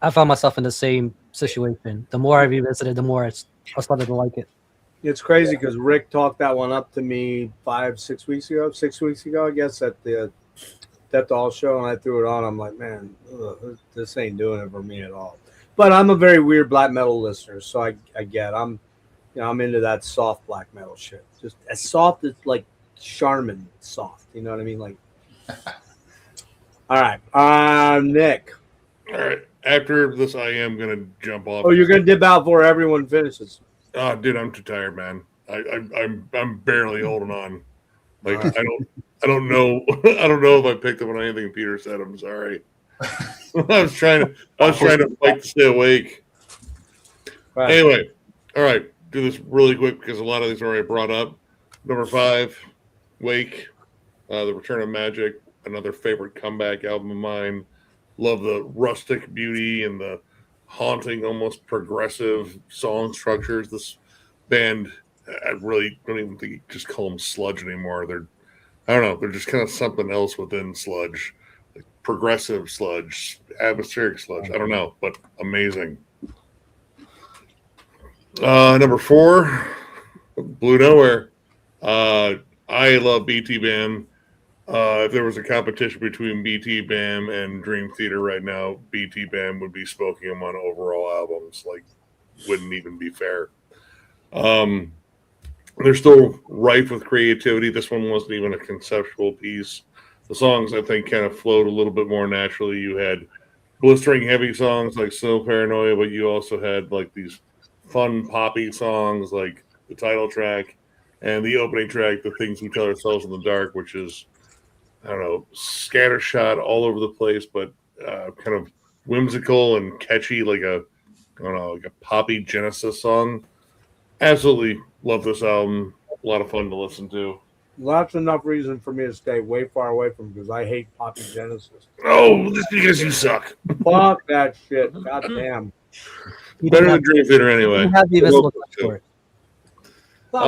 I found myself in the same situation. The more I revisited, the more I started to like it. It's crazy because Rick talked that one up to me 6 weeks ago, I guess, at the Death Doll show, and I threw it on. I'm like, man, this ain't doing it for me at all. But I'm a very weird black metal listener, so I get. I'm into that soft black metal shit. Just as soft as like Charmin soft. You know what I mean? Like. All right, Nick. All right. After this, I am gonna jump off. Oh, you're gonna dip out before everyone finishes. Oh, dude, I'm too tired, man. I'm barely holding on. Like I don't know if I picked up on anything Peter said. I'm sorry. I was trying to fight to stay awake. Right. Anyway, all right, do this really quick because a lot of these are already brought up. Number 5, Wake, The Return of Magic, another favorite comeback album of mine. Love the rustic beauty and the haunting, almost progressive song structures. This band, I really don't even think you just call them sludge anymore. I don't know, they're just kind of something else within sludge. Like progressive sludge, atmospheric sludge. I don't know, but amazing. Number 4, Blue Nowhere. I love BT Bam. If there was a competition between BT Bam and Dream Theater right now, BT Bam would be smoking them on overall albums. Like, wouldn't even be fair. They're still rife with creativity. This one wasn't even a conceptual piece. The songs, I think, kind of flowed a little bit more naturally. You had blistering heavy songs like Snow Paranoia, but you also had like these fun poppy songs like the title track and the opening track, The Things We Tell Ourselves in the Dark, which is, I don't know, scattershot all over the place, but kind of whimsical and catchy, like a poppy Genesis song. Absolutely love this album. A lot of fun to listen to. That's enough reason for me to stay way far away from because I hate poppy Genesis. Oh, just because you suck. Fuck that shit. God damn. Better than Dream Theater anyway. You have even look for it. Fuck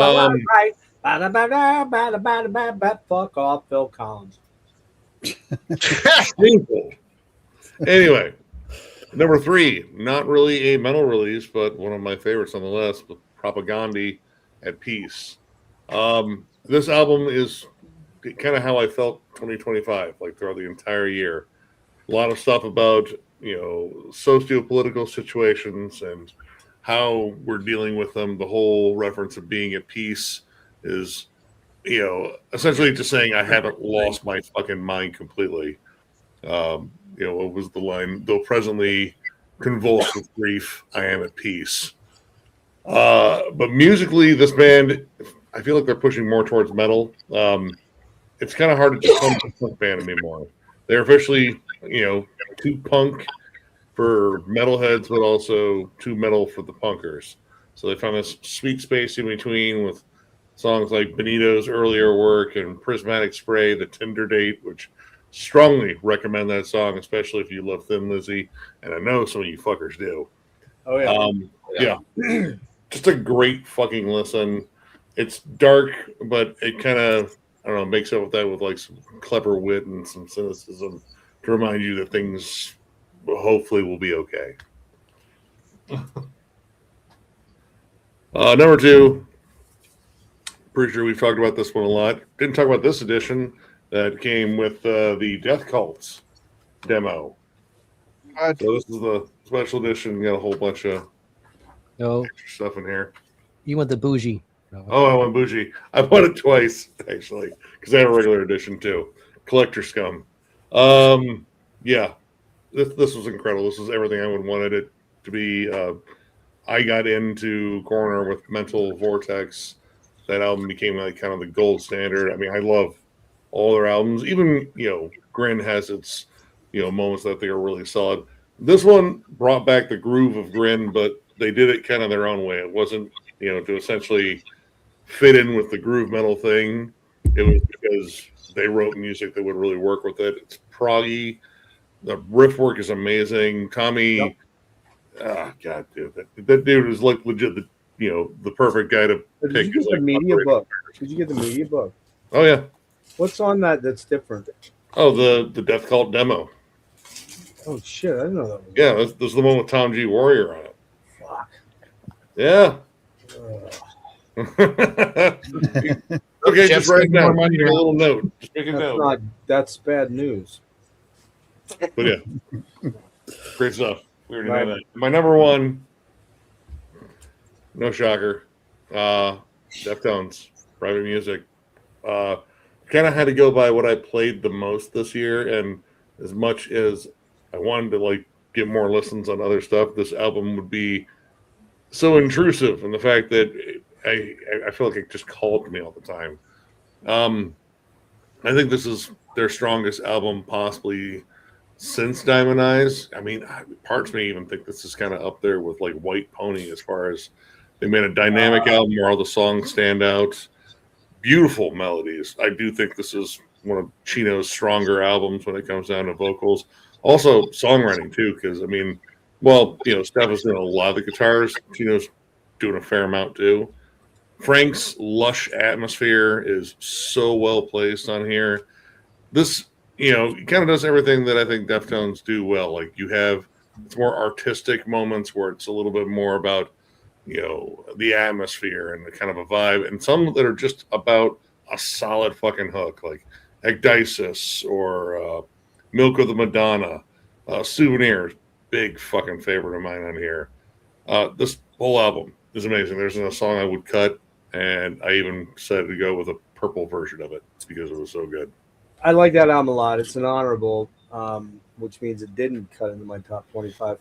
off, Phil Collins. Painful. Anyway, number 3, not really a metal release, but one of my favorites on the list, with Propaganda at Peace. This album is kind of how I felt 2025, like throughout the entire year. A lot of stuff about, socio-political situations and how we're dealing with them. The whole reference of being at peace is, essentially just saying I haven't lost my fucking mind completely. What was the line? Though presently convulsed with grief, I am at peace. But musically, this band, I feel like they're pushing more towards metal. It's kind of hard to just call them a punk band anymore. They're officially, too punk for metalheads, but also too metal for the punkers. So they found this sweet space in between with songs like Benito's earlier work and Prismatic Spray, The Tinder Date, which strongly recommend that song, especially if you love Thin Lizzy, and I know some of you fuckers do. Oh yeah. Yeah. Just a great fucking listen. It's dark, but it kind of, I don't know, makes up with that with like some clever wit and some cynicism to remind you that things hopefully will be okay. Number 2, pretty sure we've talked about this one a lot. Didn't talk about this edition that came with the Death Cults demo. So this is the special edition. Got a whole bunch of extra stuff in here. You want the bougie. Oh, I want bougie. I bought it twice, actually, because I have a regular edition, too. Collector scum. Yeah, this was incredible. This was everything I would wanted it to be. I got into Corner with Mental Vortex. That album became like kind of the gold standard. I mean, I love all their albums. Even, Grin has its, moments that they are really solid. This one brought back the groove of Grin, but they did it kind of their own way. It wasn't, to essentially fit in with the groove metal thing. It was because they wrote music that would really work with it. It's proggy. The riff work is amazing. Tommy, God, dude, that dude is like legit the perfect guy to pick. Did you get the media book? Did you get the media book? Oh yeah. What's on that that's different? Oh, the Death Cult demo. Oh shit, I didn't know that. Yeah, this is the one with Tom G. Warrior on it. Fuck. Yeah. Okay, just write it down. Make a little note. Just make a note. That's bad news. But yeah, great stuff. We already know that. My number 1, no shocker, Deftones, Private Music. Kind of had to go by what I played the most this year, and as much as I wanted to get more listens on other stuff, this album would be so intrusive in the fact that I feel like it just called to me all the time. I think this is their strongest album possibly since Diamond Eyes. I mean, parts may even think this is kind of up there with White Pony as far as they made a dynamic album where all the songs stand out. Beautiful melodies. I do think this is one of Chino's stronger albums when it comes down to vocals. Also, songwriting too, because Steph is doing a lot of the guitars. Chino's doing a fair amount too. Frank's lush atmosphere is so well placed on here. This, it kind of does everything that I think Deftones do well. It's more artistic moments where it's a little bit more about, the atmosphere and the kind of a vibe, and some that are just about a solid fucking hook, like Ecdysis or Milk of the Madonna. Souvenirs, big fucking favorite of mine on here. This whole album is amazing. There's a song I would cut, and I even decided to go with a purple version of it because it was so good. I like that album a lot. It's an honorable, which means it didn't cut into my top 25.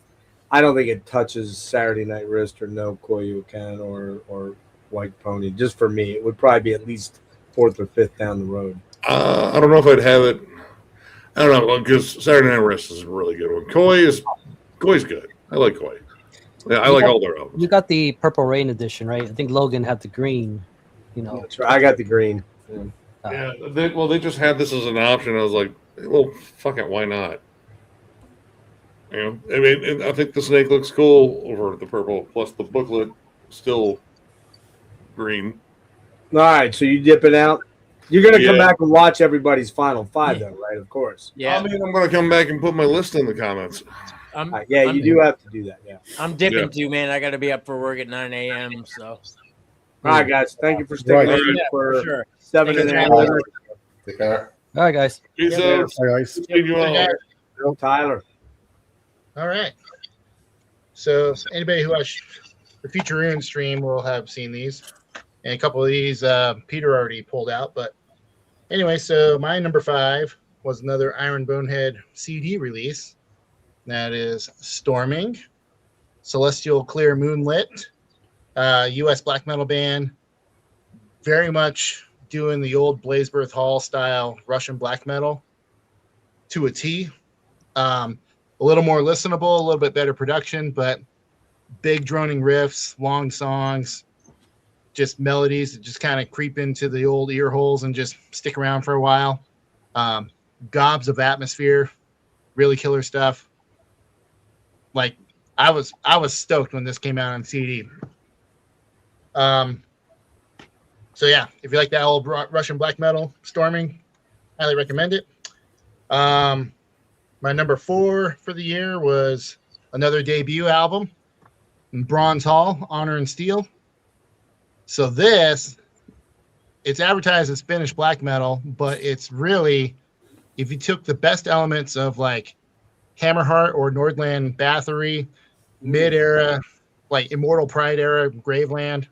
I don't think it touches Saturday Night Wrist or No Koyukan or White Pony. Just for me, it would probably be at least 4th or 5th down the road. I don't know if I'd have it. I don't know, because Saturday Night Wrist is a really good one. Koi's good. I like Koi. Yeah, I like all their albums. You got the Purple Rain edition, right? I think Logan had the green. That's right. I got the green. Yeah. They just had this as an option. I was like, well, fuck it, why not? You know, I mean, and I think the snake looks cool over the purple. Plus, the booklet still green. All right, so you dipping out. You're gonna come Yeah. back and watch everybody's final five, though, right? Of course. Yeah. I mean, I'm going to come back and put my list in the comments. Yeah, you do have to do that. Yeah. I'm dipping Yeah. too, man. I got to be up for work at 9 a.m. So. All right, guys. Thank you for sticking Right. with me Yeah, for for sure. 7 Thank and you, 8. guys. Take care. All right, guys. Peace Yeah, out. Hi, guys. See you all. Tyler. All right. So anybody who watched the Future Rune stream will have seen these. And a couple of these Peter already pulled out. But anyway, so my number 5 was another Iron Bonehead CD release. That is Storming, Celestial Clear Moonlit, U.S. black metal band. Very much doing the old Blazebirth Hall style Russian black metal to a T. A little more listenable, a little bit better production, but big droning riffs, long songs, just melodies that just kind of creep into the old ear holes and just stick around for a while. Gobs of atmosphere, really killer stuff. Like I was stoked when this came out on CD. So yeah, if you like that old Russian black metal, Storming, highly recommend it. My number 4 for the year was another debut album, Bronze Hall, Honor and Steel. So this, it's advertised as Finnish black metal, but it's really, if you took the best elements of like Hammerheart or Nordland Bathory, mid-era, like Immortal Pride era, Graveland,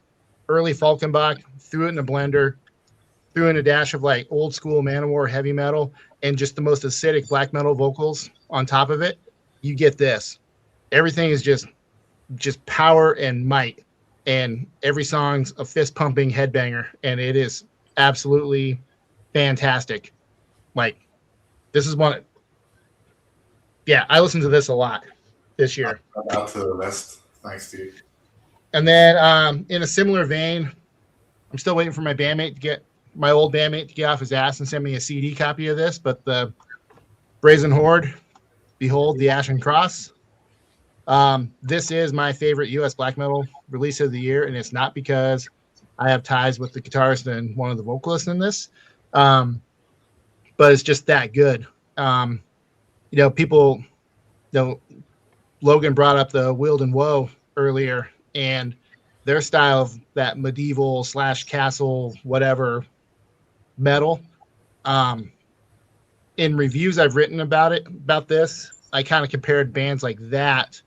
early Falkenbach, threw it in a blender, threw in a dash of like old school Manowar heavy metal, and just the most acidic black metal vocals on top of it, you get this. Everything is just power and might, and every song's a fist pumping headbanger, and it is absolutely fantastic. Like, this is one. Yeah, I listened to this a lot this year. Add that to the list. Thanks, Steve. And then in a similar vein, I'm still waiting for my old bandmate to get off his ass and send me a CD copy of this, but the Brazen Horde, Behold the Ashen Cross. This is my favorite U.S. black metal release of the year, and it's not because I have ties with the guitarist and one of the vocalists in this, but it's just that good. People, Logan brought up the Wield and Woe earlier, and their style of that medieval / castle, whatever metal. In reviews I've written about this, I kind of compared bands like that,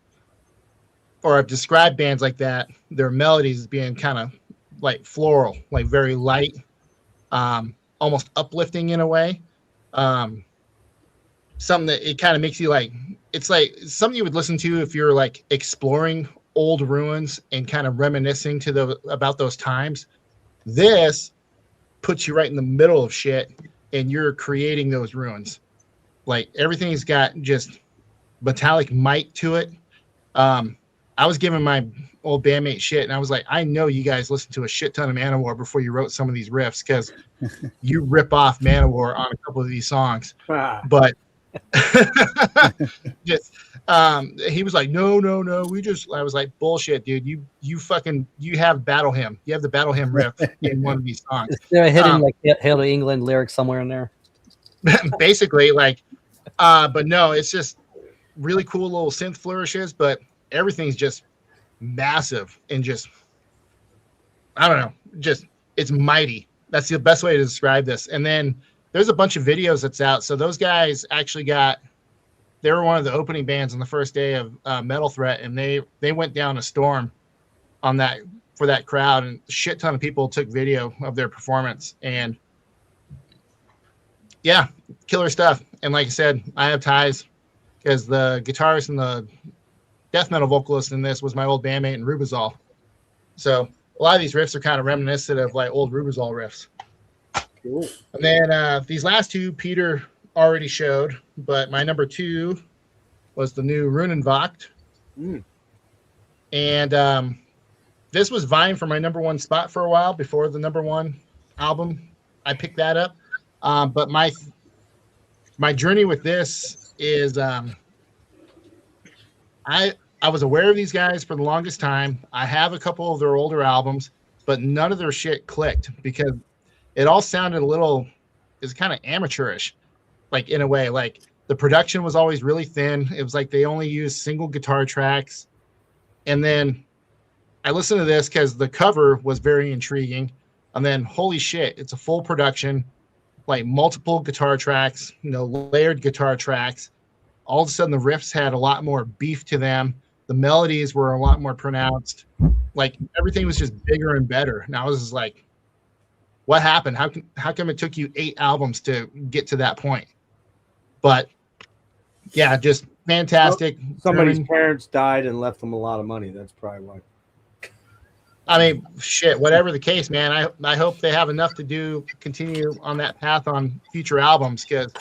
or I've described bands like that, their melodies as being kind of like floral, like very light, almost uplifting in a way. Something that it kind of makes you like, it's like something you would listen to if you're like exploring old ruins and kind of reminiscing about those times. This puts you right in the middle of shit, and you're creating those ruins. Like, everything's got just metallic might to it. I was giving my old bandmate shit, and I was like, I know you guys listened to a shit ton of Manowar before you wrote some of these riffs, because you rip off Manowar on a couple of these songs. But just he was like, no, I was like, bullshit, dude. You have Battle Hymn. You have the Battle Hymn riff in one of these songs. They're hitting like Hail to England lyrics somewhere in there. Basically, like, but no, it's just really cool little synth flourishes, but everything's just massive and just, I don't know, just, it's mighty. That's the best way to describe this. And then there's a bunch of videos that's out. So those guys actually they were one of the opening bands on the first day of Metal Threat, and they went down a storm for that crowd, and a shit ton of people took video of their performance. And yeah, killer stuff. And like I said, I have ties because the guitarist and the death metal vocalist in this was my old bandmate in Rubizol. So a lot of these riffs are kind of reminiscent of like old Rubizol riffs. Cool. And then these last two Peter already showed, but my number 2 was the new Runenvocht. And this was vying for my number 1 spot for a while before the number 1 album. I picked that up. But my journey with this is I was aware of these guys for the longest time. I have a couple of their older albums, but none of their shit clicked because it all sounded a little, it's kind of amateurish, like in a way. Like the production was always really thin. It was like they only used single guitar tracks. And then I listened to this because the cover was very intriguing. And then holy shit, it's a full production, like multiple guitar tracks, layered guitar tracks. All of a sudden the riffs had a lot more beef to them. The melodies were a lot more pronounced. Like everything was just bigger and better. And I was just like, what happened? How come it took you 8 albums to get to that point? But yeah, just fantastic. Somebody's parents died and left them a lot of money. That's probably why. I mean, shit, whatever the case, man, I hope they have enough to continue on that path on future albums, because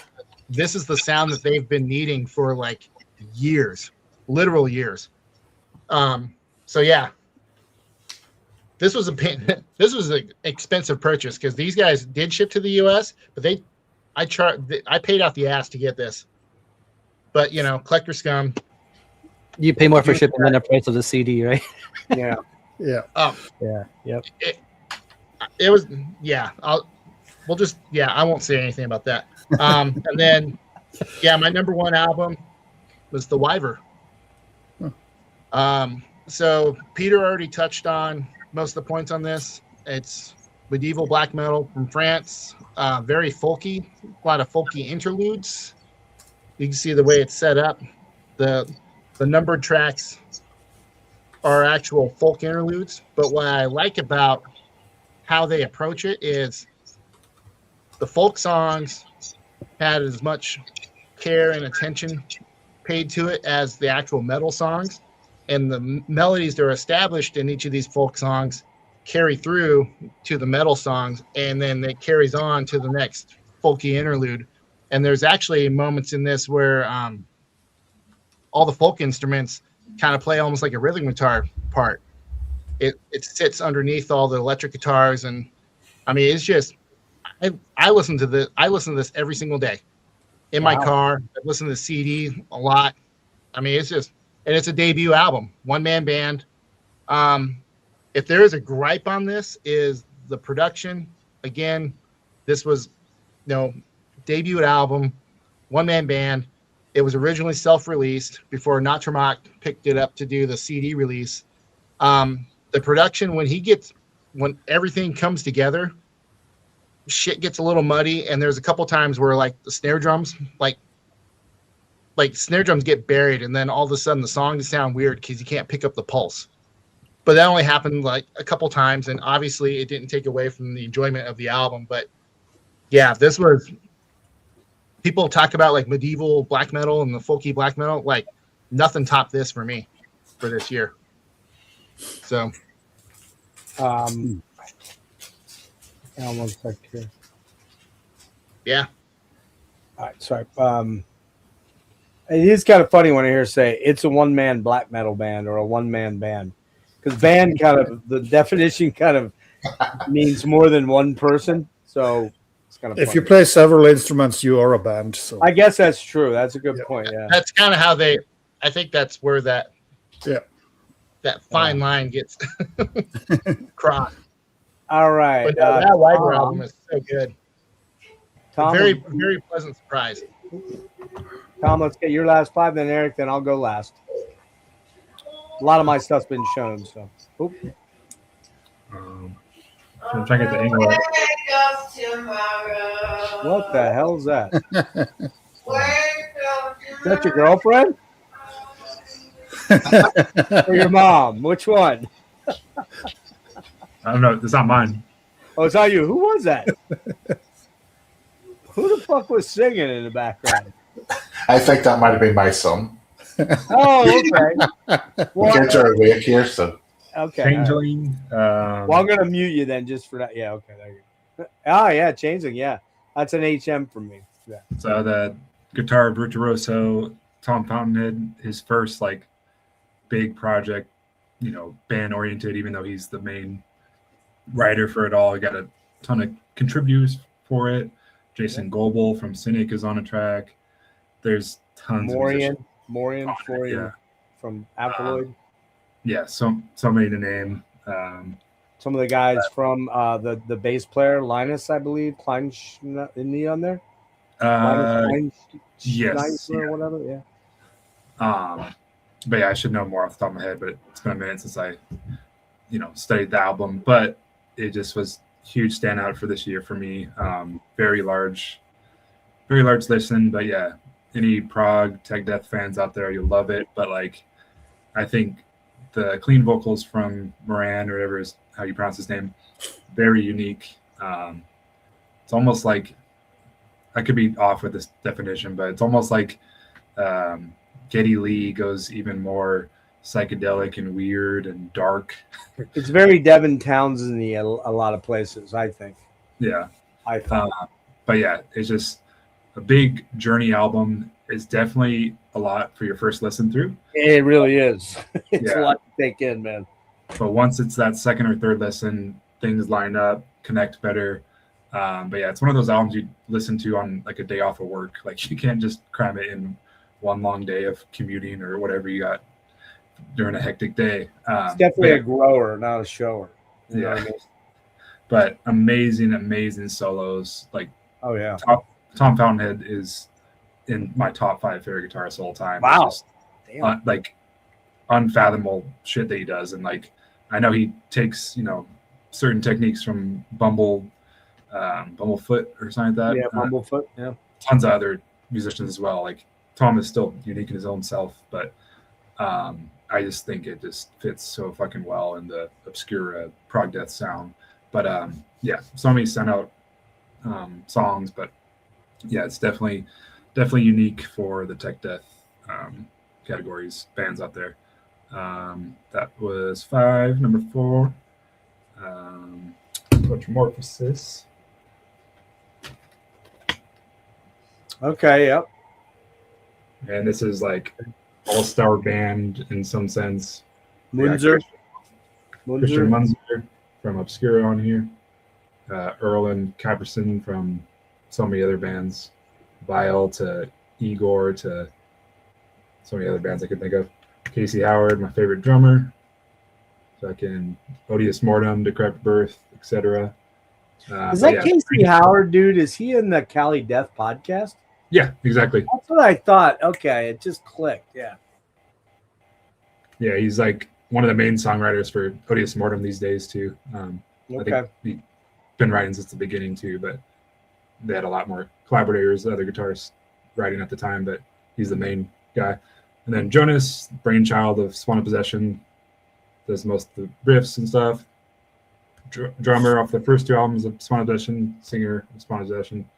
this is the sound that they've been needing for like years, literal years. So yeah, this was an expensive purchase because these guys did ship to the US, but I paid out the ass to get this. But collector scum. You pay more for shipping than the price of the CD, right? Yeah. Yeah. Yeah. Yep. It was. Yeah. I won't say anything about that. And then, my number one album was The Wyver. So Peter already touched on most of the points on this. It's medieval black metal from France. Very folky. A lot of folky interludes. You can see the way it's set up. The numbered tracks are actual folk interludes, but what I like about how they approach it is the folk songs had as much care and attention paid to it as the actual metal songs, and the melodies that are established in each of these folk songs carry through to the metal songs, and then it carries on to the next folky interlude. And there's actually moments in this where all the folk instruments kind of play almost like a rhythm guitar part. It sits underneath all the electric guitars, and I mean it's just I listen to this every single day in my car. I listen to the CD a lot. I mean it's a debut album, one-man band. If there is a gripe on this is the production. Again, this was debut album, one-man band. It was originally self-released before Natramak picked it up to do the CD release. The production, when everything comes together, shit gets a little muddy, and there's a couple times where like the snare drums, like snare drums get buried, and then all of a sudden the songs sound weird because you can't pick up the pulse. But that only happened like a couple times, and obviously it didn't take away from the enjoyment of the album. But yeah, this was. People talk about like medieval black metal and the folky black metal, like nothing topped this for me for this year. So, one sec here. Yeah. All right. Sorry. It is kind of funny when I hear say it's a one-man black metal band or a one-man band, because band the definition kind of means more than one person. So. Kind of if funny. you play several instruments, you are a band. So I guess that's true. That's a good point. Yeah, that's kind of how I think that's where that fine line gets crossed. All right, but that Wyver album is so good. Tom, very very pleasant surprise. Tom, let's get your last 5, then Eric, then I'll go last. A lot of my stuff's been shown, so. Oop. I'm trying to get the angle right. What the hell's that? Is that your girlfriend? Or your mom? Which one? I don't know. It's not mine. Oh, it's not you. Who was that? Who the fuck was singing in the background? I think that might have been my son. Oh, okay. Well, kids are awake here, so. Okay. Changeling. Well, I'm gonna mute you then, just for that. Yeah. Okay. There you go. Oh yeah, Changeling. Yeah, that's an HM for me. Yeah. So the guitar virtuoso Tom Fountainhead, his first like big project, band oriented. Even though he's the main writer for it all, he got a ton of contributors for it. Jason Goebel from Cynic is on a track. There's tons. Morian, yeah. from Alkaloid. Yeah, so many to name. Some of the guys from the bass player Linus, I believe, Klein, isn't he on there? Linus Yes, or whatever. Yeah. But yeah, I should know more off the top of my head. But it's been a minute since I, studied the album. But it just was huge standout for this year for me. Very large listen. But yeah, any prog tech death fans out there, you'll love it. But like, I think the clean vocals from Moran, or whatever is how you pronounce his name, very unique. It's almost like, I could be off with this definition, but it's almost like Geddy Lee goes even more psychedelic and weird and dark. It's very Devin Townsend-y a lot of places, I think. Yeah. I thought. But yeah, it's just a big journey album. It's definitely a lot for your first listen through. It really is. It's Yeah. a lot to take in, man. But once it's that second or third listen, things line up, connect better. But yeah, it's one of those albums you listen to on like a day off of work. Like you can't just cram it in one long day of commuting or whatever you got during a hectic day. It's definitely a grower, not a shower. You know what I mean? But amazing solos. Like, oh yeah, Tom Fountainhead is in my top 5 favorite guitarists of all time. Wow. It's just, like unfathomable shit that he does. And like, I know he takes, certain techniques from Bumblefoot or something like that. Yeah, Bumblefoot. Yeah. Tons of other musicians as well. Like Tom is still unique in his own self, but I just think it just fits so fucking well in the obscure prog death sound. But yeah, so many standout songs, but yeah, it's definitely unique for the tech death categories, bands out there. That was 5. Number 4, Metamorphosis. Okay, yep. And this is like all-star band in some sense. Munzer. Christian Munzer from Obscura on here. Erlen Caperson from so many other bands. Vile to Igor to so many other bands I could think of. Casey Howard, my favorite drummer. Fucking Odious Mortem, Decrepit Birth, etc. Is that Casey Howard, dude? Is he in the Cali Death podcast? Yeah, exactly. That's what I thought. Okay, it just clicked. Yeah. Yeah, he's like one of the main songwriters for Odious Mortem these days too. I think he's been writing since the beginning too, but they had a lot more collaborators, other guitarists writing at the time, but he's the main guy. And then Jonas, brainchild of Spawn of Possession, does most of the riffs and stuff. Drummer off the first 2 albums of Spawn of Possession, singer of Spawn of Possession,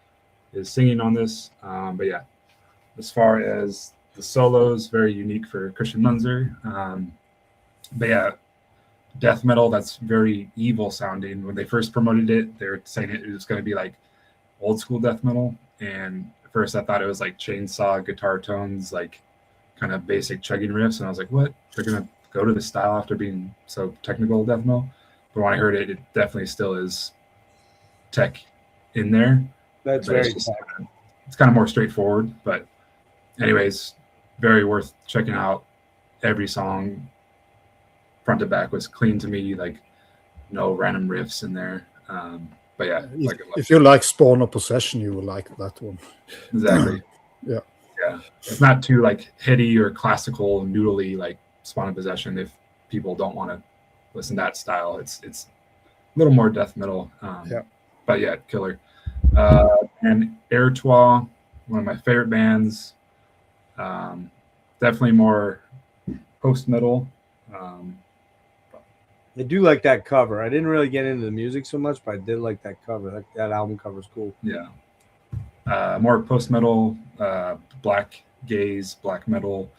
is singing on this. But yeah, as far as the solos, very unique for Christian Munzer. But yeah, death metal that's very evil sounding. When they first promoted it, they were saying it was going to be like old school death metal. And at first I thought it was like chainsaw guitar tones, like kind of basic chugging riffs. And I was like, what? They're going to go to this style after being so technical death metal? But when I heard it, it definitely still is tech in there. That's but very it's kind of more straightforward. But anyways, very worth checking out. Every song front to back was clean to me, like no random riffs in there. But yeah, if you like Spawn of Possession, you will like that one. Exactly. Yeah. It's not too like heady or classical noodly like Spawn of Possession. If people don't want to listen to that style, it's a little more death metal. But yeah, killer. And AOTY, one of my favorite bands. Definitely more post metal. I do like that cover. I didn't really get into the music so much, but I did like that cover. That album cover is cool. Yeah. More post metal, black gaze, black metal.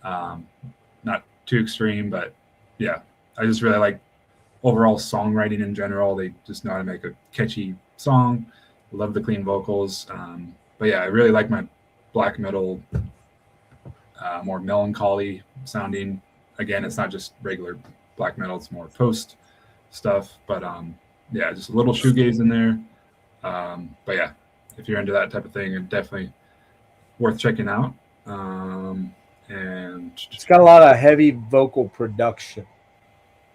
Not too extreme, but yeah, I just really like overall songwriting in general. They just know how to make a catchy song. Love the clean vocals. But yeah, I really like my black metal, more melancholy sounding. Again, it's not just regular black metal, it's more post stuff. But yeah, just a little shoegaze in there. But yeah, if you're into that type of thing, it's definitely worth checking out. and it's got a lot of heavy vocal production.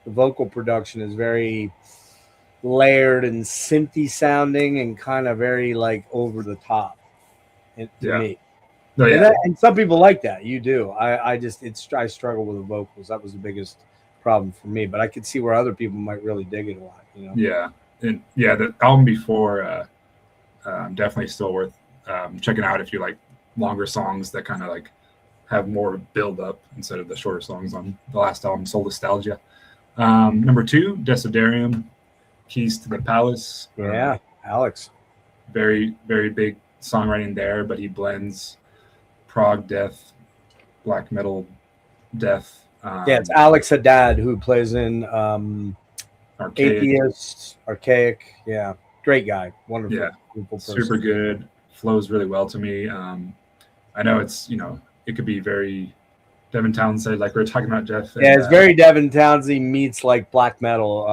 The vocal production is very layered and synthy sounding and kind of very like over the top to me. No, And some people like that. You do. I struggle with the vocals. That was the biggest problem for me. But I could see where other people might really dig it a lot. You know? Yeah, and the album before definitely still worth checking out if you like longer songs that kind of like have more build up instead of the shorter songs on the last album, Soul Nostalgia. Number 2, Desiderium, Keys to the Palace. Yeah, Alex. Very, very big songwriting there, but he blends prog death, black metal death. It's Alex Haddad who plays in Atheist, Archaic. Yeah, great guy. Wonderful. Yeah, person. Super good. Flows really well to me. I know it's, it could be very Devin Townsend, like we were talking about, Jeff. Yeah, it's very Devin Townsend meets like black metal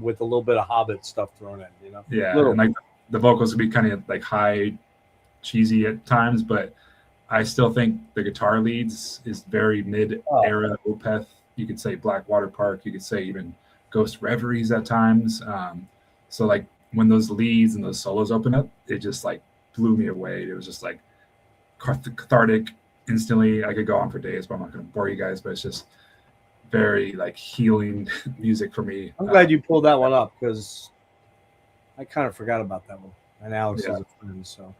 with a little bit of Hobbit stuff thrown in, Yeah, and like the vocals would be kind of like high, cheesy at times, but I still think the guitar leads is very mid-era Opeth. You could say Blackwater Park. You could say even Ghost Reveries at times. So like when those leads and those solos open up, it just like blew me away. It was just like cathartic instantly. I could go on for days, but I'm not going to bore you guys. But it's just very like healing music for me. I'm glad you pulled that one up because I kind of forgot about that one. And Alex is a friend, so.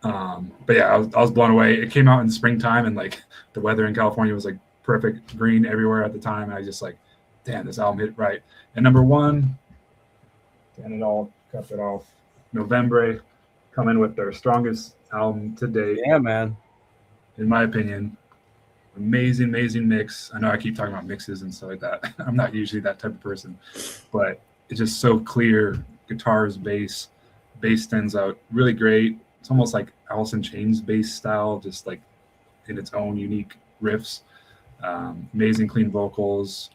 But yeah, I was blown away. It came out in springtime, and like the weather in California was like perfect, green everywhere at the time. And I just like, damn, this album hit right. And number 1, and it all cut it off. November come in with their strongest album to date. Yeah, man. In my opinion, amazing mix. I know I keep talking about mixes and stuff like that. I'm not usually that type of person, but it's just so clear. Guitars, bass stands out really great. It's almost like Alice in Chains bass style, just like in its own unique riffs. Amazing clean vocals.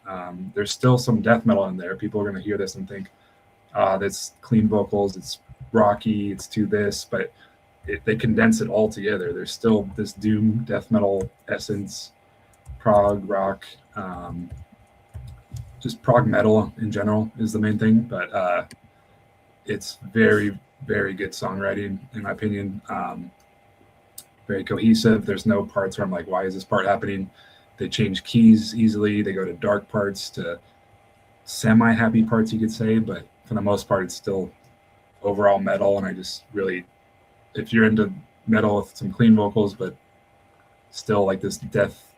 There's still some death metal in there. People are going to hear this and think, that's clean vocals, it's rocky, it's to this, but they condense it all together. There's still this doom death metal essence, prog rock, just prog metal in general is the main thing, but it's very, very good songwriting, in my opinion. Very cohesive. There's no parts where I'm like, why is this part happening? They change keys easily. They go to dark parts to semi-happy parts, you could say, but for the most part, it's still overall metal. And I just really, if you're into metal with some clean vocals, but still like this death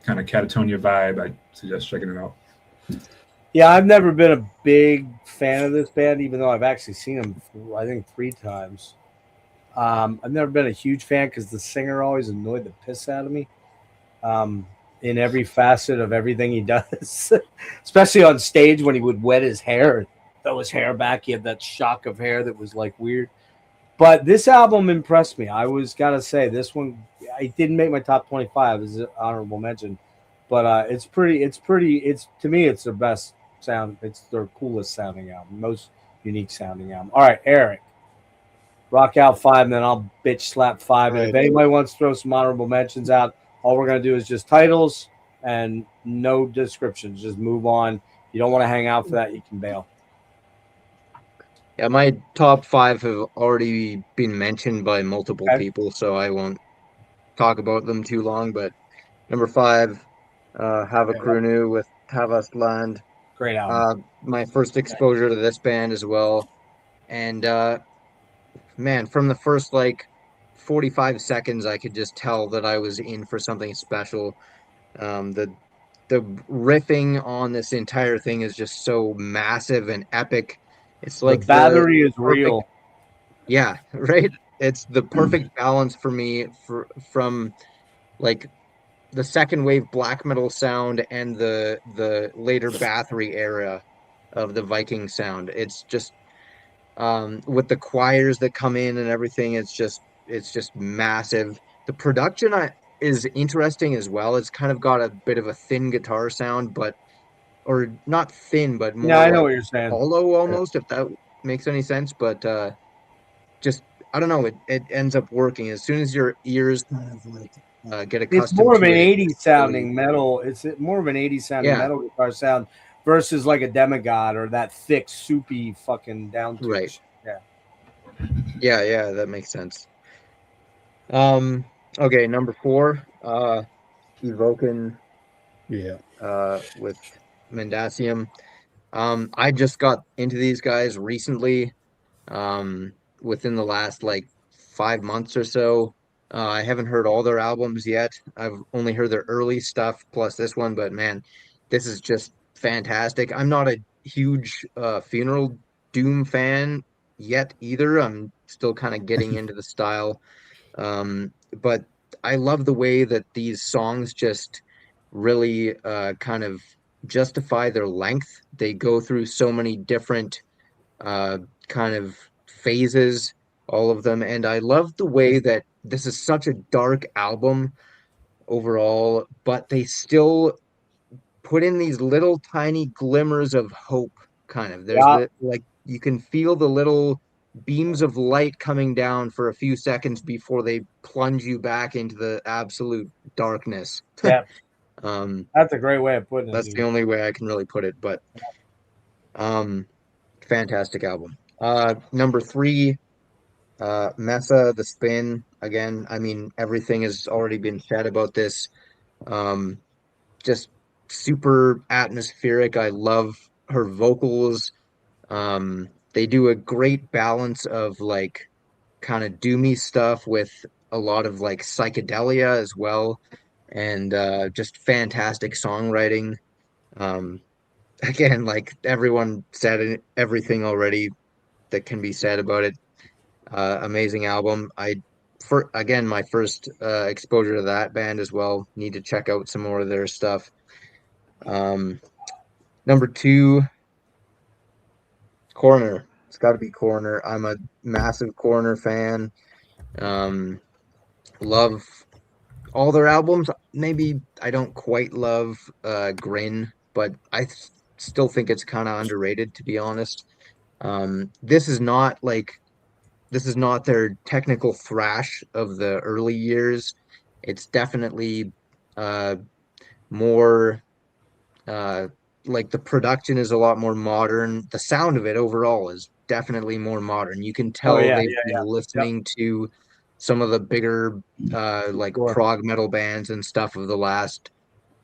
kind of catatonia vibe, I suggest checking it out. Yeah, I've never been a big fan of this band, even though I've actually seen them, I think, 3 times. I've never been a huge fan because the singer always annoyed the piss out of me in every facet of everything he does, especially on stage when he would wet his hair and throw his hair back. He had that shock of hair that was like weird. But this album impressed me. I was got to say, this one, it didn't make my top 25 as an honorable mention, but it's to me, it's their best sound. It's their coolest sounding album, most unique sounding album. All right, Erik, rock out 5, and then I'll bitch slap 5. And if anybody wants to throw some honorable mentions out, all we're going to do is just titles and no descriptions. Just move on. You don't want to hang out for that, you can bail. Yeah, my top 5 have already been mentioned by multiple people, so I won't talk about them too long. But number 5, Have a Krunu with Have Us Land. Great album. My first exposure to this band as well. And man, from the first like 45 seconds, I could just tell that I was in for something special. The riffing on this entire thing is just so massive and epic. It's like the battery is real. Yeah, right. It's the perfect balance for me from like the second wave black metal sound and the later Bathory era of the Viking sound. It's just with the choirs that come in and everything, it's just massive. The production is interesting as well. It's kind of got a bit of a thin guitar sound, or not thin, but more I know what you're saying. hollow almost, if that makes any sense. But just I don't know, it ends up working as soon as your ears kind of like get It's accustomed more of to an it. 80s sounding metal. It's more of an 80s sounding Yeah. metal guitar sound versus like a Demigod or that thick, soupy fucking down tune. Right. Yeah. Yeah, that makes sense. Okay, number 4, Evoken Yeah. with Mendacium. I just got into these guys recently, within the last like 5 months or so. I haven't heard all their albums yet. I've only heard their early stuff plus this one, but man, this is just fantastic. I'm not a huge Funeral Doom fan yet either. I'm still kind of getting into the style. But I love the way that these songs just really kind of justify their length. They go through so many different kind of phases, all of them. And I love the way that this is such a dark album overall, but they still put in these little tiny glimmers of hope, kind of. There's like you can feel the little beams of light coming down for a few seconds before they plunge you back into the absolute darkness. Yeah. That's a great way of putting it. That's the only way I can really put it, but fantastic album. Number 3, Mesa, The Spin. Again, I mean, everything has already been said about this. Just super atmospheric. I love her vocals. They do a great balance of like kind of doomy stuff with a lot of like psychedelia as well, and just fantastic songwriting. Again, like everyone said everything already that can be said about it. Amazing album. Again, my first exposure to that band as well. Need to check out some more of their stuff. Number 2, Coroner. It's got to be Coroner. I'm a massive Coroner fan. Love all their albums. Maybe I don't quite love Grin, but I still think it's kind of underrated, to be honest. This is not their technical thrash of the early years. It's definitely more like the production is a lot more modern. The sound of it overall is definitely more modern. You can tell they've been listening to some of the bigger like prog metal bands and stuff of the last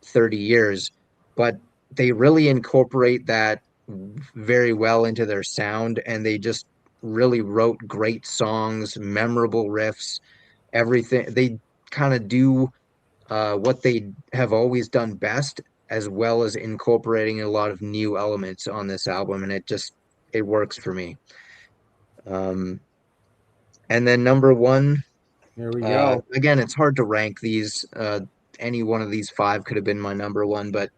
30 years, but they really incorporate that very well into their sound, and they just really wrote great songs, memorable riffs, everything. They kind of do what they have always done best, as well as incorporating a lot of new elements on this album, and it works for me. And then number 1, here we go. Again, it's hard to rank these. Any one of these 5 could have been my number 1, but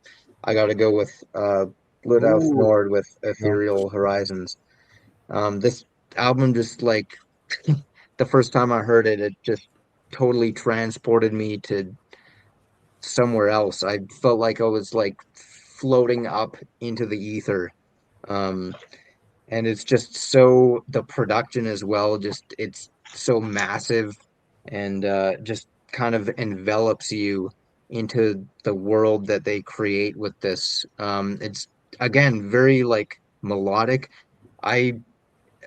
I got to go with Blood Out Nord with Ethereal Horizons. This album just like the first time I heard it, it just totally transported me to somewhere else. I felt like I was like floating up into the ether. And it's just so, the production as well, just it's so massive and just kind of envelops you into the world that they create with this. It's again very like melodic.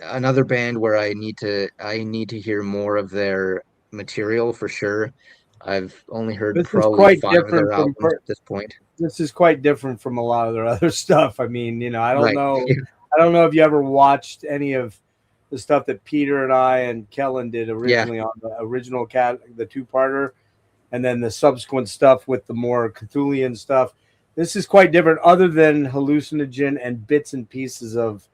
Another band where I need to hear more of their material for sure. I've only heard probably 5 of their albums at this point. This is quite different from a lot of their other stuff. I mean, you know, I don't Right. know. I don't know if you ever watched any of the stuff that Peter and I and Kellen did originally on the original the 2-parter, and then the subsequent stuff with the more Cthulhian stuff. This is quite different, other than Hallucinogen and bits and pieces of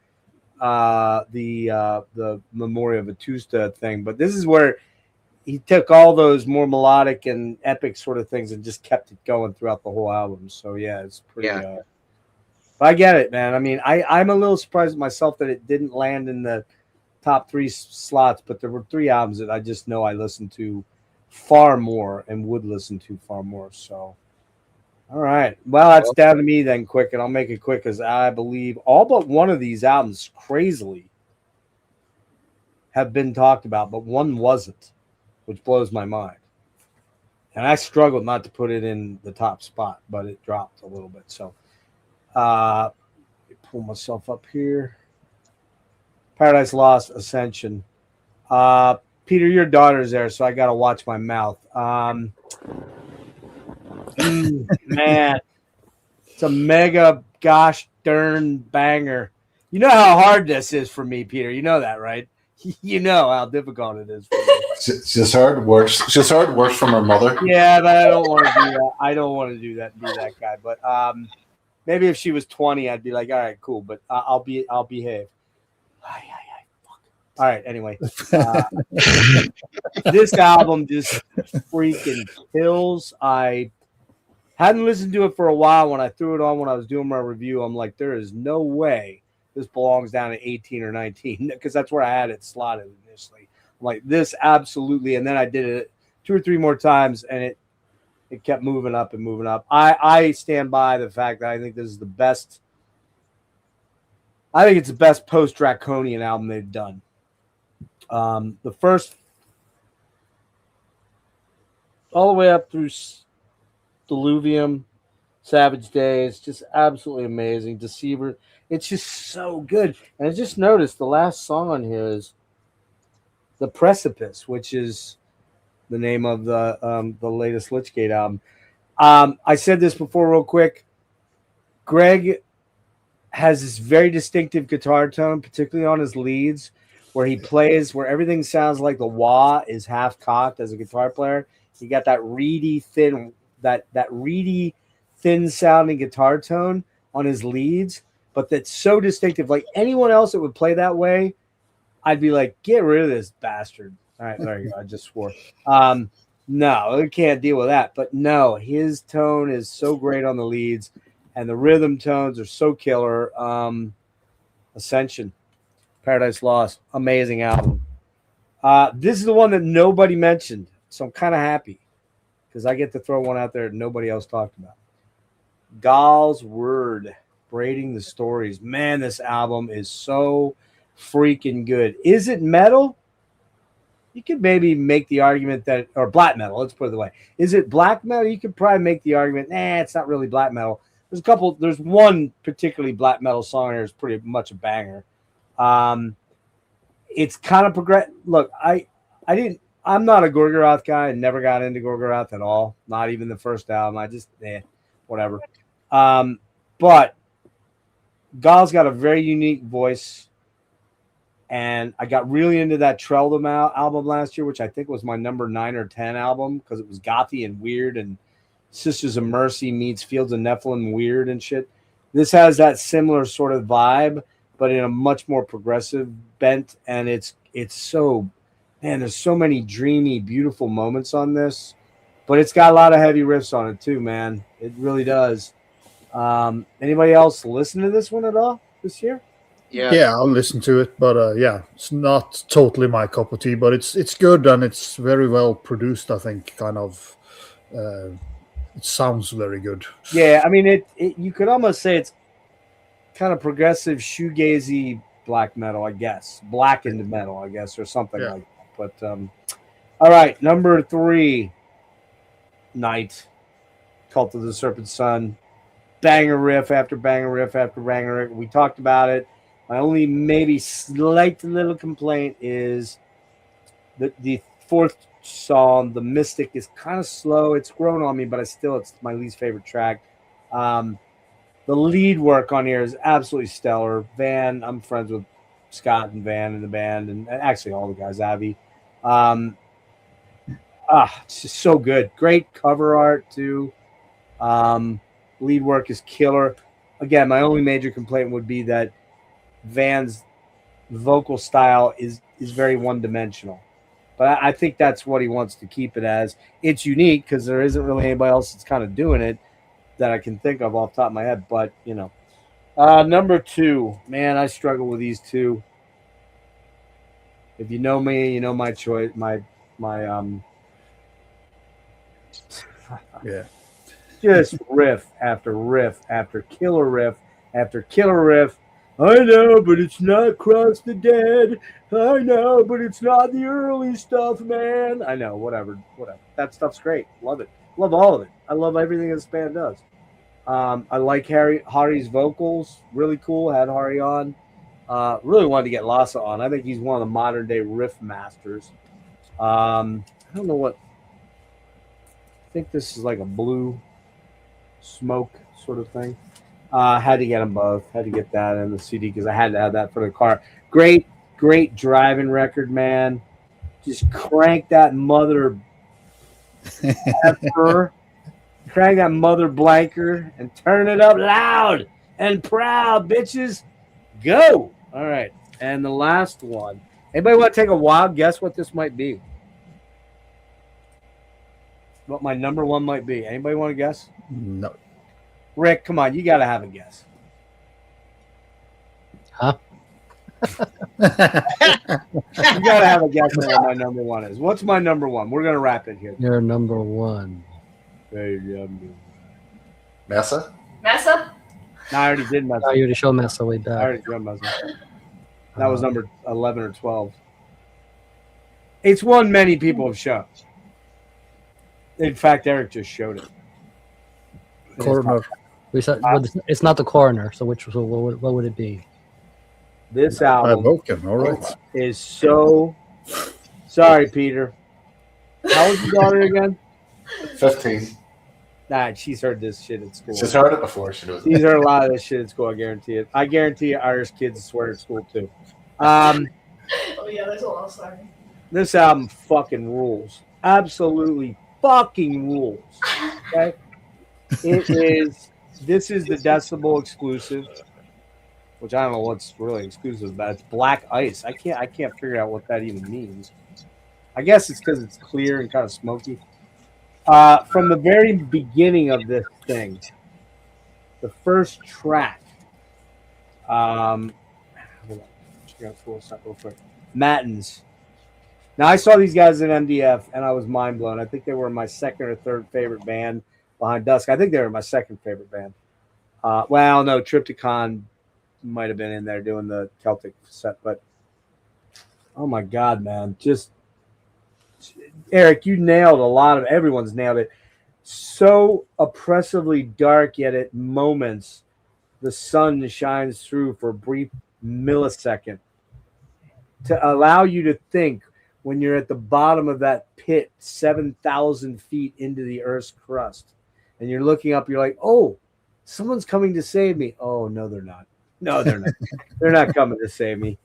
the Memoria of Vetusta thing. But this is where he took all those more melodic and epic sort of things and just kept it going throughout the whole album. So yeah, it's pretty. I get it, man. I mean, I'm a little surprised myself that it didn't land in the top 3 slots, but there were 3 albums that I just know I listened to far more and would listen to far more. So, all right. Well, that's down to me then, quick, and I'll make it quick because I believe all but one of these albums, crazily, have been talked about, but one wasn't, which blows my mind. And I struggled not to put it in the top spot, but it dropped a little bit. So pull myself up here. Paradise Lost, Ascension. Peter, your daughter's there, so I got to watch my mouth. Man, it's a mega gosh darn banger. You know how hard this is for me, Peter. You know that, right? You know how difficult it is for me. She's heard worse. She's heard worse from her mother. Yeah, but I don't want to do that. I don't want to do that and be that guy. But maybe if she was 20, I'd be like, all right, cool. But I'll behave. All right. Anyway, this album just freaking kills. I hadn't listened to it for a while. When I threw it on when I was doing my review, I'm like, there is no way this belongs down at 18 or 19, because that's where I had it slotted initially. I'm like, this absolutely. And then I did it 2 or 3 more times, and it kept moving up and moving up. I stand by the fact that I think this is the best. I think it's the best post-Draconian album they've done. The first, all the way up through Diluvium, Savage Days, just absolutely amazing. Deceiver, it's just so good. And I just noticed the last song on here is The Precipice, which is the name of the latest Lichgate album. I said this before real quick. Greg has this very distinctive guitar tone, particularly on his leads, where he plays, where everything sounds like the wah is half cocked as a guitar player. You got that reedy, thin, that reedy, thin sounding guitar tone on his leads, but that's so distinctive. Like anyone else that would play that way, I'd be like, get rid of this bastard. All right, there you go. I just swore. No, we can't deal with that. But no, his tone is so great on the leads, and the rhythm tones are so killer. Ascension, Paradise Lost, amazing album. This is the one that nobody mentioned, so I'm kind of happy because I get to throw one out there that nobody else talked about. Gall's Word, Braiding the Stories. Man, this album is so freaking good. Is it metal? You could maybe make the argument that, or black metal, let's put it the way. Is it black metal? You could probably make the argument, it's not really black metal. There's one particularly black metal song here is pretty much a banger. It's kind of progress. Look, I'm not a Gorgoroth guy. I never got into Gorgoroth at all. Not even the first album. I just, whatever. But Gall's got a very unique voice. And I got really into that Thralls album last year, which I think was my number 9 or 10 album because it was gothy and weird, and Sisters of Mercy meets Fields of Nephilim weird and shit. This has that similar sort of vibe, but in a much more progressive bent. And it's so, man, there's so many dreamy, beautiful moments on this, but it's got a lot of heavy riffs on it too, man. It really does. Anybody else listen to this one at all this year? Yeah, I'll listen to it, but it's not totally my cup of tea, but it's good and it's very well produced. I think it sounds very good. Yeah, I mean it you could almost say it's kind of progressive shoegazy black metal, I guess, blackened metal, I guess, or something like that. But all right, number 3, Night, Cult of the Serpent Sun, banger riff after banger riff after banger riff. We talked about it. My only maybe slight little complaint is the 4th song, The Mystic, is kind of slow. It's grown on me, but it's my least favorite track. The lead work on here is absolutely stellar. Van, I'm friends with Scott and Van in the band, and actually all the guys, Avi. It's just so good. Great cover art too. Lead work is killer. Again, my only major complaint would be that Van's vocal style is very one-dimensional, but I think that's what he wants to keep it as. It's unique because there isn't really anybody else that's kind of doing it that I can think of off the top of my head. But number 2, man, I struggle with these two. If you know me, you know my choice. Just riff after riff after killer riff after killer riff I know, but it's not Cross the Dead. I know, but it's not the early stuff, man. I know, whatever. That stuff's great. Love it. Love all of it. I love everything this band does. I like Hari's vocals. Really cool. Had Hari on. Really wanted to get Lassa on. I think he's one of the modern day riff masters. I don't know what. I think this is like a blue smoke sort of thing. Had to get them both. Had to get that in the CD because I had to have that for the car. Great driving record, man. Just crank that mother effer, crank that mother blanker, and turn it up loud and proud, bitches. Go. All right. And the last one. Anybody want to take a wild guess what this might be? What my number one might be? Anybody want to guess? No. Rick, come on. You got to have a guess. Huh? You got to have a guess on what my number one is. What's my number one? We're going to wrap it here. You're number one. Mesa? Mesa? No, I already did Mesa. Oh, you already showed Mesa way I back. already did Mesa. That was number 11 or 12. It's one many people have shown. In fact, Erik just showed it. Coroner. We said it's not the coroner. So what would it be? This album Logan, all right. is so. Sorry, Peter. How old is your daughter again? 15. Nah, she's heard this shit at school. She's heard it before. She's heard a lot of this shit at school. I guarantee it. I guarantee you, Irish kids swear at school too. Oh yeah, there's a lot of swearing. This album fucking rules. Absolutely fucking rules. Okay, it is. This is the Decibel exclusive, which I don't know what's really exclusive about. It's Black Ice. I can't figure out what that even means. I guess it's because it's clear and kind of smoky. From the very beginning of this thing, the first track. Hold on. I gotta pull this up real quick. Matins. Now, I saw these guys in MDF, and I was mind blown. I think they were my second or third favorite band behind Dusk. I think they were my second favorite band. Well, no, Triptychon might have been in there doing the Celtic set, but oh my God, man. Just, Erik, you nailed a lot of, everyone's nailed it. So oppressively dark, yet at moments, the sun shines through for a brief millisecond to allow you to think when you're at the bottom of that pit 7,000 feet into the Earth's crust and you're looking up, you're like, oh, someone's coming to save me. Oh, no, they're not. No, they're not. They're not coming to save me.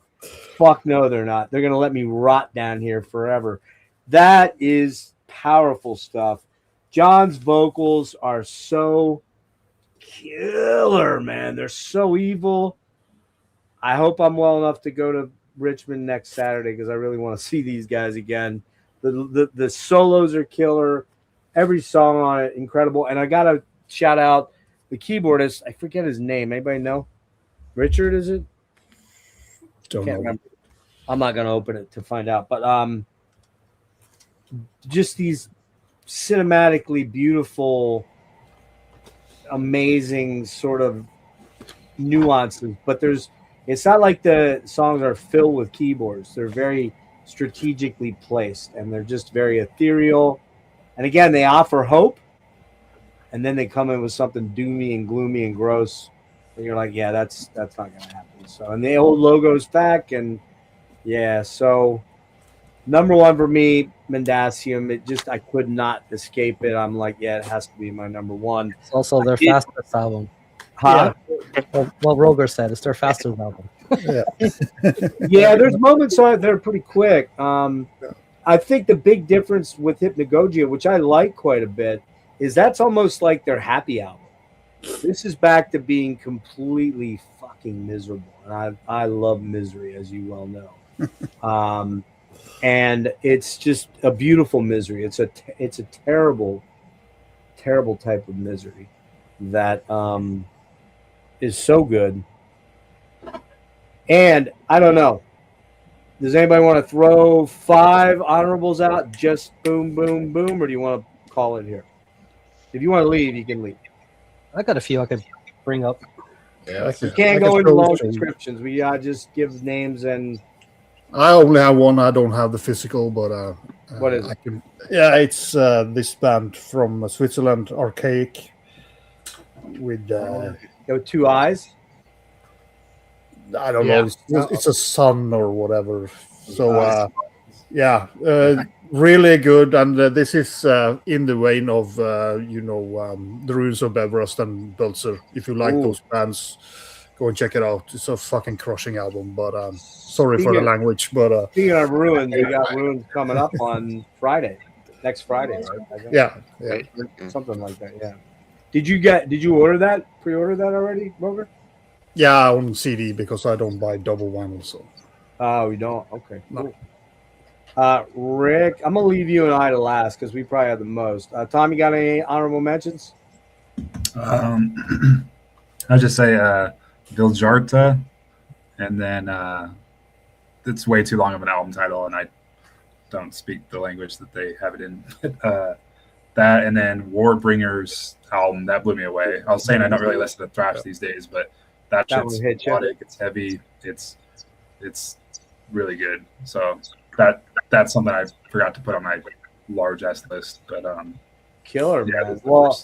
Fuck no, they're not. They're going to let me rot down here forever. That is powerful stuff. John's vocals are so killer, man. They're so evil. I hope I'm well enough to go to Richmond next Saturday because I really want to see these guys again. The solos are killer. Every song on it, incredible. And I got to shout out the keyboardist. I forget his name. Anybody know? Richard, is it? Don't Can't know. remember. I'm not going to open it to find out. But just these cinematically beautiful, amazing sort of nuances. But it's not like the songs are filled with keyboards. They're very strategically placed, and they're just very ethereal. And again, they offer hope, and then they come in with something doomy and gloomy and gross. And you're like, yeah, that's not going to happen. So, and the old logo's back, and yeah, so number one for me, Mendacium. I could not escape it. I'm like, yeah, it has to be my number one. It's also their fastest album. Huh? Well, what Roger said, it's their fastest album. Yeah. Yeah, there's moments on it that are pretty quick. I think the big difference with Hypnagogia, which I like quite a bit, is that's almost like their happy album. This is back to being completely fucking miserable. And I love misery, as you well know. And it's just a beautiful misery. It's a terrible, terrible type of misery that is so good. And I don't know. Does anybody want to throw 5 honorables out? Just boom, boom, boom, or do you want to call it here? If you want to leave, you can leave. I got a few I could bring up. Yeah, We can't go into long descriptions. We just give names and. I only have one. I don't have the physical, but what is it? I can. Yeah, it's this band from Switzerland, Archaic, with two eyes. I don't know. It's a sun or whatever. So really good. And this is in the vein of the Ruins of Beverest and Belzer. If you like those bands, go and check it out. It's a fucking crushing album. But sorry for the language. But speaking of Ruins, we got Ruins coming up on Friday, next Friday, right? Yeah, something like that. Yeah. Did you order that? Pre-order that already, Roger? Yeah, on CD because I don't buy double vinyl. So. Oh, we don't. Okay. Cool. Rick, I'm gonna leave you and I to last because we probably have the most. Tom, you got any honorable mentions? I'll just say Viljarta, and then it's way too long of an album title, and I don't speak the language that they have it in. That, and then Warbringer's album that blew me away. I was saying I don't really listen to thrash these days, but that shit's melodic. It's heavy. It's really good. So that's something I forgot to put on my large ass list. But killer, yeah, man. Well,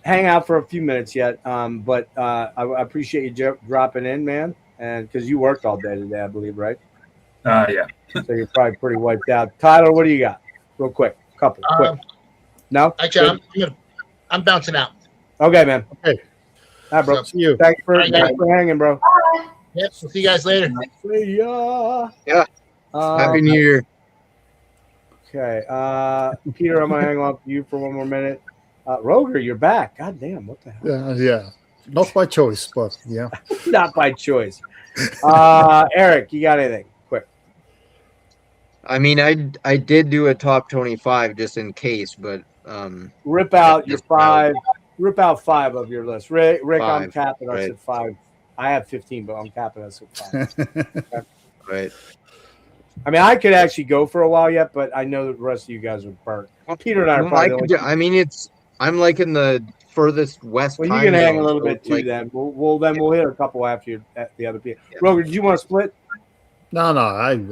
hang out for a few minutes yet. But I appreciate you dropping in, man, and because you worked all day today, I believe, right? Yeah. So you're probably pretty wiped out. Tyler, what do you got? Real quick, couple. Quick. No. Actually, I'm bouncing out. Okay, man. Okay. All right, bro. See you. Thanks for hanging, bro. Yep. We'll see you guys later. See ya. Yeah. Happy New Year. Okay. Peter, I'm gonna hang on to you for one more minute. Roger, you're back. God damn, what the hell? Yeah. Not by choice, but yeah. Not by choice. Erik, you got anything? Quick. I mean, I did do a top 25 just in case, but rip out your five. Rip out 5 of your list. Rick, I'm capping us at 5. I have 15, but I'm capping us at 5. Okay. Right. I mean, I could actually go for a while yet, but I know that the rest of you guys are burnt. Peter and I are probably. I'm like in the furthest west. Well, you can hang a little bit too. Then we'll hit a couple after the other people. Yeah. Roger, did you want to split? No, I'm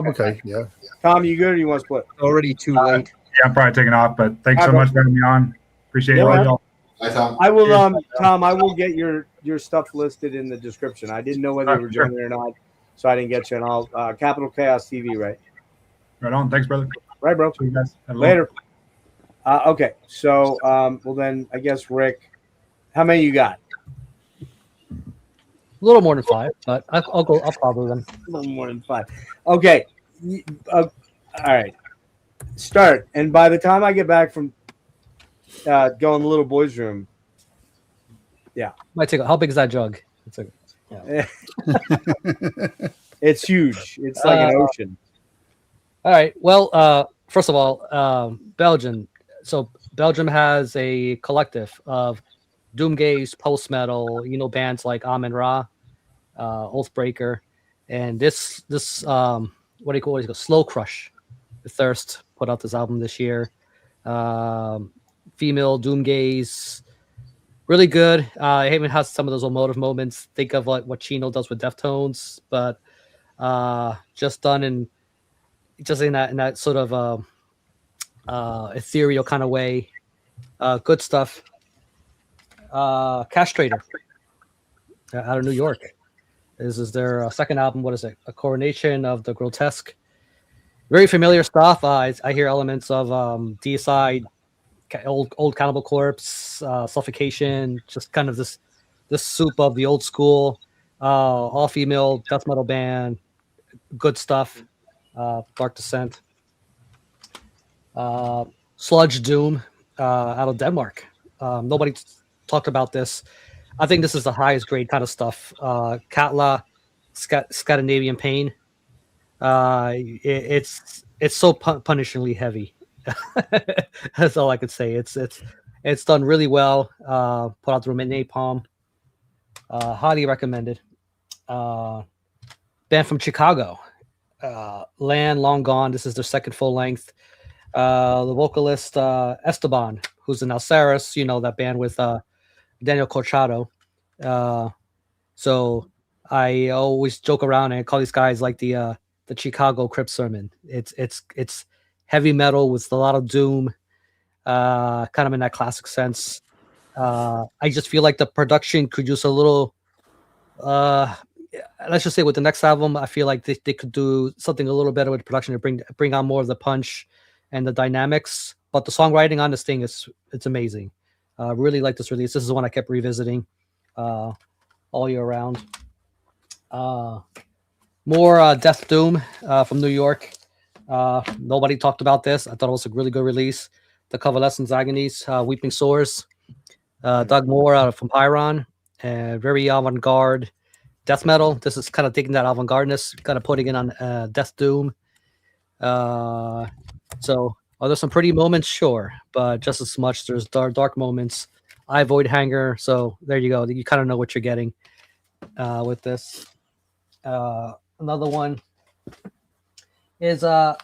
okay. Yeah. Tom, you good? Or you want to split? Already too late. Yeah, I'm probably taking off, but thanks so much for having me on. Appreciate it. I will, Tom. I will get your stuff listed in the description. I didn't know whether you were joining or not, so I didn't get you. And I'll Capital Chaos TV, right? Right on. Thanks, brother. Right, bro. See you guys. Later. Okay, so well then, I guess Rick, how many you got? A little more than 5, but I'll follow them. A little more than 5. Okay. All right. Start. And by the time I get back from go in the little boys' room. Yeah. Might take. How big is that jug? It's huge. It's like an ocean. All right. Well, first of all, Belgium. So Belgium has a collective of doomgaze, post metal, bands like Amen Ra, Oathbreaker, and this what do you call it? Slow Crush. The Thirst put out this album this year. Female doomgaze, really good. It even has some of those emotive moments. Think of like what Chino does with Deftones, but just done in that sort of ethereal kind of way. Good stuff. Castrator out of New York. This is their second album. What is it? A Coronation of the Grotesque. Very familiar stuff. I hear elements of Deicide, old Cannibal Corpse, Suffocation, just kind of this soup of the old school, all female death metal band. Good stuff. Dark Descent. Sludge Doom out of Denmark. Nobody talked about this. I think this is the highest grade kind of stuff. Katla, Scandinavian Pain. It's so punishingly heavy. That's all I could say. It's done really well. Put out through Napalm. Highly recommended. Band from Chicago. Land Long Gone. This is their second full length. The vocalist Esteban, who's in Alceres, that band with Daniel Corchado. So I always joke around and call these guys like the Chicago Crip Sermon. It's heavy metal with a lot of doom, kind of in that classic sense. I just feel like the production could use a little. Let's just say with the next album, I feel like they could do something a little better with production to bring on more of the punch and the dynamics. But the songwriting on this thing it's amazing. Really like this release. This is one I kept revisiting all year round. More Death Doom from New York. Nobody talked about this. I thought it was a really good release. The Convalescence Agonies, Weeping Sores. Doug Moore from Pyron. Very avant-garde death metal. This is kind of taking that avant-gardeness, kind of putting it on Death Doom. So are there some pretty moments? Sure, but just as much there's dark moments. I Void Hanger. So there you go. You kind of know what you're getting with this. Another one is I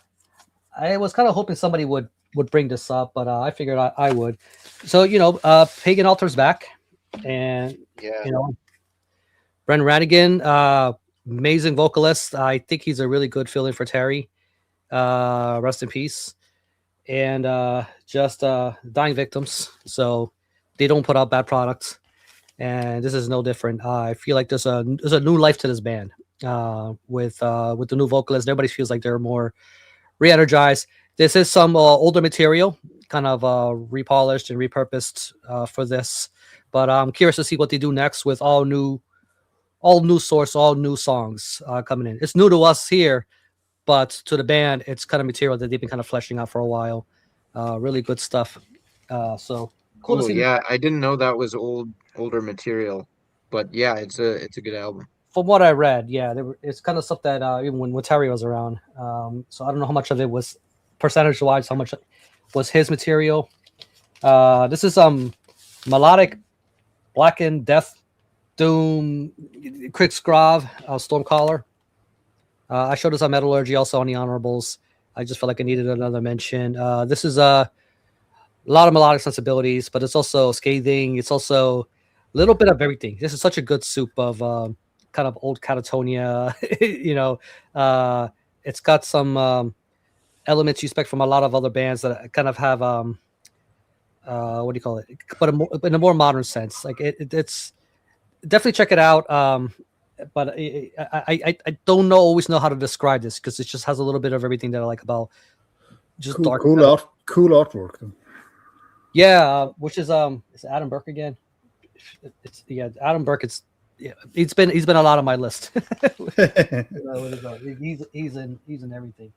was kind of hoping somebody would bring this up, but I figured I would. So Pagan Altar's back, and Brent Ranigan, amazing vocalist. I think he's a really good fill-in for Terry. Rest in peace. And just dying victims, so they don't put out bad products, and this is no different. I feel like there's a new life to this band with the new vocalist. Everybody feels like they're more re-energized. This is some older material, kind of repolished and repurposed for this, but I'm curious to see what they do next with all new source, all new songs coming in. It's new to us here, but to the band, it's kind of material that they've been kind of fleshing out for a while. Really good stuff. So cool to see. Yeah, I didn't know that was older material, but yeah, it's a good album. From what I read, yeah, it's kind of stuff that even when Terry was around. So I don't know how much of it was percentage-wise, how much was his material. This is melodic, blackened, death, doom, Krigsgrav, Stormcaller. I showed this on Metallurgy, also on the Honorables. I just felt like I needed another mention. This is a lot of melodic sensibilities, but it's also scathing. It's also a little bit of everything. This is such a good soup of kind of old Catatonia. It's got some elements you expect from a lot of other bands that kind of have what do you call it? But in a more modern sense. Like it's definitely check it out. But I don't always know how to describe this because it just has a little bit of everything that I like about just dark. Cool artwork. Though. Yeah, which is Adam Burke again. It's Adam Burke. He's been a lot on my list. He's in everything.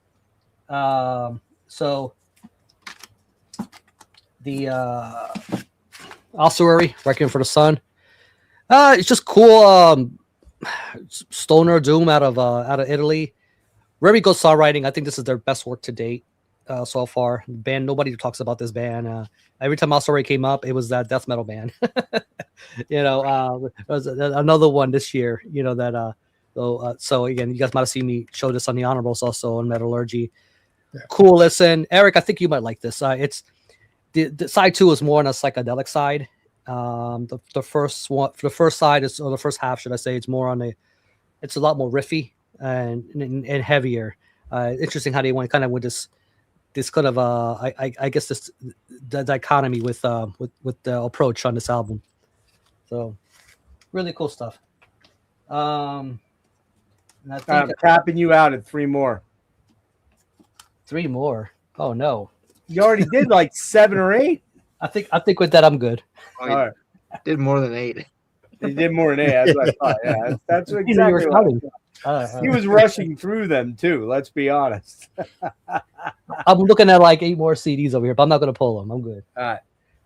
So the Ossuary, Requiem for the Sun. It's just cool. Stoner doom out of Italy. Very good songwriting. I think this is their best work to date so far. Band, nobody talks about this band. Every time Ossuary came up, it was that death metal band. There was another one this year. So again, you guys might have seen me show this on the Honorables, also on Metallurgy. Yeah. Cool. Listen, Eric, I think you might like this. It's the side 2 is more on a psychedelic side. The first one, the first side is, or the first half, should I say, it's more on it's a lot more riffy and heavier. Interesting how they went kind of with this kind of I guess the dichotomy with the approach on this album. So really cool stuff. And I think I'm tapping you out at 3 more. 3 more. Oh no. You already did like 7 or 8. I think with that I'm good. Oh, all right. Did more than 8. He did more than 8. That's what I thought. Yeah, that's exactly what he was rushing through them too. Let's be honest. I'm looking at like 8 more CDs over here, but I'm not going to pull them. I'm good. All right,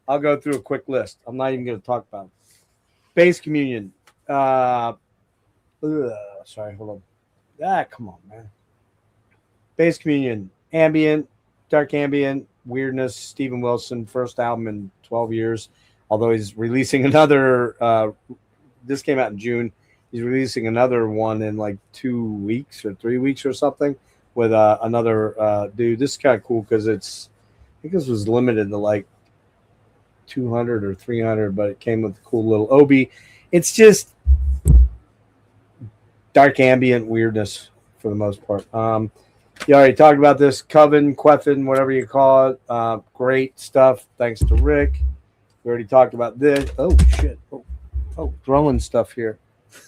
I'll go through a quick list. I'm not even going to talk about them. Base Communion. Sorry, hold on. Come on, man. Base Communion. Ambient, dark ambient, weirdness. Steven Wilson, first album in 12 years. Although he's releasing another. This came out in June. He's releasing another one in like 2 weeks or 3 weeks or something with another dude. This is kind of cool because I think this was limited to like 200 or 300, but it came with a cool little Obi. It's just dark ambient weirdness for the most part. You already talked about this Coven, Queffin, whatever you call it. Great stuff. Thanks to Rick. We already talked about this. Oh shit! Oh, throwing stuff here.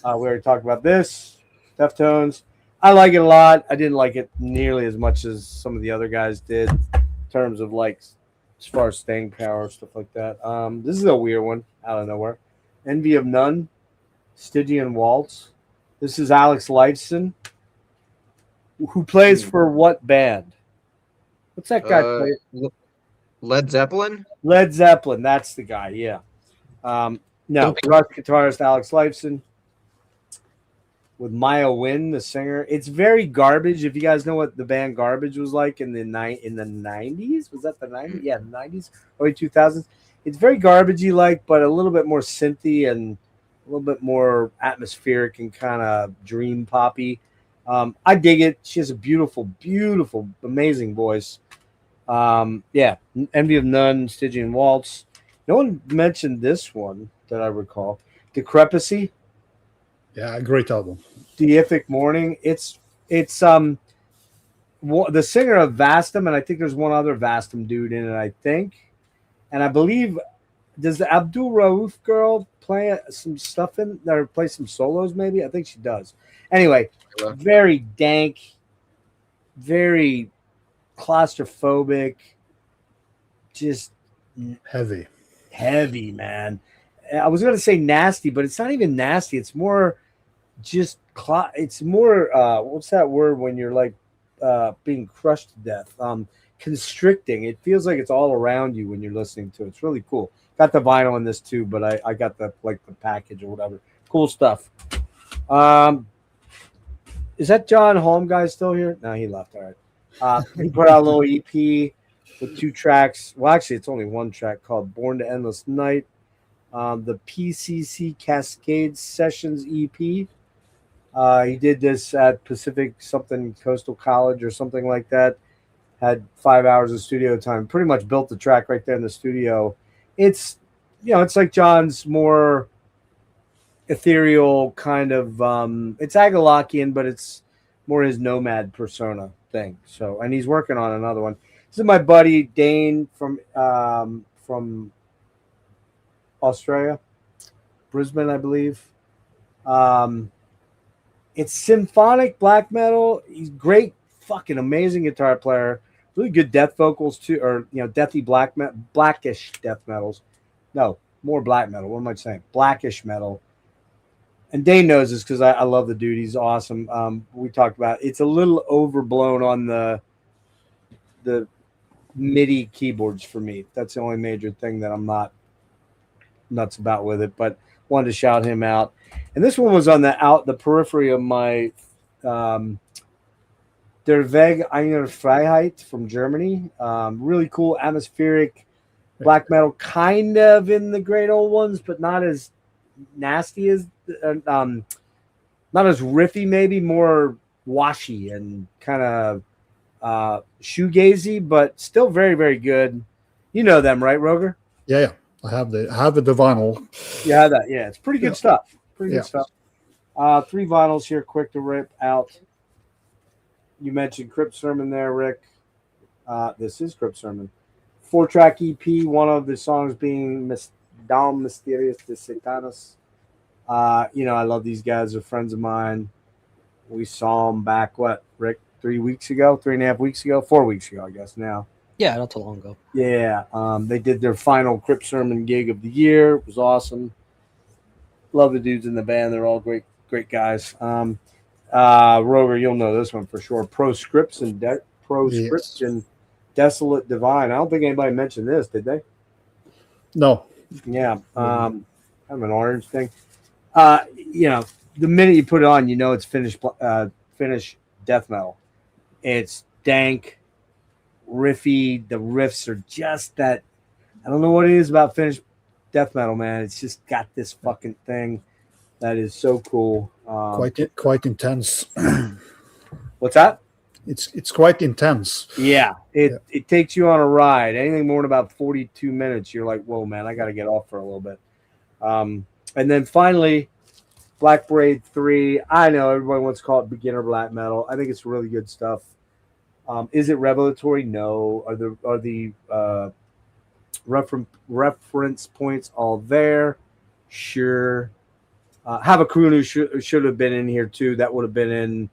We already talked about this. Deftones. I like it a lot. I didn't like it nearly as much as some of the other guys did in terms of like as far as staying power stuff like that. This is a weird one out of nowhere. Envy of None, Stygian Waltz. This is Alex Lifeson, who plays for what band? What's that guy play? Led Zeppelin? Led Zeppelin, that's the guy, yeah. No, Rush guitarist Alex Lifeson with Maya Wynn, the singer. It's very Garbage. If you guys know what the band Garbage was like in the 90s, was that the 90s? Yeah, the 90s, early 2000s. It's very Garbagey like, but a little bit more synthy and a little bit more atmospheric and kind of dream poppy. I dig it. She has a beautiful, beautiful, amazing voice. Yeah, Envy of None, Stygian Waltz. No one mentioned this one that I recall. Decrepacy. Yeah, great album. Deific Morning. It's the singer of Vastum, and I think there's one other Vastum dude in it, I think. And I believe, does the Abdul Rauf girl play some stuff in there, play some solos maybe? I think she does. Anyway, very dank, very claustrophobic, just heavy, man. I was going to say nasty, but it's not even nasty. It's more just it's more what's that word when you're like being crushed to death? Constricting. It feels like it's all around you when you're listening to it. It's really cool. Got the vinyl in this too, but I got the package or whatever. Cool stuff. Is that John Haughm guy still here? No, he left. All right. He put out a little EP with 2 tracks. Well, actually, it's only 1 track called Born to Endless Night. The PCC Cascade Sessions EP. He did this at Pacific something Coastal College or something like that. Had 5 hours of studio time. Pretty much built the track right there in the studio. It's it's like John's more ethereal kind of. It's Agallochian, but it's more his nomad persona thing. So, and he's working on another one. This is my buddy Dane from Australia, Brisbane, I believe. It's symphonic black metal. He's great, fucking amazing guitar player. Really good death vocals too, or deathy blackish death metals. No, more black metal. What am I saying? Blackish metal. And Dane knows this because I love the dude. He's awesome. We talked about it's a little overblown on the MIDI keyboards for me. That's the only major thing that I'm not nuts about with it, but wanted to shout him out. And this one was on the periphery of my Der Weg einer Freiheit from Germany. Really cool atmospheric black metal, kind of in the great old ones, but not as nasty as not as riffy, maybe more washy and kind of shoegazy, but still very, very good. You know them, right, Roger? Yeah. I have the vinyl. Yeah, that. Yeah, it's pretty good stuff. Pretty good stuff. 3 vinyls here, quick to rip out. You mentioned Crypt Sermon there, Rick. This is Crypt Sermon. 4-track EP. One of the songs being Dom Mysterious de Satanas. I love these guys. They're friends of mine. We saw them back, Rick? 3 weeks ago, 3.5 weeks ago, 4 weeks ago, I guess now. Yeah, not too long ago. Yeah, they did their final Crypt Sermon gig of the year. It was awesome. Love the dudes in the band. They're all great guys. Rover, you'll know this one for sure. Proscription, Desolate Divine. I don't think anybody mentioned this, did they? No. Yeah, kind of an orange thing. The minute you put it on, it's Finnish death metal. It's dank, riffy. The riffs are just that. I don't know what it is about Finnish death metal, man. It's just got this fucking thing that is so cool. Quite intense. What's that? It's quite intense. Yeah, it takes you on a ride. Anything more than about 42 minutes, you're like, whoa, man, I got to get off for a little bit. And then finally, Black Braid 3. I know everybody wants to call it beginner black metal. I think it's really good stuff. Is it revelatory? No. Are the reference points all there? Sure. Havakunu should have been in here too. That would have been in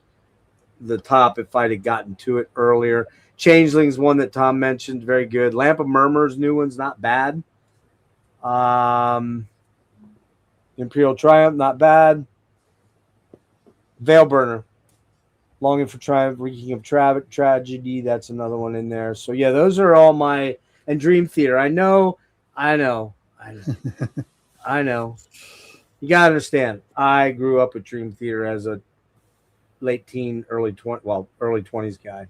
the top if I'd have gotten to it earlier. Changeling's one that Tom mentioned, very good. Lamp of Murmurs, new one's not bad. Imperial Triumph, not bad. Veilburner, Longing for Triumph, Reeking of Tragedy, that's another one in there. So yeah, those are all my, and Dream Theater. I know. You gotta understand, I grew up with Dream Theater as a late teen, early 20s guy.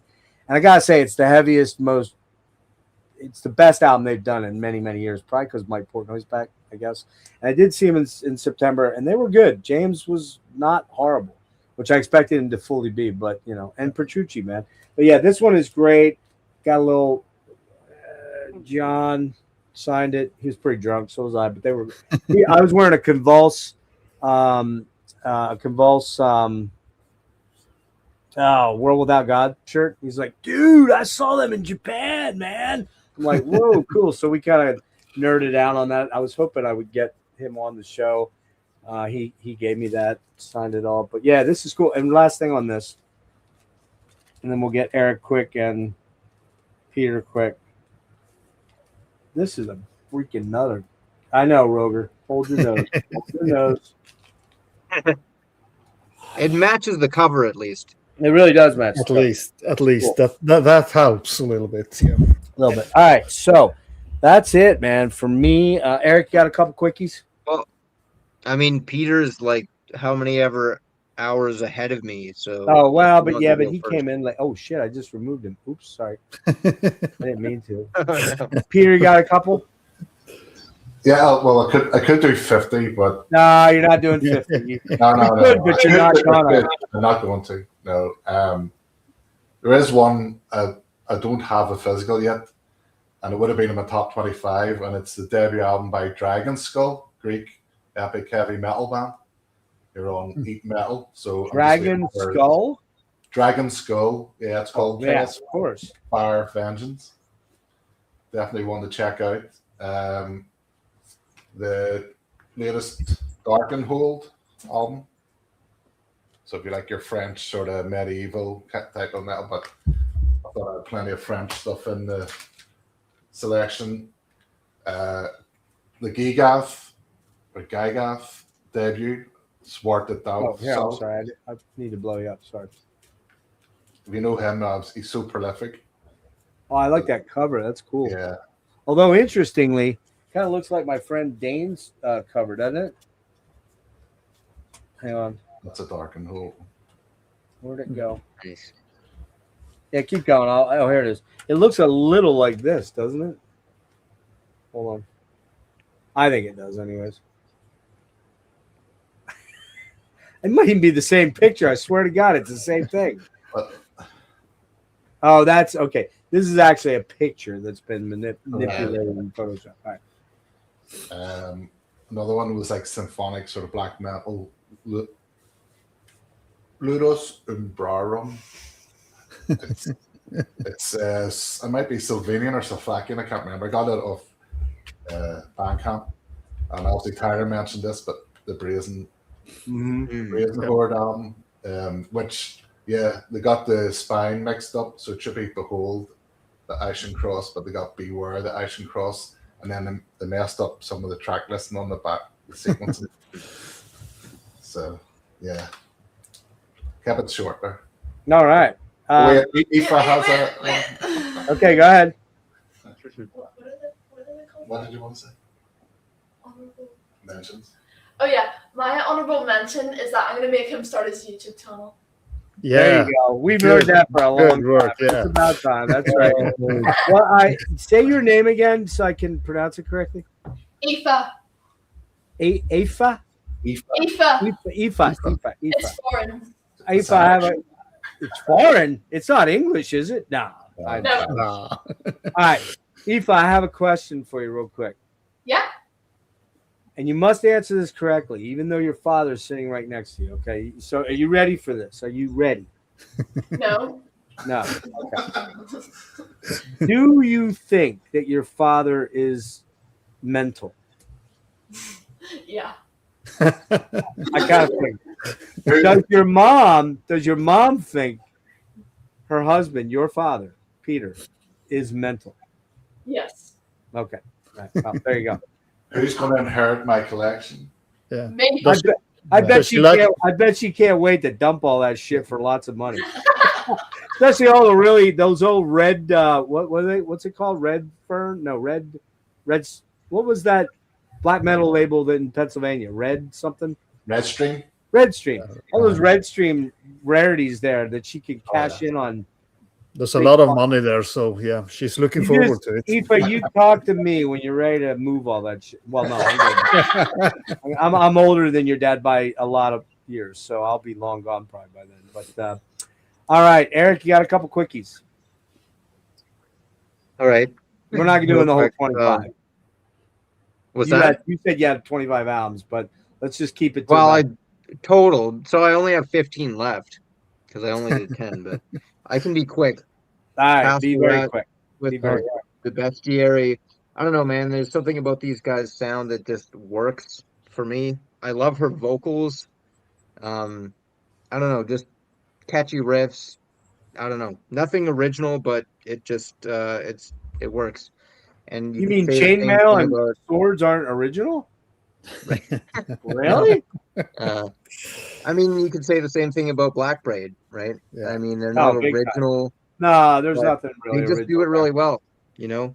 And I gotta say, it's the heaviest, it's the best album they've done in many, many years. Probably because Mike Portnoy's back, I guess. And I did see him in September, and they were good. James was not horrible, which I expected him to fully be, but and Petrucci, man. But yeah, this one is great. Got a little John signed it. He was pretty drunk, so was I. But they were. I was wearing a Convulse, World Without God shirt. He's like, dude, I saw them in Japan, man. I'm like, whoa, cool. So we kind of nerded out on that. I was hoping I would get him on the show. He gave me that, signed it all. But yeah, this is cool. And last thing on this, and then we'll get Erik quick and Peter quick. This is a freaking nutter. I know, Roger. Hold your nose. Hold your nose. It matches the cover at least. It really does match. At least Cool. that helps a little bit. Yeah, a little bit. All right, so that's it, man. For me, Erik, got a couple quickies. Well, I mean, Peter's like how many ever hours ahead of me. So. Oh well, but yeah, but he came in like, oh shit, I just removed him. Oops, sorry. I didn't mean to. Peter, you got a couple? Yeah, well, I could do 50, but no, you're not doing 50. No. Good, but you're not gonna. I'm not going to. No. There is one I don't have a physical yet, and it would have been in my top 25, and it's the debut album by Dragon Skull, Greek epic heavy metal band. You're on Eat Metal, so Dragon Skull. Dragon Skull, yeah, it's called. Yeah, of course. Fire Vengeance. Definitely one to check out. The latest Darkenhold album. So if you like your French sort of medieval type of metal, but I thought I had plenty of French stuff in the selection. The Gygath debut, Swart it Down. Oh, yeah, I'm sorry. I need to blow you up. Sorry. If you know him, he's so prolific. Oh, I like that cover. That's cool. Yeah. Although, interestingly, kind of looks like my friend Dane's cover, doesn't it? Hang on. That's a Darkenhold. Where'd it go? Nice. Yeah, keep going. Oh, here it is. It looks a little like this, doesn't it? Hold on. I think it does, anyways. It might even be the same picture. I swear to God, it's the same thing. Oh, that's okay. This is actually a picture that's been manipulated in Photoshop. All right. Another one was like symphonic sort of black metal. Ludus Umbrarum. It's it might be Slovenian or Slovakian. I can't remember. I got it off Bandcamp, and obviously Tyler mentioned this, but the Brazen Horde album, which they got the spine mixed up, so it should be Behold the Ashen Cross, but they got Beware the Ashen Cross, and then they messed up some of the track listing on the back, the sequencing. So kept it short there. All right. Wait, Aoife has a. Okay, go ahead. What did you want to say? Honorable Mentions. Oh yeah, my honorable mention is that I'm gonna make him start his YouTube channel. Yeah. There you go. We've heard that for a long time. Yeah. It's about time. That's right. Well, I say your name again so I can pronounce it correctly. Aoife. Aoife? Aoife. It's foreign. Aoife, it's foreign. It's not English, is it? No. No. All right. Aoife, I have a question for you real quick. Yeah. and you must answer this correctly, even though your father's sitting right next to you. Okay, so are you ready for this? Are you ready? No. No. Okay. Do you think that your father is mental? Yeah. I kind of think. Does your mom think her husband, your father, Peter, is mental? Yes. Okay. Right. Well, there you go. Who's going to inherit my collection? Yeah. Maybe. I bet Does she she like- can't. I bet she can't wait to dump all that shit for lots of money. Especially all the those old red. What were they? What's it called? Red fern? No, red. What was that black metal label in Pennsylvania? Red something. Redstream. Redstream. All those Redstream rarities there that she can cash in on. There's a lot of money there, so yeah, she's looking forward to it. Aoife, you talk to me when you're ready to move all that shit. Well, no, I'm older than your dad by a lot of years, so I'll be long gone probably by then. But all right, Eric, you got a couple quickies. All right. We're not doing the whole Real quick, 25. What's that? You said you had 25 albums, but let's just keep it to Well, that. I totaled, so I only have 15 left because I only did 10, but I can be quick. All right, Pass be the very rat quick. With Be very the bestiary. I don't know, man. There's something about these guys' sound that just works for me. I love her vocals. I don't know, just catchy riffs. I don't know, nothing original, but it just it works. And You could mean say the same chainmail thing and about- swords aren't original? Really? I mean, you could say the same thing about Black Braid, right? Yeah. I mean, they're not Oh, big time. original. No, there's but nothing really They just do original it really there. well, you know.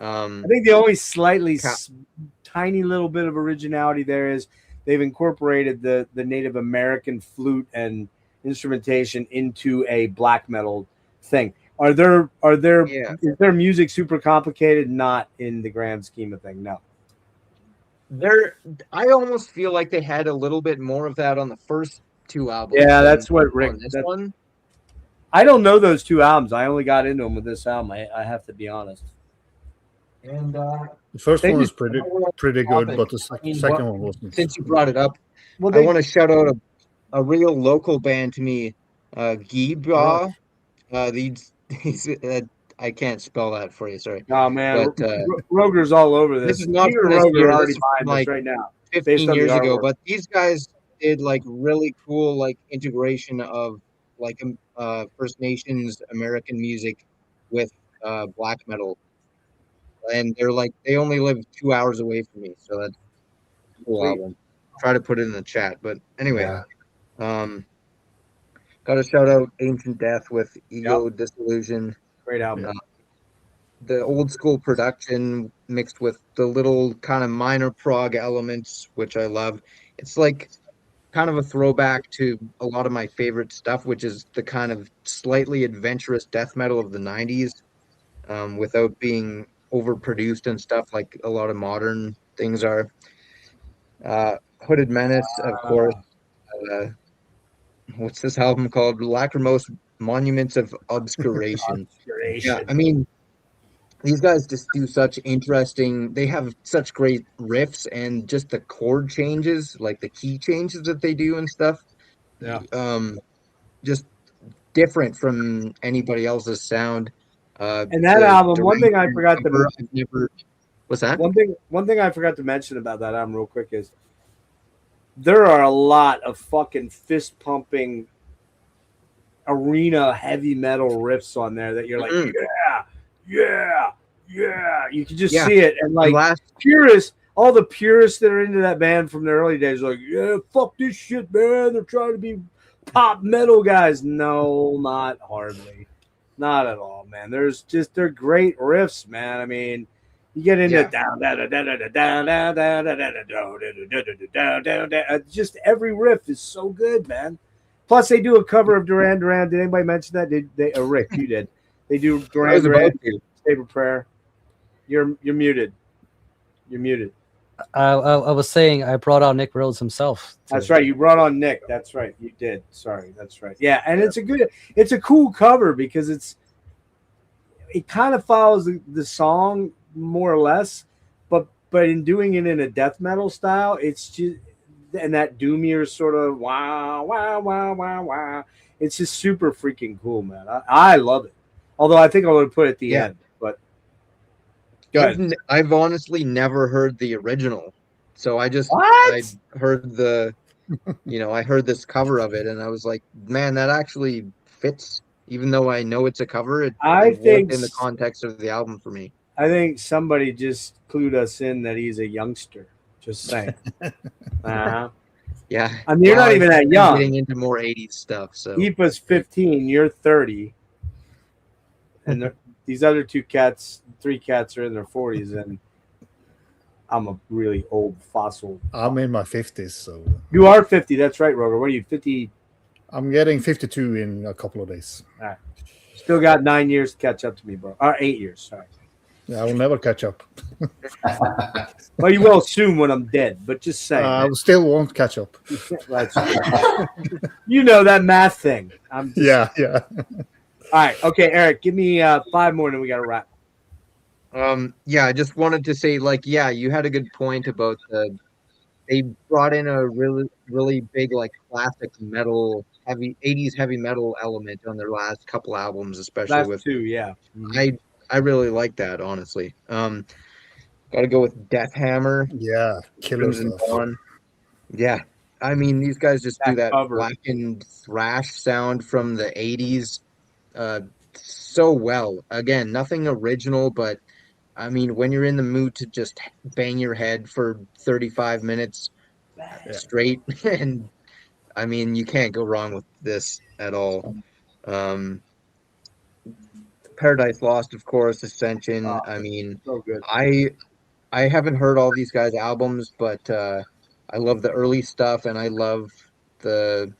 I think the only slightly tiny little bit of originality there is they've incorporated the Native American flute and instrumentation into a black metal thing. Is their music super complicated? Not in the grand scheme of thing, no. I almost feel like they had a little bit more of that on the first two albums. Yeah, than that's what Rick. on this one. I don't know those two albums. I only got into them with this album. I have to be honest. And The first They one is just- pretty good, but the I mean, second one wasn't. Since you brought it up, Well, I want to shout out a real local band to me, Giba. These I can't spell that for you. Sorry. Oh man, But, Roger's all over this. This is not Peter from and this Roger year, are already this is behind from, us like, right now. 15 on the years ago, artwork. but these guys did like really cool like integration of like First Nations American music with black metal, and they only live 2 hours away from me, so that's a cool Sweet. album. Try to put it in the chat, but anyway, Yeah. got to shout out Ancient Death with Ego Disillusion. Great album. The old school production mixed with the little kind of minor prog elements, which I love. It's like kind of a throwback to a lot of my favorite stuff, which is the kind of slightly adventurous death metal of the 90s, without being overproduced and stuff like a lot of modern things are. Hooded Menace, of course. What's this album called? Lachrymose Monuments of Obscuration. Yeah, I mean, these guys just do such interesting, they have such great riffs and just the chord changes, like the key changes that they do and stuff. Yeah. Just different from anybody else's sound. And that the album, one thing I direction, forgot to cover, I've never, what's that? one thing I forgot to mention about that album real quick is there are a lot of fucking fist pumping arena heavy metal riffs on there that you're like, yeah. You can just see it, and like purists, all the purists that are into that band from the early days, are like, yeah, fuck this shit, man. They're trying to be pop metal guys. No, not hardly, not at all, man. They're great riffs, man. I mean, you get into just every riff is so good, man. Plus, they do a cover of Duran Duran. Did anybody mention that? Rick, you did. They do Duran Duran. Save a prayer. You're muted. You're muted. I was saying I brought out Nick Rhodes himself. That's right. You brought on Nick. That's right. You did. Sorry. That's right. Yeah, and it's a cool cover because it kind of follows the song more or less, but but in doing it in a death metal style, it's just, and that doomier sort of wow, wow, wow, wow, wow. It's just super freaking cool, man. I love it. Although I think I would put it at the end, but go ahead. I've honestly never heard the original, so I heard the, I heard this cover of it, and I was like, man, that actually fits. Even though I know it's a cover, it worked in the context of the album for me. I think somebody just clued us in that he's a youngster. Just saying. Yeah. I mean, you're not even that young. Getting into more 80s stuff. So Ipa's 15, you're 30. And these other three cats are in their 40s, and I'm a really old fossil. I'm in my 50s, so you are 50. That's right, Roger. What are you, 50? I'm getting 52 in a couple of days. All right. Still got 9 years to catch up to me, bro. Or 8 years. Sorry. Yeah, I will never catch up. Well, you will soon when I'm dead, but just say. I still won't catch up. You know that math thing. Yeah. All right. Okay, Eric, give me 5 more, and then we got to wrap. Yeah, I just wanted to say, you had a good point about they brought in a really big, classic metal, 80s heavy metal element on their last couple albums, especially Last two, yeah. I really like that, honestly. Got to go with Death Hammer. Yeah, killer stuff. Yeah, I mean, these guys just do that blackened thrash sound from the 80s so well. Again, nothing original, but I mean, when you're in the mood to just bang your head for 35 minutes straight, and I mean, you can't go wrong with this at all. Paradise Lost, of course, Ascension. I mean, so good. I haven't heard all these guys' albums, but I love the early stuff, and I love the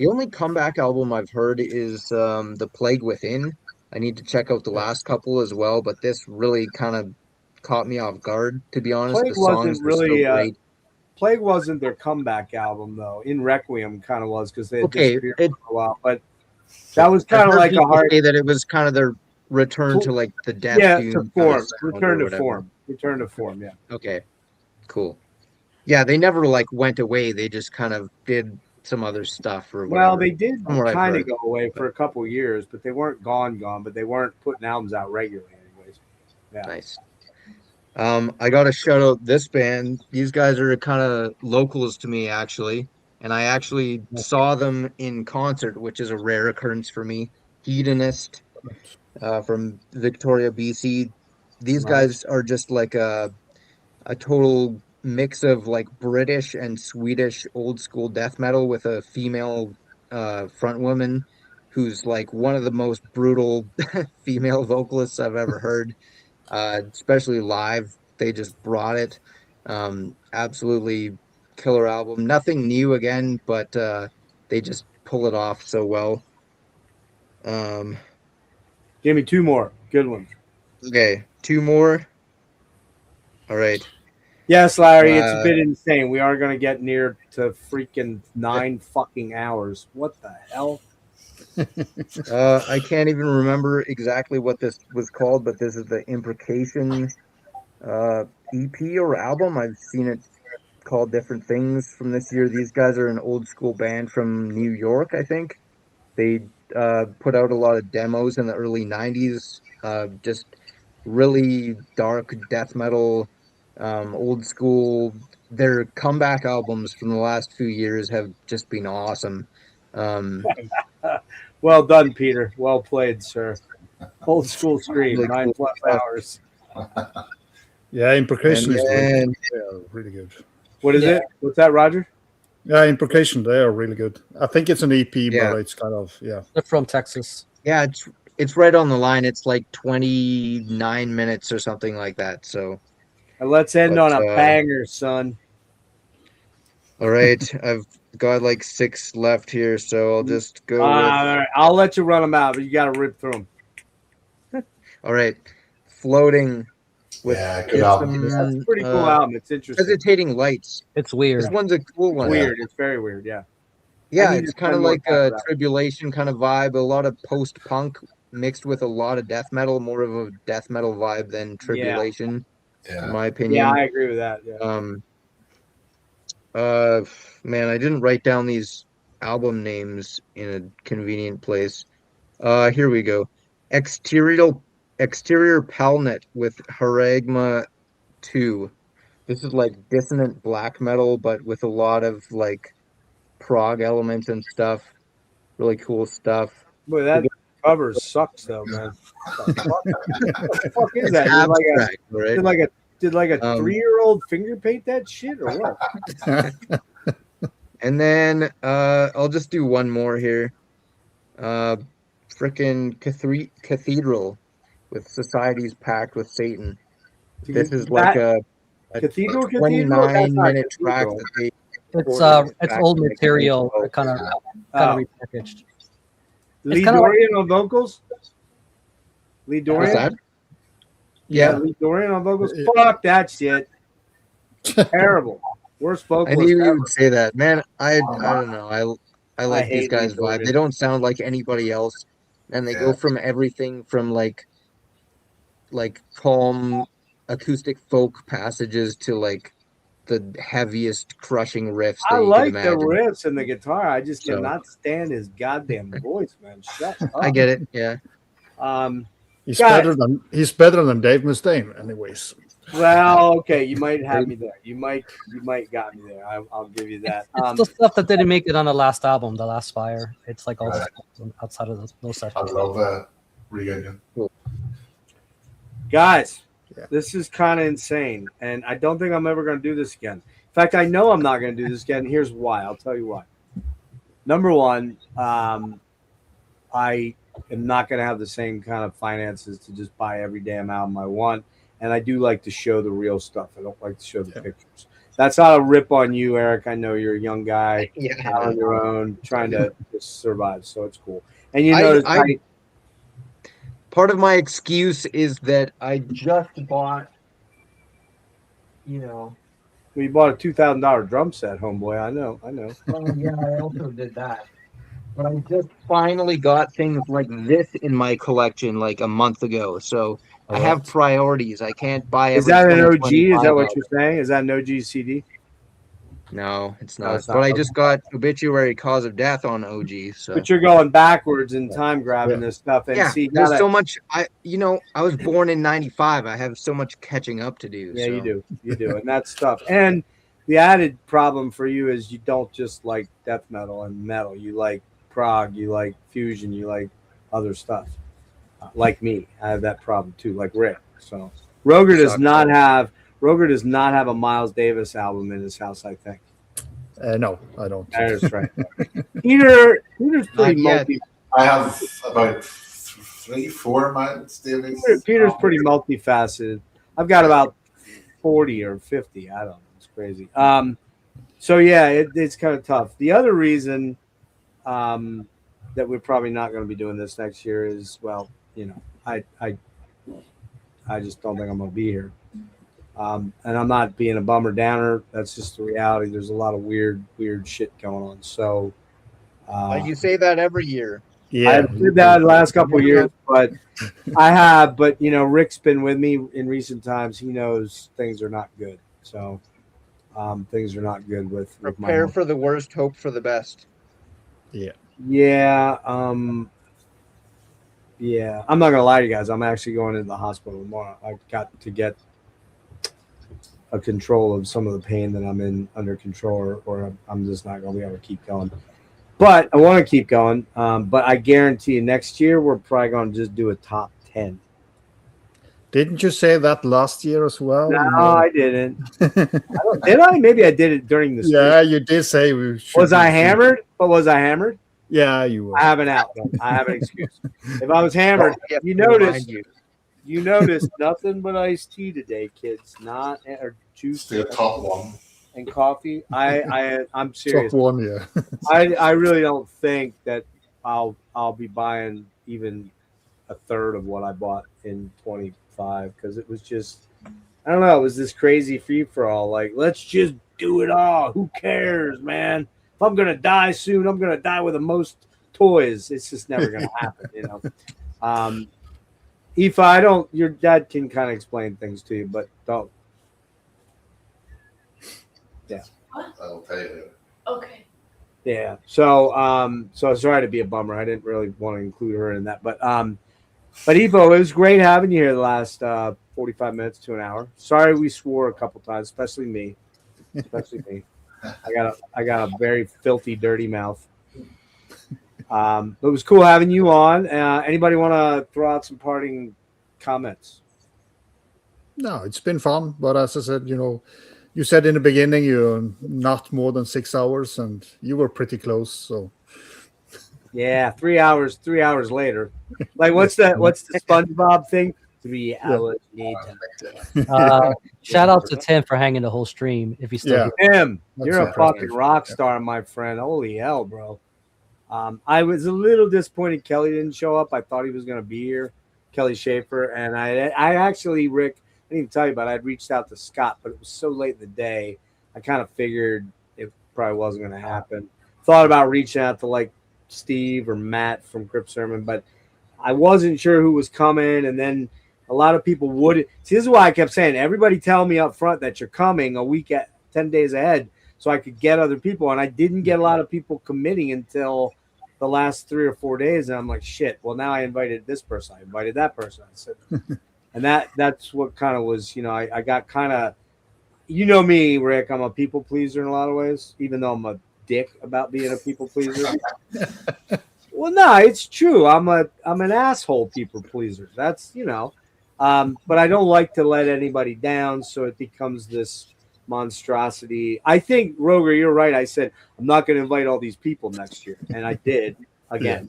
only comeback album I've heard is The Plague Within. I need to check out the last couple as well, but this really kind of caught me off guard, to be honest. Plague the songs wasn't really so great. Plague wasn't their comeback album though. In Requiem kind of was because they had disappeared for a while, but that was kind of like a hard say that it was kind of their return to the death to form, return to form. Yeah. Okay, cool. Yeah, they never went away. They just kind of did some other stuff or whatever. Well, they did kind of go away for a couple of years, but they weren't gone, but they weren't putting albums out regularly anyways. Yeah. Nice. I got to shout out this band. These guys are kind of locals to me, actually. And I actually saw them in concert, which is a rare occurrence for me. Hedonist from Victoria, BC. These guys are just a total mix of British and Swedish old school death metal with a female front woman who's one of the most brutal female vocalists I've ever heard. Especially live, they just brought it. Absolutely killer album. Nothing new again, but they just pull it off so well. Give me 2 more good ones. Okay, 2 more. All right. Yes, Larry, it's a bit insane. We are going to get near to freaking 9 fucking hours. What the hell? I can't even remember exactly what this was called, but this is the Imprecation EP or album. I've seen it called different things from this year. These guys are an old school band from New York, I think. They put out a lot of demos in the early 90s, just really dark death metal, old school. Their comeback albums from the last few years have just been awesome. Well done, Peter. Well played, sir. Old school stream, 9+ hours. Yeah, Imprecation is really good. What is it? What's that, Roger? Yeah, Imprecation, they are really good. I think it's an EP, but it's kind of, They're from Texas. Yeah, it's right on the line. It's 29 minutes or something like that. So let's end on a banger, son. All right, I've got 6 left here, so I'll just go. All right. I'll let you run them out, but you got to rip through them. All right, Floating. With good album. That's a pretty cool album. It's interesting. Hesitating Lights. It's weird. This one's a cool one. Weird. It's very weird. Yeah. Yeah, it's kind of like a Tribulation kind of vibe. A lot of post-punk mixed with a lot of death metal. More of a death metal vibe than Tribulation. in my opinion. Yeah, I agree with that. Yeah. Man, I didn't write down these album names in a convenient place. Here we go. Exterior Palnet with Haragma 2. This is like dissonant black metal, but with a lot of like prog elements and stuff. Really cool stuff. Boy, that cover sucks though, man. What the fuck is that? Abstract, right? Did like a 3-year-old finger paint that shit or what? And then I'll just do one more here. Frickin' Cathedral with Society's Pact with Satan. This is like a Cathedral 29-minute track that they. It's old material, kind of repackaged. Lee Dorian on vocals. Lee Dorian. What's that? Yeah, Lee Dorian on vocals. Fuck that shit. Terrible. Worst vocals. I knew ever. you would say that, man. I don't know. I like these hate guys' Lee Dorian. vibe. They don't sound like anybody else, and they go from everything from like calm acoustic folk passages to like the heaviest crushing riffs that I you like can the imagine. riffs and the guitar. I just So- cannot stand his goddamn voice, man. Shut up. I get it. Yeah. He's guys, better than Dave Mustaine, anyways. Well, okay, you might have me there. You might got me there. I'll give you that. It's the stuff that didn't make it on the last album, The Last Fire. It's like all the stuff outside of those I sessions. love that reunion. Guys, this is kind of insane, and I don't think I'm ever going to do this again. In fact, I know I'm not going to do this again. Here's why. I'll tell you why. Number one, I am not going to have the same kind of finances to just buy every damn album I want, and I do like to show the real stuff. I don't like to show the pictures. That's not a rip on you, Eric. I know you're a young guy out on your own, trying to just survive, so it's cool. And you notice part of my excuse is that I just bought, we bought a $2,000 drum set, homeboy. I know. Oh yeah, I also did that. But I just finally got things like this in my collection like a month ago. So I have priorities. I can't buy. Is that an OG? Is that what $25. you're saying? Is that an OG CD? No, it's No, not. it's not. But I just got Obituary Cause of Death on OG. So But you're going backwards in time, grabbing this stuff, and yeah, see, there's so much. I was born in '95. I have so much catching up to do. Yeah, so. you do, and that's tough. And the added problem for you is you don't just like death metal and metal. You like prog, you like fusion, you like other stuff. Like me, I have that problem too. Like Rick. So Roger does not have a Miles Davis album in his house, I think. No, I don't. That is right. Peter's pretty multi. I have about 3-4 Miles Davis. Peter's pretty multifaceted. I've got about 40 or 50. I don't know. It's crazy. So yeah, it's kind of tough. The other reason that we're probably not going to be doing this next year is, well, I just don't think I'm going to be here. And I'm not being a bummer downer. That's just the reality. There's a lot of weird shit going on. So you say that every year. Yeah, I did that the last couple of years, but Rick's been with me in recent times. He knows things are not good. So things are not good with my Prepare for the worst, hope for the best. Yeah. Yeah. Yeah. I'm not gonna lie to you guys. I'm actually going into the hospital tomorrow. I've got to get a control of some of the pain that I'm in under control, or I'm just not gonna be able to keep going. But I want to keep going. But I guarantee you, next year we're probably gonna just do a top 10. Didn't you say that last year as well? No, I didn't. Did I? Maybe I did it during the stream. Yeah, you did say we should. Was I hammered? But was I hammered? Yeah, you were. I have an out. I have an excuse. If I was hammered, you noticed nothing but iced tea today, kids. Not or juice. The top one. And coffee. I'm serious. Top one, yeah. I really don't think that I'll be buying even a third of what I bought in 25, because it was just, I don't know, it was this crazy free for all. Like, let's just do it all. Who cares, man? If I'm gonna die soon, I'm gonna die with the most toys. It's just never gonna happen, Aoife, your dad can kind of explain things to you, but Yeah. I'll tell you later. Okay. Yeah. So sorry to be a bummer. I didn't really want to include her in that, but Evo, it was great having you here the last 45 minutes to an hour. Sorry we swore a couple times, especially me. I got a very filthy, dirty mouth. But it was cool having you on. Anybody want to throw out some parting comments? No, it's been fun, but as I said, you said in the beginning you're not more than 6 hours, and you were pretty close. So yeah, 3 hours. 3 hours later, like what's the SpongeBob thing? 3 hours later. Shout out to Tim for hanging the whole stream. If he's still here. Tim, you're a fucking rock star, my friend. Holy hell, bro. I was a little disappointed Kelly didn't show up. I thought he was going to be here, Kelly Schaefer. And I actually, Rick, I didn't even tell you about it. I'd reached out to Scott, but it was so late in the day. I kind of figured it probably wasn't going to happen. Thought about reaching out to like Steve or Matt from Crypt Sermon, but I wasn't sure who was coming. And then a lot of people would. See, this is why I kept saying, everybody tell me up front that you're coming a week 10 days ahead so I could get other people. And I didn't get a lot of people committing until the last 3 or 4 days, and I'm like, shit. Well, now I invited this person, I invited that person. I said, and that's what kind of was, I got kind of, me, Rick. I'm a people pleaser in a lot of ways, even though I'm a dick about being a people pleaser. Well, no, it's true. I'm an asshole people pleaser. That's but I don't like to let anybody down, so it becomes this monstrosity. I think, Roger, you're right. I said I'm not going to invite all these people next year, and I did again.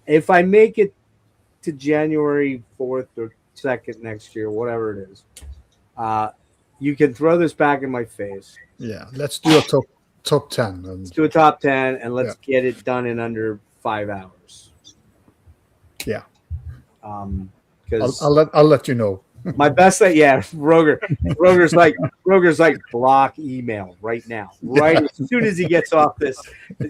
If I make it to January 4th or 2nd next year, whatever it is, you can throw this back in my face. Yeah, let's do a top 10. Let's do a top 10, and let's get it done in under 5 hours. Yeah. Because I'll let you know. My best thing, Roger's like block email right now. Right as soon as he gets off this,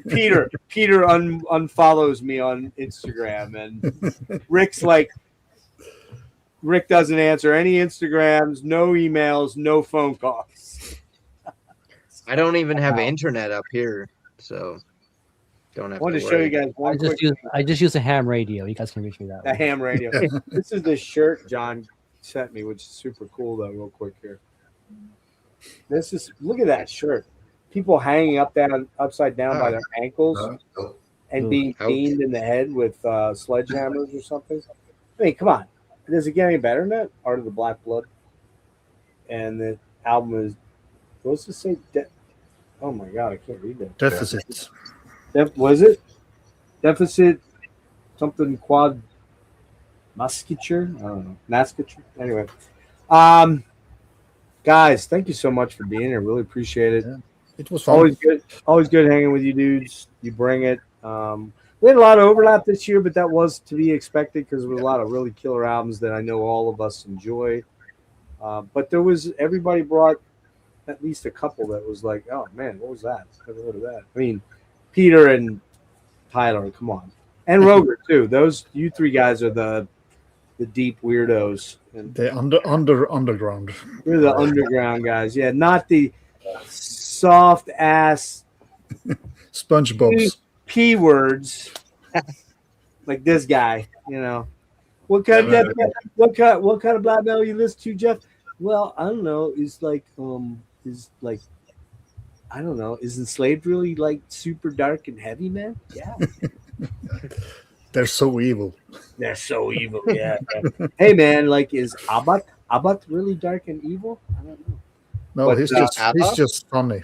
Peter unfollows me on Instagram, and Rick's like, Rick doesn't answer any Instagrams, no emails, no phone calls. I don't even have internet up here, so don't have. I wanted to show you guys one quick. I just use a ham radio. You guys can reach me that way. A ham radio. This is the shirt John sent me, which is super cool though. Real quick here, look at that shirt. People hanging upside down by their ankles and being beamed in the head with sledgehammers or something. I mean, come on, does it get any better than that? Art of the Black Blood, and the album is, what's it say? Oh my god, I can't read that. Deficit. Was it deficit? Something quad. Musculature? I don't know. Musculature? Anyway. Guys, thank you so much for being here. Really appreciate it. Yeah, it was fun. Always good hanging with you dudes. You bring it. We had a lot of overlap this year, but that was to be expected because there was a lot of really killer albums that I know all of us enjoy. But everybody brought at least a couple that was like, oh man, what was that? Never heard of that. I mean, Peter and Tyler, come on. And Roger too. You three guys are the deep weirdos. And the underground. We're the underground guys. Yeah, not the soft ass SpongeBob's P words like this guy. What kind of black metal you listen to, Jeff? Well, I don't know. I don't know. Is Enslaved really like super dark and heavy, man? Yeah. They're so evil. They're so evil, yeah. Hey, man, is Abbat really dark and evil? I don't know. No, but, he's just funny.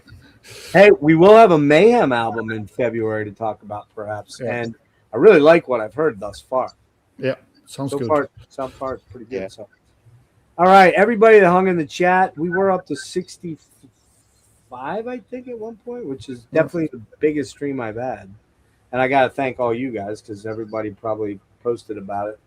Hey, we will have a Mayhem album in February to talk about, perhaps. Yeah. And I really like what I've heard thus far. Yeah, sounds good. So far, it's pretty good. Yeah. So. All right, everybody that hung in the chat, we were up to 65, I think, at one point, which is definitely the biggest stream I've had. And I got to thank all you guys because everybody probably posted about it.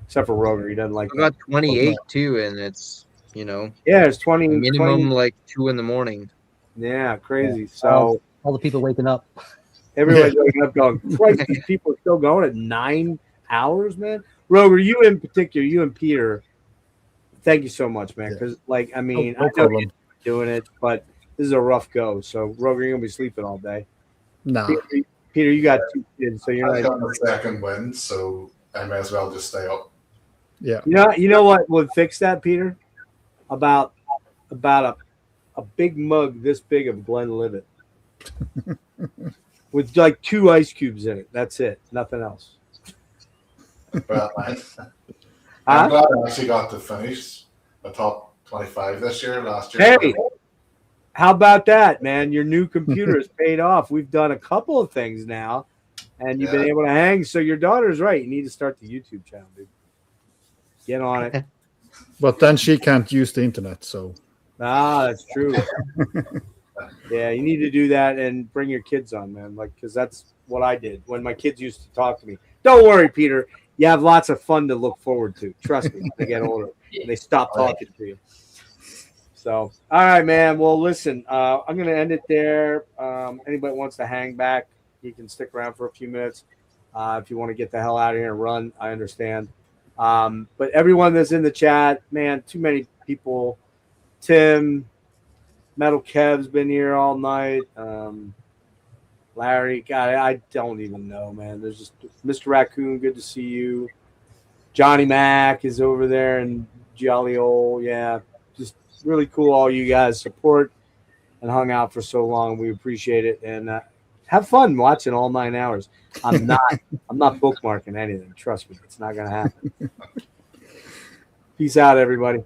Except for Roger. He doesn't like I got 28 too, and it's, Yeah, it's 20. Minimum 20. Like 2 a.m. Yeah, crazy. Yeah. So all the people waking up. Everybody's waking up going, Christ, these people are still going at 9 hours, man. Roger, you in particular, you and Peter, thank you so much, man. Because, no doing it, but this is a rough go. So, Roger, you're gonna be sleeping all day. No. Peter, you got 2 kids, so you're I not. got the second win, so I may as well just stay up. Yeah. You know what would fix that, Peter? About a big mug this big of Glenlivet with like 2 ice cubes in it. That's it. Nothing else. Well, I'm glad I actually got to finish the top 25 this year. Last year, Hey, how about that, man? Your new computer has paid off. We've done a couple of things now, and you've been able to hang. So your daughter's right. You need to start the YouTube channel, dude. Get on it. But then she can't use the internet, so. That's true. Yeah, you need to do that and bring your kids on, man. Like, because that's what I did when my kids used to talk to me. Don't worry, Peter. You have lots of fun to look forward to. Trust me, when they get older, and they stop talking to you. So, all right, man. Well, listen, I'm going to end it there. Anybody wants to hang back, you can stick around for a few minutes. If you want to get the hell out of here and run, I understand. But everyone that's in the chat, man, too many people. Tim, Metal Kev's been here all night. Larry, God, I don't even know, man. There's just Mr. Raccoon, good to see you. Johnny Mac is over there, and Jolly Old, yeah. Just really cool, all you guys support and hung out for so long. We appreciate it, and have fun watching all 9 hours. I'm not bookmarking anything. Trust me, it's not gonna happen. Peace out, everybody.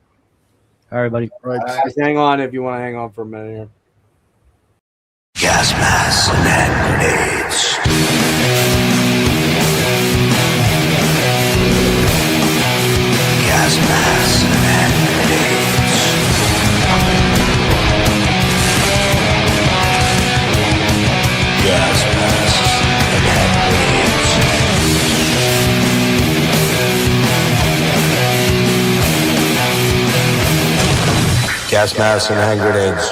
All right, buddy. Right. Just hang on if you want to hang on for a minute here. Gas masks and hand grenades. Gas masks and hand grenades. Gas masks and hand grenades. Gas masks and hand grenades.